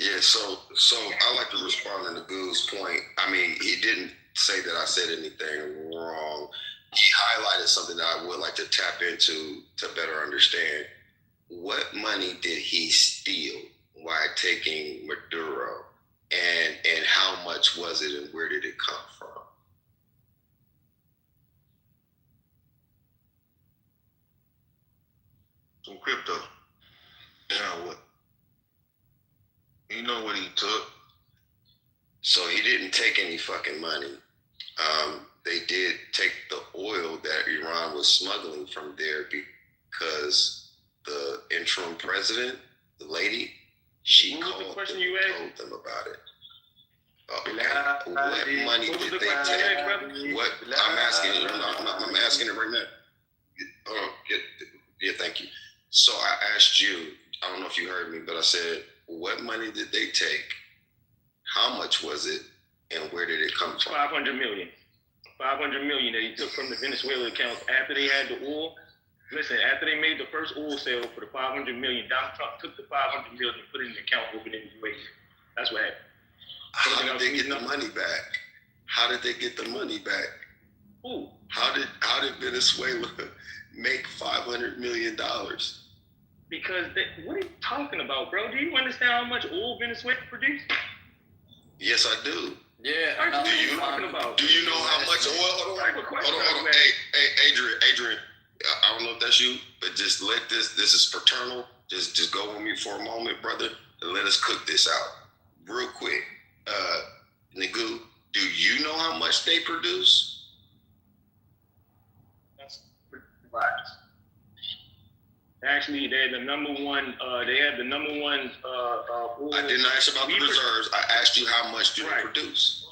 Yeah, so I like to respond to Nagoo's point. I mean, he didn't say that I said anything wrong. He highlighted something that I would like to tap into to better understand. What money did he steal while taking Maduro? And how much was it and where did it come from?
Some crypto. Now what? You know what he took?
So he didn't take any fucking money. They did take the oil that Iran was smuggling from there because the interim president, the lady, she called them and told them about it. What money did they take? What I'm asking it. I'm asking it right now. Yeah, thank you. So I asked you. I don't know if you heard me, but I said, what money did they take? How much was it, and where did it come from?
500 million. 500 million that he took from the Venezuela accounts after they had the oil. Listen, after they made the first oil sale for the 500 million, Donald Trump took the 500 million and put it in the account over in the UAE. That's what happened.
How did they get the money back? How did they get the money back?
Who?
How did Venezuela make $500 million?
Because what are you talking about, bro? Do you understand how much oil Venezuela produced?
Yes, I do.
Yeah.
What are you talking about?
Do you know how much oil? Hold on. Hey, Adrian. I don't know if that's you, but just let this is fraternal. Just go on me for a moment, brother, and let us cook this out real quick. Nagu, do you know how much they produce?
That's right. Actually, they're the number one. They have the number one.
I didn't ask about the reserves. I asked you how much do they produce.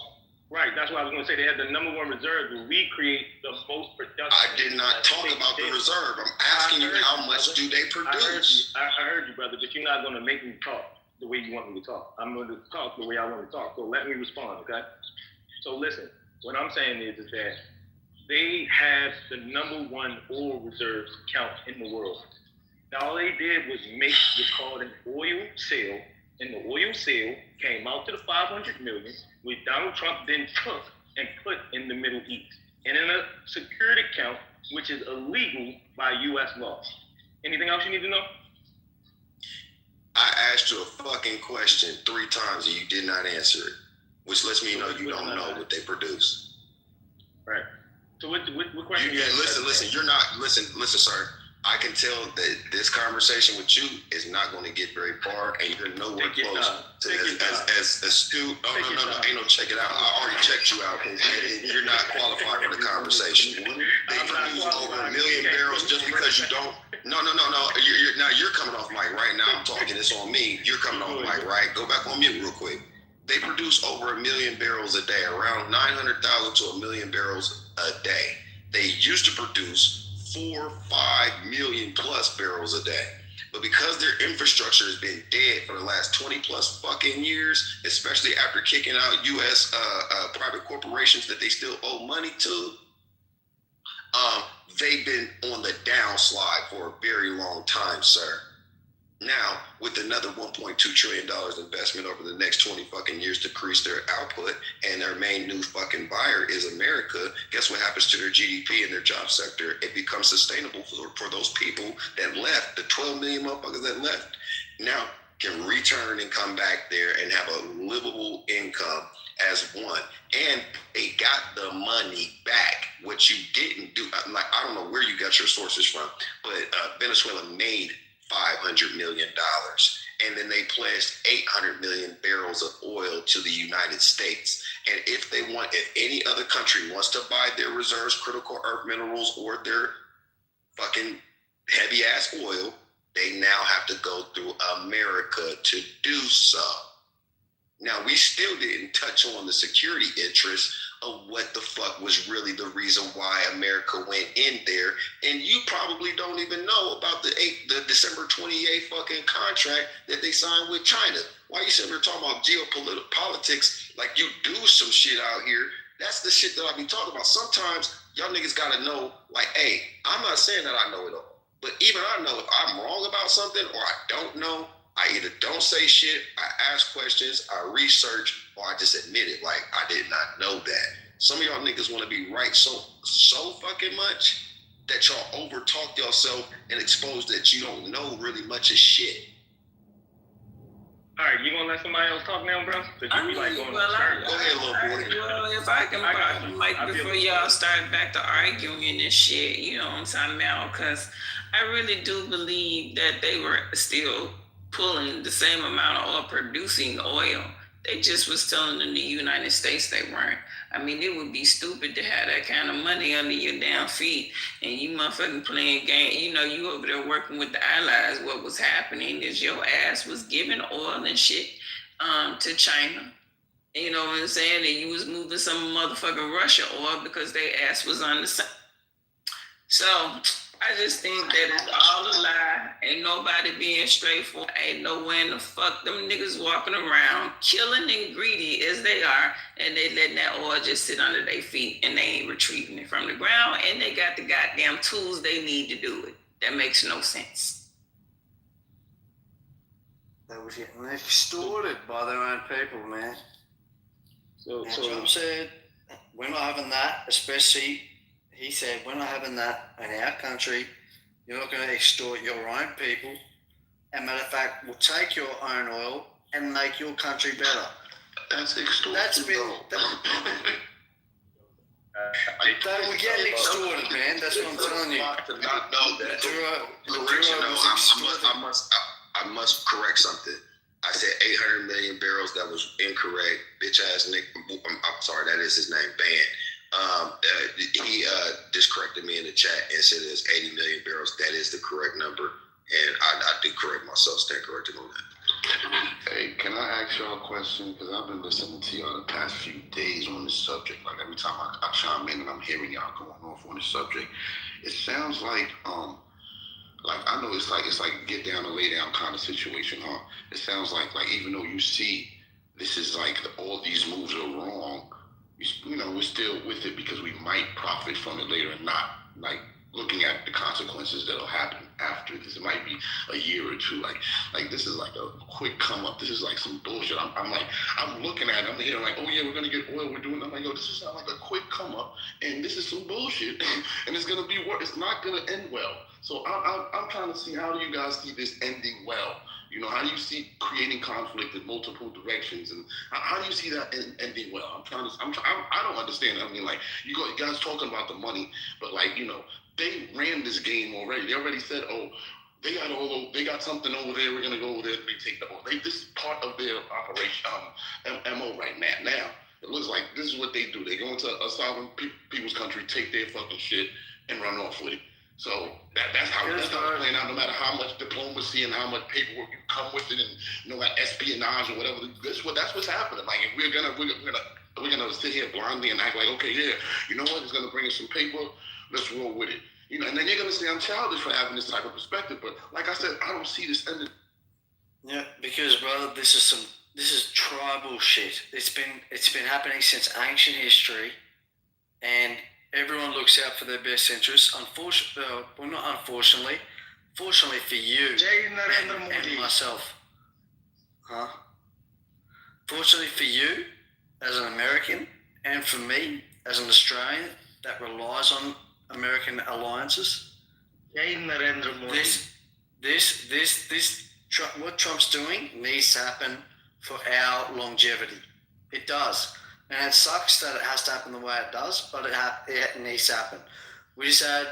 Right. That's what I was going to say. They have the number one reserve. We create the most production.
I did not talk about the reserve. I'm asking you how much do they produce.
I heard you, brother, but you're not going to make me talk the way you want me to talk. I'm going to talk the way I want to talk. So let me respond, okay? So listen, what I'm saying is that they have the number one oil reserves count in the world. Now, all they did was make what's called an oil sale, and the oil sale came out to the 500 million, which Donald Trump then took and put in the Middle East, and in a security account, which is illegal by U.S. law. Anything else you need to know?
I asked you a fucking question 3 times and you did not answer it, which lets me know you don't know what they produce.
Right. So what question?
Listen. You're not listen, sir. I can tell that this conversation with you is not going to get very far, and you're nowhere close to as astute. No, ain't no check it out. I already checked you out. You're not qualified for the conversation. They produce over 1 million barrels just because you don't. No. You're coming off mic right now. I'm talking. It's on me. You're coming off mic, right? Go back on mute real quick. They produce over 1 million barrels a day, around 900,000 to 1 million barrels a day. They used to produce 4-5 million plus barrels a day. But because their infrastructure has been dead for the last 20 plus fucking years, especially after kicking out U.S. Private corporations that they still owe money to, they've been on the downslide for a very long time, sir. Now, with another $1.2 trillion investment over the next 20 fucking years to increase their output, and their main new fucking buyer is America, guess what happens to their GDP and their job sector? It becomes sustainable for those people that left, the 12 million motherfuckers that left, now can return and come back there and have a livable income as one. And they got the money back, which you didn't do. Like, I don't know where you got your sources from, but Venezuela made $500 million, and then they pledged 800 million barrels of oil to the United States. And if any other country wants to buy their reserves, critical earth minerals, or their fucking heavy ass oil, they now have to go through America to do so. Now, we still didn't touch on the security interests of what the fuck was really the reason why America went in there. And you probably don't even know about the December 28th fucking contract that they signed with China. Why you sitting there talking about geopolitical politics like you do some shit out here? That's the shit that I be talking about. Sometimes y'all niggas gotta know, like, hey, I'm not saying that I know it all, but even I know if I'm wrong about something or I don't know, I either don't say shit, I ask questions, I research, or I just admit it. Like, I did not know that. Some of y'all niggas want to be right so fucking much that y'all overtalk yourself and expose that you don't know really much of shit.
All right, you gonna let somebody else talk now, bro? Because you be like going on turn.
Go ahead, little boy.
Well, if I can pop the mic before y'all start back to arguing and shit, you know what I'm talking about? Because I really do believe that they were still pulling the same amount of oil, producing oil. They just was telling them the United States they weren't. I mean, it would be stupid to have that kind of money under your damn feet and you motherfucking playing game. You know, you over there working with the allies. What was happening is your ass was giving oil and shit to China. You know what I'm saying? And you was moving some motherfucking Russia oil because their ass was on the side. So I just think that it's all a lie. Ain't nobody being straightforward. Ain't nowhere in the fuck them niggas walking around killing and greedy as they are, and they letting that oil just sit under their feet and they ain't retrieving it from the ground, and they got the goddamn tools they need to do it. That makes no sense.
They was getting extorted by their own people, man.
So,
And Trump said, we're not having that, especially, he said, we're not having that in our country. You're not going to extort your own people. And matter of fact, we'll take your own oil and make your country better.
That's extortion.
That's been... They were getting extorted, man. That's what I'm telling you.
No, correction. I must correct something. I said 800 million barrels. That was incorrect. Bitch ass Nick. I'm sorry. That is his name. Ban. He just corrected me in the chat and said it's 80 million barrels. That is the correct number, and I do correct myself. Stand corrected on that.
Hey, can I ask y'all a question? Because I've been listening to y'all the past few days on this subject. Like every time I chime in and I'm hearing y'all going off on this subject, it sounds like I know it's like get down and lay down kind of situation, huh? It sounds like even though you see this is like all these moves are wrong, you know, we're still with it because we might profit from it later and not like looking at the consequences that'll happen after this. It might be a year or two. Like this is like a quick come up. This is like some bullshit. I'm looking at it. I'm hearing like, oh yeah, we're gonna get oil. We're doing. I'm like, yo, this is sound like a quick come up, and this is some bullshit, and it's gonna be it's not gonna end well. So I'm trying to see, how do you guys see this ending well? You know, how do you see creating conflict in multiple directions, and how do you see that ending well? I don't understand. I mean, like you guys talking about the money, but like, you know, they ran this game already. They already said, oh, they got something over there. We're gonna go over there and take the oil. This is part of their operation MO right now. Now it looks like this is what they do. They go into a sovereign people's country, take their fucking shit, and run off with it. So that's how it's playing out. No matter how much diplomacy and how much paperwork you come with it, and no matter espionage or whatever, that's what's happening. Like, if we're gonna sit here blindly and act like, okay, yeah, you know what, it's gonna bring us some paper, let's roll with it. You know, and then you're gonna say I'm childish for having this type of perspective. But like I said, I don't see this ending.
Yeah, because brother, this is tribal shit. It's been happening since ancient history, and everyone looks out for their best interests. Fortunately for you and myself. Huh? Fortunately for you as an American, and for me as an Australian that relies on American alliances, what Trump's doing needs to happen for our longevity. It does. And it sucks that it has to happen the way it does, but it needs to happen. We just had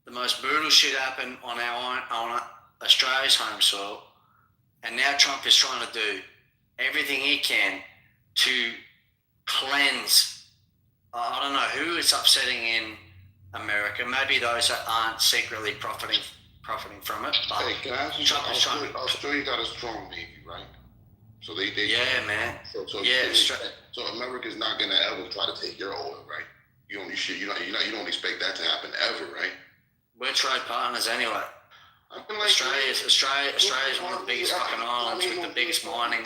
the most brutal shit happen on Australia's home soil, and now Trump is trying to do everything he can to cleanse. I don't know who it's upsetting in America. Maybe those that aren't secretly profiting from it. But
hey, can I ask you something? Australia got a strong navy, right? So they
yeah, man.
So America's not gonna ever try to take your oil, right? You don't expect that to happen ever, right?
We're trade partners anyway. Australia's one of the biggest fucking islands with the biggest mining.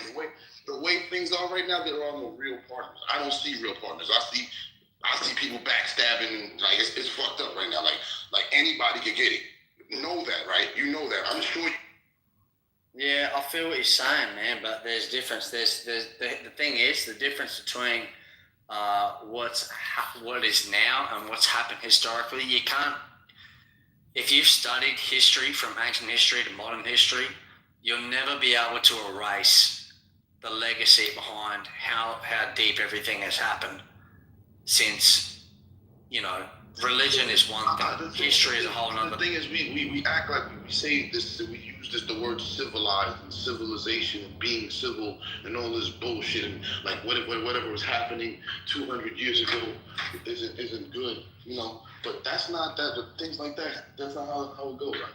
The way things are right now, there are no real partners. I don't see real partners. I see people backstabbing. Like it's fucked up right now. Like anybody could get it. You know that, right? You know that. I'm sure.
Yeah, I feel what you're saying, man. But there's difference. There's the thing is the difference between what is now and what's happened historically. You can't. If you've studied history from ancient history to modern history, you'll never be able to erase the legacy behind how deep everything has happened since, you know, religion is one thing, history is a whole other.
The thing is, we act like we say this, we use the word civilized and civilization and being civil and all this bullshit, and like whatever was happening 200 years ago isn't good, you know. But that's not that. Things like that. That's not how it goes, right?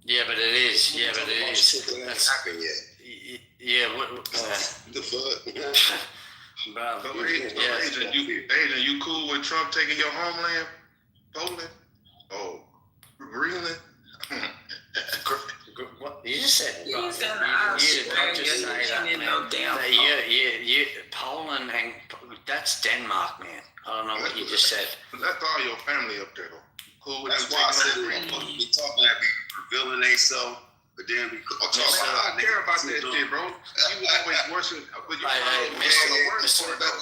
Yeah, but it is. Yeah, but it is.
That's happened yet.
Yeah.
The fuck.
So, Agent, you cool with Trump taking your homeland, Poland? Oh, Greenland?
What you just said?
You did not just say that, man.
Poland and that's Denmark, man. I don't know what you just said.
That's all your family up there, though. Cool with
That's
them
why I said
taking over.
motherfuckers be talking that be revealing themselves, but then we talk
I
about
don't care about that shit, bro. You always worship, but you on the worst part, though.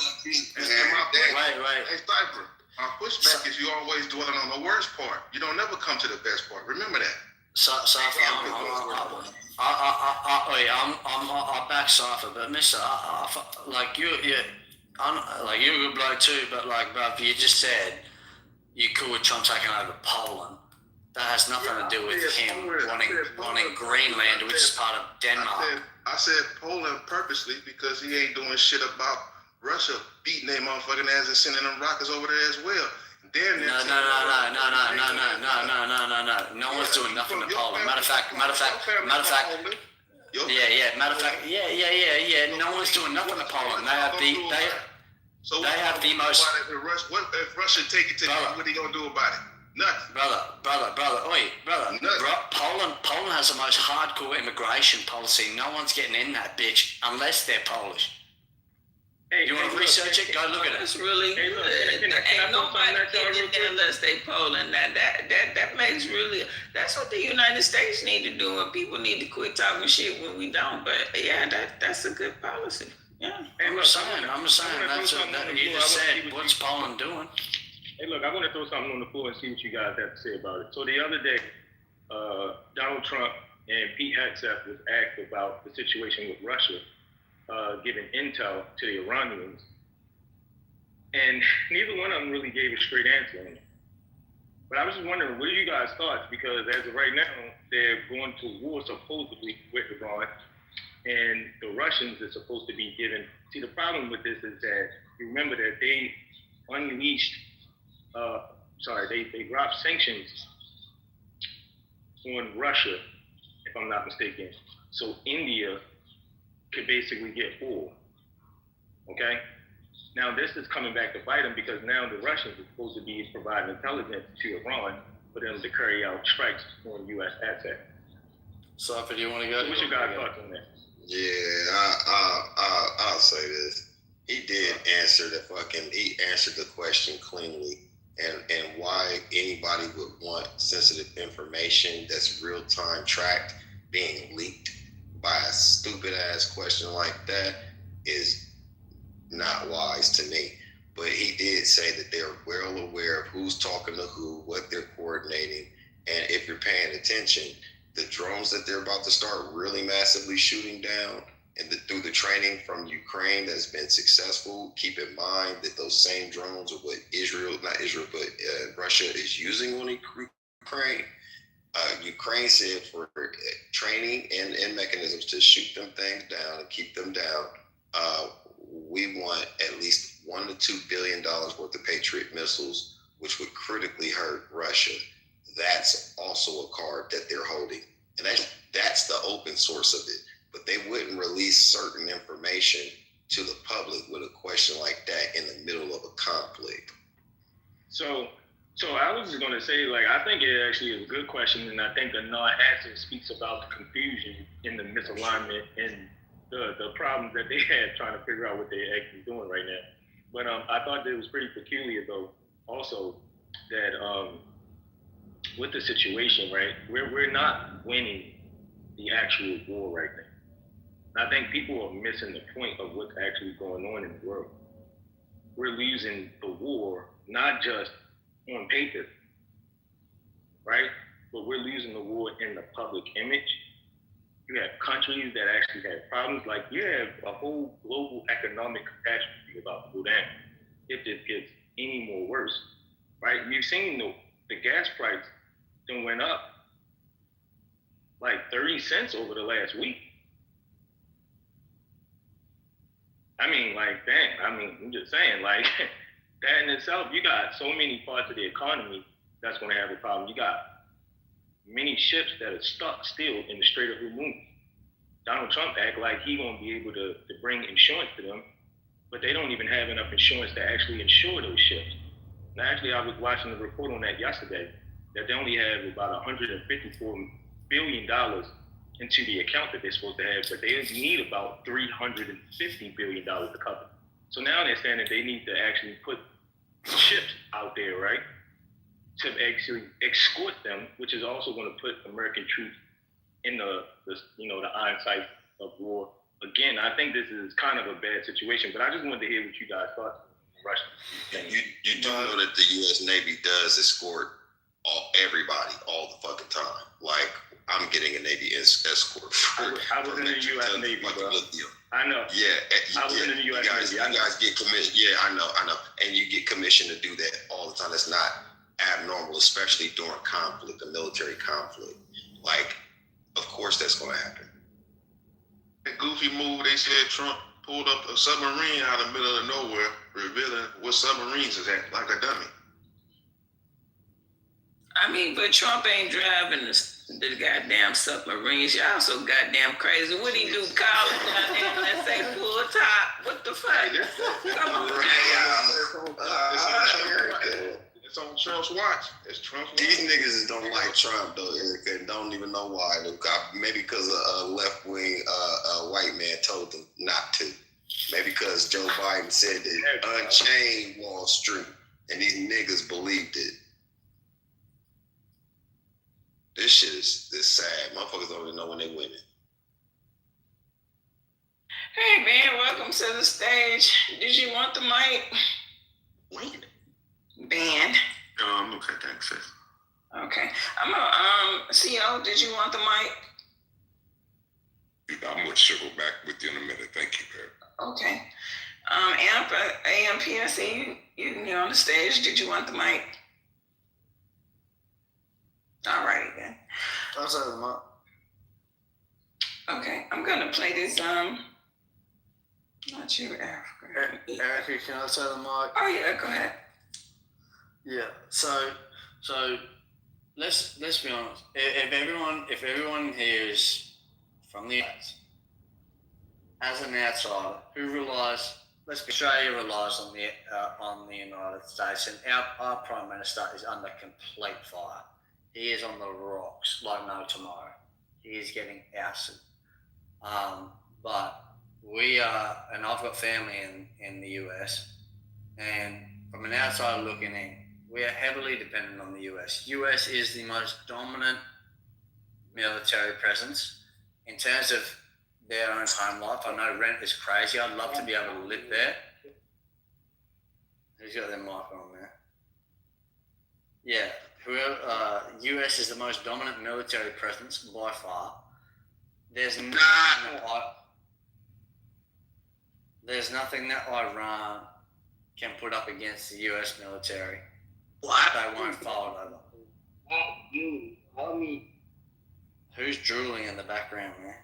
Right.
Hey, Cypher, my pushback is you always dwelling on the worst part. You don't never come to the best part. Remember that.
Cypher, I'll back Cypher, but Mister, like you're a good bloke too, but like, bruv, you just said you cool with Trump taking over Poland. That has nothing to do with him wanting Greenland, which is part of Denmark.
I said Poland purposely because he ain't doing shit about Russia beating their motherfucking ass and sending them rockets over there as well.
No. No one's doing nothing to Poland. Matter of fact. No one's doing nothing to Poland. They have the most.
If Russia take it to them, what are they gonna do about it? Nothing.
Brother. Poland has the most hardcore immigration policy. No one's getting in that bitch unless they're Polish. You want to research it? Go look at it.
That's really good. Ain't nobody getting in there unless they Poland. That makes really. That's what the United States need to do, and people need to quit talking shit when we don't. But yeah, that's a good policy. Yeah.
I'm just saying. That's what you just said. What's Poland doing?
Hey, look, I want to throw something on the floor and see what you guys have to say about it. So the other day, Donald Trump and Pete Hegseth was asked about the situation with Russia, giving intel to the Iranians. And neither one of them really gave a straight answer on it. But I was just wondering, what are you guys' thoughts? Because as of right now, they're going to war supposedly with Iran, and the Russians are supposed to be given. See, the problem with this is that you remember that they unleashed, they dropped sanctions on Russia, if I'm not mistaken. So India could basically get full. Okay? Now this is coming back to bite them because now the Russians are supposed to be providing intelligence to Iran for them to carry out strikes on U.S. assets.
So, do you want to go?
What's your guys' thoughts on that?
Yeah, I'll say this. He did answer he answered the question cleanly. And why anybody would want sensitive information that's real-time tracked being leaked by a stupid-ass question like that is not wise to me. But he did say that they're well aware of who's talking to who, what they're coordinating, and if you're paying attention, the drones that they're about to start really massively shooting down and through the training from Ukraine that's been successful, keep in mind that those same drones are what Russia is using on Ukraine. Ukraine said for training and mechanisms to shoot them things down and keep them down, we want at least $1 to $2 billion worth of Patriot missiles, which would critically hurt Russia. That's also a card that they're holding. And that's the open source of it. But they wouldn't release certain information to the public with a question like that in the middle of a conflict.
So I was just going to say, I think it actually is a good question, and I think the non-answer speaks about the confusion in the misalignment and the problems that they had trying to figure out what they're actually doing right now. But I thought that it was pretty peculiar, though, also, that with the situation, right, we're not winning the actual war right now. And I think people are missing the point of what's actually going on in the world. We're losing the war, not just on paper, right? But we're losing the war in the public image. You have countries that actually have problems. Like you have a whole global economic catastrophe about to go down if this gets any more worse, right? You've seen the gas price then went up like 30 cents over the last week. I mean, I'm just saying, that in itself, you got so many parts of the economy that's going to have a problem. You got many ships that are stuck still in the Strait of Hormuz. Donald Trump act like he going to be able to bring insurance to them, but they don't even have enough insurance to actually insure those ships. Now, actually, I was watching a report on that yesterday, that they only have about $154 billion into the account that they're supposed to have, but they need about $350 billion to cover. So now they're saying that they need to actually put ships out there, right, to actually escort them, which is also going to put American troops in the iron sight of war. Again, I think this is kind of a bad situation, but I just wanted to hear what you guys thought.
You do know that the U.S. Navy does escort everybody all the fucking time. Like, I'm getting a Navy escort.
I was in the U.S. Navy, bro. I know.
Yeah,
I was in the U.S.
Navy. You guys get commissioned. Yeah, I know. And you get commissioned to do that all the time. That's not abnormal, especially during conflict, a military conflict. Like, of course that's going to happen.
That goofy move, they said Trump pulled up a submarine out of the middle of nowhere, revealing what submarines is at, like a dummy.
I mean, but Trump ain't driving the goddamn submarines. Y'all so goddamn crazy. What he do? Call it goddamn, let's say full top. What the fuck? Come on.
It's on Trump's watch. It's Trump's watch.
These niggas don't like Trump, though, Erica, and don't even know why. Maybe because a left-wing white man told them not to. Maybe because Joe Biden said that unchained Wall Street, and these niggas believed it. This shit is sad. Motherfuckers don't even know when they winning.
Hey, man, welcome to the stage. Did you want the mic?
When?
Band.
No, I'm okay, thanks, sis.
Okay. I'm CO, did you want the mic?
I'm gonna circle back with you in a minute. Thank you, Barry.
Okay. AMPSC, you can get on the stage. Did you want the mic? All righty then.
I'll set them up.
Okay, I'm gonna play this. Not you, Africa.
Erica, can I set them up?
Oh yeah, go ahead.
Yeah. So let's be honest. If everyone here is from the United, as an outsider who relies, Australia relies on the United States, and our Prime Minister is under complete fire. He is on the rocks like no tomorrow. He is getting ousted. But we are, and I've got family in the US, and from an outsider looking in, we are heavily dependent on the US. US is the most dominant military presence in terms of their own home life. I know rent is crazy. I'd love to be able to live there. Who's got their mic on there? Yeah. US is the most dominant military presence by far. There's nothing that Iran can put up against the US military. What? They won't fold over.
Help me.
Who's drooling in the background, man?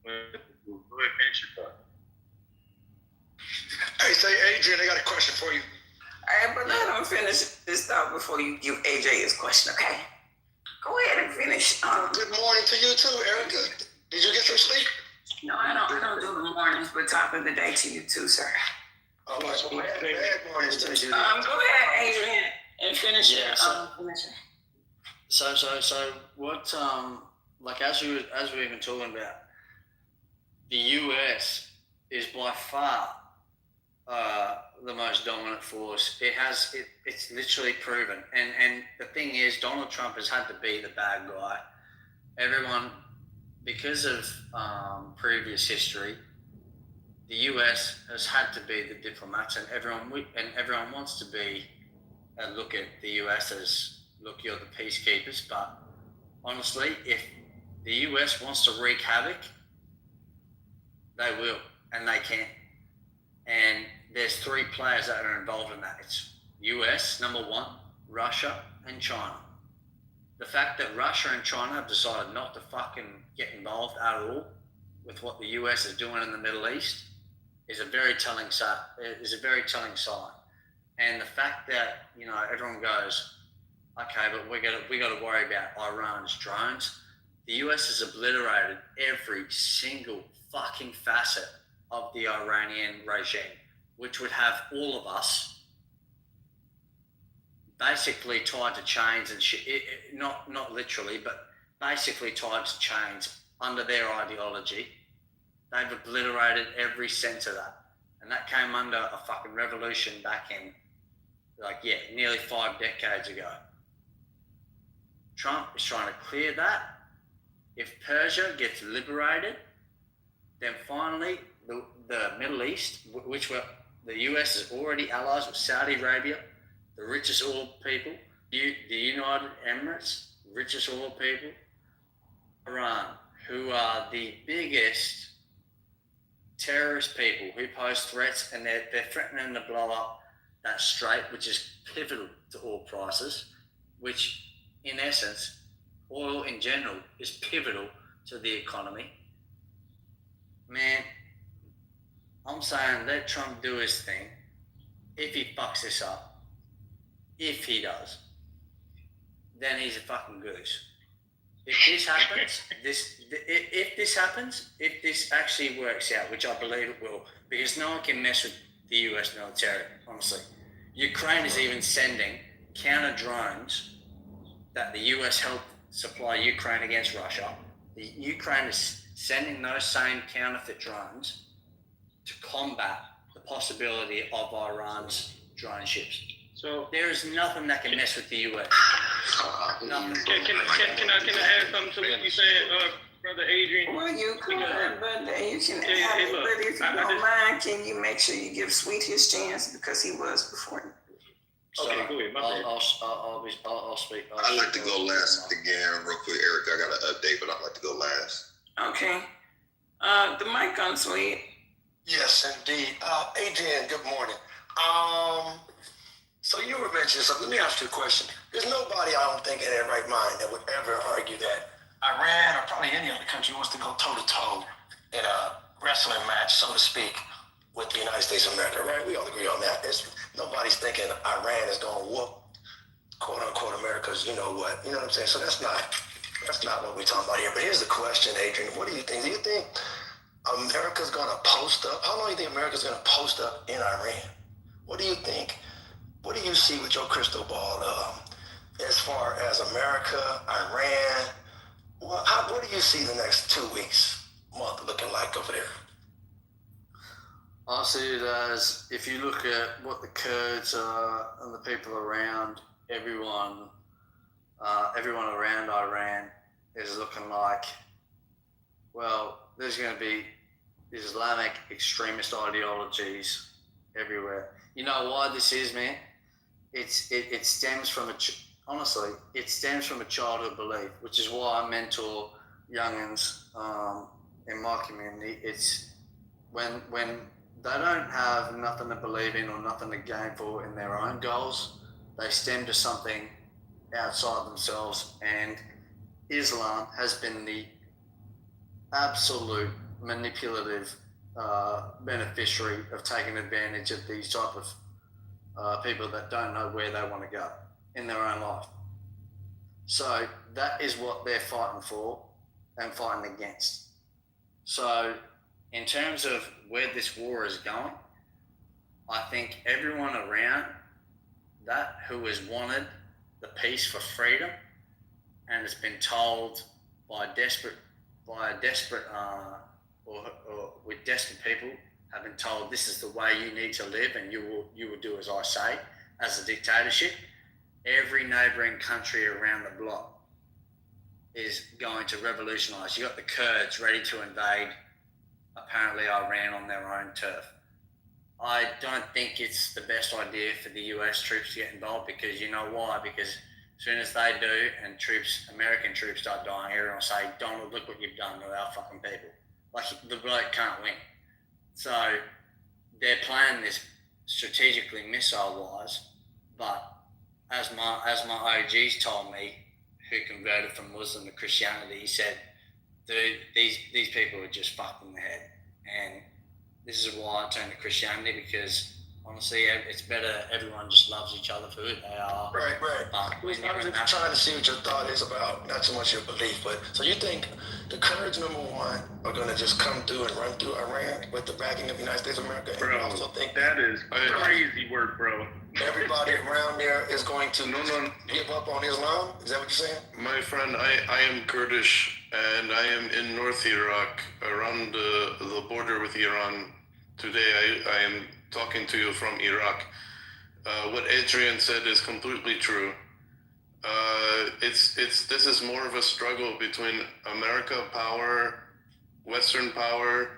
Go ahead, finish your thought.
Hey, say, Adrian, I got a question for you.
All right, but let him finish this thought before you give AJ his question, okay? Go ahead and finish.
Good morning to you too, Erica. Did you get some sleep?
No, I don't do the mornings, but top of the day to you too, sir.
All right, so bad mornings to you.
Go ahead, Adrian, and finish your
So what? Like as we've been talking about, the US is by far the most dominant force. It's literally proven. And the thing is, Donald Trump has had to be the bad guy. Everyone, because of previous history, the US has had to be the diplomats, and everyone wants to be and look at the US as, look, you're the peacekeepers. But honestly, if the US wants to wreak havoc, they will, and they can. And there's three players that are involved in that. It's US, number one, Russia, and China. The fact that Russia and China have decided not to fucking get involved at all with what the US is doing in the Middle East is a very telling sign. And the fact that, everyone goes, okay, but we got to worry about Iran's drones. The US has obliterated every single fucking facet of the Iranian regime, which would have all of us basically tied to chains and shit. Not literally, but basically tied to chains under their ideology. They've obliterated every sense of that. And that came under a fucking revolution back in nearly 5 decades ago. Trump is trying to clear that. If Persia gets liberated, then finally the Middle East, which the US is already allies with Saudi Arabia, the richest oil people, the United Emirates, richest oil people, Iran, who are the biggest terrorist people who pose threats, and they're threatening to blow up that strait, which is pivotal to oil prices, which in essence, oil in general is pivotal to the economy. Man, I'm saying let Trump do his thing. If he fucks this up, if he does, then he's a fucking goose. If this happens, if this actually works out, which I believe it will, because no one can mess with the US military, honestly. Ukraine is even sending counter drones that the US helped supply Ukraine against Russia. The Ukraine is sending those same counterfeit drones to combat the possibility of Iran's drone ships. So there is nothing that can mess with the US. Nothing.
Can I add something to what you said, Brother Adrian?
Well, you could, but you can add it. But if you don't mind, can you make sure you give Sweet his chance, because he was before you?
Okay, go ahead. I'll speak.
I'd like to go last again, real quick, Eric. I got an update, but I'd like to go last.
Okay. The mic on Sweet.
Yes, indeed. Adrian, good morning. So you were mentioning something. Let me ask you a question. There's nobody, I don't think, in their right mind that would ever argue that Iran or probably any other country wants to go toe-to-toe in a wrestling match, so to speak, with the United States of America, right? We all agree on that. Nobody's thinking Iran is going to whoop, quote-unquote, America's you-know-what. You know what I'm saying? So that's not what we're talking about here. But here's the question, Adrian. What do you think? Do you think America's going to post up? How long do you think America's going to post up in Iran? What do you think? What do you see with your crystal ball as far as America, Iran? What do you see the next 2 weeks, month looking like over there?
I see it as, if you look at what the Kurds and the people around, everyone around Iran is looking like, well, there's going to be Islamic extremist ideologies everywhere. You know why this is, man? It stems from it stems from a childhood belief, which is why I mentor youngins in my community. It's when they don't have nothing to believe in or nothing to gain for in their own goals, they stem to something outside themselves, and Islam has been the absolute manipulative beneficiary of taking advantage of these type of people that don't know where they want to go in their own life. So that is what they're fighting for and fighting against. So in terms of where this war is going, I think everyone around that who has wanted the peace for freedom and has been told by desperate people have been told this is the way you need to live and you will do as I say, as a dictatorship, every neighbouring country around the block is going to revolutionise. You got the Kurds ready to invade, apparently Iran on their own turf. I don't think it's the best idea for the US troops to get involved, because you know why? Because as soon as they do and American troops start dying, everyone will say, Donald, look what you've done to our fucking people. Like, the bloke can't win. So they're playing this strategically missile-wise, but as my OGs told me, who converted from Muslim to Christianity, he said, dude, these people are just fucked in the head. And this is why I turned to Christianity, because honestly, it's better everyone just loves each other for who they are.
Right. I was just trying to see what your thought is about, not so much your belief, but so you think the Kurds, number one, are going to just come through and run through Iran with the backing of the United States of America?
Bro,
and also think
that is crazy work, bro.
Everybody around there is going to give up on Islam? Is that what you're saying?
My friend, I am Kurdish, and I am in North Iraq, around the border with Iran. Today, I am talking to you from Iraq.
what Adrian said is completely true. This is more of a struggle between America power, Western power,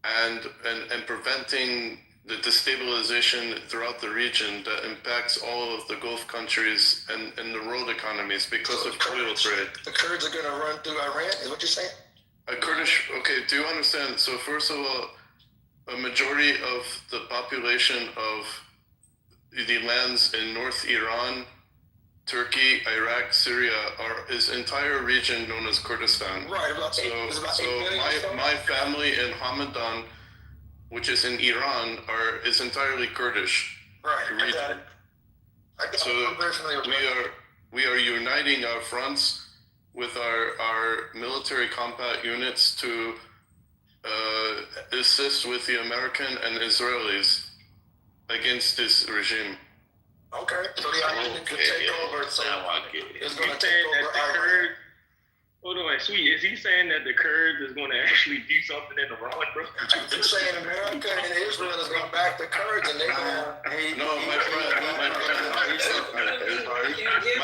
and preventing the destabilization throughout the region that impacts all of the Gulf countries and the world economies because of oil trade.
The Kurds are going to run through Iran, is what you're saying?
Okay, do you understand? So first of all, a majority of the population of the lands in North Iran, Turkey, Iraq, Syria is entire region known as Kurdistan.
Right,
my family in Hamadan, which is in Iran, is entirely Kurdish.
Right,
region. We are uniting our fronts with our military combat units to assist with the American and Israelis against this regime.
Okay, so the Iranians can take over. So it's going to take over Iran.
Hold on, Sweet. Is he saying that the Kurds is going to actually do something in Iran, bro?
I'm saying America and Israel is going to back the Kurds, and they're going to.
No, my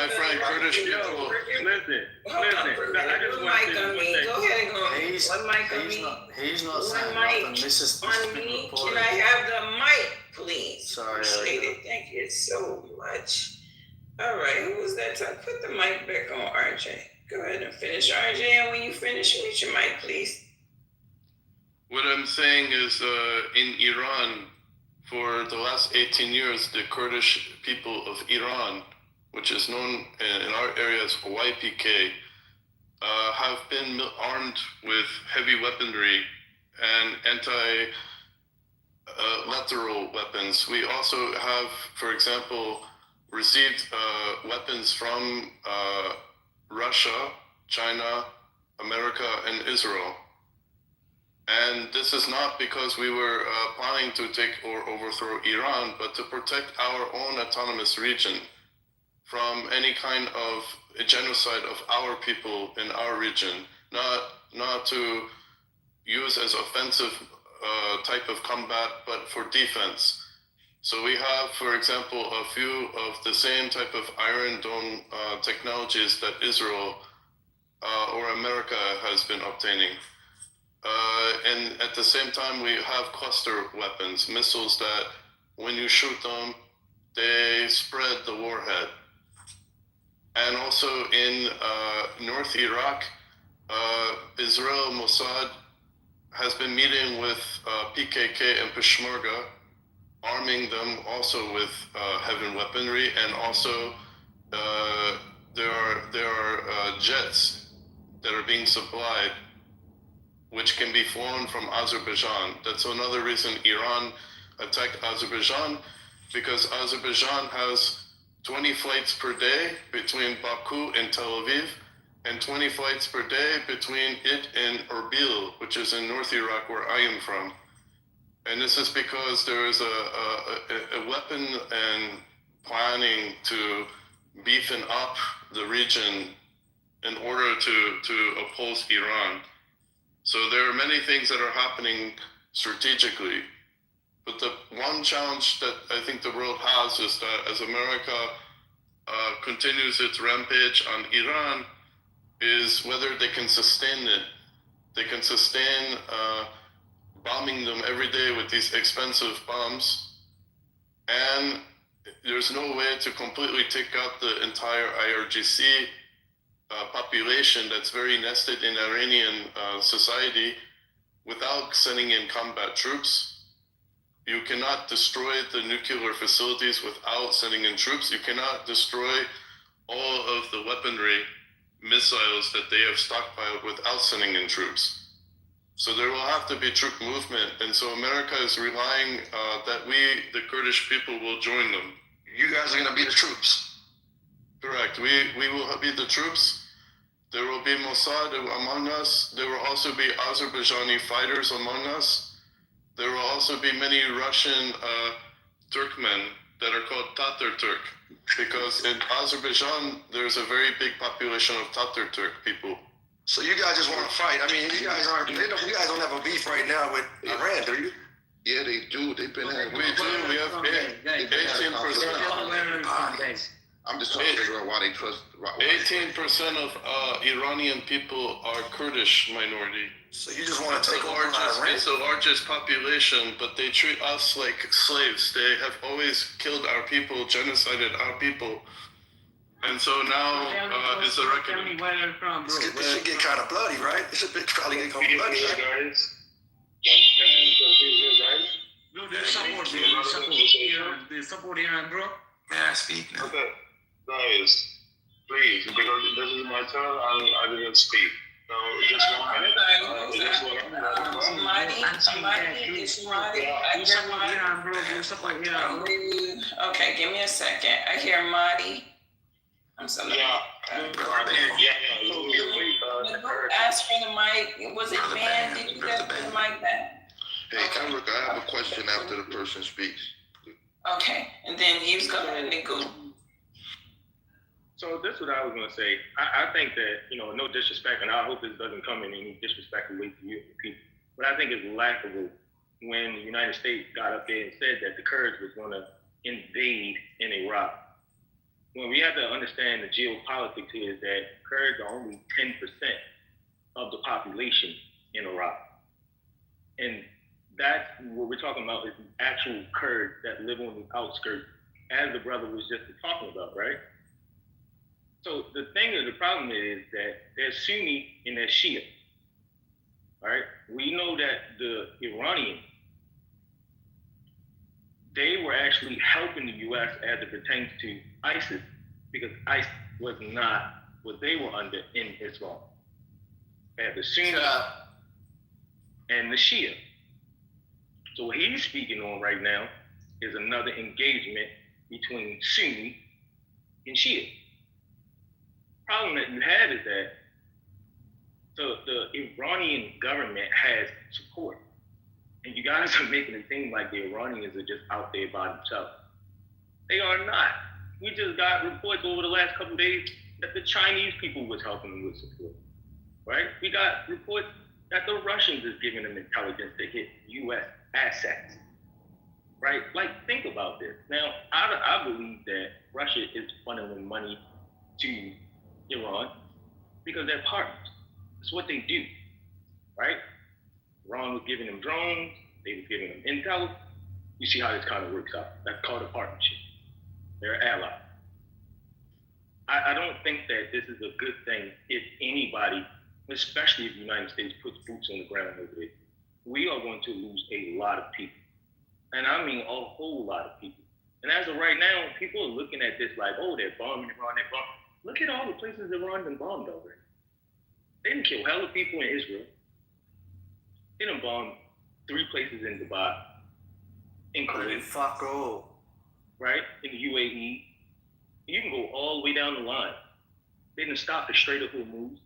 friend, Kurdish people.
Listen. I just want to say one thing.
Go ahead and go.
He's not saying
mic
nothing. This is
on me. Can I have the mic, please?
Sorry.
Appreciate it. Thank you so much. All right, who was that? Put the mic back on, RJ. Go ahead and finish, RJ. And when you finish, mute your mic, please.
What I'm saying is, in Iran, for the last 18 years, the Kurdish people of Iran, which is known in our area as YPK, have been armed with heavy weaponry and anti-lateral weapons. We also have, for example, received weapons from Russia, China, America, and Israel. And this is not because we were planning to take or overthrow Iran, but to protect our own autonomous region from any kind of genocide of our people in our region, not to use as offensive type of combat, but for defense. So we have, for example, a few of the same type of Iron Dome technologies that Israel or America has been obtaining. And at the same time, we have cluster weapons, missiles that when you shoot them, they spread the warhead. And also in North Iraq, Israel Mossad has been meeting with PKK and Peshmerga, arming them also with heavy weaponry, and also there are jets that are being supplied, which can be flown from Azerbaijan. That's another reason Iran attacked Azerbaijan, because Azerbaijan has 20 flights per day between Baku and Tel Aviv, and 20 flights per day between it and Erbil, which is in North Iraq, where I am from. And this is because there is a weapon and planning to beefing up the region in order to oppose Iran. So there are many things that are happening strategically. But the one challenge that I think the world has is that as America continues its rampage on Iran, is whether they can sustain it. They can sustain bombing them every day with these expensive bombs, and there's no way to completely take out the entire IRGC population that's very nested in Iranian society without sending in combat troops. You cannot destroy the nuclear facilities without sending in troops. You cannot destroy all of the weaponry, missiles that they have stockpiled without sending in troops. So there will have to be troop movement, and so America is relying that we, the Kurdish people, will join them.
You guys are going to be the troops.
Correct. We will be the troops. There will be Mossad among us. There will also be Azerbaijani fighters among us. There will also be many Russian Turkmen that are called Tatar Turk, because in Azerbaijan there's a very big population of Tatar Turk people.
So you guys just want to fight? I mean, you guys don't have a beef right now with Iran, do you?
Yeah, they do. They've been having.
We do. We have 18%.
I'm just trying to figure out why they trust.
18% of Iranian people are Kurdish minority.
So you just want to take over
It's the largest population, but they treat us like slaves. They have always killed our people, genocided our people. And so now is the reckoning.
This should get kind of bloody, right? This should probably get kind of bloody.
Guys.
No, they support Iran, bro.
Yeah, speak now.
Okay, guys, please, because this is my turn, I didn't speak. So just 1 minute. Just 1 minute.
You support Iran, bro. You support Iran, bro.
Okay, give me a second. I hear Marty. I'm sorry.
Yeah.
Ask for the mic. Was it Ben? Did you get the mic back?
Hey, Eric, I have a question after the person speaks.
Okay, and then you go ahead and go.
So this is what I was gonna say. I think that, no disrespect, and I hope this doesn't come in any disrespectful way to you people, but I think it's laughable when the United States got up there and said that the Kurds was gonna invade in Iraq. When we have to understand the geopolitics here is that Kurds are only 10% of the population in Iraq. And that's what we're talking about is the actual Kurds that live on the outskirts, as the brother was just talking about, right? So the problem is that there's Sunni and there's Shia, right? We know that the Iranians, they were actually helping the U.S. as it pertains to ISIS, because ISIS was not what they were under in Islam. They had the Sunni and the Shia. So what he's speaking on right now is another engagement between Sunni and Shia. Problem that you have is that the Iranian government has support. And you guys are making it seem like the Iranians are just out there by themselves. They are not. We just got reports over the last couple of days that the Chinese people was helping them with support, right? We got reports that the Russians is giving them intelligence to hit U.S. assets, right? Like, think about this. Now, I believe that Russia is funneling money to Iran because they're partners. That's what they do, right? Iran was giving them drones, they was giving them intel. You see how this kind of works out. That's called a partnership. They're allies. I don't think that this is a good thing if anybody, especially if the United States puts boots on the ground over there. We are going to lose a lot of people. And I mean a whole lot of people. And as of right now, people are looking at this like, oh, they're bombing Iran, they're bombing. Look at all the places Iran been bombed already. They didn't kill hella people in Israel. They done bombed 3 places in Dubai, in Kuwait, right? In the UAE. You can go all the way down the line. They didn't stop the Strait of Hormuz.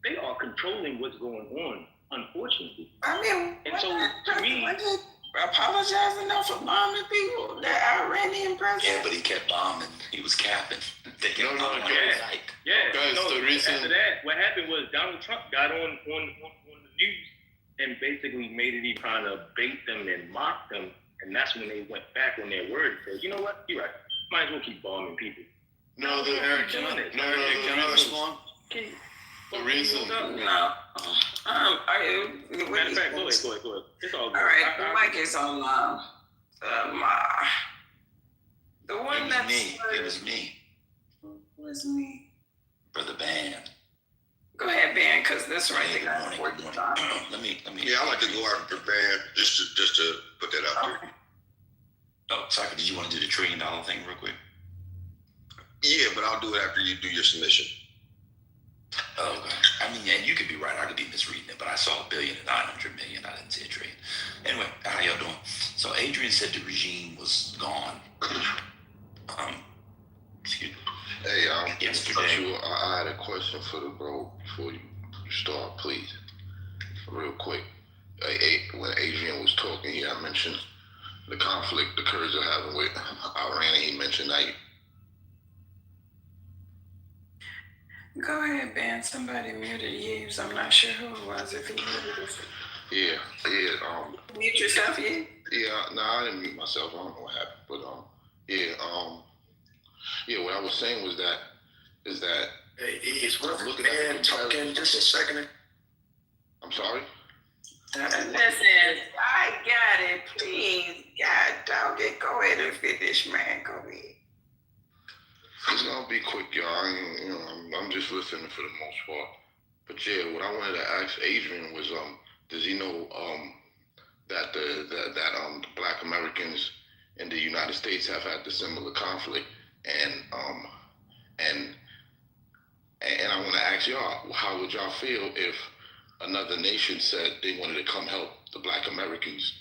They are controlling what's going on, unfortunately.
I mean,
and so to me,
apologize enough for bombing people. The Iranian president.
Yeah, but he kept bombing. He was capping.
The reason after that, what happened was Donald Trump got on the news and basically made it he trying to bait them and mock them, and that's when they went back on their word and said, you know what, you're right. Might as well keep bombing people.
Can I respond? The reason.
No. Matter of fact, go ahead. It's all good.
All right, the mic is on the one that's
It was me.
Who was me?
Brother Ban.
Go ahead, Ben, because this right there.
Let me.
Yeah, I like to go after Ban just to put that out there.
Oh, sorry. Did you want to do the $1 trillion thing real quick?
Yeah, but I'll do it after you do your submission.
Oh, okay. I mean, yeah, you could be right. I could be misreading it, but I saw $1 billion and 900 million. I didn't see a trillion. Anyway, how y'all doing? So Adrian said the regime was gone. Excuse me.
Hey,
yesterday.
I had a question for the bro before you start, please. Real quick. When Adrian was talking, he had mentioned the conflict the Kurds are having with Iran, and he mentioned that.
Go ahead, Ben. Somebody muted Yves. I'm not sure who it was. If he muted us.
Yeah.
Mute yourself, Yves.
Yeah, no, I didn't mute myself. I don't know what happened, but what I was saying was that
It's worth
looking at the
talking just a second.
I'm sorry.
Listen, I got it. Please, God, dog it. Go ahead and finish, man. Go ahead.
It's gonna be quick, y'all. I'm just listening for the most part. But yeah, what I wanted to ask Adrian was, does he know that the Black Americans in the United States have had the similar conflict, and I want to ask y'all, how would y'all feel if another nation said they wanted to come help the Black Americans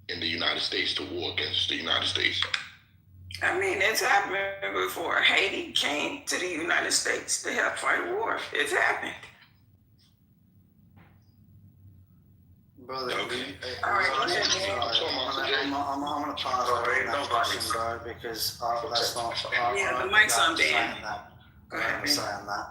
in the United States to war against the United States?
I mean, it's happened before. Haiti came to the United States to help fight a war. It's happened.
Brother,
Okay. All right, go ahead.
I'm gonna pause on that question, bro, because that's not.
Yeah, the mic's on, Dan. Go ahead,
saying that.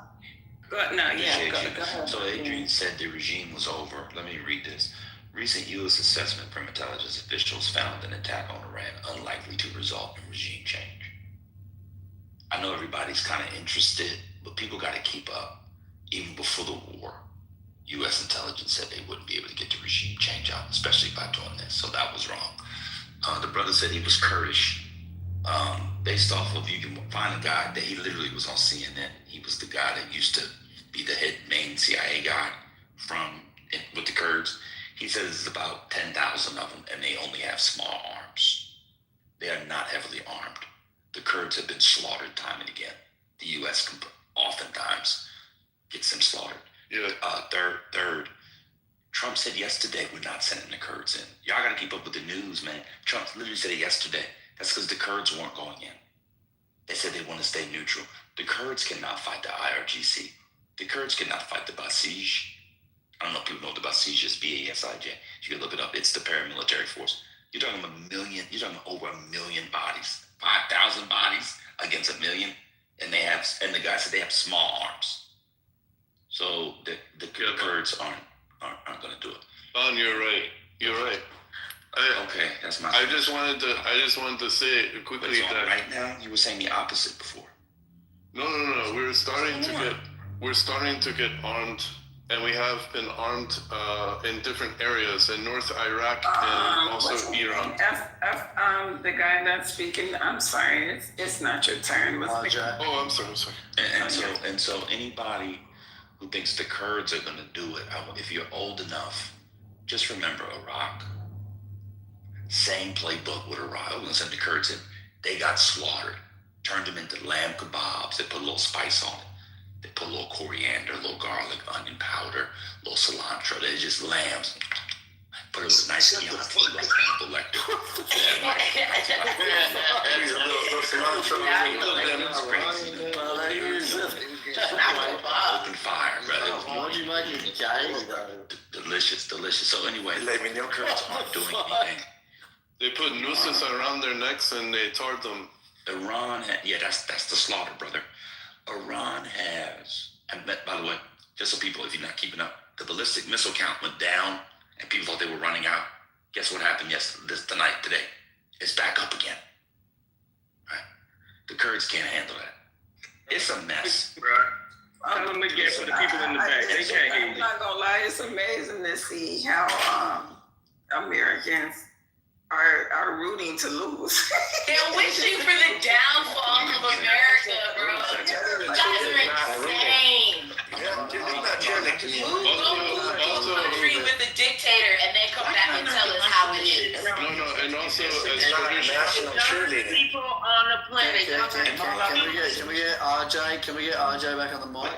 Go ahead. No, yeah,
Appreciate
go ahead.
So Adrian said the regime was over. Let me read this. Recent U.S. assessment from intelligence officials found an attack on Iran unlikely to result in regime change. I know everybody's kind of interested, but people got to keep up. Even before the war, U.S. intelligence said they wouldn't be able to get the regime change out, especially by doing this. So that was wrong. The brother said he was Kurdish. Based off of, you can find a guy that he literally was on CNN. He was the guy that used to be the main CIA guy with the Kurds. He says it's about 10,000 of them, and they only have small arms. They are not heavily armed. The Kurds have been slaughtered time and again. The U.S. oftentimes gets them slaughtered.
Yeah.
Third, Trump said yesterday we're not sending the Kurds in. Y'all got to keep up with the news, man. Trump literally said it yesterday. That's because the Kurds weren't going in. They said they want to stay neutral. The Kurds cannot fight the IRGC. The Kurds cannot fight the Basij. I don't know if people know what the Basij is, B-A-S-I-J. You can look it up. It's the paramilitary force. You're talking about over 1 million bodies, 5,000 bodies against 1 million. And the guy said they have small arms. So the Kurds aren't going to do it.
Don, you're right. You're right.
Okay, that's my.
I just wanted to say quickly that
right now you were saying the opposite before.
No. We're starting to get armed, and we have been armed in different areas in North Iraq and also Iran.
The guy that's speaking, I'm sorry, it's not your turn.
I'm sorry.
And so anybody who thinks the Kurds are going to do it, if you're old enough, just remember Iraq. Same playbook with Iraq. I'm going to send the Kurds in. They got slaughtered, turned them into lamb kebabs. They put a little spice on it. They put a little coriander, a little garlic, onion powder, a little cilantro. They're just lambs. But it was nice and young food, like Hannibal Lecter. Open fire, brother.
Why'd you make it gay, though?
Delicious. So anyway, the Kurds aren't doing anything.
They put nooses around their necks and they tarred them.
Iran, that's the slaughter, brother. Iran has, and by the way, just so people, if you're not keeping up, the ballistic missile count went down and people thought they were running out. Guess what happened today? It's back up again. Right? The Kurds can't handle that. It's a mess.
Tell them again for the people in the back. They can't hear you.
I'm not gonna lie, it's amazing to see how Americans are rooting to lose.
They're wishing for the downfall of America, bro. You guys are insane. Who country with a dictator and they come back and tell us how it is?
No, and also
national cheerleading.
People on the planet.
Can we get RJ? Can we get RJ back on the mic?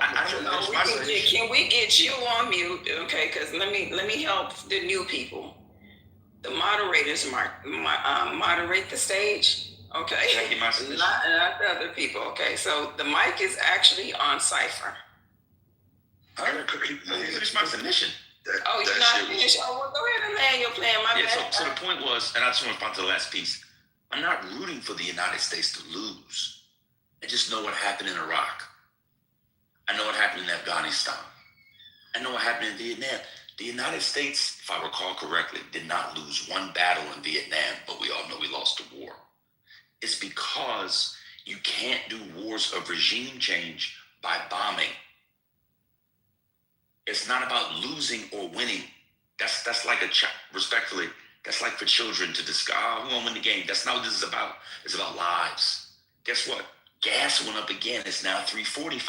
Can we get you on mute? Okay, because let me help the new people. The moderators moderate the stage. Okay, not the other people. Okay, so the mic is actually on Cypher.
Finish my submission.
You're not finished. Well, go ahead and land your plan. My bad.
So the point was, and I just want to respond to the last piece. I'm not rooting for the United States to lose. I just know what happened in Iraq. I know what happened in Afghanistan. I know what happened in Vietnam. The United States, if I recall correctly, did not lose one battle in Vietnam, but we all know we lost the war. It's because you can't do wars of regime change by bombing. It's not about losing or winning. That's like respectfully, that's like for children to discuss, who won't win the game? That's not what this is about. It's about lives. Guess what? Gas went up again. It's now $3.45.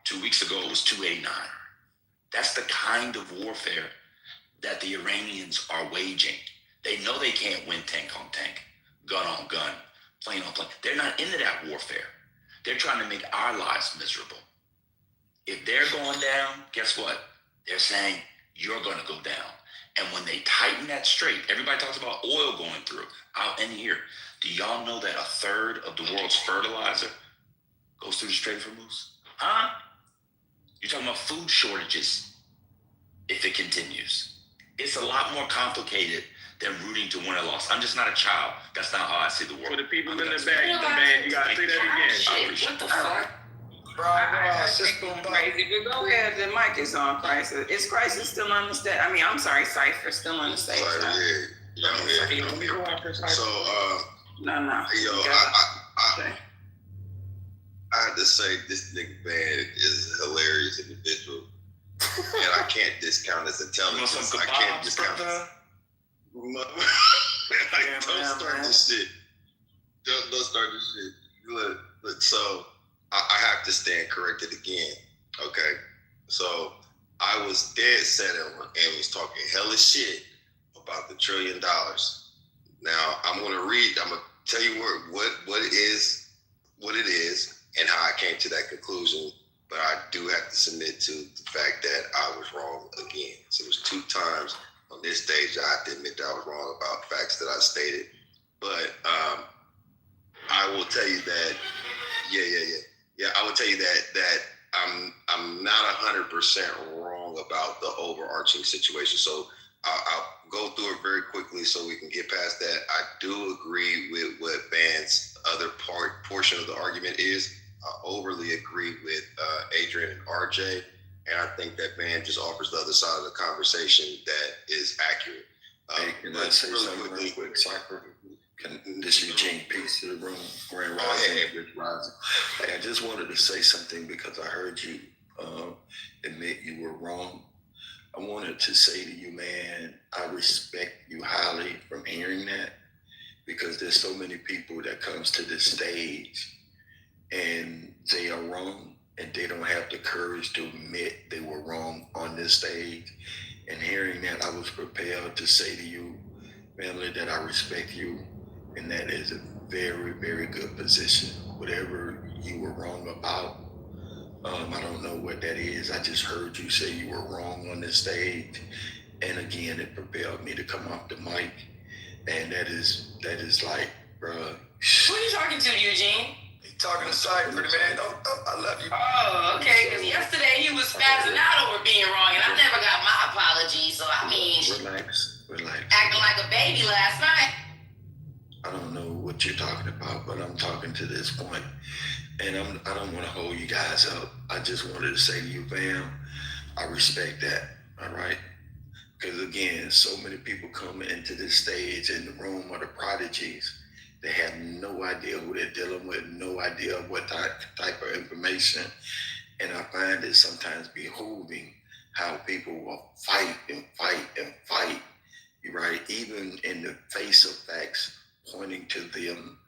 2 weeks ago, it was $2.89. That's the kind of warfare that the Iranians are waging. They know they can't win tank on tank, gun on gun, plane on plane. They're not into that warfare. They're trying to make our lives miserable. If they're going down, guess what? They're saying you're going to go down. And when they tighten that strait, everybody talks about oil going through. Out in here, do y'all know that a third of the world's fertilizer goes through the Strait of Hormuz? Huh? You're talking about food shortages if it continues. It's a lot more complicated than rooting to win or loss. I'm just not a child. That's not how I see the world.
For the people in the back, you gotta say that again.
Shit, what the fuck?
Bro, crazy. But go ahead. The mic is on, Crisis. Is Crisis still on the stage? I mean, I'm sorry, Cypher still on the stage.
Yeah, I'm here. So,
No.
yo, I have to say this nigga man is a hilarious individual, and I can't discount his intelligence. I can't discount. Don't start this shit. Don't start this shit. Look. So I have to stand corrected again. Okay. So I was dead set and was talking hella shit about the $1 trillion. Now I'm gonna tell you what it is and how I came to that conclusion. But I do have to submit to the fact that I was wrong again. So it was 2 times on this stage I have to admit that I was wrong about facts that I stated. But I will tell you that I will tell you that I'm not 100% wrong about the overarching situation. So I'll go through it very quickly so we can get past that. I do agree with what Van's other portion of the argument is. I overly agree with Adrian and RJ, and I think that Van just offers the other side of the conversation that is accurate.
Can I say something real quick, Cypher? This is Eugene, peace to the room, Grand Rising, Rich Rising. Hey, I just wanted to say something because I heard you admit you were wrong. I wanted to say to you, man, I respect you highly from hearing that, because there's so many people that comes to this stage and they are wrong and they don't have the courage to admit they were wrong on this stage. And hearing that, I was prepared to say to you, family, that I respect you, and that is a very, very good position. Whatever you were wrong about, I don't know what that is. I just heard you say you were wrong on this stage, and again, it propelled me to come off the mic. And that is like, bruh.
Who are you talking to, Eugene?
Talking to Cypher, man. I love you.
Oh, okay. Because yesterday he was spazzing out over being wrong, and I never got my apology. So I mean,
relax.
Acting like a baby last night.
I don't know what you're talking about, but I'm talking to this point, and I don't want to hold you guys up. I just wanted to say to you, fam, I respect that. All right. Because again, so many people come into this stage in the room of the prodigies. They have no idea who they're dealing with, no idea what type of information. And I find it sometimes behooving how people will fight and fight and fight, right? Even in the face of facts pointing to them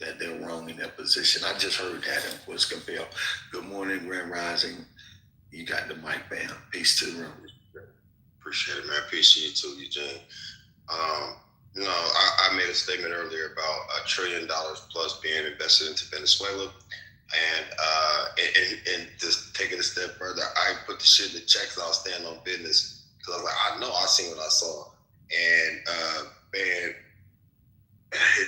that they're wrong in their position. I just heard that and was compelled. Good morning, Grand Rising. You got the mic, bam. Peace to the room.
Appreciate it, man. Appreciate you too, Eugene. I made a statement earlier about $1 trillion plus being invested into Venezuela, and just taking a step further, I put the shit in the checks. I'll stand on business because I was like, I know I seen what I saw, and man,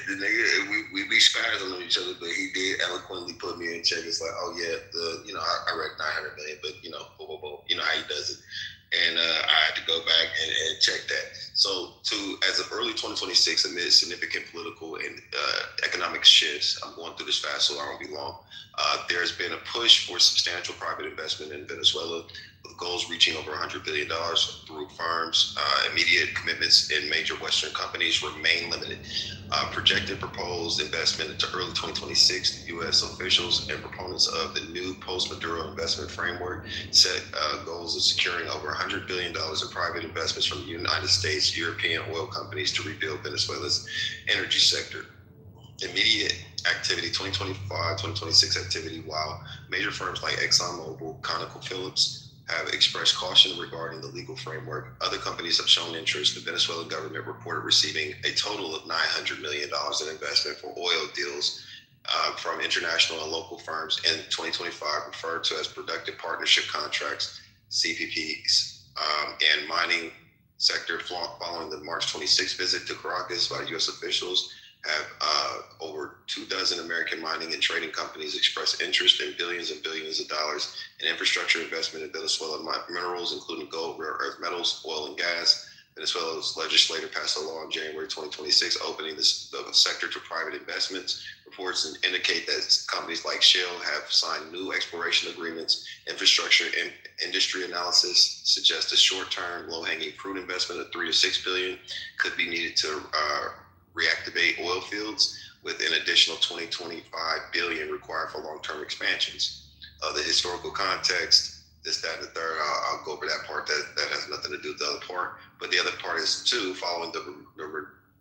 the nigga, we be spazzing on each other, but he did eloquently put me in check. It's like, oh yeah, I read 900 million, but boom, you know how he does it. And I had to go back and check that. So as of early 2026, amid significant political and economic shifts. I'm going through this fast, so I won't be long. There's been a push for substantial private investment in Venezuela, with goals reaching over $100 billion through firms. Immediate commitments in major Western companies remain limited. Projected proposed investment into early 2026, the U.S. officials and proponents of the new post-Maduro investment framework set goals of securing over $100 billion in private investments from the United States, European oil companies to rebuild Venezuela's energy sector. Immediate activity, 2025-2026 activity, while major firms like ExxonMobil, ConocoPhillips have expressed caution regarding the legal framework. Other companies have shown interest. The Venezuelan government reported receiving a total of $900 million in investment for oil deals from international and local firms in 2025, referred to as productive partnership contracts, CPPs, and mining sector following the March 26th visit to Caracas by U.S. officials. Have over 24 American mining and trading companies expressed interest in billions and billions of dollars in infrastructure investment in Venezuelan minerals, including gold, rare earth metals, oil and gas. Venezuela's legislature passed a law in January 2026 opening the sector to private investments. Reports indicate that companies like Shell have signed new exploration agreements. Infrastructure and industry analysis suggests a short-term, low-hanging fruit investment of $3 to $6 billion could be needed to reactivate oil fields, with an additional $20 to $25 billion required for long-term expansions. The historical context, this, that, and the third, I'll go over that part. That has nothing to do with the other part. But the other part is, too, following the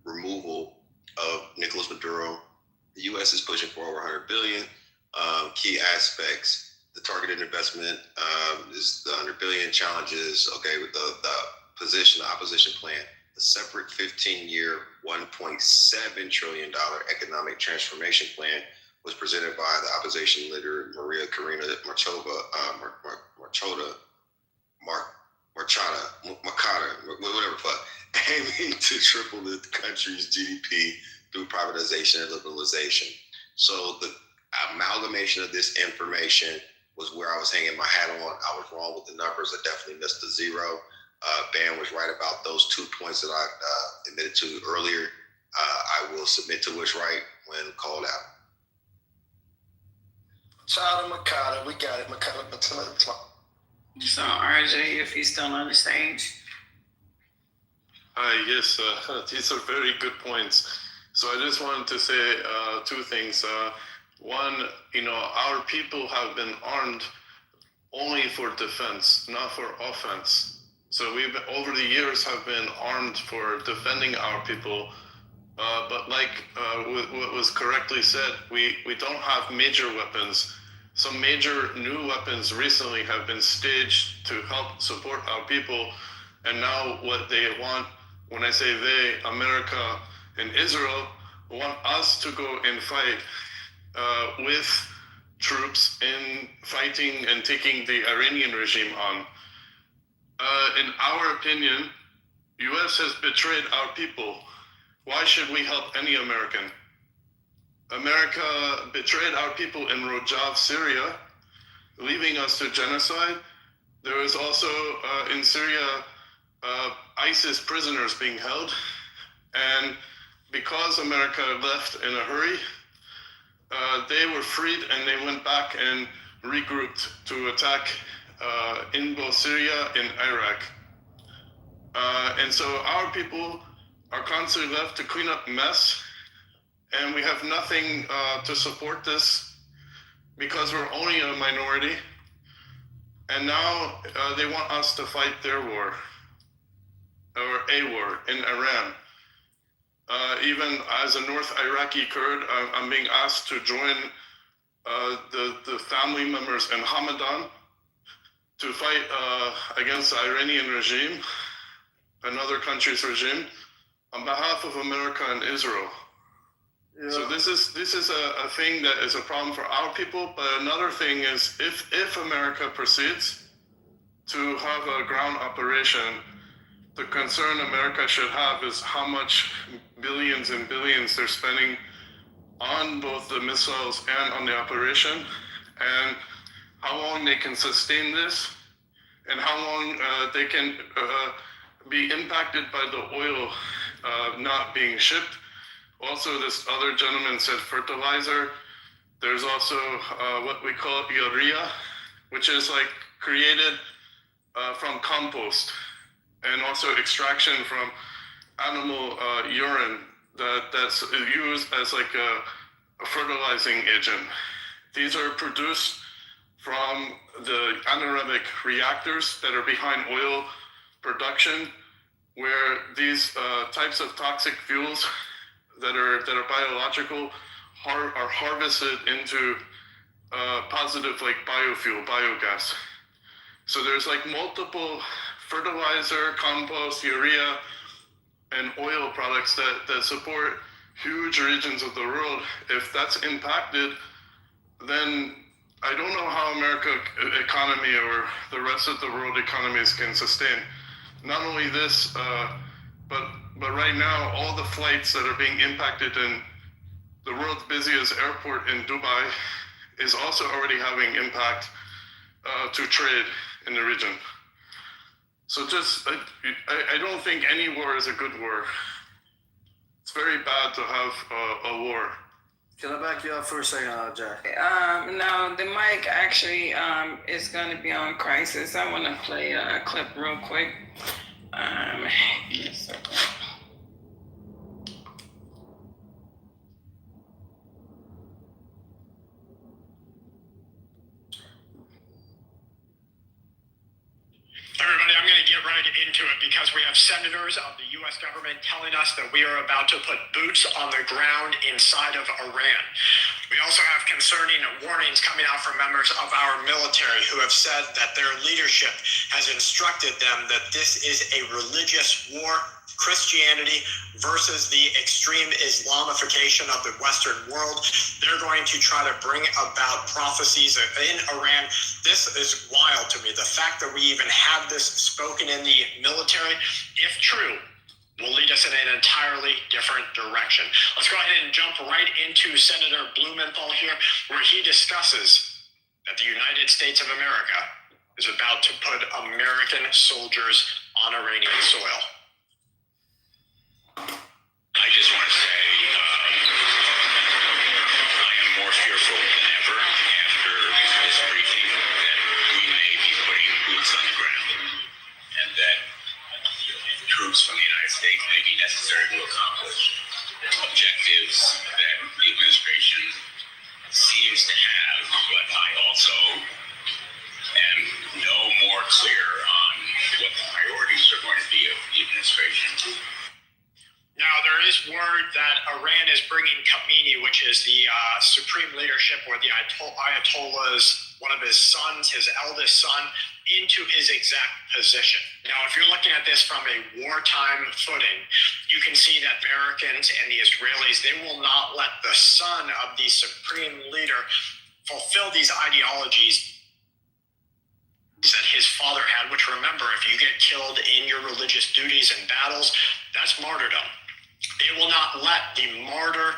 removal of Nicolas Maduro, the U.S. is pushing for over $100 billion. Key aspects, the targeted investment is the $100 billion challenges, okay, with the opposition plan. The separate 15-year, $1.7 trillion economic transformation plan was presented by the opposition leader Maria Corina Machado, whatever fuck, aiming to triple the country's GDP through privatization and liberalization. So the amalgamation of this information was where I was hanging my hat on. I was wrong with the numbers. I definitely missed the zero. Ban was right about those 2 points that I admitted to earlier. I will submit to what's right when called out.
Chada Makata, we got it. Makata.
So RJ, if he's still on the stage.
Hi, yes, these are very good points. So I just wanted to say two things. One, our people have been armed only for defense, not for offense. So we've over the years have been armed for defending our people, but like what was correctly said, we don't have major weapons. Some major new weapons recently have been staged to help support our people, and now what they want, when I say they, America and Israel, want us to go and fight with troops in fighting and taking the Iranian regime on. In our opinion, U.S. has betrayed our people. Why should we help any American? America betrayed our people in Rojava, Syria, leaving us to genocide. There is also in Syria ISIS prisoners being held. And because America left in a hurry, they were freed and they went back and regrouped to attack in both Syria and Iraq. And so our people are constantly left to clean up mess, and we have nothing to support this because we're only a minority. And now they want us to fight their war, or a war in Iran. Even as a North Iraqi Kurd, I'm being asked to join the family members in Hamadan to fight against the Iranian regime, another country's regime, on behalf of America and Israel. Yeah. So this is a thing that is a problem for our people. But another thing is, if America proceeds to have a ground operation, the concern America should have is how much billions and billions they're spending on both the missiles and on the operation, and how long they can sustain this, and how long they can be impacted by the oil not being shipped, Also, this other gentleman said fertilizer. There's also what we call urea, which is like created from compost, and also extraction from animal urine that's used as like a fertilizing agent. These are produced from the anaerobic reactors that are behind oil production, where these types of toxic fuels that are biological are harvested into positive like biofuel, biogas. So there's like multiple fertilizer, compost, urea, and oil products that support huge regions of the world. If that's impacted, then I don't know how America economy or the rest of the world economies can sustain. Not only this, but right now, all the flights that are being impacted in the world's busiest airport in Dubai is also already having impact to trade in the region. So I don't think any war is a good war. It's very bad to have a war.
Can I back you up for a second, Jack?
No, the mic actually is going to be on crisis. I want to play a clip real quick. Yes, okay.
Everybody, I'm going to get right into it because we have senators of the U.S. government telling us that we are about to put boots on the ground inside of Iran. We also have concerning warnings coming out from members of our military who have said that their leadership has instructed them that this is a religious war, Christianity versus the extreme Islamification of the Western world. They're going to try to bring about prophecies in Iran. This is wild to me. The fact that we even have this spoken in the military, if true, will lead us in an entirely different direction. Let's go ahead and jump right into Senator Blumenthal here, where he discusses that the United States of America is about to put American soldiers on Iranian soil.
I just want to say I am more fearful than ever after this briefing that we may be putting boots on the ground and that troops from the United States may be necessary to accomplish objectives that the administration seems to have, but I also am no more clear on what the priorities are going to be of the administration.
Now, there is word that Iran is bringing Khamenei, which is the supreme leadership, or the Ayatollah's, one of his sons, his eldest son, into his exact position. Now, if you're looking at this from a wartime footing, you can see that Americans and the Israelis, they will not let the son of the supreme leader fulfill these ideologies that his father had, which, remember, if you get killed in your religious duties and battles, that's martyrdom. They will not let the martyr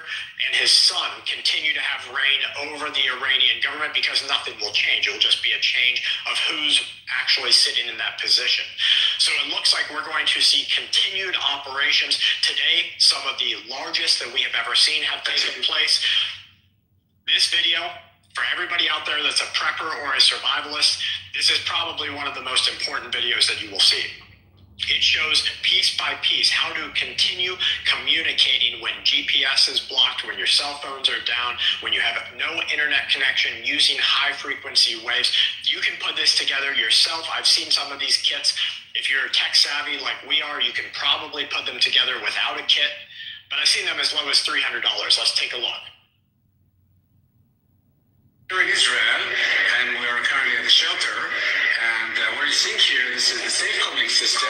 and his son continue to have reign over the Iranian government because nothing will change. It will just be a change of who's actually sitting in that position. So it looks like we're going to see continued operations. Today, some of the largest that we have ever seen have taken place. This video, for everybody out there that's a prepper or a survivalist, this is probably one of the most important videos that you will see. It shows piece by piece how to continue communicating when GPS is blocked, when your cell phones are down, when you have no internet connection using high frequency waves. You can put this together yourself. I've seen some of these kits. If you're tech savvy like we are, you can probably put them together without a kit, but I've seen them as low as $300. Let's take a look.
We're in Israel, and we are currently at the shelter. And what you're seeing here, this is the safe calling system,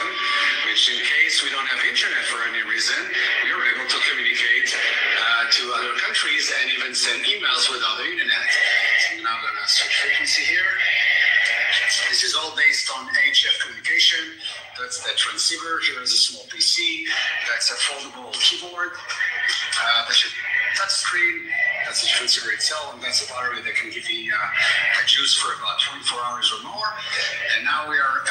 which in case we don't have internet for any reason, we are able to communicate to other countries and even send emails without the internet. So I'm now going to switch frequency here. This is all based on HF communication. That's the transceiver. Here is a small PC. That's a foldable keyboard. That's your touch screen. That's the transceiver itself, and that's a battery that can give you a juice for about 24 hours or more. And now we are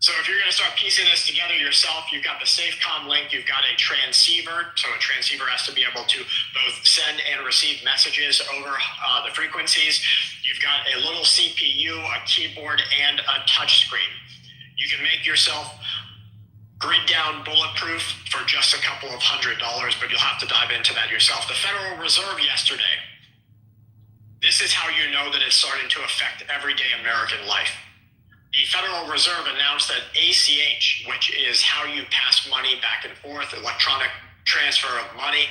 So if you're going to start piecing this together yourself, you've got the SafeCom link, you've got a transceiver. So a transceiver has to be able to both send and receive messages over the frequencies. You've got a little CPU, a keyboard, and a touch screen. You can make yourself grid down bulletproof for just a couple of $100, but you'll have to dive into that yourself. The Federal Reserve yesterday, this is how you know that it's starting to affect everyday American life. The Federal Reserve announced that ACH, which is how you pass money back and forth, electronic transfer of money,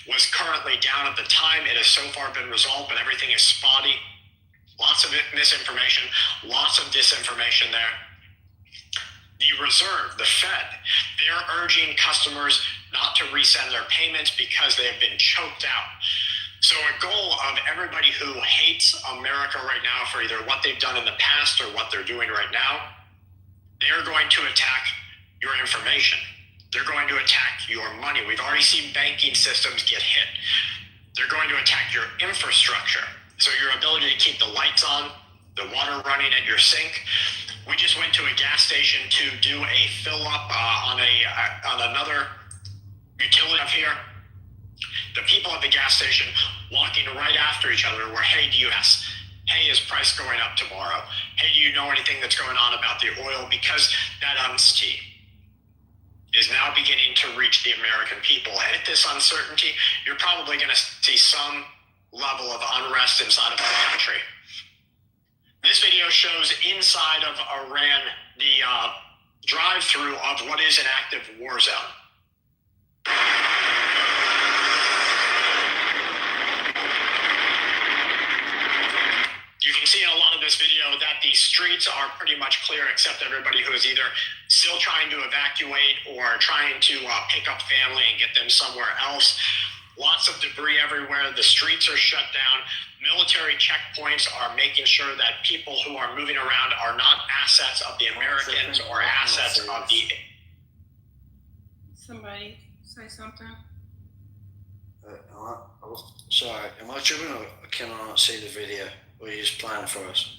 was currently down at the time. It has so far been resolved, but everything is spotty. Lots of misinformation, lots of disinformation there. The Reserve, the Fed, they're urging customers not to resend their payments because they have been choked out. So a goal of everybody who hates America right now for either what they've done in the past or what they're doing right now, they're going to attack your information. They're going to attack your money. We've already seen banking systems get hit. They're going to attack your infrastructure. So your ability to keep the lights on, the water running at your sink. We just went to a gas station to do a fill up on another utility up here. The people at the gas station walking right after each other were, hey, hey, is price going up tomorrow? Hey, do you know anything that's going on about the oil? Because that uncertainty is now beginning to reach the American people. And at this uncertainty, you're probably going to see some level of unrest inside of our country. This video shows inside of Iran the drive-through of what is an active war zone. You can see in a lot of this video that the streets are pretty much clear except everybody who is either still trying to evacuate or trying to pick up family and get them somewhere else. Lots of debris everywhere. The streets are shut down. Military checkpoints are making sure that people who are moving around are not assets of the Americans or assets of the...
Somebody say something?
Sorry, am I tripping or can I not see the video? Or are you just playing for us?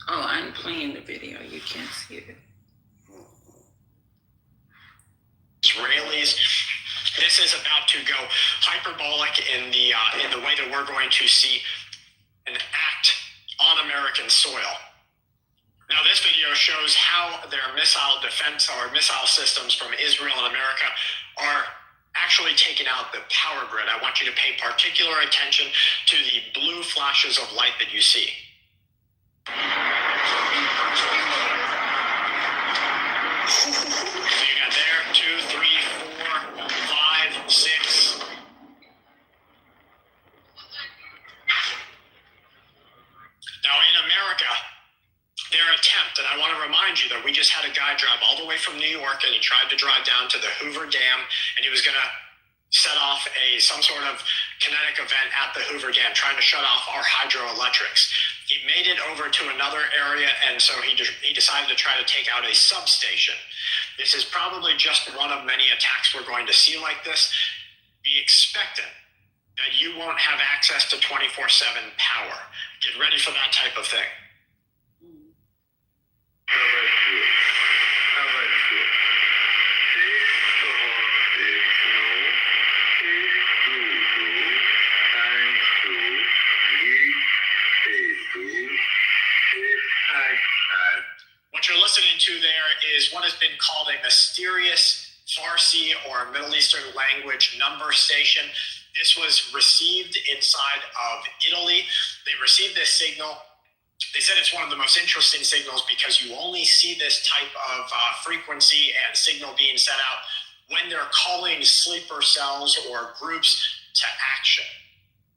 Oh, I'm playing the video. You can't see it.
Israelis. This is about to go hyperbolic in the way that we're going to see an act on American soil. Now, this video shows how their missile defense or missile systems from Israel and America are actually taking out the power grid. I want you to pay particular attention to the blue flashes of light that you see. So you got there, 2, 3, 4, 5, 6. Now in America, their attempt, and I want to remind you that we just had a guy drive all the way from New York and he tried to drive down to the Hoover Dam and he was going to set off some sort of kinetic event at the Hoover Dam, trying to shut off our hydroelectrics. He made it over to another area, and so he decided to try to take out a substation. This is probably just one of many attacks we're going to see like this. Be expectant that you won't have access to 24/7 power. Get ready for that type of thing. What you're listening to there is what has been called a mysterious Farsi or Middle Eastern language number station. This was received inside of Italy. They received this signal. They said it's one of the most interesting signals because you only see this type of frequency and signal being set out when they're calling sleeper cells or groups to action.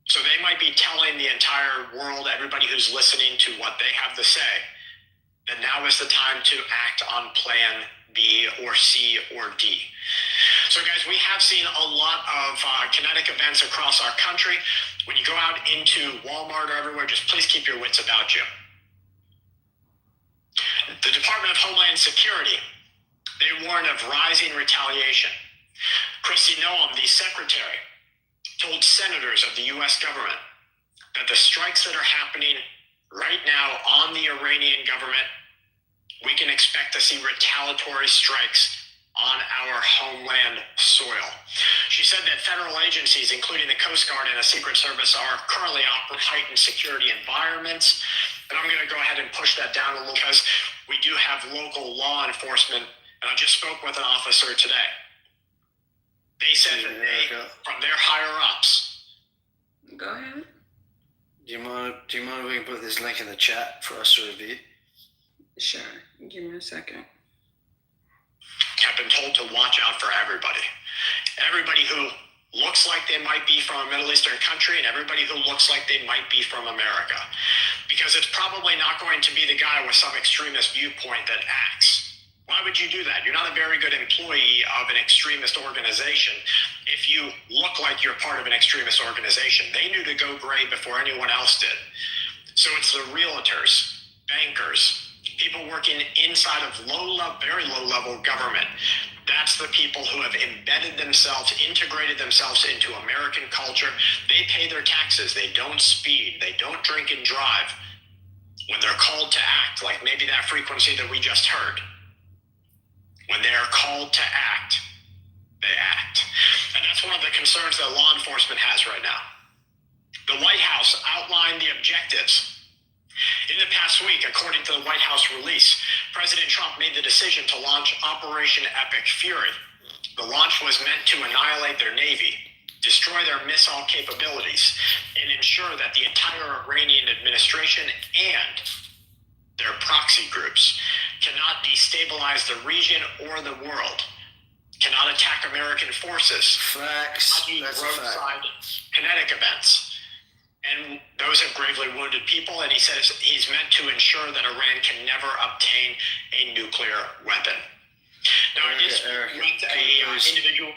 So they might be telling the entire world, everybody who's listening to what they have to say, that now is the time to act on plan B or C or D. So guys, we have seen a lot of kinetic events across our country. When you go out into Walmart or everywhere, just please keep your wits about you. The Department of Homeland Security, they warn of rising retaliation. Kristi Noem, the secretary, told senators of the U.S. government that the strikes that are happening right now on the Iranian government we can expect to see retaliatory strikes on our homeland soil. She said that federal agencies, including the Coast Guard and the Secret Service, are currently operating heightened security environments. And I'm going to go ahead and push that down a little because we do have local law enforcement. And I just spoke with an officer today. They said that they, from their higher ups.
Go ahead.
Do you mind if we can put this link in the chat for us to review?
Sure. Give me a second.
Have been told to watch out for everybody. Everybody who looks like they might be from a Middle Eastern country and everybody who looks like they might be from America. Because it's probably not going to be the guy with some extremist viewpoint that acts. Why would you do that? You're not a very good employee of an extremist organization if you look like you're part of an extremist organization. They knew to go gray before anyone else did. So it's the realtors, bankers, people working inside of very low-level government. That's the people who have embedded themselves, integrated themselves into American culture. They pay their taxes. They don't speed. They don't drink and drive. When they're called to act, like maybe that frequency that we just heard, when they are called to act, they act. And that's one of the concerns that law enforcement has right now. The White House outlined the objectives. In the past week, according to the White House release, President Trump made the decision to launch Operation Epic Fury. The launch was meant to annihilate their Navy, destroy their missile capabilities, and ensure that the entire Iranian administration and their proxy groups cannot destabilize the region or the world, cannot attack American forces,
Facts.
That's roadside kinetic events. And those have gravely wounded people, and he says he's meant to ensure that Iran can never obtain a nuclear weapon. Now, I just went to an individual.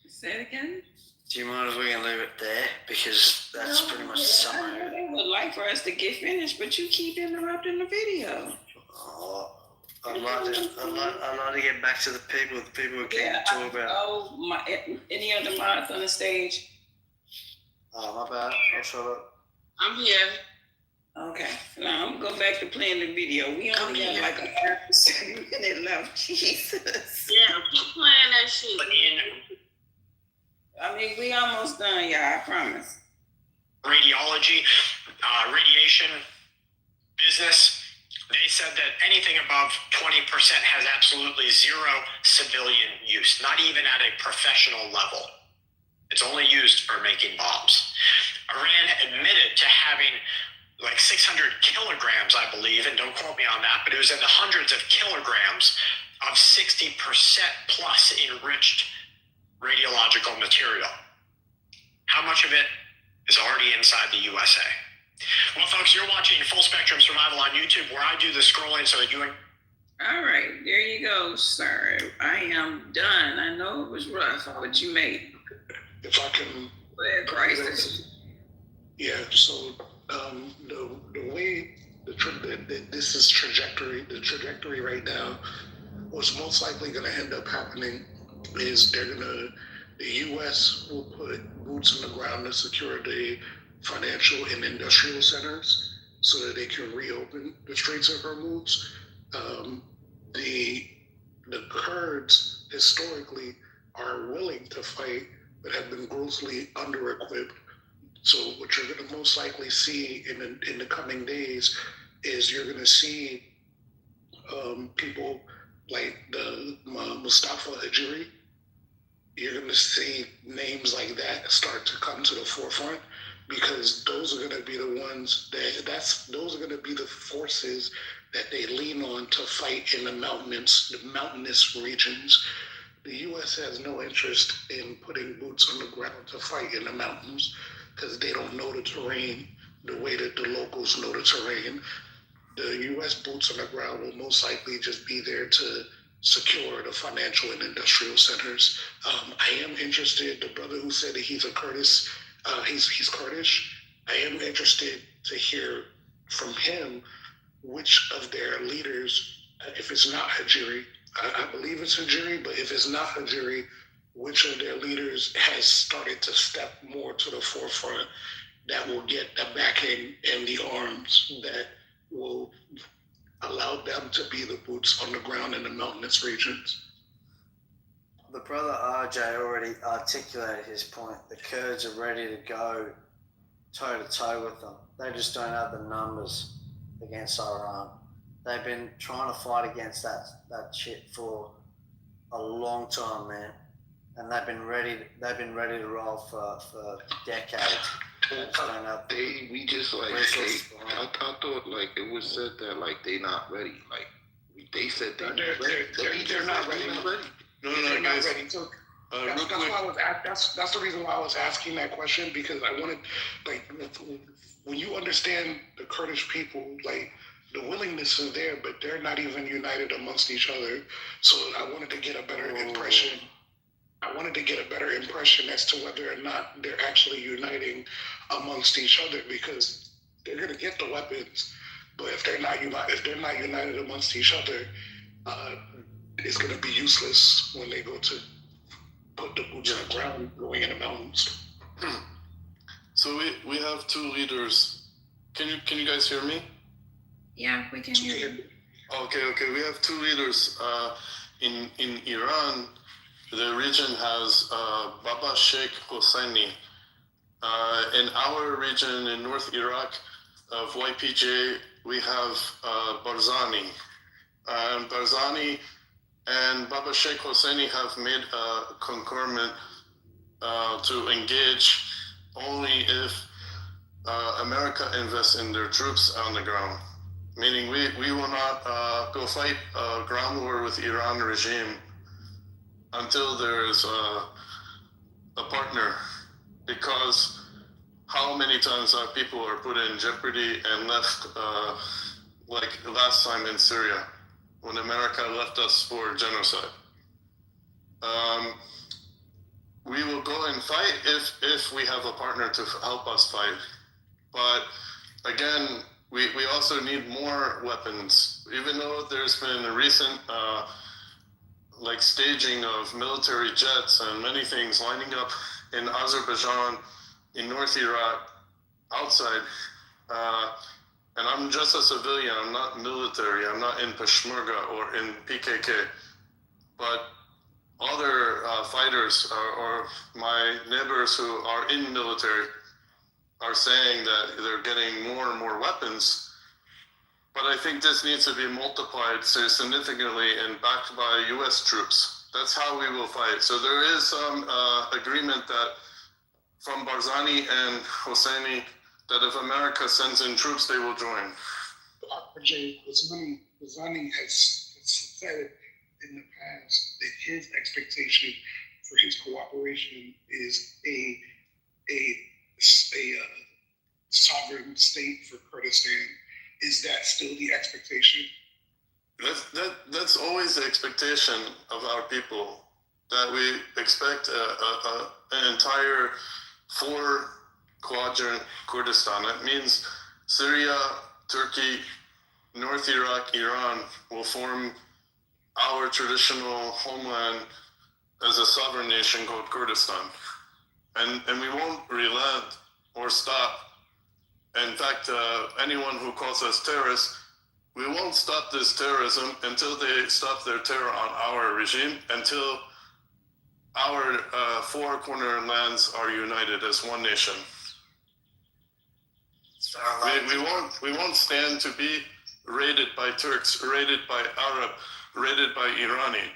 Say it again?
Do you mind if we can leave it there? Because that's pretty much the summary.
I would like for us to get finished, but you keep interrupting the video.
Oh, I'd like to get back to the people who came to talk about.
Any other mods on the stage?
Oh, my bad. I'll shut up.
I'm here. Okay. Now I'm going to go back to playing the video. We only got like a half a second minute left. Jesus.
Yeah, keep playing that shit.
I mean, we almost done, y'all. I promise.
Radiology, radiation business, they said that anything above 20% has absolutely zero civilian use, not even at a professional level. It's only used for making bombs. Iran admitted to having like 600 kilograms, I believe, and don't quote me on that, but it was in the hundreds of kilograms of 60% plus enriched radiological material. How much of it is already inside the USA? Well, folks, you're watching Full Spectrum Survival on YouTube, where I do the scrolling so that you and...
All right, there you go, sir. I am done. I know it was rough, but you made it.
If I can, yeah. So the way this is the trajectory right now, what's most likely going to end up happening is the U.S. will put boots on the ground to secure the financial and industrial centers so that they can reopen the Straits of Hormuz. The Kurds historically are willing to fight, but have been grossly under-equipped. So what you're going to most likely see in the coming days is you're going to see people like the Mustafa Hajiri. You're going to see names like that start to come to the forefront, because those are going to be the ones those are going to be the forces that they lean on to fight in the mountainous regions. The U.S. has no interest in putting boots on the ground to fight in the mountains, because they don't know the terrain the way that the locals know the terrain. The U.S. boots on the ground will most likely just be there to secure the financial and industrial centers. I am interested, the brother who said that he's a Kurdish, he's Kurdish. I am interested to hear from him which of their leaders, if it's not Hajiri, I believe it's Hajiri, but if it's not Hajiri, which of their leaders has started to step more to the forefront that will get the backing and the arms that will
allow them to be the boots on the ground in the mountainous regions?
The brother RJ already articulated his point. The Kurds are ready to go toe to toe with them. They just don't have the numbers against Iran. They've been trying to fight against that shit for a long time, man. And they've been ready to roll for decades.
I thought like it was said that like they not ready. Like they said
they're not ready.
No, guys.
So that's the reason why I was asking that question, because I wanted, like, when you understand the Kurdish people, like, the willingness is there, but they're not even united amongst each other. So I wanted to get a better impression. As to whether or not they're actually uniting amongst each other, because they're gonna get the weapons, but if they're not united amongst each other, it's gonna be useless when they go to put the boots on the ground going in the mountains.
So we have two leaders. Can you guys hear me?
Yeah, we can hear you.
Okay. We have two leaders in Iran. The region has Baba Sheikh Hosseini. In our region in North Iraq of YPJ, we have Barzani. And Barzani and Baba Sheikh Hosseini have made a concurrent to engage only if America invests in their troops on the ground. Meaning we will not go fight a ground war with Iran regime until there is a partner, because how many times our people are put in jeopardy and left, like last time in Syria, when America left us for genocide. We will go and fight if we have a partner to help us fight. But again, we also need more weapons. Even though there's been a recent like staging of military jets and many things lining up in Azerbaijan, in North Iraq, outside. And I'm just a civilian, I'm not military, I'm not in Peshmerga or in PKK. But other fighters or my neighbors who are in military are saying that they're getting more and more weapons. But I think this needs to be multiplied significantly and backed by U.S. troops. That's how we will fight. So there is some agreement that from Barzani and Hosseini that if America sends in troops, they will join.
RJ, Barzani has said in the past that his expectation for his cooperation is a sovereign state for Kurdistan. Is that still the expectation?
That's always the expectation of our people, that we expect an entire 4-quadrant Kurdistan. That means Syria, Turkey, North Iraq, Iran will form our traditional homeland as a sovereign nation called Kurdistan. And we won't relent or stop. In fact, anyone who calls us terrorists, we won't stop this terrorism until they stop their terror on our regime, until our 4 corner lands are united as one nation. We won't stand to be raided by Turks, raided by Arab, raided by Irani.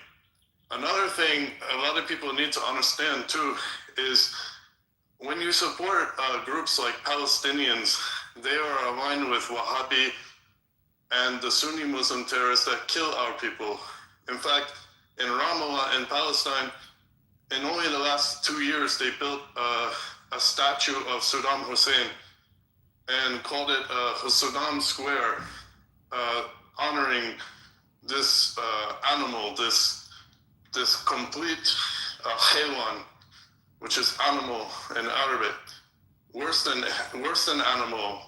Another thing a lot of people need to understand too is when you support groups like Palestinians, they are aligned with Wahhabi and the Sunni Muslim terrorists that kill our people. In fact, in Ramallah in Palestine, in only the last 2 years, they built a statue of Saddam Hussein and called it Saddam Square, honoring this animal, this complete haywan, which is animal in Arabic, worse than animal.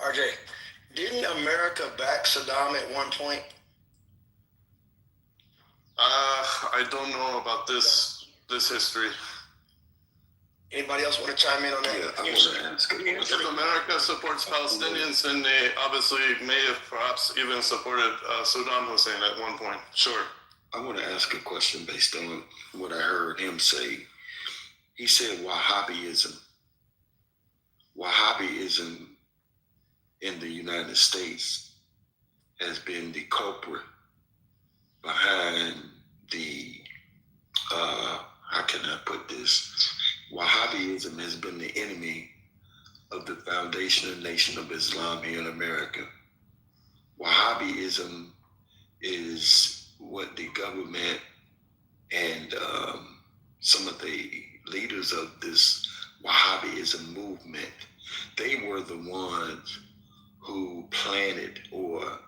RJ, didn't America back Saddam at one point?
I don't know about this history.
Anybody else want to chime in on that?
Yeah, I want to ask.
If America supports Palestinians, then they obviously may have perhaps even supported Saddam Hussein at one point. Sure.
I want to ask a question based on what I heard him say. He said Wahhabism. Wahhabism in the United States has been the culprit behind the, how can I put this? Wahhabism has been the enemy of the foundation and nation of Islam here in America. Wahhabism is what the government and some of the leaders of this Wahhabism movement, they were the ones who planted, or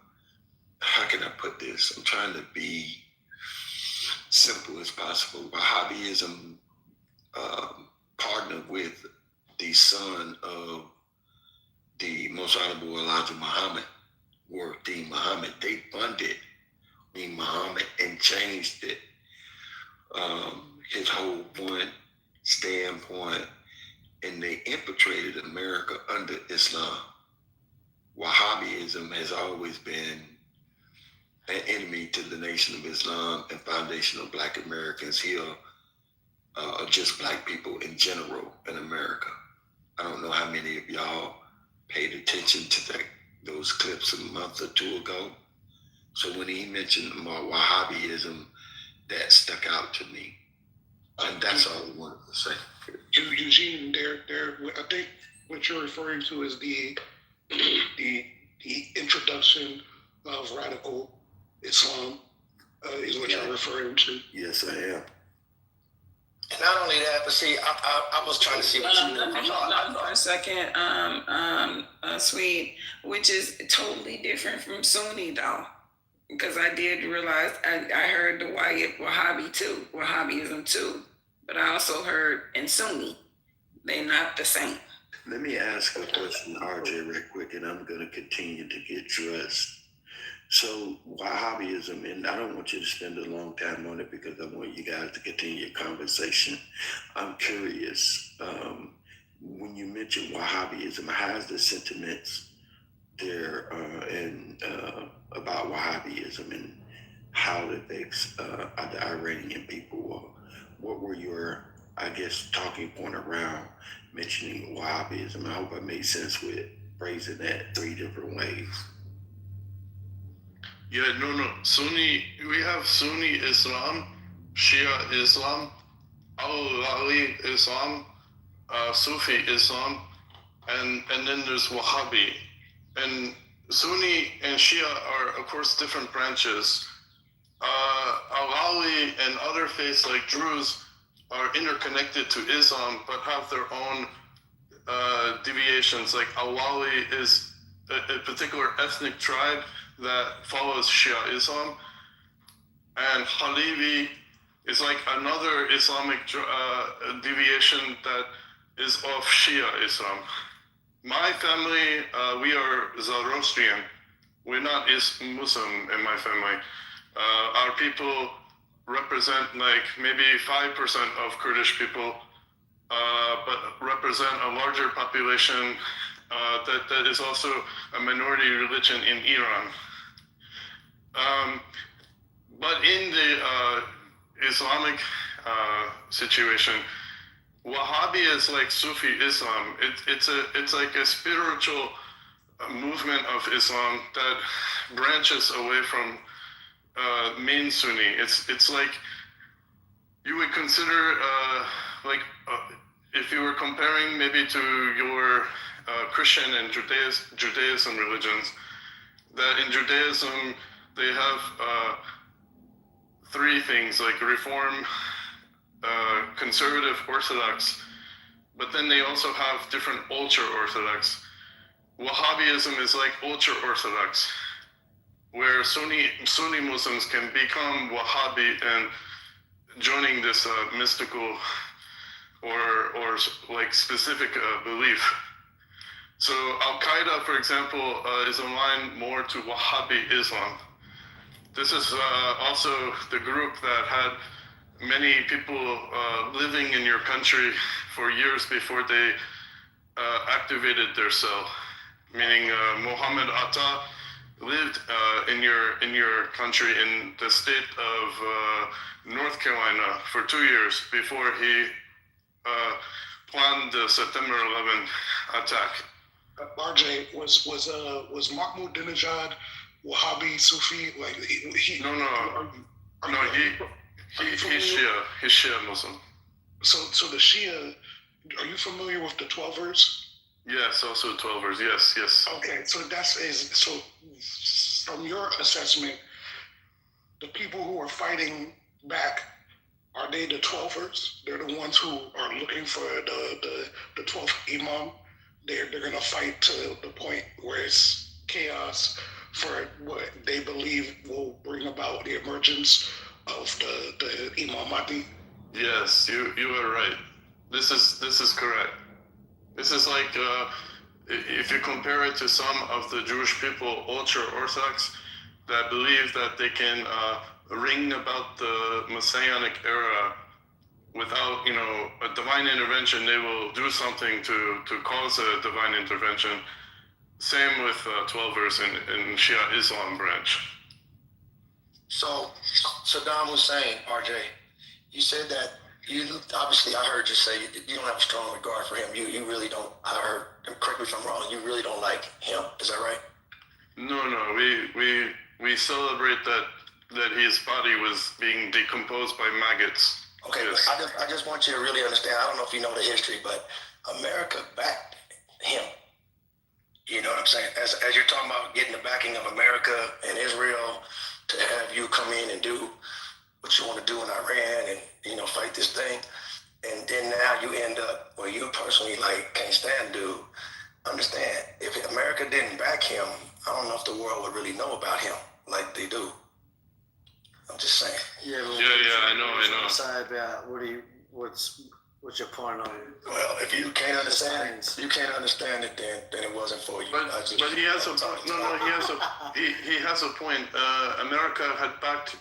how can I put this? I'm trying to be simple as possible. Wahhabism partnered with the son of the Most Honorable Elijah Muhammad, or Dean Muhammad. They funded Dean Muhammad and changed it. His whole standpoint, and they infiltrated America under Islam. Wahhabism has always been an enemy to the Nation of Islam and foundation of Black Americans here, or just Black people in general in America. I don't know how many of y'all paid attention to those clips a month or two ago. So when he mentioned Wahhabism, that stuck out to me. And that's all I wanted to say.
Eugene, I think what you're referring to is the introduction of radical Islam is what you're referring to.
Yes, I am.
And not only that, but see, I was trying to see what you were
Hold for a second, Sweet, which is totally different from Sunni though. Because I did realize, I heard the Wahhabism too, but I also heard in Sunni, they're not the same.
Let me ask a question, RJ, real quick, and I'm going to continue to get dressed. So Wahhabism, and I don't want you to spend a long time on it because I want you guys to continue your conversation. I'm curious, when you mention Wahhabism, how's the sentiments there about Wahhabism and how it affects the Iranian people? Or what were your, I guess, talking point around mentioning Wahhabism? I hope I made sense with phrasing that 3 different ways.
Yeah, no. Sunni, we have Sunni Islam, Shia Islam, Al-Ghali Islam, Sufi Islam, and then there's Wahhabi. And Sunni and Shia are, of course, different branches. Al-Ghali and other faiths like Druze are interconnected to Islam, but have their own deviations. Like Al-Ghali is a particular ethnic tribe that follows Shia Islam, and Halevi is like another Islamic deviation that is of Shia Islam. My family, we are Zoroastrian. We're not Muslim in my family. Our people represent like maybe 5% of Kurdish people, but represent a larger population that is also a minority religion in Iran. But in the Islamic situation, Wahhabi is like Sufi Islam. It's like a spiritual movement of Islam that branches away from main Sunni. It's like you would consider if you were comparing maybe to your Christian and Judaism religions, that in Judaism they have 3 things like Reform, Conservative, Orthodox, but then they also have different ultra-Orthodox. Wahhabism is like ultra-Orthodox, where Sunni Muslims can become Wahhabi and joining this mystical or like specific belief. So Al-Qaeda, for example, is aligned more to Wahhabi Islam. This is also the group that had many people living in your country for years before they activated their cell. Meaning Mohammed Atta lived in your country in the state of North Carolina for 2 years before he planned the September 11th attack.
RJ, was Mahmoudinejad Wahhabi Sufi? Like he
No, he's Shia. He's Shia Muslim.
So the Shia, are you familiar with the 12ers?
Yes, also 12ers. Yes.
Okay, so so from your assessment, the people who are fighting back, are they the 12ers? They're the ones who are looking for the 12th Imam. They're gonna fight to the point where it's chaos for what they believe will bring about the emergence of the Imam Mahdi.
Yes, you are right. This is correct. This is like if you compare it to some of the Jewish people, ultra-Orthodox, that believe that they can ring about the Messianic era without, a divine intervention. They will do something to cause a divine intervention. Same with 12ers in Shia Islam branch.
So, Saddam Hussein, RJ, you said that obviously I heard you say you don't have a strong regard for him. You really don't. I heard, correct me if I'm wrong, you really don't like him. Is that right?
No. We celebrate that his body was being decomposed by maggots.
Okay, yes. I just want you to really understand. I don't know if you know the history, but America backed him. You know what I'm saying? As you're talking about getting the backing of America and Israel to have you come in and do what you want to do in Iran and, fight this thing. And then now you end up where you personally can't stand dude. Understand, if America didn't back him, I don't know if the world would really know about him like they do. I'm just saying.
Yeah,
I know.
Say about what's your point on it?
Well, if you can't understand it, then it wasn't for you.
But he has a he has a point. America had backed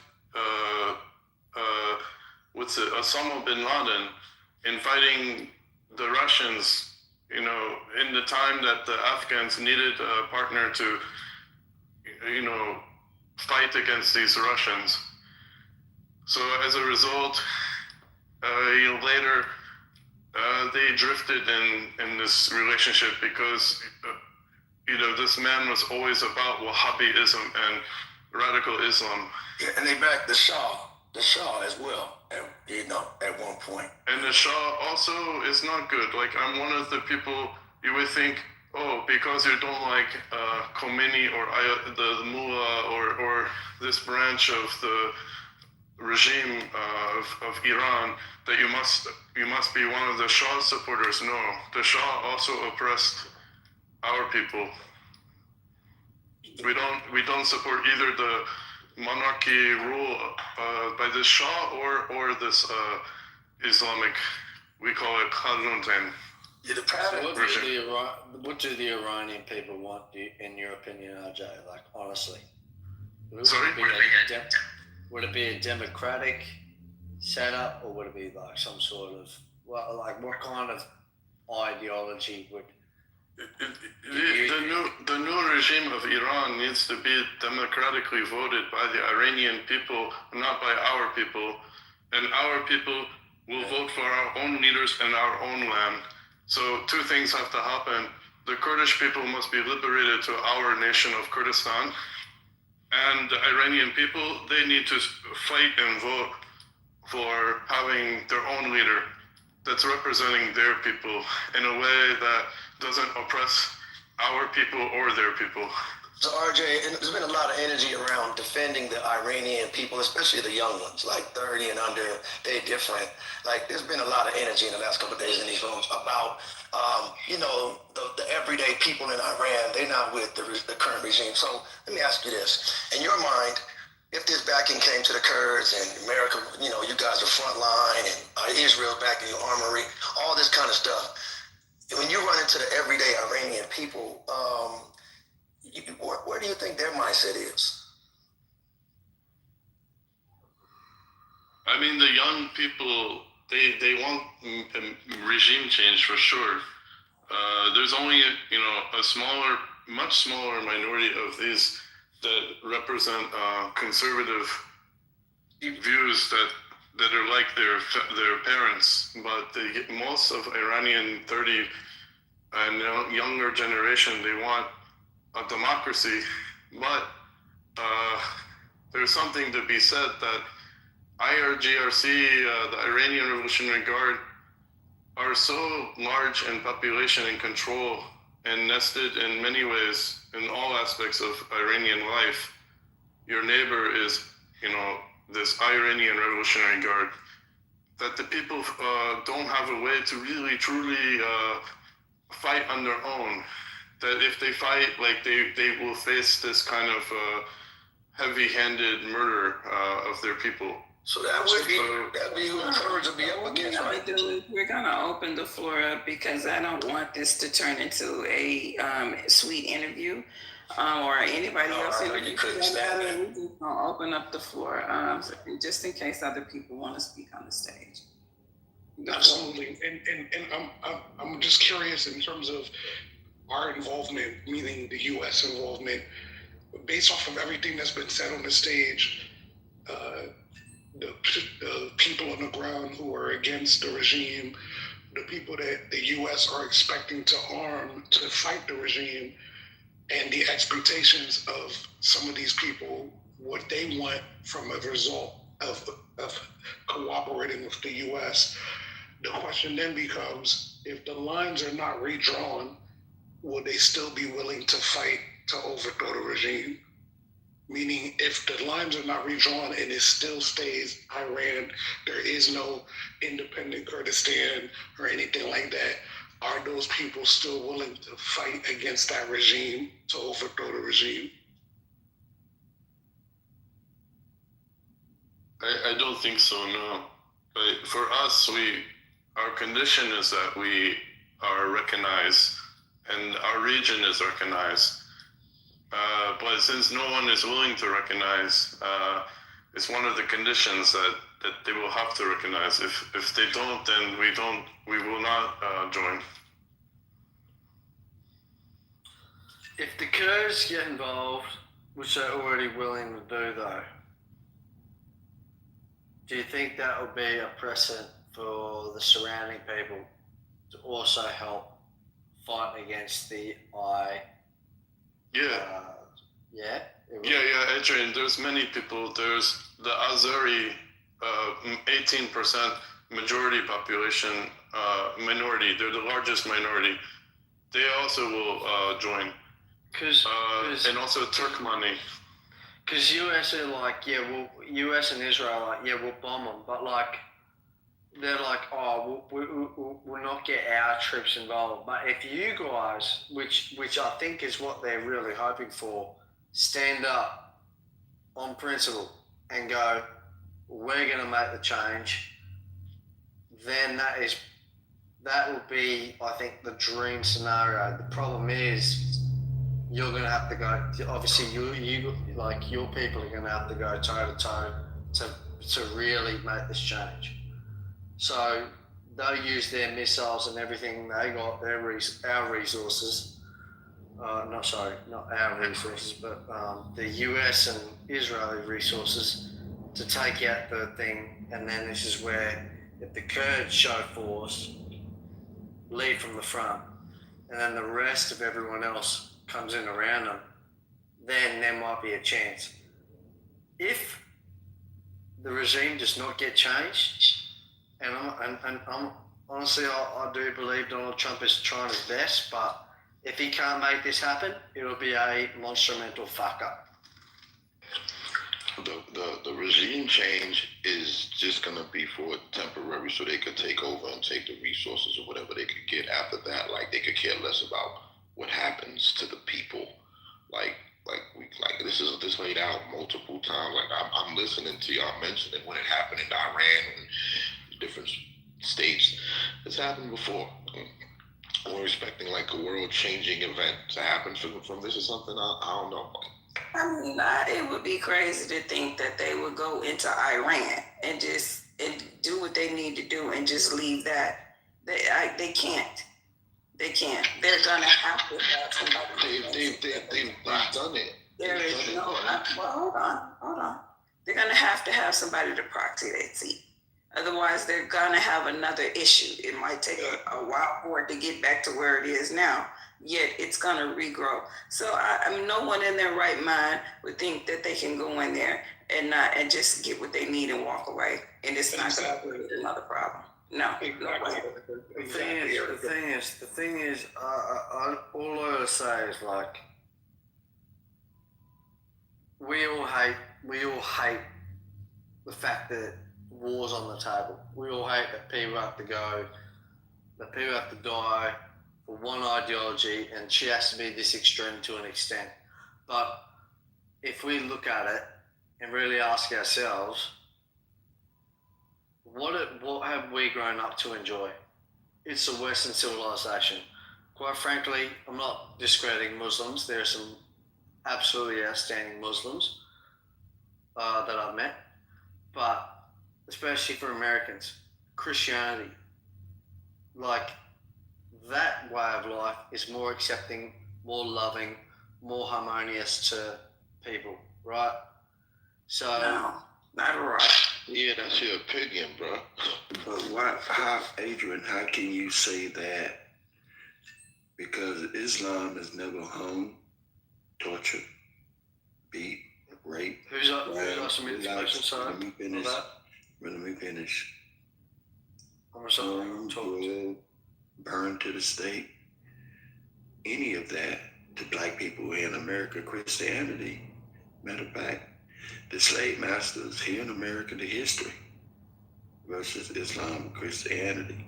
Osama bin Laden in fighting the Russians. In the time that the Afghans needed a partner to, fight against these Russians. So as a result, later they drifted in this relationship because, this man was always about Wahhabism and radical Islam.
Yeah, and they backed the Shah as well, at one point.
And the Shah also is not good. Like, I'm one of the people you would think, because you don't like Khomeini or the Mullah or this branch of the regime of Iran, that you must be one of the Shah supporters. No, the Shah also oppressed our people. We don't support either the monarchy rule by the Shah or this Islamic, we call it Khaluntain.
What do the Iranian people want, in your opinion, RJ? Like, honestly,
Sorry?
Would it be a democratic setup, or would it be like some sort of what kind of ideology would?
The new regime of Iran needs to be democratically voted by the Iranian people, not by our people, and our people will vote for our own leaders and our own land. So two things have to happen. The Kurdish people must be liberated to our nation of Kurdistan, and the Iranian people, they need to fight and vote for having their own leader that's representing their people in a way that doesn't oppress our people or their people.
So RJ, there's been a lot of energy around defending the Iranian people, especially the young ones, like 30 and under. They're different. Like, there's been a lot of energy in the last couple of days in these rooms about, the everyday people in Iran. They're not with the current regime. So let me ask you this: in your mind, if this backing came to the Kurds and America, you guys are front line, and Israel's backing your armory, all this kind of stuff. When you run into the everyday Iranian people, where do you think their mindset is?
I mean, the young people, they want regime change for sure. There's only a much smaller minority of these that represent conservative views that are like their parents, but most of Iranian 30 and younger generation, they want a democracy, but there's something to be said that IRGRC, the Iranian Revolutionary Guard, are so large in population and control and nested in many ways in all aspects of Iranian life. Your neighbor is, this Iranian Revolutionary Guard, that the people don't have a way to really, truly fight on their own. That if they fight, they will face this kind of heavy-handed murder of their people.
So that would be who the Kurds would be up against, right?
We're gonna open the floor up because I don't want this to turn into a sweet interview or anybody else.
You couldn't stand that.
We're just gonna open up the floor just in case other people want to speak on the stage.
Absolutely, and I'm just curious in terms of our involvement, meaning the U.S. involvement, based off of everything that's been said on the stage. The people on the ground who are against the regime, the people that the U.S. are expecting to arm to fight the regime, and the expectations of some of these people, what they want from a result of cooperating with the U.S. The question then becomes, if the lines are not redrawn, will they still be willing to fight to overthrow the regime? Meaning, if the lines are not redrawn and it still stays Iran, there is no independent Kurdistan or anything like that, are those people still willing to fight against that regime to overthrow the regime?
I don't think so, no. But for us, our condition is that we are recognized and our region is recognized. But since no one is willing to recognize, it's one of the conditions that they will have to recognize. If they don't, then we will not join.
If the Kurds get involved, which they're already willing to do though, do you think that will be a precedent for the surrounding people to also help fight against the
Yeah, Adrian, there's many people. There's the Azeri, 18% majority population, minority. They're the largest minority. They also will join. And also Turkmeni.
Because US are like, US and Israel are like, we'll bomb them. But they're like, we'll not get our troops involved. But if you guys, which I think is what they're really hoping for, stand up on principle and go, we're going to make the change, then that will be, I think, the dream scenario. The problem is you're going to have to go, obviously you like your people are going to have to go toe to toe to really make this change. So they'll use their missiles and everything they got, our resources. Not our resources, but the US and Israeli resources to take out the thing. And then this is where, if the Kurds show force, lead from the front, and then the rest of everyone else comes in around them, then there might be a chance. If the regime does not get changed, and I'm honestly, I do believe Donald Trump is trying his best, but if he can't make this happen, it'll be a monumental fuck up.
The regime change is just going to be for temporary, so they could take over and take the resources or whatever they could get after that. Like, they could care less about what happens to the people. Like this laid out multiple times. Like, I'm listening to y'all mention it when it happened in Iran and different states. It's happened before. We're expecting like a world-changing event to happen from this or something. I don't know.
I mean, it would be crazy to think that they would go into Iran and just need to do and just leave that. They can't. They can't. They're gonna have to have somebody.
They've done it.
There is no. Well, hold on. They're gonna have to have somebody to proxy that seat. Otherwise, they're gonna have another issue. It might take a while for it to get back to where it is now. Yet it's gonna regrow. So I mean, no one in their right mind would think that they can go in there and just get what they need and walk away, and it's not gonna create another problem. No, no way.
The thing is, all I will say is like, we all hate the fact that war's on the table. We all hate that people have to go, that people have to die for one ideology, and she has to be this extreme to an extent. But if we look at it and really ask ourselves, what have we grown up to enjoy? It's a Western civilization. Quite frankly, I'm not discrediting Muslims. There are some absolutely outstanding Muslims that I've met, but especially for Americans, Christianity, like that way of life is more accepting, more loving, more harmonious to people, right? So,
no, not right.
Yeah, that's your opinion, bro.
But Adrian, how can you say that? Because Islam is never hung, tortured, beat, rape.
Who's asking me this question? Sorry.
Let me finish.
I'm sorry.
Burned to the stake. Any of that to black people in America, Christianity. Matter of fact, the slave masters here in America, the history versus Islam, Christianity.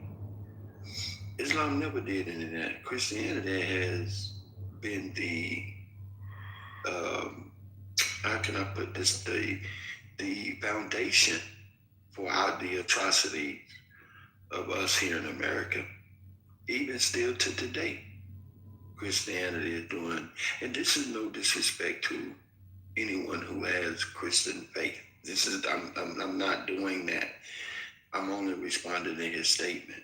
Islam never did any of that. Christianity has been the, how can I put this, the foundation for the atrocity of us here in America. Even still to today, Christianity is doing, and this is no disrespect to anyone who has Christian faith. I'm not doing that. I'm only responding to his statement.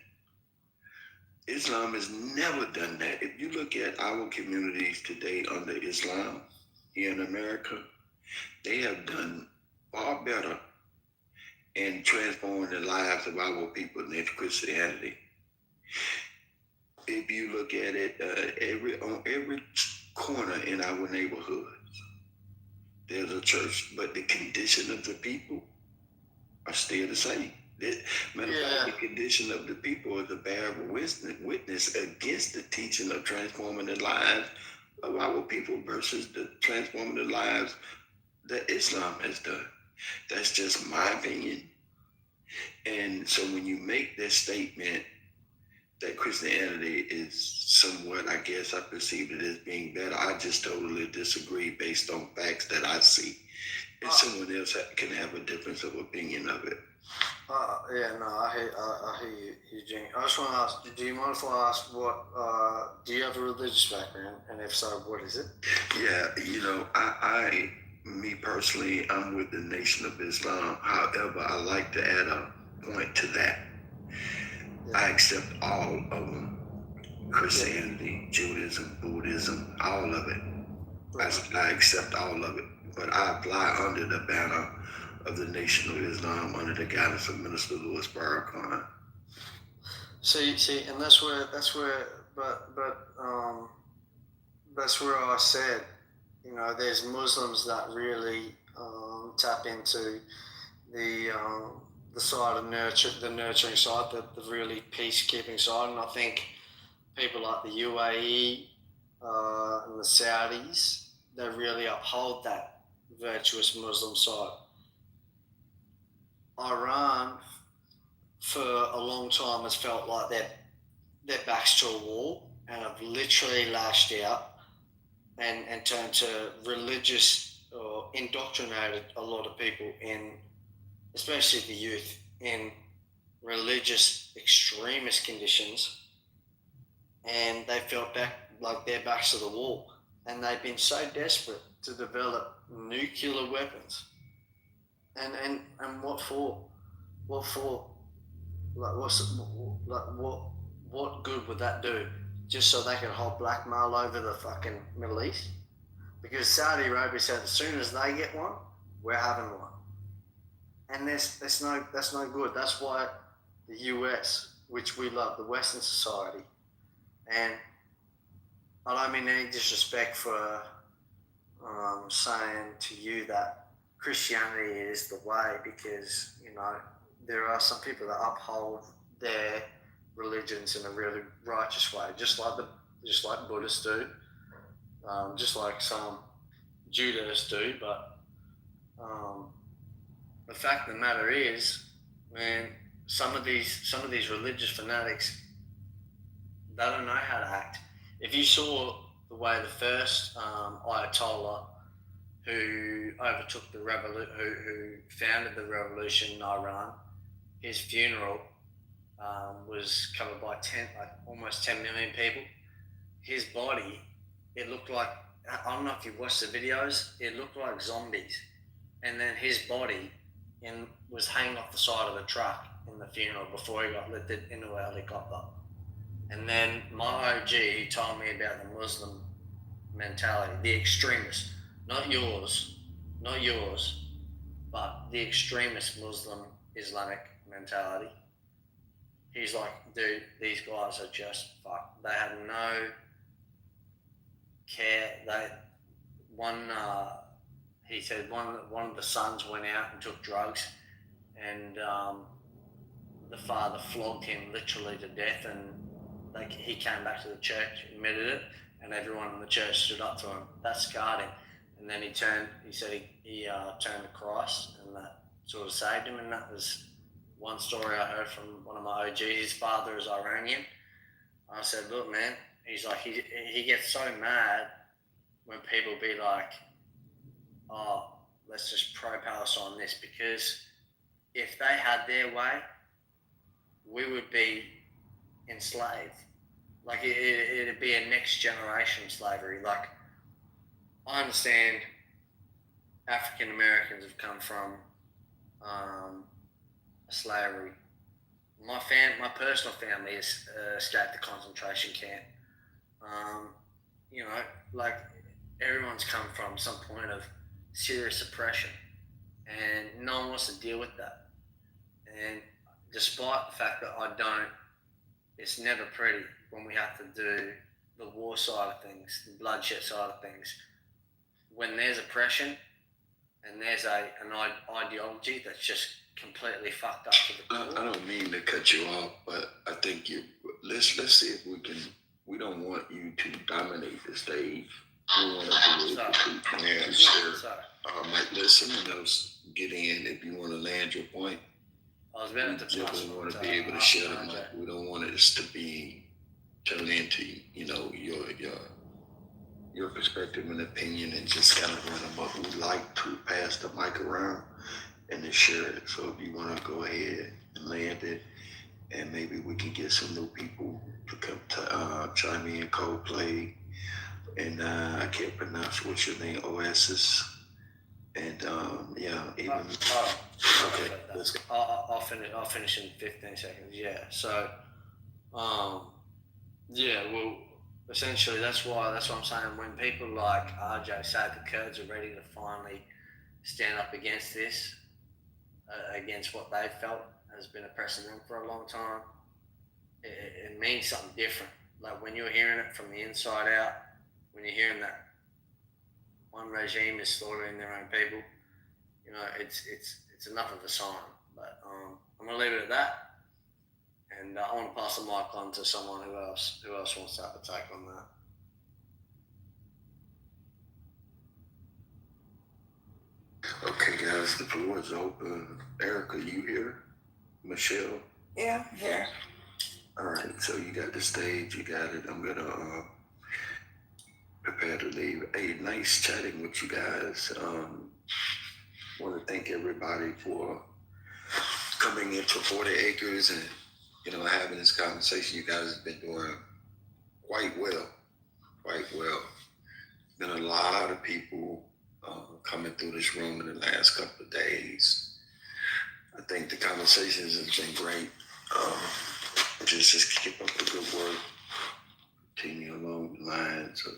Islam has never done that. If you look at our communities today under Islam here in America, they have done far better in transforming the lives of our people than Christianity. If you look at it, on every corner in our neighborhoods, there's a church, but the condition of the people are still the same. Matter of fact, the condition of the people is a bear witness against the teaching of transforming the lives of our people versus the transforming the lives that Islam has done. That's just my opinion. And so when you make this statement that Christianity is somewhat, I guess I perceive it as being better, I just totally disagree based on facts that I see. And someone else can have a difference of opinion of it.
I hear you, Eugene. I just want to ask, do you mind if I ask do you have a religious background? And if so, what is it?
Yeah, me personally, I'm with the Nation of Islam. However, I like to add a point to that. I accept all of them. Christianity, Judaism, Buddhism, all of it. I accept all of it. But I fly under the banner of the Nation of Islam under the guidance of Minister Louis Farrakhan.
See, and that's where I said, there's Muslims that really tap into the side of the nurturing side, the really peacekeeping side, and I think people like the UAE and the Saudis, they really uphold that virtuous Muslim side. Iran, for a long time, has felt like their backs to a wall and have literally lashed out and turned to religious or indoctrinated a lot of people in, especially the youth, in religious extremist conditions, and they felt like their backs to the wall, and they've been so desperate to develop nuclear weapons. And what for? What for? Like, what good would that do? Just so they can hold blackmail over the fucking Middle East? Because Saudi Arabia said as soon as they get one, we're having one. And that's no good. That's why the US, which we love, the Western society, and I don't mean any disrespect for saying to you that Christianity is the way, because there are some people that uphold their religions in a really righteous way, just like Buddhists do, just like some Judahists do. But the fact of the matter is, man, some of these religious fanatics, they don't know how to act. If you saw the way the first Ayatollah who overtook the who founded the revolution in Iran, his funeral was covered by almost 10 million people. His body, it looked like, I don't know if you watched the videos, it looked like zombies. And then his body was hanging off the side of the truck in the funeral before he got lifted into a helicopter. And then my OG, he told me about the Muslim mentality, the extremist, not yours, but the extremist Muslim Islamic mentality. He's like, dude, these guys are just fucked. They have no care. He said one of the sons went out and took drugs, and the father flogged him literally to death, and he came back to the church, admitted it, and everyone in the church stood up to him. That scarred him. And then he said he turned to Christ, and that sort of saved him. And that was one story I heard from one of my OGs. His father is Iranian. I said, look, man, he's like, he gets so mad when people be like, oh, let's just pro-Palestine this, because if they had their way, we would be enslaved. Like, it'd be a next generation slavery. Like, I understand African Americans have come from slavery. My personal family has escaped the concentration camp. Like, everyone's come from some point of serious oppression, and no one wants to deal with that. And despite the fact that I don't, it's never pretty when we have to do the war side of things, the bloodshed side of things. When there's oppression and there's an ideology that's just completely fucked up to the core.
I don't mean to cut you off, but I think let's see if we can. We don't want you to dominate the stage. We want to do it. Share. Might let someone else get in if you want to land your point.
I was about to
just want to be able to share the mic. We don't want this to be turned into your perspective and opinion and just kind of run them up. We like to pass the mic around and then share it. So if you want to go ahead and land it, and maybe we can get some new people to come to chime in, Coldplay, and I can't pronounce what's your name, Oasis, and even. Okay, let's go.
I'll finish in 15 seconds. Yeah. So, well, essentially that's what I'm saying. When people like RJ say the Kurds are ready to finally stand up against this, against what they felt has been oppressing them for a long time, it means something different. Like, when you're hearing it from the inside out, when you're hearing that one regime is slaughtering their own people, it's enough of a sign. But I'm gonna leave it at that, and I want to pass the mic on to someone who else wants to have a take on that.
Okay, guys, the floor is open. Erica, you here? Michelle?
Yeah, here.
All right, so you got the stage, you got it. I'm gonna prepare to leave. Hey, nice chatting with you guys. Want to thank everybody for coming into 40 Acres and having this conversation. You guys have been doing quite well. Been a lot of people coming through this room in the last couple of days. I think the conversations have been great. Just keep up the good work. Continue along the lines of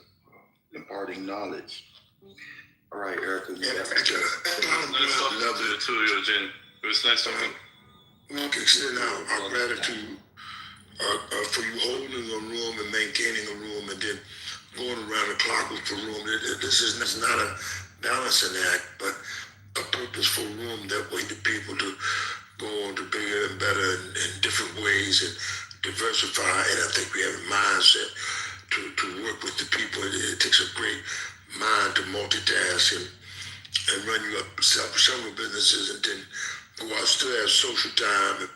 imparting knowledge. All right, Erica.
Yeah,
Nice talking to the two of you, Jen. It was nice talking.
Well, consider now our gratitude for you holding the room and maintaining the room and then going around the clock with the room. This is not a balancing act, but a purposeful room that way the people to go on to bigger and better in different ways and diversify. And I think we have a mindset to work with the people. It takes a great mind to multitask and run you up several businesses and then go out, still have social time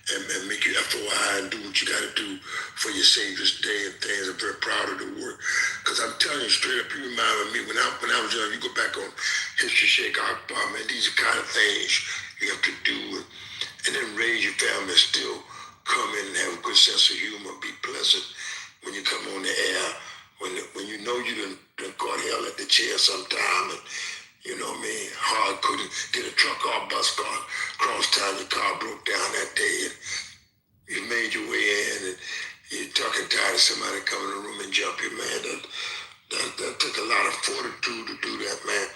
and make your FOI and do what you got to do for your Savior's Day and things. I'm very proud of the work. Because I'm telling you straight up, you remind me when I was young, you go back on History Shake Our Bar, man, these are kind of things you have to do and then raise your family and still come in and have a good sense of humor, be pleasant when you come on the air, when you know you done caught hell at the chair sometime and you know what I mean? Hard couldn't get a truck or bus car across town. Your car broke down that day, and you made your way in, and you're talking tired of somebody coming in the room and jump you, man. That took a lot of fortitude to do that, man,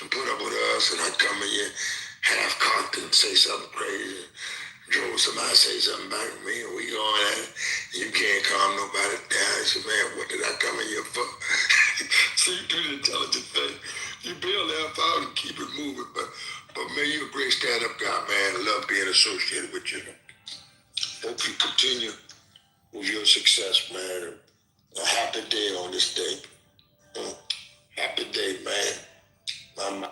and put up with us. And I come in here half-cocked and say something crazy. Drove somebody say something back to me, and we going at it. You can't calm nobody down. I said, man, what did I come in here for? So you do the intelligent thing. You bail laugh out and keep it moving, but man, you're a great stand-up guy, man. I love being associated with you. Hope you continue with your success, man. A happy day on this day. Happy day, man.
All right.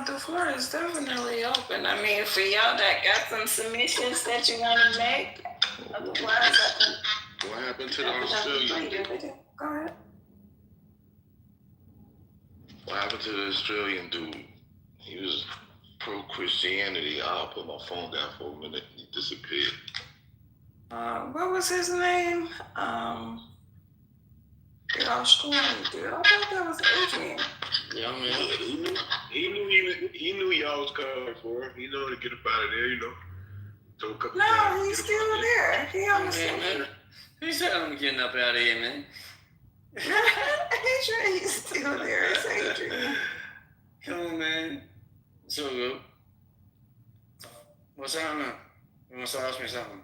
The floor is definitely open. I mean, for y'all that got some submissions that you want to make, otherwise I can.
What happened to the Australian?
Go ahead.
What happened to the Australian dude? He was pro-Christianity. I'll put my phone down for a minute. He disappeared.
What was his name? Australian dude. I thought that was Adrian.
Yeah, man. He knew y'all was coming for him. He knew to get up out of there, you know. So a couple
No, he's still there. He on the
man. Who said I'm getting up out of here, man?
Adrian, he's still there. It's Adrian.
Come on, man. It's all good. What's happening? You want to ask me something?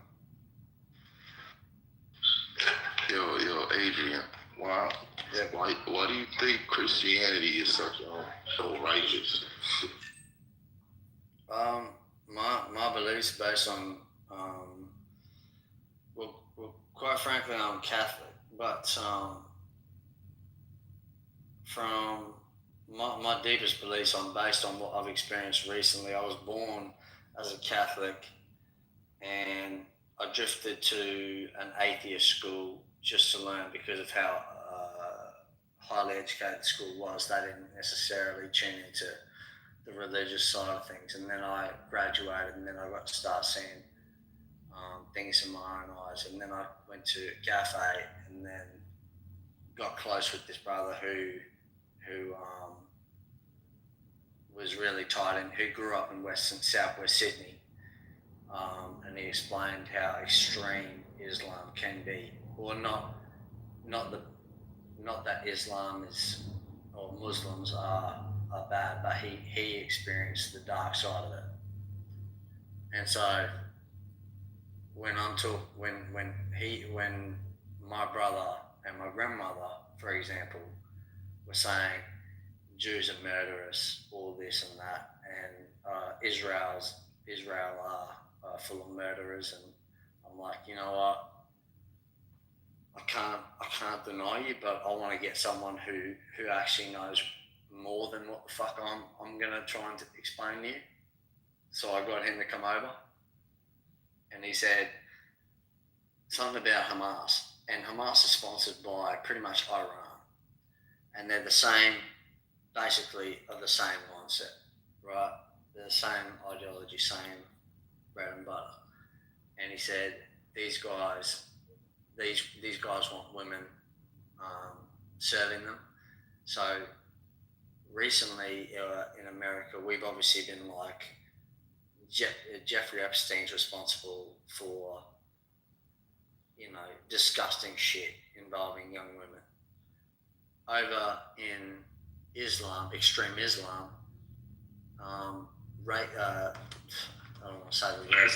Yo, Adrian. Wow. Why do you think Christianity is so righteous?
My beliefs based on well, quite frankly, I'm Catholic, but from my deepest beliefs, I'm based on what I've experienced recently. I was born as a Catholic, and I drifted to an atheist school just to learn because of how highly educated the school was. They didn't necessarily tune into the religious side of things. And then I graduated, and then I got to start seeing things in my own eyes. And then I went to Cafe, and then got close with this brother who was really tight in, who grew up in southwest Sydney. And he explained how extreme Islam can be, or not that Islam is, or Muslims are bad, but he experienced the dark side of it. And so when my brother and my grandmother, for example, were saying Jews are murderous, all this and that, and Israel are full of murderers, and I'm like, you know what? I can't deny you, but I want to get someone who actually knows more than what the fuck I'm gonna try and explain to you. So I got him to come over, and he said something about Hamas, and Hamas is sponsored by pretty much Iran, and they're the same, basically of the same mindset, right? They're the same ideology, same bread and butter. And he said these guys these guys want women serving them. So recently in America, we've obviously been like, Jeffrey Epstein's responsible for, disgusting shit involving young women. Over in Islam, extreme Islam, I don't want to say the word,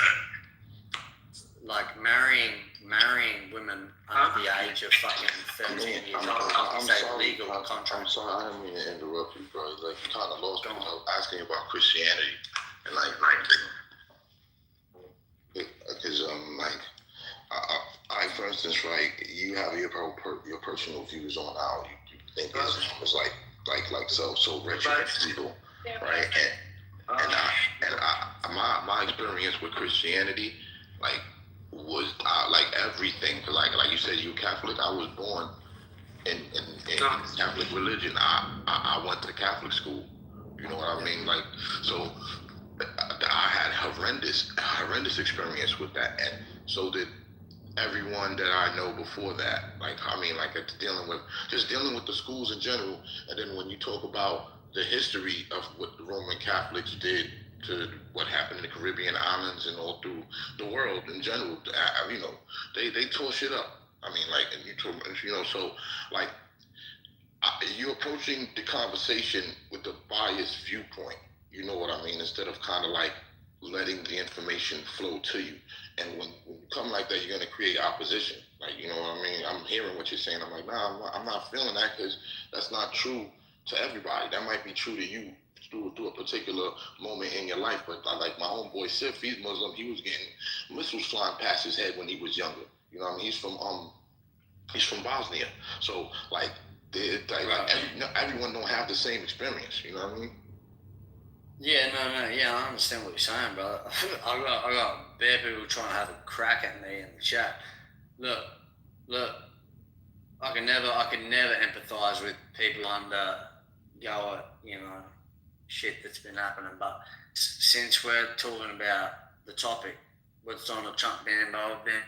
like marrying women under the age of fucking 13 years old.
I'm
It's a
sorry.
legal contract.
I'm sorry. I didn't mean to interrupt you, bro. Like, you kind of lost me. Asking you about Christianity and because for instance, right, you have your personal views on how you think Islam is like so wretched and evil, right? And my experience with Christianity, was everything. Like you said, you Catholic. I was born in Catholic religion. I went to Catholic school. You know what I mean? So I had horrendous experience with that, and so did everyone that I know before that. It's dealing with the schools in general, and then when you talk about the history of what the Roman Catholics did to what happened in the Caribbean islands and all through the world in general, they tore shit up. You're approaching the conversation with a biased viewpoint. You know what I mean? Instead of kind of letting the information flow to you. And when you come like that, you're going to create opposition. You know what I mean? I'm hearing what you're saying. I'm like, nah, I'm not feeling that, because that's not true to everybody. That might be true to you through a particular moment in your life. But like my homeboy Sif, he's Muslim. He was getting missiles flying past his head when he was younger. You know what I mean? He's from Bosnia. So everyone don't have the same experience. You know what I mean?
Yeah, I understand what you're saying, brother. I got bare people trying to have a crack at me in the chat. Look, I can never empathise with people under shit that's been happening. But since we're talking about the topic, what's Donald Trump been involved in,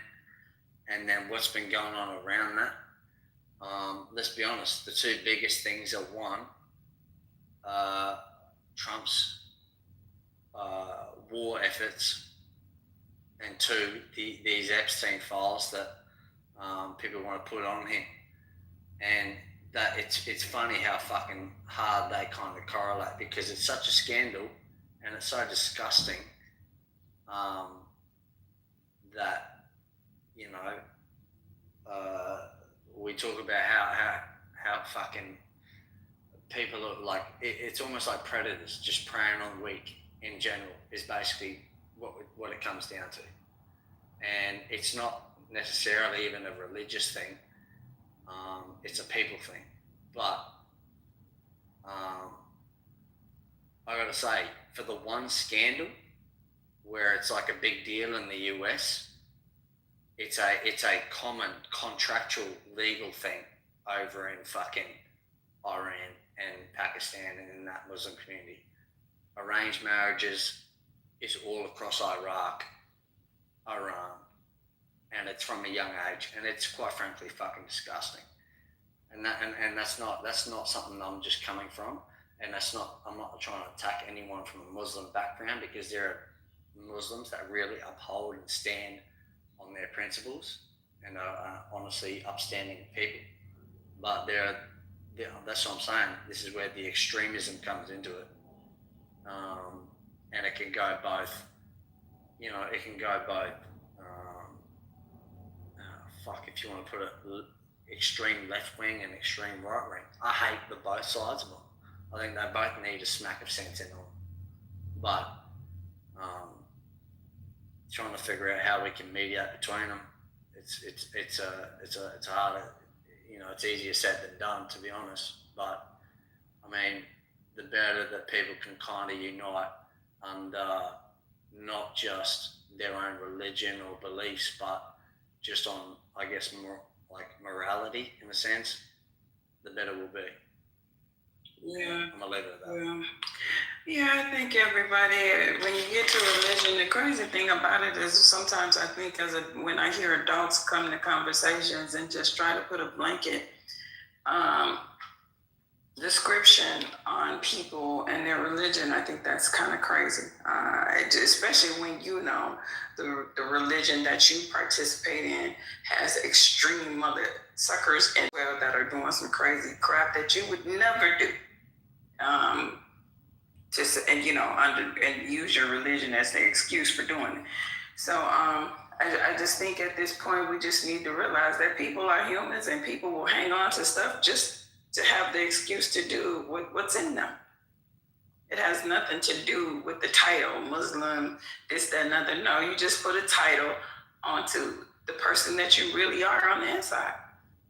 and then what's been going on around that, let's be honest, the two biggest things are, one, Trump's war efforts, and two, these Epstein files that people want to put on him. And that it's funny how fucking hard they kind of correlate, because it's such a scandal and it's so disgusting that we talk about how fucking people are like, it's almost like predators just preying on the weak in general, is basically what it comes down to. And it's not necessarily even a religious thing. It's a people thing. But I gotta say, for the one scandal where it's like a big deal in the US, it's a common contractual legal thing over in fucking Iran and Pakistan and in that Muslim community. Arranged marriages is all across Iraq, Iran, and it's from a young age, and it's quite frankly fucking disgusting. And that's not something I'm just coming from, and I'm not trying to attack anyone from a Muslim background, because there are Muslims that really uphold and stand on their principles and are honestly upstanding people. But that's what I'm saying. This is where the extremism comes into it. And it can go both, if you want to put it, extreme left wing and extreme right wing. I hate the both sides of them. I think they both need a smack of sense in them. But trying to figure out how we can mediate between them, it's hard. It's easier said than done, to be honest. But I mean, the better that people can kind of unite under not just their own religion or beliefs, but just on, I guess, more like morality in a sense, the better we'll be.
Yeah.
I'm gonna leave it at that.
Yeah, I think everybody, when you get to religion, the crazy thing about it is sometimes I think when I hear adults come to conversations and just try to put a blanket description on people and their religion, I think that's kind of crazy. Especially when you know the religion that you participate in has extreme mother suckers and well that are doing some crazy crap that you would never do. And use your religion as the excuse for doing it. So I just think at this point we just need to realize that people are humans and people will hang on to stuff just to have the excuse to do what's in them. It has nothing to do with the title, Muslim, this, that, and other. No, you just put a title onto the person that you really are on the inside.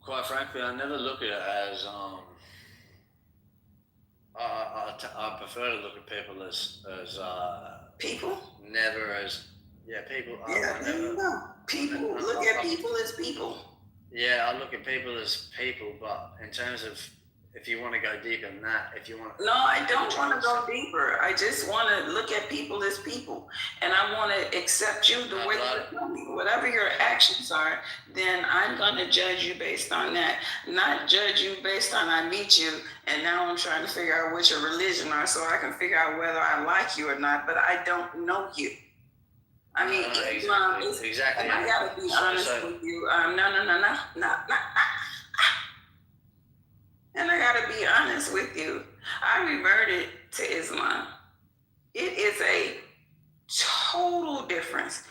Quite frankly, I never look at it as I prefer to look at people as
people.
Never as people.
Yeah, there you go. People. Look at people as people.
Yeah, I look at people as people, but in terms of if you want to go deeper than that, if you want.
No, I don't want to go deeper. I just want to look at people as people, and I want to accept you the way you are. Whatever your actions are, then I'm going to judge you based on that. Not judge you based on I meet you, and now I'm trying to figure out what your religion are, so I can figure out whether I like you or not. But I don't know you. I mean,
exactly.
And I gotta be honest with you. No. And I gotta be honest with you. I reverted to Islam. It is a total difference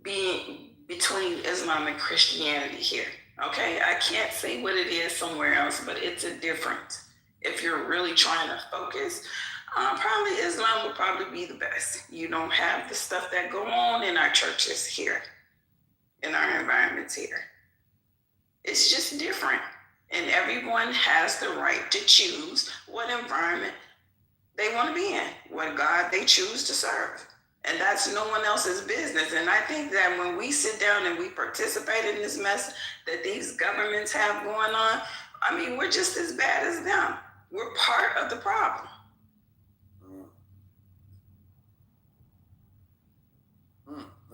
between Islam and Christianity here. Okay, I can't say what it is somewhere else, but it's a difference. If you're really trying to focus, probably Islam would probably be the best. You don't have the stuff that go on in our churches here, in our environments here. It's just different. And everyone has the right to choose what environment they want to be in, what God they choose to serve. And that's no one else's business. And I think that when we sit down and we participate in this mess that these governments have going on, I mean, we're just as bad as them. We're part of the problem.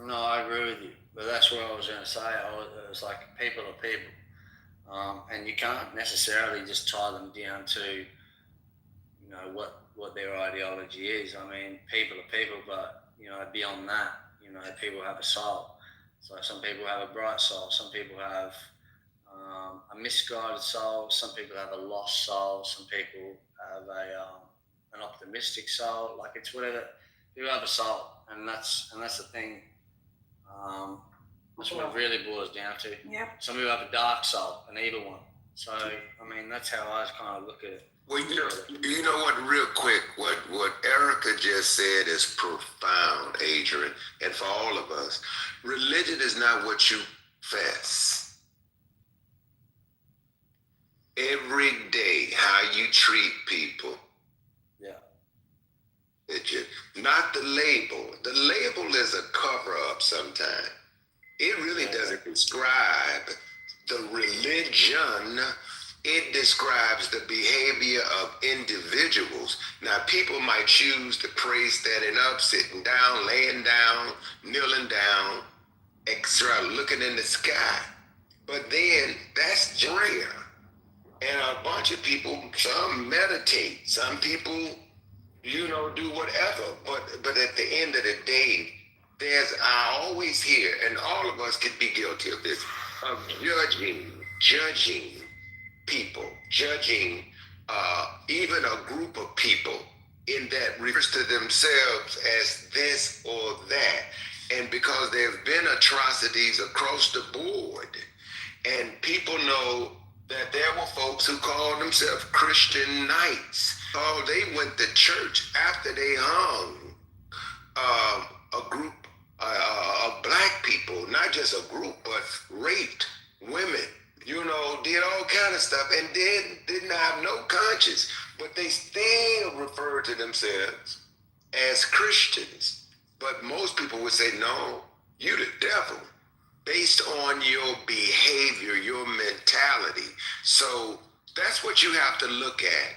No, I agree with you. But that's what I was going to say. It was like people are people. And you can't necessarily just tie them down to, what their ideology is. I mean, people are people, but, beyond that, people have a soul. So some people have a bright soul. Some people have a misguided soul. Some people have a lost soul. Some people have an optimistic soul. Like, it's whatever. People have a soul, and that's the thing. That's what it really boils down to.
Yep.
Some people have a dark soul, an evil one. So, I mean, that's how I kind of look at it.
Well, you know what, real quick, what Erica just said is profound, Adrian, and for all of us. Religion is not what you profess. Every day, how you treat people.
Yeah.
Not the label. The label is a cover-up sometimes. It really doesn't describe the religion. It describes the behavior of individuals. Now, people might choose to pray standing up, sitting down, laying down, kneeling down, extra, looking in the sky. But then that's prayer. And a bunch of people, some meditate, some people, do whatever. But at the end of the day, I always hear, and all of us could be guilty of this, of judging people, judging even a group of people in that refers to themselves as this or that. And because there have been atrocities across the board, and people know that there were folks who called themselves Christian Knights. Oh, they went to church after they hung a group of black people, not just a group, but raped women, did all kind of stuff, and didn't have no conscience, but they still refer to themselves as Christians. But most people would say, no, you the devil, based on your behavior, your mentality. So that's what you have to look at.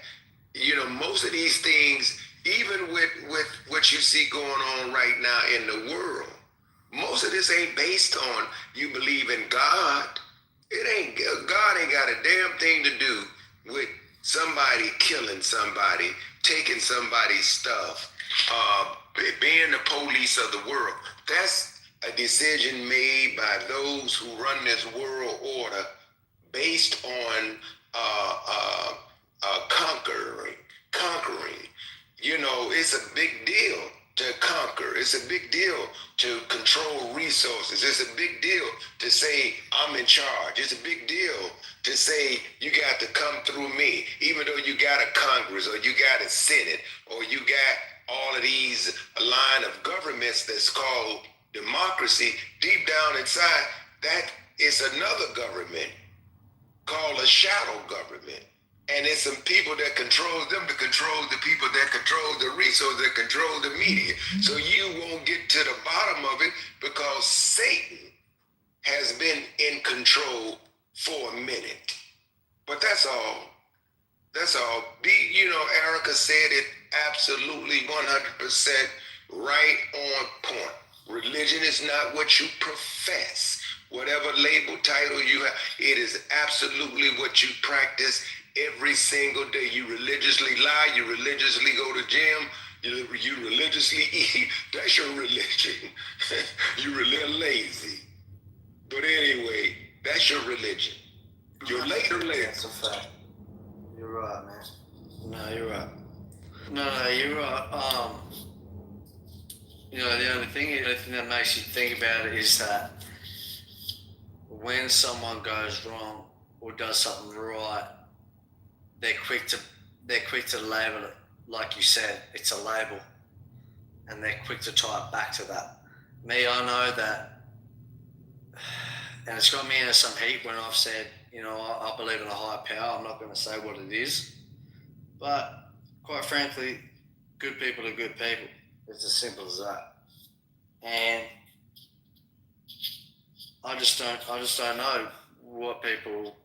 You know, most of these things, even with what you see going on right now in the world, most of this ain't based on you believe in God. God ain't got a damn thing to do with somebody killing somebody, taking somebody's stuff, being the police of the world. That's a decision made by those who run this world order based on conquering. You know, it's a big deal to conquer. It's a big deal to control resources. It's a big deal to say, I'm in charge. It's a big deal to say, you got to come through me, even though you got a Congress or you got a Senate or you got all of these line of governments that's called democracy. Deep down inside, that is another government called a shadow government. And it's some people that control them to control the people that control the resources, that control the media. So you won't get to the bottom of it because Satan has been in control for a minute. But that's all. That's all. Erica said it absolutely 100% right on point. Religion is not what you profess. Whatever label, title you have, it is absolutely what you practice every single day. You religiously lie, you religiously go to gym, you religiously eat. That's your religion. You're lazy. But anyway, that's your religion. Your later live.
That's a fact. You're right, man. No, you're right. No, you're right. The only thing that makes you think about it is that when someone goes wrong or does something right, they're quick to label it. Like you said, it's a label, and they're quick to tie it back to that. Me, I know that, and it's got me into some heat when I've said, I believe in a higher power. I'm not going to say what it is, but quite frankly, good people are good people. It's as simple as that. And I just don't know what people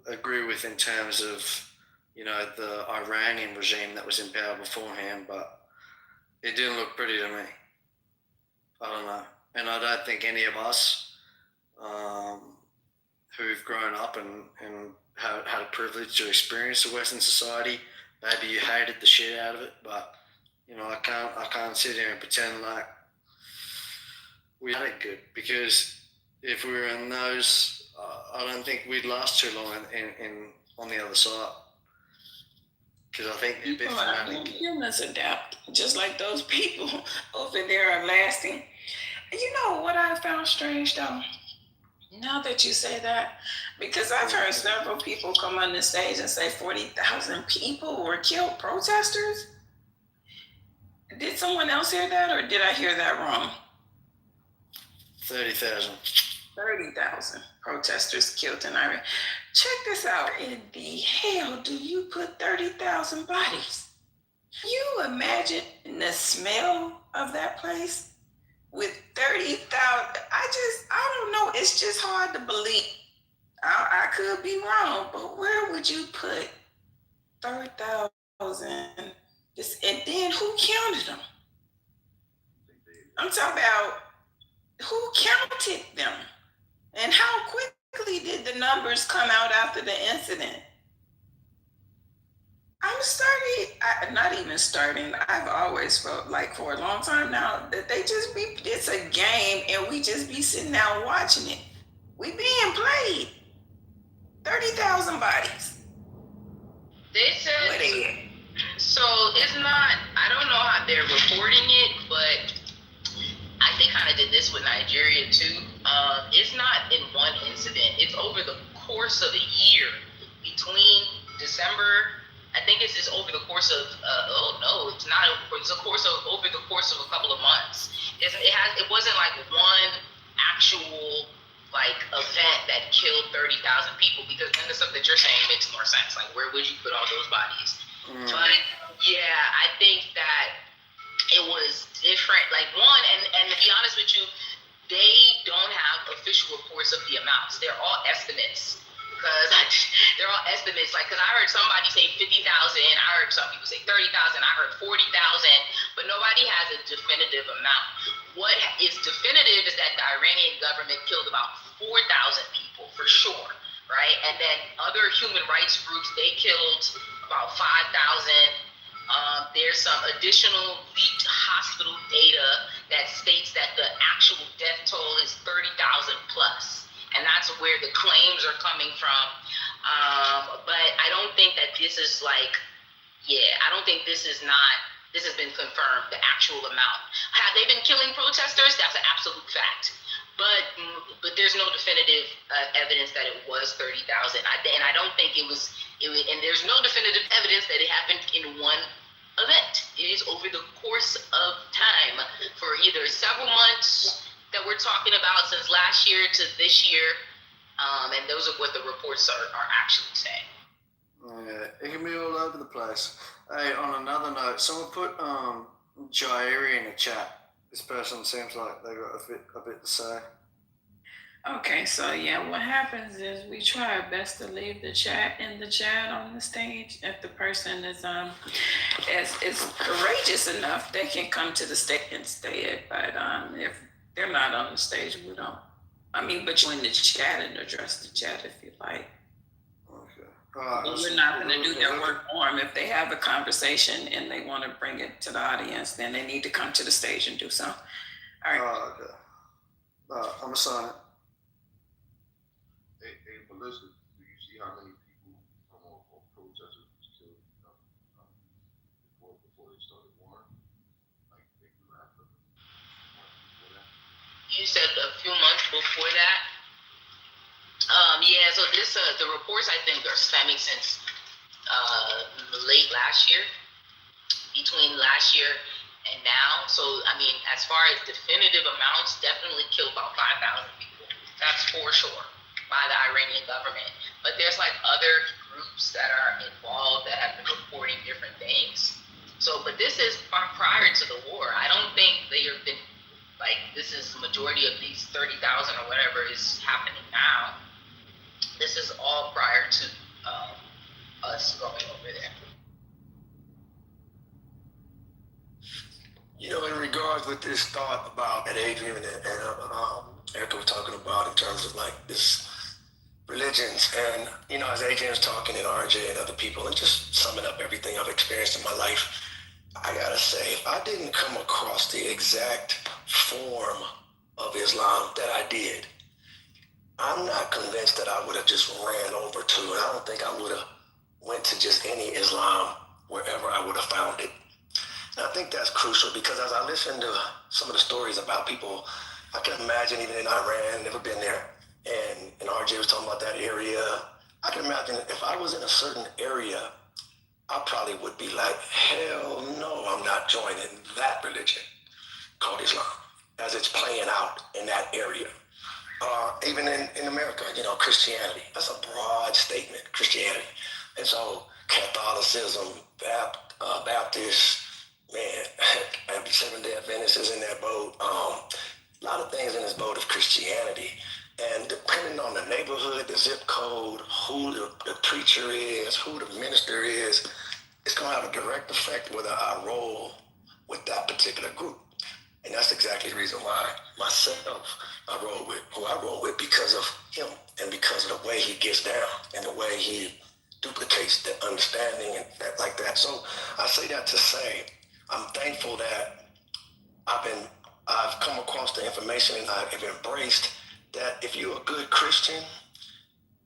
agree with in terms of, the Iranian regime that was in power beforehand, but it didn't look pretty to me. I don't know. And I don't think any of us who've grown up and had a privilege to experience the Western society, maybe you hated the shit out of it, but, I can't sit here and pretend like we had it good, because if we were in those, I don't think we'd last too long on the other side. Because I think they're a bit fanatic.
Humans adapt, just like those people over there are lasting. And you know what I found strange though? Now that you say that, because I've heard several people come on the stage and say 40,000 people were killed, protesters. Did someone else hear that, or did I hear that wrong?
30,000.
30,000 protesters killed in Iran. Check this out. In the hell do you put 30,000 bodies? You imagine the smell of that place with 30,000. I don't know. It's just hard to believe. I could be wrong, but where would you put 30,000? And then who counted them? I'm talking about who counted them? And how quickly did the numbers come out after the incident? I've always felt like for a long time now that it's a game and we just be sitting down watching it. We being played. 30,000 bodies.
They said, so it's not, I don't know how they're reporting it, but they kind of did this with Nigeria too. It's not in one incident. It's over the course of a year. Between December, I think it's just over the course of, it's not over, it's over the course of a couple of months. It wasn't like one actual event that killed 30,000 people, because then the stuff that you're saying makes more sense. Like, where would you put all those bodies? But yeah, I think that it was different. Like, one, and to be honest with you, they don't have official reports of the amounts. They're all estimates.
because they're all estimates. Like, because I heard somebody say 50,000, I heard some people say 30,000, I heard 40,000, but nobody has a definitive amount. What is definitive is that the Iranian government killed about 4,000 people for sure, right? And then other human rights groups, they killed about 5,000. There's some additional leaked hospital data that states that the actual death toll is 30,000 plus. And that's where the claims are coming from. But I don't think that this is like, I don't think this has been confirmed, the actual amount. Have they been killing protesters? That's an absolute fact. But there's no definitive evidence that it was 30,000. And I don't think it was, and there's no definitive evidence that it happened in one event. It is over the course of time for either several months that we're talking about since last year to this year, and those are what the reports are actually saying.
Yeah, it can be all over the place. Hey, on another note, someone put Jairi in the chat. This person seems like they got a bit to say.
Okay, so what happens is we try our best to leave the chat on the stage. If the person is courageous enough, they can come to the stage instead. But if they're not on the stage, we don't. But you in the chat and address the chat if you like.
Okay.
But we're not going to do their work for them. If they have a conversation and they want to bring it to the audience, then they need to come to the stage and do so. All right.
Okay. I'm a sign.
Hey, Melissa, do you see how many people from protesters was killed before they started warring? Like, they do after before that?
You said a few months before that? So this, the reports I think are stemming since late last year, between last year and now. So, as far as definitive amounts, definitely killed about 5,000 people. That's for sure, by the Iranian government. But there's like other groups that are involved that have been reporting different things. So, but this is prior to the war. I don't think they have been, like, this is the majority of these 30,000 or whatever is happening now. This is all prior to us going over there.
In regards with this thought about that Adrian and Erica were talking about in terms of like this religions, and as Adrian was talking and RJ and other people, and just summing up everything I've experienced in my life, I gotta say, if I didn't come across the exact form of Islam that I did, I'm not convinced that I would have just ran over to it. I don't think I would have went to just any Islam wherever I would have found it. And I think that's crucial because as I listen to some of the stories about people, I can imagine even in Iran, never been there, and RJ was talking about that area. I can imagine if I was in a certain area, I probably would be like, hell no, I'm not joining that religion called Islam as it's playing out in that area. Even in America, Christianity, that's a broad statement, Christianity. And so Catholicism, Baptist, man, Seventh-day Adventist is in that boat. A lot of things in this boat of Christianity. And depending on the neighborhood, the zip code, who the preacher is, who the minister is, it's going to have a direct effect whether I roll with that particular group. And that's exactly the reason why myself, I roll with who I roll with because of him and because of the way he gets down and the way he duplicates the understanding and that, like that. So I say that to say, I'm thankful that I've come across the information and I've embraced that if you're a good Christian,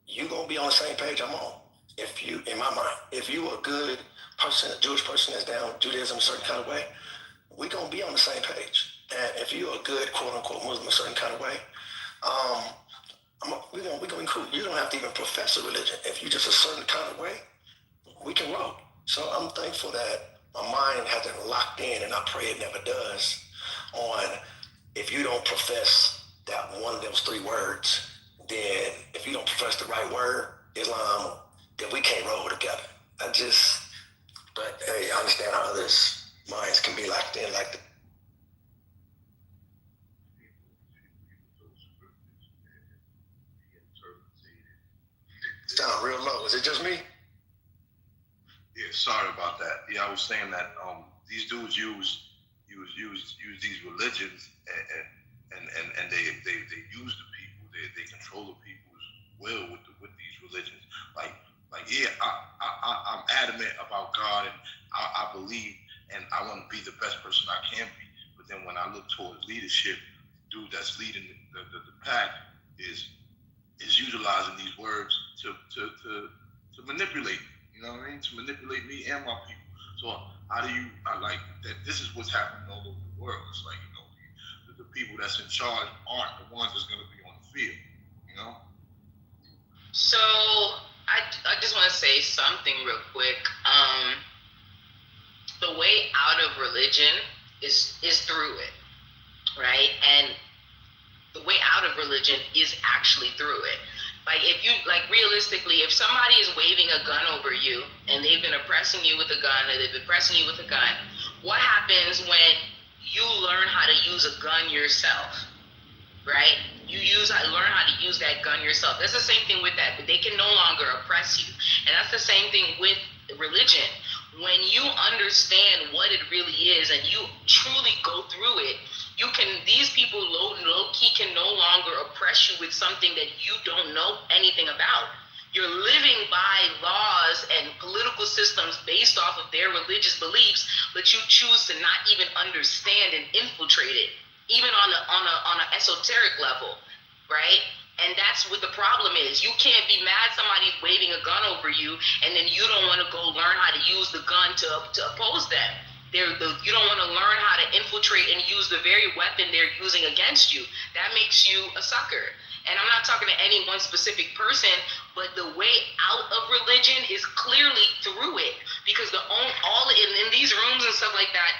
you're going to be on the same page I'm on. If you, in my mind, if you a good person, a Jewish person that's down with Judaism a certain kind of way, we're going to be on the same page. And if you're a good, quote unquote, Muslim a certain kind of way, we're going to be cool. You don't have to even profess a religion. If you're just a certain kind of way, we can roll. So I'm thankful that my mind hasn't locked in, and I pray it never does, on if you don't profess that one of those three words, then if you don't profess the right word, Islam, then we can't roll together. But hey, I understand how others' minds can be locked in like that. sound real low. Is it just me?
Yeah, sorry about that. Yeah, I was saying that these dudes use these religions and they use the people. They control the people's will with these religions. Like yeah, I'm adamant about God and I believe and I want to be the best person I can be. But then when I look towards leadership, dude that's leading the pack is utilizing these words to manipulate. You know what I mean? To manipulate me and my people. So how do you? I like that. This is what's happening all over the world. It's like the people that's in charge aren't the ones that's going to be on the field. You know.
So I just want to say something real quick. The way out of religion is through it, right? And the way out of religion is actually through it. Like if you, like realistically, if somebody is waving a gun over you and they've been oppressing you with a gun or they've been pressing you with a gun, what happens when you learn how to use a gun yourself, right? You learn how to use that gun yourself. That's the same thing with that, but they can no longer oppress you. And that's the same thing with religion. When you understand what it really is and you truly go through it, these people low key can no longer oppress you with something that you don't know anything about. You're living by laws and political systems based off of their religious beliefs, but you choose to not even understand and infiltrate it, even on an esoteric level, right? And that's what the problem is. You can't be mad somebody's waving a gun over you and then you don't want to go learn how to use the gun to oppose them. You don't want to learn how to infiltrate and use the very weapon they're using against you. That makes you a sucker. And I'm not talking to any one specific person, but the way out of religion is clearly through it. Because all in these rooms and stuff like that,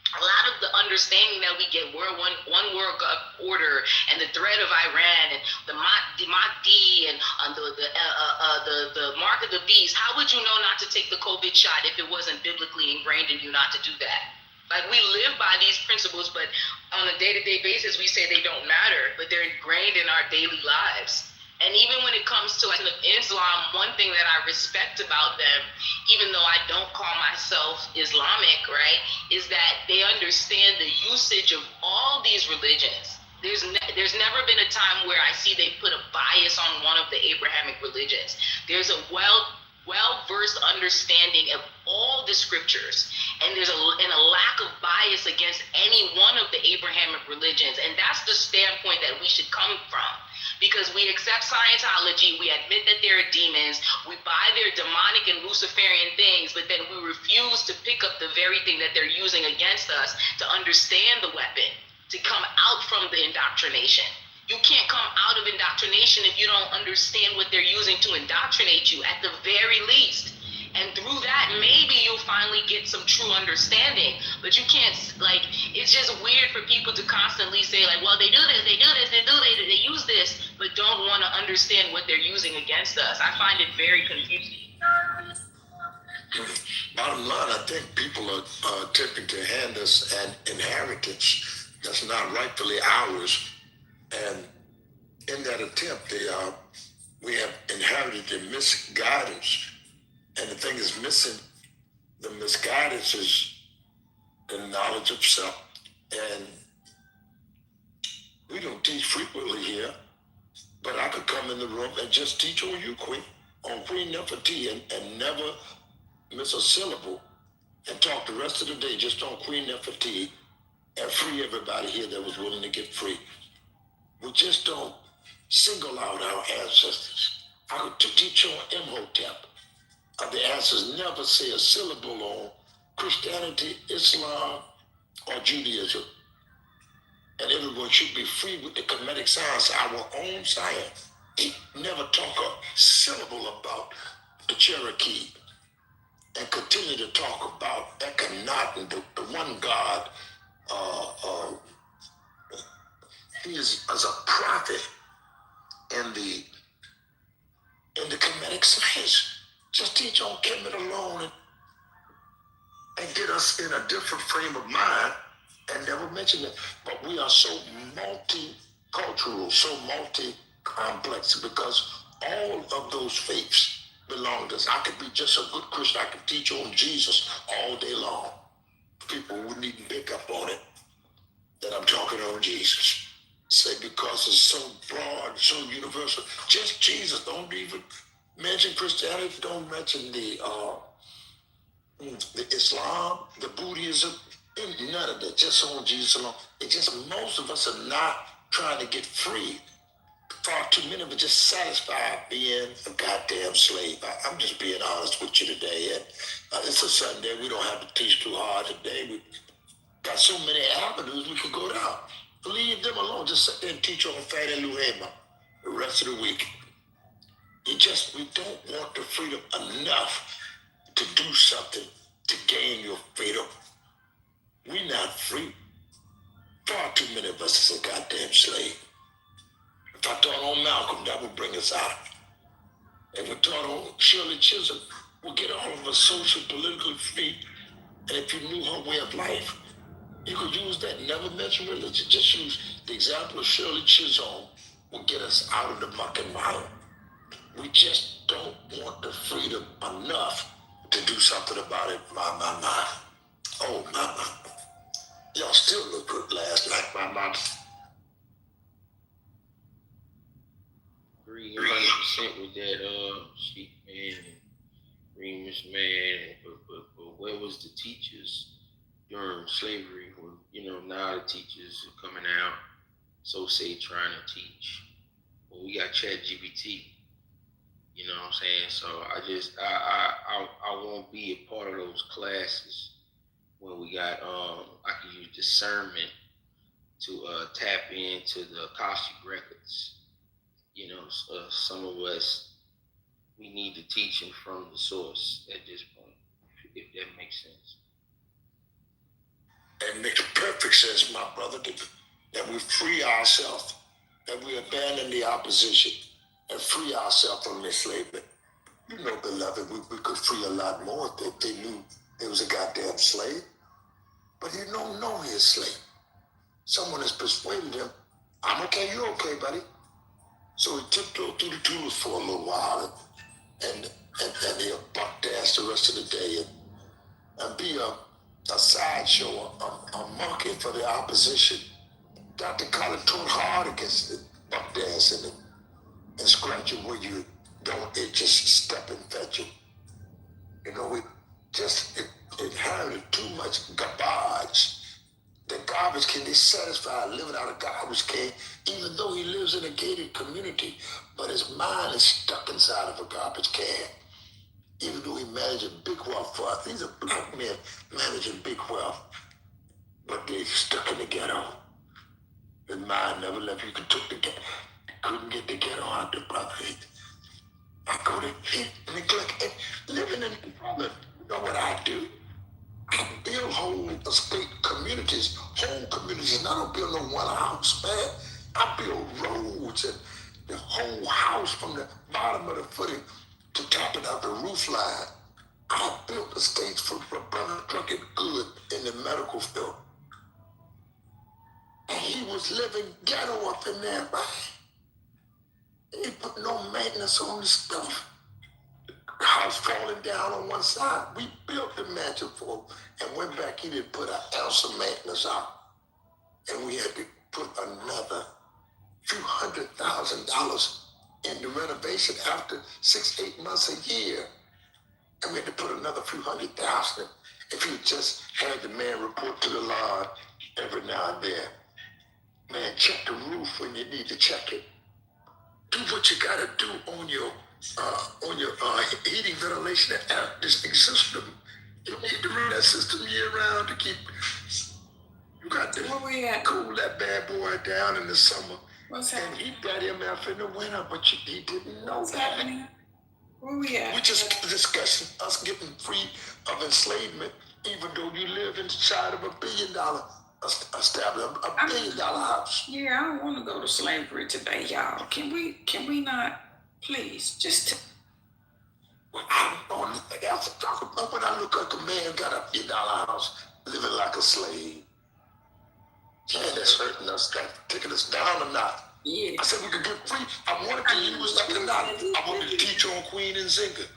a lot of the understanding that we get, one world order, and the threat of Iran, and the Mahdi, and the mark of the beast. How would you know not to take the COVID shot if it wasn't biblically ingrained in you not to do that? Like, we live by these principles, but on a day-to-day basis, we say they don't matter, but they're ingrained in our daily lives. And even when it comes to Islam, one thing that I respect about them, even though I don't call myself Islamic, right, is that they understand the usage of all these religions. There's never been a time where I see they put a bias on one of the Abrahamic religions. There's a well-versed understanding of all the scriptures, and there's a lack of bias against any one of the Abrahamic religions, and that's the standpoint that we should come from. Because we accept Scientology, we admit that there are demons, we buy their demonic and Luciferian things, but then we refuse to pick up the very thing that they're using against us to understand the weapon, to come out from the indoctrination. You can't come out of indoctrination if you don't understand what they're using to indoctrinate you, at the very least. And through that, maybe you'll finally get some true understanding. But you can't, like, it's just weird for people to constantly say, like, well, they do this, they use this, but don't want to understand what they're using against us. I find it very confusing.
Bottom line, I think people are attempting to hand us an inheritance that's not rightfully ours. And in that attempt, we have inherited the misguidance. And the thing is missing, the misguidance is the knowledge of self. And we don't teach frequently here, but I could come in the room and just teach on you, Queen, on Queen Nefertiti, and never miss a syllable, and talk the rest of the day just on Queen Nefertiti and free everybody here that was willing to get free. We just don't single out our ancestors. I could teach on Imhotep. The answers never say a syllable on Christianity, Islam, or Judaism. And everyone should be free with the Kemetic science, our own science. It never talk a syllable about the Cherokee, and continue to talk about Ekhenaten, the one God. He is as a prophet in the Kemetic science. Just teach on Kemet alone and get us in a different frame of mind and never mention it. But we are so multicultural, so multi-complex, because
all of those faiths belong to us. I could be just a good Christian. I could teach on Jesus all day long. People wouldn't even pick up on it that I'm talking on Jesus. Say because it's so broad, so universal. Just Jesus. Don't even mention Christianity. Don't mention the Islam, the Buddhism, and none of that. Just on Jesus alone. It's just most of us are not trying to get free. Far too many of us just satisfied being a goddamn slave. I'm just being honest with you today. And it's a Sunday. We don't have to teach too hard today. We got so many avenues we could go down. Leave them alone. Just sit there and teach on Fannie Lou Hamer the rest of the week. We don't want the freedom enough to do something to gain your freedom. We're not free. Far too many of us is a goddamn slave. If I taught on Malcolm, that would bring us out. If we taught on Shirley Chisholm, we'll get all of us social, politically free. And if you knew her way of life, you could use that. Never mention religion. Just use the example of Shirley Chisholm will get us out of the muck and mire. We just don't want the freedom enough to do something about it. My. Oh, my. Y'all still look good last night, my.
Agree 100% with that, Sheik man and Remus man. But where was the teachers during slavery? When now the teachers are coming out, so say trying to teach. Well, we got ChatGPT. You know what I'm saying? So I won't be a part of those classes when we got I can use discernment to tap into the Akashic records. Some of us, we need the teaching from the source at this point, if that makes sense.
It makes perfect sense, my brother, that we free ourselves, that we abandon the opposition and free ourselves from enslavement. Beloved, we could free a lot more if they knew they was a goddamn slave. But he don't know he's a slave. Someone has persuaded him, I'm okay, you're okay, buddy. So he tiptoed through the tulips for a little while and he'll buck dance the rest of the day and be a sideshow, a monkey for the opposition. Dr. Collins taught hard against the buck dancing and scratching where you don't, it just step and fetch it. It inherited too much garbage. The garbage can be satisfied living out of garbage can, even though he lives in a gated community, but his mind is stuck inside of a garbage can. Even though he managing big wealth for us, these are black men managing big wealth, but they stuck in the ghetto. His mind never left. You couldn't get the ghetto out the brother. I go to neglect and living in the brother. You know what I do? I build whole estate communities, and I don't build no one house, man. I build roads and the whole house from the bottom of the footing to topping out the roof line. I built estates for brother Crooked Good in the medical field. And he was living ghetto up in there, right? And he put no maintenance on the stuff. House falling down on one side. We built the mansion for him and went back. He didn't put an ounce of maintenance out. And we had to put another few $100,000 in the renovation after 6-8 months a year. And we had to put another few $100,000 if you just had the man report to the Lord every now and then. Man, check the roof when you need to check it. Do what you gotta do on your heating, ventilation, and air conditioning system. You don't need to run that system year round to keep. You got to cool that bad boy down in the summer.
What's
and
happening?
heat that MF in the winter, but he didn't know
What's
that.
happening? Where we at?
We just discussing us getting free of enslavement, even though you live inside of $1 billion establishment, $1 billion house.
Yeah, I don't want to go to slavery today, y'all. Can we not, please, just.
Well, I don't know anything else to talk about when I look at the man got $1 billion house living like a slave. Man, that's hurting us, that's taking us down or not.
Yeah.
I said we could get free. I wanted to use like I wanted to teach on Queen and Zinga.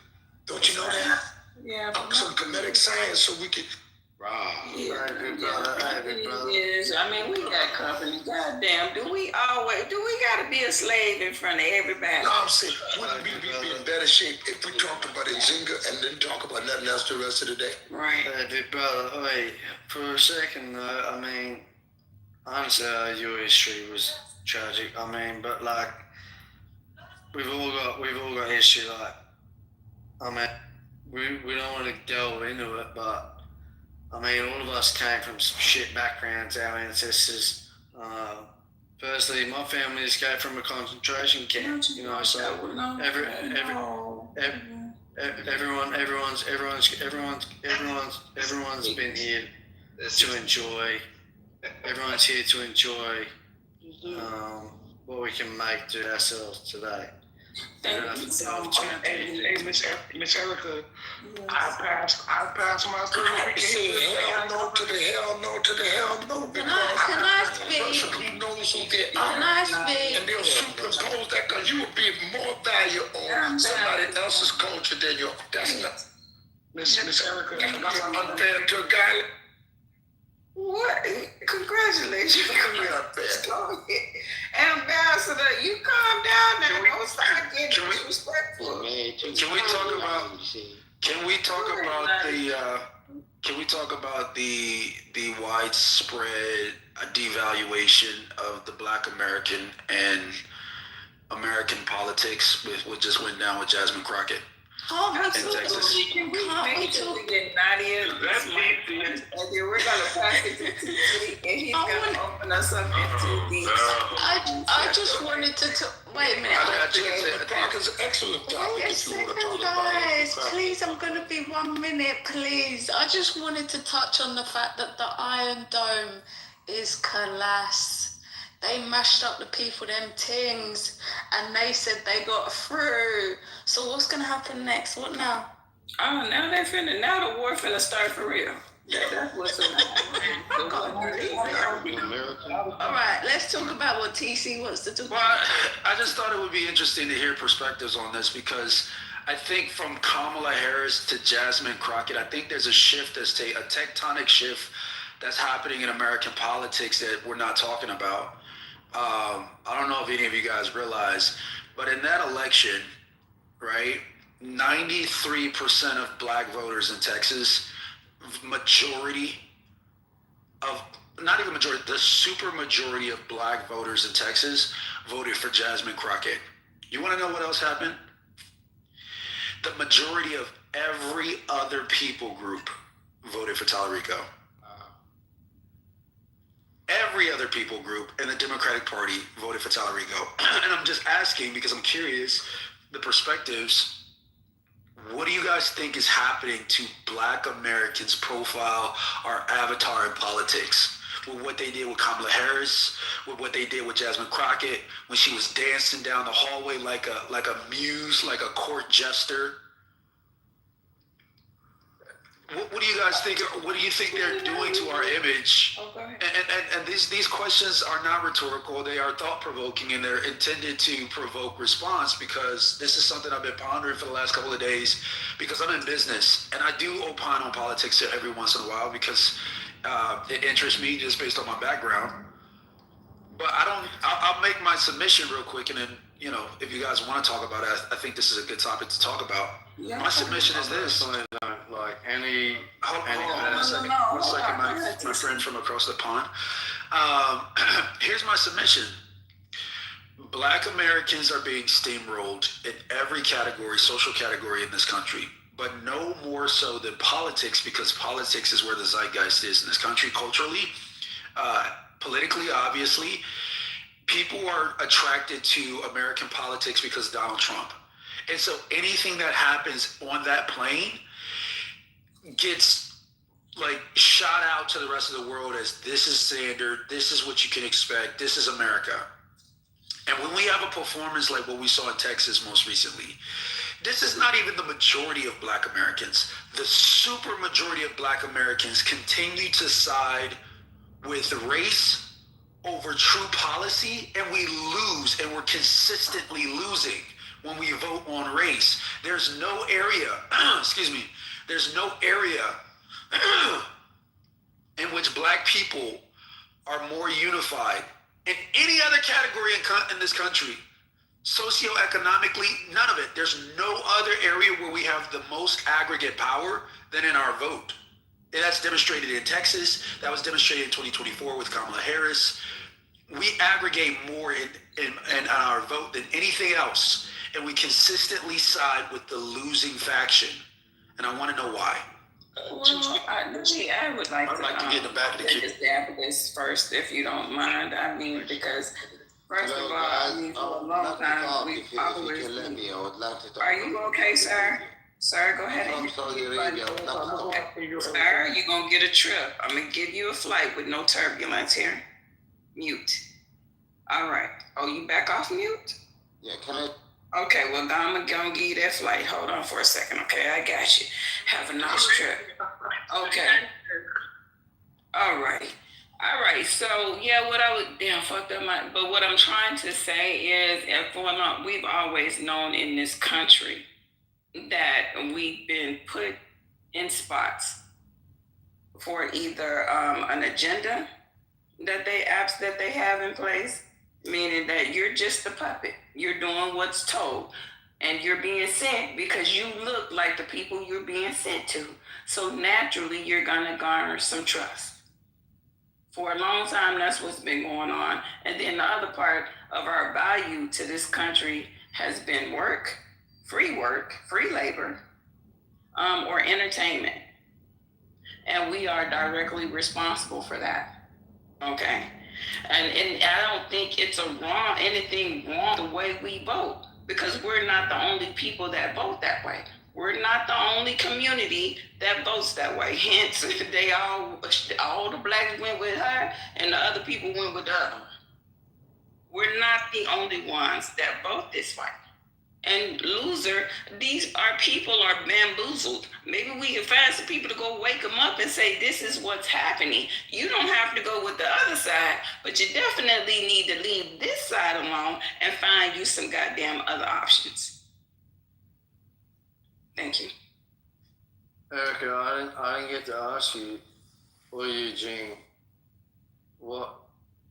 Don't you know that?
Yeah.
Some kinetic science so we could.
Yeah. I mean, we got company. Goddamn, do we gotta be a slave in front of everybody?
No, I'm saying, wouldn't we be in better shape if we talked about Nzinga and didn't talk about nothing else the rest of the day?
Right.
Big brother, wait, for a second though, I mean, honestly, your history was tragic. I mean, but like, we've all got history. Like, I mean, we don't want to delve into it, but I mean, all of us came from some shit backgrounds. Our ancestors. Firstly, my family escaped from a concentration camp. You know, so everyone's been here to enjoy. Everyone's here to enjoy what we can make to ourselves today.
Hey, Miss Erica, I passed my certification.
Hell no to the hell no to the hell no.
Can I speak? Can I speak?
And they'll superimpose that because you will be more value on somebody else's culture than your. That's not.
Miss Erica,
that's unfair to a guy.
What? Congratulations. Ambassador, you calm down now. Don't start getting disrespectful.
Can we talk about the widespread devaluation of the Black American and American politics with what just went down with Jasmine Crockett?
Absolutely. Can we make sure we get Nadia this month? And then we're going to pass it to TT, and he's going to open us up into the...
I just wanted to wait a minute.
Parker's an excellent topic.
Wait a second, guys. Please, I'm going to be 1 minute, please. I just wanted to touch on the fact that the Iron Dome is collapsed. They mashed up the people, them things, and they said they got through. So what's gonna happen next? What now?
Oh, now the war finna start for real. That's what's gonna happen. All right, let's talk about what TC wants to do.
Well, I just thought it would be interesting to hear perspectives on this because I think from Kamala Harris to Jasmine Crockett, I think there's a shift, a tectonic shift that's happening in American politics that we're not talking about. I don't know if any of you guys realize, but in that election, right, 93% of Black voters in Texas, the super majority of Black voters in Texas voted for Jasmine Crockett. You want to know what else happened? The majority of every other people group voted for Tallarico. Every other people group in the Democratic Party voted for Tallarico. And I'm just asking because I'm curious, the perspectives, what do you guys think is happening to Black Americans' profile or avatar in politics? With what they did with Kamala Harris, with what they did with Jasmine Crockett, when she was dancing down the hallway like a muse, like a court jester. What do you guys think? What do you think they're doing to our image? And these questions are not rhetorical. They are thought-provoking, and they're intended to provoke response because this is something I've been pondering for the last couple of days because I'm in business, and I do opine on politics every once in a while because it interests me just based on my background. But I'll make my submission real quick, and then, you know, if you guys want to talk about it, I think this is a good topic to talk about. My submission is this. Hold on a second. One second, my friend from across the pond. Here's my submission. Black Americans are being steamrolled in every category, social category in this country, but no more so than politics, because politics is where the zeitgeist is in this country culturally, politically, obviously. People are attracted to American politics because of Donald Trump. And so anything that happens on that plane gets like shot out to the rest of the world as this is standard, this is what you can expect, this is America. And when we have a performance like what we saw in Texas most recently, this is not even the majority of Black Americans. The super majority of Black Americans continue to side with race
over true policy, and we lose, and we're consistently losing when we vote on race. There's no area, excuse me, there's no area in which black people are more unified in any other category in this country. Socioeconomically, none of it. There's no other area where we have the most aggregate power than in our vote. And that's demonstrated in Texas. That was demonstrated in 2024 with Kamala Harris. We aggregate more in our vote than anything else. And we consistently side with the losing faction. And I want to know why.
Well, I would like to
get in the back of the queue.
Establish first, if you don't mind. I mean, because first of all, I mean, for a long time, we've always. Are you okay, sir? Sir, go ahead. Sir, you're gonna get a trip. I'm gonna give you a flight with no turbulence here. Mute. All right. Oh, you back off mute?
Yeah, can I?
Okay, well, I'm gonna give you that flight. Hold on for a second, okay? I got you. Have a nice trip. Okay. All right. So, yeah, fucked up but what I'm trying to say is, for long, we've always known in this country that we've been put in spots for either an agenda that they have in place, meaning that you're just a puppet. You're doing what's told, and you're being sent because you look like the people you're being sent to. So naturally, you're gonna garner some trust. For a long time, that's what's been going on. And then the other part of our value to this country has been work, free labor, or entertainment. And we are directly responsible for that, okay? And I don't think it's anything wrong the way we vote, because we're not the only people that vote that way. We're not the only community that votes that way. Hence, all the blacks went with her and the other people went with her. We're not the only ones that vote this way. And loser, people are bamboozled. Maybe we can find some people to go wake them up and say, this is what's happening. You don't have to go with the other side, but you definitely need to leave this side alone and find you some goddamn other options. Thank you.
Erica, I didn't get to ask you, or Eugene, what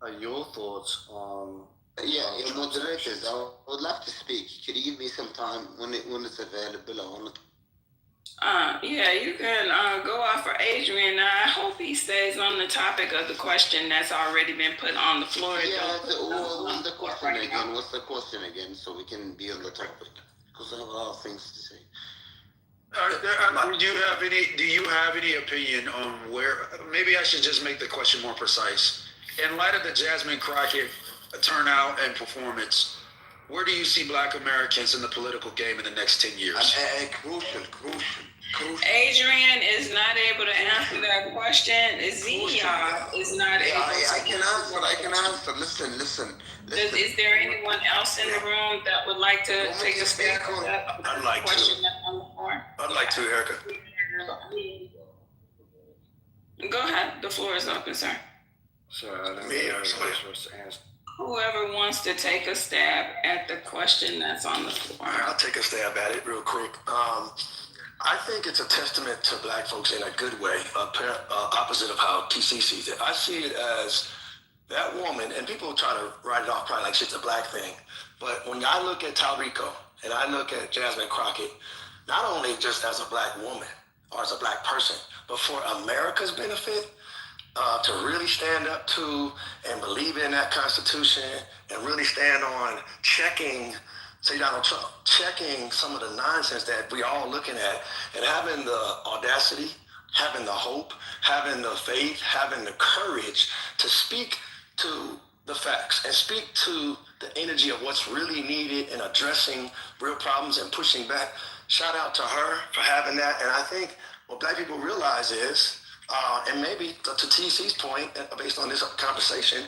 are your thoughts on...
Yeah, moderators, I would love to speak. Could you give me some time when it's available? I want to...
Yeah, you can go off for Adrian. I hope he stays on the topic of the question that's already been put on the floor.
Yeah, what's the question again? What's the question again? So we can be on the topic. Because I have a lot of things to say.
Do you have any opinion on where... Maybe I should just make the question more precise. In light of the Jasmine Crockett turnout and performance, where do you see black Americans in the political game in the next 10 years?
Crucial.
Adrian is not able to answer that question. Ziya is not able to.
I can answer. Listen.
Is there anyone else in the room that would like to take a stab at that?
I'd like
question that's on the floor?
I'd like to, Erica.
Go ahead. The floor is open, sir.
Sorry, I don't know supposed to ask.
Whoever wants to take a stab at the question that's on the floor.
I'll take a stab at it real quick. I think it's a testament to black folks in a good way, opposite of how TC sees it. I see it as that woman, and people try to write it off probably like shit's a black thing, but when I look at Talrico and I look at Jasmine Crockett, not only just as a black woman or as a black person, but for America's benefit, to really stand up to and believe in that Constitution and really stand on checking, say Donald Trump, checking some of the nonsense that we all looking at, and having the audacity, having the hope, having the faith, having the courage to speak to the facts and speak to the energy of what's really needed in addressing real problems and pushing back. Shout out to her for having that. And I think what black people realize is, and maybe to TC's point, based on this conversation,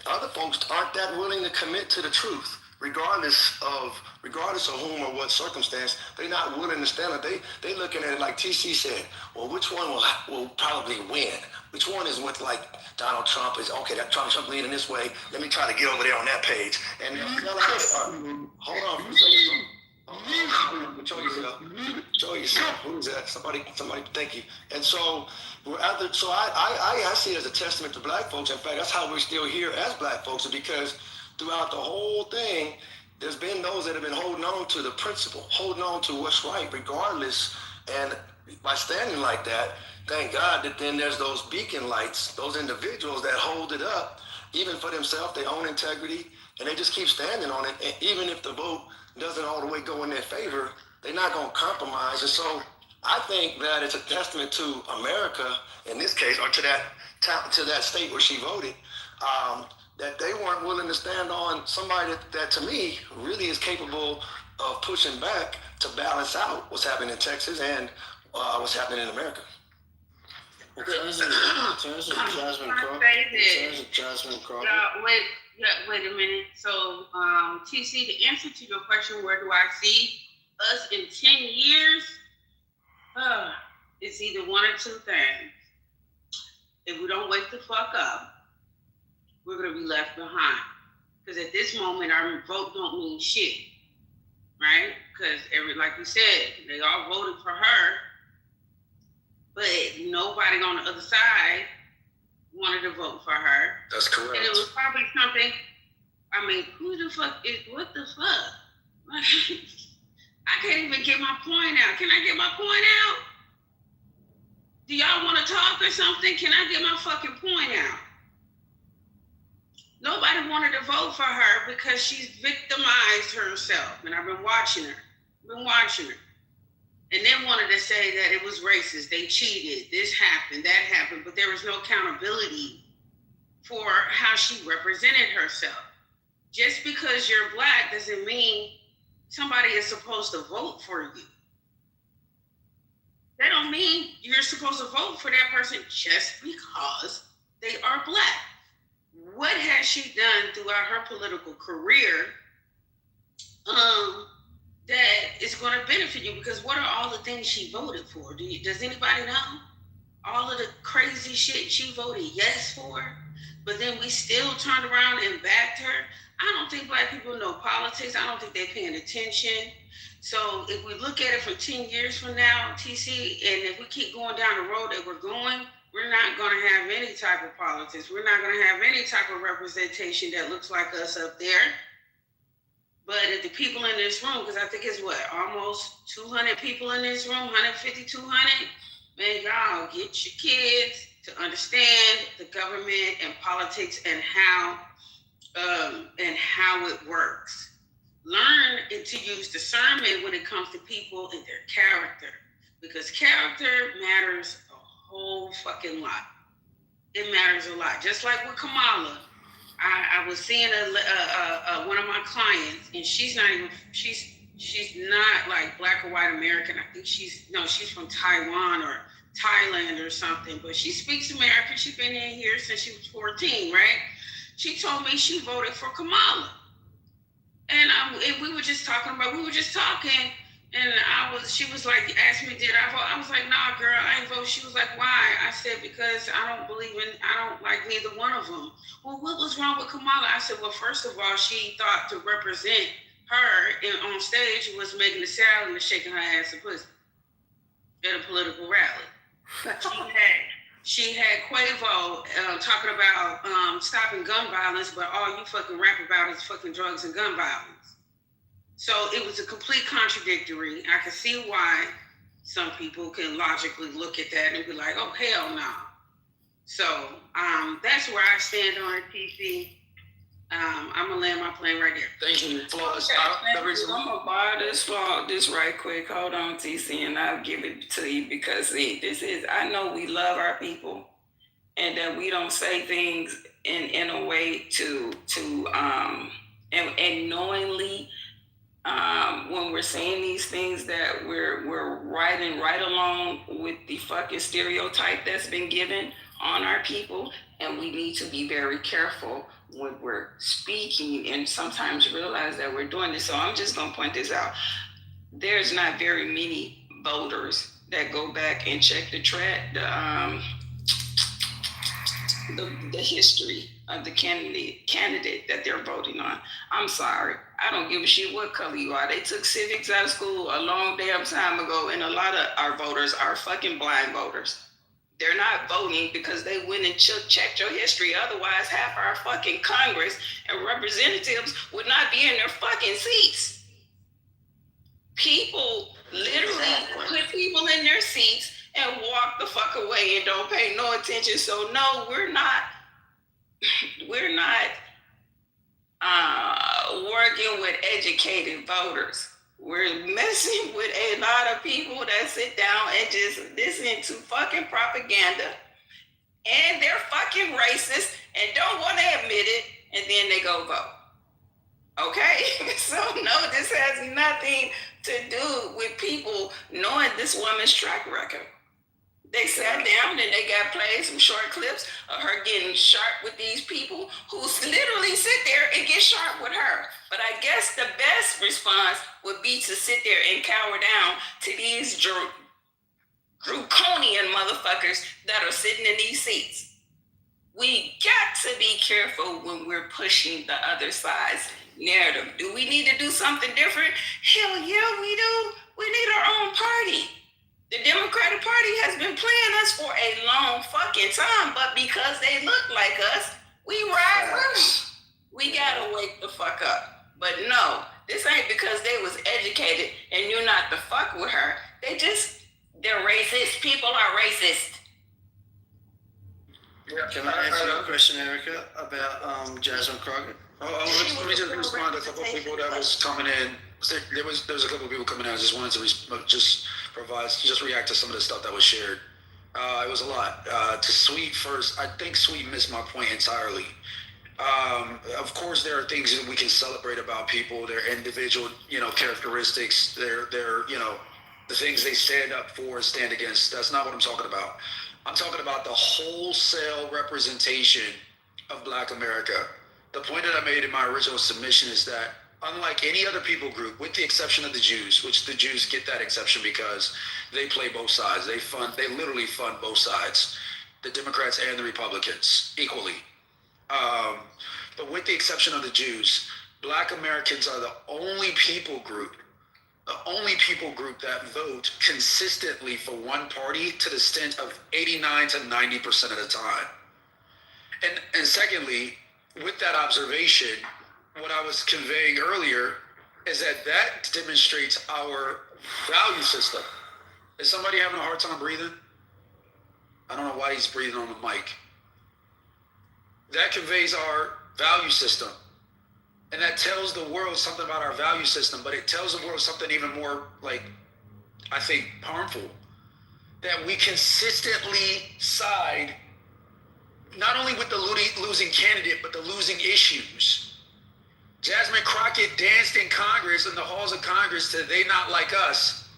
other folks aren't that willing to commit to the truth. regardless of whom or what circumstance, they're not willing to stand up. They looking at it like TC said. Well, which one will probably win? Which one is with like Donald Trump is okay? That Trump leading this way. Let me try to get over there on that page. And hold on for a second. Show yourself. Who's that? Somebody. Thank you. And so I see it as a testament to black folks. In fact, that's how we're still here as black folks, because throughout the whole thing, there's been those that have been holding on to the principle, holding on to what's right, regardless. And by standing like that, thank God that then there's those beacon lights, those individuals that hold it up, even for themselves, their own integrity, and they just keep standing on it. And even if the vote doesn't all the way go in their favor, they're not going to compromise. And so I think that it's a testament to America in this case, or to that state where she voted, that they weren't willing to stand on somebody that to me really is capable of pushing back to balance out what's happening in Texas and what's happening in America.
In terms of Jasmine Crawford.
Wait a minute. So, TC, to answer to your question, where do I see us in 10 years? It's either one or two things. If we don't wake the fuck up, we're going to be left behind. Because at this moment, our vote don't mean shit, right? Because like you said, they all voted for her, but nobody on the other side wanted to vote for her.
That's correct.
And it was probably something, I mean, what the fuck? I can't even get my point out. Can I get my point out? Do y'all want to talk or something? Can I get my fucking point out? Nobody wanted to vote for her because she's victimized herself. And I've been watching her. And then wanted to say that it was racist. They cheated. This happened, that happened. But there was no accountability for how she represented herself. Just because you're black doesn't mean somebody is supposed to vote for you. That don't mean you're supposed to vote for that person just because they are black. What has she done throughout her political career that is going to benefit you? Because what are all the things she voted for? Does anybody know? All of the crazy shit she voted yes for, but then we still turned around and backed her. I don't think black people know politics. I don't think they're paying attention. So if we look at it for 10 years from now, TC, and if we keep going down the road that we're going, we're not going to have any type of politics. We're not going to have any type of representation that looks like us up there. But if the people in this room, because I think it's almost 200 people in this room, 150, 200, man, y'all get your kids to understand the government and politics and how it works. Learn to use discernment when it comes to people and their character, because character matters a whole fucking lot. It matters a lot. Just like with Kamala, I was seeing one of my clients, and she's not like black or white American. I think she's from Taiwan or Thailand or something, but she speaks American. She's been in here since she was 14, right? She told me she voted for Kamala. And we were just talking, and she was like, asked me, did I vote? I was like, nah, girl, I ain't vote. She was like, why? I said, because I don't like neither one of them. Well, what was wrong with Kamala? I said, well, first of all, she thought to represent her on stage was making a salad and shaking her ass and pussy at a political rally. She had Quavo talking about stopping gun violence, but all you fucking rap about is fucking drugs and gun violence. So it was a complete contradictory. I can see why some people can logically look at that and be like, oh, hell no. So that's where I stand on it, TC. I'm going to land my plane right there.
Thank you. I'm going to borrow this right quick. Hold on, TC, and I'll give it to you because I know we love our people and that we don't say things in a way and knowingly when we're saying these things that we're riding right along with the fucking stereotype that's been given on our people, and we need to be very careful when we're speaking and sometimes realize that we're doing this. So I'm just going to point this out. There's not very many voters that go back and check the history of the candidate that they're voting on. I'm sorry. I don't give a shit what color you are. They took civics out of school a long damn time ago, and a lot of our voters are fucking blind voters. They're not voting because they went and checked your history. Otherwise, half our fucking Congress and representatives would not be in their fucking seats. People literally put people in their seats and walk the fuck away and don't pay no attention. So no, we're not working with educated voters. We're messing with a lot of people that sit down and just listen to fucking propaganda, and they're fucking racist and don't want to admit it, and then they go vote. Okay? So no, this has nothing to do with people knowing this woman's track record. They sat down and they got played some short clips of her getting sharp with these people who literally sit there and get sharp with her. But I guess the best response would be to sit there and cower down to these draconian motherfuckers that are sitting in these seats. We got to be careful when we're pushing the other side's narrative. Do we need to do something different? Hell yeah, we do. We need our own party. The Democratic Party has been playing us for a long fucking time, but because they look like us, we ride with them. We gotta wake the fuck up. But no, this ain't because they was educated and you're not to fuck with her. They're racist. People are racist.
Can I answer your question, Erica, about Jasmine Crockett?
Let me just respond to a couple of people that was coming in. There was a couple of people coming in. I just wanted to react to some of the stuff that was shared. It was a lot. To Sweet first, I think Sweet missed my point entirely. Of course, there are things that we can celebrate about people, their individual, characteristics, their the things they stand up for and stand against. That's not what I'm talking about. I'm talking about the wholesale representation of Black America. The point that I made in my original submission is that unlike any other people group, with the exception of the Jews, which the Jews get that exception because they play both sides. They literally fund both sides, the Democrats and the Republicans equally. But with the exception of the Jews, Black Americans are the only people group that vote consistently for one party to the extent of 89 to 90% of the time. And secondly, with that observation, what I was conveying earlier is that demonstrates our value system. Is somebody having a hard time breathing? I don't know why he's breathing on the mic. That conveys our value system. And that tells the world something about our value system, but it tells the world something even more, I think, harmful. That we consistently side not only with the losing candidate, but the losing issues. Jasmine Crockett danced in Congress, in the halls of Congress, to "They Not Like Us,"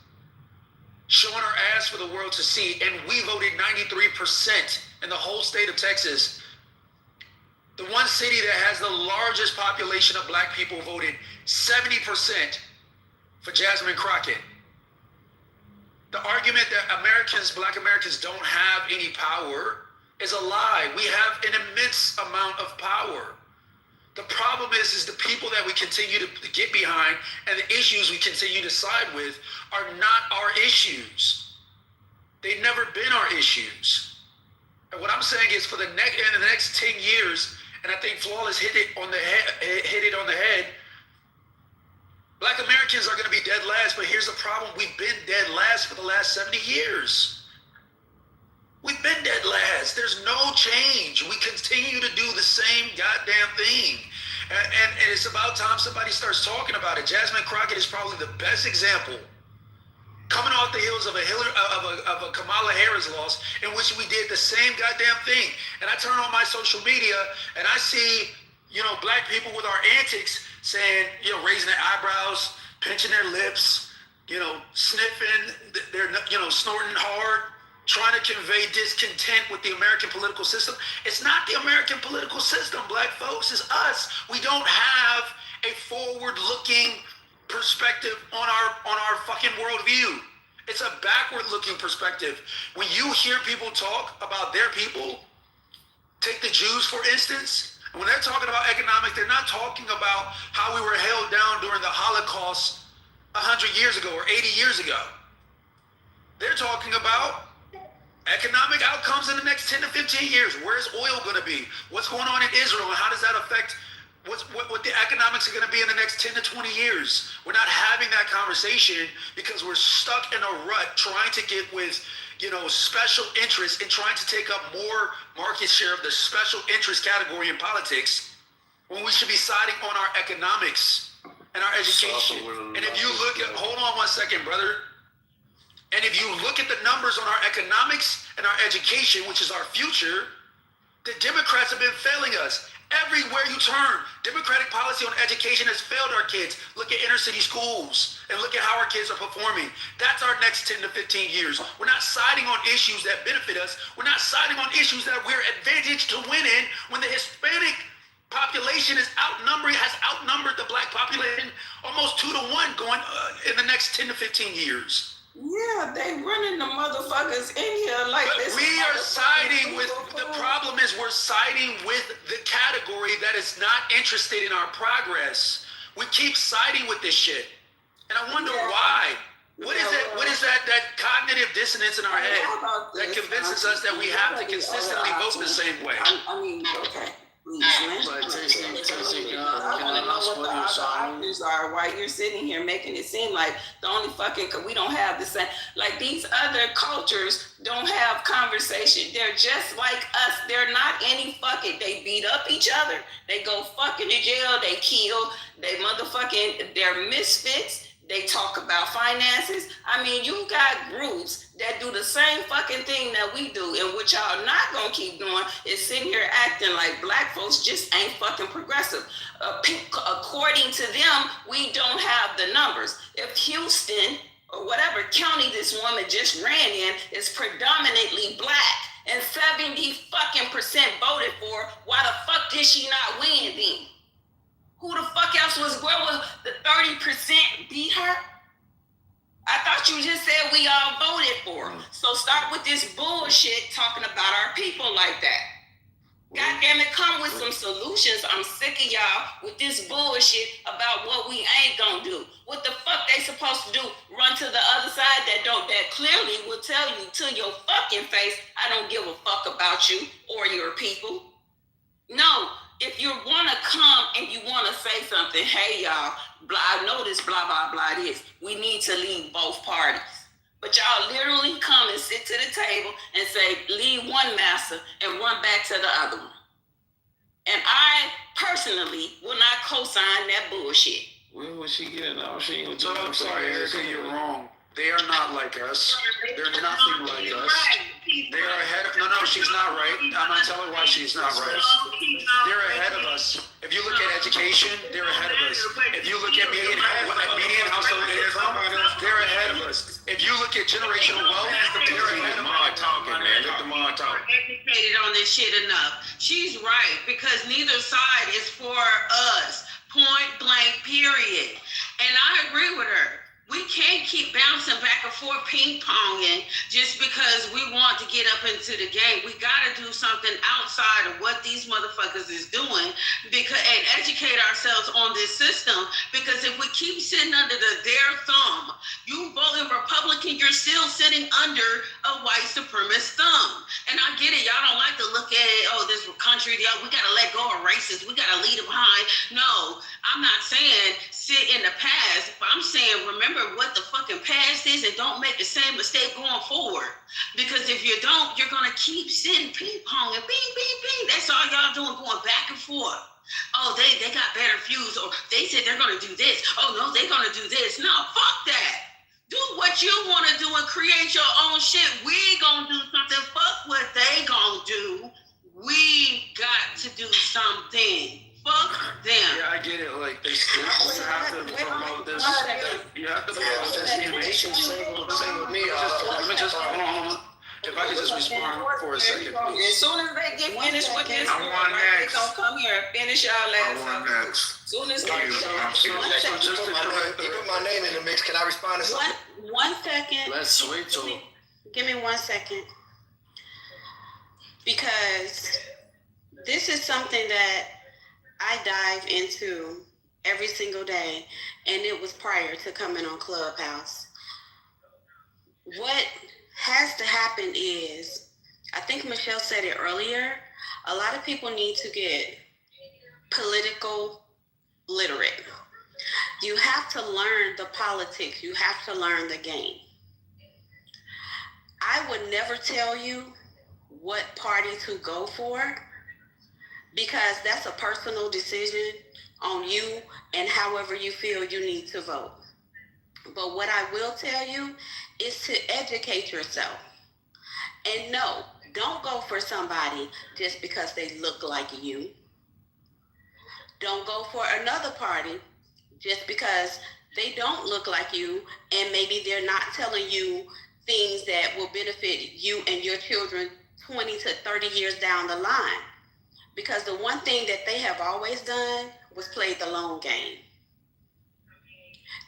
showing her ass for the world to see. And we voted 93% in the whole state of Texas. The one city that has the largest population of Black people voted 70% for Jasmine Crockett. The argument that Black Americans don't have any power is a lie. We have an immense amount of power. The problem is the people that we continue to get behind and the issues we continue to side with are not our issues. They've never been our issues. And what I'm saying is in the next 10 years, and I think Flawless hit it on the head, Black Americans are going to be dead last, but here's the problem. We've been dead last for the last 70 years. We've been dead last. There's no change. We continue to do the same goddamn thing. And it's about time somebody starts talking about it. Jasmine Crockett is probably the best example, coming off the heels of a Kamala Harris loss, in which we did the same goddamn thing. And I turn on my social media and I see, Black people with our antics saying, raising their eyebrows, pinching their lips, sniffing, they're, snorting hard, trying to convey discontent with the American political system. It's not the American political system, black folks. It's us. We don't have a forward-looking perspective on our fucking worldview. It's a backward-looking perspective. When you hear people talk about their people, take the Jews for instance. When they're talking about economics, they're not talking about how we were held down during the Holocaust 100 years ago or 80 years ago. They're talking about economic outcomes in the next 10 to 15 years. Where's oil going to be? What's going on in Israel? And how does that affect what the economics are going to be in the next 10 to 20 years? We're not having that conversation because we're stuck in a rut trying to get with, special interests and trying to take up more market share of the special interest category in politics when we should be siding on our economics and our education. And if you look at, hold on one second, brother. And if you look at the numbers on our economics and our education, which is our future, the Democrats have been failing us. Everywhere you turn, Democratic policy on education has failed our kids. Look at inner city schools and look at how our kids are performing. That's our next 10 to 15 years. We're not siding on issues that benefit us. We're not siding on issues that we're advantaged to win in when the Hispanic population has outnumbered the black population almost 2 to 1 going in the next 10 to 15 years.
Yeah, they running the motherfuckers in here like this.
We are siding with, the problem is we're siding with the category that is not interested in our progress. We keep siding with this shit. And I wonder why. What is that cognitive dissonance in our head that convinces us that we have to consistently vote the same way?
Okay. Please, man. I want to know what the other options are while you're sitting here making it seem like the only fucking, cause we don't have the same, like these other cultures don't have conversation. They're just like us. They're not any fucking, they beat up each other. They go fucking to jail. They kill. They motherfucking, they're misfits. They talk about finances. I mean, you got groups that do the same fucking thing that we do. And what y'all not gonna keep doing is sitting here acting like black folks just ain't fucking progressive. According to them, we don't have the numbers. If Houston or whatever county this woman just ran in is predominantly black and 70% voted for, why the fuck did she not win then? Who the fuck else was, where was the 30% beat her? I thought you just said we all voted for her. So stop with this bullshit talking about our people like that. God damn it, come with some solutions. I'm sick of y'all with this bullshit about what we ain't gonna do. What the fuck they supposed to do? Run to the other side that clearly will tell you to your fucking face, I don't give a fuck about you or your people. No. If you want to come and you want to say something, hey, y'all, blah, I know this, blah, blah, blah, this. We need to leave both parties. But y'all literally come and sit to the table and say, leave one master and run back to the other one. And I personally will not co-sign that bullshit.
When was she getting out? She ain't
So I'm sorry, Erica, you're wrong. They are not like us. They're nothing like us. They are ahead of, no, she's not right. I'm not telling why she's not right. They're ahead of us. If you look at education, they're ahead of us. If you look at median household income, they're ahead of us. If you look at generational wealth, they're ahead of us.
Talking, man. Let them all talk.
Educated on this shit enough. She's right, because neither side is for us. Point blank, period. And I agree with her. We can't keep bouncing back and forth, ping-ponging, just because we want to get up into the game. We got to do something outside of what these motherfuckers is doing and educate ourselves on this system, because if we keep sitting under their thumb, you voting Republican, you're still sitting under a white supremacist thumb. And I get it. Y'all don't like to look at it, oh, this country, we got to let go of racists. We got to leave it behind. No, I'm not saying sit in the past, but I'm saying remember what the fucking past is and don't make the same mistake going forward. Because if you don't, you're going to keep sitting ping-pong and bing, bing, bing. That's all y'all doing, going back and forth. Oh, they got better views, or they said they're going to do this. Oh, no, they're going to do this. No, fuck that. Do what you want to do and create your own shit. We going to do something. Fuck what they going to do. We got to do something. Fuck them.
Yeah, I get it. Like, you have to promote this. You have to promote this innovation. Hold on. If I could just respond for a second,
As
please.
soon as they get finished with this,
I want
they
next.
gonna come here and finish y'all
I
last.
want next.
As soon as they
Thank you.
You put my name in the mix. Can I respond to something?
One second.
Let's wait till.
Give me 1 second. Because this is something that I dive into every single day, and it was prior to coming on Clubhouse. What has to happen is, I think Michelle said it earlier, a lot of people need to get political literate. You have to learn the politics. You have to learn the game. I would never tell you what party to go for, because that's a personal decision on you and however you feel you need to vote. But what I will tell you is to educate yourself. And no, don't go for somebody just because they look like you. Don't go for another party just because they don't look like you and maybe they're not telling you things that will benefit you and your children 20 to 30 years down the line. Because the one thing that they have always done was play the long game.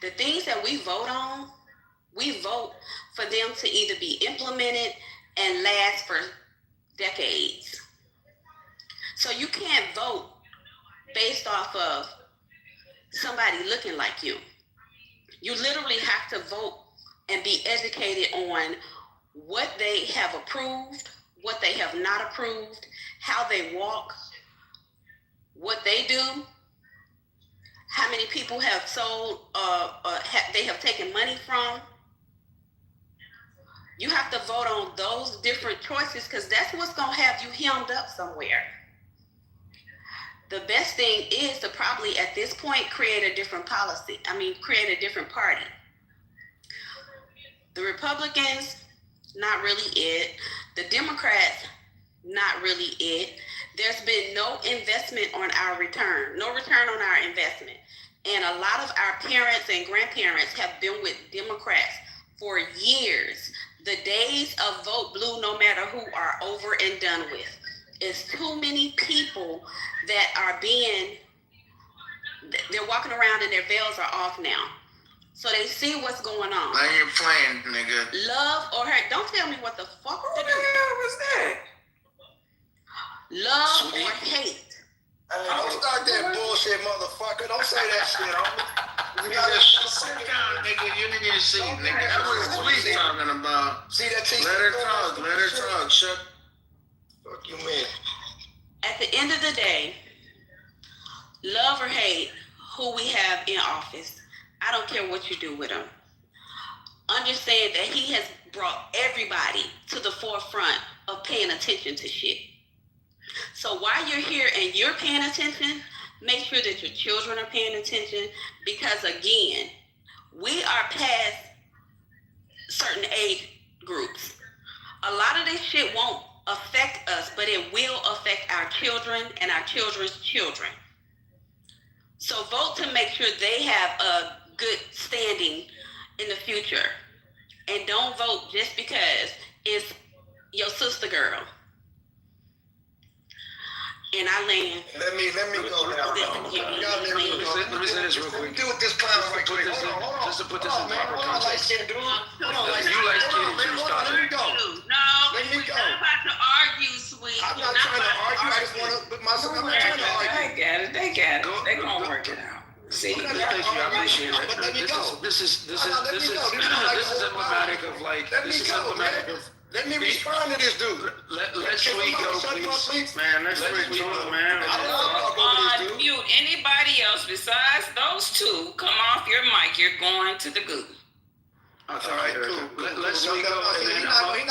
The things that we vote on, we vote for them to either be implemented and last for decades. So you can't vote based off of somebody looking like you. You literally have to vote and be educated on what they have approved, what they have not approved, how they walk, what they do, how many people have sold, they have taken money from. You have to vote on those different choices because that's what's going to have you hemmed up somewhere. The best thing is to probably at this point create a different policy. Create a different party. The Republicans, not really it. The Democrats, not really it. There's been no investment on our return, no return on our investment. And a lot of our parents and grandparents have been with Democrats for years. The days of vote blue no matter who are over and done with. It's too many people that are they're walking around and their veils are off now. So they see what's going on.
Now you're playing, nigga.
Love or hate. Don't tell me what the fuck to do.
What the hell was that?
Love or hate.
Don't start that bullshit, motherfucker. Don't say that shit, homie.
Just sit down, nigga. You need to see, nigga. That's what we talking about.
See that t-shirt?
Let her talk. Let her talk. Shut.
Fuck you, man.
At the end of the day, love or hate who we have in office, I don't care what you do with them. Understand that he has brought everybody to the forefront of paying attention to shit. So while you're here and you're paying attention, make sure that your children are paying attention, because again, we are past certain age groups. A lot of this shit won't affect us, but it will affect our children and our children's children. So vote to make sure they have a good standing in the future. And don't vote just because it's your sister girl. And I land.
Let me go now.
Let me say this real quick.
Do with this clown right quick. Hold on.
Just to put this in proper context.
You like
Let me go. No, we're not about to argue, sweet.
I'm not trying to argue. I just want to put myself. I'm not trying to argue.
They got it. They're gonna work it out. See,
thank you. I appreciate it.
But let me go.
This is emblematic of like. This is emblematic of.
Let me respond to this dude.
Let's sweet go, please.
Man, let's sweet go, man.
On mute. Anybody else besides those two, come off your mic. You're going to the goo.
All right, cool. Let's sweet go.
He's not gonna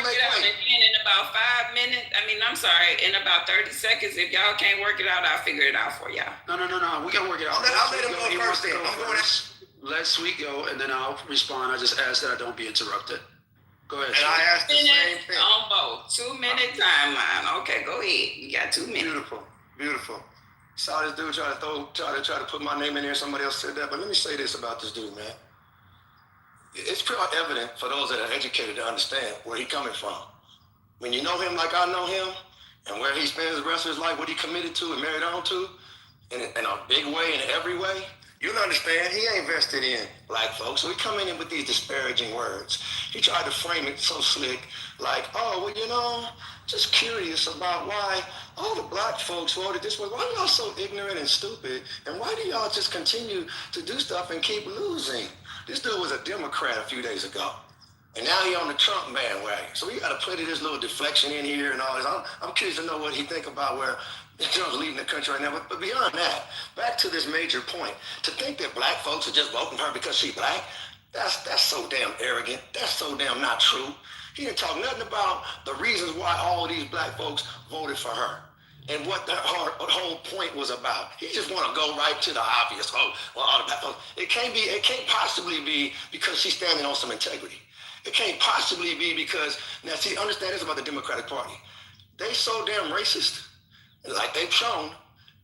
make
it. In about 5 minutes. I'm sorry. In about 30 seconds. If y'all can't work it out, I'll figure it out for y'all.
No. We can work it out.
I'll let him go first. Then I'm going.
Let sweet go, and then I'll respond. I just ask that I don't be interrupted. Go ahead.
And I asked the same thing.
On both. 2 minute timeline. Okay, go ahead. You got 2 minutes.
Beautiful. Saw this dude try to put my name in there. Somebody else said that, but let me say this about this dude, man. It's pretty evident for those that are educated to understand where he's coming from. When you know him like I know him, and where he spends the rest of his life, what he committed to and married on to, in a big way, in every way, you'll understand he ain't vested in black folks. So he coming in with these disparaging words. He tried to frame it so slick, like, oh, well, you know, just curious about why all the black folks voted this way. Why are y'all so ignorant and stupid? And why do y'all just continue to do stuff and keep losing? This dude was a Democrat a few days ago. And now he on the Trump bandwagon. So we got to put this little deflection in here and all this. I'm curious to know what he think about where Trump's leading the country right now. But beyond that, back to this major point. To think that black folks are just voting for her because she's black, that's so damn arrogant. That's so damn not true. He didn't talk nothing about the reasons why all of these black folks voted for her and what that whole point was about. He just want to go right to the obvious. Oh, well, all the black folks. It can't possibly be because she's standing on some integrity. It can't possibly be because, now see, understand this about the Democratic Party. They so damn racist, like they've shown,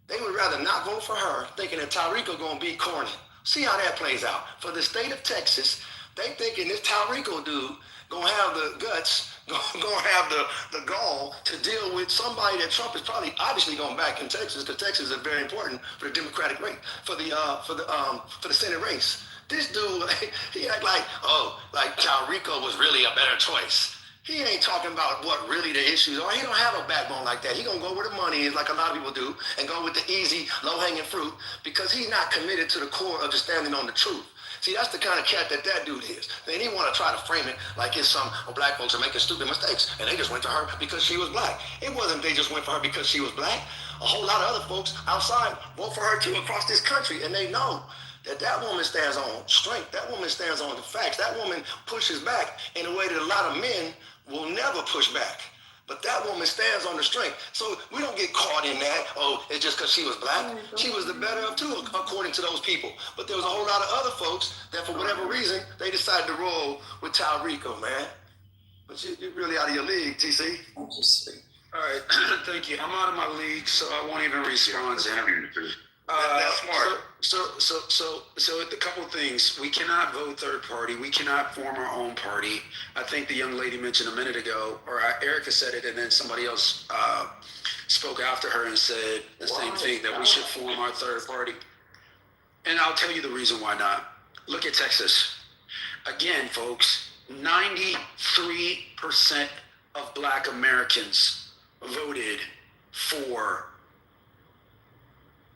they would rather not vote for her, thinking that Tarico gonna beat Cornyn. See how that plays out. For the state of Texas, they thinking this Tarico dude gonna have the guts, gonna have the gall to deal with somebody that Trump is probably obviously going back in Texas, because Texas is very important for the Democratic race, for the Senate race. This dude, he act like, oh, like Tarico was really a better choice. He ain't talking about what really the issues are. He don't have a backbone like that. He gonna go where the money is, like a lot of people do, and go with the easy, low-hanging fruit, because he's not committed to the core of just standing on the truth. See, that's the kind of cat that dude is. Then he want to try to frame it like it's some black folks are making stupid mistakes, and they just went to her because she was black. It wasn't they just went for her because she was black. A whole lot of other folks outside vote for her too across this country, and they know that woman stands on strength. That woman stands on the facts. That woman pushes back in a way that a lot of men will never push back. But that woman stands on the strength. So we don't get caught in that, oh, it's just because she was black. She was the better of two, according to those people. But there was a whole lot of other folks that for whatever reason, they decided to roll with Tarico, man. But you're really out of your league, TC.
All right, thank you. I'm out of my league, so I won't even respond to him.
That's smart.
So a couple of things. We cannot vote third party. We cannot form our own party. I think the young lady mentioned a minute ago, or Erica said it, and then somebody else spoke after her and said the same thing, that we should form our third party. And I'll tell you the reason why not. Look at Texas. Again, folks, 93% of black Americans voted for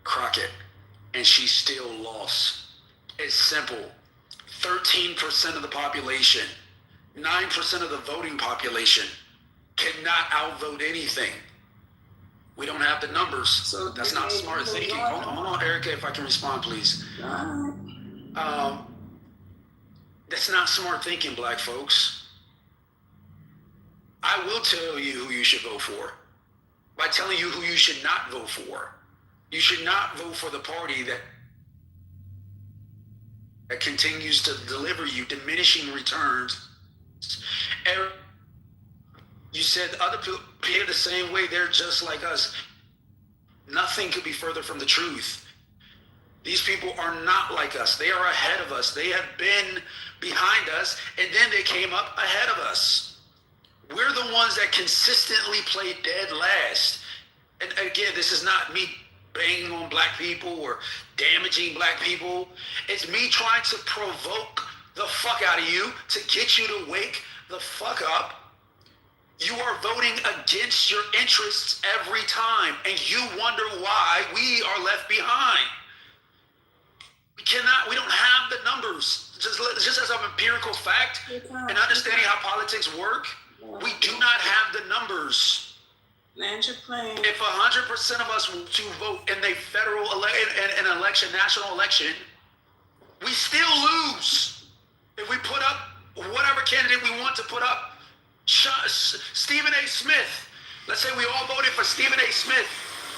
Crockett, and she still lost. It's simple. 13% of the population, 9% of the voting population cannot outvote anything. We don't have the numbers. So that's not smart thinking. Hold on, Erica, if I can respond, please. That's not smart thinking, black folks. I will tell you who you should vote for by telling you who you should not vote for. You should not vote for the party that continues to deliver you diminishing returns. You said other people feel the same way. They're just like us. Nothing could be further from the truth. These people are not like us. They are ahead of us. They have been behind us, and then they came up ahead of us. We're the ones that consistently play dead last. And again, this is not me banging on black people or damaging black people. It's me trying to provoke the fuck out of you, to get you to wake the fuck up. You are voting against your interests every time, and you wonder why we are left behind. We don't have the numbers. Just as an empirical fact and understanding how politics work, we do not have the numbers.
Land your plane.
If 100% of us were to vote in a federal election, national election, we still lose. If we put up whatever candidate we want to put up, Stephen A. Smith, let's say we all voted for Stephen A. Smith,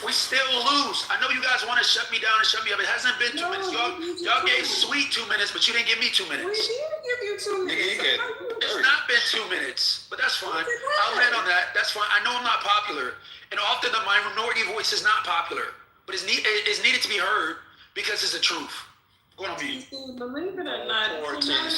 we still lose. I know you guys want to shut me down and shut me up. It hasn't been 2 minutes. Y'all gave Sweet 2 minutes, but you didn't give me 2 minutes.
We did give you 2 minutes.
It's not been 2 minutes, but that's fine. I'll land on that. That's fine. I know I'm not popular, and often the minority voice is not popular, but it's needed to be heard because it's the truth. Go on, B.
Believe it or not, it's not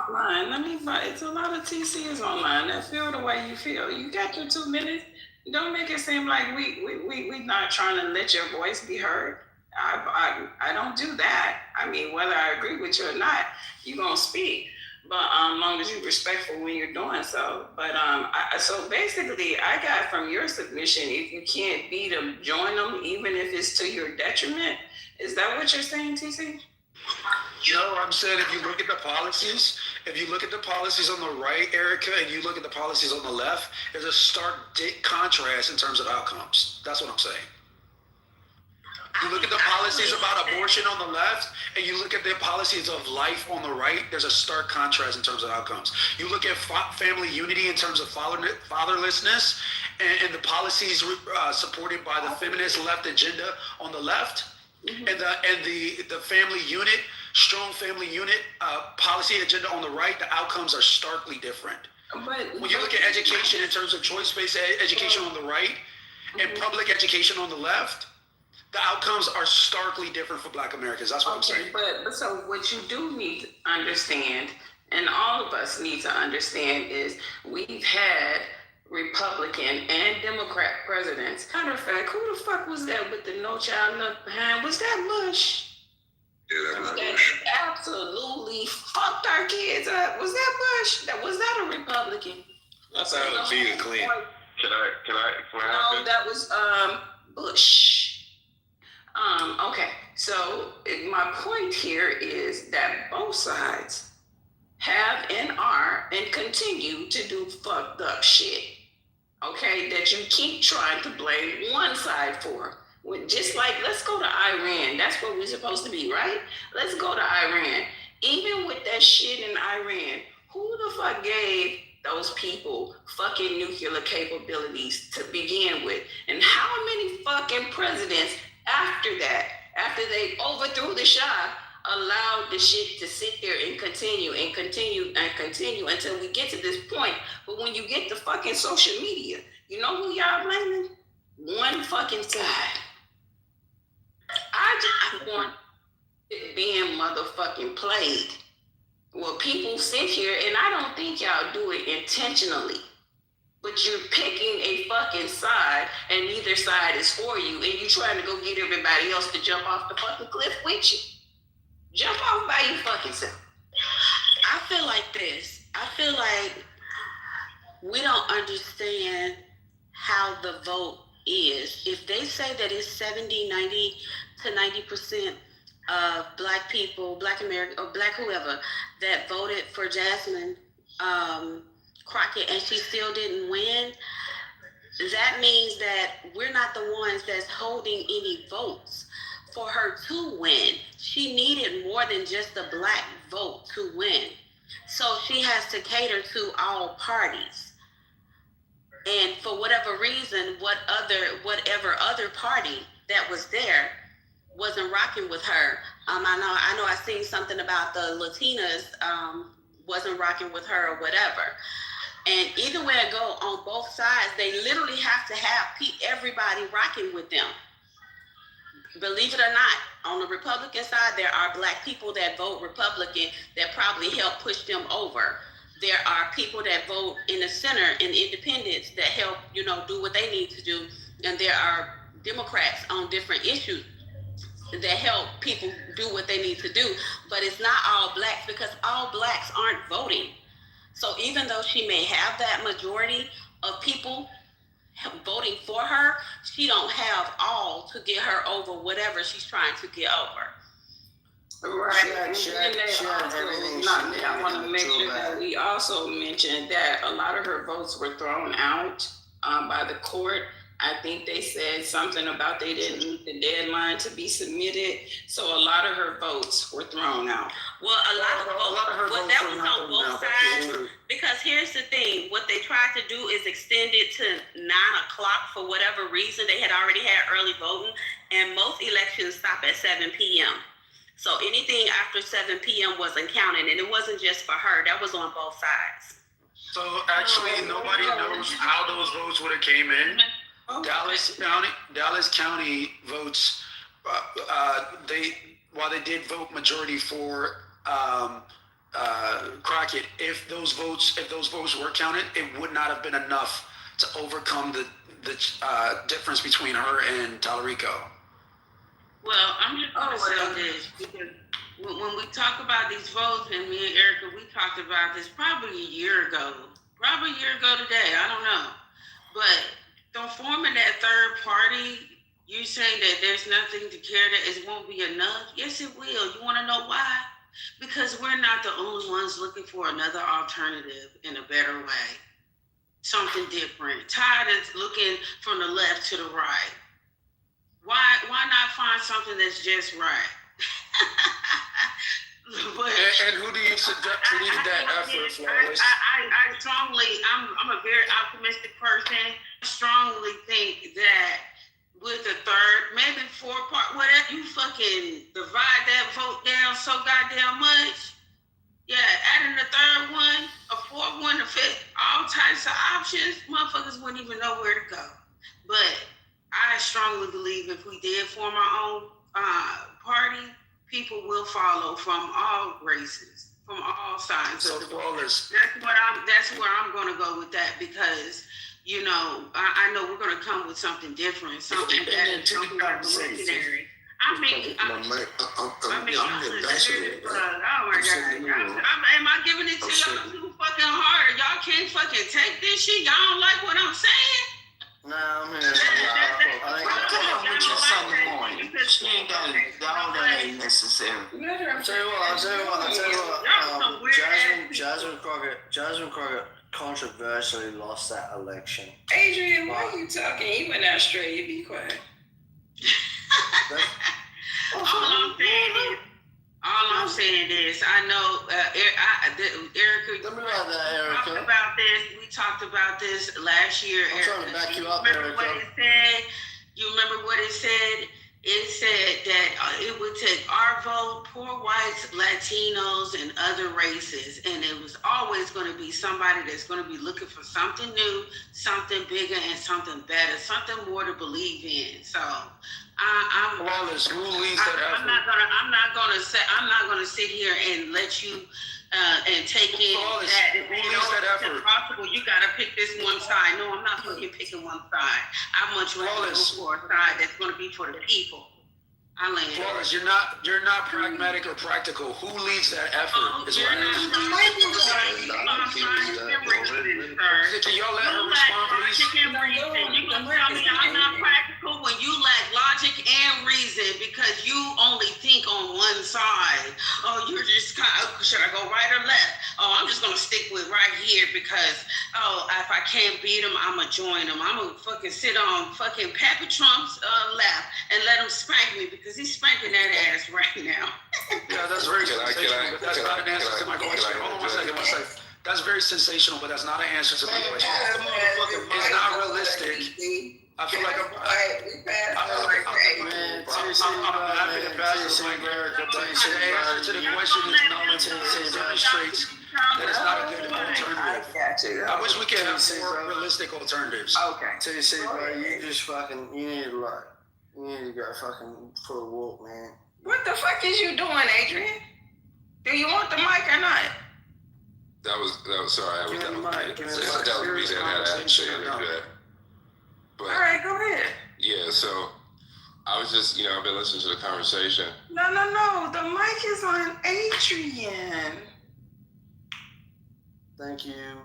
offline. It's a lot of TCs online that feel the way you feel. You got your 2 minutes. Don't make it seem like we not trying to let your voice be heard. I don't do that. I mean, whether I agree with you or not, you gonna speak. But long as you're respectful when you're doing so. But so basically, I got from your submission, if you can't beat them, join them, even if it's to your detriment. Is that what you're saying, TC?
No, I'm saying if you look at the policies, on the right, Erica, and you look at the policies on the left, there's a stark contrast in terms of outcomes. That's what I'm saying. You look at the policies about abortion on the left, and you look at the policies of life on the right, there's a stark contrast in terms of outcomes. You look at family unity in terms of fatherlessness, and the policies supported by the feminist left agenda on the left, and the family unit, strong family unit policy agenda on the right, the outcomes are starkly different. When you look at education in terms of choice-based education on the right, and public education on the left, the outcomes are starkly different for Black Americans. That's what I'm saying.
But so what you do need to understand, and all of us need to understand, is we've had Republican and Democrat presidents. Matter of fact, who the fuck was that with the No Child Left Behind? Was that Bush?
Yeah, that was
That
Bush.
absolutely fucked our kids up. Was that Bush? Was that a Republican?
That's how it be clean.
Can I
No, that was Bush. Okay, so my point here is that both sides have and are and continue to do fucked up shit. Okay, that you keep trying to blame one side for. Just like, let's go to Iran. That's what we're supposed to be, right? Let's go to Iran. Even with that shit in Iran, who the fuck gave those people fucking nuclear capabilities to begin with? And how many fucking presidents after that, after they overthrew the Shah, allowed the shit to sit there and continue until we get to this point? But when you get to fucking social media, you know who y'all blaming? One fucking side. I just want it being motherfucking played. Well, people sit here, and I don't think y'all do it intentionally, but you're picking a fucking side, and neither side is for you, and you trying to go get everybody else to jump off the fucking cliff with you. Jump off by your fucking self.
I feel like this. I feel like we don't understand how the vote is. If they say that it's 70, 90 to 90% of Black people, Black American, or Black whoever, that voted for Jasmine Crockett and she still didn't win, that means that we're not the ones that's holding any votes for her to win. She needed more than just the Black vote to win. So she has to cater to all parties. And for whatever reason, whatever other party that was there wasn't rocking with her. I know I seen something about the Latinas wasn't rocking with her or whatever. And either way it go, on both sides, they literally have to have everybody rocking with them. Believe it or not, on the Republican side, there are Black people that vote Republican that probably help push them over. There are people that vote in the center and independents that help, do what they need to do. And there are Democrats on different issues that help people do what they need to do. But it's not all Blacks, because all Blacks aren't voting. So even though she may have that majority of people voting for her, she don't have all to get her over whatever she's trying to get over.
Right. I want to make sure that we also mentioned that a lot of her votes were thrown out by the court. I think they said something about they didn't meet the deadline to be submitted. So a lot of her votes were thrown out.
Well, a lot of her votes that was on both sides. Because here's the thing, what they tried to do is extend it to 9 o'clock for whatever reason. They had already had early voting, and most elections stop at 7 p.m. So anything after 7 p.m. wasn't counted, and it wasn't just for her. That was on both sides.
So actually, nobody knows how those votes would have came in. Dallas County votes. While they did vote majority for Crockett, if those votes were counted, it would not have been enough to overcome the difference between her and Tallarico.
Well, I'm just going to say this, because when we talk about these votes, and me and Erica, we talked about this probably a year ago today, I don't know. But don't forming that third party, you saying that there's nothing to care, that it won't be enough? Yes, it will. You want to know why? Because we're not the only ones looking for another alternative in a better way. Something different. Tired of looking from the left to the right. Why not find something that's just right? But,
and who do you suggest needed that effort, Flawless?
I'm a very optimistic person. I strongly think that with the third, maybe fourth part, whatever, you fucking divide that vote down so goddamn much. Yeah, adding the third one, a fourth one, a fifth, all types of options, motherfuckers wouldn't even know where to go. But I strongly believe if we did form our own party, people will follow from all races, from all sides of the world. That's where I'm going to go with that, because you know, I know we're going to come with something different, something better, something revolutionary. I'm the ambassador. Oh my God. Am I giving it to y'all too fucking hard? Y'all can't fucking take this shit? Y'all don't like what I'm saying?
No, I'm here. Come on with you Sunday morning. She ain't got it. All that ain't necessary. I'll tell you what. Jasmine Crockett controversially lost that election.
Adrian, why are you talking? He went out straight. You be quiet.
All I'm saying is, I know, Erica, talked about this. We talked about this last year.
I'm trying to back you up,
Erica. You remember what it said? It said that it would take our vote, poor whites, Latinos, and other races. And it was always going to be somebody that's going to be looking for something new, something bigger, and something better, something more to believe in. So I'm not gonna sit here and let you and take in that. If it's possible, you gotta pick this one side. No, I'm not fucking picking one side. I much rather go for a side that's gonna be for the people.
Flawless, you're not pragmatic or practical. Who leads that effort? Is what I ask. Can y'all let her respond, please?
You gonna tell me I'm not practical when you lack logic and reason because you only think on one side. Oh, you're just kind of, should I go right or left? Oh, I'm just gonna stick with right here because if I can't beat him, I'ma join him. I'm gonna fucking sit on fucking Papa Trump's lap and let him spank me because he's spanking that ass right now.
Yeah, that's very sensational, but that's not an answer to my question. Hold on one second. That's very sensational, but that's not an answer to my question. It's not realistic. I feel like I'm happy to pass this mic. The answer to the question is no, it demonstrates that it's not a good alternative. I wish we could have more realistic alternatives.
Okay. TC, bro, you just fucking, you need to go fucking for a walk, man.
What the fuck is you doing, Adrian? Do you want the mic or not?
That was sorry. That was the reason I had to say that. But,
all right, go ahead.
Yeah, so I was just, I've been listening to the conversation.
No. The mic is on Adrian.
Thank you.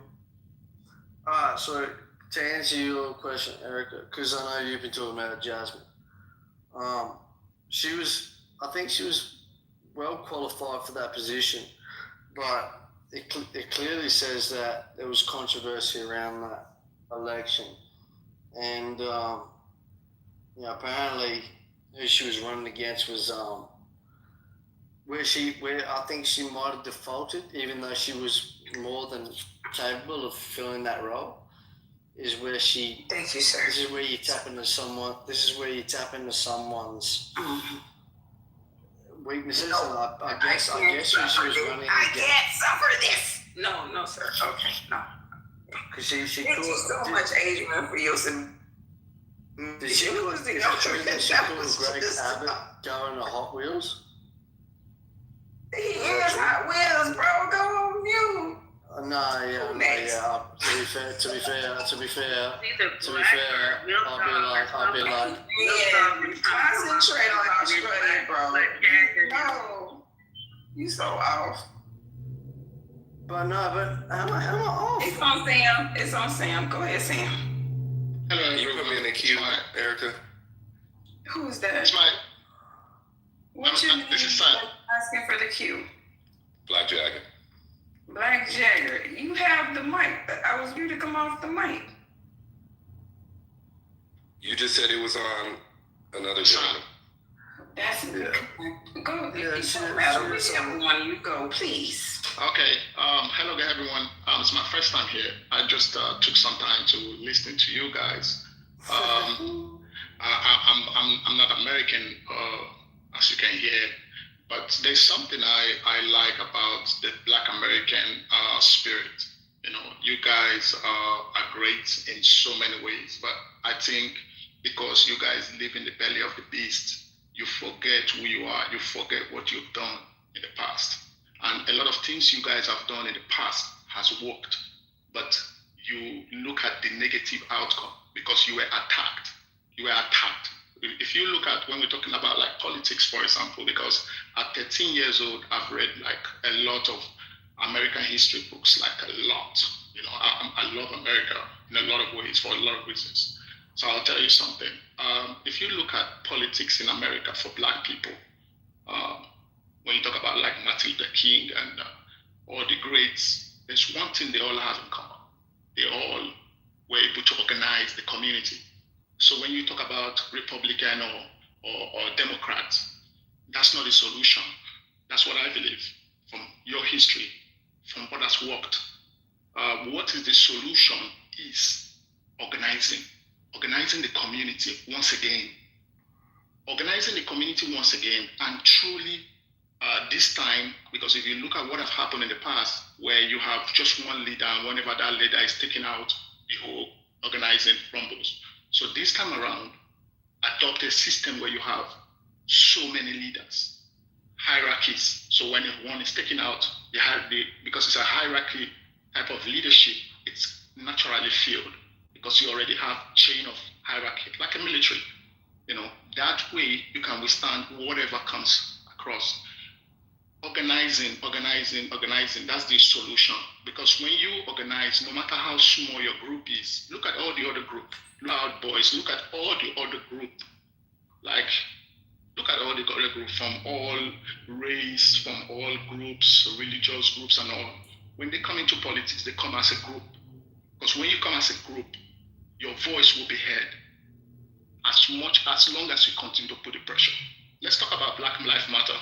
Alright, so to answer your question, Erica, because I know you've been talking about Jasmine. I think she was well qualified for that position, but it clearly says that there was controversy around that election. And, apparently who she was running against was, where I think she might have defaulted, even though she was more than capable of filling that role, is where she.
Thank you, sir.
This is where you tap into someone. This is where you tap into someone's weaknesses, and I guess she was running.
I can't suffer this. No, sir. Okay, no.
Because she
thank you so much, Adrian, for your
Did she call Greg Abbott going to Hot Wheels?
He is Hot Wheels, bro. Go on mute.
No, yeah. To be fair, I'll be like.
Yeah, concentrate on Australia, bro. No, you so off.
But am I off?
It's on Sam. Go ahead, Sam.
Hello, you put me in the queue, Erica.
Who's that?
It's Mike.
What's your name?
This is Simon.
Asking for the queue.
Black Jagger.
Black Jagger, you have the mic. I was you to come off the mic.
You just said it was on another gentleman.
That's it. Go. It doesn't matter whichever one you go, please.
Okay. Hello, everyone. It's my first time here. I just took some time to listen to you guys. I'm not American, as you can hear, but there's something I like about the Black American spirit. You know, you guys are great in so many ways, but I think because you guys live in the belly of the beast, you forget who you are. You forget what you've done in the past. And a lot of things you guys have done in the past has worked, but you look at the negative outcome because you were attacked. You were attacked. If you look at when we're talking about like politics, for example, because at 13 years old, I've read like a lot of American history books, like a lot. You know, I love America in a lot of ways for a lot of reasons. So I'll tell you something. If you look at politics in America for Black people, when you talk about like Martin Luther King and all the greats, there's one thing they all have in common. They all were able to organize the community. So when you talk about Republican or Democrats, that's not the solution. That's what I believe from your history, from what has worked. What is the solution is organizing the community once again. Organizing the community once again, and truly this time, because if you look at what has happened in the past, where you have just one leader, and whenever that leader is taken out, the whole organizing crumbles. So this time around, adopt a system where you have so many leaders, hierarchies. So when one is taken out, because it's a hierarchy type of leadership, it's naturally filled because you already have chain of hierarchy, like a military. You know, that way you can withstand whatever comes across. Organizing, that's the solution. Because when you organize, no matter how small your group is, look at all the other group, Loud Boys, look at all the other group. Like, look at all the other group from all race, from all groups, religious groups and all. When they come into politics, they come as a group. Because when you come as a group, your voice will be heard as long as you continue to put the pressure. Let's talk about Black Lives Matter.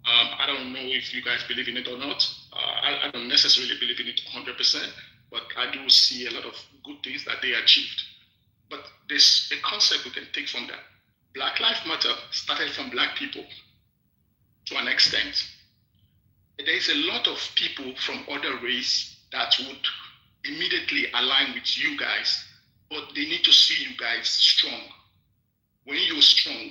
I don't know if you guys believe in it or not. I don't necessarily believe in it 100%, but I do see a lot of good things that they achieved. But there's a concept we can take from that. Black Lives Matter started from Black people to an extent. There's a lot of people from other race that would immediately align with you guys, but they need to see you guys strong. When you're strong,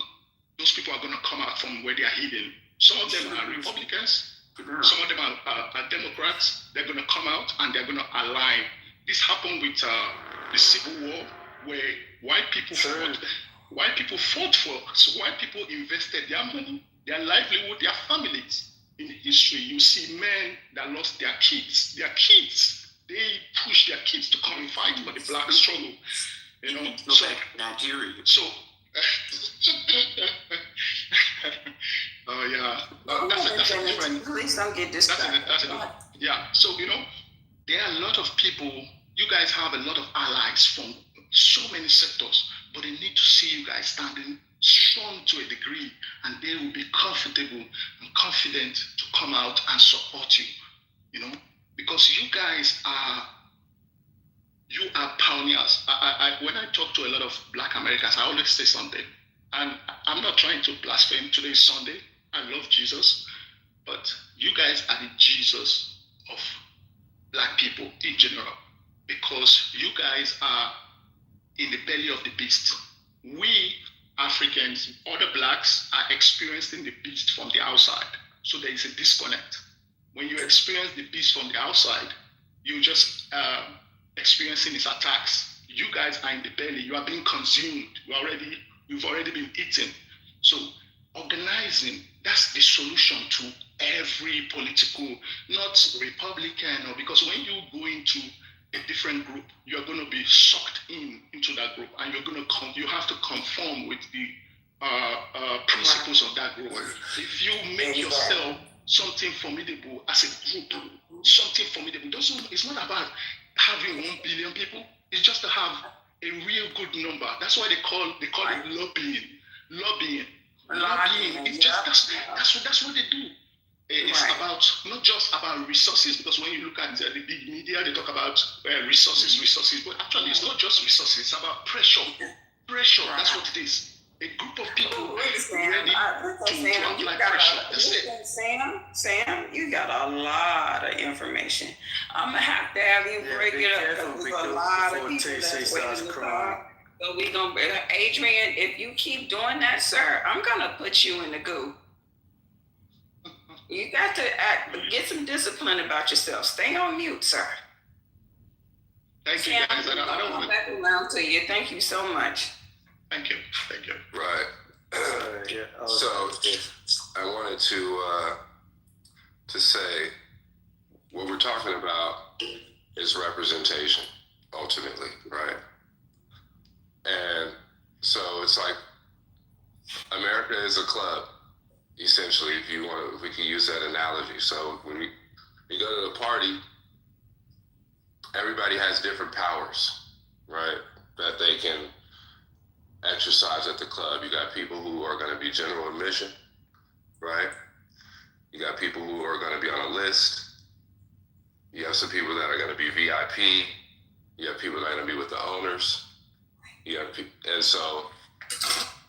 those people are going to come out from where they are hidden. Some of them are Republicans, some of them are Democrats. They're going to come out and they're going to align. This happened with the Civil War, where white people fought for. So white people invested their money, their livelihood, their families. In history, you see men that lost their kids. They pushed their kids to come and fight for the Black struggle. You know, so
Nigeria.
So. Oh yeah, that's a different.
Please don't get distracted.
Yeah, so you know, there are a lot of people. You guys have a lot of allies from so many sectors, but they need to see you guys standing strong to a degree, and they will be comfortable and confident to come out and support you. You know, because you guys are pioneers. When I talk to a lot of Black Americans, I always say something. And I'm not trying to blaspheme. Today is Sunday. I love Jesus. But you guys are the Jesus of Black people in general. Because you guys are in the belly of the beast. We Africans, other Blacks, are experiencing the beast from the outside. So there is a disconnect. When you experience the beast from the outside, you're just experiencing its attacks. You guys are in the belly. You are being consumed. You've already been eaten. So organizing, that's the solution to every political, not Republican, or because when you go into a different group, you're going to be sucked into that group, and you have to conform with the principles of that group. If you make yourself something formidable as a group, something formidable, it's not about having 1 billion people. It's just to have a real good number. That's why they call it lobbying. It's just that's what they do. It's about not just about resources, because when you look at the big media, they talk about resources, but actually it's not just resources. It's about pressure. That's what it is. A group of people ready to apply pressure. That's it.
Sam, you got a lot of information. I'm gonna have to have you break it up, because there's a lot of people that's waiting to talk. So we gonna, Adrian, if you keep doing that, sir, I'm gonna put you in the goo. You got to get some discipline about yourself. Stay on mute, sir.
Thank you, guys. I don't
come back around to you. Thank you so much.
Thank you.
Right. So I wanted to say what we're talking about is representation, ultimately, right? And so it's like America is a club, essentially, if we can use that analogy. So when you go to the party, everybody has different powers, right, that they can exercise at the club. You got people who are going to be general admission, right? You got people who are going to be on a list. You have some people that are going to be VIP. You have people that are going to be with the owners. And so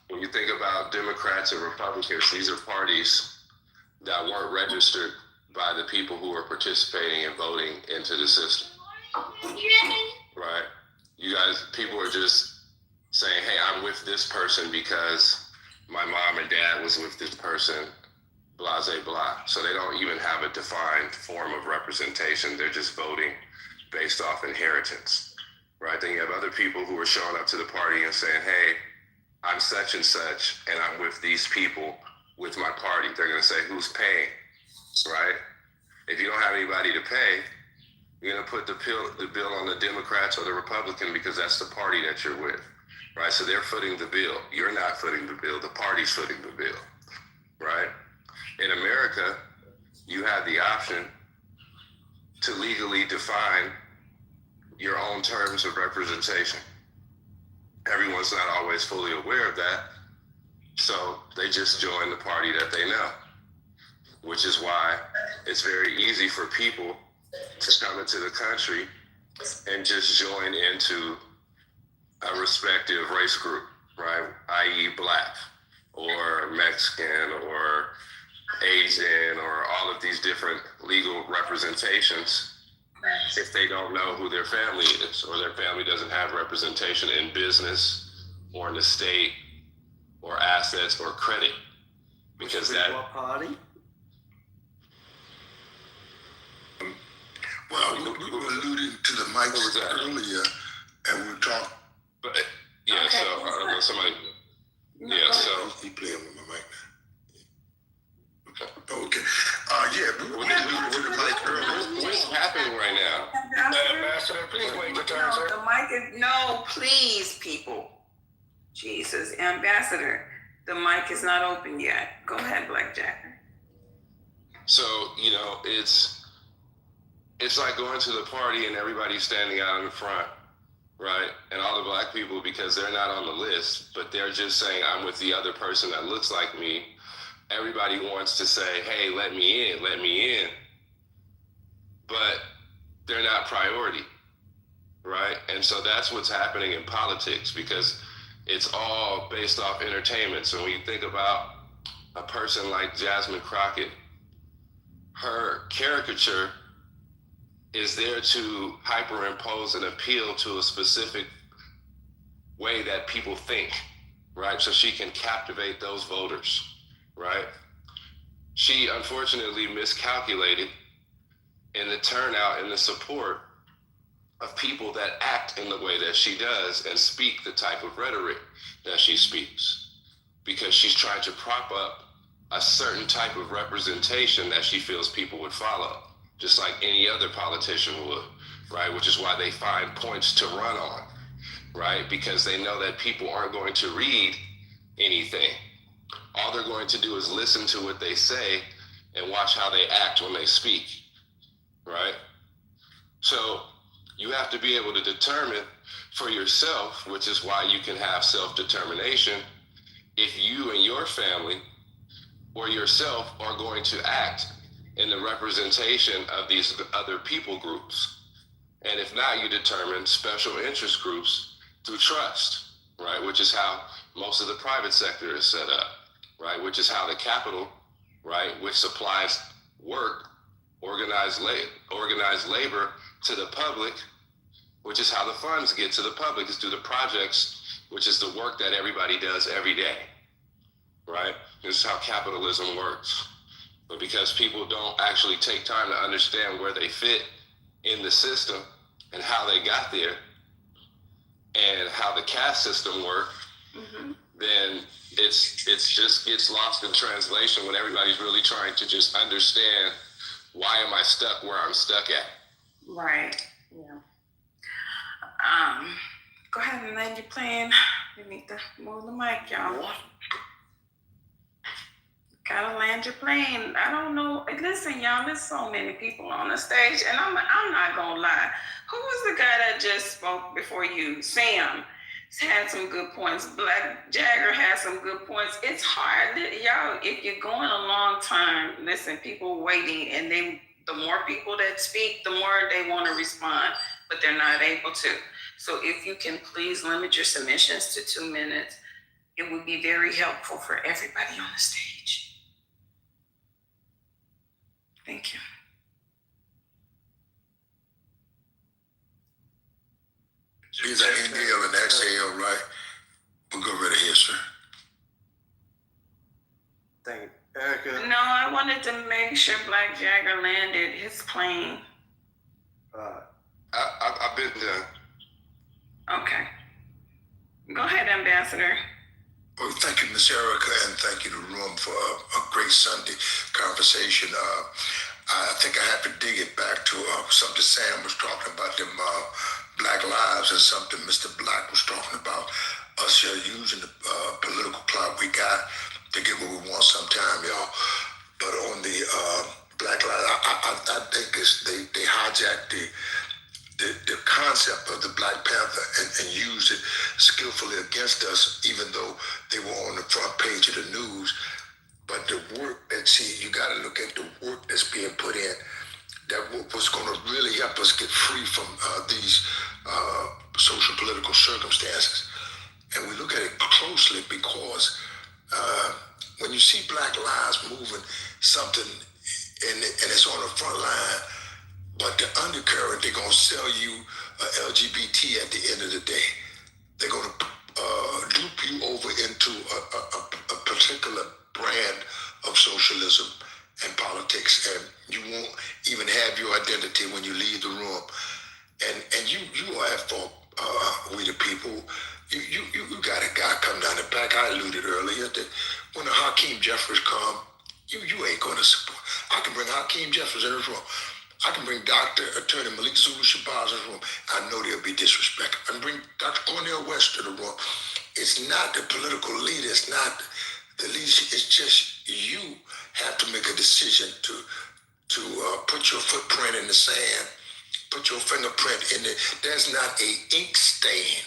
when you think about Democrats and Republicans, these are parties that weren't registered by the people who are participating and voting into the system, right? You guys, people are just saying, hey, I'm with this person because my mom and dad was with this person, blah, blah, blah. So they don't even have a defined form of representation. They're just voting based off inheritance, right? Then you have other people who are showing up to the party and saying, hey, I'm such and such, and I'm with these people with my party. They're going to say, who's paying, right? If you don't have anybody to pay, you're going to put the bill on the Democrats or the Republican because that's the party that you're with, right? So they're footing the bill. You're not footing the bill. The party's footing the bill, right? In America, you have the option to legally define your own terms of representation. Everyone's not always fully aware of that, so they just join the party that they know, which is why it's very easy for people to come into the country and just join into a respective race group, right? i.e. Black or Mexican or Asian or all of these different legal representations if they don't know who their family is, or their family doesn't have representation in business or in the state or assets or credit. Because that...
What party?
Well, we were alluding to the mics earlier, and we were talking.
But yeah, okay, so somebody. Yeah, so
he playing with my mic now. Okay. Yeah, we were alluding to the mic earlier.
What's happening right now?
Ambassador, please wait your turn, sir.
The mic is no, please, people. Jesus, Ambassador, the mic is not open yet. Go ahead, Blackjack.
So it's like going to the party and everybody's standing out in the front, right? And all the Black people, because they're not on the list, but they're just saying, I'm with the other person that looks like me. Everybody wants to say, hey, let me in. But they're not priority, right? And so that's what's happening in politics, because it's all based off entertainment. So when you think about a person like Jasmine Crockett, her caricature is there to hyperimpose and appeal to a specific way that people think, right? So she can captivate those voters, right? she unfortunately miscalculated in the turnout and the support of people that act in the way that she does and speak the type of rhetoric that she speaks, because she's trying to prop up a certain type of representation that she feels people would follow, just like any other politician would, right? Which is why they find points to run on, right? Because they know that people aren't going to read anything. All they're going to do is listen to what they say and watch how they act when they speak, right? So you have to be able to determine for yourself, which is why you can have self-determination, if you and your family or yourself are going to act in the representation of these other people groups. And if not, you determine special interest groups through trust, right? Which is how most of the private sector is set up, right? Which is how the capital, right, which supplies work, organized labor to the public, which is how the funds get to the public, is through the projects, which is the work that everybody does every day, right? This is how capitalism works. But because people don't actually take time to understand where they fit in the system and how they got there and how the caste system works, then it's just gets lost in translation when everybody's really trying to just understand, why am I stuck where I'm stuck at?
Right. Yeah. Go ahead and land your plane. We need to move the mic, y'all.
What?
Gotta land your plane. I don't know. Listen, y'all, there's so many people on the stage, and I'm not gonna lie. Who was the guy that just spoke before you? Sam had some good points. Black Jagger had some good points. It's hard, y'all. If you're going a long time, listen, people waiting, and the more people that speak, the more they want to respond, but they're not able to. So if you can please limit your submissions to 2 minutes, it would be very helpful for everybody on the stage. Thank you.
Is that inhale and exhale, right? We'll go right ahead, sir.
Thank you. Erica?
No, I wanted to make sure Black Jagger landed his plane.
I've been done.
Okay. Go ahead, Ambassador.
Well, thank you, Miss Erica, and thank you to the room for a great Sunday conversation. I think I have to dig it back to something Sam was talking about, them Black lives, and something Mr. Black was talking about, us using the political clout we got to get what we want sometime, y'all. But on the Black lives, I think they hijacked the concept of the Black Panther and used it skillfully against us, even though they were on the front page of the news. But the work you got to look at the work that's being put in, that was going to really help us get free from these social political circumstances. And we look at it closely because when you see Black lives moving something and it's on the front line, but the undercurrent, they're going to sell you LGBT at the end of the day. They're going to dupe you over into a particular brand of socialism and politics, and you won't even have your identity when you leave the room. And you are at fault, we the people. You got a guy come down the back. I alluded earlier that when the Hakeem Jeffries come, you ain't going to support. I can bring Hakeem Jeffries in this room. I can bring Dr. Attorney Malik Zulu Shabazz in the room. I know they'll be disrespected. I can bring Dr. Cornel West to the room. It's not the political leader. It's not the leadership. It's just you have to make a decision to put your footprint in the sand, put your fingerprint in it. There's not a ink stain.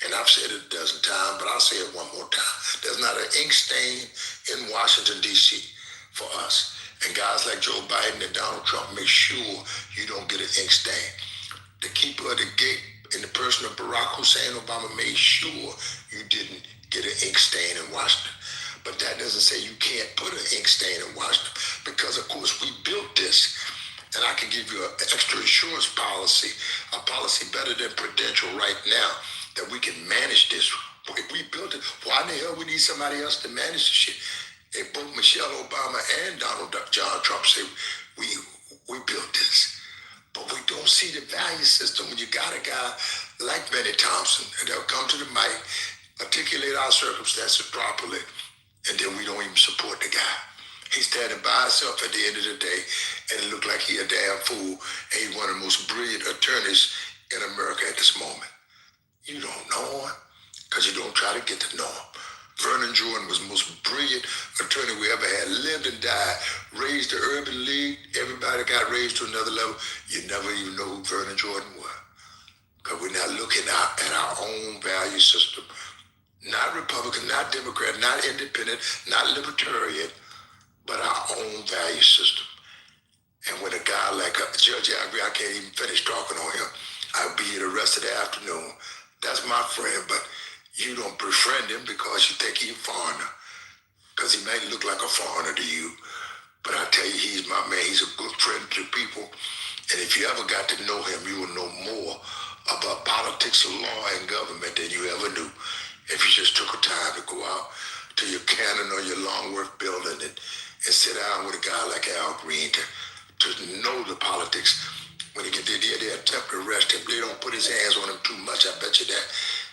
And I've said it a dozen times, but I'll say it one more time. There's not an ink stain in Washington, D.C. for us. And guys like Joe Biden and Donald Trump make sure you don't get an ink stain. The keeper of the gate in the person of Barack Hussein Obama made sure you didn't get an ink stain in Washington. But that doesn't say you can't put an ink stain in Washington, because of course we built this. And I can give you an extra insurance policy, a policy better than Prudential right now, that we can manage this. If we built it, why in the hell we need somebody else to manage the shit?
And both Michelle Obama and Donald John Trump say, we built this. But we don't see the value system when you got a guy like Benny Thompson, and they'll come to the mic, articulate our circumstances properly, and then we don't even support the guy. He's standing by himself at the end of the day, and it looked like he a damn fool, and he's one of the most brilliant attorneys in America at this moment. You don't know him, because you don't try to get to know him. Vernon Jordan was the most brilliant attorney we ever had, lived and died, raised the Urban League. Everybody got raised to another level. You never even know who Vernon Jordan was. Because we're not looking out at our own value system. Not Republican, not Democrat, not independent, not libertarian, but our own value system. And when a guy like Judge Avery, I can't even finish talking on him. I'll be here the rest of the afternoon. That's my friend, but you don't befriend him because you think he's a foreigner. Because he may look like a foreigner to you. But I tell you, he's my man. He's a good friend to people. And if you ever got to know him, you will know more about politics and law and government than you ever knew. If you just took a time to go out to your Cannon or your Longworth building and sit down with a guy like Al Green to know the politics. When he get there, they attempt to arrest him. They don't put his hands on him too much, I bet you that.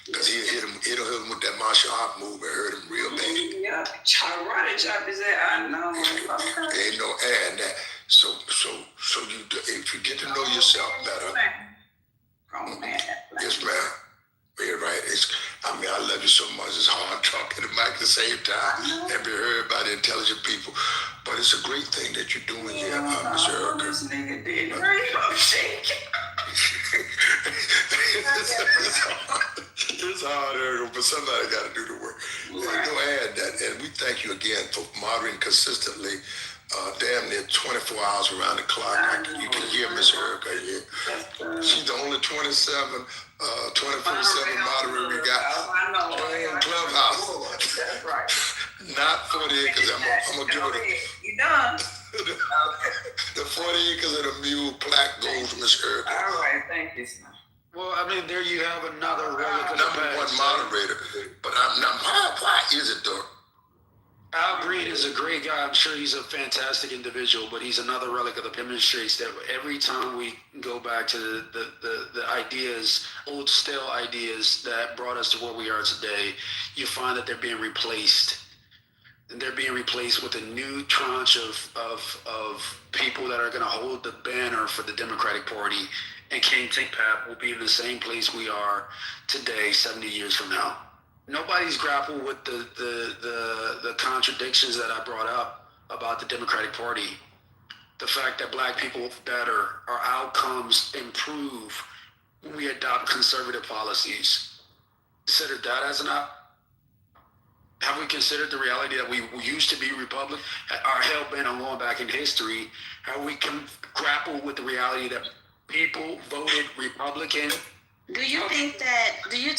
Because it'll hit him with that martial art move and hurt him real bad.
Yeah, karate chop his head. I know.
There ain't no air in that. So you, if you get to know yourself better.
Oh man.
Yes, ma'am. Yeah, right. I love you so much. It's hard talking to the mic at the same time and be heard by the intelligent people. But it's a great thing that you're doing here, Ms. Erica.
This nigga did great.
It's hard, Erica, but somebody got to do the work. Right. Go ahead, and we thank you again for moderating consistently, damn near 24 hours around the clock. You can hear Miss Erica here. She's the only 24/7 moderator we got on Clubhouse.
That's right.
Not 40 acres. I'm going to give her
You done.
the 40 acres of the mule plaque goes to Miss Erica.
All right, thank you, sir.
Well, I mean, there you have another relic of the
Number one
past.
moderator. But why is it though?
Al Green is a great guy. I'm sure he's a fantastic individual, but he's another relic of the demonstrates that every time we go back to the ideas, old stale ideas that brought us to where we are today, you find that they're being replaced. And they're being replaced with a new tranche of people that are going to hold the banner for the Democratic Party. And King Tinkpap will be in the same place we are today, 70 years from now. Nobody's grappled with the contradictions that I brought up about the Democratic Party. The fact that black people better, our outcomes improve when we adopt conservative policies. Consider that as an out. Have we considered the reality that we used to be Republican? Our hell-bent on going back in history. Have we grappled with the reality that people voted Republican?
Do you think that being an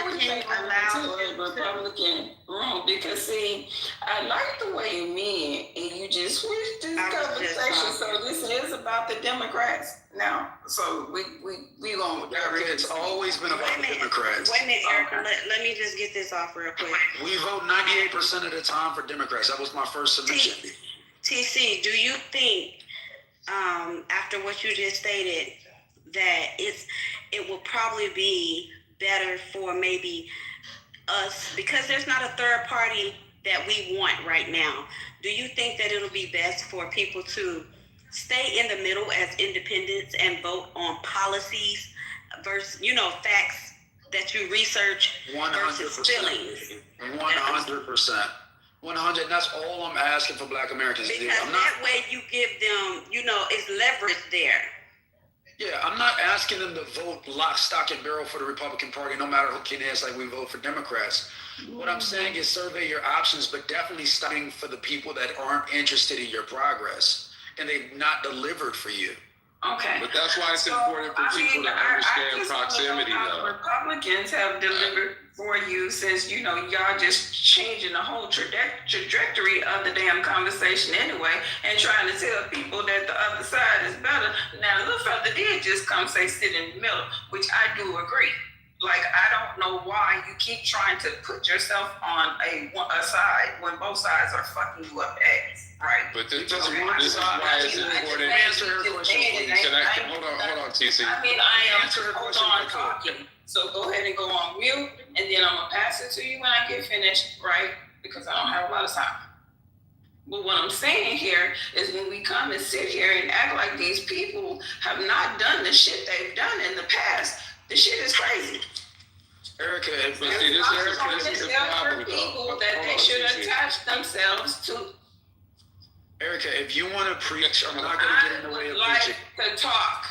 independent allows
Republican wrong? Because see, I like the way you mean, and you just switched this conversation. So this is about the Democrats now. So we gonna.
It's always been about the Democrats.
Wait a minute, Erica. Let me just get this off real quick.
We vote 98% of the time for Democrats. That was my first submission.
TC, do you think, after what you just stated, that it will probably be better for maybe us, because there's not a third party that we want right now? Do you think that it'll be best for people to stay in the middle as independents and vote on policies versus, facts that you research versus
100%.
feelings?
100%. 100. That's all I'm asking for Black Americans to do.
Because that way you give them, it's leverage there.
Yeah, I'm not asking them to vote lock, stock, and barrel for the Republican Party, no matter who can is, like we vote for Democrats. What I'm saying is survey your options, but definitely studying for the people that aren't interested in your progress and they've not delivered for you.
Okay.
But that's why it's important for people to understand proximity, though.
Republicans have delivered for you since, y'all just changing the whole trajectory of the damn conversation anyway and trying to tell people that the other side is better. Now, the little fella did just come say sit in the middle, which I do agree. Like, I don't know why you keep trying to put yourself on a side when both sides are fucking you up ass, right?
But this is why it's important.
Answer her question, please.
Hold on, TC.
I mean, I am hold on talking. So go ahead and go on mute, and then I'm gonna pass it to you when I get finished, right? Because I don't have a lot of time. But what I'm saying here is when we come and sit here and act like these people have not done the shit they've done in the past, the shit is crazy.
Erica,
People that they should attach themselves to.
Erica, if you want to preach, I'm not going to get in the way of preaching.
To talk,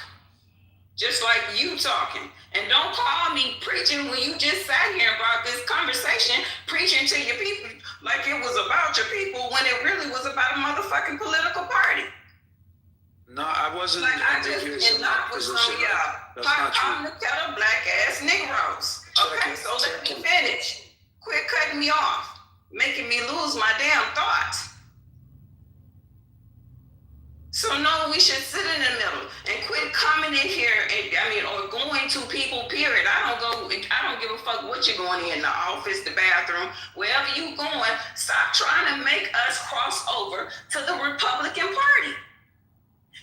just like you talking. And don't call me preaching when you just sat here about this conversation, preaching to your people like it was about your people when it really was about a motherfucking political party.
No, I wasn't.
Like, I just cannot with some of y'all. I'm the kettle black ass Negroes. Okay, so let me finish. Quit cutting me off, making me lose my damn thoughts. So no, we should sit in the middle and quit coming in here or going to people, period. I don't give a fuck what you're going in the office, the bathroom, wherever you going. Stop trying to make us cross over to the Republican Party.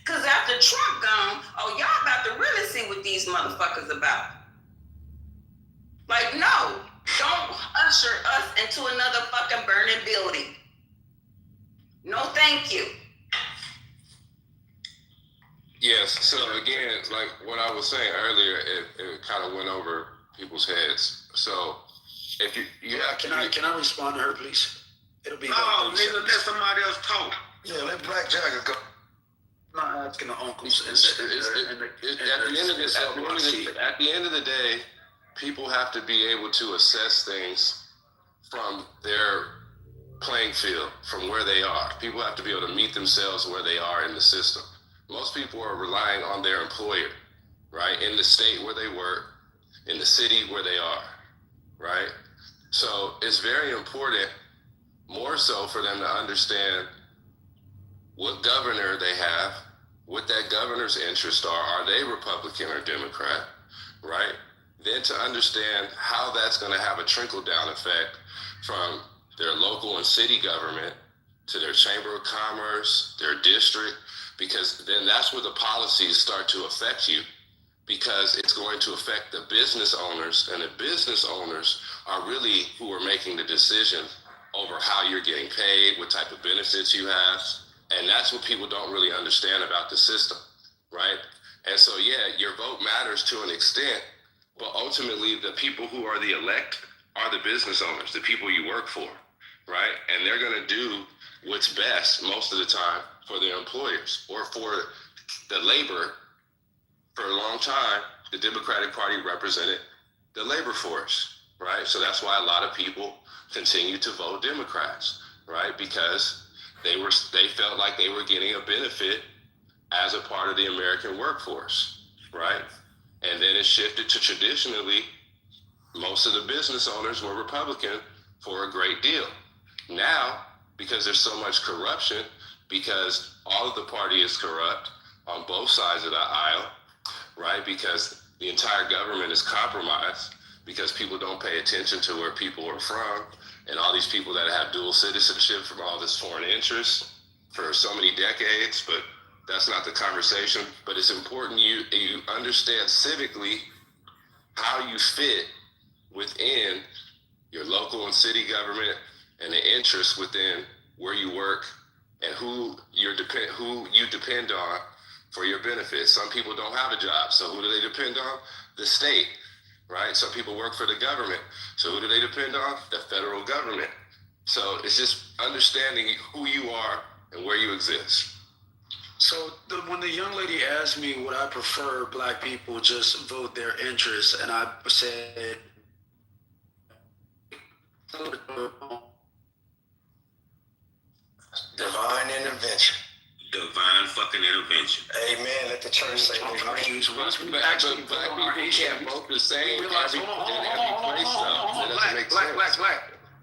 Cause after Trump gone, y'all about to really see what these motherfuckers about. Like, no, don't usher us into another fucking burning building. No, thank you.
Yes. So again, like what I was saying earlier, it kind of went over people's heads. So if you
can I respond to her, please? It'll be.
No, nigga, let somebody else talk. Yeah, let Black Jagger go.
I'm not asking the uncles.
At the end of the day, people have to be able to assess things from their playing field, from where they are. People have to be able to meet themselves where they are in the system. Most people are relying on their employer, right? In the state where they work, in the city where they are, right? So it's very important, more so for them to understand what governor they have, what that governor's interests are. Are they Republican or Democrat, right? Then to understand how that's going to have a trickle-down effect from their local and city government to their chamber of commerce, their district, because then that's where the policies start to affect you, because it's going to affect the business owners, and the business owners are really who are making the decision over how you're getting paid, what type of benefits you have. And that's what people don't really understand about the system, right? And so, yeah, your vote matters to an extent, but ultimately the people who are the elect are the business owners, the people you work for, right? And they're going to do what's best most of the time for their employers or for the labor. For a long time, the Democratic Party represented the labor force, right? So that's why a lot of people continue to vote Democrats, right? Because they felt like they were getting a benefit as a part of the American workforce, right? And then it shifted to traditionally, most of the business owners were Republican for a great deal. Now, because there's so much corruption, because all of the party is corrupt on both sides of the aisle, right? Because the entire government is compromised, because people don't pay attention to where people are from, and all these people that have dual citizenship from all this foreign interest for so many decades, but that's not the conversation. But it's important you understand civically how you fit within your local and city government and the interests within where you work and who you depend on for your benefits. Some people don't have a job, so who do they depend on? The state, right? Some people work for the government, so who do they depend on? The federal government. So it's just understanding who you are and where you exist.
So when the young lady asked me would I prefer black people just vote their interests, and I said,
divine intervention.
Divine fucking intervention.
Amen. Let the church say
Black people can't vote the same every place.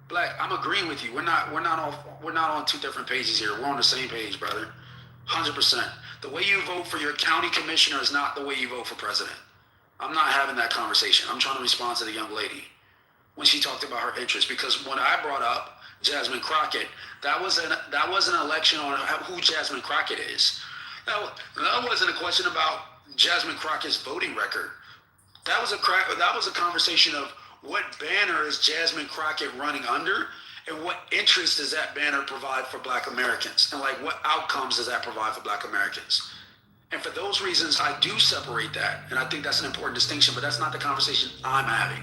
Black. I'm agreeing with you. We're not on two different pages here. We're on the same page, brother. 100%. The way you vote for your county commissioner is not the way you vote for president. I'm not having that conversation. I'm trying to respond to the young lady when she talked about her interests, because when I brought up Jasmine Crockett, that was an election on who Jasmine Crockett is. That wasn't a question about Jasmine Crockett's voting record. That was a conversation of what banner is Jasmine Crockett running under, and what interest does that banner provide for Black Americans, and like what outcomes does that provide for Black Americans? And for those reasons, I do separate that, and I think that's an important distinction. But that's not the conversation I'm having.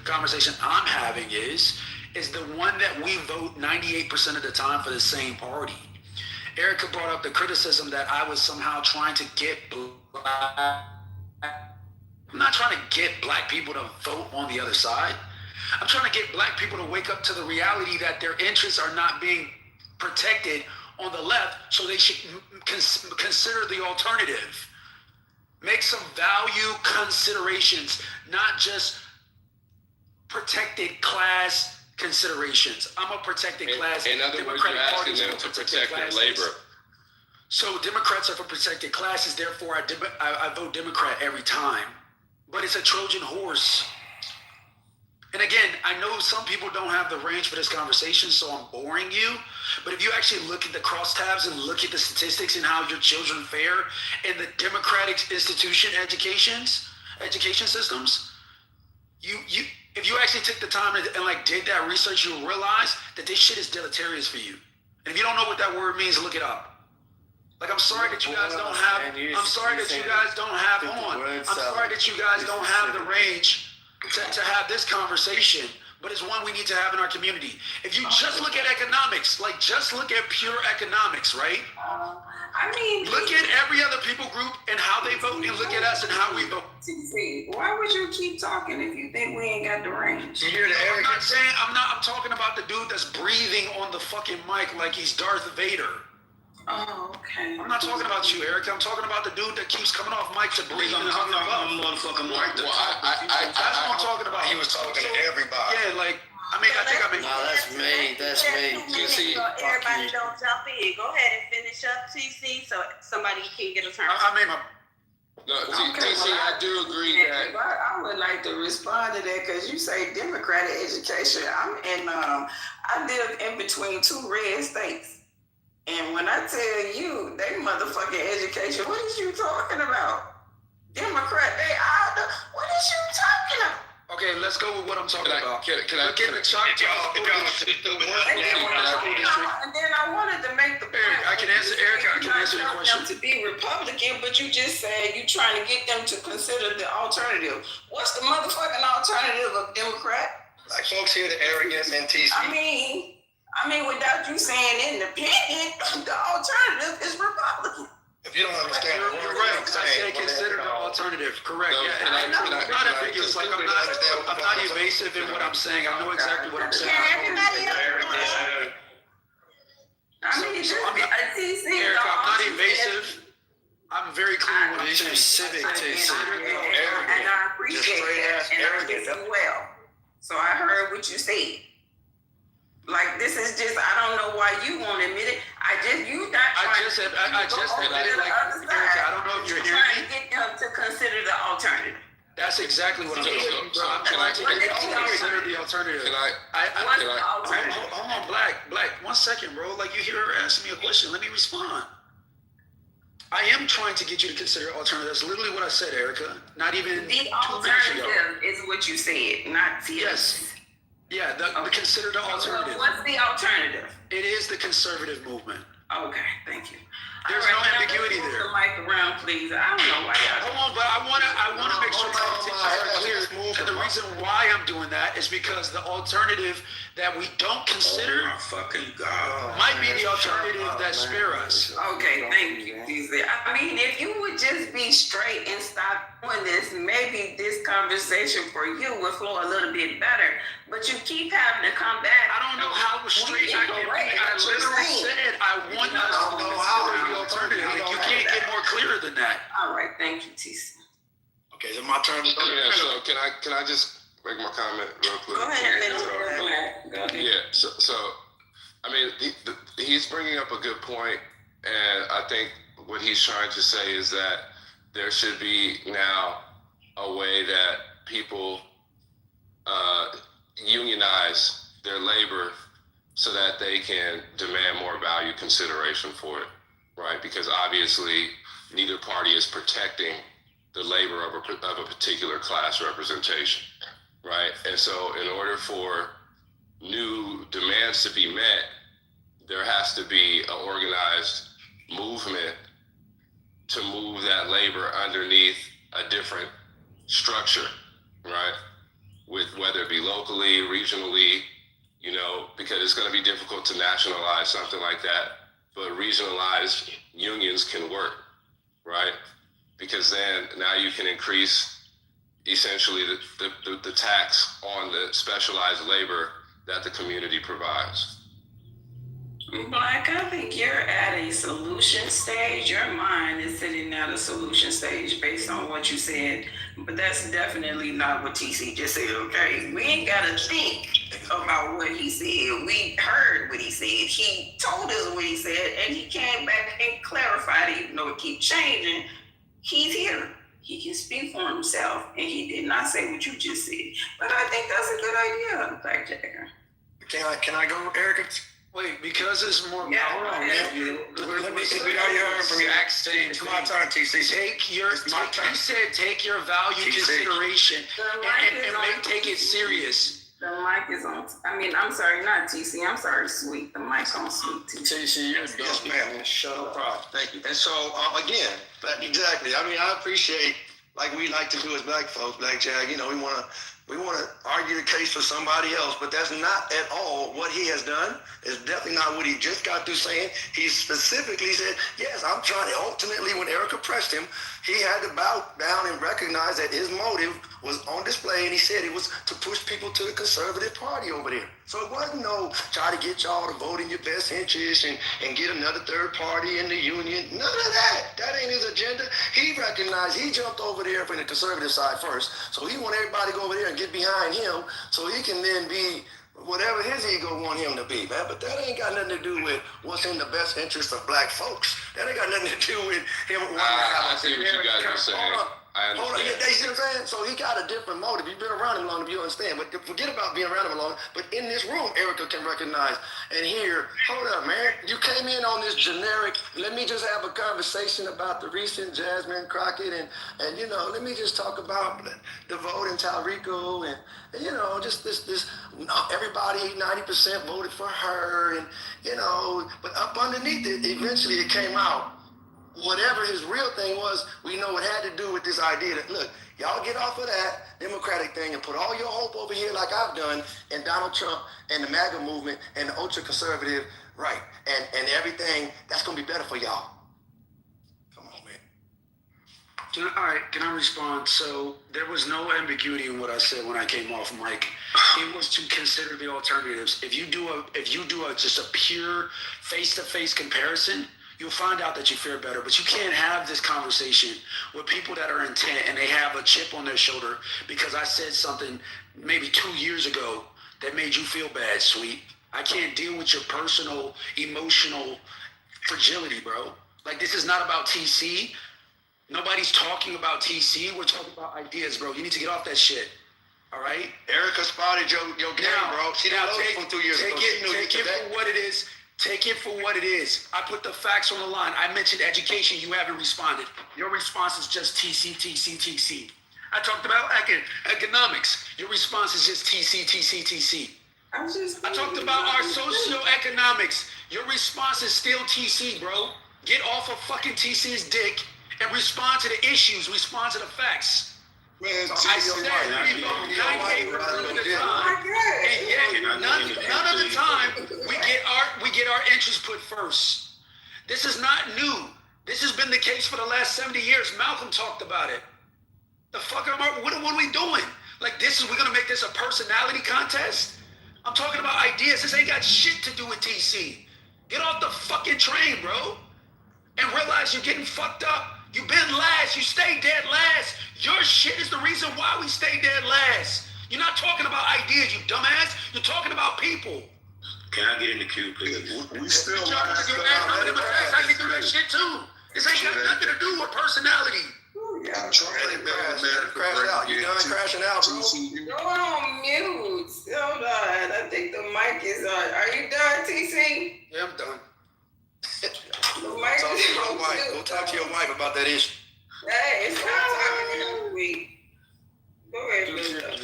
The conversation I'm having is the one that we vote 98% of the time for the same party. Erica brought up the criticism that I was somehow trying to get Black. I'm not trying to get Black people to vote on the other side. I'm trying to get Black people to wake up to the reality that their interests are not being protected on the left, so they should consider the alternative. Make some value considerations, not just protected class considerations. I'm a protected class.
In other words, you're asking them to protect their labor.
So Democrats are for protected classes, therefore I vote Democrat every time. But it's a Trojan horse. And again, I know some people don't have the range for this conversation, so I'm boring you. But if you actually look at the crosstabs and look at the statistics and how your children fare in the democratic education systems, if you actually took the time and like did that research, you'll realize that this shit is deleterious for you. And if you don't know what that word means, look it up. Like, I'm sorry that you guys don't have. I'm sorry that you guys don't have on. I'm sorry that you guys don't have the range to have this conversation, but it's one we need to have in our community. If you just look at economics, like just look at pure economics, right?
I mean,
look at every other people group and how they vote, and look at us and how we vote.
TC, why would you keep talking if you think we ain't got the range?
I'm not saying I'm talking about the dude that's breathing on the fucking mic like he's Darth Vader.
Oh, okay.
I'm not talking about you, Eric. I'm talking about the dude that keeps coming off mic to breathe on his motherfucking mic. That's what I'm talking about.
He was talking to everybody.
Yeah, like, I mean, I think I mean.
No, that's me. That's me.
So everybody don't jump in. Go ahead and finish up, TC, so somebody can get a turn.
I mean,
TC, I do agree that.
I would like to respond to that because you say Democratic education. I live in between two red states. And when I tell you they motherfucking education, what is you talking about? Democrat, they are the, what is you talking about?
Okay, let's go with what I'm talking about.
Can I
get the Choctaw
And then I wanted to make the point.
Eric, I can answer your question.
To be Republican, but you just said you trying to get them to consider the alternative. What's the motherfucking alternative of Democrat?
Like folks here, the arrogance and TC.
I mean, without you saying independent, the alternative is Republican.
If you don't understand the
you're
word,
right. I said consider the alternative. Correct. I'm not ambiguous. Like I'm not evasive in what I'm saying. I know exactly what I'm saying. Eric, I'm not evasive. I'm very clear what I'm saying.
Specific to
And I appreciate that. And I listen well. So I heard what you said. Like, this is just, I don't know why you won't admit it. I just admitted it. Like, Erica, I don't know if you're hearing me. Trying to get them to consider the alternative.
That's exactly what I'm doing. I'm trying to get them to consider the alternative. Hold on, Black, 1 second, bro. Like, you hear her asking me a question. Let me respond. I am trying to get you to consider alternative. That's literally what I said, Erica. Not even
the alternative is what you said, not
yes. Yeah, the consider the alternative.
What's the alternative?
It is the conservative movement.
Okay, thank you.
There's no ambiguity there.
The mic around, please. I don't know why y'all.
Hold on, but I want to make sure my intentions are clear. And the reason why I'm doing that is because the alternative that we don't consider might be the alternative that spare us.
Okay, thank you, TC. I mean, if you would just be straight and stop doing this, maybe this conversation for you would flow a little bit better. But you keep having to come back.
I don't know how straight I can be. I literally said I want us to consider the alternative. Like, you can't get more clearer than that.
All right, thank you, TC.
Okay, is it my turn?
Yeah, so can I just make my comment real quick?
Go ahead.
Yeah, so I mean, he's bringing up a good point, and I think what he's trying to say is that there should be now a way that people unionize their labor so that they can demand more value consideration for it, right? Because obviously neither party is protecting the labor of a particular class representation, right? And so in order for new demands to be met, there has to be an organized movement to move that labor underneath a different structure, right? With whether it be locally, regionally, you know, because it's going to be difficult to nationalize something like that, but regionalized unions can work, right? Because then now you can increase essentially the tax on the specialized labor that the community provides.
Black, I think you're at a solution stage. Your mind is sitting at a solution stage based on what you said. But that's definitely not what TC just said, okay? We ain't got to think about what he said. We heard what he said. He told us what he said, and he came back and clarified it, even though it keeps changing. He's here. He can speak for himself, and he did not say what you just said. But I think that's a good idea, fact checker.
Can I go, Erica?
Wait, because it's more
Yeah,
power on you.
We already heard from you. It's my turn, TC.
He said take your value consideration and take it serious.
The mic is on. I mean, I'm sorry, not TC. I'm sorry, Sweet. The mic's on Sweet.
TC, you're dumb.
Yes, ma'am. Shut up. No problem. Thank you. And so, again, exactly. I mean, I appreciate, like we like to do as black folks, Black Jag, you know, we want to argue the case for somebody else, but that's not at all what he has done. It's definitely not what he just got through saying. He specifically said, yes, I'm trying to, ultimately, when Erica pressed him, he had to bow down and recognize that his motive was on display, and he said it was to push people to the conservative party over there. So it wasn't no try to get y'all to vote in your best interest and get another third party in the union. None of that. That ain't his agenda. He recognized he jumped over there from the conservative side first. So he want everybody to go over there and get behind him so he can then be whatever his ego want him to be, man. But that ain't got nothing to do with what's in the best interest of black folks. That ain't got nothing to do with him.
I see what you guys are saying.
Hold on, you see what I'm saying? So he got a different motive. You've been around him long enough, you understand. But forget about being around him long. But in this room, Erica can recognize and hear, hold up, man. You came in on this generic, let me just have a conversation about the recent Jasmine Crockett and you know, let me just talk about the vote in Talrico and you know, just this everybody, 90% voted for her and, you know, but up underneath it, eventually it came out. Whatever his real thing was, we know it had to do with this idea that, look, y'all get off of that Democratic thing and put all your hope over here like I've done in Donald Trump and the MAGA movement and the ultra-conservative right and everything that's going to be better for y'all. Come on, man.
All right, can I respond? So there was no ambiguity in what I said when I came off mic. It was to consider the alternatives. If you do just a pure face-to-face comparison, you'll find out that you fare better. But you can't have this conversation with people that are intent and they have a chip on their shoulder because I said something maybe 2 years ago that made you feel bad, Sweet. I can't deal with your personal, emotional fragility, bro. Like, this is not about TC. Nobody's talking about TC. We're talking about ideas, bro. You need to get off that shit. All right?
Erica spotted your game, bro. She didn't know from 2 years ago.
Take it for what it is. Take it for what it is. I put the facts on the line. I mentioned education. You haven't responded. Your response is just TC, TC, TC. I talked about economics. Your response is just TC, TC, TC. I talked about our socioeconomics. Your response is still TC, bro. Get off of fucking TC's dick and respond to the issues. Respond to the facts.
Man,
so I said 98% of the time, and yet none of the time we get our interests put first. This is not new. This has been the case for the last 70 years. Malcolm talked about it. The fuck what are we doing? Like we're gonna make this a personality contest? I'm talking about ideas. This ain't got shit to do with TC. Get off the fucking train, bro, and realize you're getting fucked up. You've been last. You stay dead last. Your shit is the reason why we stay dead last. You're not talking about ideas, you dumbass. You're talking about people.
Can I get in the queue, please?
We still
I can do that shit too. This ain't got nothing to do with personality.
Yeah.
Crash out. You done crashing out, bro?
Go on mute. Hold on. I think the mic is on. Are you done, TC?
Yeah, I'm done.
The mic
Talk to
is
your
on
wife.
mute.
Go talk to your wife about that issue.
Hey, it's not talking enough week. Go ahead,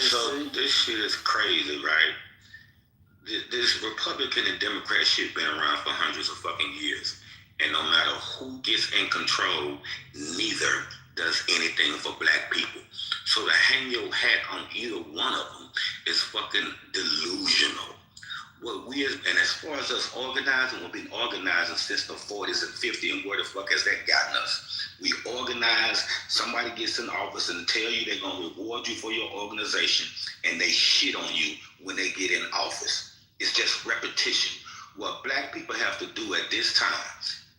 So this shit is crazy, right? This Republican and Democrat shit been around for hundreds of fucking years. And no matter who gets in control, neither does anything for black people. So to hang your hat on either one of them is fucking delusional. What we, and as far as us organizing, we've been organizing since the 40s and 50s, and where the fuck has that gotten us? We organize, somebody gets in office and tell you they're gonna reward you for your organization, and they shit on you when they get in office. It's just repetition. What black people have to do at this time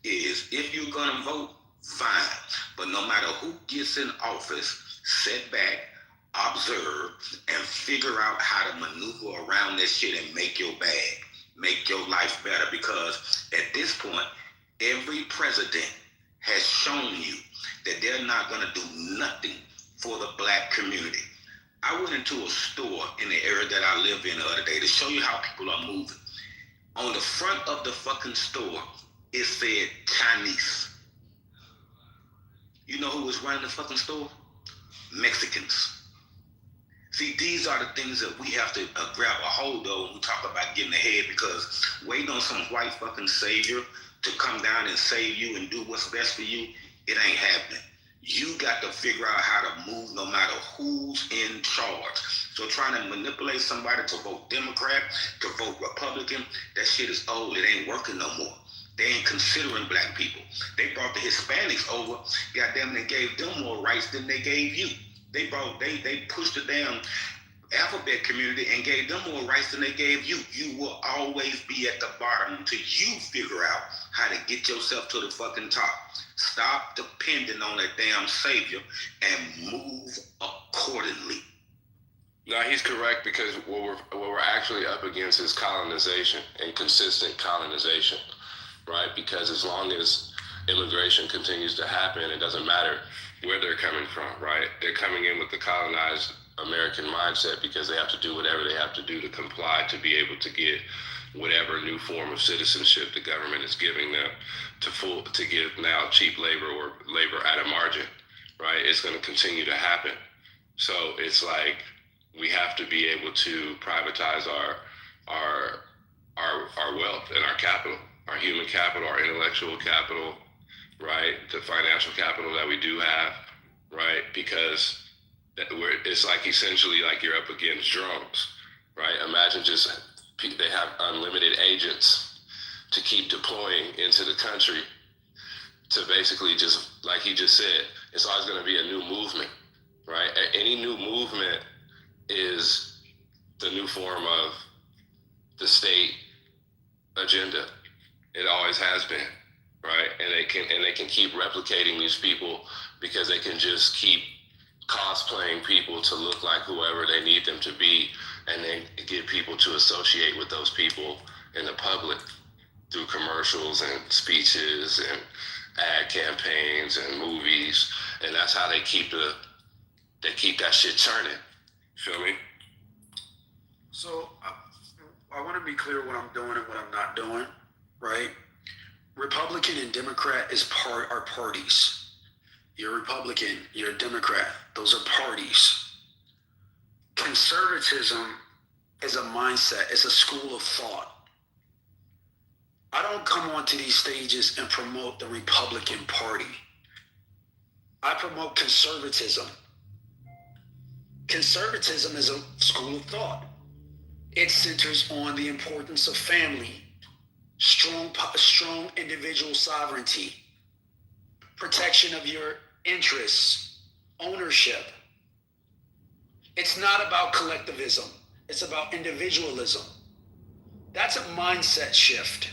is, if you're gonna vote, fine. But no matter who gets in office, sit back, observe, and figure out how to maneuver around this shit and make your bag, make your life better. Because at this point, every president has shown you that they're not gonna do nothing for the black community. I went into a store in the area that I live in the other day to show you how people are moving. On the front of the fucking store, it said Chinese. You know who was running the fucking store? Mexicans. See, these are the things that we have to grab a hold of when we talk about getting ahead, because waiting on some white fucking savior to come down and save you and do what's best for you, it ain't happening. You got to figure out how to move no matter who's in charge. So trying to manipulate somebody to vote Democrat, to vote Republican, that shit is old. It ain't working no more. They ain't considering black people. They brought the Hispanics over. Goddamn, they gave them more rights than they gave you. They pushed the damn alphabet community and gave them more rights than they gave you. You will always be at the bottom until you figure out how to get yourself to the fucking top. Stop depending on that damn savior and move accordingly.
No, he's correct, because what we're actually up against is colonization and consistent colonization, right? Because as long as immigration continues to happen, it doesn't matter where they're coming from, right? They're coming in with the colonized American mindset because they have to do whatever they have to do to comply to be able to get whatever new form of citizenship the government is giving them to give now cheap labor or labor at a margin, right? It's going to continue to happen. So it's like we have to be able to privatize our wealth and our capital, our human capital, our intellectual capital, right? The financial capital that we do have, right? Because it's like essentially like you're up against drones, right? Imagine just they have unlimited agents to keep deploying into the country to basically just, like he just said, it's always going to be a new movement, right? Any new movement is the new form of the state agenda. It always has been, right? And they can keep replicating these people because they can just keep cosplaying people to look like whoever they need them to be, and then get people to associate with those people in the public through commercials and speeches and ad campaigns and movies, and that's how they keep that shit churning. Feel me?
So I want to be clear what I'm doing and what I'm not doing, right? Republican and Democrat are parties. You're a Republican, you're a Democrat. Those are parties. Conservatism is a mindset. It's a school of thought. I don't come onto these stages and promote the Republican Party. I promote conservatism. Conservatism is a school of thought. It centers on the importance of family, strong individual sovereignty, protection of your interests, ownership. It's not about collectivism. It's about individualism. That's a mindset shift.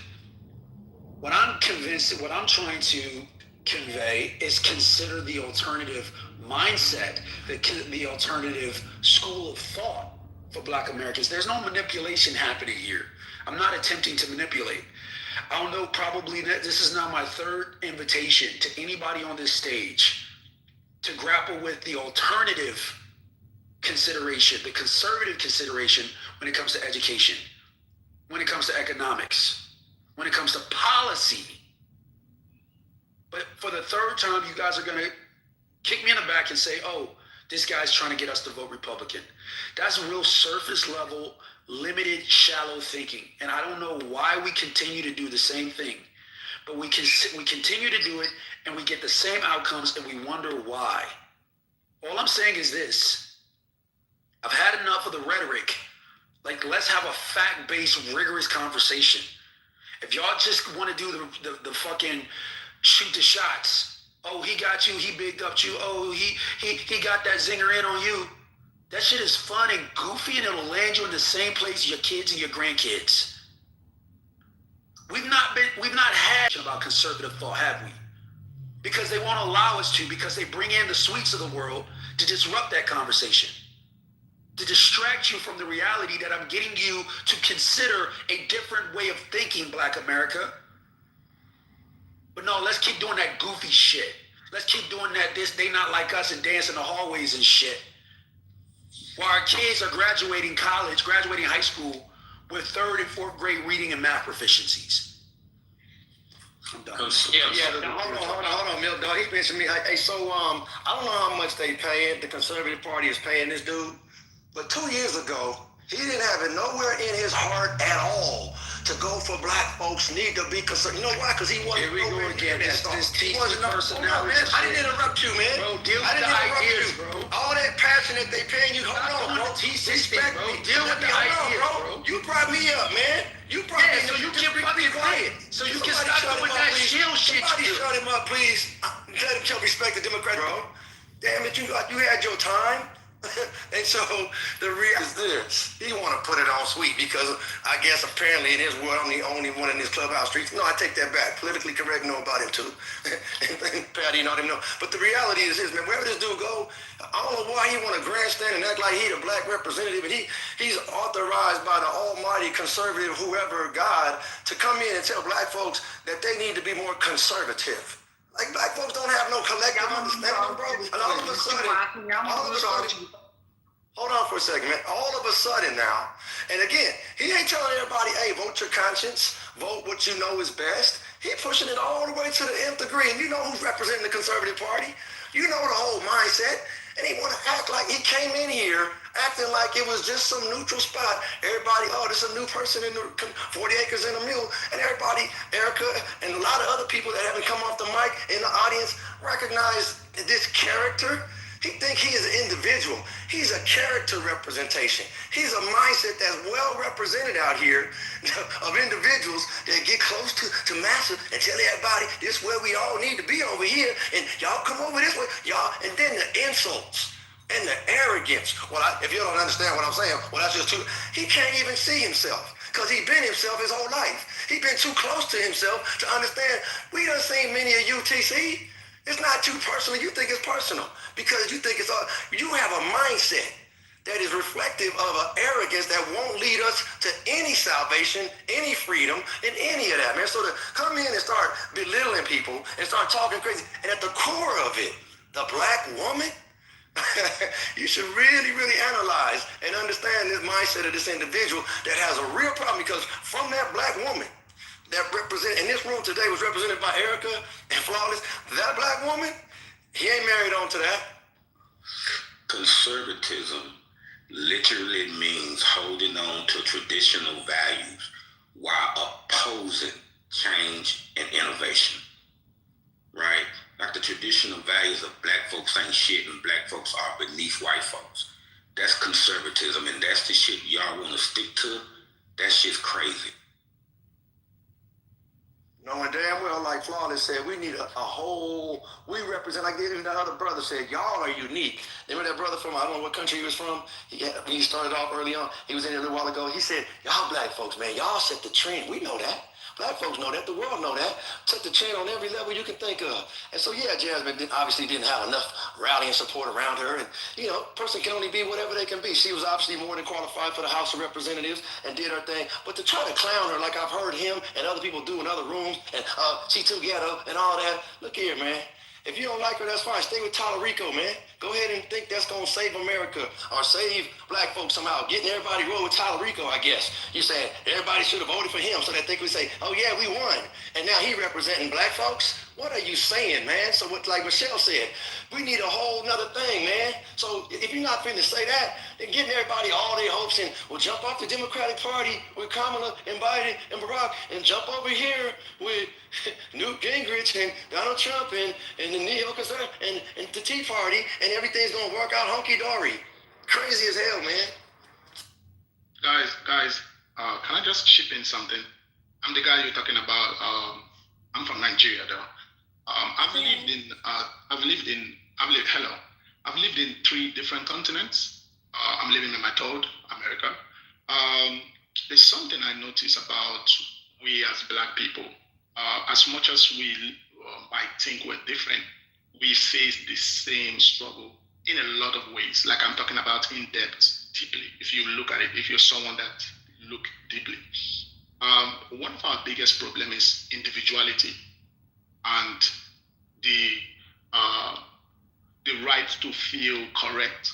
What I'm convinced, what I'm trying to convey is consider the alternative mindset, the alternative school of thought for Black Americans. There's no manipulation happening here. I'm not attempting to manipulate. I don't know, probably this is now my third invitation to anybody on this stage to grapple with the alternative consideration, the conservative consideration when it comes to education, when it comes to economics, when it comes to policy. But for the third time, you guys are going to kick me in the back and say, oh, this guy's trying to get us to vote Republican. That's real surface level, limited, shallow thinking. And I don't know why we continue to do the same thing. But we continue to do it, and we get the same outcomes, and we wonder why. All I'm saying is this. I've had enough of the rhetoric. Like, let's have a fact-based, rigorous conversation. If y'all just want to do the fucking shoot the shots, oh, he got you, he bigged up you, oh, he got that zinger in on you, that shit is fun and goofy, and it'll land you in the same place your kids and your grandkids. We've not had about conservative thought, have we? Because they won't allow us to, because they bring in the sweets of the world to disrupt that conversation, to distract you from the reality that I'm getting you to consider a different way of thinking, Black America. But no, let's keep doing that goofy shit. Let's keep doing that they not like us and dance in the hallways and shit. While our kids are graduating college, graduating high school with 3rd and 4th grade reading and math proficiencies. I'm done.
Hold on, Milk Dog. He mentioned me. Hey, so I don't know how much they paying. The Conservative Party is paying this dude, but 2 years ago, he didn't have it nowhere in his heart at all to go for Black folks need to be concerned. You know why? Because he wasn't. Here we go again. This personality. I didn't interrupt you, man.
Bro, deal with the ideas, bro.
All that passion that they paying you. Hold on, bro. Respect me.
Deal with the ideas, bro.
You brought me up, man. You brought me up.
So you can be quiet. So you can stop doing that shield shit.
Somebody shut him up, please. Let him show respect the Democrat, bro. Damn it, you had your time. And so the real is this. He want to put it on sweet because I guess apparently in his world I'm the only one in this clubhouse streets. No, I take that back. Politically correct, know about him too. And Patty know him know. But the reality is this, man, wherever this dude go, I don't know why he want to grandstand and act like he the Black representative, and he's authorized by the almighty conservative, whoever God, to come in and tell Black folks that they need to be more conservative. Like, Black folks don't have no collective understanding, bro. And all of a sudden, hold on for a second, man. All of a sudden now, and again, he ain't telling everybody, hey, vote your conscience, vote what you know is best. He pushing it all the way to the nth degree. And you know who's representing the Conservative Party? You know the whole mindset. And he want to act like he came in here acting like it was just some neutral spot. Everybody, oh, this is a new person in the 40 acres and a mule. And everybody, Erica, and a lot of other people that haven't come off the mic in the audience recognize this character. He think he is an individual. He's a character representation. He's a mindset that's well represented out here of individuals that get close to massive and tell everybody this is where we all need to be over here. And y'all come over this way, y'all. And then the insults and the arrogance. If you don't understand what I'm saying, well, that's just too. He can't even see himself because he's been himself his whole life. He's been too close to himself to understand. We done seen many of UTC. It's not too personal. You think it's personal because you think it's all. You have a mindset that is reflective of an arrogance that won't lead us to any salvation, any freedom, and any of that, man. So to come in and start belittling people and start talking crazy, and at the core of it, the Black woman, you should really, really analyze and understand this mindset of this individual that has a real problem because from that Black woman, that represent in this room today was represented by Erica and Flawless. That Black woman, he ain't married on to that.
Conservatism literally means holding on to traditional values while opposing change and innovation. Right? Like the traditional values of Black folks ain't shit and Black folks are beneath white folks. That's conservatism, and that's the shit y'all want to stick to. That shit's crazy.
Knowing damn well, like Flawless said, we need a whole, we represent, like even that other brother said, y'all are unique. Remember that brother from, I don't know what country he was from, when he started off early on, he was in here a little while ago, he said, y'all Black folks, man, y'all set the trend. We know that. Black folks know that. The world know that. Took the trend on every level you can think of. And so, yeah, Jasmine obviously didn't have enough rallying support around her. And, you know, a person can only be whatever they can be. She was obviously more than qualified for the House of Representatives and did her thing. But to try to clown her like I've heard him and other people do in other rooms, and she too ghetto and all that, look here, man. If you don't like her, that's fine. Stay with Tallarico, man. Go ahead and think that's gonna save America or save black folks somehow. Getting everybody roll with Tallarico, I guess. You saying everybody should have voted for him so that they could say, oh yeah, we won. And now he representing black folks? What are you saying, man? So what, like Michelle said, we need a whole nother thing, man. So if you're not finna say that, then giving everybody all their hopes and we'll jump off the Democratic Party with Kamala and Biden and Barack and jump over here with Newt Gingrich and Donald Trump and the neo-conservative and the Tea Party and everything's gonna work out hunky-dory. Crazy as hell, man.
Guys, can I just chip in something? I'm the guy you're talking about. I'm from Nigeria, though. I've lived in 3 different continents. I'm living in my 3rd, America. There's something I notice about we as black people. As much as we might think we're different, we face the same struggle in a lot of ways. Like I'm talking about in depth, deeply. If you look at it, if you're someone that look deeply. One of our biggest problems is individuality and the right to feel correct.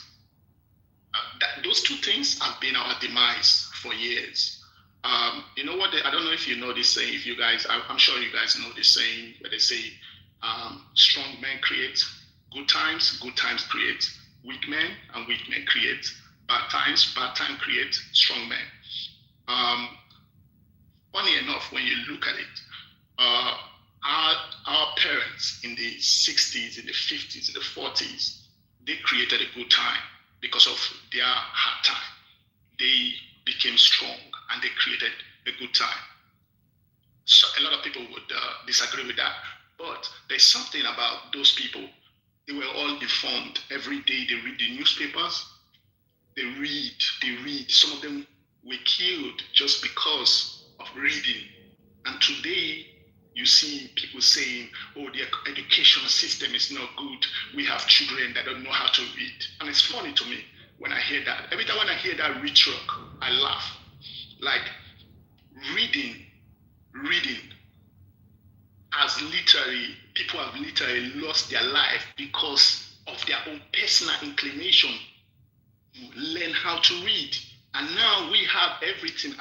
Those 2 things have been our demise for years. You know what? I don't know if you know this saying. If you guys, I'm sure you guys know this saying where they say, "Strong men create good times create weak men, and weak men create bad times create strong men." Funny enough, when you look at it, our parents in the 60s, in the 50s, in the 40s, they created a good time because of their hard time. They became strong and they created a good time. So a lot of people would disagree with that, but there's something about those people. They were all informed. Every day they read the newspapers. They read. Some of them were killed just because of reading. And today, you see people saying, oh, the educational system is not good. We have children that don't know how to read. And it's funny to me when I hear that. Every time when I hear that rhetoric, I laugh. Like, reading people have literally lost their life because of their own personal inclination to learn how to read. And now we have everything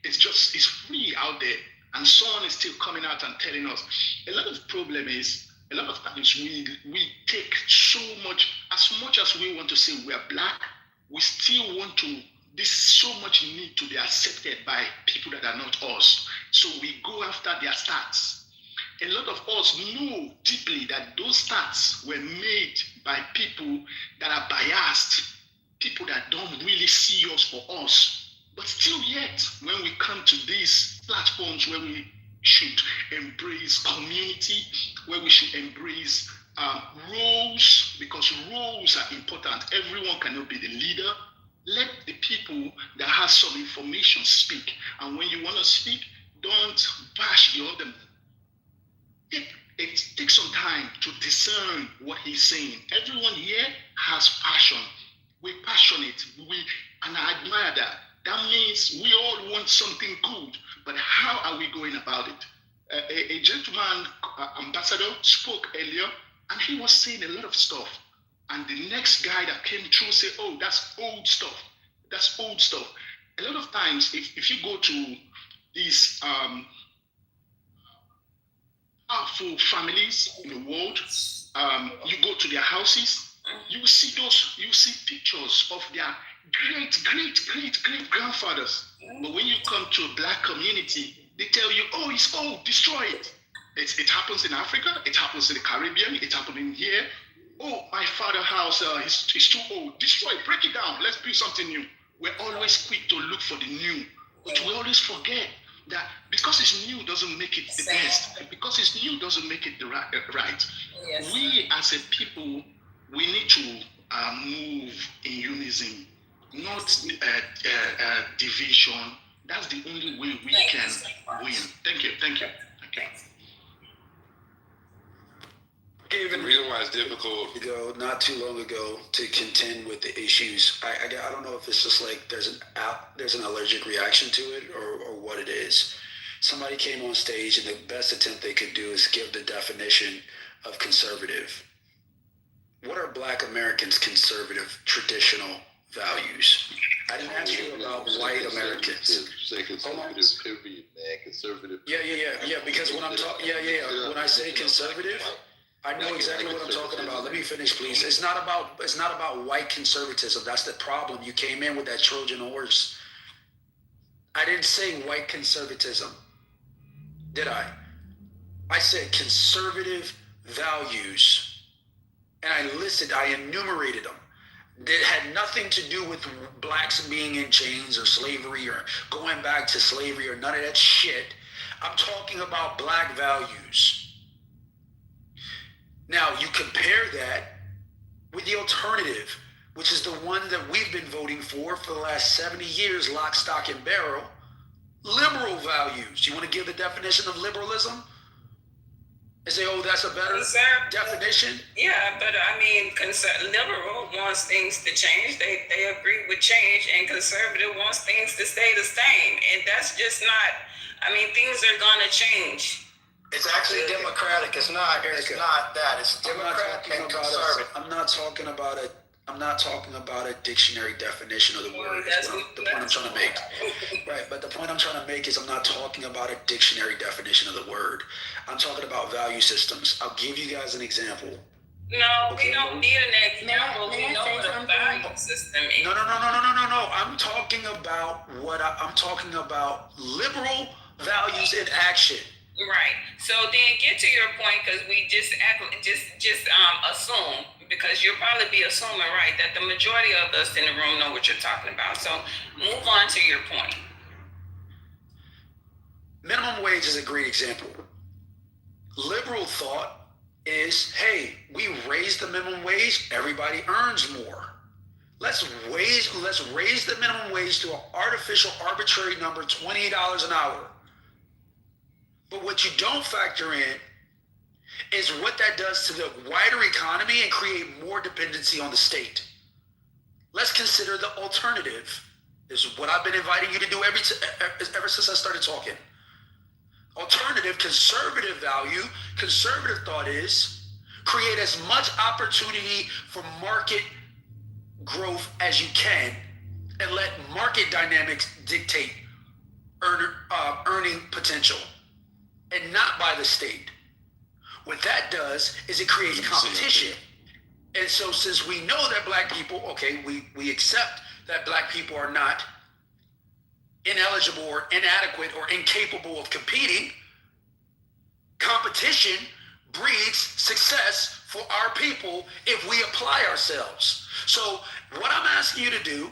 it's free out there, and someone is still coming out and telling us. A lot of problem is, a lot of times we take so much as we want to say we are black, we still want to, there's so much need to be accepted by people that are not us. So we go after their stats. A lot of us know deeply that those stats were made by people that are biased, people that don't really see us for us. But still yet, when we come to these platforms where we should embrace community, where we should embrace roles, because roles are important. Everyone cannot be the leader. Let the people that have some information speak. And when you want to speak, don't bash the other. It takes some time to discern what he's saying. Everyone here has passion. We're passionate. And I admire that. That means we all want something good, but how are we going about it? A gentleman, ambassador, spoke earlier, and he was saying a lot of stuff. And the next guy that came through said, oh, that's old stuff. That's old stuff. A lot of times, if you go to these powerful families in the world, you go to their houses, you see pictures of their great grandfathers. But when you come to a black community, they tell you, oh, it's old, destroy it. It happens in Africa, it happens in the Caribbean, it happens in here. Oh, my father's house is too old, destroy it, break it down, let's build something new. We're always quick to look for the new, but we always forget that because it's new doesn't make it the best. And because it's new doesn't make it the right. Yes. We as a people, we need to move in unison, not division. That's the only way we can win. Thank you.
The reason why it's difficult, not too long ago, to contend with the issues. I don't know if it's just like there's an allergic reaction to it or what it is. Somebody came on stage and the best attempt they could do is give the definition of conservative. What are Black Americans' conservative traditional values? I didn't ask you about white Americans.
Say conservative, period, man. Conservative.
Yeah. Because when I'm talking, when I say conservative, I know exactly what I'm talking about. Let me finish, please. It's not about white conservatism. That's the problem. You came in with that Trojan horse. I didn't say white conservatism, did I? I said conservative values. And I enumerated them. That had nothing to do with blacks being in chains or slavery or going back to slavery or none of that shit. I'm talking about Black values. Now, you compare that with the alternative, which is the one that we've been voting for the last 70 years, lock, stock, and barrel. Liberal values. You want to give the definition of liberalism? And say, oh, that's a better definition?
Yeah, but I mean, liberal wants things to change. They agree with change, and conservative wants things to stay the same. And that's just not, I mean, things are going to change.
It's actually democratic. It's not that. It's democratic and conservative.
I'm not talking about a dictionary definition of the word. That's the point I'm trying to make. Right, but the point I'm trying to make is I'm not talking about a dictionary definition of the word. I'm talking about value systems. I'll give you guys an example.
No, we don't need an example. We know what a value system is.
No. I'm talking about I'm talking about liberal values in action.
Right. So then get to your point, because we just assume, because you'll probably be assuming, right, that the majority of us in the room know what you're talking about. So move on to your point.
Minimum wage is a great example. Liberal thought is, hey, we raise the minimum wage, everybody earns more. Let's raise the minimum wage to an artificial, arbitrary number, $28 an hour. But what you don't factor in is what that does to the wider economy and create more dependency on the state. Let's consider the alternative. This is what I've been inviting you to do ever since I started talking. Alternative, conservative value, conservative thought is create as much opportunity for market growth as you can and let market dynamics dictate earning potential, and not by the state. What that does is it creates competition. And so since we know that Black people, okay, we accept that Black people are not ineligible or inadequate or incapable of competing, competition breeds success for our people if we apply ourselves. So what I'm asking you to do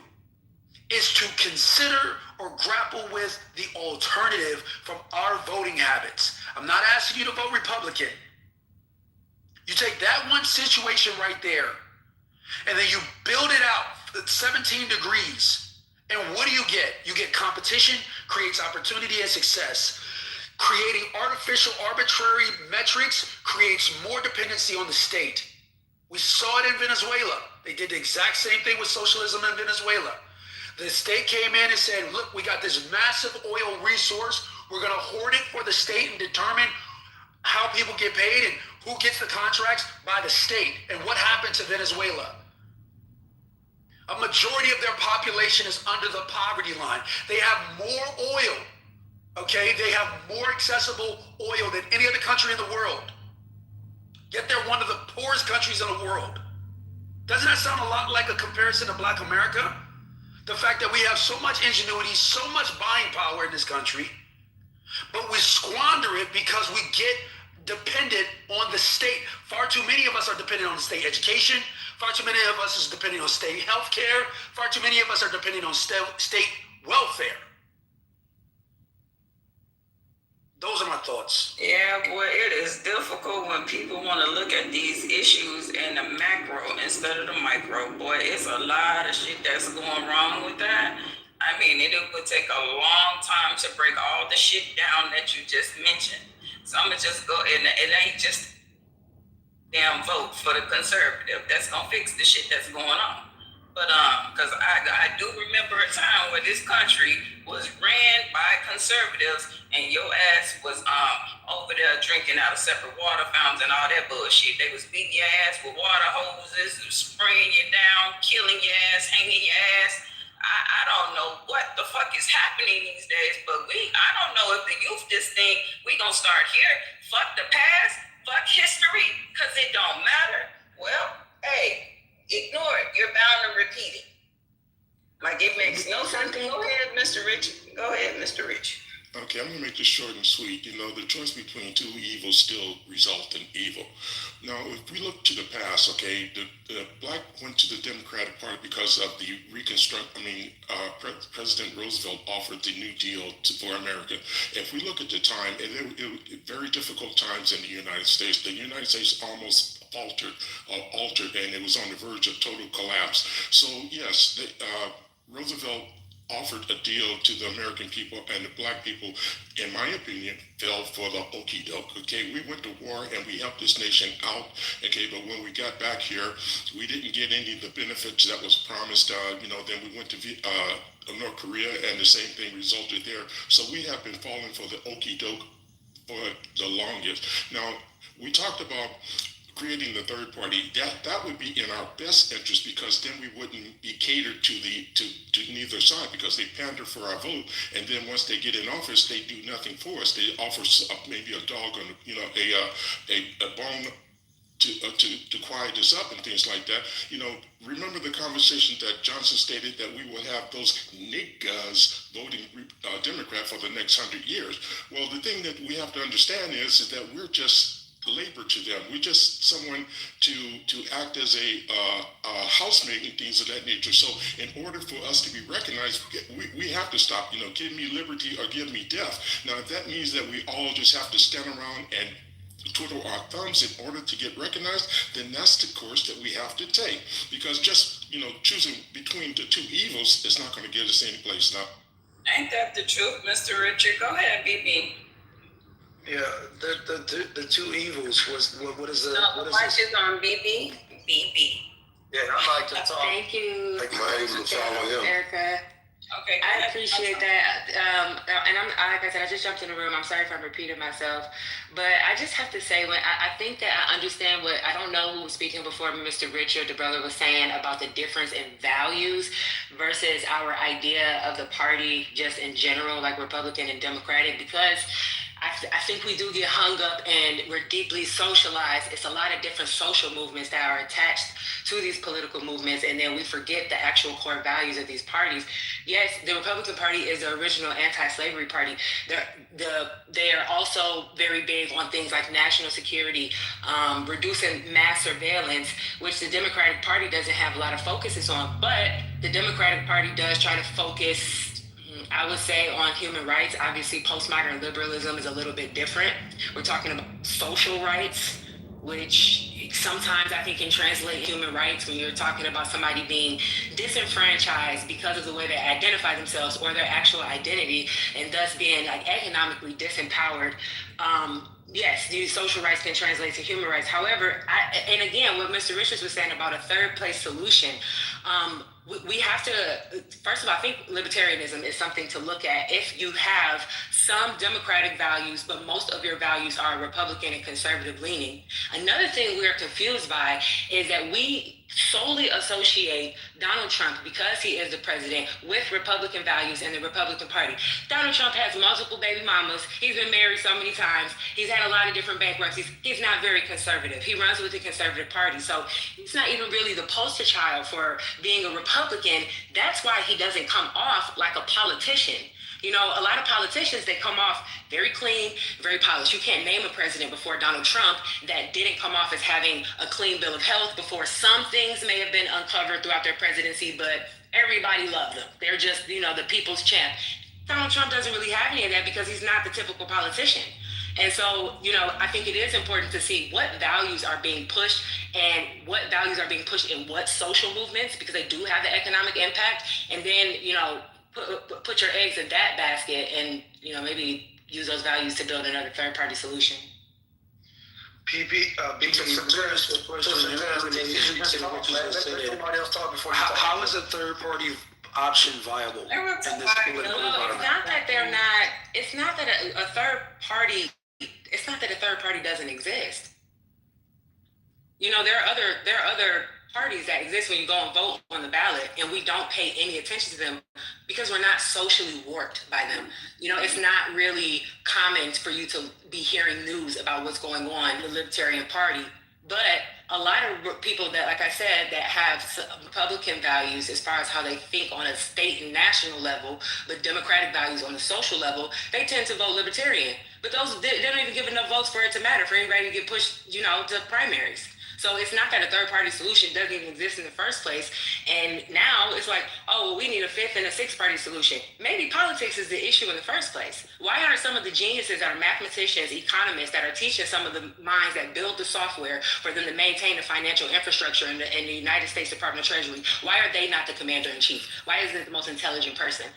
is to consider or grapple with the alternative from our voting habits. I'm not asking you to vote Republican. You take that one situation right there, and then you build it out at 17 degrees. And what do? You get competition, creates opportunity and success. Creating artificial, arbitrary metrics creates more dependency on the state. We saw it in Venezuela. They did the exact same thing with socialism in Venezuela. The state came in and said, look, we got this massive oil resource. We're going to hoard it for the state and determine how people get paid and who gets the contracts by the state. And what happened to Venezuela? A majority of their population is under the poverty line. They have more oil, okay? They have more accessible oil than any other country in the world. Yet they're one of the poorest countries in the world. Doesn't that sound a lot like a comparison to Black America? The fact that we have so much ingenuity, so much buying power in this country, but we squander it because we get dependent on the state. Far too many of us are dependent on state education. Far too many of us is depending on state health care. Far too many of us are depending on state welfare. Those are my thoughts.
Yeah, boy, it is difficult when people want to look at these issues in the macro instead of the micro. Boy, it's a lot of shit that's going wrong with that. I mean, it would take a long time to break all the shit down that you just mentioned. So I'm going to just go, and it ain't just damn vote for the conservative that's going to fix the shit that's going on. But because I do remember a time where this country was ran by conservatives, and your ass was over there drinking out of separate water fountains and all that bullshit. They was beating your ass with water hoses, spraying you down, killing your ass, hanging your ass. I don't know what the fuck is happening these days, but I don't know if the youth just think we gonna start here. Fuck the past, fuck history, cause it don't matter. Well, hey, ignore it. You're bound to repeat it. Like it makes no sense. Go ahead, Mr. Rich. Go ahead, Mr. Rich.
Okay, I'm gonna make this short and sweet. You know, the choice between two evils still result in evil. Now, if we look to the past, okay, the black went to the Democratic Party because of the President Roosevelt offered the New Deal for America. If we look at the time, it very difficult times in the United States. The United States almost altered, and it was on the verge of total collapse. So yes, Roosevelt offered a deal to the American people, and the black people, in my opinion, fell for the okie doke. Okay, we went to war and we helped this nation out. Okay, but when we got back here, we didn't get any of the benefits that was promised. Then we went to North Korea, and the same thing resulted there. So we have been falling for the okie doke for the longest. Now, we talked about creating the third party. That would be in our best interest, because then we wouldn't be catered to neither side, because they pander for our vote, and then once they get in office, they do nothing for us. They offer maybe a dog and a bone to quiet us up and things like that. Remember the conversation that Johnson stated that we will have those niggas voting Democrat for the next 100 years. Well, the thing that we have to understand is that we're just labor to them. We're just someone to act as a housemaid and things of that nature. So in order for us to be recognized, we have to stop, give me liberty or give me death. Now, if that means that we all just have to stand around and twiddle our thumbs in order to get recognized, then that's the course that we have to take. Because just, choosing between the two evils is not going to get us any place now.
Ain't that the truth, Mr. Richard? Go ahead, BB.
Yeah, the two evils was what is the
no, the mic is on BB. BB.
Yeah, I'd like to talk.
Thank you.
Like my evil will follow him.
Erica.
Okay,
I appreciate that. And like I said, I just jumped in the room. I'm sorry if I'm repeating myself, but I just have to say, when I think that I understand I don't know who was speaking before me, Mr. Richard, the brother, was saying about the difference in values versus our idea of the party just in general, like Republican and Democratic, because I think we do get hung up and we're deeply socialized. It's a lot of different social movements that are attached to these political movements, and then we forget the actual core values of these parties. Yes, the Republican Party is the original anti-slavery party. They are also very big on things like national security, reducing mass surveillance, which the Democratic Party doesn't have a lot of focuses on, but the Democratic Party does try to focus, I would say, on human rights. Obviously, postmodern liberalism is a little bit different. We're talking about social rights, which sometimes I think can translate human rights when you're talking about somebody being disenfranchised because of the way they identify themselves or their actual identity, and thus being economically disempowered. Yes, these social rights can translate to human rights. However, and again, what Mr. Richards was saying about a third place solution, we have to, first of all, I think libertarianism is something to look at. If you have some democratic values, but most of your values are Republican and conservative leaning. Another thing we're confused by is that we solely associate Donald Trump, because he is the president, with Republican values and the Republican Party. Donald Trump has multiple baby mamas. He's been married so many times. He's had a lot of different bankruptcies. He's not very conservative. He runs with the conservative party. So he's not even really the poster child for being a Republican. That's why he doesn't come off like a politician. A lot of politicians, they come off very clean, very polished. You can't name a president before Donald Trump that didn't come off as having a clean bill of health before. Some things may have been uncovered throughout their presidency, but everybody loved them. They're just, the people's champ. Donald Trump doesn't really have any of that because he's not the typical politician. And so, I think it is important to see what values are being pushed and what values are being pushed in what social movements, because they do have the economic impact. And then, put your eggs in that basket and, maybe use those values to build another third party solution.
PP, BB, answer
Talk,
which is
man.
to say
Let
that
somebody else talk before you
how,
talk.
how is a third party option viable in this political
No, it's
environment?
not that they're not. It's not that a third party. It's not that a third party doesn't exist. You know, there are other parties that exist when you go and vote on the ballot, and we don't pay any attention to them because we're not socially warped by them. You know, it's not really common for you to be hearing news about what's going on in the Libertarian Party. But a lot of people that, like I said, that have Republican values as far as how they think on a state and national level, but Democratic values on the social level, they tend to vote Libertarian. But those, they don't even give enough votes for it to matter, for anybody to get pushed, you know, to primaries. So it's not that a third party solution doesn't even exist in the first place. And now it's like, oh, well, we need a fifth and a sixth party solution. Maybe politics is the issue in the first place. Why aren't some of the geniuses that are mathematicians, economists, that are teaching some of the minds that build the software for them to maintain the financial infrastructure in the United States Department of Treasury, why are they not the commander in chief? Why isn't it the most intelligent person?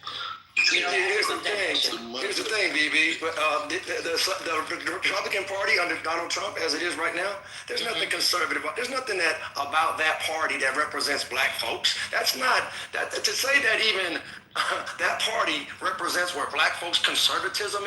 You know,
Here's the thing, BB. But the Republican Party under Donald Trump, as it is right now, there's nothing conservative. There's nothing that about that party that represents black folks. That's not that to say that even that party represents where black folks' conservatism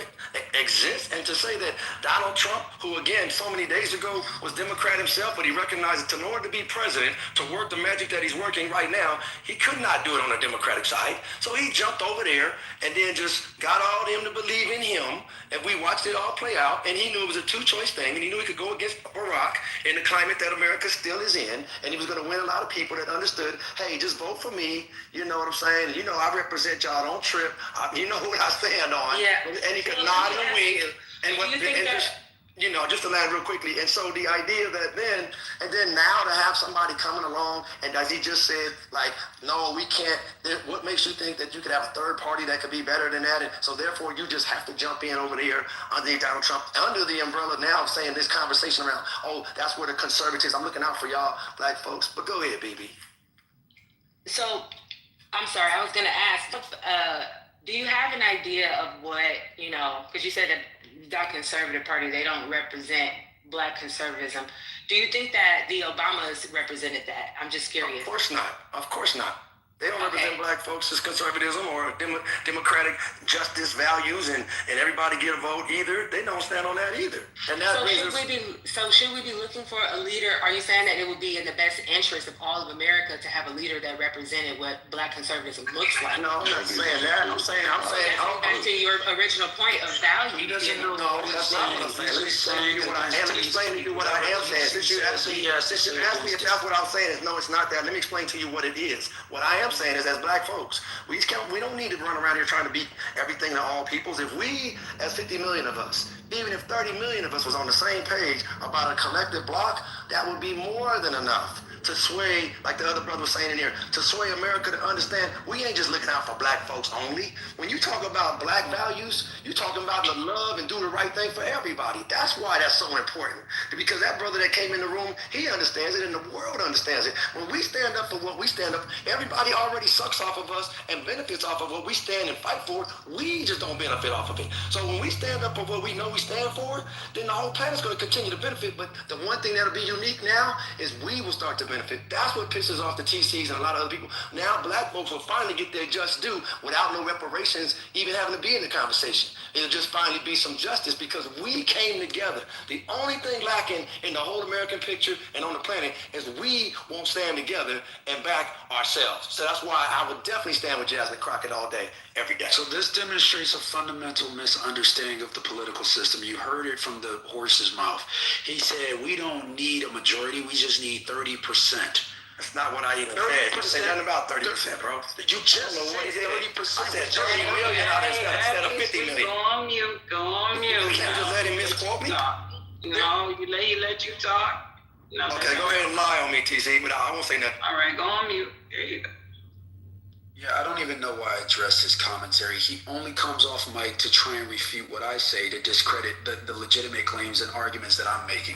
exists, and to say that Donald Trump, who again so many days ago was Democrat himself, but he recognized that in order to be president, to work the magic that he's working right now, he could not do it on the Democratic side. So he jumped over there and then just got all them to believe in him, and we watched it all play out, and he knew it was a two-choice thing, and he knew he could go against Barack in the climate that America still is in, and he was going to win a lot of people that understood, hey, just vote for me, you know what I'm saying? You know, I represent y'all, don't trip. You know what I stand on.
Yeah.
And he could nod and wink. Just to land real quickly. And so the idea that then now to have somebody coming along, and as he just said, like, no, we can't. What makes you think that you could have a third party that could be better than that? And so therefore you just have to jump in over there under Donald Trump, under the umbrella now of saying this conversation around, oh, that's where the conservatives, I'm looking out for y'all black folks. But go ahead, BB.
So, I'm sorry, I was going to ask, do you have an idea of what, you know, because you said that conservative party, they don't represent black conservatism. Do you think that the Obamas represented that? I'm just curious.
Of course not. Of course not. They don't represent black folks as conservatism or democratic justice values and everybody get a vote either. They don't stand on that either. And that
should we be looking for a leader? Are you saying that it would be in the best interest of all of America to have a leader that represented what black conservatism looks like?
No, I'm not saying that. I'm saying
back to your original point of value.
No, that's not what I'm saying. Let me explain to you what I am saying. Since you asked me if that's what I'm saying, is no, it's not that. Let me explain to you what it is. What I am saying is, as black folks, we don't need to run around here trying to beat everything to all peoples. If we, as 50 million of us, even if 30 million of us was on the same page about a collective block, that would be more than enough to sway, like the other brother was saying in here, to sway America to understand we ain't just looking out for black folks only. When you talk about black values, you're talking about the love and do the right thing for everybody. That's why that's so important. Because that brother that came in the room, he understands it and the world understands it. When we stand up for what we stand up, everybody already sucks off of us and benefits off of what we stand and fight for. We just don't benefit off of it. So when we stand up for what we know we stand for, then the whole planet's going to continue to benefit. But the one thing that'll be unique now is we will start to benefit. That's what pisses off the TCs and a lot of other people. Now black folks will finally get their just due without no reparations even having to be in the conversation. It'll just finally be some justice because we came together. The only thing lacking in the whole American picture and on the planet is we won't stand together and back ourselves. So that's why I would definitely stand with Jasmine Crockett all day, every day.
So this demonstrates a fundamental misunderstanding of the political system. You heard it from the horse's mouth. He said, we don't need a majority, we just need 30%.
That's not what I even said. You said nothing about 30%, bro.
You just said 30%.
I said 30 million out instead of 50 million.
Go on mute.
You can't just let him misquote me.
No, he let you talk. No,
okay, go ahead and lie on me, TC, but I won't say nothing.
All right, go on mute. There you go.
Yeah, I don't even know why I addressed his commentary. He only comes off mic to try and refute what I say to discredit the legitimate claims and arguments that I'm making.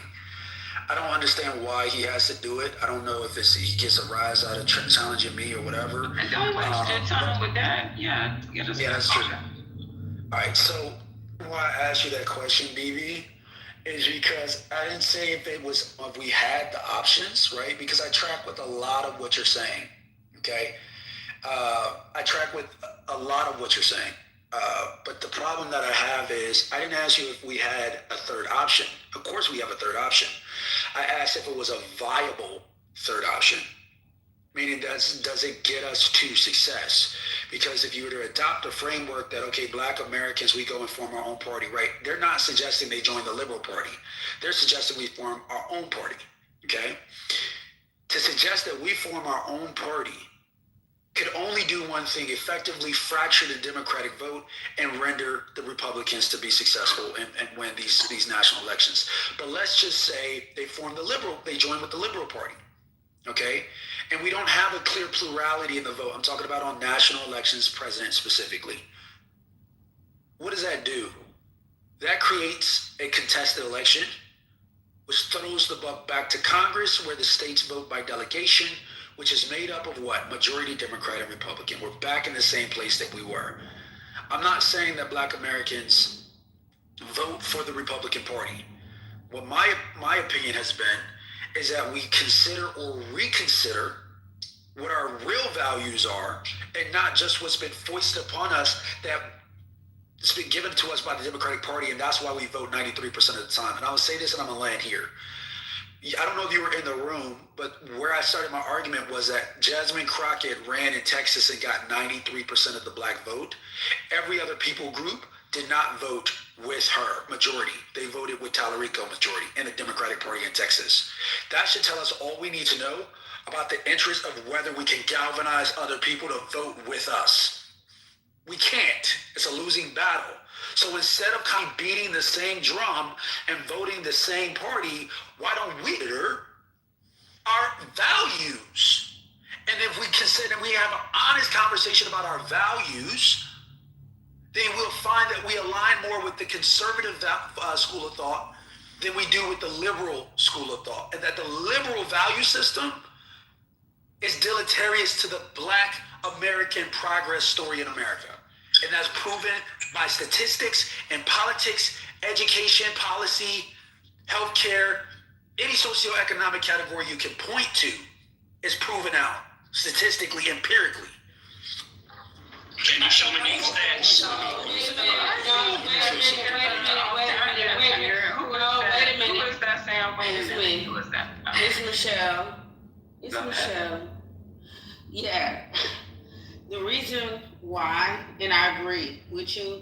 I don't understand why he has to do it. I don't know if he gets a rise out of challenging me or whatever.
And don't waste your time with that. Yeah,
that's true. All right, so why I asked you that question, BB, is because I didn't say if we had the options, right? Because I track with a lot of what you're saying, okay? I track with a lot of what you're saying. But the problem that I have is I didn't ask you if we had a third option. Of course we have a third option. I asked if it was a viable third option, meaning does it get us to success? Because if you were to adopt a framework that, okay, Black Americans, we go and form our own party, right? They're not suggesting they join the Liberal Party. They're suggesting we form our own party, okay? To suggest that we form our own party could only do one thing: effectively fracture the Democratic vote and render the Republicans to be successful and win these national elections. But let's just say they join with the Liberal Party, okay? And we don't have a clear plurality in the vote. I'm talking about on national elections, president specifically. What does that do? That creates a contested election, which throws the buck back to Congress, where the states vote by delegation, which is made up of what? Majority Democrat and Republican. We're back in the same place that we were. I'm not saying that Black Americans vote for the Republican Party. What my opinion has been is that we consider or reconsider what our real values are, and not just what's been foisted upon us that it's been given to us by the Democratic Party, and that's why we vote 93% of the time. And I will say this, and I'm gonna land here. I don't know if you were in the room, but where I started my argument was that Jasmine Crockett ran in Texas and got 93% of the Black vote. Every other people group did not vote with her majority. They voted with Tallarico majority in the Democratic Party in Texas. That should tell us all we need to know about the interest of whether we can galvanize other people to vote with us. We can't. It's a losing battle. So instead of kind of beating the same drum and voting the same party, why don't we consider our values? And if we consider, we have an honest conversation about our values, then we'll find that we align more with the conservative school of thought than we do with the liberal school of thought. And that the liberal value system is deleterious to the Black American progress story in America. And that's proven by statistics and politics, education, policy, healthcare, any socioeconomic category you can point to is proven out statistically, empirically.
Can you show me these stats?
Wait a minute. Who is that sound? It's me. Who is that? It's Michelle. It's Michelle. Yeah. The reason why, and I agree with you,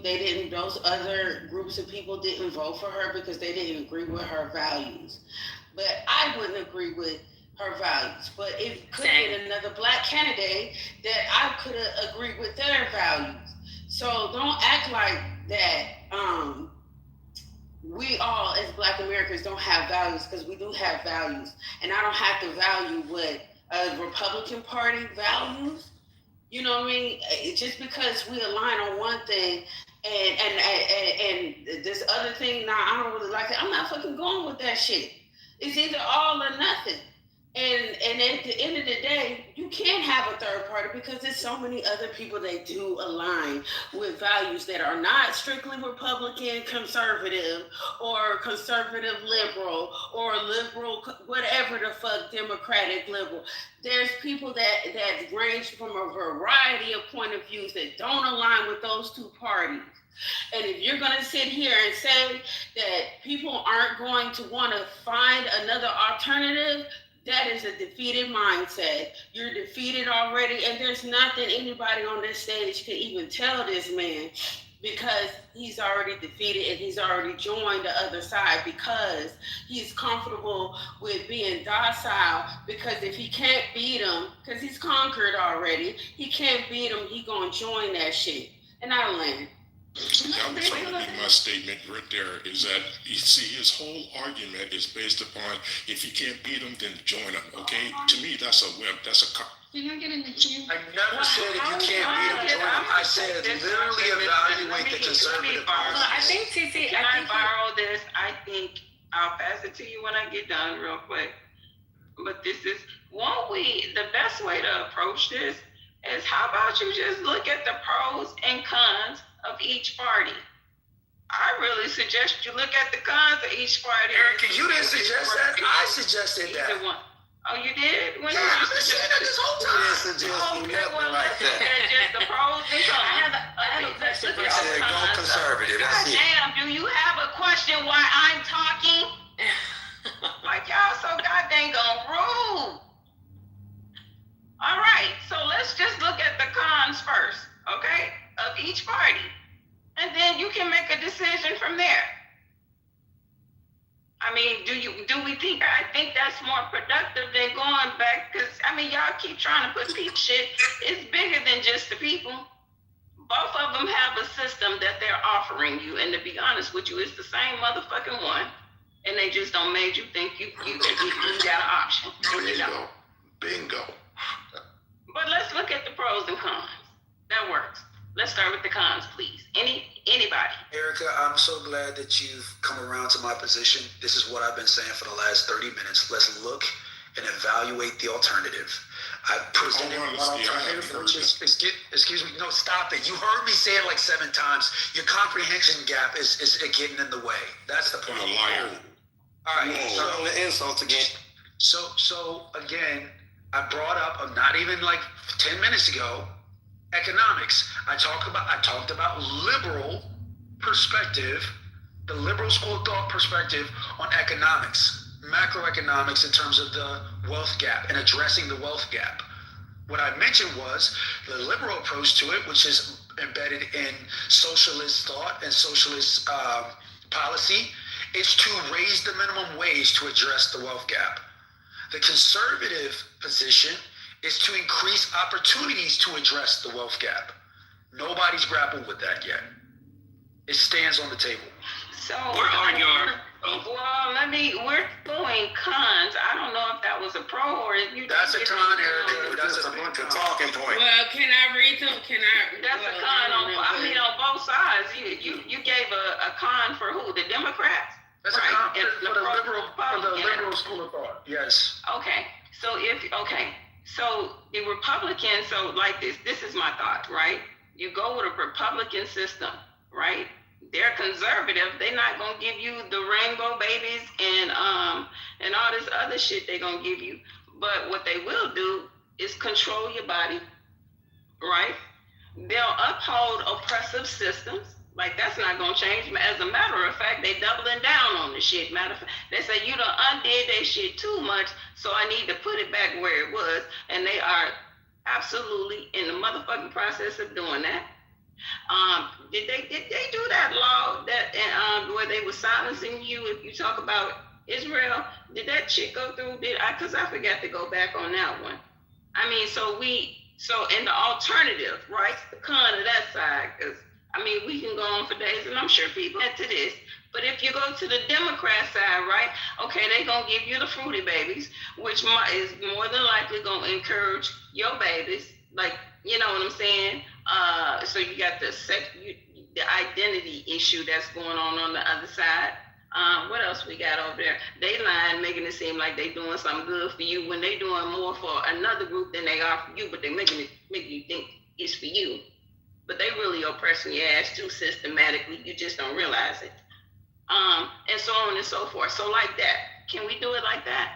those other groups of people didn't vote for her because they didn't agree with her values. But I wouldn't agree with her values. But it could be another Black candidate that I could agree with their values. So don't act like that we all as Black Americans don't have values, because we do have values. And I don't have to value what a Republican Party values. You know what I mean? Just because we align on one thing and this other thing, I don't really like it. I'm not fucking going with that shit. It's either all or nothing. And at the end of the day, you can't have a third party because there's so many other people that do align with values that are not strictly Republican, conservative, or conservative liberal, or liberal, whatever the fuck, Democratic liberal. There's people that range from a variety of point of views that don't align with those two parties. And if you're going to sit here and say that people aren't going to want to find another alternative, that is a defeated mindset. You're defeated already, and there's nothing anybody on this stage can even tell this man, because he's already defeated and he's already joined the other side because he's comfortable with being docile, because if he can't beat him, because he's conquered already, he can't beat him, he gonna join that shit. And I land.
I'm trying to make my statement right there is that, you see, his whole argument is based upon if you can't beat him, then join him, okay? To me, that's a wimp. That's a cop.
I never said if you can't beat him, join him. I said literally evaluate the conservative party.
I think, TC,
Can I borrow this? I think I'll pass it to you when I get done real quick. But the best way to approach this is, how about you just look at the pros and cons of each party?
I really suggest you look at the cons of each party.
Erica, you didn't suggest that. I suggested that.
Either one. Oh, you did? When
Yeah, I've been saying that this whole time.
You didn't suggest nothing like that.
Just the pros and cons.
I have a question for
I said go conservative.
God
That's it.
damn, do you have a question why I'm talking? Like y'all so goddamn rude. All right, so let's just look at the cons first, okay, of each party. And then you can make a decision from there. I mean, I think that's more productive than going back, because, I mean, y'all keep trying to put people shit. It's bigger than just the people. Both of them have a system that they're offering you, and to be honest with you, it's the same motherfucking one, and they just don't make you think you got an option.
Bingo.
But let's look at the pros and cons. That works. Let's start with the cons, please. Anybody?
Erica, I'm so glad that you've come around to my position. This is what I've been saying for the last 30 minutes. Let's look and evaluate the alternative. I've presented one alternative, which is, excuse me, no, stop it. You heard me say it like 7 times. Your comprehension gap is getting in the way. That's the problem.
You're a liar.
All right.
Start on the insults again.
So again, I brought up, not even like 10 minutes ago, economics. I talked about liberal perspective, the liberal school of thought perspective on economics, macroeconomics in terms of the wealth gap and addressing the wealth gap. What I mentioned was the liberal approach to it, which is embedded in socialist thought and socialist policy, is to raise the minimum wage to address the wealth gap. The conservative position is to increase opportunities to address the wealth gap. Nobody's grappled with that yet. It stands on the table.
So
Where are your...
we're doing cons. I don't know if that was a pro or if you...
That's a con, Erica. That's
a bunch of talking points.
Well, can I read them?
That's a con on both sides. You gave a con for who? The Democrats?
That's
right.
a con
for
the liberal school of thought. Yes.
Okay. So the Republicans, like this is my thought, right? You go with a Republican system, right? They're conservative. They're not gonna give you the rainbow babies and all this other shit they're gonna give you. But what they will do is control your body, right? They'll uphold oppressive systems. Like, that's not gonna change. As a matter of fact, they doubling down on the shit. Matter of fact, they say you done undid that shit too much, so I need to put it back where it was. And they are absolutely in the motherfucking process of doing that. Did they do that law that where they were silencing you if you talk about Israel? Did that shit go through? Because I forgot to go back on that one. I mean, so in the alternative, right? The con of that side, because I mean, we can go on for days, and I'm sure people get to this. But if you go to the Democrat side, right? Okay, they're going to give you the fruity babies, which is more than likely going to encourage your babies. Like, you know what I'm saying? So you got the identity issue that's going on the other side. What else we got over there? They lying, making it seem like they doing something good for you when they doing more for another group than they are for you, but they making you think it's for you. But they really oppressing your ass too systematically. You just don't realize it. And so on and so forth. So like that, can we do it like that?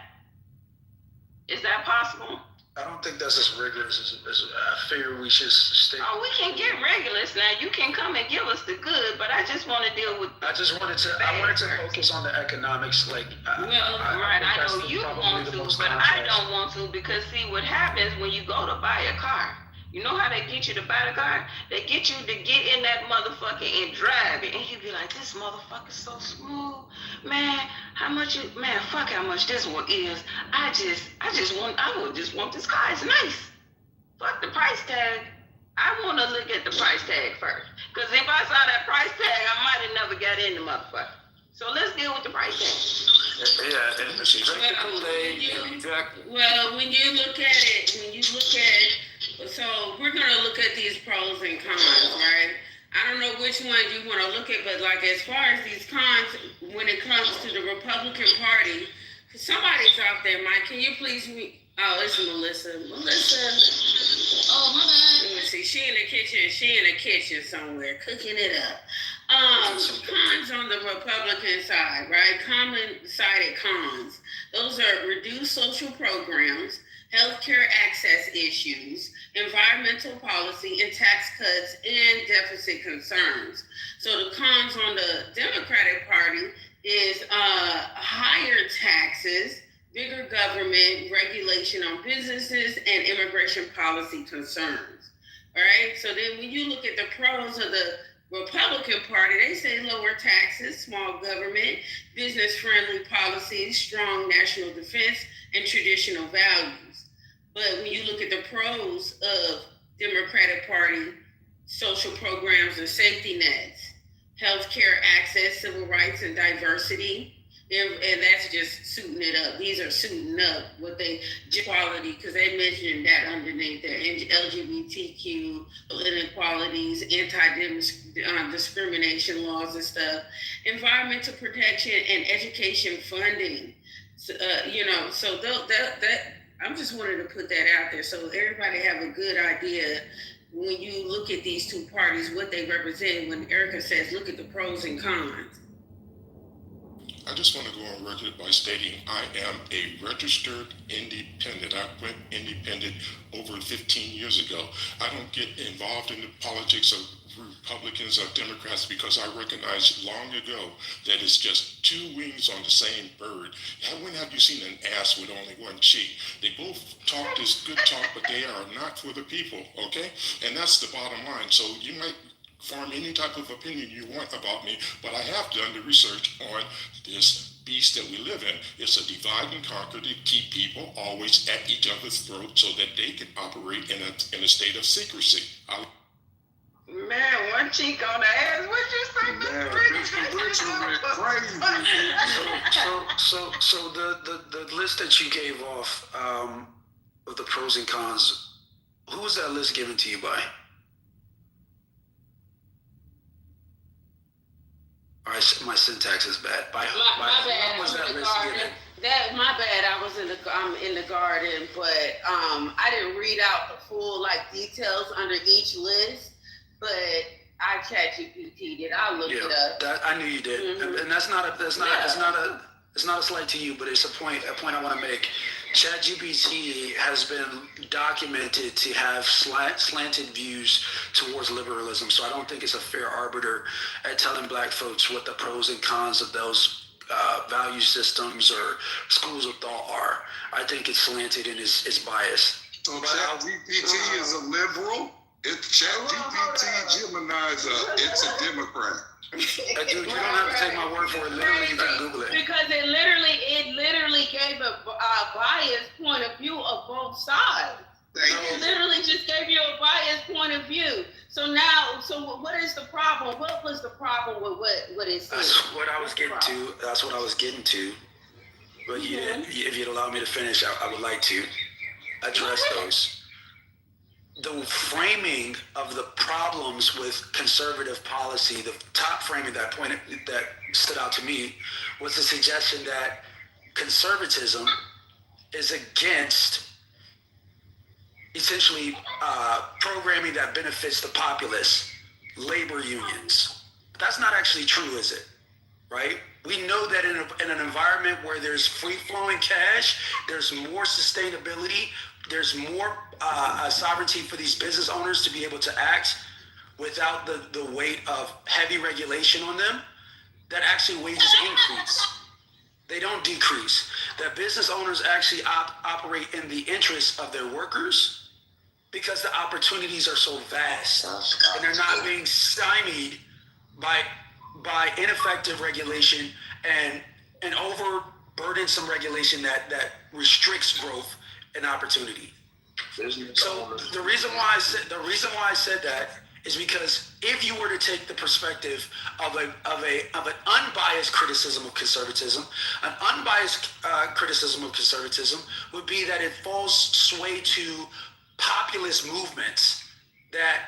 Is that possible?
I don't think that's as rigorous as I figure we should stay.
Oh, we can get rigorous now. You can come and give us the good, but I just want to deal with.
I wanted to focus on the economics, like.
I know you want to, but I don't want to, because see what happens when you go to buy a car. You know how they get you to buy the car? They get you to get in that motherfucker and drive it. And you be like, this motherfucker's so smooth. Man, fuck how much this one is. I would just want this car. It's nice. Fuck the price tag. I want to look at the price tag first. Because if I saw that price tag, I might have never got in the motherfucker. So let's deal with the price tag.
Yeah, and drink the Kool-Aid.
Well, when you look at so we're going to look at these pros and cons, right? I don't know which one you want to look at, but like as far as these cons, when it comes to the Republican Party, somebody's out there, Mike. Can you please oh, it's Melissa. Oh, my bad. Let me see. She in the kitchen somewhere, cooking it up. Cons on the Republican side, right? Common cited cons. Those are reduced social programs, healthcare access issues, environmental policy, and tax cuts and deficit concerns. So the cons on the Democratic Party is higher taxes, bigger government, regulation on businesses, and immigration policy concerns. All right. So then when you look at the pros of the Republican Party, they say lower taxes, small government, business-friendly policies, strong national defense, and traditional values. But when you look at the pros of Democratic Party, social programs and safety nets, healthcare access, civil rights, and diversity, and that's just suiting it up. These are suiting up what they equality, because they mentioned that underneath there, LGBTQ, inequalities, anti-discrimination laws and stuff, environmental protection and education funding. So, so that I'm just wanted to put that out there so everybody have a good idea when you look at these two parties, what they represent. When Erica says, look at the pros and cons.
I just want to go on record by stating I am a registered independent. I went independent over 15 years ago. I don't get involved in the politics of Republicans or Democrats because I recognized long ago that it's just two wings on the same bird. When have you seen an ass with only one cheek? They both talk this good talk, but they are not for the people, okay? And that's the bottom line. So you might form any type of opinion you want about me, but I have done the research on this beast that we live in. It's a divide and conquer to keep people always at each other's throat so that they can operate in a state of secrecy.
Man, one cheek on the ass. What'd you say, Mr.
So the list that you gave off of the pros and cons, who was that list given to you by? All right, my syntax is bad.
My bad.
When was that list given?
My bad. I'm in the garden, but I didn't read out the full details under each list. But I ChatGPT'd it. I'll look it up.
I knew you did,
Mm-hmm.
and it's not a slight to you, but it's a point I want to make. ChatGPT has been documented to have slanted views towards liberalism, so I don't think it's a fair arbiter at telling Black folks what the pros and cons of those value systems or schools of thought are. I think it's slanted and it's biased.
So ChatGPT is a liberal. It's ChatGPT, Gemini's it's a Democrat.
Dude, you don't have to take my word for it. Literally, you can Google it.
Because it literally gave a biased point of view of both sides. It literally just gave you a biased point of view. So what is the problem? What was the problem with what it said?
That's what I was getting to. But if you'd allow me to finish, I would like to address those. The framing of the problems with conservative policy, the top framing that stood out to me was the suggestion that conservatism is against essentially programming that benefits the populace, labor unions. That's not actually true, is it? Right? We know that in an environment where there's free-flowing cash, there's more sustainability, there's more sovereignty for these business owners to be able to act without the weight of heavy regulation on them, that actually wages increase. They don't decrease. That business owners actually operate in the interests of their workers because the opportunities are so vast and they're not being stymied by ineffective regulation and overburdensome regulation that restricts growth and opportunity. So the reason why I said that is because if you were to take the perspective of an unbiased criticism of conservatism, an unbiased criticism of conservatism would be that it falls sway to populist movements that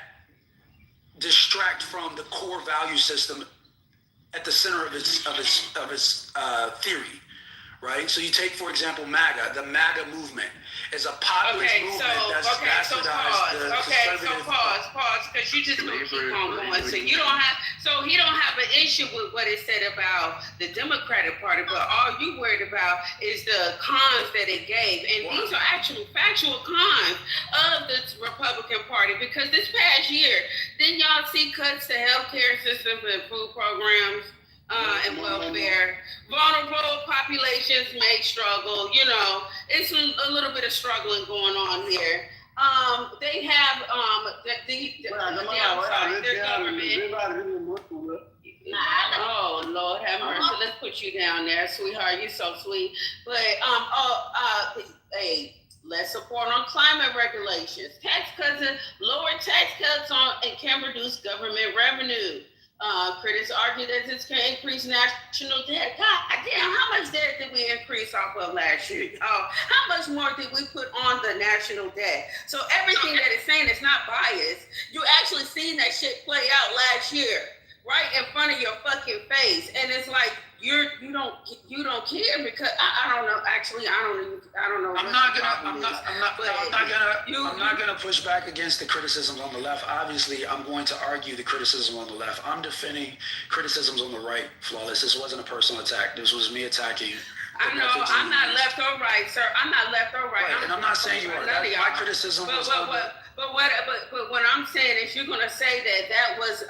distract from the core value system at the center of its theory, right? So you take, for example, MAGA. The MAGA movement is a populist movement that's bastardized the conservative.
Pause, because you just gonna keep on going. So you don't have, so he don't have an issue with what it said about the Democratic Party, but all you worried about is the cons that it gave, and these are actual factual cons of the Republican Party. Because this past year, didn't y'all see cuts to healthcare systems and food programs? And welfare. Vulnerable populations may struggle. You know, it's a little bit of struggling going on here. They have their government. Oh Lord, have mercy. Let's put you down there, sweetheart. You're so sweet. But let's support on climate regulations. Tax cuts, lower tax cuts on and can reduce government revenue. Critics argue that this can increase national debt. God damn, how much debt did we increase off of last year? How much more did we put on the national debt? So everything that it's saying is not biased. You actually seen that shit play out last year, right in front of your fucking face, and it's like you don't care because I don't know. Actually, I don't know.
I'm not gonna push back against the criticisms on the left. Obviously, I'm going to argue the criticism on the left. I'm defending criticisms on the right. Flawless. This wasn't a personal attack. This was me attacking.
I know. I'm not left or right, sir. I'm not left or right.
And I'm not saying you are. My criticism was.
But what I'm saying is, you're gonna say that was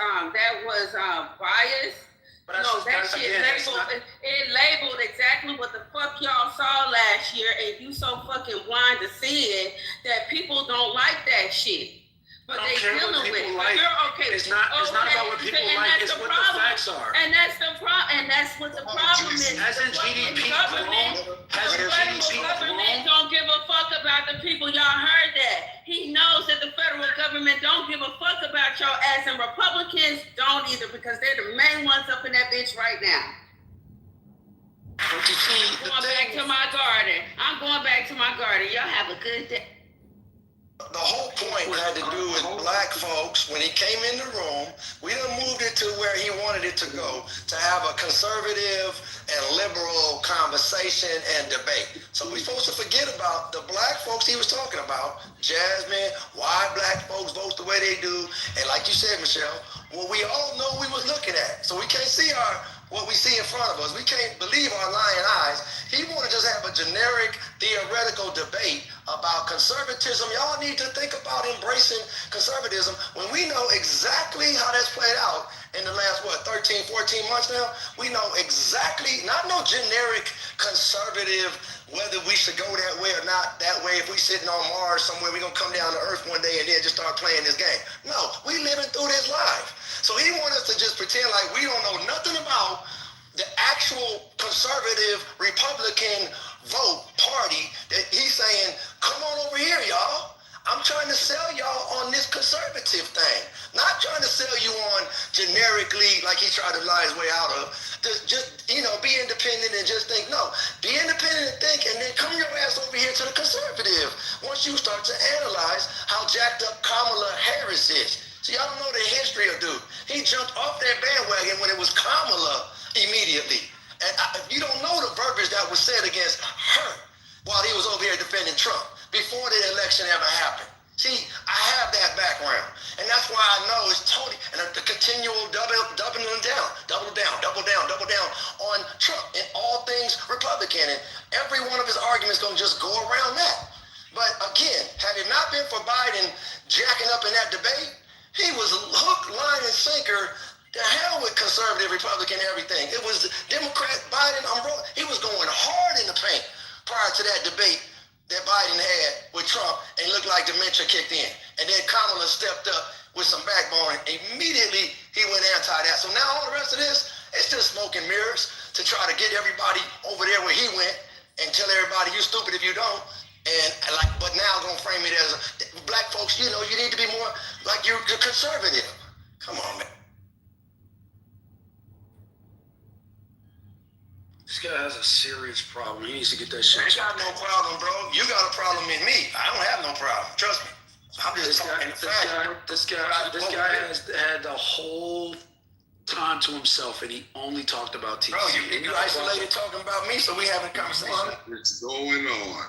biased. But no, that shit labeled, it labeled exactly what the fuck y'all saw last year, and you so fucking blind to see it that people don't like that shit. But they dealing with it. Like. You're okay.
It's not about what people like. It's what the facts are.
And that's the problem. And that's what the problem is.
Hasn't GDP grown? Hasn't GDP
government don't give a fuck about the people. Y'all heard that. He knows that the federal government don't give a fuck about y'all ass, and Republicans don't either, because they're the main ones up in that bitch right now. I'm going back to my garden. Y'all have a good day.
The whole point had to do with black folks. When he came in the room, we done moved it to where he wanted it to go, to have a conservative and liberal conversation and debate. So we're supposed to forget about the black folks he was talking about, Jasmine, why black folks vote the way they do, and like you said, Michelle, what we all know we was looking at. So we can't see what we see in front of us. We can't believe our lying eyes. He want to just have a generic theoretical debate about conservatism. Y'all need to think about embracing conservatism when we know exactly how that's played out in the last, 13, 14 months now. We know exactly, not no generic conservative, whether we should go that way or not that way. If we sitting on Mars somewhere, we going to come down to Earth one day and then just start playing this game. No, we living through this live. So he want us to just pretend like we don't know nothing about the actual conservative Republican vote party that he's saying, come on over here, y'all. I'm trying to sell y'all on this conservative thing. Not trying to sell you on generically like he tried to lie his way out of. Just, be independent and just think. No, be independent and think, and then come your ass over here to the conservative once you start to analyze how jacked up Kamala Harris is. See, y'all don't know the history of dude. He jumped off that bandwagon when it was Kamala immediately. And if you don't know the verbiage that was said against her while he was over here defending Trump before the election ever happened. See, I have that background. And that's why I know it's totally, and the continual doubling down on Trump in all things Republican. And every one of his arguments going to just go around that. But again, had it not been for Biden jacking up in that debate, he was hook, line, and sinker. The hell with conservative, Republican, everything. It was Democrat, Biden, he was going hard in the paint prior to that debate that Biden had with Trump, and it looked like dementia kicked in. And then Kamala stepped up with some backbone. Immediately, he went anti that. So now all the rest of this, it's just smoke and mirrors to try to get everybody over there where he went and tell everybody, you stupid if you don't. But now I'm gonna frame it as black folks, you need to be more like you're conservative. Come on, man.
This guy has a serious problem. He needs to get that shit.
I ain't got no problem, bro. You got a problem in me. I don't have no problem. Trust me. I'm just talking the fact.
This guy has had the whole
time to himself, and he only talked about TC.
Bro, you isolated talking about me, so we having a conversation.
What's going on?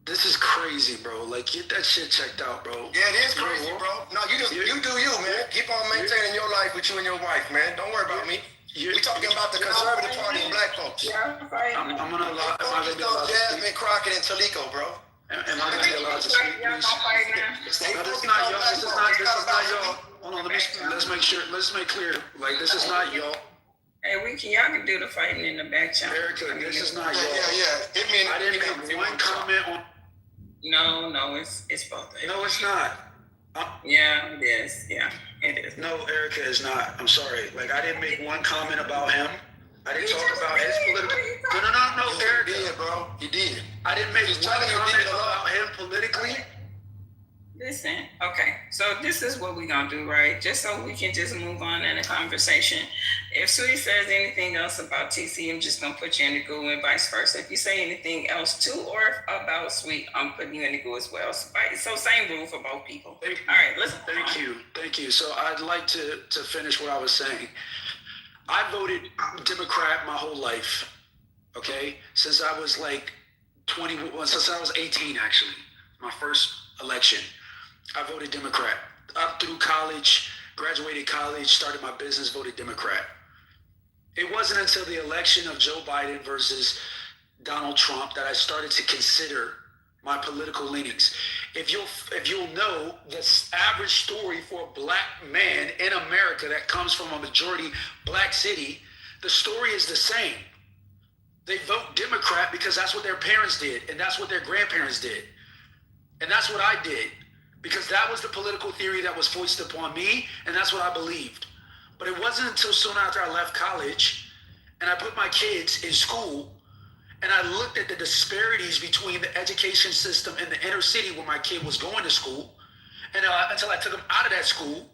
This is crazy, bro. Like, get that shit checked out, bro.
Yeah, it is crazy, bro. No, you do you, man. Keep on maintaining your life with you and your wife, man. Don't worry about me. We talking about the conservative party and black folks.
I'm gonna allow. Am I gonna be allowed to speak?
Jasmine Crockett and Taliko, bro.
Am I gonna be allowed to speak, please? No, this is not y'all. This is not y'all. Hold on. Let's make sure. Let's make clear. Like, this is not y'all.
Hey, y'all can do the fighting in the back channel.
Erica, this is not y'all.
Yeah.
I didn't make one comment on.
No, it's both.
No, it's not.
Yeah, it is. Yeah, it is.
No, Erica is not. I'm sorry. Like, I didn't make one comment about him. I didn't talk about his political. No, Erica.
You did, bro. You did.
I didn't make one comment about him politically.
Listen, okay, so this is what we're gonna do, right? Just so we can just move on in the conversation. If Sweet says anything else about TC, I'm just gonna put you in the goo and vice versa. If you say anything else to or about Sweet, I'm putting you in the goo as well. So same rule for both people. All right, listen.
Thank you. So I'd like to finish what I was saying. I voted Democrat my whole life, okay? Since I was like 21, since I was 18 actually, my first election. I voted Democrat. Up through college, graduated college, started my business, voted Democrat. It wasn't until the election of Joe Biden versus Donald Trump that I started to consider my political leanings. If you'll know, the average story for a black man in America that comes from a majority black city, the story is the same. They vote Democrat because that's what their parents did, and that's what their grandparents did. And that's what I did, because that was the political theory that was foisted upon me, and that's what I believed. But it wasn't until soon after I left college and I put my kids in school and I looked at the disparities between the education system in the inner city where my kid was going to school, and until I took him out of that school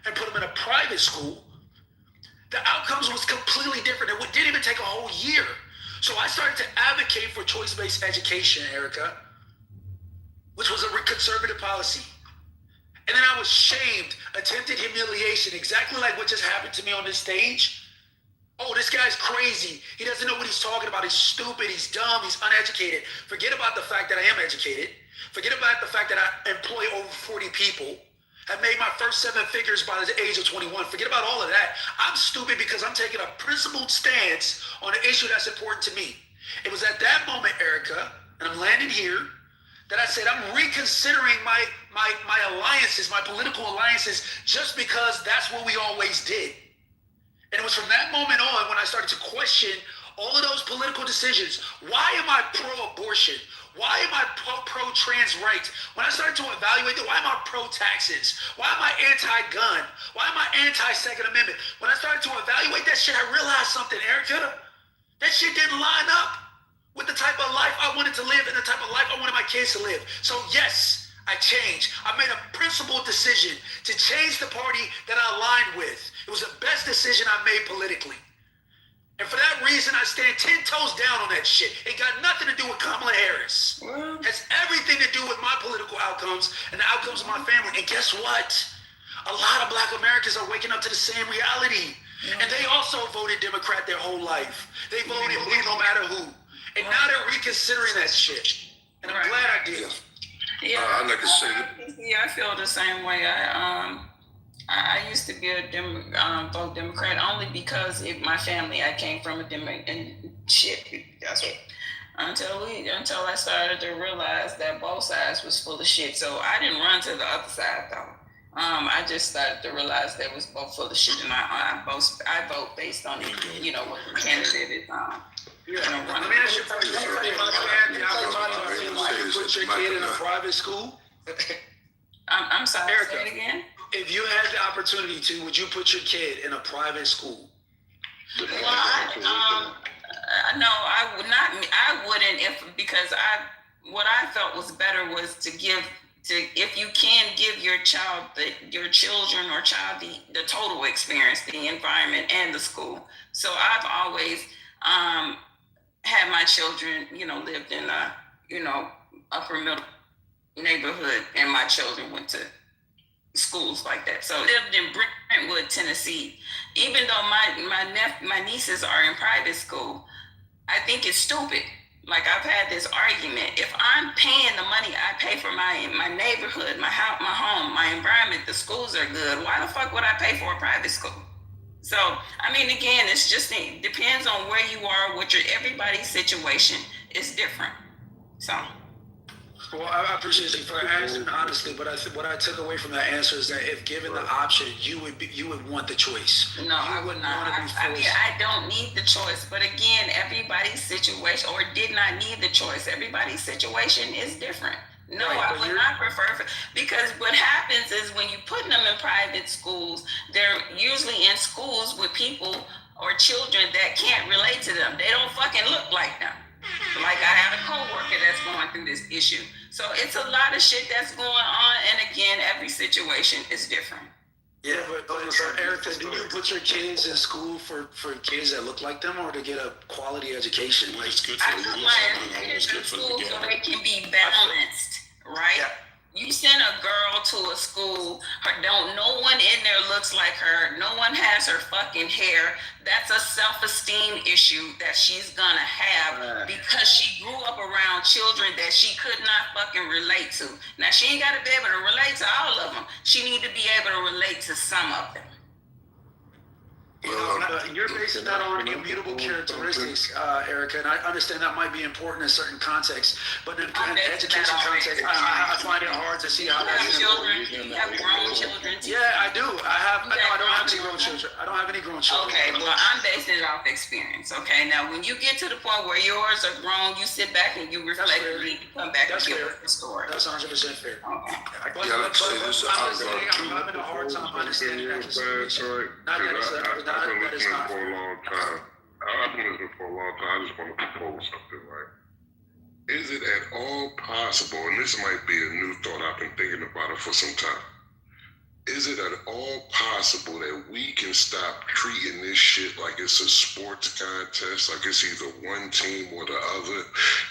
and put him in a private school, the outcomes was completely different. It didn't even take a whole year. So I started to advocate for choice-based education, Erica, which was a conservative policy. And then I was shamed, attempted humiliation, exactly like what just happened to me on this stage. Oh, this guy's crazy. He doesn't know what he's talking about. He's stupid. He's dumb. He's uneducated. Forget about the fact that I am educated. Forget about the fact that I employ over 40 people. I made my first 7 figures by the age of 21. Forget about all of that. I'm stupid because I'm taking a principled stance on an issue that's important to me. It was at that moment, Erica, and I'm landing here, that I said I'm reconsidering my alliances, my political alliances, just because that's what we always did. And it was from that moment on when I started to question all of those political decisions. Why am I pro-abortion? Why am I pro-trans rights? When I started to evaluate that, why am I pro-taxes? Why am I anti-gun? Why am I anti-Second Amendment? When I started to evaluate that shit, I realized something, Erica. That shit didn't line up with the type of life I wanted to live and the type of life I wanted my kids to live. So yes, I changed. I made a principled decision to change the party that I aligned with. It was the best decision I made politically. And for that reason, I stand 10 toes down on that shit. It got nothing to do with Kamala Harris. It has everything to do with my political outcomes and the outcomes of my family. And guess what? A lot of black Americans are waking up to the same reality. And they also voted Democrat their whole life. They voted blue no matter who. And now they're reconsidering that shit. And I'm glad I did.
Yeah,
I'd like to say that.
Yeah, I feel the same way. I used to be a vote Democrat only because my family, I came from a Democrat and shit. That's what. Until I started to realize that both sides was full of shit. So I didn't run to the other side though. I just started to realize that was both full of shit, and I vote based on what the candidate is.
Let me ask you a question. If you had the opportunity to put your kid in a private school,
I'm sorry,
Erica,
say it again.
If you had the opportunity to, would you put your kid in a private school?
Well, no, I would not. I wouldn't because what I felt was better was if you can give your child, your children or child the total experience, the environment and the school. So I've always had my children, lived in a, upper middle neighborhood, and my children went to schools like that. So I lived in Brentwood, Tennessee. Even though my nieces are in private school, I think it's stupid. Like, I've had this argument. If I'm paying the money I pay for my neighborhood, my house, my home, my environment, the schools are good, why the fuck would I pay for a private school? So, I mean, again, it depends on where you are, everybody's situation is different. So.
Well, I appreciate you for answering honestly, but what I took away from that answer is that if given the option, you would want the choice.
No, I would not. I mean, I don't need the choice, but again, everybody's situation, or did not need the choice. Everybody's situation is different. No, right, I would not prefer, because what happens is when you put them in private schools, they're usually in schools with people or children that can't relate to them. They don't fucking look like them. Like, I have a coworker that's going through this issue. So it's a lot of shit that's going on, and again, every situation is different.
Yeah, but Erica, do you put your kids in school for kids that look like them, or to get a quality education? Like,
I put my kids in school so they can be balanced, right? Yeah. You send a girl to a school, no one in there looks like her, no one has her fucking hair. That's a self-esteem issue that she's gonna have because she grew up around children that she could not fucking relate to. Now, she ain't gotta be able to relate to all of them. She need to be able to relate to some of them.
You're basing that on immutable characteristics, Erica, and I understand that might be important in certain contexts, but in education context, I find it hard to see how that's
children. You have grown children.
Yeah, I do. I don't have any grown children. I don't have any grown children.
Okay, well, I'm basing it off experience. Okay, now when you get to the point where yours are grown, you sit back and you reflect and you come back and give us the story.
That's 100% fair.
Okay.
But I'm having a hard time understanding that situation.
I've been listening for a long time. I just want to propose something, right? Is it at all possible, and this might be a new thought, I've been thinking about it for some time. Is it at all possible that we can stop treating this shit like it's a sports contest, like it's either one team or the other?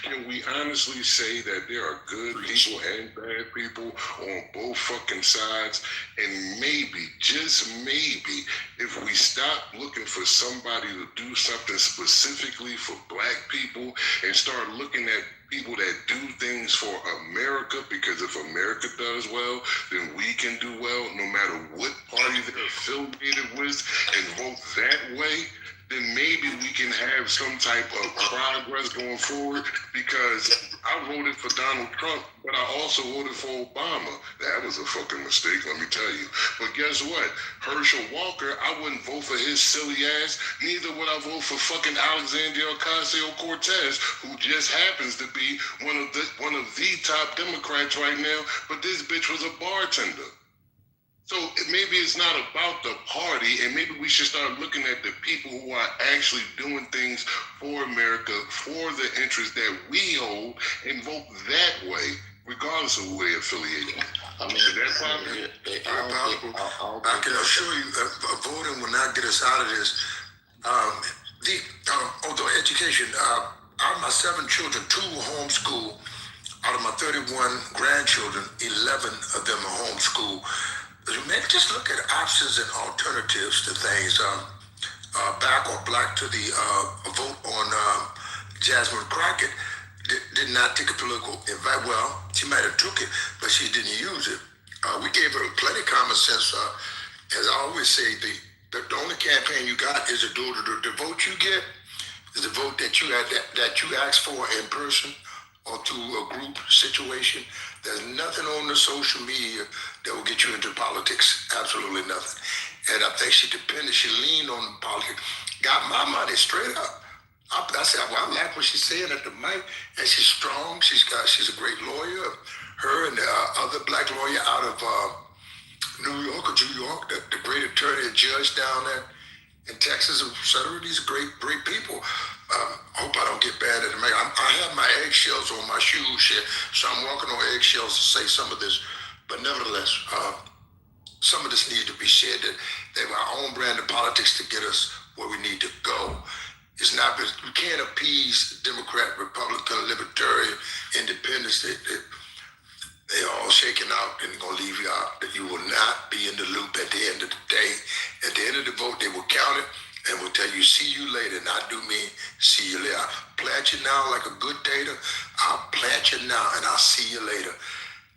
Can we honestly say that there are good people and bad people on both fucking sides? And maybe, just maybe, if we stop looking for somebody to do something specifically for black people and start looking at people that do things for America, because if America does well, then we can do well, no matter what party they're affiliated with, and vote that way, then maybe we can have some type of progress going forward. Because I voted for Donald Trump, but I also voted for Obama. That was a fucking mistake, let me tell you. But guess what? Herschel Walker, I wouldn't vote for his silly ass. Neither would I vote for fucking Alexandria Ocasio-Cortez, who just happens to be one of the top Democrats right now. But this bitch was a bartender. So maybe it's not about the party, and maybe we should start looking at the people who are actually doing things for America, for the interests that we hold, and vote that way, regardless of who they affiliate with.
I mean, is that possible? I can assure you that voting will not get us out of this. Although education, out of my 7 children, 2 were homeschooled. Out of my 31 grandchildren, 11 of them are homeschooled. Man, just look at options and alternatives to things. Back or black to the vote on Jasmine Crockett did not take a political invite. Well, she might have took it, but she didn't use it. We gave her plenty of common sense. As I always say, the only campaign you got is the vote you get is the vote that you asked for in person or through a group situation. There's nothing on the social media that will get you into politics. Absolutely nothing. And I think she leaned on politics. Got my money straight up. I said, well, I like what she's saying at the mic, and she's strong. She's a great lawyer. Her and the other black lawyer out of New York, the great attorney and judge down there in Texas, etc. These are great people. I hope I don't get bad at the mic. I have my eggshells on my shoes here, so I'm walking on eggshells to say some of this. But nevertheless, some of this needs to be said, that they have our own brand of politics to get us where we need to go. It's not, we can't appease Democrat, Republican, Libertarian, Independents. They all shaking out and gonna leave you out. That you will not in the loop at the end of the day. At the end of the vote, they will count it and will tell you, see you later. Not do me, see you later. I'll plant you now like a good tater. I'll plant you now and I'll see you later.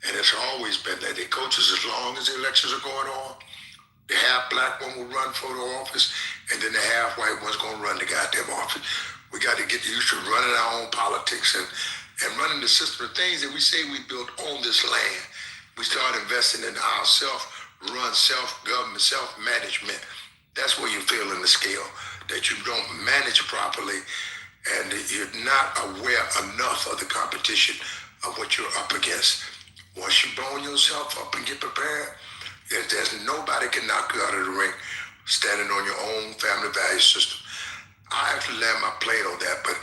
And it's always been that. They coaches as long as the elections are going on. The half black one will run for the office, and then the half white one's gonna run the goddamn office. We got to get used to running our own politics and running the system of things that we say we built on this land. We start investing in our self-run, self-government, self-management. That's where you feel in the scale, that you don't manage properly and that you're not aware enough of the competition of what you're up against. Once you bone yourself up and get prepared, there's nobody can knock you out of the ring standing on your own family value system. I actually land my plane on that, but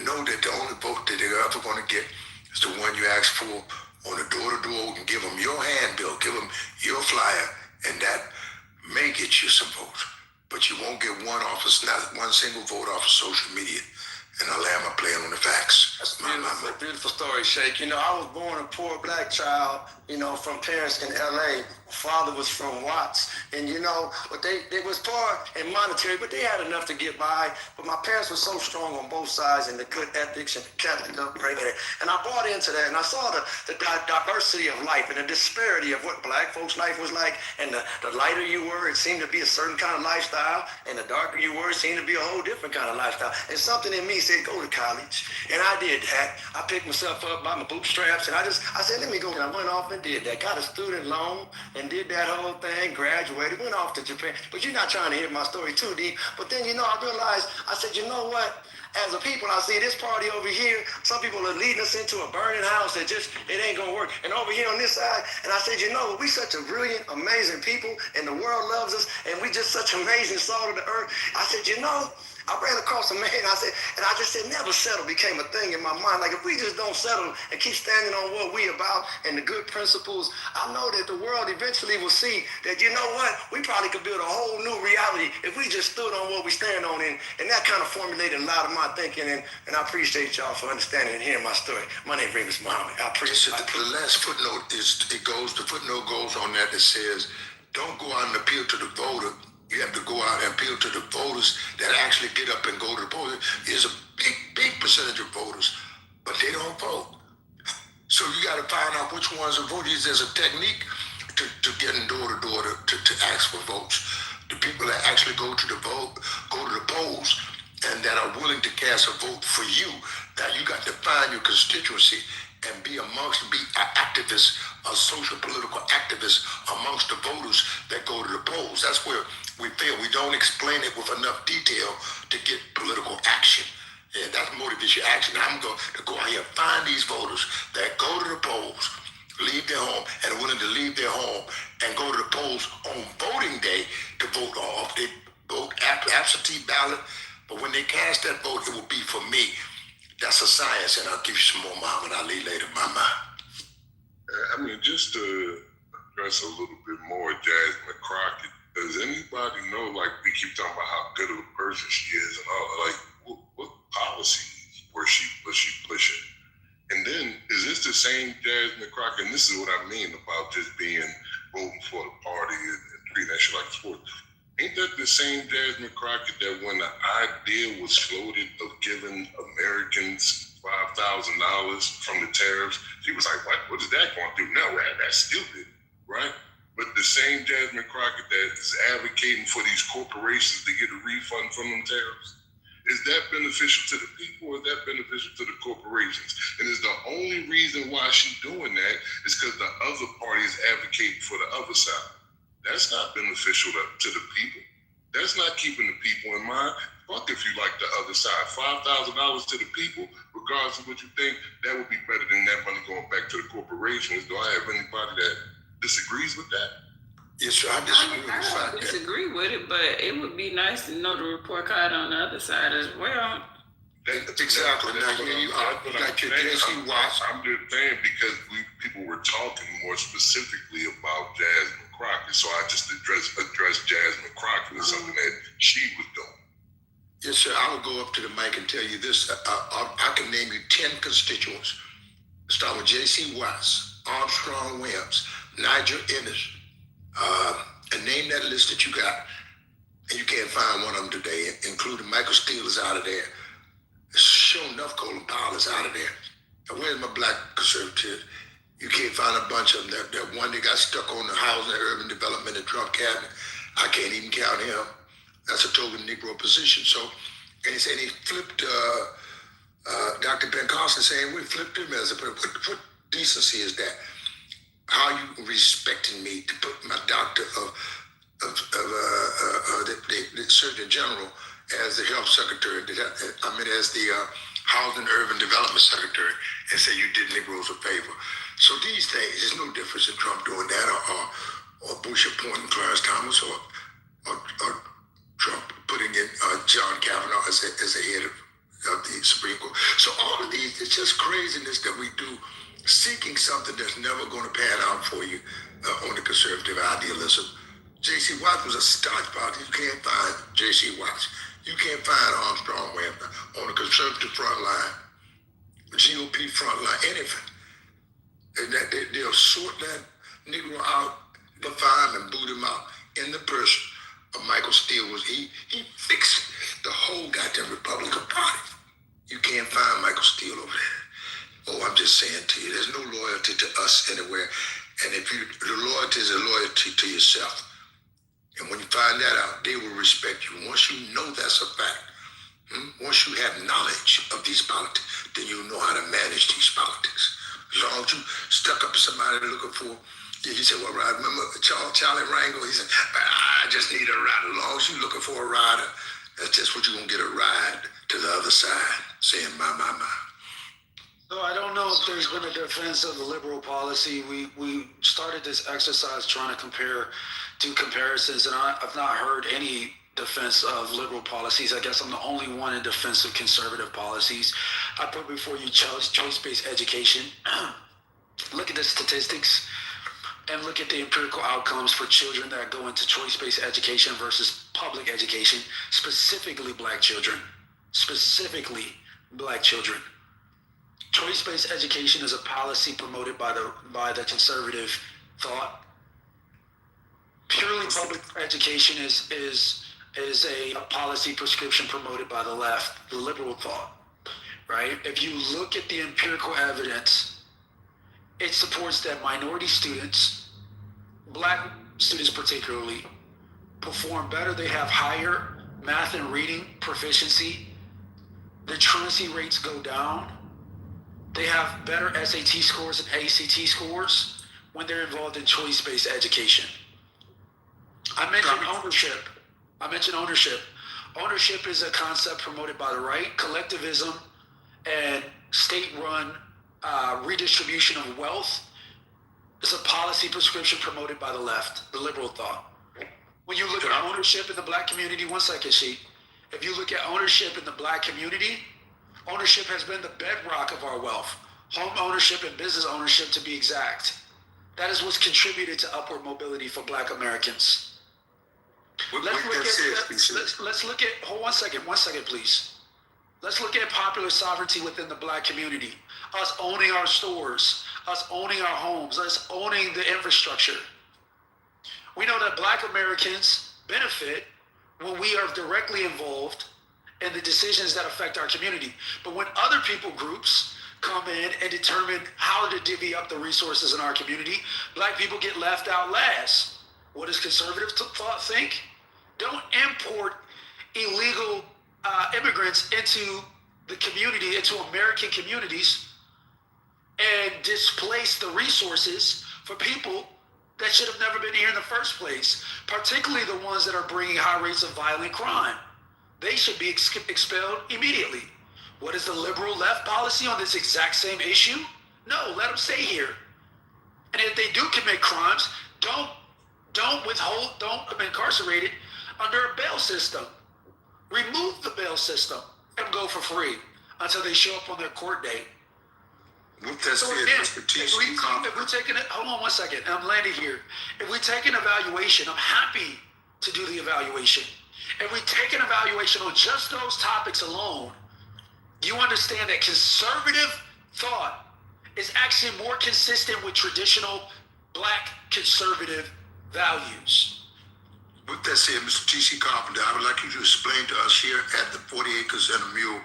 know that the only vote that they're ever going to get is the one you ask for on the door-to-door. And give them your handbill, give them your flyer, and that may get you some votes. But you won't get one office, not one single vote off of social media. And I land my plane on the facts.
That's a beautiful story, Sheikh. You know, I was born a poor black child, you know, from parents in LA. Father was from Watts, and you know, but they was poor and monetary, but they had enough to get by. But my parents were so strong on both sides and the good ethics and Catholic upbringing, and I bought into that, and I saw the diversity of life and the disparity of what black folks' life was like. And the lighter you were, it seemed to be a certain kind of lifestyle, and the darker you were, it seemed to be a whole different kind of lifestyle. And something in me said, go to college, and I did that. I picked myself up by my bootstraps, and I said, let me go. And I went off and did that. Got a student loan and did that whole thing, graduated, went off to Japan. But you're not trying to hear my story too deep. But then, you know, I realized, I said, you know what? As a people, I see this party over here, some people are leading us into a burning house that just, it ain't gonna work. And over here on this side, and I said, you know, we such a brilliant, amazing people, and the world loves us, and we just such amazing salt of the earth. I said, you know, I ran across a man, I just said, never settle became a thing in my mind. Like, if we just don't settle and keep standing on what we about and the good principles, I know that the world eventually will see that, you know what, we probably could build a whole new reality if we just stood on what we stand on. And that kind of formulated a lot of my thinking, and I appreciate y'all for understanding and hearing my story. My name is Remus Muhammad. I appreciate it.
The last footnote the footnote goes on that says, don't go out and appeal to the voter. You have to go out and appeal to the voters that actually get up and go to the polls. There's a big percentage of voters, but they don't vote. So you got to find out which ones are voting. There's a technique to getting door to door to ask for votes. The people that actually go to the polls, and that are willing to cast a vote for you. That you got to find your constituency and be activists, social political activists amongst the voters that go to the polls. That's where we fail. We don't explain it with enough detail to get political action. And that motivates your action. I'm going to go out here and find these voters that go to the polls, leave their home, and are willing to leave their home and go to the polls on voting day to vote off. They vote absentee ballot, but when they cast that vote, it will be for me. That's a science, and I'll give you some more Muhammad Ali later, mama.
I mean, just to address a little bit more Jasmine Crockett, does anybody know, like, we keep talking about how good of a person she is and all, like, what policies was she pushing? And then, is this the same Jasmine Crockett? And this is what I mean about just voting for the party and treating that shit like sport. Ain't that the same Jasmine Crockett that when the idea was floated of giving Americans $5,000 from the tariffs, she was like, what is that going to do? No, that's stupid, right? But the same Jasmine Crockett that is advocating for these corporations to get a refund from them tariffs, is that beneficial to the people or is that beneficial to the corporations? And is the only reason why she's doing that is because the other party is advocating for the other side. That's not beneficial to the people. That's not keeping the people in mind. Fuck if you like the other side. $5,000 to the people, regardless of what you think, that would be better than that money going back to the corporations. Do I have anybody that disagrees with that?
Yes, sir. I disagree with the fact
I disagree with it, but it would be nice to know the report card on the other side as well.
Exactly. Now, you got your JC Watts.
I'm just saying because people were talking more specifically about Jasmine Crockett, so I just addressed Jasmine Crockett as something that she was doing.
Yes, sir. I will go up to the mic and tell you this. I can name you 10 constituents. Start with JC Watts, Armstrong Williams, Nigel Ennis, and name that list that you got, and you can't find one of them today, including Michael Steele is out of there. Sure enough, Colin Powell is out of there. And where's my black conservatives? You can't find a bunch of them. That one that got stuck on the housing and urban development and Trump cabinet, I can't even count him. That's a total Negro position. So, and he said he flipped Dr. Ben Carson saying we flipped him as a, what decency is that? How you respecting me to put my doctor of the Surgeon General as the health secretary, as the housing and urban development secretary, and say you did Negroes a favor. So these days, there's no difference in Trump doing that or Bush appointing Clarence Thomas or Trump putting in John Kavanaugh as a head of the Supreme Court. So all of these, it's just craziness that we do, seeking something that's never going to pan out for you on the conservative idealism. J.C. Watts was a starch party. You can't find J.C. Watts. You can't find Armstrong on the conservative front line, the GOP front line, anything. And that they'll sort that Negro out, define and boot him out in the person of Michael Steele. He fixed the whole goddamn Republican Party. You can't find Michael Steele over there. Oh, I'm just saying to you, there's no loyalty to us anywhere. And if the loyalty is a loyalty to yourself. And when you find that out, they will respect you. Once you know that's a fact, once you have knowledge of these politics, then you know how to manage these politics. As long as you stuck up somebody looking for, he said, well, I remember Charlie Rango, he said, I just need a ride. As long as you're looking for a rider, that's just what you're going to get, a ride to the other side, saying, my.
So I don't know if there's been a defense of the liberal policy. We started this exercise trying to do comparisons, and I've not heard any defense of liberal policies. I guess I'm the only one in defense of conservative policies. I put before you choice-based education. Look at the statistics and look at the empirical outcomes for children that go into choice-based education versus public education, specifically black children. Choice-based education is a policy promoted by the conservative thought. Purely public education is a policy prescription promoted by the left, the liberal thought, right? If you look at the empirical evidence, it supports that minority students, black students particularly, perform better. They have higher math and reading proficiency. The truancy rates go down. They have better SAT scores and ACT scores when they're involved in choice-based education. I mentioned ownership. Ownership is a concept promoted by the right. Collectivism and state-run redistribution of wealth is a policy prescription promoted by the left, the liberal thought. When you look at ownership in the black community, one second, Sheik. If you look at ownership in the black community, ownership has been the bedrock of our wealth. Home ownership and business ownership, to be exact. That is what's contributed to upward mobility for black Americans. Let's look at, hold one second, please. Let's look at popular sovereignty within the black community. Us owning our stores, us owning our homes, us owning the infrastructure. We know that black Americans benefit when we are directly involved in the decisions that affect our community. But when other people groups come in and determine how to divvy up the resources in our community, black people get left out last. What does conservative thought think? Don't import illegal immigrants into the community, into American communities, and displace the resources for people that should have never been here in the first place, particularly the ones that are bringing high rates of violent crime. They should be expelled immediately. What is the liberal left policy on this exact same issue? No, let them stay here. And if they do commit crimes, don't incarcerate it under a bail system. Remove the bail system and go for free until they show up on their court date. If we're taking it, hold on one second, I'm landing here. If we take an evaluation, I'm happy to do the evaluation. If we take an evaluation on just those topics alone, you understand that conservative thought is actually more consistent with traditional black conservative values.
With that said, Mr. T.C. Carpenter, I would like you to explain to us here at the 40 Acres and a Mule,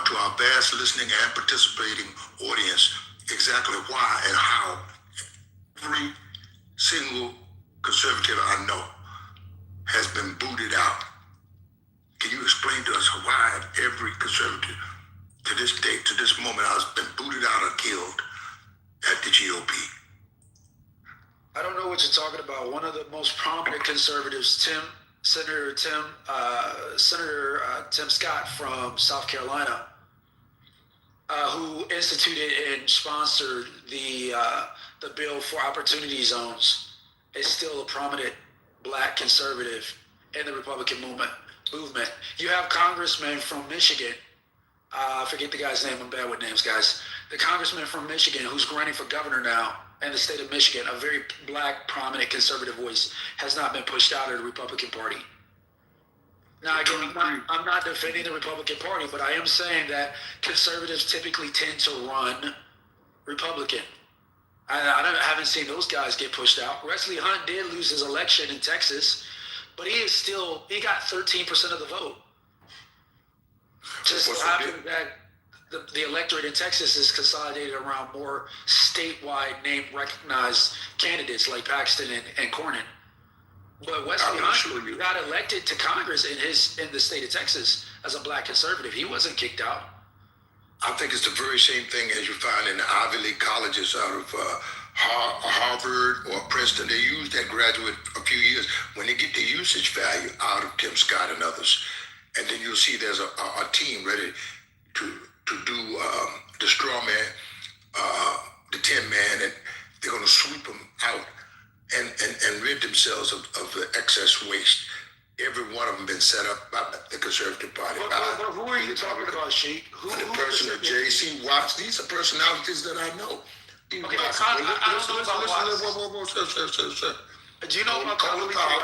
to our vast listening and participating audience, exactly why and how every single conservative I know has been booted out. Can you explain to us why every conservative to this day, to this moment, has been booted out or killed at the GOP?
I don't know what you're talking about. One of the most prominent conservatives, Senator Tim Scott from South Carolina, who instituted and sponsored the bill for opportunity zones, is still a prominent black conservative in the Republican movement. You have Congressman from Michigan. I forget the guy's name. I'm bad with names, guys. The Congressman from Michigan, who's running for governor now in the state of Michigan, a very black, prominent conservative voice, has not been pushed out of the Republican Party. Now, again, I'm not defending the Republican Party, but I am saying that conservatives typically tend to run Republican. I haven't seen those guys get pushed out. Wesley Hunt did lose his election in Texas, but he got 13% of the vote. Just so happens that the electorate in Texas is consolidated around more statewide name recognized candidates like Paxton and Cornyn. But Wesley Hunt got elected to Congress in the state of Texas as a black conservative. He wasn't kicked out.
I think it's the very same thing as you find in the Ivy League colleges out of Harvard or Princeton. They use that graduate a few years when they get the usage value out of Tim Scott and others. And then you'll see there's a team ready to do the straw man, the 10 man, and they're going to sweep them out and rid themselves of the excess waste. Every one of them been set up by the Conservative Party.
But who are you talking about, Sheik?
The person of J.C. Watts. These are personalities that I know.
Okay, I don't know about Watts. Do you know about Colin Powell?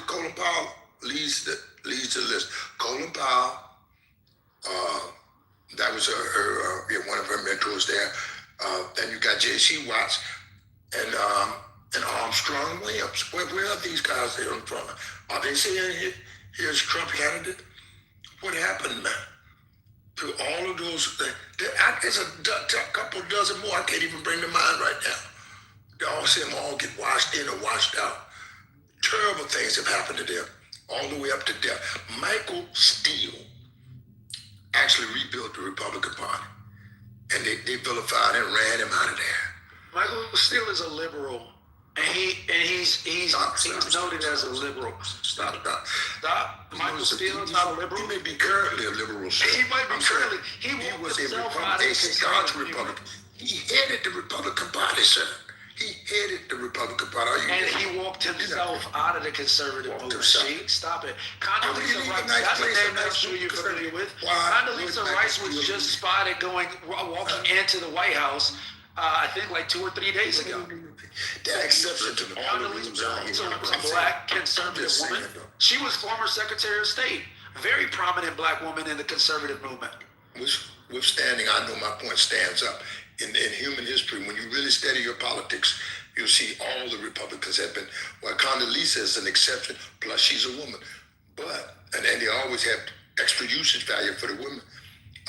Colin Powell leads the list. Colin Powell, that was one of her mentors there. Then you got J.C. Watts and Armstrong Williams. Where are these guys there in front of? Are they saying here's Trump candidate? What happened, man? To all of those things. There's a couple dozen more I can't even bring to mind right now. They all see them all get washed in or washed out. Terrible things have happened to them, all the way up to death. Michael Steele actually rebuilt the Republican Party, and they vilified and ran him out of there.
Michael Steele is a liberal, and he's noted as a liberal.
Stop.
Michael Steele is not a liberal.
He may be currently a liberal, sir.
He might be currently. He
was a staunch Republican. He headed the Republican Party, sir. He headed the Republican Party.
And he walked himself out of the conservative movement. Stop it. Condoleezza Rice, that's a name that I'm sure you're familiar with. Condoleezza Rice was just spotted walking into the White House, I think like 2 or 3 days ago.
That exception to the
Condoleezza Rice, a black conservative woman. She was former Secretary of State. Very prominent black woman in the conservative movement.
Withstanding, I know my point stands up. In human history, when you really study your politics, you'll see all the Republicans have been, well, Condoleezza is an exception, plus she's a woman. But, and they always have extra usage value for the women,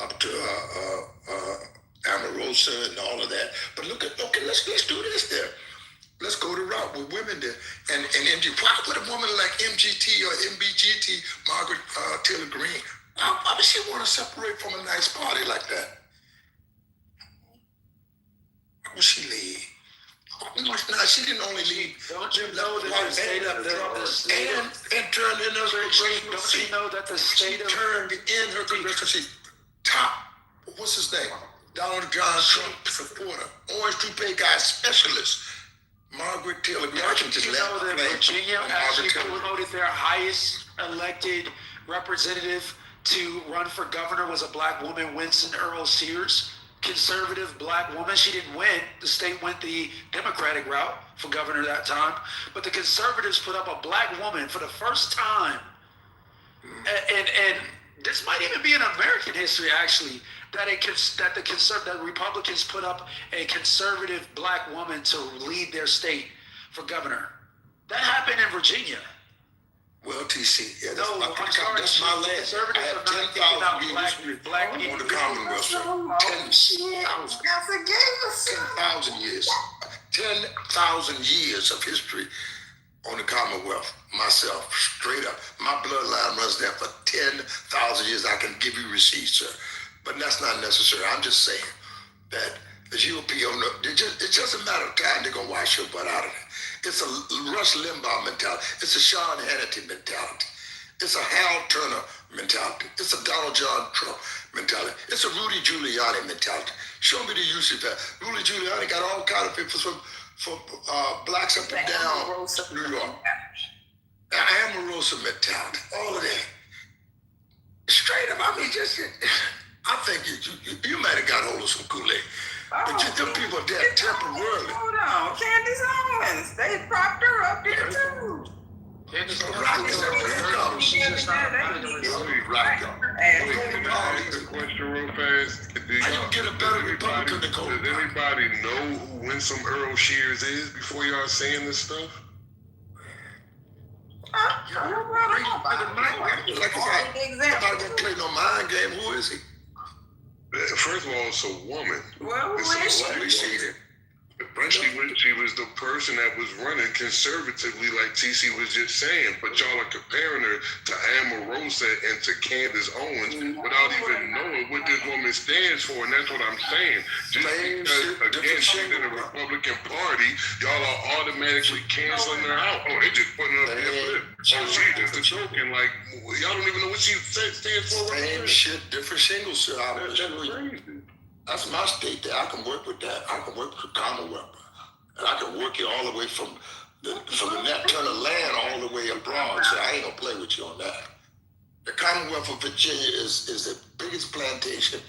up to Omarosa and all of that. But let's do this there. Let's go the route with women there. And MG, why would a woman like MGT or MBGT, Margaret Taylor Greene, why would she want to separate from a nice party like that? Why would she leave? No, she didn't only leave.
Don't you know that the state of the
and turned in her congressional
don't
seat.
You know that the state of
turned in her congressional seat. Top, what's his name? Donald John Trump supporter, orange toupee guy specialist. Margaret Taylor Greene.
You know that Virginia actually promoted their highest elected representative to run for governor was a black woman, Winston Earl Sears. Conservative black woman. She didn't win. The state went the Democratic route for governor that time. But the conservatives put up a black woman for the first time. And this might even be in American history, actually, that the Republicans put up a conservative black woman to lead their state for governor. That happened in Virginia.
Well, TC, yeah,
No, I'm sorry.
that's my land.
Conservatives
I have
are not kicking
10,000
out
years
black
history
people.
on the Commonwealth, sir. 10,000 years. 10,000 years of history on the Commonwealth. Myself, straight up. My bloodline runs there for 10,000 years. I can give you receipts, sir. But that's not necessary. I'm just saying that the GOP, it's just a matter of time. They're going to wash your butt out of it. It's a Rush Limbaugh mentality. It's a Sean Hannity mentality. It's a Hal Turner mentality. It's a Donald John Trump mentality. It's a Rudy Giuliani mentality. Show me the usage of that. Rudy Giuliani got all kinds of people from blacks up and down New York. Amarosa mentality. All of that. Straight up. I mean, I think you might have got hold of some Kool-Aid. But them people are dead temporarily.
Hold on. Candace Owens. They propped her up there too.
Candace Owens.
Question real fast. Does anybody know who Winsome Earl Shears is before y'all saying this stuff?
Like I said, nobody gonna play no mind game. Who is he?
First of all, it's a woman.
Well, who is
she? She was the person that was running conservatively, like TC was just saying. But y'all are comparing her to Amarosa and to Candace Owens without even knowing what this woman stands for. And that's what I'm saying. Just because, again, she's in the Republican Party, y'all are automatically canceling her out. Oh, they just putting her up there. Oh, she's just a token. Like, y'all don't even know what she stands for.
Same shit, different shingles, sir. That's my state there. I can work with that. I can work with the Commonwealth. And I can work it all the way from the Nat Turner land all the way abroad. So I ain't gonna play with you on that. The Commonwealth of Virginia is the biggest plantation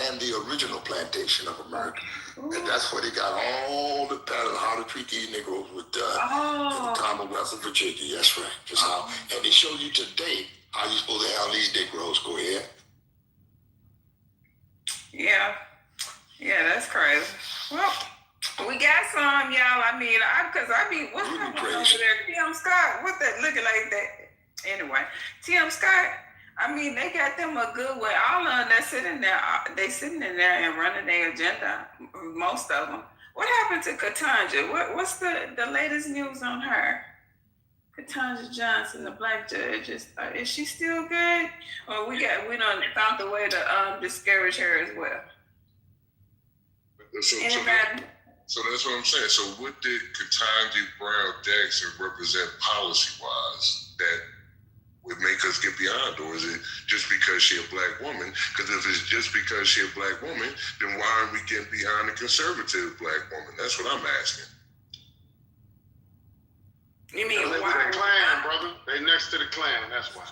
and the original plantation of America. And that's where they got all the pattern how to treat these Negroes with the Commonwealth of Virginia. That's right. That's how. And they show you today how you supposed to have these Negroes. Go ahead.
Yeah. Yeah, that's crazy. Well, we got some, y'all. I mean, what's going on over there? Tim Scott, what's that looking like that? Anyway, Tim Scott, I mean, they got them a good way. All of them that sitting there, they sitting in there and running their agenda, most of them. What happened to Ketanji? What's the latest news on her? Ketanji Johnson, the black judge, is she still good? Or we done found a way to discourage her as well?
So that's what I'm saying. So what did Ketanji Brown Jackson represent policy-wise that would make us get beyond? Or is it just because she a black woman? Because if it's just because she a black woman, then why aren't we getting behind a conservative black woman? That's what I'm asking.
You mean
they
why?
The Klan, brother. They next to the Klan. That's why.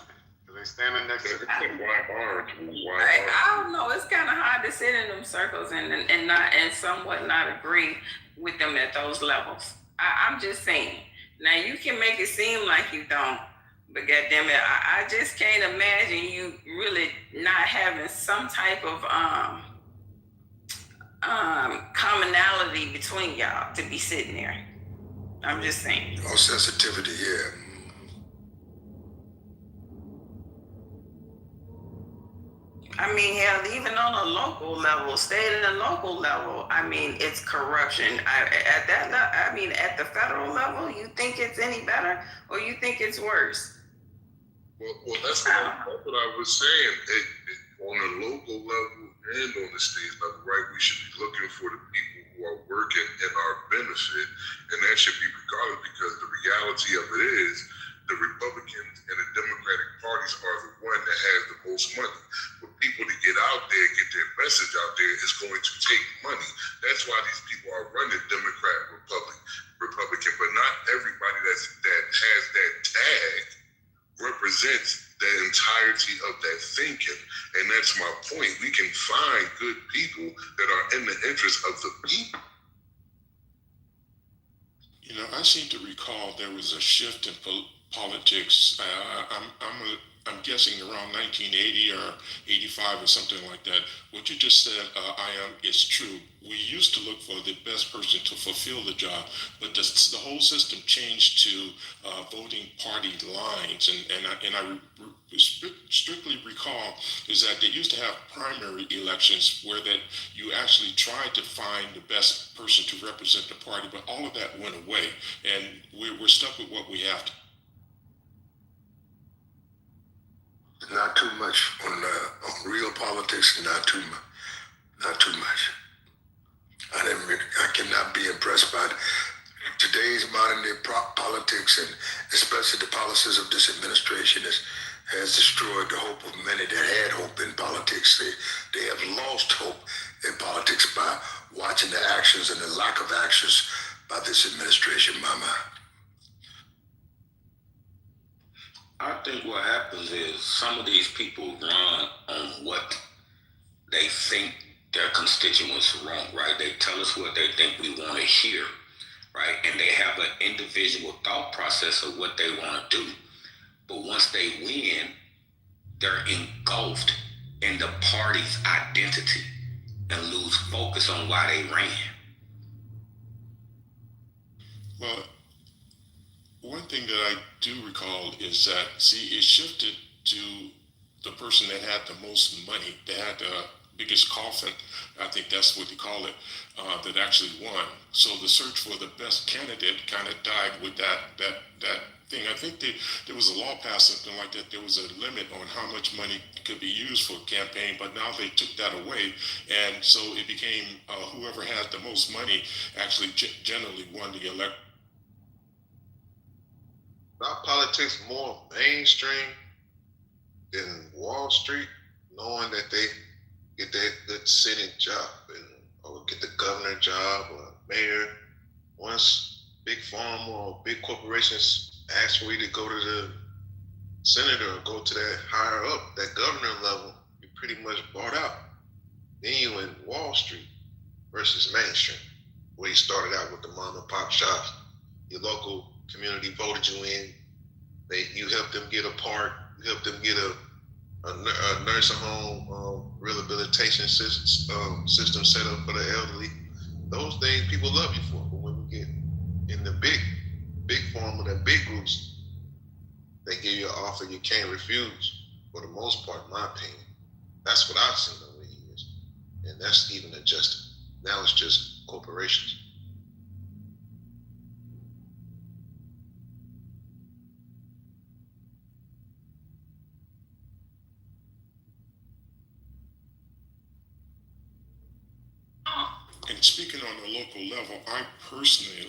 They standing next to the Klan.
I don't know. It's kind of hard to sit in them circles and somewhat not agree with them at those levels. I'm just saying. Now you can make it seem like you don't, but goddamn it, I just can't imagine you really not having some type of commonality between y'all to be sitting there. I'm just saying.
Oh, sensitivity, yeah.
I mean, hell, even on a local level, state and a local level, I mean, it's corruption. At the federal level, you think it's any better or you think it's worse?
Well, that's what I was saying. On a local level and on the state level, right, we should be looking for the people who are working in our benefit, and that should be regardless, because the reality of it is the Republicans and the Democratic parties are the one that has the most money. For people to get out there and get their message out there is going to take money. That's why these people are running Democrat, Republican, but not everybody that has that tag represents the entirety of that thinking. And that's my point. We can find good people that are in the interest of the people.
You know, I seem to recall there was a shift in politics. I'm I'm guessing around 1980 or 85 or something like that. What you just said, I am, is true. We used to look for the best person to fulfill the job, but the whole system changed to voting party lines. And I strictly recall is that they used to have primary elections where that you actually tried to find the best person to represent the party, but all of that went away, and we're stuck with what we have to.
Not too much on real politics. Not too much. I cannot be impressed by today's modern day politics, and especially the policies of this administration has destroyed the hope of many that had hope in politics. They have lost hope in politics by watching the actions and the lack of actions by this administration, Mama.
I think what happens is some of these people run on what they think their constituents want, right? They tell us what they think we want to hear, right? And they have an individual thought process of what they want to do. But once they win, they're engulfed in the party's identity and lose focus on why they ran.
Well, one thing that I do recall is that, see, it shifted to the person that had the most money, that had the biggest coffin, I think that's what they call it, that actually won. So the search for the best candidate kind of died with that thing. I think there was a law passed, something like that. There was a limit on how much money could be used for a campaign, but now they took that away. And so it became whoever had the most money actually generally won the election.
Our politics more mainstream than Wall Street, knowing that they get that good Senate job or get the governor job or mayor. Once big pharma or big corporations ask for you to go to the senator or go to that higher up, that governor level, you're pretty much bought out. Then you in Wall Street versus mainstream, where you started out with the mom and pop shops. Your local community voted you in. You helped them get a park. You helped them get a nursing home rehabilitation system set up for the elderly. Those things people love you for. But when we get in the big form and big groups, they give you an offer you can't refuse. For the most part, in my opinion, that's what I've seen over the years, and that's even adjusted. Now it's just corporations.
And speaking on the local level, I personally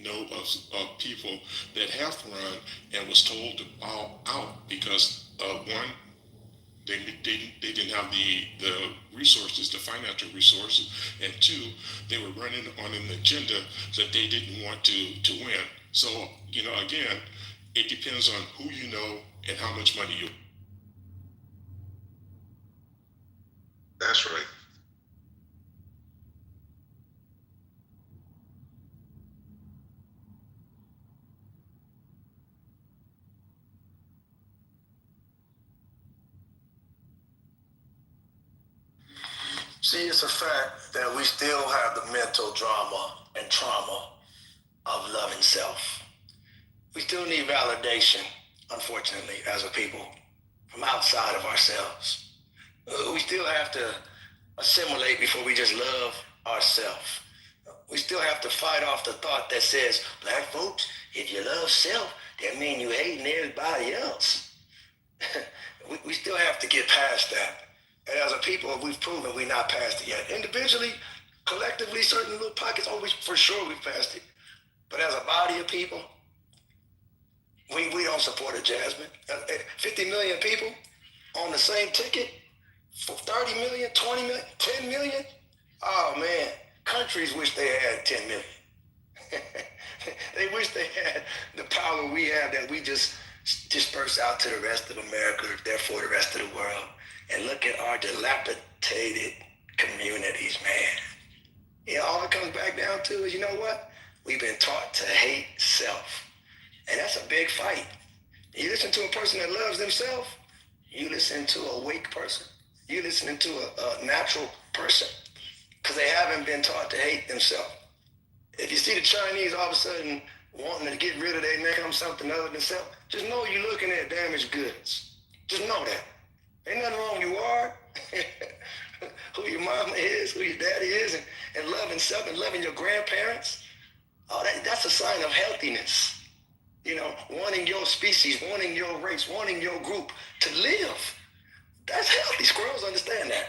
know of people that have run and was told to bow out because one, they didn't have the resources, the financial resources, and two, they were running on an agenda that they didn't want to win. So, again, it depends on who you know and how much money you.
That's right.
See, it's a fact that we still have the mental drama and trauma of loving self. We still need validation, unfortunately, as a people, from outside of ourselves. We still have to assimilate before we just love ourselves. We still have to fight off the thought that says, black folks, if you love self, that means you hating everybody else. we still have to get past that. And as a people, we've proven we're not past it yet. Individually, collectively, certain little pockets, for sure we've passed it. But as a body of people, we don't support it, Jasmine. 50 million people on the same ticket, 30 million, 20 million, 10 million. Oh man, countries wish they had 10 million. They wish they had the power we have that we just disperse out to the rest of America, therefore the rest of the world. And look at our dilapidated communities, man. All it comes back down to is, you know what? We've been taught to hate self. And that's a big fight. You listen to a person that loves themselves, you listen to a awake person. You listening to a natural person because they haven't been taught to hate themselves. If you see the Chinese all of a sudden wanting to get rid of their name, something other than self, just know you're looking at damaged goods. Just know that. Ain't nothing wrong with you are, who your mama is, who your daddy is, and loving self and loving your grandparents. Oh, that's a sign of healthiness. You know, wanting your species, wanting your race, wanting your group to live. That's healthy. Squirrels understand that.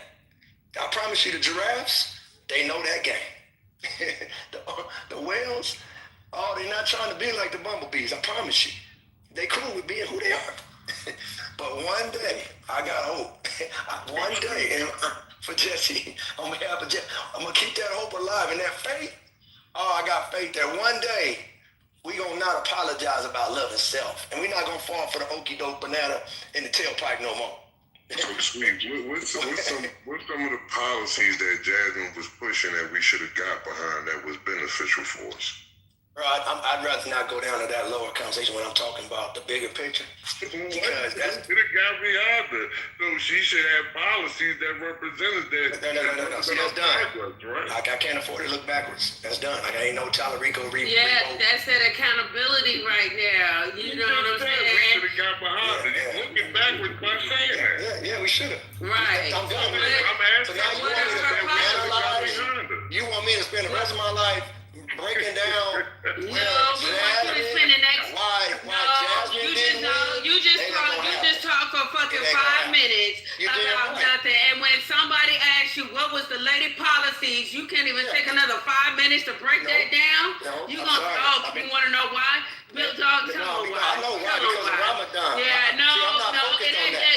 I promise you, the giraffes, they know that game. the whales, oh, they're not trying to be like the bumblebees. I promise you. They cool with being who they are. But one day, I got hope. One day, and for Jesse, on behalf of Jesse, I'm going to keep that hope alive and that faith. Oh, I got faith that one day, we gonna not apologize about loving self. And we're not gonna fall for the okie doke banana in the tailpipe no more.
So speak. What's some of the policies that Jasmine was pushing that we should have got behind that was beneficial for us?
Right, I'd rather not go down to that lower conversation when I'm talking about the bigger picture. Because that's...
It got beyond it. So she should have policies that represented that.
No. See, that's done. Right? I can't afford to look backwards. That's done. Like, I ain't no Talarico
Yeah, that's that accountability right now. You know what I'm saying?
We should have got behind it. Looking backwards by saying that.
Yeah, we should have.
Right.
I'm done.
I'm asking.
You want me to spend the rest of my life breaking down?
No, we want you to spend the next. You just talk for fucking 5 minutes about nothing. And when somebody asks you what was the lady policies, you can't even take another 5 minutes to break that down. You want to know why? Bill Dog, tell me why.
I know why, because of Ramadan.
Yeah, no.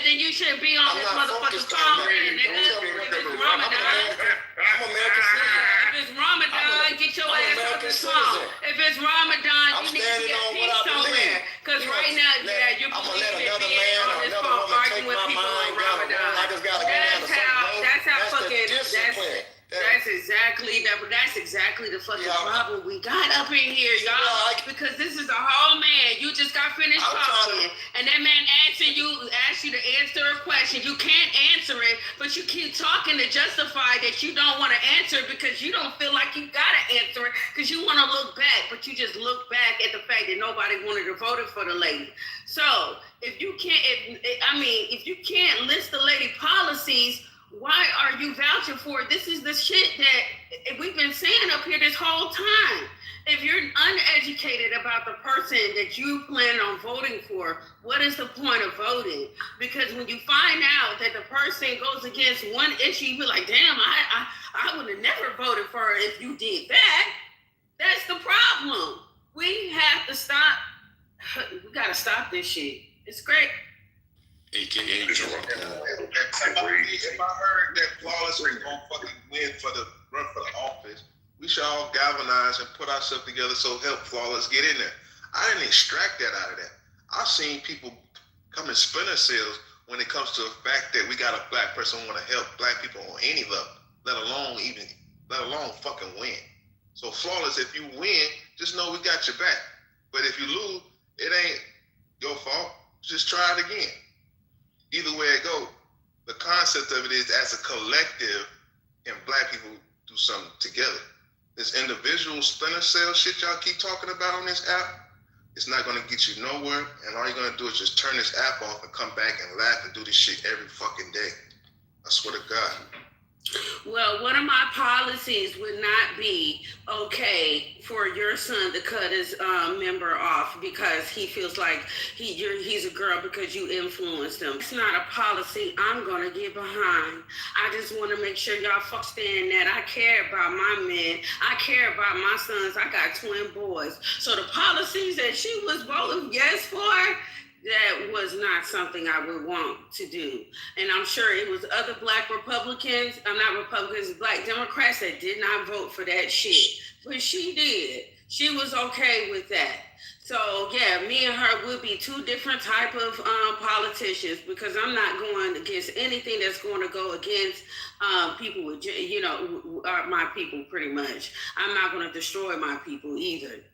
Then you shouldn't be on this motherfucking phone, nigga. If it's Ramadan,
I'm American citizen.
If it's Ramadan, get your ass off the phone. If it's Ramadan, you need to get peace somewhere. Because right now, you're being on this phone arguing with people on Ramadan. That's exactly the fucking problem we got up in here, y'all. Because this is a whole man. You just got finished talking, and that man asked you to answer a question. You can't answer it, but you keep talking to justify that you don't want to answer because you don't feel like you gotta answer it because you want to look back, but you just look back at the fact that nobody wanted to vote for the lady. So if you can't list the lady policies, why are you vouching for it? This is the shit that we've been saying up here this whole time. If you're uneducated about the person that you plan on voting for, what is the point of voting? Because when you find out that the person goes against one issue, you be like, damn, I would have never voted for her if you did that. That's the problem. We have to stop. We got to stop this shit. It's great.
AKA
if I heard that Flawless was gonna fucking win run for the office, we should all galvanize and put ourselves together so help Flawless get in there. I didn't extract that out of that. I've seen people come and splinter cells when it comes to the fact that we got a black person who want to help black people on any level, let alone fucking win. So Flawless, if you win, just know we got your back. But if you lose, it ain't your fault. Just try it again. Either way it go, the concept of it is as a collective, and black people do something together. This individual splinter cell shit y'all keep talking about on this app, it's not gonna get you nowhere, and all you're gonna do is just turn this app off and come back and laugh and do this shit every fucking day. I swear to God.
Well, one of my policies would not be okay for your son to cut his member off because he feels like he's a girl because you influenced him. It's not a policy I'm going to get behind. I just want to make sure y'all understand that I care about my men. I care about my sons. I got twin boys. So the policies that she was voting yes for, that was not something I would want to do. And I'm sure it was other black Republicans, black Democrats that did not vote for that shit. But she did. She was okay with that. So yeah, me and her would be two different type of politicians because I'm not going against anything that's going to go against people with, my people pretty much. I'm not going to destroy my people either.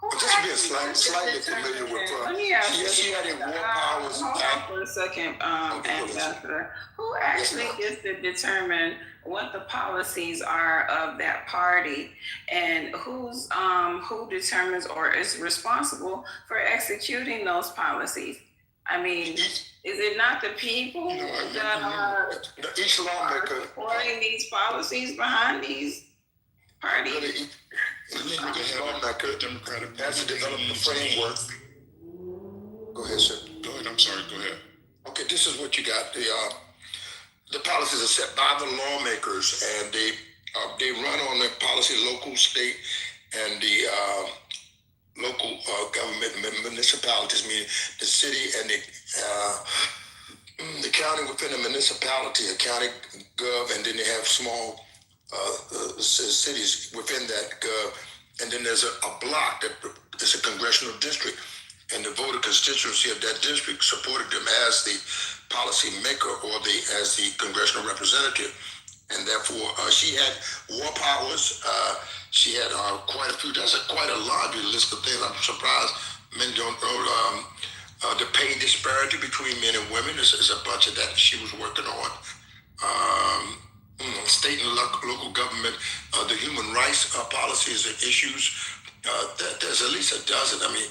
But just being slightly familiar with her.
Let me ask
she had a War Powers
hold on
Act.
for a second, Ambassador. Who actually gets to determine what the policies are of that party, and who determines or is responsible for executing those policies? I mean, is it not the people that are
each lawmaker
supporting these policies behind these parties?
Each lawmaker has to develop a framework. Go ahead, sir.
Go ahead. I'm sorry. Go ahead.
Okay, this is what you got. The policies are set by the lawmakers, and they run on the policy, local, state, and the local government municipalities, meaning the city and the county within a municipality, a county gov, and then they have small cities within that gov, and then there's a block that is a congressional district, and the voter constituency of that district supported them as the policy maker or as the congressional representative, and therefore she had war powers. She had quite a few. That's quite a laundry list of things. I'm surprised men don't know. The pay disparity between men and women is a bunch of that she was working on. State and local government, the human rights policies and issues. There's at least a dozen. I mean,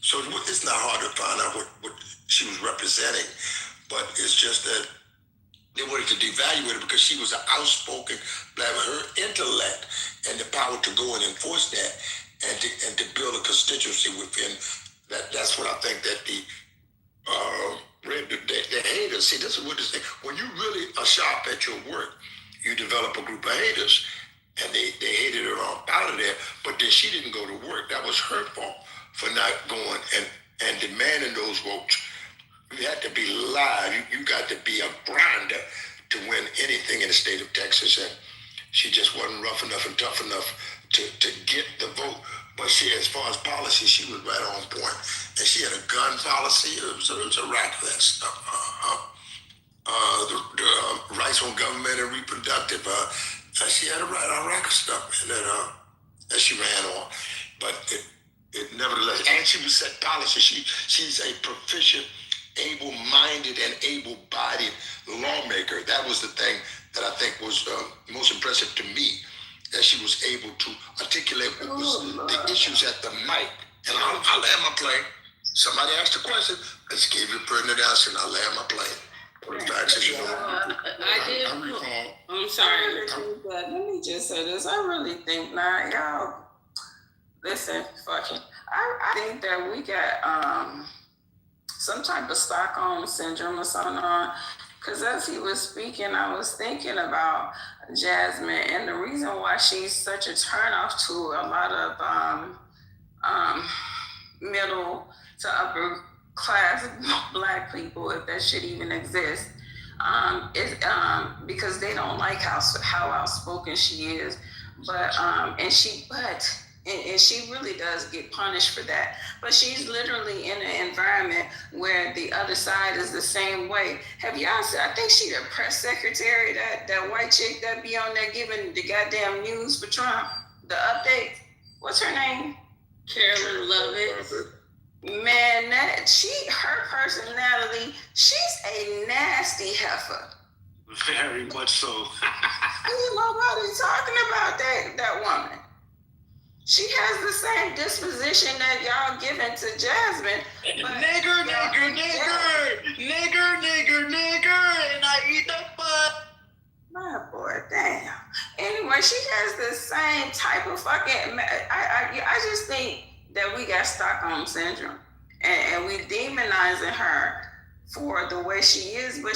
so it's not hard to find out what she was representing, but it's just that they wanted to devalue her because she was an outspoken black. Her intellect and the power to go and enforce that and to build a constituency within that. That's what I think that the haters see. This is what this thing. When you really are sharp at your work, you develop a group of haters, and they hated her out of there. But then she didn't go to work. That was her fault for not going and demanding those votes. You had to be live. You got to be a grinder to win anything in the state of Texas. And she just wasn't rough enough and tough enough to get the vote. But she, as far as policy, she was right on point. And she had a gun policy. It was a rack of that stuff. The rights on government and reproductive. She had a rack of stuff that she ran on. But it nevertheless, and she was set policy. She's a proficient, able-minded and able-bodied lawmaker. That was the thing that I think was most impressive to me, that she was able to articulate what was the issues at the mic. And I'll land my plane. Somebody asked a question, I just gave you a pertinent answer, and I'll land my plane.
I'm sorry. Let me just say this. I really think now, y'all, listen, fucking, I think that we got some type of Stockholm syndrome or something on. Because as he was speaking, I was thinking about Jasmine and the reason why she's such a turnoff to a lot of middle to upper class black people, if that shit even exists, is because they don't like how outspoken she is. And she really does get punished for that. But she's literally in an environment where the other side is the same way. Have y'all seen? I think she the press secretary, that white chick that be on there giving the goddamn news for Trump, the update. What's her name?
Carolyn Lovett.
Man, her personality, she's a nasty heifer.
Very much so.
Ain't nobody talking about that woman. She has the same disposition that y'all giving to Jasmine.
Nigger, and I eat the butt.
My boy, damn. Anyway, she has the same type of fucking. I just think that we got Stockholm syndrome, and we demonizing her for the way she is, but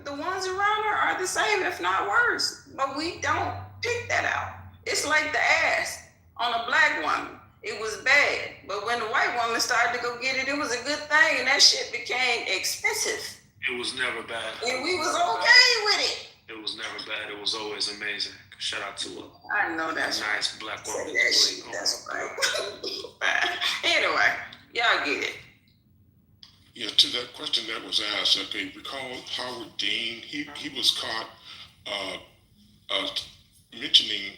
the ones around her are the same, if not worse. But we don't pick that out. It's like the ass on a black woman. It was bad. But when the white woman started to go get it, it was a good thing, and that shit became expensive.
It was never bad.
And we was okay with it.
It was never bad. It was always amazing. Shout out to her.
I know that's
a nice black woman.
That shit, that's right. Anyway, y'all get it.
Yeah, to that question that was asked, I can recall Howard Dean. He was caught mentioning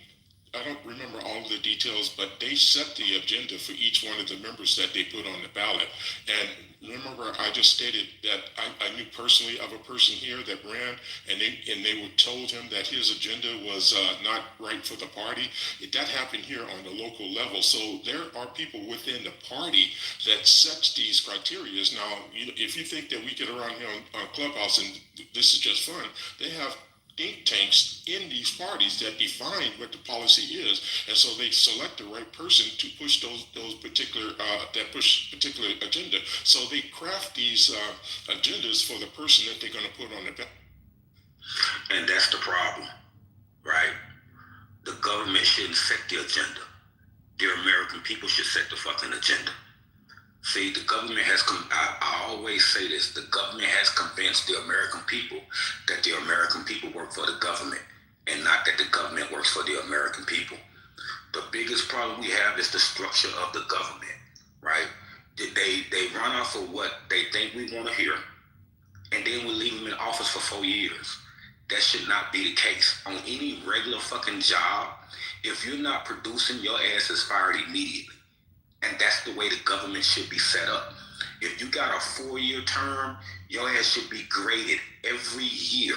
I don't remember all of the details, but they set the agenda for each one of the members that they put on the ballot. And remember, I just stated that I knew personally of a person here that ran, and they were told him that his agenda was not right for the party. That happened here on the local level. So there are people within the party that sets these criteria. Now, if you think that we get around here on Clubhouse and this is just fun, they have think tanks in these parties that define what the policy is, and so they select the right person to push those particular particular agenda. So they craft these agendas for the person that they're going to put on the ballot.
And that's the problem, right? The government shouldn't set the agenda. The American people should set the fucking agenda. See, the government has, I always say this, the government has convinced the American people that the American people work for the government and not that the government works for the American people. The biggest problem we have is the structure of the government, right? They run off of what they think we want to hear, and then we leave them in office for 4 years. That should not be the case. On any regular fucking job, if you're not producing, your ass is fired immediately. And that's the way the government should be set up. If you got a 4-year term, your ass should be graded every year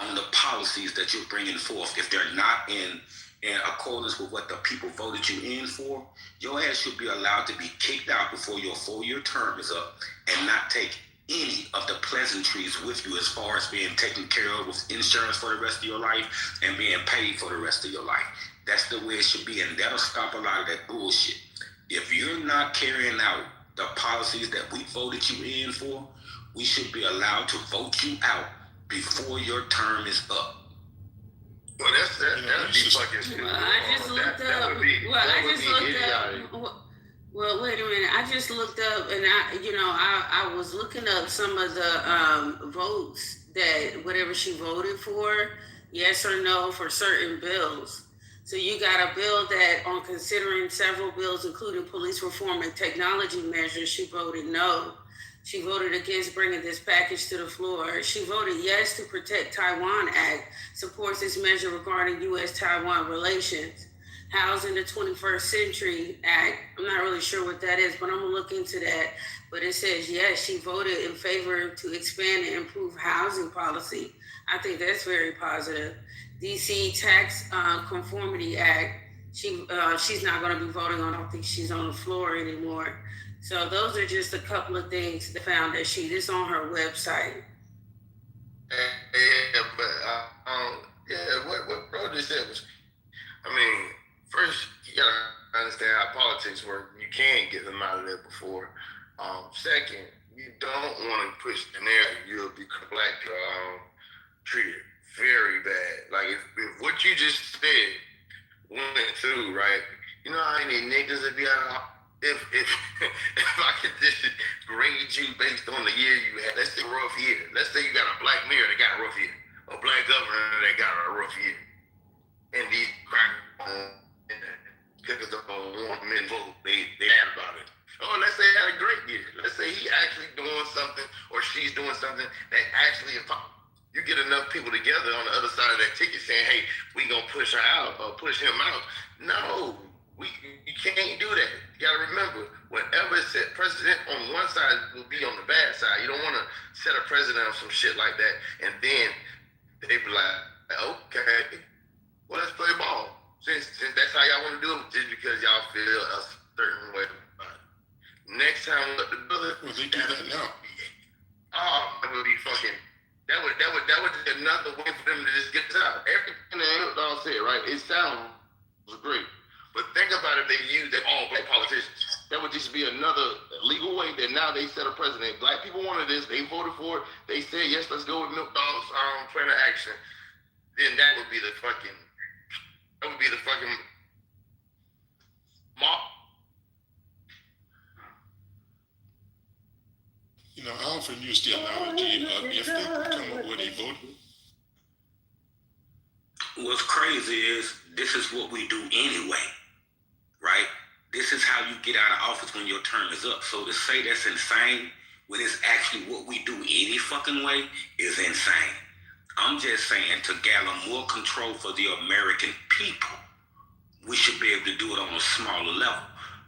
on the policies that you're bringing forth. If they're not in accordance with what the people voted you in for, your ass should be allowed to be kicked out before your 4-year term is up and not take any of the pleasantries with you as far as being taken care of with insurance for the rest of your life and being paid for the rest of your life. That's the way it should be, and that'll stop a lot of that bullshit. If you're not carrying out the policies that we voted you in for, we should be allowed to vote you out before your term is up.
Well, that'd be fucking stupid.
Well, I just looked up. Well, wait a minute. I just looked up, and I was looking up some of the votes that whatever she voted for, yes or no, for certain bills. So you got a bill that on considering several bills, including police reform and technology measures, she voted no. She voted against bringing this package to the floor. She voted yes to Protect Taiwan Act, supports this measure regarding U.S.-Taiwan relations. Housing the 21st Century Act, I'm not really sure what that is, but I'm gonna look into that. But it says yes, she voted in favor to expand and improve housing policy. I think that's very positive. DC Tax Conformity Act, she's not going to be voting on. I don't think she's on the floor anymore. So those are just a couple of things that found that she is on her website.
Yeah, but what bro just said was, I mean, first you gotta understand how politics work. You can't get them out of there before. Second, you don't want to push the narrative. You'll be black treated very bad. Like if what you just said went through, right? You know how many niggas would be out? If I could just grade you based on the year you had, let's say a rough year. Let's say you got a black mayor that got a rough year, a black governor that got a rough year, and these crack because of the one men vote, they had about it. Oh, let's say he had a great year. Let's say he actually doing something or she's doing something that actually you get enough people together on the other side of that ticket saying, hey, we gonna push her out or push him out. No, you can't do that. You gotta remember, whatever is set precedent on one side will be on the bad side. You don't wanna set a precedent on some shit like that and then they be like, okay, well, let's play ball. Since that's how y'all wanna do it, just because y'all feel a certain way about it. Next time, what the brother,
well, they do that now.
That would be fucking. That would be another way for them to just get this out. Everything that y'all said, right? It sounds great, but think about if they used that all black politicians. That would just be another legal way that now they set a precedent. Black people wanted this. They voted for it. They said yes. Let's go with Milk Dog's plan of action. Then that would be the fucking. That would be the fucking. Mob.
You know, I often use the analogy of if they come up with a vote.
What's crazy is this is what we do anyway, right? This is how you get out of office when your term is up. So to say that's insane when it's actually what we do any fucking way is insane. I'm just saying to gather more control for the American people, we should be able to do it on a smaller level,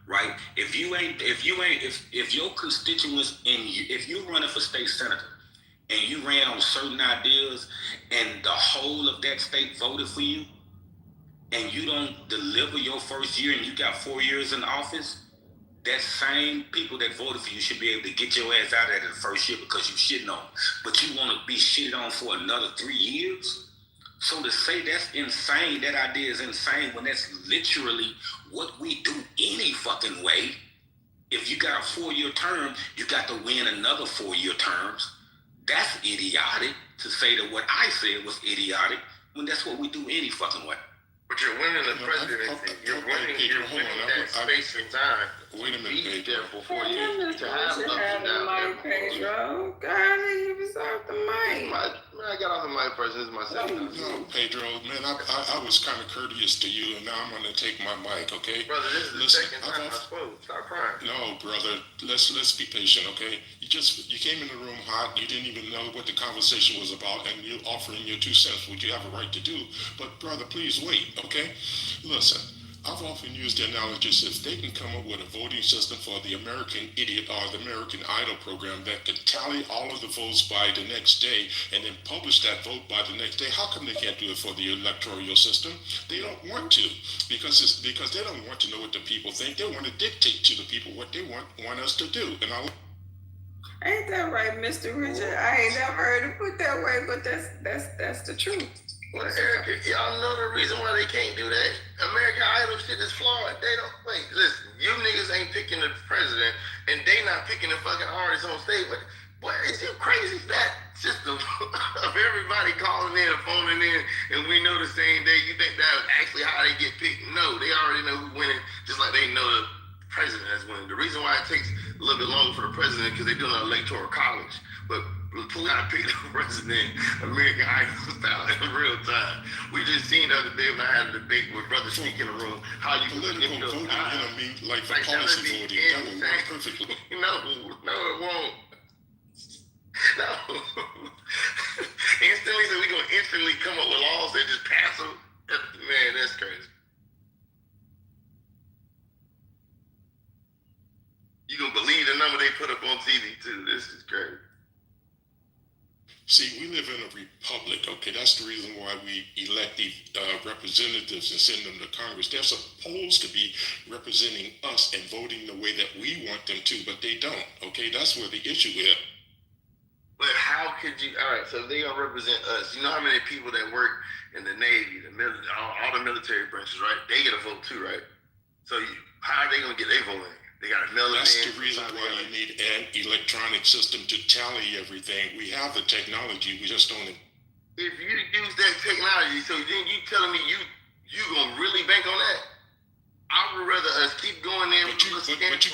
right? If your constituents if you're running for state senator and you ran on certain ideas and the whole of that state voted for you and you don't deliver your first year and you got 4 years in office, that same people that voted for you should be able to get your ass out of there the first year because you shitting on them. But you want to be shitted on for another 3 years? So to say that's insane, that idea is insane when that's literally what we do any fucking way. If you got a 4-year term, you got to win another 4-year terms. That's idiotic to say that what I said was idiotic when that's what we do any fucking way.
But you're winning the presidency. You're winning that space and time.
Wait a minute,
be there for 4 years to
have
have ups and downs.
Pedro, God, he was off the mic.
I got off the mic first. This is my second time.
No, Pedro, man, I was kind of courteous to you, and now I'm going to take my mic, okay?
Brother, this is the second time I spoke. Stop crying.
No, brother, let's be patient, okay? You came in the room hot. You didn't even know what the conversation was about, and you're offering your 2 cents, which you have a right to do. But brother, please wait, okay? Listen. I've often used the analogy if they can come up with a voting system for the American Idiot or the American Idol program that can tally all of the votes by the next day and then publish that vote by the next day, how come they can't do it for the electoral system? They don't want to because they don't want to know what the people think. They want to dictate to the people what they want us to do. And
ain't that right, Mr. Richard? I ain't never heard it put that way, but that's the truth.
Well, Erica, y'all know the reason why they can't do that? American Idol shit is flawed. They don't, wait, listen, you niggas ain't picking the president, and they not picking the fucking artists on stage. But, boy, it's too crazy, that system of everybody calling in and phoning in, and we know the same day. You think that was actually how they get picked? No, they already know who's winning, just like they know the president is winning. The reason why it takes a little bit longer for the president, because they're doing an electoral college. But we gotta pick the president, American Idol style in real time. We just seen the other day when I had a debate with Brother Sneak in the room, how you
political voting, like for policy voting, that will work perfectly.
No, it won't. No. Instantly, so we gonna instantly come up with laws and just pass them. Man, that's crazy. You gonna believe the number they put up on TV too? This is crazy.
See, we live in a republic, okay? That's the reason why we elect the representatives and send them to Congress. They're supposed to be representing us and voting the way that we want them to, but they don't, okay? That's where the issue is.
But how could you, all right, so they gonna represent us. You know how many people that work in the Navy, the military, all the military branches, right? They get a vote too, right? So how are they gonna get their vote in? They got to mail it in.
That's the reason why you need an electronic system to tally everything. We have the technology, we just don't.
If you use that technology, so then you telling me you gonna really bank on that? I would rather us keep going in.
But you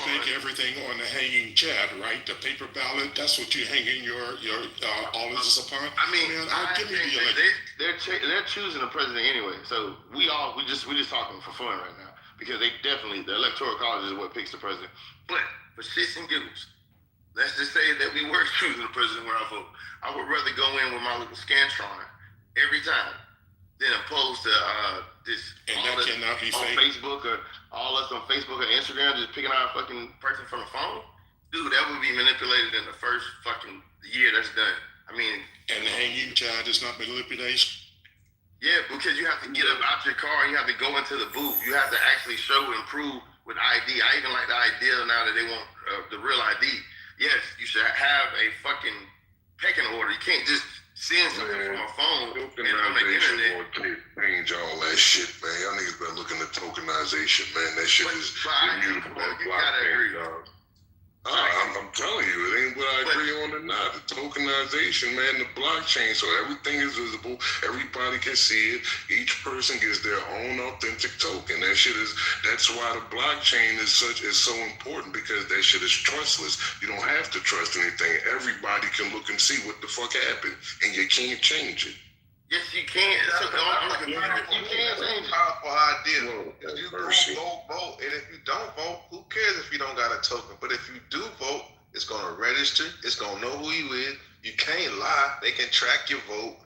bank everything on the hanging chad, right? The paper ballot. That's what you're hanging your all of this upon.
I mean, they're choosing the president anyway. So we just talking for fun right now. Because the electoral college is what picks the president. But for shits and giggles, let's just say that we were choosing the president where I vote. I would rather go in with my little Scantron every time than opposed to this
and that cannot be
on
fake.
Facebook or all us on Facebook or Instagram just picking out a fucking person from the phone. Dude, that would be manipulated in the first fucking year that's done. I mean,
and the hanging child is not manipulation.
Yeah, because you have to get up out your car and you have to go into the booth. You have to actually show and prove with ID. I even like the idea now that they want the real ID. Yes, you should have a fucking pecking order. You can't just send something from a phone and on the internet.
Change all that shit, man. Y'all niggas better look into tokenization, man. That shit is immutable.
You gotta agree.
I'm telling you, it ain't what I agree on or not. The tokenization, man, the blockchain, so everything is visible, everybody can see it, each person gets their own authentic token. That's why the blockchain is so important, because that shit is trustless. You don't have to trust anything. Everybody can look and see what the fuck happened, and you can't change it.
Yes, you can. You can change it.
Powerful idea. If you vote, and if you don't vote, who cares if you don't got a token? But if you do vote, it's gonna register. It's gonna know who you is. You can't lie. They can track your vote.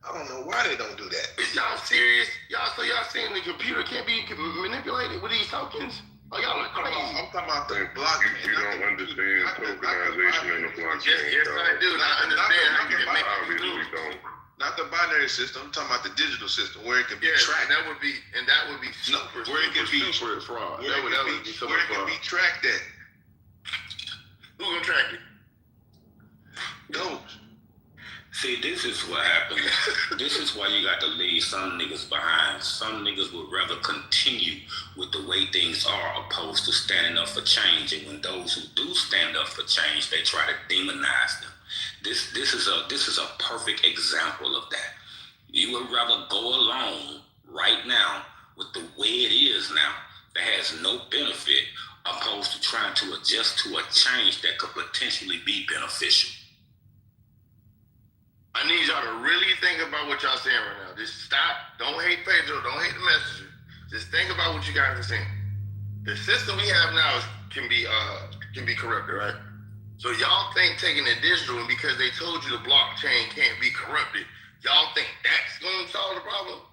I don't know why they don't do that.
Is y'all serious? Y'all saying the computer can't be manipulated with these tokens? Oh, y'all are crazy.
I'm talking about the blockchain.
You don't understand tokenization in the blockchain.
Yes, I do. And I understand how you can make it
Obviously don't.
Not the binary system. I'm talking about the digital system where it can be tracked.
And that would be super,
where it can be
super fraud.
Where
That
it
would be super
can
fraud.
be tracked at.
Who gonna track it?
Those.
See, this is what happens. This is why you got to leave some niggas behind. Some niggas would rather continue with the way things are opposed to standing up for change. And when those who do stand up for change, they try to demonize them. This is a perfect example of that. You would rather go along right now with the way it is now that has no benefit opposed to trying to adjust to a change that could potentially be beneficial.
I need y'all to really think about what y'all saying right now. Just stop. Don't hate Pedro. Don't hate the messenger. Just think about what you guys are saying. The system we have now can be corrupted, right? So y'all think taking the digital, and because they told you the blockchain can't be corrupted, y'all think that's going to solve the problem?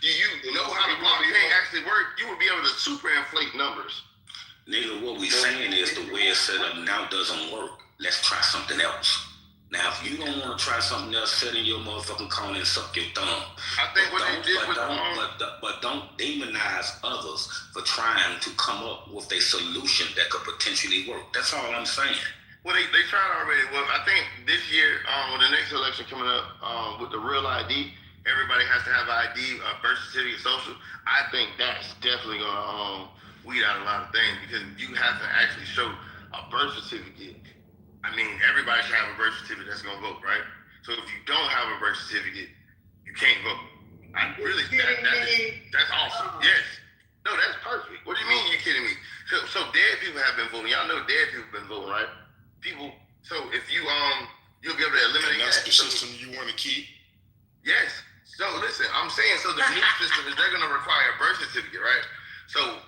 Do you know how the blockchain actually works? You would be able to superinflate numbers.
Nigga, what we saying is the way it's set up now doesn't work. Let's try something else. Now, if you don't want to try something else, sit in your motherfucking corner and suck your thumb.
I think what they did was wrong.
But don't demonize others for trying to come up with a solution that could potentially work. That's all I'm saying.
Well, they tried already. Well, I think this year, with the next election coming up, with the real ID, everybody has to have an ID, birth certificate, social. I think that's definitely going to weed out a lot of things, because you have to actually show a birth certificate. I mean, everybody should have a birth certificate that's gonna vote, right? So if you don't have a birth certificate, you can't vote. That's awesome. Yes. No, that's perfect. What do you mean you're kidding me? So dead people have been voting. Y'all know dead people have been voting, right? People. So if you you'll be able to eliminate
and that's
that.
the system you want to keep.
Yes. So listen, I'm saying, so the new system is they're gonna require a birth certificate, right? So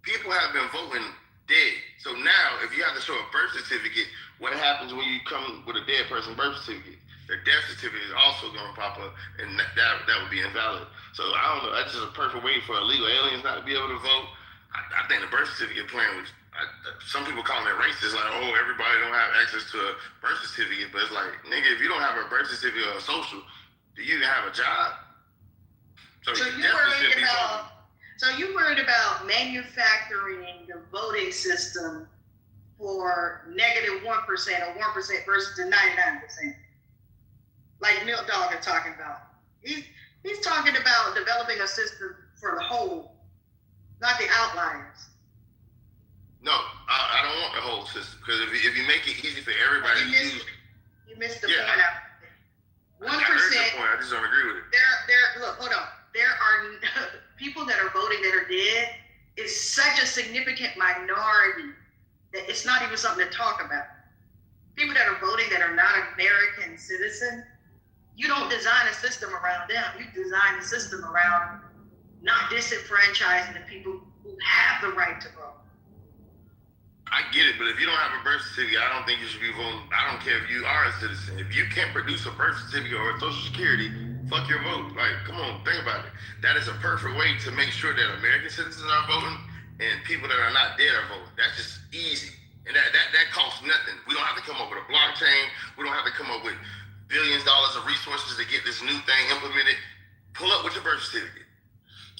people have been voting dead. So now, if you have to show a birth certificate, what happens when you come with a dead person birth certificate? Their death certificate is also going to pop up, and that would be invalid. So I don't know. That's just a perfect way for illegal aliens not to be able to vote. I think the birth certificate plan was. Some people calling it racist, like, oh, everybody don't have access to a birth certificate. But it's like, nigga, if you don't have a birth certificate or a social, do you even have a job?
So you worried about manufacturing the voting system for -1% or 1% versus the 99%, like Milk Dog is talking about. He's talking about developing a system for the whole, not the outliers.
No, I don't want the whole system, because if you make it easy for everybody to use,
you missed the point out. 1%.
I heard your point. I just don't agree with it.
Look, hold on. There are people that are voting that are dead. It's such a significant minority that it's not even something to talk about. People that are voting that are not American citizens, you don't design a system around them. You design a system around not disenfranchising the people who have the right to vote.
I get it, but if you don't have a birth certificate, I don't think you should be voting. I don't care if you are a citizen. If you can't produce a birth certificate or a social security, fuck your vote. Like, come on, think about it. That is a perfect way to make sure that American citizens are voting and people that are not dead are voting. That's just easy. And that costs nothing. We don't have to come up with a blockchain. We don't have to come up with billions of dollars of resources to get this new thing implemented. Pull up with your birth certificate.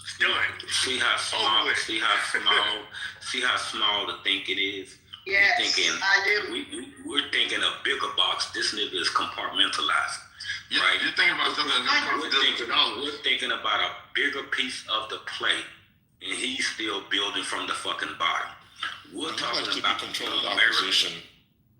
It's done.
See how small the thinking is.
Yes, I do.
We're thinking a bigger box. This nigga is compartmentalized.
Yeah, right? You're thinking about something.
We're thinking about a bigger piece of the plate, and he's still building from the fucking bottom. We're talking about controlling opposition.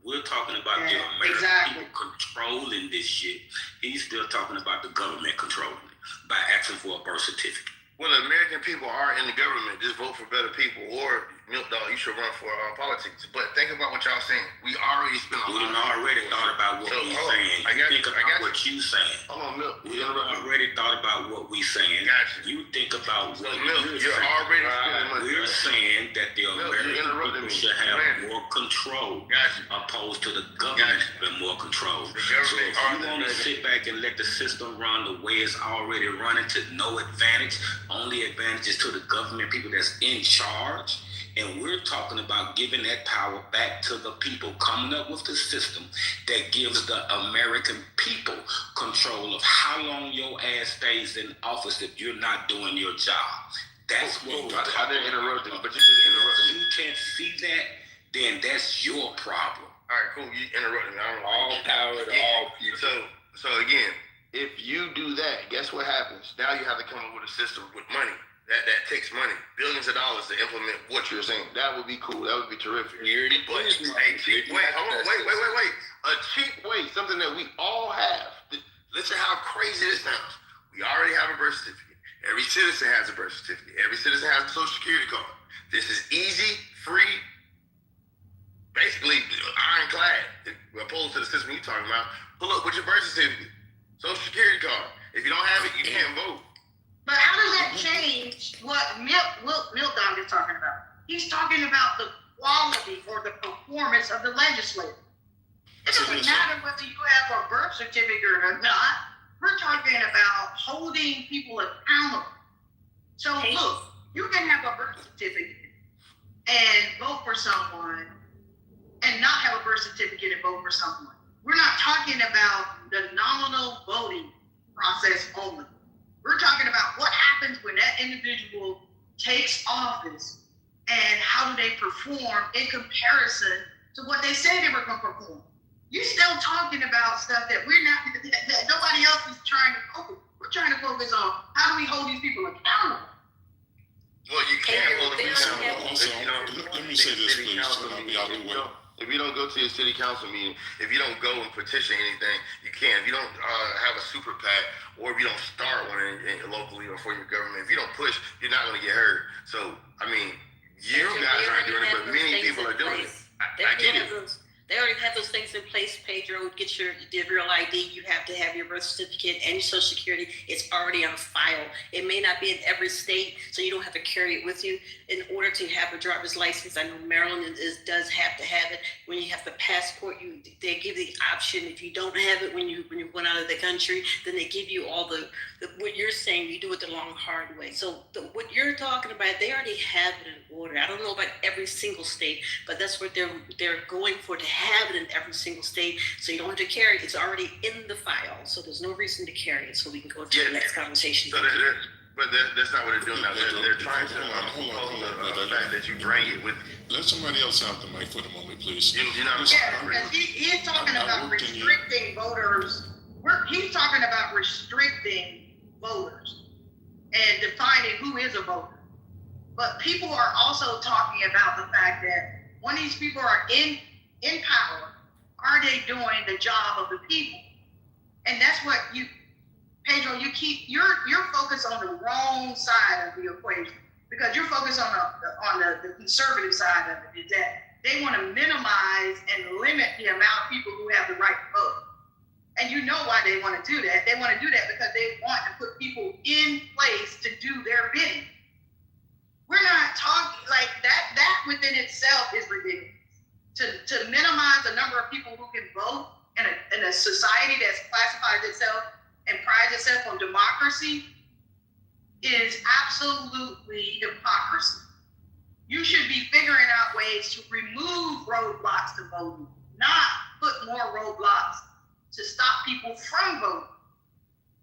We're talking about the American people controlling this shit. He's still talking about the government controlling it by asking for a birth certificate.
Well, the American people are in the government. Just vote for better people, or Milk Dog, you should run for politics. But think about what y'all saying. We already spent a
We
lot.
done already thought about what we saying.
I got
Think
you.
about what you saying.
Hold on, Milk.
We done already thought about what we saying.
Gotcha.
You think about what
Milk,
you're
you're
saying.
already spending money.
We're saying that the American people should have more control, opposed to the government having more control. So if you want to sit back and let the system run the way it's already running to no advantage, only advantages to the government people that's in charge. And we're talking about giving that power back to the people, coming up with the system that gives the American people control of how long your ass stays in office if you're not doing your job. That's what we're talking about.
I didn't interrupt you, but you just interrupted me.
If you can't see that, then that's your problem.
All right, cool. You interrupted me.
All power to all people.
So again, if you do that, guess what happens? Now you have to come up with a system with money. That takes money, billions of dollars to implement what you're saying. That would be cool. That would be terrific. But a cheap way. Hold on, wait. A cheap way, something that we all have. Listen how crazy this sounds. We already have a birth certificate. Every citizen has a birth certificate. Every citizen has a social security card. This is easy, free, basically ironclad, opposed to the system you're talking about. Pull up with your birth certificate, social security card. If you don't have it, you can't vote.
But how does that change what Milk Dog is talking about? He's talking about the quality or the performance of the legislature. It doesn't matter whether you have a birth certificate or not. We're talking about holding people accountable. So look, you can have a birth certificate and vote for someone and not have a birth certificate and vote for someone. We're not talking about the nominal voting process only. We're talking about what happens when that individual takes office and how do they perform in comparison to what they said they were going to perform. You're still talking about stuff that that nobody else is trying to focus. We're trying to focus on how do we hold these people accountable.
Well, you can't hold them accountable.
Also, let me say this, please, and I'll be out of the way.
If you don't go to your city council meeting, if you don't go and petition anything, you can't. If you don't have a super PAC, or if you don't start one locally or for your government, if you don't push, you're not going to get heard. So, I mean, you guys aren't doing it, but many people are doing it. I get it.
They already have those things in place, Pedro. Get your real ID. You have to have your birth certificate and your social security. It's already on file. It may not be in every state, so you don't have to carry it with you. In order to have a driver's license, I know Maryland does have to have it. When you have the passport, they give the option. If you don't have it when you went out of the country, then they give you all the what you're saying. You do it the long, hard way. So what you're talking about, they already have it in order. I don't know about every single state, but that's what they're going for, to have it in every single state, so you don't have to carry it. It's already in the file, so there's no reason to carry it. So we can go to the next conversation.
So but that's not what they're doing now. They're trying to hold the fact that you bring it with you.
Let somebody else have the mic for the moment, please.
Because he's talking about restricting voters. He's talking about restricting voters and defining who is a voter. But people are also talking about the fact that when these people are in power, are they doing the job of the people? And that's what Pedro, you're focused on the wrong side of the equation, because you're focused on the conservative side of it, is that they want to minimize and limit the amount of people who have the right to vote. And you know why they want to do that. They want to do that because they want to put people in place to do their bidding. We're not talking like that. That within itself is ridiculous. To minimize the number of people who can vote in a society that's classifies itself and prides itself on democracy is absolutely hypocrisy. You should be figuring out ways to remove roadblocks to voting, not put more roadblocks to stop people from voting.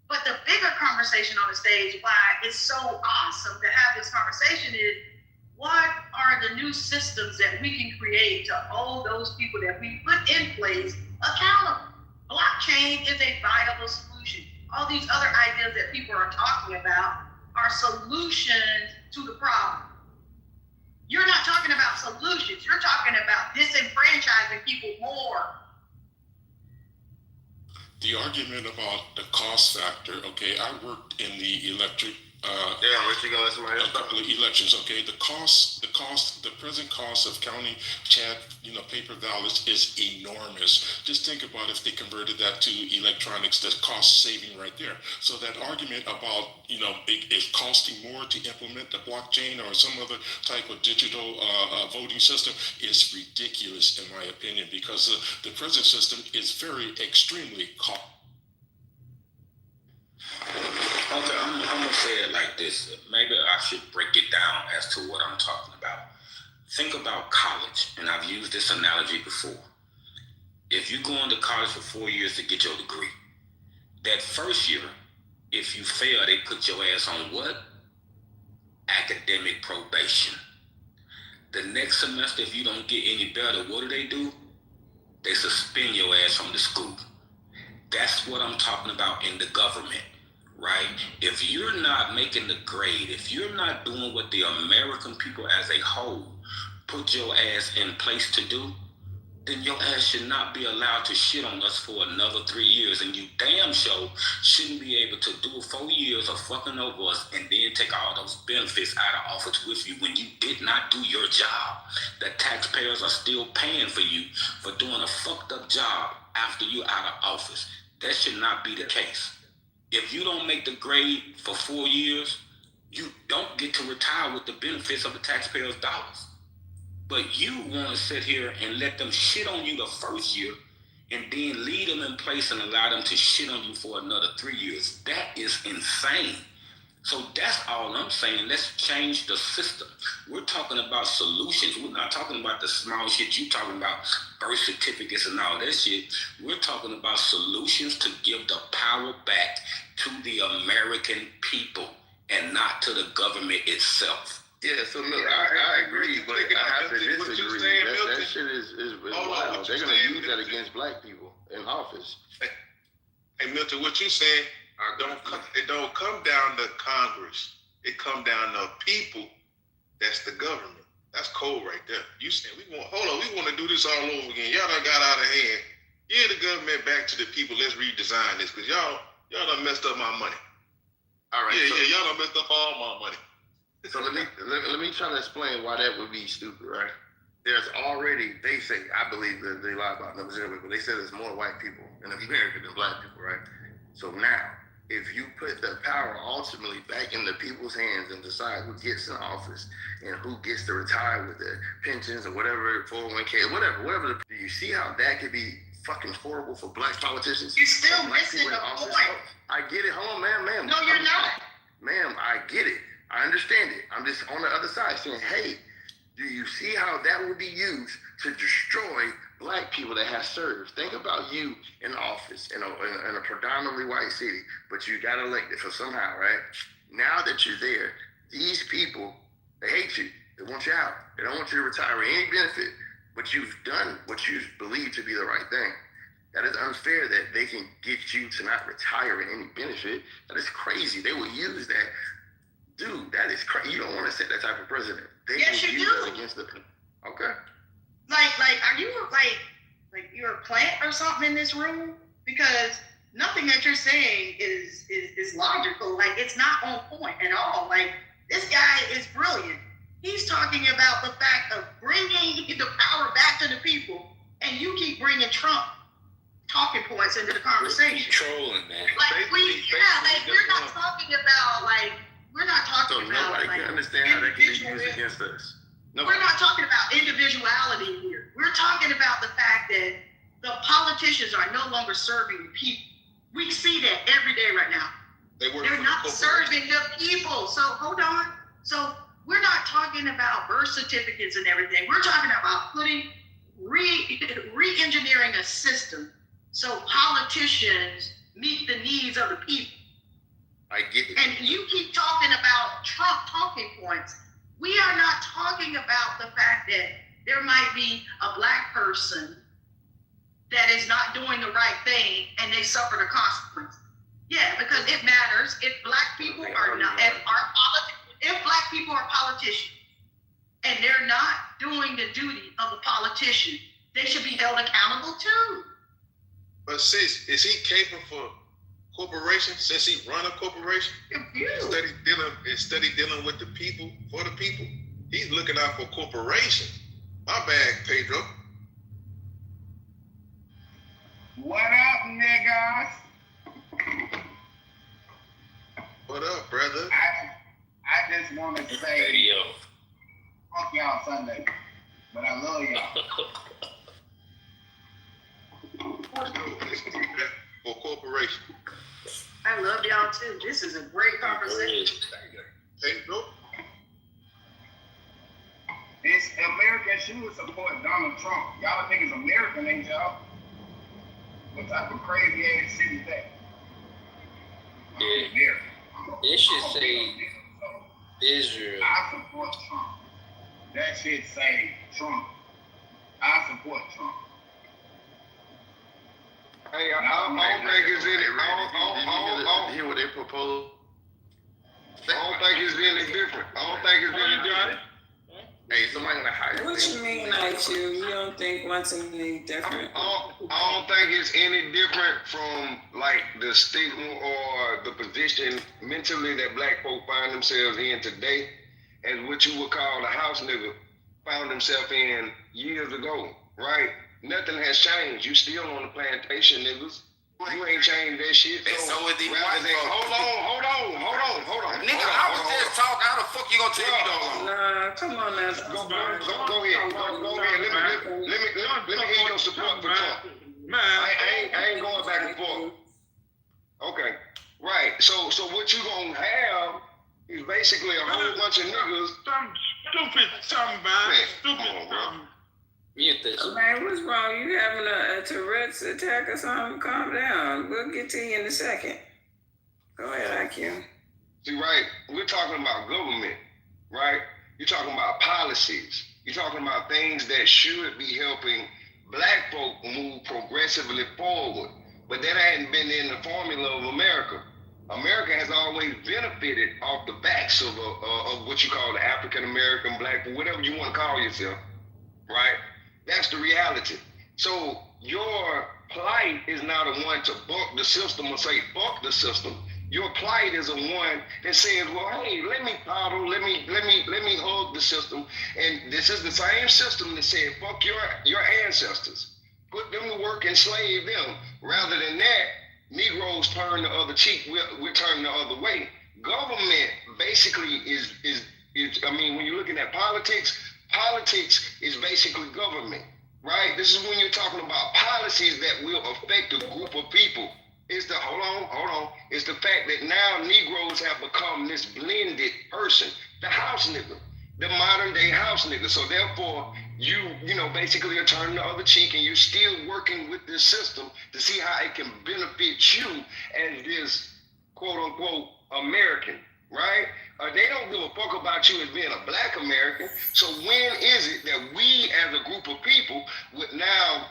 But the bigger conversation on the stage, why it's so awesome to have this conversation, is what are the new systems that we can create to hold those people that we put in place accountable? Blockchain is a viable solution. All these other ideas that people are talking about are solutions to the problem. You're not talking about solutions. You're talking about disenfranchising people more.
The argument about the cost factor, okay, I worked in the
what you gonna somebody else?
A couple of elections, okay? The present cost of counting chat, paper ballots is enormous. Just think about if they converted that to electronics, the cost saving right there. So that argument about, it costing more to implement the blockchain or some other type of digital voting system is ridiculous in my opinion, because the present system is very extremely costly.
Okay, I'm gonna say it like this. Maybe I should break it down as to what I'm talking about. Think about college, and I've used this analogy before. If you go into college for 4 years to get your degree, that first year, if you fail, they put your ass on what? Academic probation. The next semester, if you don't get any better, what do? They suspend your ass from the school. That's what I'm talking about in the government. Right? If you're not making the grade, if you're not doing what the American people as a whole put your ass in place to do, then your ass should not be allowed to shit on us for another 3 years. And you damn sure shouldn't be able to do 4 years of fucking over us and then take all those benefits out of office with you when you did not do your job. The taxpayers are still paying for you for doing a fucked up job after you're out of office. That should not be the case. If you don't make the grade for 4 years, you don't get to retire with the benefits of the taxpayers' dollars. But you want to sit here and let them shit on you the first year and then leave them in place and allow them to shit on you for another 3 years. That is insane. So that's all I'm saying. Let's change the system. We're talking about solutions. We're not talking about the small shit you talking about, birth certificates and all that shit. We're talking about solutions to give the power back to the American people and not to the government itself.
Yeah, so look, I agree, but I have to disagree. That shit is wild. They're going to use that against black people in office.
Hey, Milton, what you saying? It don't come down to Congress. It come down to people. That's the government. That's cold right there. You saying we want to do this all over again. Y'all done got out of hand. Give the government back to the people. Let's redesign this because y'all done messed up my money.
All right.
Y'all done messed up all my money.
So let me try to explain why that would be stupid, right? There's already, they say, I believe that they lie about numbers anyway, but they say there's more white people in America than black people, right? So now, if you put the power ultimately back in the people's hands and decide who gets in office and who gets to retire with their pensions or whatever, 401k, whatever, do you see how that could be fucking horrible for black politicians?
You're still missing the point.
I get it. Hold on, ma'am.
No, you're not.
Ma'am, I get it. I understand it. I'm just on the other side saying, hey, do you see how that would be used to destroy black people that have served? Think about you in office in a predominantly white city, but you got elected for somehow, right? Now that you're there, these people, they hate you. They want you out. They don't want you to retire with any benefit, but you've done what you believe to be the right thing. That is unfair that they can get you to not retire with any benefit. That is crazy. They will use that. Dude, that is crazy. You don't want to set that type of precedent.
Yes, you do.
Against the people. Okay.
Like, are you like you're a plant or something in this room? Because nothing that you're saying is logical. Like, it's not on point at all. Like, this guy is brilliant. He's talking about the fact of bringing the power back to the people, and you keep bringing Trump talking points into the conversation.
Trolling, man.
Like, we're not talking about we're not talking about
nobody can understand how that can be used against us.
We're not talking about individuality here. We're talking about the fact that the politicians are no longer serving the people. We see that every day right now. They're not serving the people. So hold on. So we're not talking about birth certificates and everything. We're talking about re-engineering a system so politicians meet the needs of the people.
I get it.
And you keep talking about Trump talking points. We are not talking about the fact that there might be a black person that is not doing the right thing and they suffer the consequences. Yeah, because it matters if black people are not, if black people are politicians and they're not doing the duty of a politician, they should be held accountable too.
But sis, is he capable for corporation, since he run a corporation, instead of dealing with the people, for the people, he's looking out for corporations. My bad, Pedro.
What up, niggas?
What up, brother?
I just want to say,
Hey, yo.
fuck y'all Sunday, but I love y'all.
For corporation.
I love y'all too. This is a great conversation.
Pedro.
This American should support Donald Trump. Y'all niggas American, ain't y'all? What type of crazy ass shit is that?
Yeah. It should say Israel.
I support Trump. That shit say Trump. I support Trump.
Hey, I don't think it's any.
I hear what they propose.
I don't think it's any different.
Hey, somebody gonna hire.
What you mean, like you don't think one's any different?
I don't think it's any different from like the stigma or the position mentally that black folk find themselves in today, as what you would call the house nigga found himself in years ago, right? Nothing has changed. You still on the plantation, niggas. You ain't changed that shit.
So with these
rather than, hold on.
Nigga, I was just talking. How the fuck you gonna tell me though?
Nah, come on now.
Go ahead. Let me hear your support for Trump. I ain't going back and forth. Okay, right. So what you gonna have is basically a whole bunch of niggas. Stupid.
Mute this.
Man, what's wrong? You having a Tourette's attack or something? Calm down. We'll get to you in a second. Go ahead, IQ.
See, right, we're talking about government, right? You're talking about policies. You're talking about things that should be helping black folk move progressively forward. But that hadn't been in the formula of America. America has always benefited off the backs of what you call the African American, black, whatever you want to call yourself, right? That's the reality. So your plight is not a one to buck the system or say fuck the system. Your plight is a one that says, well, hey, let me coddle, let me hug the system. And this is the same system that said, fuck your ancestors. Put them to work, enslave them. Rather than that, Negroes turn the other cheek, we're turning the other way. Government basically is I mean, when you're looking at politics is basically government, right? This is when you're talking about policies that will affect a group of people. It's the, hold on. It's the fact that now Negroes have become this blended person, the house nigga, the modern day house nigga. So therefore, you basically are turning the other cheek and you're still working with this system to see how it can benefit you as this quote unquote American, right? They don't give a fuck about you as being a black American. So when is it that we as a group of people would now,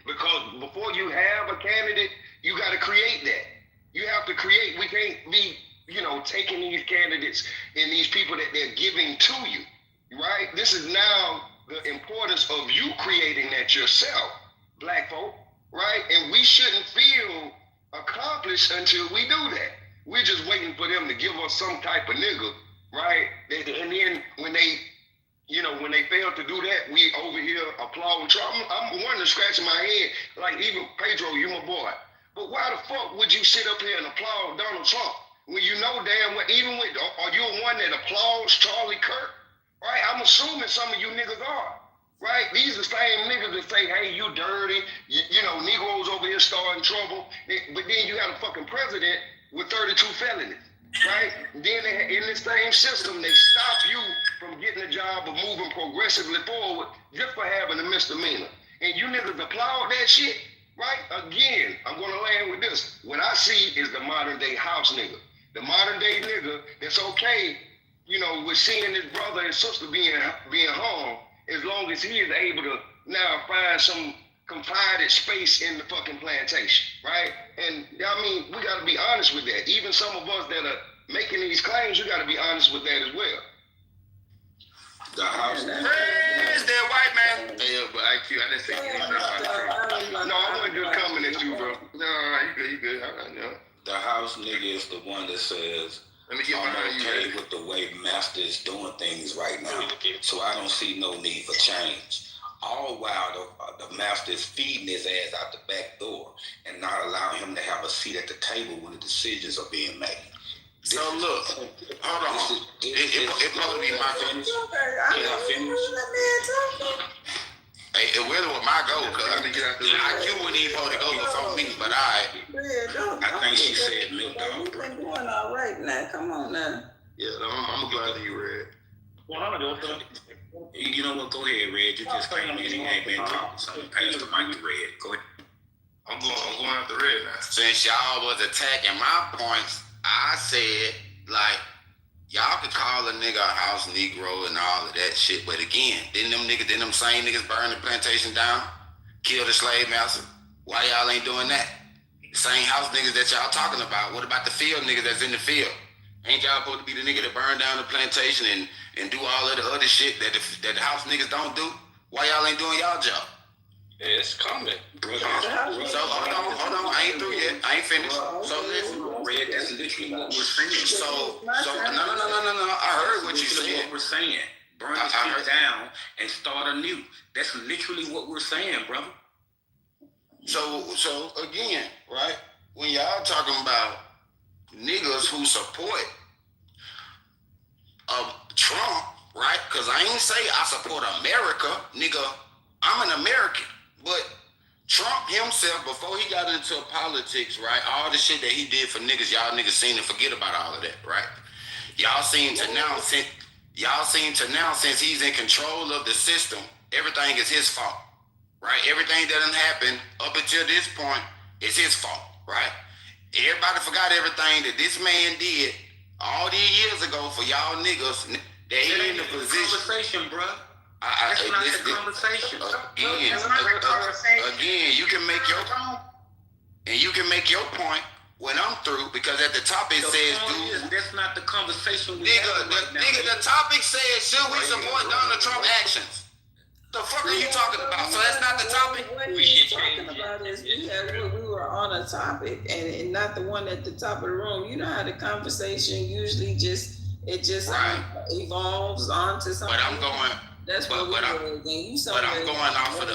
because before you have a candidate, you got to create that. You have to create, we can't be, taking these candidates and these people that they're giving to you, right? This is now the importance of you creating that yourself, black folk, right? And we shouldn't feel accomplished until we do that. We're just waiting for them to give us some type of nigga, right? And then when they fail to do that, we over here applauding Trump. I'm wondering, scratching my head, like even Pedro, you my boy. But why the fuck would you sit up here and applaud Donald Trump when you know damn well, even with, are you the one that applauds Charlie Kirk? Right? I'm assuming some of you niggas are. Right? These are the same niggas that say, hey, you dirty, Negroes over here starting trouble. But then you got a fucking president with 32 felonies, right? Then in this same system, they stop you from getting a job of moving progressively forward just for having a misdemeanor. And you niggas applaud that shit, right? Again, I'm gonna land with this. What I see is the modern day house nigga. The modern day nigga that's okay, with seeing his brother and sister being hung, as long as he is able to now find some confided space in the fucking plantation, right? And I mean, we got to be honest with that. Even some of us that are making these claims, you got to be honest with that as well.
The house.
Praise that white man. Hey, but IQ, I didn't say anything about the truth.
No, I wasn't just coming at you, bro.
No, you good. I know.
The house nigga is the one that says,
Let me get
I'm
behind you,
okay
man.
with the way Master is doing things right now, so I don't see no need for change. All while the Master is feeding his ass out the back door and not allowing him to have a seat at the table when the decisions are being made.
So look, hold on. It probably be my finish.
Can I finish?
Hey, it really was my goal, cause I IQ wouldn't even supposed to go before me, but
I think she said milk dog.
You've been doing all right now. Come on now.
Yeah, I'm glad that you read.
You know what? Go ahead, Red. You just came in and ain't been talking, so I'm pass the mic to Red. Go ahead.
I'm going after Red now. Since y'all was attacking my points, I said, like, y'all could call a nigga a house Negro and all of that shit, but again, didn't them same niggas burn the plantation down, kill the slave master? Why y'all ain't doing that? The same house niggas that y'all talking about. What about the field niggas that's in the field? Ain't y'all supposed to be the nigga that burn down the plantation and do all of the other shit that the house niggas don't do? Why y'all ain't doing y'all job?
It's coming, brother.
So hold on, I ain't through yet. I ain't finished. So listen,
Red, that's literally what we're saying.
So no. I heard what you said.
What we're saying. Burn the shit down and start anew. That's literally what we're saying, brother.
So again, right? When y'all talking about niggas who support Trump, right? Because I ain't say I support America, nigga. I'm an American. But Trump himself, before he got into politics, right? All the shit that he did for niggas, y'all niggas seem to forget about all of that, right? Y'all seem to now, since he's in control of the system, everything is his fault, right? Everything that done happened up until this point is his fault, right? Everybody forgot everything that this man did all these years ago for y'all niggas that he in the position.
Conversation, bro.
That's
not the conversation.
Again, you can make your point when I'm through, because at the top it says,
that's not the conversation.
Nigga, the topic says, should we support Donald Trump actions? The fuck are you talking about? So that's not the topic.
What he's talking about is we were on a topic and not the one at the top of the room. You know how the conversation usually just evolves onto something.
But I'm going.
That's what I'm going
off of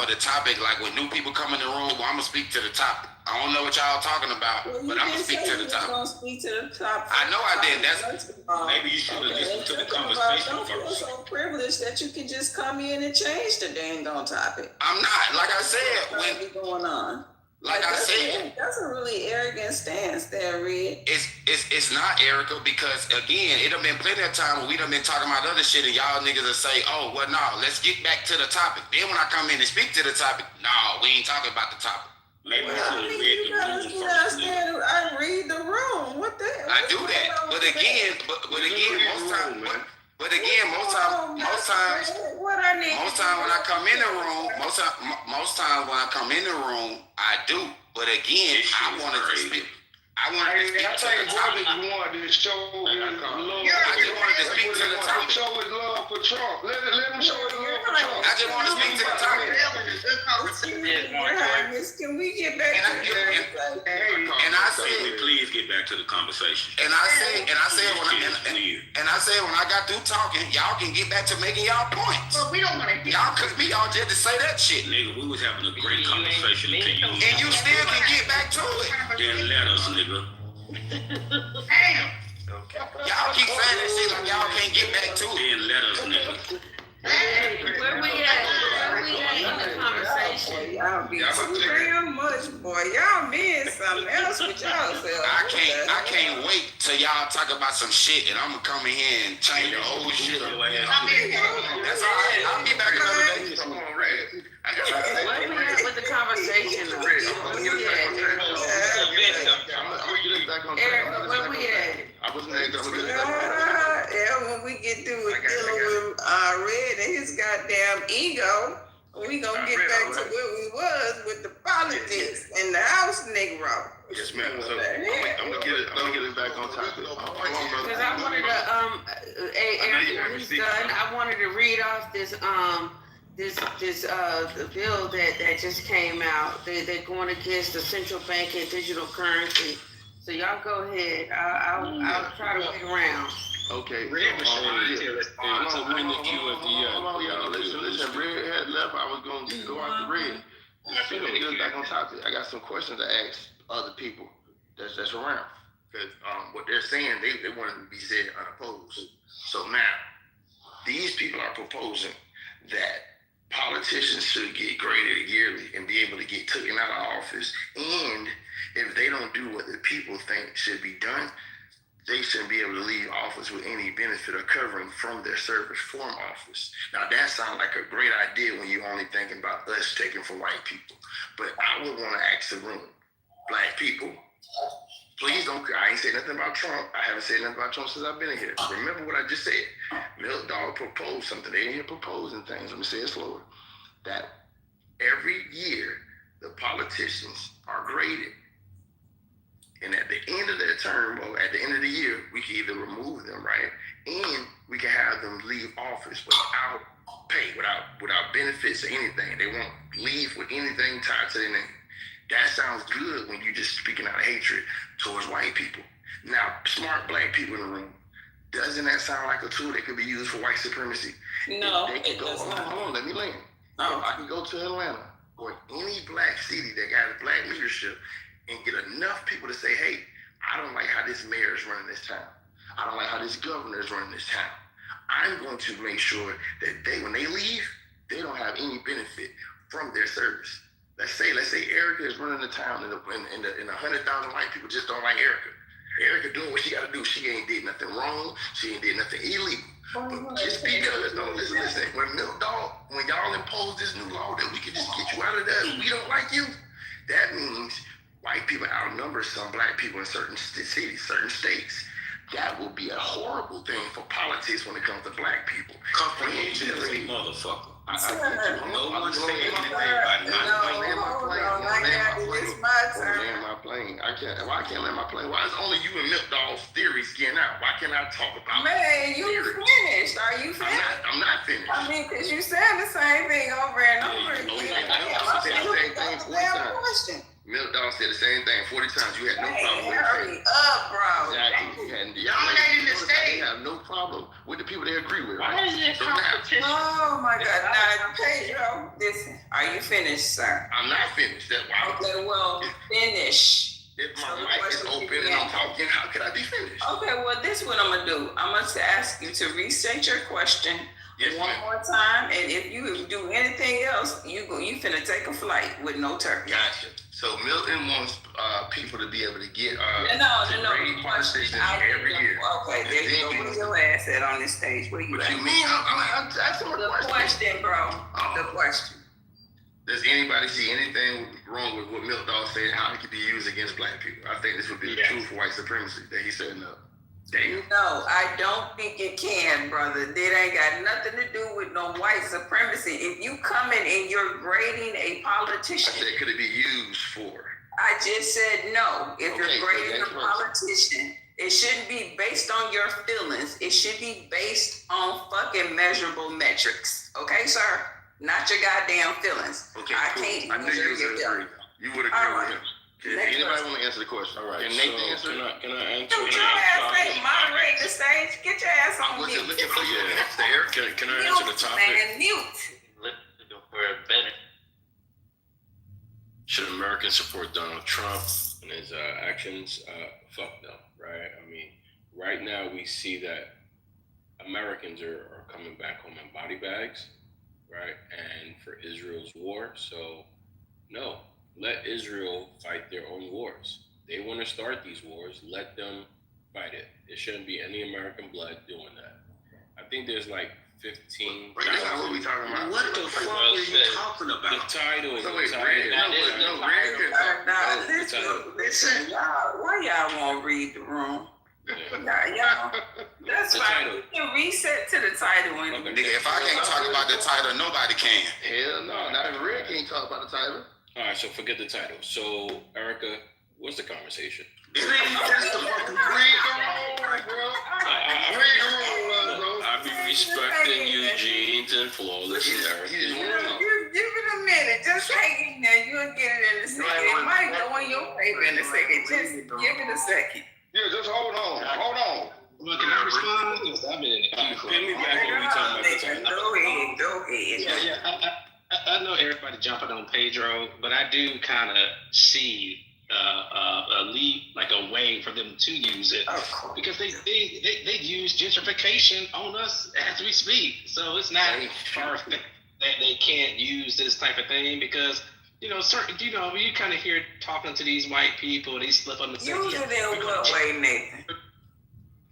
the topic. Like when new people come in the room, well, I'm gonna speak to the topic. I don't know what y'all talking about, but I'm gonna speak to the topic. I know I did.
Maybe you should have listened to the conversation
don't feel so privileged that you can just come in and change the dang on topic.
I'm not. Like I said,
going on.
Like I said,
that's a really arrogant stance there, Reed.
It's not, Erica, because again, it done been plenty of time when we done been talking about other shit and y'all niggas will say, oh, well, no, let's get back to the topic. Then when I come in and speak to the topic, no, we ain't talking about the topic.
Maybe we should have read the room first.
I read the room. What the hell?
I do that, but again, most times when I come in the room, most times when I come in the room, I do. But again, I wanted to speak. I wanted to speak to the topic.
You wanted to show his love.
I just wanted to speak to the topic.
Show his love for Trump. Let him show his love for Trump.
I just want to speak to the topic.
Can we get back to the conversation?
And I said,
please get back to the conversation.
And I said when I got through talking, y'all can get back to making y'all points.
But we don't want to.
Y'all could be all just to say that shit.
Nigga, we was having a great conversation until you.
And you still can get back to it.
Then let us, nigga.
Damn.
Y'all keep saying that shit like y'all can't get back to it.
Then let us, nigga.
Where we at in the conversation? Y'all be too damn much, boy. Y'all mean something else with y'all selves.
I can't wait till y'all talk about some shit and I'm gonna come in here and change the whole shit up. That's all right. I'll be back another day. Come on, Red.
Where we at with the conversation? Erica, where we at? When we get through with dealing with Red and his goddamn ego, we gonna get back to where we was with the politics and the house Negro.
Yes, ma'am. So I'm gonna get it back on topic.
Because I wanted to Eric, when he's done, I wanted to read off this the bill that just came out. They're going against the central bank and digital currency. So y'all go ahead. I'll try to wait around.
Okay.
Red was saying
It's
a win if you at the end.
Hold on, y'all. Listen. Red had left. I was going to go after Red. We're going to get back on topic. I got some questions to ask other people that's around. Because what they're saying, they want to be said unopposed. So now, these people are proposing that politicians should get graded yearly and be able to get taken out of office. And if they don't do what the people think should be done, they shouldn't be able to leave office with any benefit or covering from their service from office. Now that sounds like a great idea when you're only thinking about us taking from white people. But I would want to ask the room, black people, please don't, I ain't say nothing about Trump. I haven't said nothing about Trump since I've been in here. Remember what I just said. Milk Dog proposed something. They ain't here proposing things. Let me say it slower. That every year, the politicians are graded. And at the end of their term, or at the end of the year, we can either remove them, right? And we can have them leave office without pay, without benefits or anything. They won't leave with anything tied to their name. That sounds good when you're just speaking out of hatred towards white people. Now, smart black people in the room, doesn't that sound like a tool that could be used for white supremacy?
No,
they could go, hold on, let me land.
Oh.
If I can go to Atlanta or any black city that got a black leadership and get enough people to say, hey, I don't like how this mayor is running this town. I don't like how this governor is running this town. I'm going to make sure that when they leave, they don't have any benefit from their service. Let's say Erica is running the town and 100,000 white people just don't like Erica. Erica doing what she got to do. She ain't did nothing wrong. She ain't did nothing illegal. But just because, no, listen. When Milk Dog, when y'all impose this new law that we can just get you out of that, we don't like you. That means white people outnumber some black people in certain cities, certain states. That will be a horrible thing for politics when it comes to black people.
Comprehension is a motherfucker.
No one said anything about land my plane. Why I can't land my plane? Why is only you and Milk Dog's theories getting out? Why can't I talk about
Man, you finished. Are you finished?
I'm not finished.
I mean, because you said the same thing over and over again.
I said the same thing 40 times. Milk Dog said the same thing 40 times. You had no problem with it.
Hurry up, bro.
Exactly. They have no problem with the people they agree with. Right?
Why is this competition? Oh my God. Now, Pedro, listen. Are you finished, sir?
I'm not finished. That's why.
Okay, well, finish.
If my mic is open and I'm talking, how could I be finished?
Okay, well, this is what I'm going to do. I'm going to ask you to restate your question one more time. And if you do anything else, you finna take a flight with no turkey.
Gotcha. So Milton wants people to be able to get
no
politicians every year.
Okay, there you go. Where's your ass at on this stage? Where you
at?
What
you mean? I'm asking
the question, bro. The question.
Does anybody see anything wrong with what Milk Dog said, how it could be used against black people? I think this would be the truth for white supremacy that he's setting up. Damn.
No, I don't think it can, brother. It ain't got nothing to do with no white supremacy. If you come in and you're grading a politician.
I said, could it be used for?
I just said no. If you're grading a politician, it shouldn't be based on your feelings. It should be based on fucking measurable metrics. Okay, sir? Not your goddamn feelings.
Okay,
I can't measure your feelings.
You would agree with him. Anybody want to answer the question?
All right.
Can Nathan answer?
Can I answer?
Get your ass ain't moderate the stage. Get your ass on mute.
Looking for you next there.
Can I answer the topic?
Man, mute.
Should Americans support Donald Trump and his actions? Fuck no, right? I mean, right now we see that Americans are coming back home in body bags, right? And for Israel's war, so no. Let Israel fight their own wars. They want to start these wars. Let them fight it. There shouldn't be any American blood doing that. I think there's like 15.
Wait, that's not what we talking about.
What the fuck are you talking about?
The title.
Listen, y'all. Why y'all won't read the room? Y'all. That's fine. We can reset to the title.
Nigga, if I can't talk about the title, nobody can.
Hell no. Not if Rick can't talk about the title.
All right, so forget the title. So, Erica, what's the conversation?
Read the room, bro.
I be respecting Eugene's and flawless Erica.
Give it a minute. Just hang in there. You'll get it in a second. It might go in your
Wait a minute a second. Just give it a second.
Yeah, just hold on.
Well, can I respond? Because I've been in the queue for a while.
Go ahead.
Yeah. I know everybody jumping on Pedro, but I do kind of see a lead, like a way for them to use it, because they use gentrification on us as we speak. So it's not far that they can't use this type of thing, because you kind of hear talking to these white people, they slip on the
use it in what way, Nathan?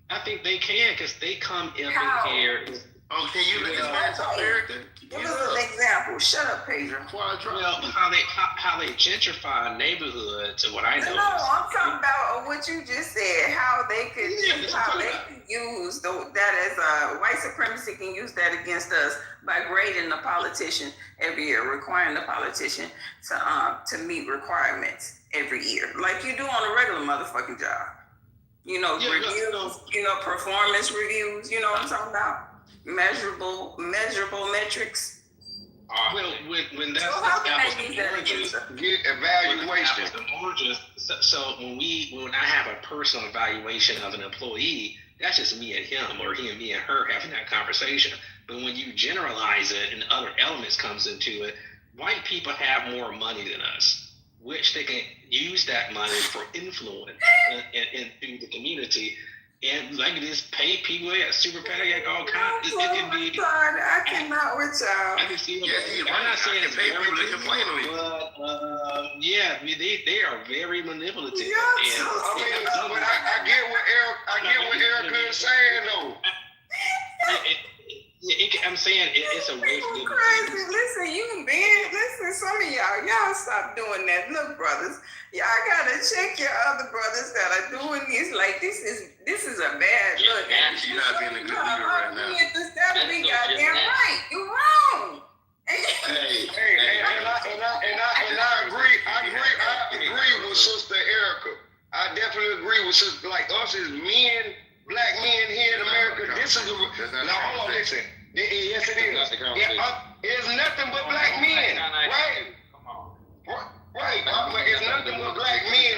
I think they can, because they come in here.
Oh, can you explain to America?
Give us an example. Shut up, Pedro.
Well, how they gentrify neighborhoods, and what I know.
No, I'm talking about what you just said. How they could use that as white supremacy can use that against us by grading the politician every year, requiring the politician to meet requirements every year, like you do on a regular motherfucking job. Reviews. Performance reviews. You know what I'm talking about? Measurable metrics.
Well, when that's
so how can they use that against us?
Get evaluation.
So when I have a personal evaluation of an employee, that's just me and him, or he and me and her having that conversation. But when you generalize it and other elements comes into it, white people have more money than us, which they can use that money for influence into the community. And like this, pay people at super PAC, all kinds. It can be.
I cannot with y'all.
I can see. I'm not saying it's very manipulative, but they are very manipulative.
But I get what Erica is saying though.
I'm saying it's a way for them.
Crazy. Listen, some of y'all stop doing that. Look, brothers, y'all gotta check your other brothers that are doing this. Like this is a bad look.
You're not being a good leader right now.
That'll be goddamn right. You're wrong.
And I agree with Sister Erica. I definitely agree with Sister, like us as men, black men here in America. This is now hold on, listen. Yes, it is. It's nothing but black men, right? Right. It's nothing but black men.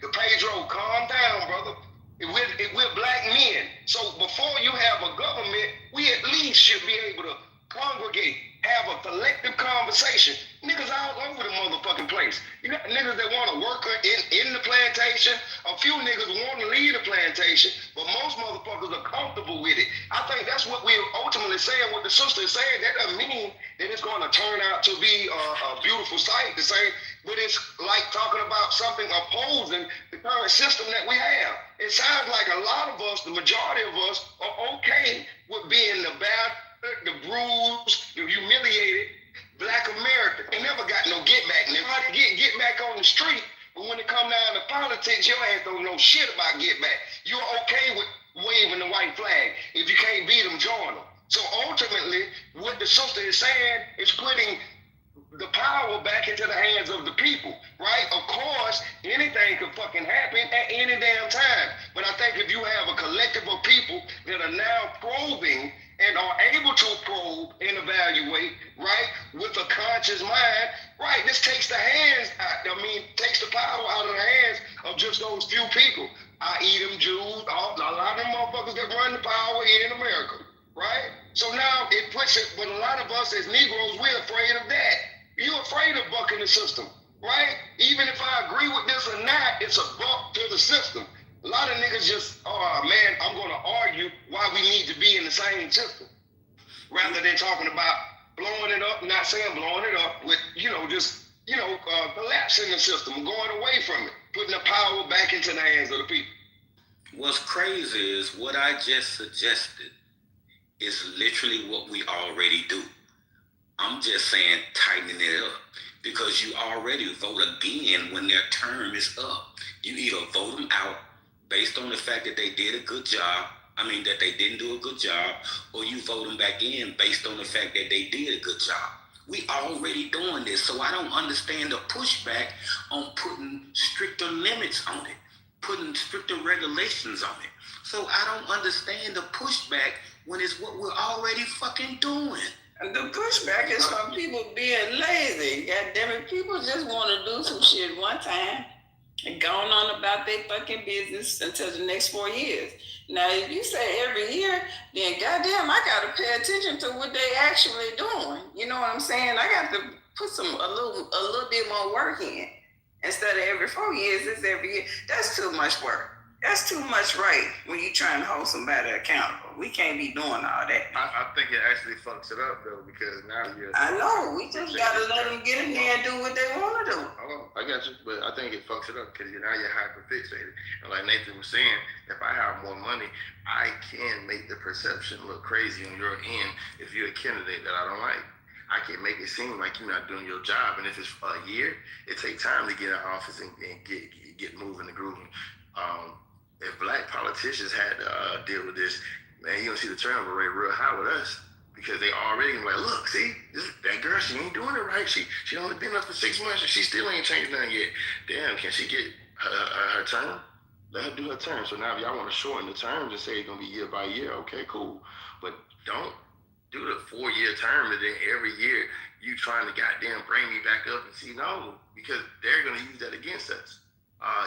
Pedro, calm down, brother. We're black men. So before you have a government, we at least should be able to congregate, have a collective conversation. Niggas all over the motherfucking place. You got niggas that want to work in the plantation. A few niggas want to leave the plantation, but most motherfuckers are comfortable with it. I think that's what we're ultimately saying. What the sister is saying, that doesn't mean that it's going to turn out to be a beautiful sight to say, but it's like talking about something opposing the current system that we have. It sounds like a lot of us, the majority of us, are okay with being the bad, the bruised, the humiliated black American. They never got no get back. And they try to get back on the street, but when it come down to politics, your ass don't know shit about get back. You're okay with waving the white flag. If you can't beat them, join them. So ultimately, what the sister is saying is putting the power back into the hands of the people, right? Of course, anything could fucking happen at any damn time. But I think if you have a collective of people that are now probing and are able to probe and evaluate, right, with a conscious mind, right, this takes the takes the power out of the hands of just those few people, i.e. them Jews, a lot of them motherfuckers that run the power here in America, right? So now it puts it, but a lot of us as Negroes, we're afraid of that. You're afraid of bucking the system, right? Even if I agree with this or not, it's a buck to the system. A lot of niggas just, I'm going to argue why we need to be in the same system, rather than talking about blowing it up, not saying blowing it up, with, collapsing the system, going away from it, putting the power back into the hands of the people.
What's crazy is what I just suggested is literally what we already do. I'm just saying tightening it up, because you already vote again when their term is up. You either vote them out based on the fact that they did a good job, that they didn't do a good job, or you vote them back in based on the fact that they did a good job. We already doing this, so I don't understand the pushback on putting stricter limits on it, putting stricter regulations on it. So I don't understand the pushback when it's what we're already fucking doing.
The pushback is from people being lazy. God damn it, people just want to do some shit one time. and gone on about their fucking business until the next 4 years. Now, if you say every year, then goddamn, I gotta pay attention to what they actually doing. You know what I'm saying? I got to put a little bit more work in. Instead of every 4 years, it's every year. That's too much work. That's too much right when you trying to hold somebody accountable. We can't be doing all that.
I think it actually fucks it up though, because now you're.
I know. We just gotta let them get in there and do what they want to do.
Hold on, I got you, but I think it fucks it up because now you're hyper fixated. And like Nathan was saying, if I have more money, I can make the perception look crazy on your end if you're a candidate that I don't like. I can make it seem like you're not doing your job, and if it's for a year, it takes time to get in office and get moving and grooving. If black politicians had to deal with this, man, you don't see the turnover rate real high with us because they already like, look, see, that girl, she ain't doing it right. She only been up for 6 months and she still ain't changed nothing yet. Damn, can she get her term? Let her do her term. So now if y'all want to shorten the terms and say it's gonna be year by year, okay, cool. But don't do the 4-year term and then every year you trying to goddamn bring me back up and see, no, because they're gonna use that against us.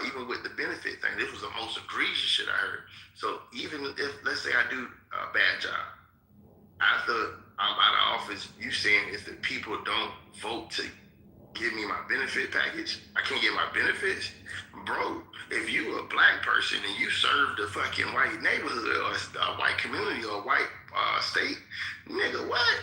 Even with the benefit thing, this was the most egregious shit I heard. So even if, let's say I do a bad job, after I'm out of office, you saying if the people don't vote to give me my benefit package, I can't get my benefits? Bro, if you a black person and you serve the fucking white neighborhood or a white community or a white state, nigga, what?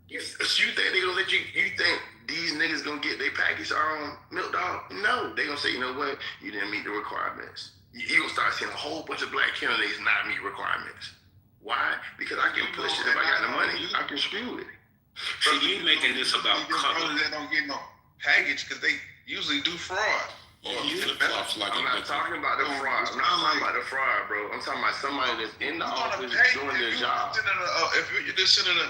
You think they gonna let you think these niggas gonna get their package on Milk Dog? No, they gonna say, you know what? You didn't meet the requirements. You gonna start seeing a whole bunch of black candidates not meet requirements. Why? Because I can push it. If I got the money, I can screw it.
So you making this about color?
That don't get no package because they usually do fraud.
I'm not talking about the fraud. I'm not talking about the fraud, bro. I'm talking about somebody that's in the office doing their job.
If you're the senator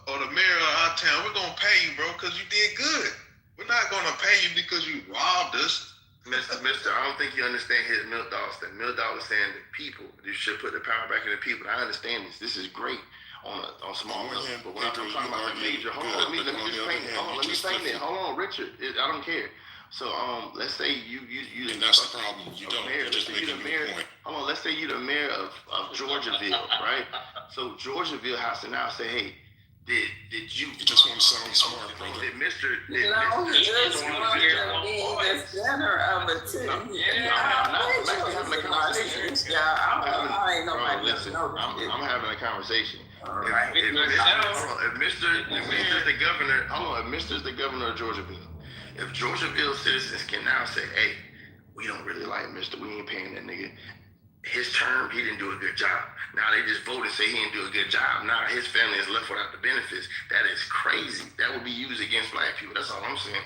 or the mayor of our town, we're gonna pay you, bro, because you did good. We're not gonna pay you because you robbed us.
Mister, I don't think you understand his Milk Dog stuff. Milk Dog was saying that people, you should put the power back in the people. I understand this. This is great on small level. But when I'm talking about the major, hold on, let me just paint it. Hold on, Richard. I don't care. So let's say you
and that's the problem. You don't.
Mayor,
You're just making a point.
Hold on, let's say you're the mayor of Georgiaville, right? So Georgiaville has to now say, hey, did you
just want to sound smart, brother?
Did Mr.
No, he just want to be the center of it too.
I'm having a conversation. If Mr. the governor, if Mr. the governor of Georgiaville, if Georgiaville citizens can now say, hey, we don't really like Mr. We ain't paying that nigga. His term, he didn't do a good job. Now they just voted, say he didn't do a good job. Now his family is left without the benefits. That is crazy. That would be used against black people. That's all I'm saying.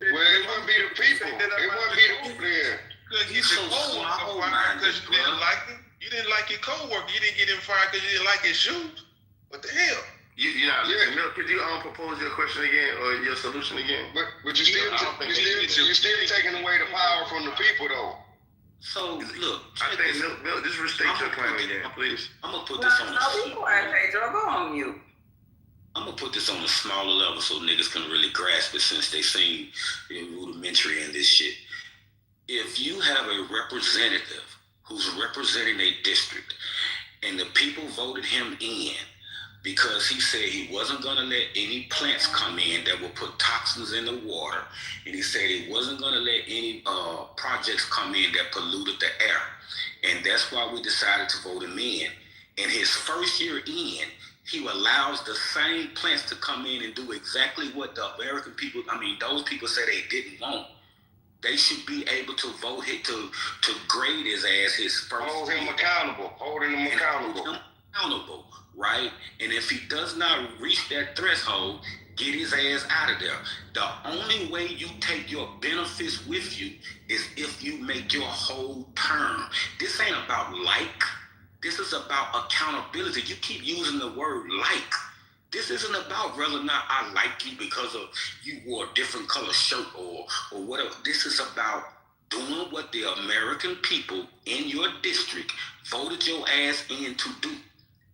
Well, it wouldn't be the people. It wouldn't be the people there.
Because he's so co-worker because you didn't like him. You didn't like your co-worker. You didn't get him fired because you didn't like his shoes. What the hell?
Could you propose your question again or your solution again?
But you're still taking away the power from the people, though.
So look,
I think Milk, just restate your claim again, please.
I'm gonna put this on.
Be quiet, Pedro. Go on mute.
I'm gonna put this on a smaller level so niggas can really grasp it since they seem rudimentary in this shit. If you have a representative who's representing a district and the people voted him in because he said he wasn't going to let any plants come in that would put toxins in the water, and he said he wasn't going to let any projects come in that polluted the air, and that's why we decided to vote him in. In his first year in, he allows the same plants to come in and do exactly what the American people, those people say they didn't want. They should be able to vote to grade his ass his first year.
Holding him accountable.
Right? And if he does not reach that threshold, get his ass out of there. The only way you take your benefits with you is if you make your whole term. This ain't about like. This is about accountability. You keep using the word like. This isn't about whether or not I like you because of you wore a different color shirt or whatever. This is about doing what the American people in your district voted your ass in to do.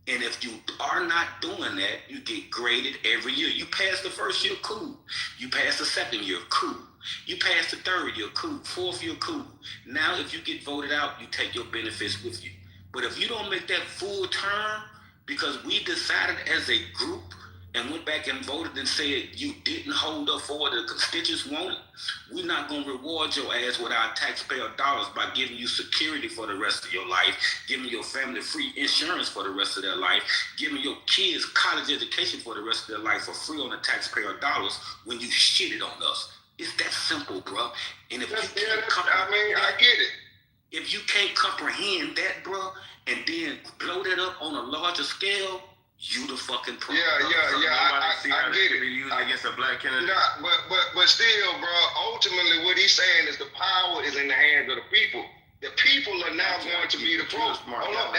And if you are not doing that, you get graded every year. You pass the first year, cool. You pass the second year, cool. You pass the third year, cool. Fourth year, cool. Now, if you get voted out, you take your benefits with you. But if you don't make that full term, because we decided as a group and went back and voted and said you didn't hold up for what the constituents wanted, we're not going to reward your ass with our taxpayer dollars by giving you security for the rest of your life, giving your family free insurance for the rest of their life, giving your kids college education for the rest of their life for free on the taxpayer dollars when you shitted on us. It's that simple, bro. And if you can't
I get it.
If you can't comprehend that, bro, and then blow that up on a larger scale, you the fucking problem.
I get it.
Be used against a black candidate.
Nah, but still, bro. Ultimately, what he's saying is the power is in the hands of the people. The people are now going to be the pro. Hold up,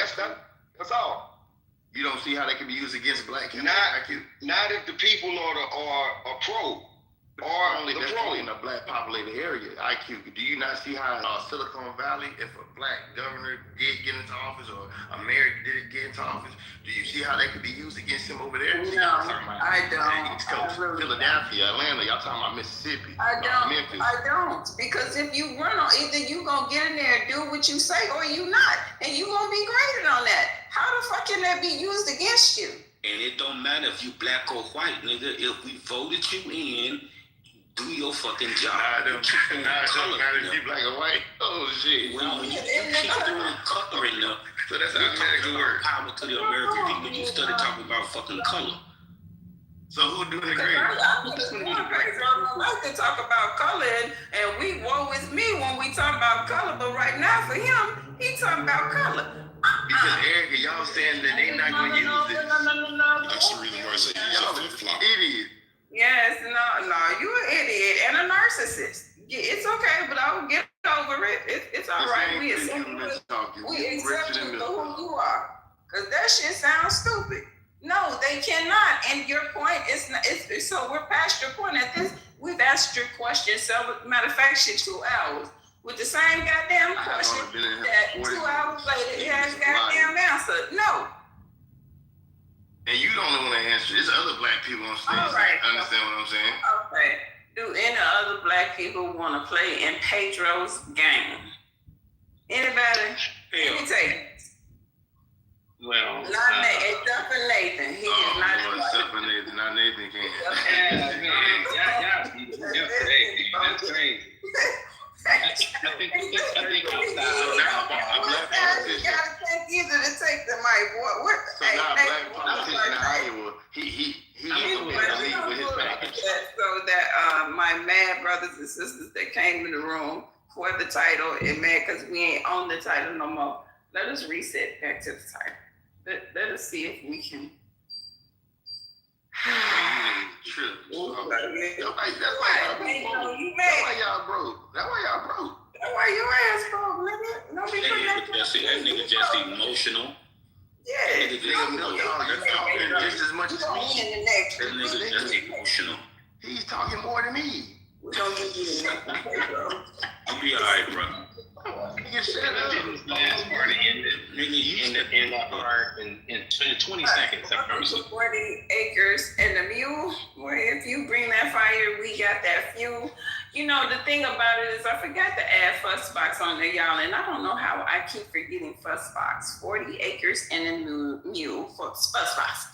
that's all.
You don't see how they can be used against black candidates.
Not if the people are pro. Or
only that's only in a black populated area. IQ. Do you not see how Silicon Valley, if a black governor did get into office or a mayor did get into office, do you see how they could be used against him over there?
No, I don't.
East Coast, Philadelphia, Atlanta. Y'all talking about Mississippi? Memphis.
I don't. Because if you run on, either you gonna get in there and do what you say, or you not, and you gonna be graded on that. How the fuck can that be used against you?
And it don't matter if you black or white, nigga. If we voted you in, do your fucking job.
Nah, it don't matter if you black or white. Oh shit.
When you keep doing coloring up,
so that's how America works.
Power to the American people. You started talking about fucking color.
So who doing the grade?
I don't like to talk about color, and we woe is me when we talk about color. But right now, for him, he talking about color.
Because Erica, y'all saying that they not gonna use it.
That's the reason why I say use a flip-flop.
Idiot.
Yes, no, you an idiot and a narcissist. It's okay, but I'll get over it. It's all right. We accept you for who you are. Because that shit sounds stupid. No, they cannot. And your point is not, so we're past your point at this. We've asked your question. So, matter of fact, shit, 2 hours. With the same goddamn question that 2 hours later it has goddamn answered. No.
And you don't know when to answer. There's other black people on stage.
Right.
Understand what I'm saying?
Okay. Do any other black people want to play in Pedro's game? Anybody? Any takers?
Well,
not except for Nathan. He is not.
Except for Nathan. Not Nathan can.
That's crazy. That's crazy. I think
you gotta take either to take the mic.
So now black politician in Iowa, he with his package.
So that my mad brothers and sisters that came in the room for the title, and mad because we ain't on the title no more. Let us reset back to the title. Let us see if we can.
True. That's why y'all broke. That's why
your ass broke, nigga. Don't be putting that
nigga just emotional.
Yeah.
You're talking just as much as me.
That nigga just emotional.
He's talking more than me.
We're gonna give you the next one, bro.
You'll be alright, bro.
Nigga, shut up.
Last part in that part in 20 seconds.
40 acres and the mule, where if you bring that fire, we got that fuel. You know, the thing about it is I forgot to add fuss box on there, y'all, and I don't know how I keep forgetting fuss box. 40 acres and a mule for fuss box.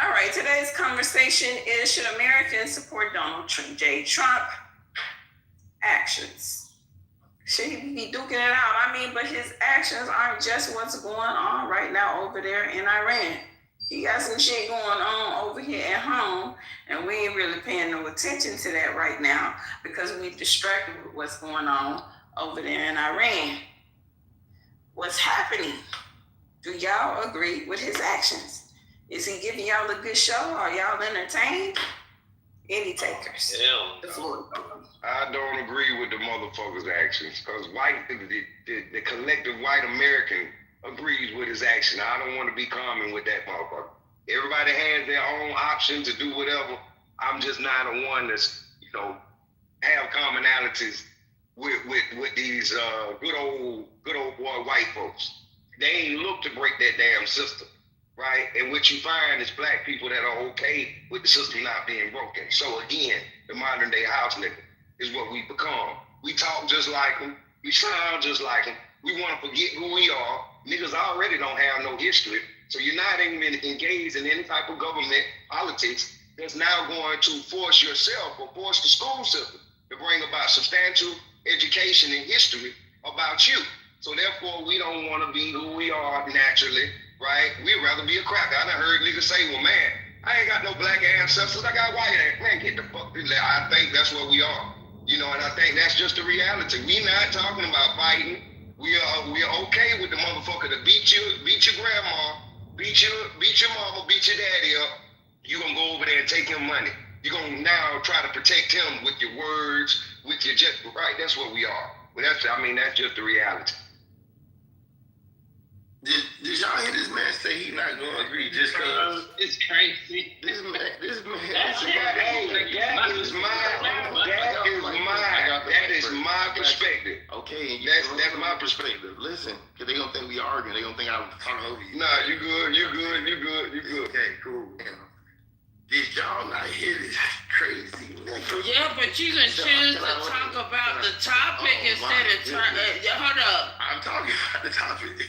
All right, today's conversation is, should Americans support Donald J. Trump actions? Should he be duking it out? I mean, but his actions aren't just what's going on right now over there in Iran. He got some shit going on over here at home, and we ain't really paying no attention to that right now because we distracted with what's going on over there in Iran. What's happening? Do y'all agree with his actions? Is he giving y'all a good show? Are y'all entertained? Any takers? The floor.
I don't agree with the motherfucker's actions because the collective white American agrees with his action. I don't want to be common with that motherfucker. Everybody has their own option to do whatever. I'm just not a one that's, have commonalities with these good old boy white folks. They ain't look to break that damn system, right? And what you find is black people that are okay with the system not being broken. So again, the modern day house nigga.
is what we become. We talk just like them. We sound just like them. We want to forget who we are. Niggas already don't have no history. So you're not even engaged in any type of government politics that's now going to force yourself or force the school system to bring about substantial education and history about you. So therefore, we don't want to be who we are naturally, right? We'd rather be a cracker. I done heard niggas say, well, man, I ain't got no black ancestors. I got white ancestors. Man, get the fuck. I think that's what we are. You know, and I think that's just the reality. We not talking about fighting. We are okay with the motherfucker to beat your grandma, beat your mama, beat your daddy up. You gonna go over there and take him money. You're gonna now try to protect him with your words, with your just right. That's what we are. But that's just the reality.
Did y'all hear this man say he not gonna agree just cause?
It's crazy.
This man.
That is my perspective.
Okay, and
that's my perspective.
Listen, cause they gonna think we arguing. They gonna think I'm talking over you.
Nah, you good.
Okay, cool. Did y'all not hear this crazy nigga?
Yeah, but you can choose to talk about the topic instead of hold up.
I'm talking about the topic.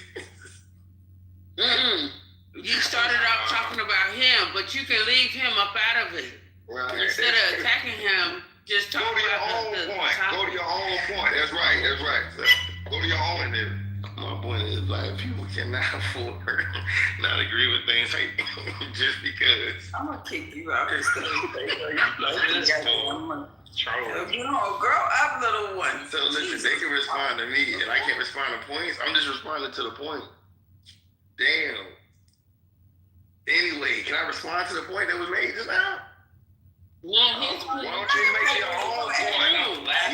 You started off talking about him, but you can leave him up out of it.
Right.
Instead of attacking him, just talk about the topic.
Go to your own point. That's right. Go to your own there.
My point is, black people cannot afford not agree with things like just because.
I'm gonna kick you out this thing. You know, grow up, little one.
So listen, they can respond to me, and I can't respond to points. I'm just responding to the point. Damn. Anyway, can I respond to the point that was made just now?
No,
why don't you make your own point?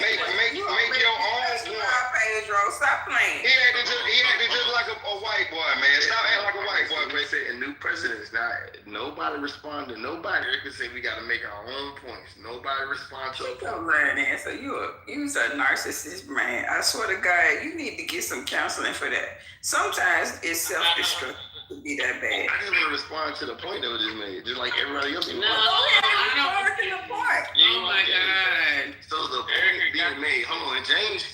Make your own point.
Pedro, stop playing.
He acted just like a white boy, man. Stop acting like a white boy.
They said new presidents. Now, nobody responded. Nobody can say we got to make our own points. Nobody responds to the point.
Learn answer. You's a narcissist, man. I swear to God, you need to get some counseling for that. Sometimes it's self-destructive to be that bad.
I just want to respond to the point that was just made, just like everybody else.
No, I don't. Oh my God.
So the point being made. Hold on, James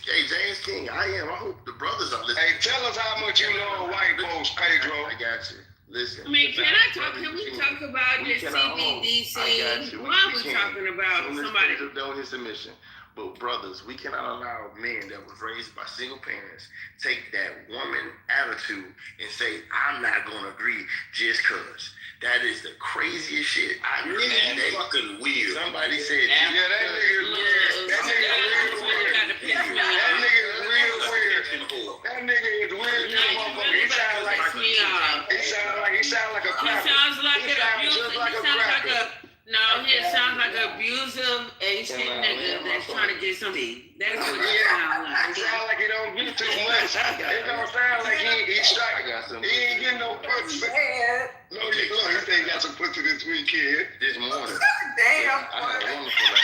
King. I hope the brothers are listening.
Hey, tell us how much you know of white folks, Pedro.
I got you. Listen.
I mean, can we talk about this CBDC? Why are we talking about somebody?
Doing his submission. But brothers, we cannot allow men that was raised by single parents take that woman attitude and say, I'm not going to agree just cause. That is the craziest shit I've ever seen.
Fucking weird.
Somebody said,
that nigga is weird. That nigga is weird. He sounds like a cracker.
He sounds like an he sounds like an abusive Asian nigga that's trying to get something. That's what he sounds like.
It sounds like he don't get too much. It don't sound like he's straight. He ain't getting no pussy. No, he said he got some pussy this weekend.
This morning.
Damn.
I had a wonderful night.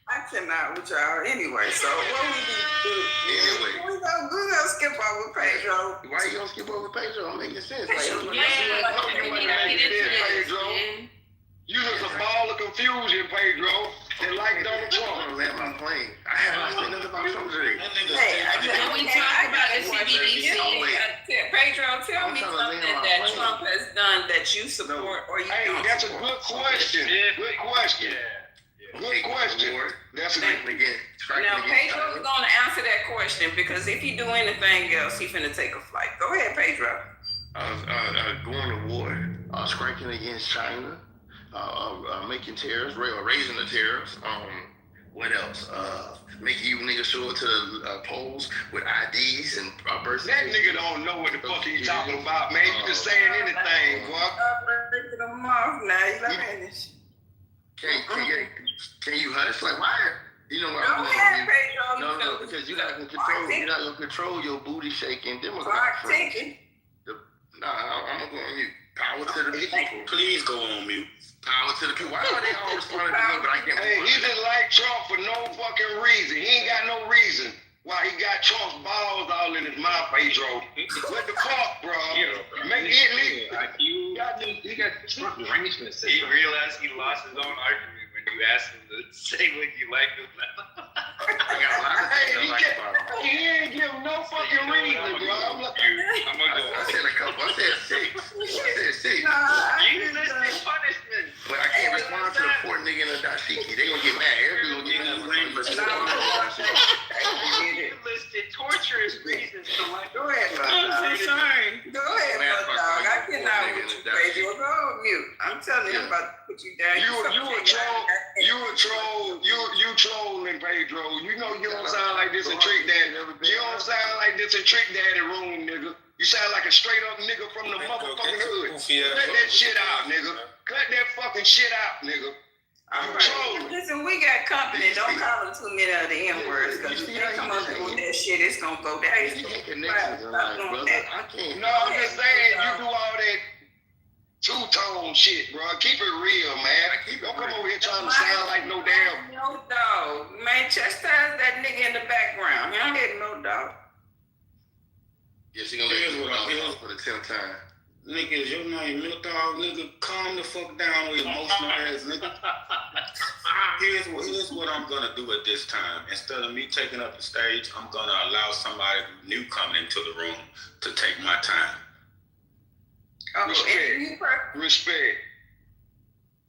I cannot with y'all. Anyway, so what we need to do?
Anyway.
We're gonna skip over Pedro.
Why you gonna skip over Pedro? I'm making sense.
You just a ball of confusion, Pedro. They like Donald Trump.
I'm gonna land my plane. I haven't said nothing about Trump today.
Can we talk about the CBDC?
Pedro, tell me something that Trump has done that you support or you don't.
That's a good question. Good question. That's a good question.
Now, Pedro's going to answer that question because if he do anything else, he finna take a flight. Go ahead, Pedro.
Going to war, striking against China, making tariffs, raising the tariffs. What else? Making you niggas show up to the polls with IDs and birth
certificates. That nigga don't know what the fuck he talking about, man. You just saying anything, boy.
Now you let me finish.
Can you hush? Like, why? You know what I'm doing? No, because you're not gonna control your booty shaking Democrat friends. I'm gonna go on mute. Power to the people.
Please go on mute.
Power to the people. Why are they all responding to me, but I can't?
Hey, he just like Trump for no fucking reason. He ain't got no reason why he got Trump's balls all in his mouth, Pedro. What the fuck, bro? Make it legal.
He got Trump arrangements.
He realized he lost his own argument when
you ask him to say what you like about
I got a lot of things I like about him. He ain't give no fucking reason, bro. I'm gonna go. I said a couple. I said 6.
You listed punishment.
But I can't respond to the poor nigga in the dashiki. They gonna get mad. Everybody gonna get mad.
You listed torturous reasons to like.
Go ahead,
I'm so sorry.
Go ahead, dog. I cannot with you, baby. Go on mute. I'm telling you, I'm about to put you down.
You a troll. You trolling, Pedro. You know you don't sound like this a trick daddy. You don't sound like this a trick daddy room, nigga. You sound like a straight up nigga from the motherfucking hood. Cut that shit out, nigga. Cut that fucking shit out, nigga.
Right. Listen, we got company. Don't call them too many of the N-words, because if they come up with that shit, it's gonna go down.
No, I'm just saying, you do all that two-tone shit, bro. Keep it real, man. Don't come over here trying to sound like no damn.
No dog. Man, chastise that nigga in the background. Y'all get no dog.
Yes, he gonna let you talk for the 10th time.
Nigga, is your name Milk Dog? Nigga, calm the fuck down with emotional ass, nigga. Here's what I'm gonna do at this time. Instead of me taking up the stage, I'm gonna allow somebody new coming into the room to take my time.
Respect.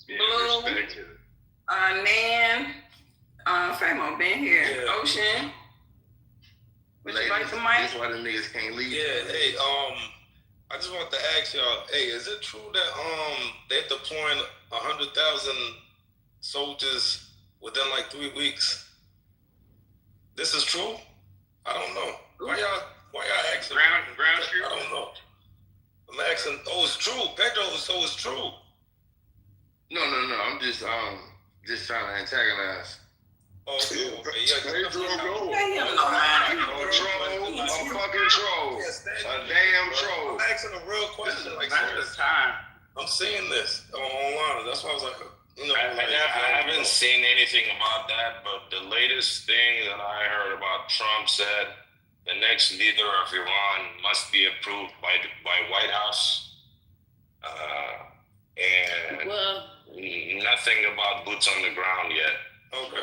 Blue. Nan. Famo been here. Yeah. Ocean. Would you like the mic?
That's why the niggas can't leave.
Yeah, hey, I just want to ask y'all, hey, is it true that they're deploying 100,000 soldiers within like 3 weeks? This is true? I don't know. Why y'all asking?
Ground troops?
I don't know. I'm asking. Oh, it's true, Pedro. So it's true.
No. I'm just trying to antagonize.
Oh, okay.
Pedro, go. I'm a fucking troll. A damn troll.
I'm asking a real question. Like, I'm seeing this online. That's why I was like,
I haven't seen anything about that, but the latest thing that I heard about Trump said the next leader of Iran must be approved by White House, and nothing about boots on the ground yet.
Okay,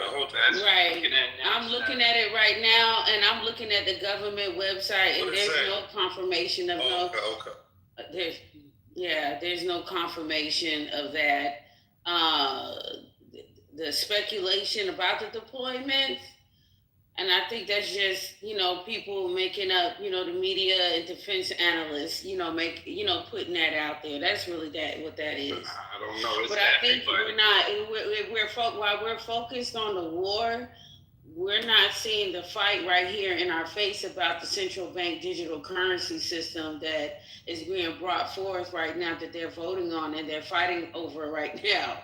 right. I'm looking at it right now, and I'm looking at the government website, and there's no confirmation of there's no confirmation of that. The speculation about the deployment, and I think that's just people making up, the media and defense analysts, putting that out there. That's really what that is.
I don't know.
But I think while we're focused on the war, we're not seeing the fight right here in our face about the central bank digital currency system that is being brought forth right now, that they're voting on and they're fighting over right now.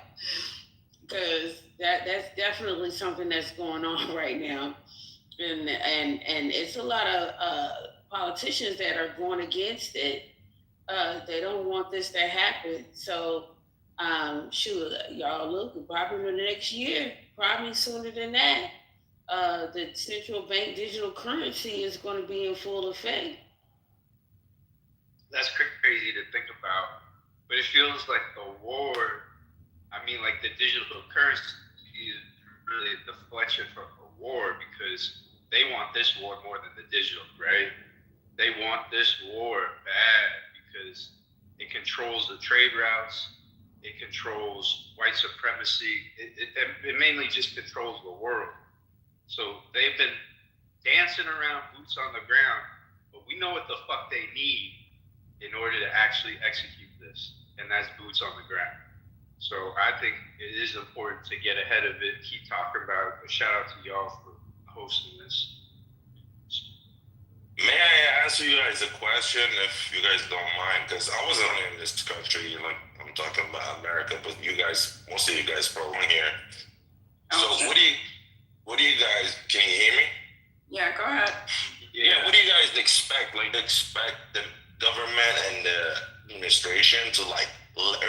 Because that's definitely something that's going on right now. And it's a lot of politicians that are going against it. They don't want this to happen. So, y'all look, probably in the next year, probably sooner than that, the central bank digital currency is going to be in full effect.
That's crazy to think about. But it feels like the war, like the digital currency is really a deflection from the war, because they want this war more than the digital, right? They want this war bad because it controls the trade routes, it controls white supremacy, it mainly just controls the world. So they've been dancing around boots on the ground, but we know what the fuck they need in order to actually execute this, and that's boots on the ground. So I think it is important to get ahead of it, keep talking about it. Shout out to y'all for hosting this.
May I answer you guys a question, if you guys don't mind? Because I wasn't in this country, like I'm talking about America, but you guys, most of you guys probably here. So what do you guys, can you hear me?
Yeah, go ahead.
Yeah, what do you guys expect? Like, expect the government and the administration to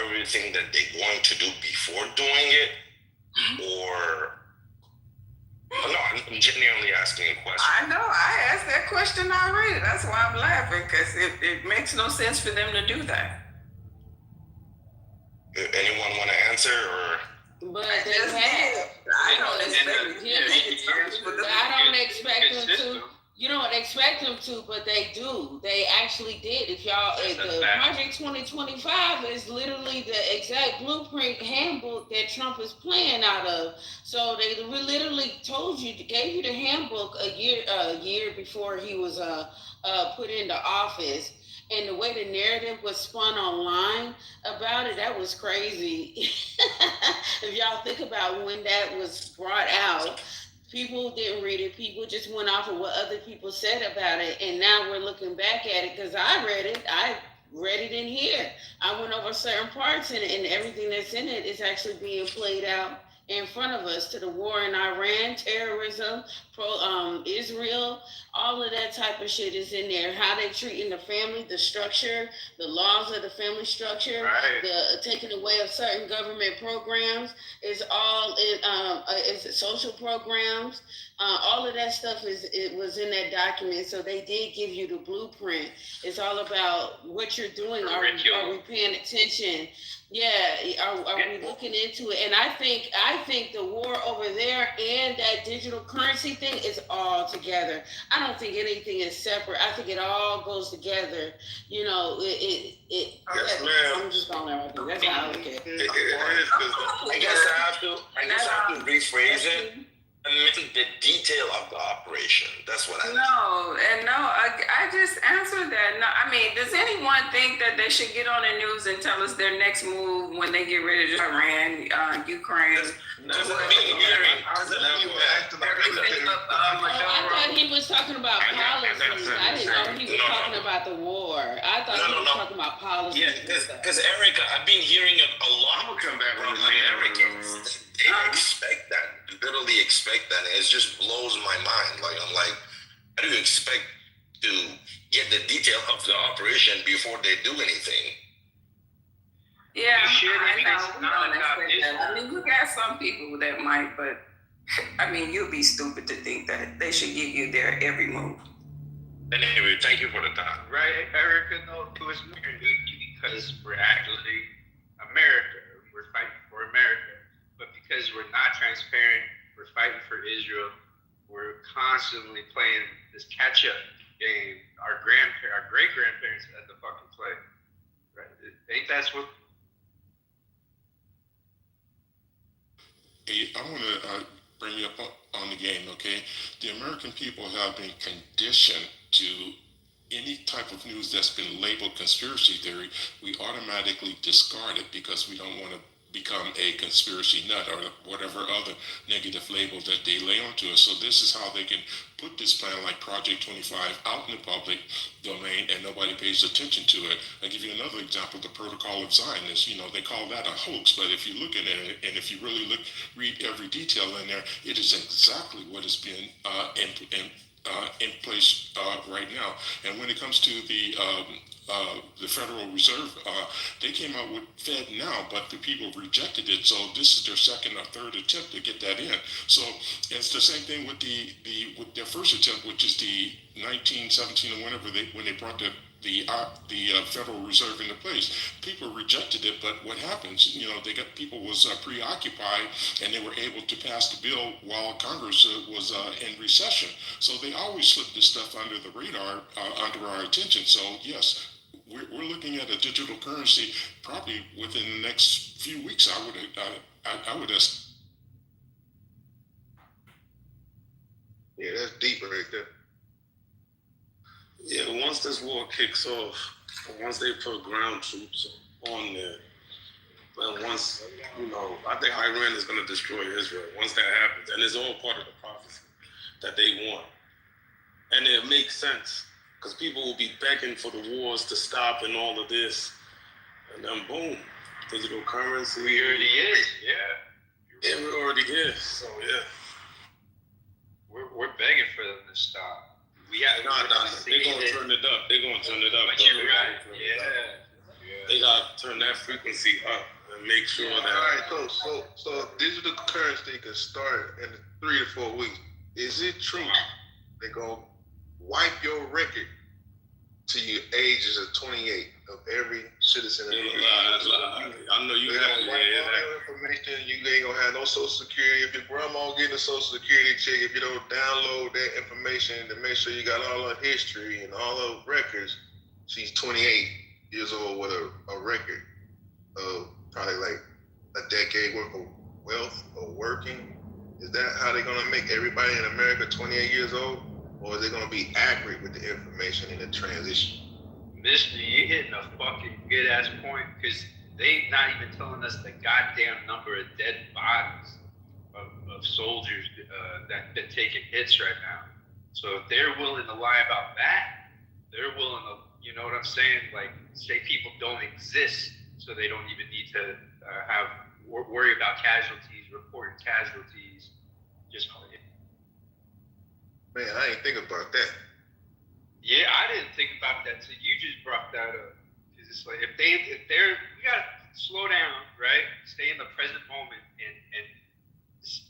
everything that they're going to do before doing it? Or, no, I'm genuinely asking a question.
I know, I asked that question already. That's why I'm laughing, because it makes no sense for them to do that.
Anyone want to answer, or?
But
I
they
just
have.
did. I don't expect
I don't expect them to. You don't expect them to, but they do. They actually did. If y'all, the Project 2025 is literally the exact blueprint handbook that Trump is playing out of. So they literally told you, gave you the handbook a year before he was put into office. And the way the narrative was spun online about it, that was crazy. If y'all think about when that was brought out, people didn't read it. People just went off of what other people said about it. And now we're looking back at it because I read it. I read it in here. I went over certain parts in it, and everything that's in it is actually being played out in front of us, to the war in Iran, terrorism, Israel, all of that type of shit is in there. How they treating the family, the structure, the laws of the family structure, the taking away of certain government programs is all is social programs. All of that stuff it was in that document. So they did give you the blueprint. It's all about what you're doing. Are we paying attention? Yeah, are we looking into it? And I think the war over there and that digital currency thing is all together. I don't think anything is separate. I think it all goes together. You know,
Yes, ma'am.
I'm just going right there. That's how I look at it.
It is, because
I guess I have to rephrase it. I mean the detail of the operation. That's what I mean.
I just answered that. No, I mean, does anyone think that they should get on the news and tell us their next move when they get rid of Iran, Ukraine?
I
thought he was talking about policies. I didn't know he was talking about the war. I thought he was talking about policy.
Yeah, because Erica, I've been hearing it a lot from Americans. They expect that, literally expect that. And it just blows my mind. Like, I'm like, how do you expect to get the detail of the operation before they do anything?
Yeah, I mean, you got some people that might, but I mean, you'd be stupid to think that they should give you their every move.
Anyway, thank you for the time.
Right, Erica, no, it was weird because we're actually America. We're fighting for America. But because we're not transparent, we're fighting for Israel. We're constantly playing this catch-up game. Our great-grandparents had to fucking play. Right? Ain't that what?
Hey, I want to bring you up on the game, okay? The American people have been conditioned to any type of news that's been labeled conspiracy theory. We automatically discard it because we don't want to become a conspiracy nut or whatever other negative label that they lay onto us. So this is how they can put this plan like Project 25 out in the public domain and nobody pays attention to it. I'll give you another example, the Protocol of Zionists. You know, they call that a hoax, but if you look at it and if you really read every detail in there, it is exactly what is being in place right now. And when it comes to the Federal Reserve, they came out with Fed Now, but the people rejected it. So this is their second or third attempt to get that in. So it's the same thing with with their first attempt, which is the 1917 or when they brought the Federal Reserve into place. People rejected it, but what happens? You know, people was preoccupied, and they were able to pass the bill while Congress was in recession. So they always slip this stuff under the radar, under our attention. So yes, we're looking at a digital currency probably within the next few weeks. I would estimate.
Yeah, that's deep right there.
Yeah, once this war kicks off, once they put ground troops on there, and once, I think Iran is going to destroy Israel. Once that happens, and it's all part of the prophecy that they want. And it makes sense, because people will be begging for the wars to stop and all of this. And then boom, digital currency.
We already is, yeah.
Yeah, we already is, so yeah.
We're begging for them to stop.
They're going to turn it up. They're going to turn it up.
But you're right. Yeah.
They got to turn that frequency up and make sure that.
All right, so digital currency can start in 3 to 4 weeks. Is it true they're going to wipe your record to your ages of 28 of every citizen in the
Lies. I know you
got all that information. You ain't gonna have no Social Security. If your grandma getting a Social Security check, if you don't download that information to make sure you got all her history and all her records, she's 28 years old with a record of probably like a decade worth of wealth or working. Is that how they're gonna make everybody in America 28 years old? Or is it gonna be accurate with the information in the transition?
Mister, you're hitting a fucking good ass point, because they not even telling us the goddamn number of dead bodies of soldiers that been taking hits right now. So if they're willing to lie about that, they're willing to, you know what I'm saying? Like, say people don't exist, so they don't even need to worry about casualties, reporting casualties. Just
man, I ain't think about that.
Yeah, I didn't think about that till you just brought that up. Because it's like, we gotta slow down, right? Stay in the present moment and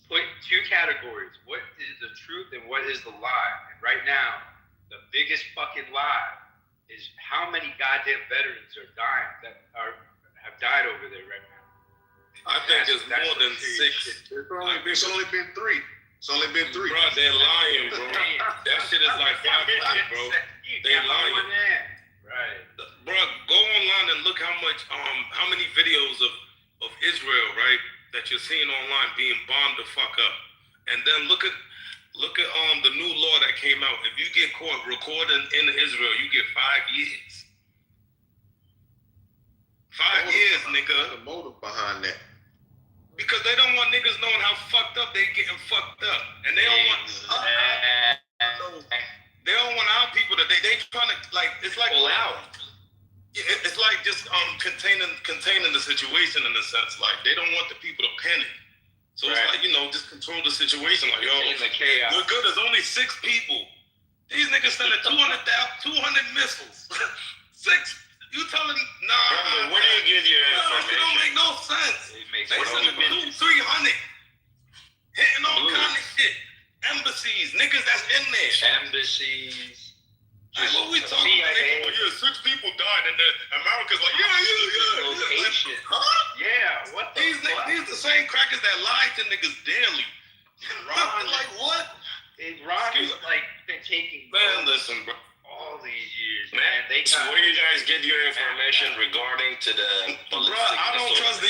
put two categories. What is the truth and what is the lie? And right now, the biggest fucking lie is how many goddamn veterans are dying have died over there right now.
I think it's more than 6.
It's only been 3. It's only been 3.
Bro, they're lying, bro. That shit is like 500, bro. They lying.
Right.
Bro, go online and look how many videos of Israel, right, that you're seeing online being bombed the fuck up. And then look at the new law that came out. If you get caught recording in Israel, you get 5 years. 5 years, nigga.
The motive behind that.
Because they don't want niggas knowing how fucked up they getting fucked up. And they don't want our people to they trying to, like, it's like
pull out.
It's like just containing the situation in a sense. Like, they don't want the people to panic. So it's like, just control the situation. Like, yo, we're good. There's only 6 people. These niggas sending 200 missiles. 6. You telling me, nah.
Where do you get your information?
It don't make no sense. They sending 200-300. Hitting all kind of shit. Embassies, niggas that's in there.
Embassies.
Like, what we talking about? 6 people died, and America's like, yeah.
Location.
Huh?
Yeah, what the fuck?
These the same crackers that lie to niggas daily.
Ron,
like, what?
Ron is like been taking.
Man, listen, bro.
All these years,
man. So where you guys get your information regarding to the
bro, I don't trust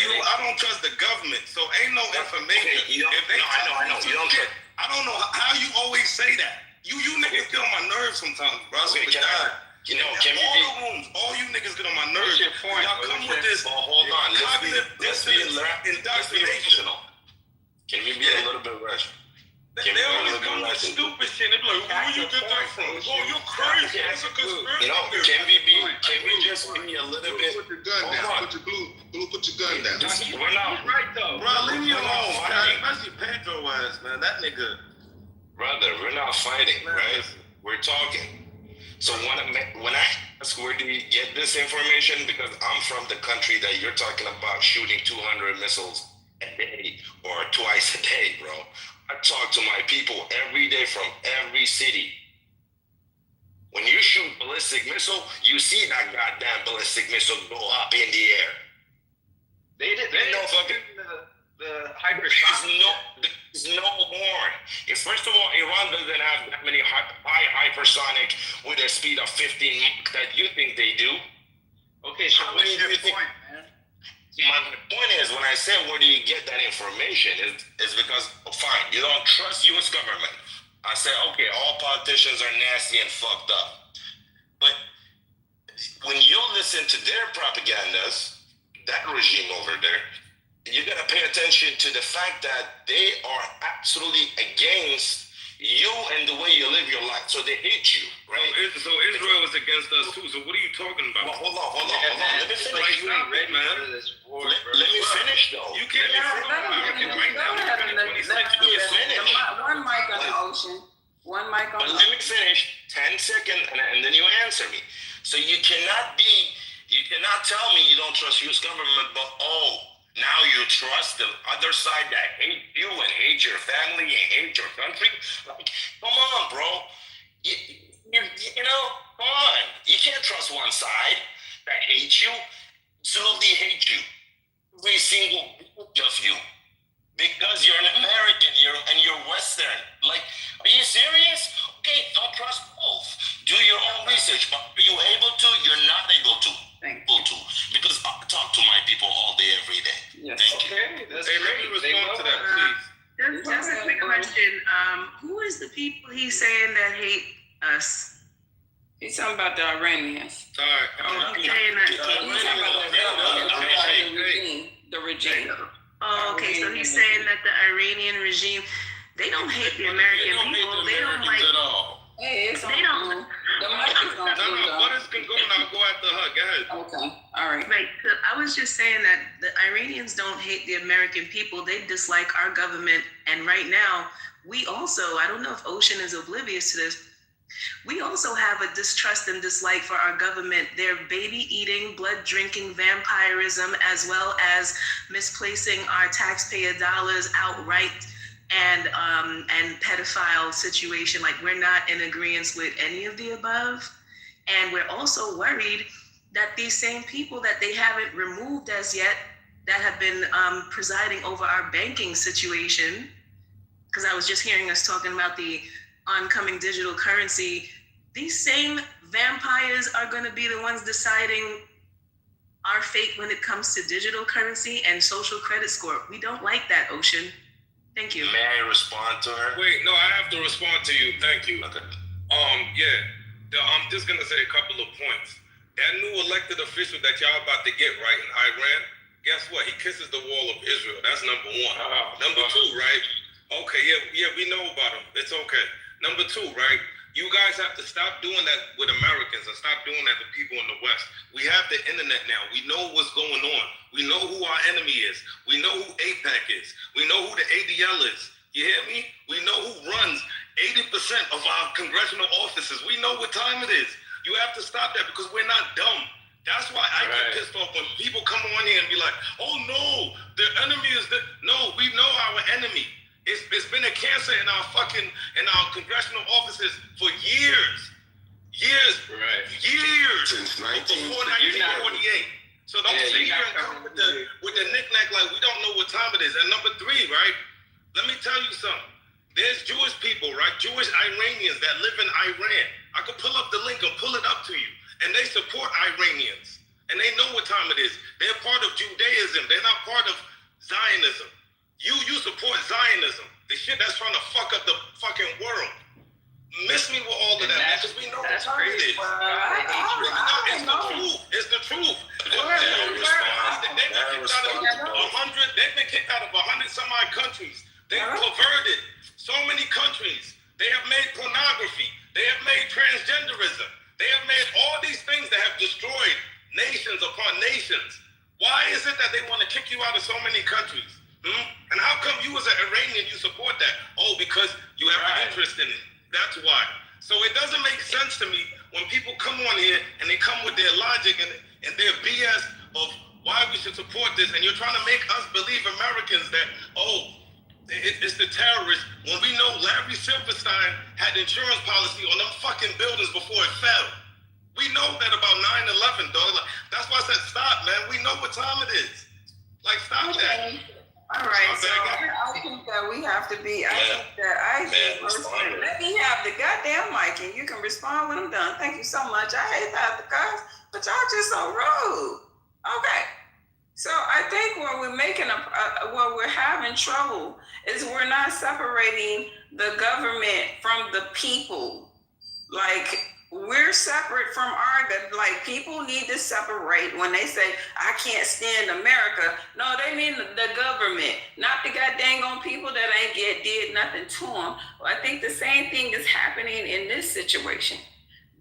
the government. So ain't no information.
Okay, I know. You don't trust.
I don't know how you always say that. You niggas get on my nerves sometimes, bro.
Okay,
all you niggas get on my nerves.
What's your point?
Y'all come with this.
Hold on. Let's be
indoctrination.
Can we be a little bit rational?
They always come with stupid shit. They be like, where you get that from? Oh, you're crazy. That's a conspiracy.
Can we just be a little bit?
Put your gun down. Put your gun down.
We're not
right though.
Bro, leave me alone. Especially Pedro ass, man. That nigga.
Brother, we're not fighting, right? We're talking. So when I ask where do you get this information, because I'm from the country that you're talking about shooting 200 missiles a day or twice a day, bro. I talk to my people every day from every city. When you shoot ballistic missile, you see that goddamn ballistic missile go up in the air.
They don't fucking the hypersonic.
There's no more. First of all, Iran doesn't have that many high hypersonic with a speed of 15 Mach that you think they do.
Okay, so what's your point, man?
My point is, when I say where do you get that information, is because, fine, you don't trust U.S. government. I say, okay, all politicians are nasty and fucked up. But when you listen to their propagandas, that regime over there, you gotta pay attention to the fact that they are absolutely against you and the way you live your life. So they hate you, right?
So Israel is against us too. So what are you talking about?
Well, hold on. Let me finish.
You ain't ready, man.
Let me finish, though.
You can't right now.
One mic on the ocean. One mic on the ocean.
Let me finish 10 seconds and then you answer me. So you cannot tell me you don't trust U.S. government, but now you trust the other side that hate you and hate your family and hate your country? Like, come on, bro. You know, come on. You can't you, absolutely hate you. Every single bit of you. Because you're an American, you're Western. Like, are you serious? Okay, don't trust both. Do your own research. But are you able to? You're not able to. Because I talk to my people all day, every day.
Yes.
Thank you.
Hey, let me respond to that, please.
Just a quick question. Who is the people he's saying that hate us?
He's talking about the Iranians.
All right.
He's saying that.
The regime.
Oh, okay. So he's saying that the Iranian regime, they don't hate the American people. They don't like.
At all.
Hey, it's
They don't.
The mic is on.
Butters can go now. Go after her. Go ahead.
Okay. All right.
Right. So I was just saying that the Iranians don't hate the American people. They dislike our government. And right now, we also, I don't know if Ocean is oblivious to this, we also have a distrust and dislike for our government. Their baby-eating, blood-drinking vampirism, as well as misplacing our taxpayer dollars outright, and pedophile situation. Like, we're not in agreement with any of the above. And we're also worried that these same people that they haven't removed as yet, that have been presiding over our banking situation, because I was just hearing us talking about the oncoming digital currency, these same vampires are going to be the ones deciding our fate when it comes to digital currency and social credit score. We don't like that, Ocean. Thank you.
May I respond to her?
Wait, no, I have to respond to you. Thank you.
Okay.
I'm just gonna say a couple of points. That new elected official that y'all about to get right in Iran, guess what? He kisses the wall of Israel. That's number one. Number two, right? Okay, yeah, we know about him. It's okay. Number two, right? You guys have to stop doing that with Americans and stop doing that with people in the West. We have the internet now. We know what's going on. We know who our enemy is. We know who APAC is. We know who the ADL is. You hear me? We know who runs 80% of our congressional offices. We know what time it is. You have to stop that because we're not dumb. That's why I get pissed off when people come on here and be like, oh no, the enemy is the... No, we know our enemy. It's been a cancer in our congressional offices for years. Years.
Since
Before 1948. So don't sit here and come with the knick-knack like we don't know what time it is. And number three, right? Let me tell you something. There's Jewish people, right? Jewish Iranians that live in Iran. I could pull up the link and pull it up to you. And they support Iranians. And they know what time it is. They're part of Judaism. They're not part of Zionism. You support Zionism. The shit that's trying to fuck up the fucking world. Miss me with all of that, man, because we know what time it is. It's the truth. It's the truth. They've been kicked out of 100 some odd countries. They've perverted so many countries. They have made pornography. They have made transgenderism. They have made all these things that have destroyed nations upon nations. Why is it that they want to kick you out of so many countries? And how come you as an Iranian, you support that? Oh, because you have an interest in it. That's why. So it doesn't make sense to me when people come on here and they come with their logic and their BS of why we should support this, and you're trying to make us believe Americans that, it's the terrorists, when we know Larry Silverstein had insurance policy on them fucking buildings before it fell. We know that about 9/11, dog. That's why I said stop, man. We know what time it is. Like, stop that.
All right, so I think that we have to be, let me have the goddamn mic and you can respond when I'm done. Thank you so much. I hate that because, but y'all just so rude. Okay, so I think where we're making where we're having trouble is we're not separating the government from the people. Like, we're separate from like, people need to separate when they say, I can't stand America. No, they mean the government, not the goddamn people that ain't did nothing to them. Well, I think the same thing is happening in this situation.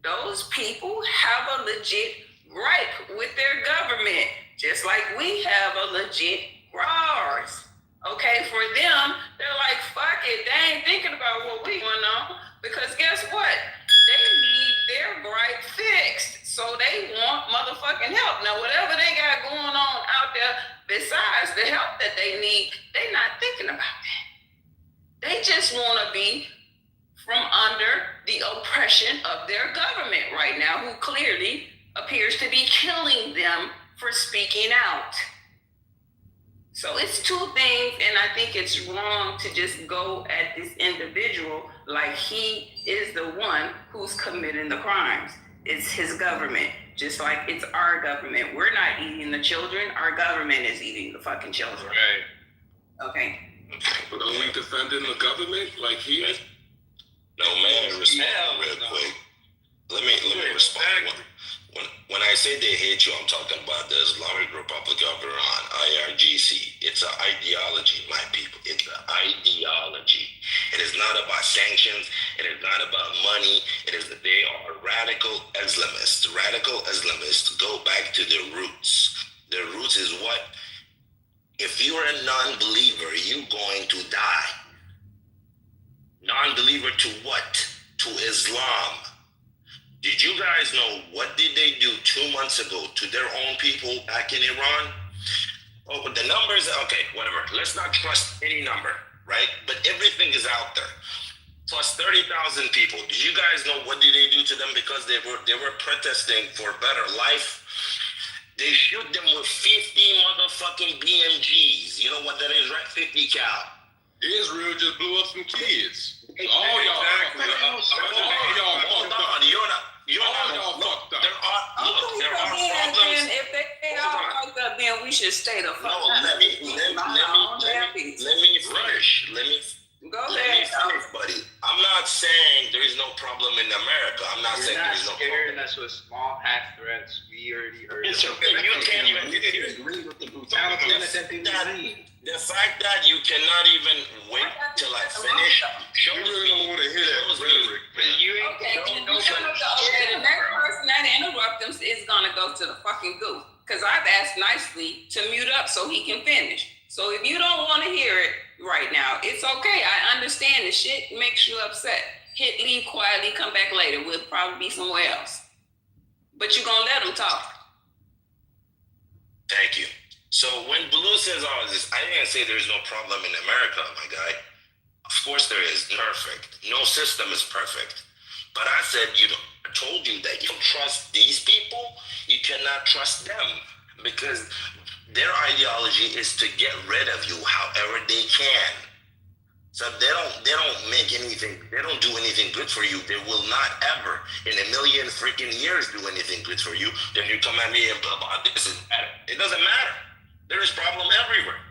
Those people have a legit gripe with their government, just like we have a legit ours. Okay, for them, they're like, fuck it, they ain't thinking about what we want on, because guess what? They need their gripe fixed, so they want motherfucking help. Now, whatever they got going on out there besides the help that they need, they're not thinking about that. They just want to be from under the oppression of their government right now, who clearly
appears to be killing them for speaking out. So it's two things, and I think it's wrong to just go at this individual like he is the one who's committing the crimes. It's his government, just like it's our government. We're not eating the children, our government is eating the fucking children.
Right.
Okay.
But are we defending the government like he is?
No, man, respond real quick. Let me respond. When I say they hate you, I'm talking about the Islamic Republic of Iran, IRGC. It's an ideology, my people. It's an ideology. It is not about sanctions. It is not about money. It is that they are radical Islamists. Radical Islamists go back to their roots. Their roots is what? If you're a non-believer, you're going to die. Non-believer to what? To Islam. Did you guys know what did they do 2 months ago to their own people back in Iran? Oh, but the numbers, okay, whatever. Let's not trust any number, right? But everything is out there. Plus 30,000 people. Did you guys know what did they do to them because they were protesting for better life? They shoot them with 50 motherfucking BMGs. You know what that is, right? 50 cal.
Israel just blew up some kids.
Exactly.
All y'all fucked up.
You're not fucked up. There are problems.
If they all fucked up, then we should stay the fuck up.
Let me finish.
Go
Let
ahead.
me finish, buddy. I'm not saying there is no problem in America. I'm not saying there is no problem.
Scaring us with small hack threats. We already heard.
It's okay. You can't even
agree with the brutality that they see.
The fact that you cannot even wait till I finish shows
really don't want to hear that rhetoric.
The next person that interrupt them is gonna go to the fucking goo. Cause I've asked nicely to mute up so he can finish. So if you don't want to hear it right now, it's okay. I understand the shit makes you upset. Hit leave quietly, come back later. We'll probably be somewhere else. But you're gonna let him talk.
Thank you. So when Blue says all this, I didn't say there's no problem in America, my guy. Of course there is. Perfect. No system is perfect. But I said, I told you that you don't trust these people, you cannot trust them. Because their ideology is to get rid of you however they can. So they don't make anything, they don't do anything good for you. They will not ever in a million freaking years do anything good for you. Then you come at me and blah, blah, this and that. It doesn't matter. There is problem everywhere.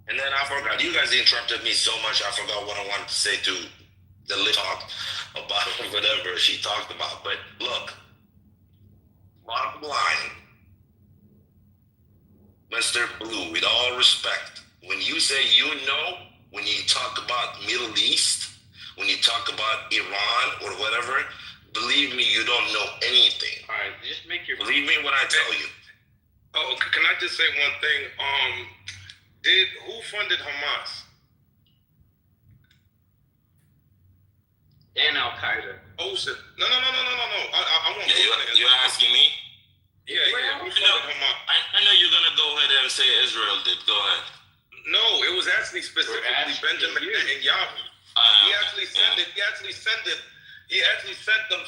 And then I forgot, you guys interrupted me so much, I forgot what I wanted to say to the little talk about whatever she talked about. But look, bottom line, Mr. Blue, with all respect, when you say when you talk about Middle East, when you talk about Iran or whatever, believe me, you don't know anything.
All right, just make your.
Believe me when I tell you.
Oh, can I just say one thing? Who funded Hamas?
And Al Qaeda.
Ocean. No. I want.
You're asking me?
Yeah. Who funded Hamas?
I know you're gonna go ahead and say Israel did. Go ahead.
No, it was actually specifically Benjamin Netanyahu. He actually sent them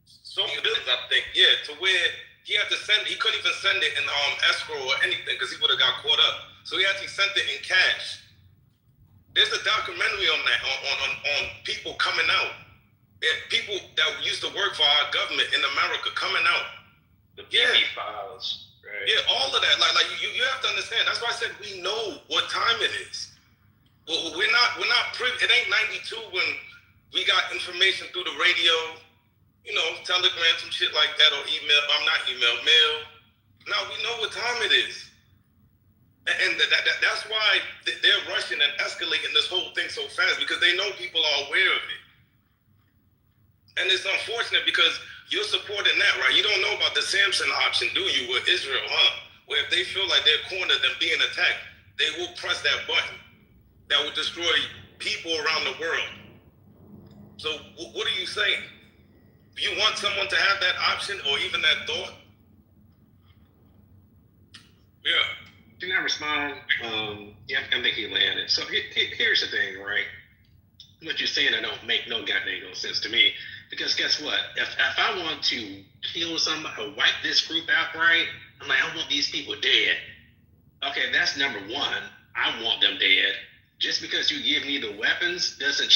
so many bills, I think. Yeah, to where he had to send. He couldn't even send it in escrow or anything because he would have got caught up. So he actually sent it in cash. There's a documentary on that on people coming out. People that used to work for our government in America coming out.
The BB files. Right.
Yeah, all of that. Like you have to understand. That's why I said we know what time it is. Well, we're not privy. It ain't 92 when we got information through the radio, Telegram, some shit like that, or email. Mail. Now we know what time it is, and that's why they're rushing and escalating this whole thing so fast because they know people are aware of it, and it's unfortunate because. You're supporting that, right? You don't know about the Samson option, do you, with Israel, huh? Where if they feel like they're cornered and being attacked, they will press that button that will destroy people around the world. So what are you saying? You want someone to have that option or even that thought? Yeah.
Can I respond? Yeah, I think he landed. So here's the thing, right? What you're saying, I don't make no goddamn sense to me. Because guess what? If I want to kill somebody or wipe this group out, right? I'm like, I want these people dead. Okay, that's number one. I want them dead. Just because you give me the weapons doesn't change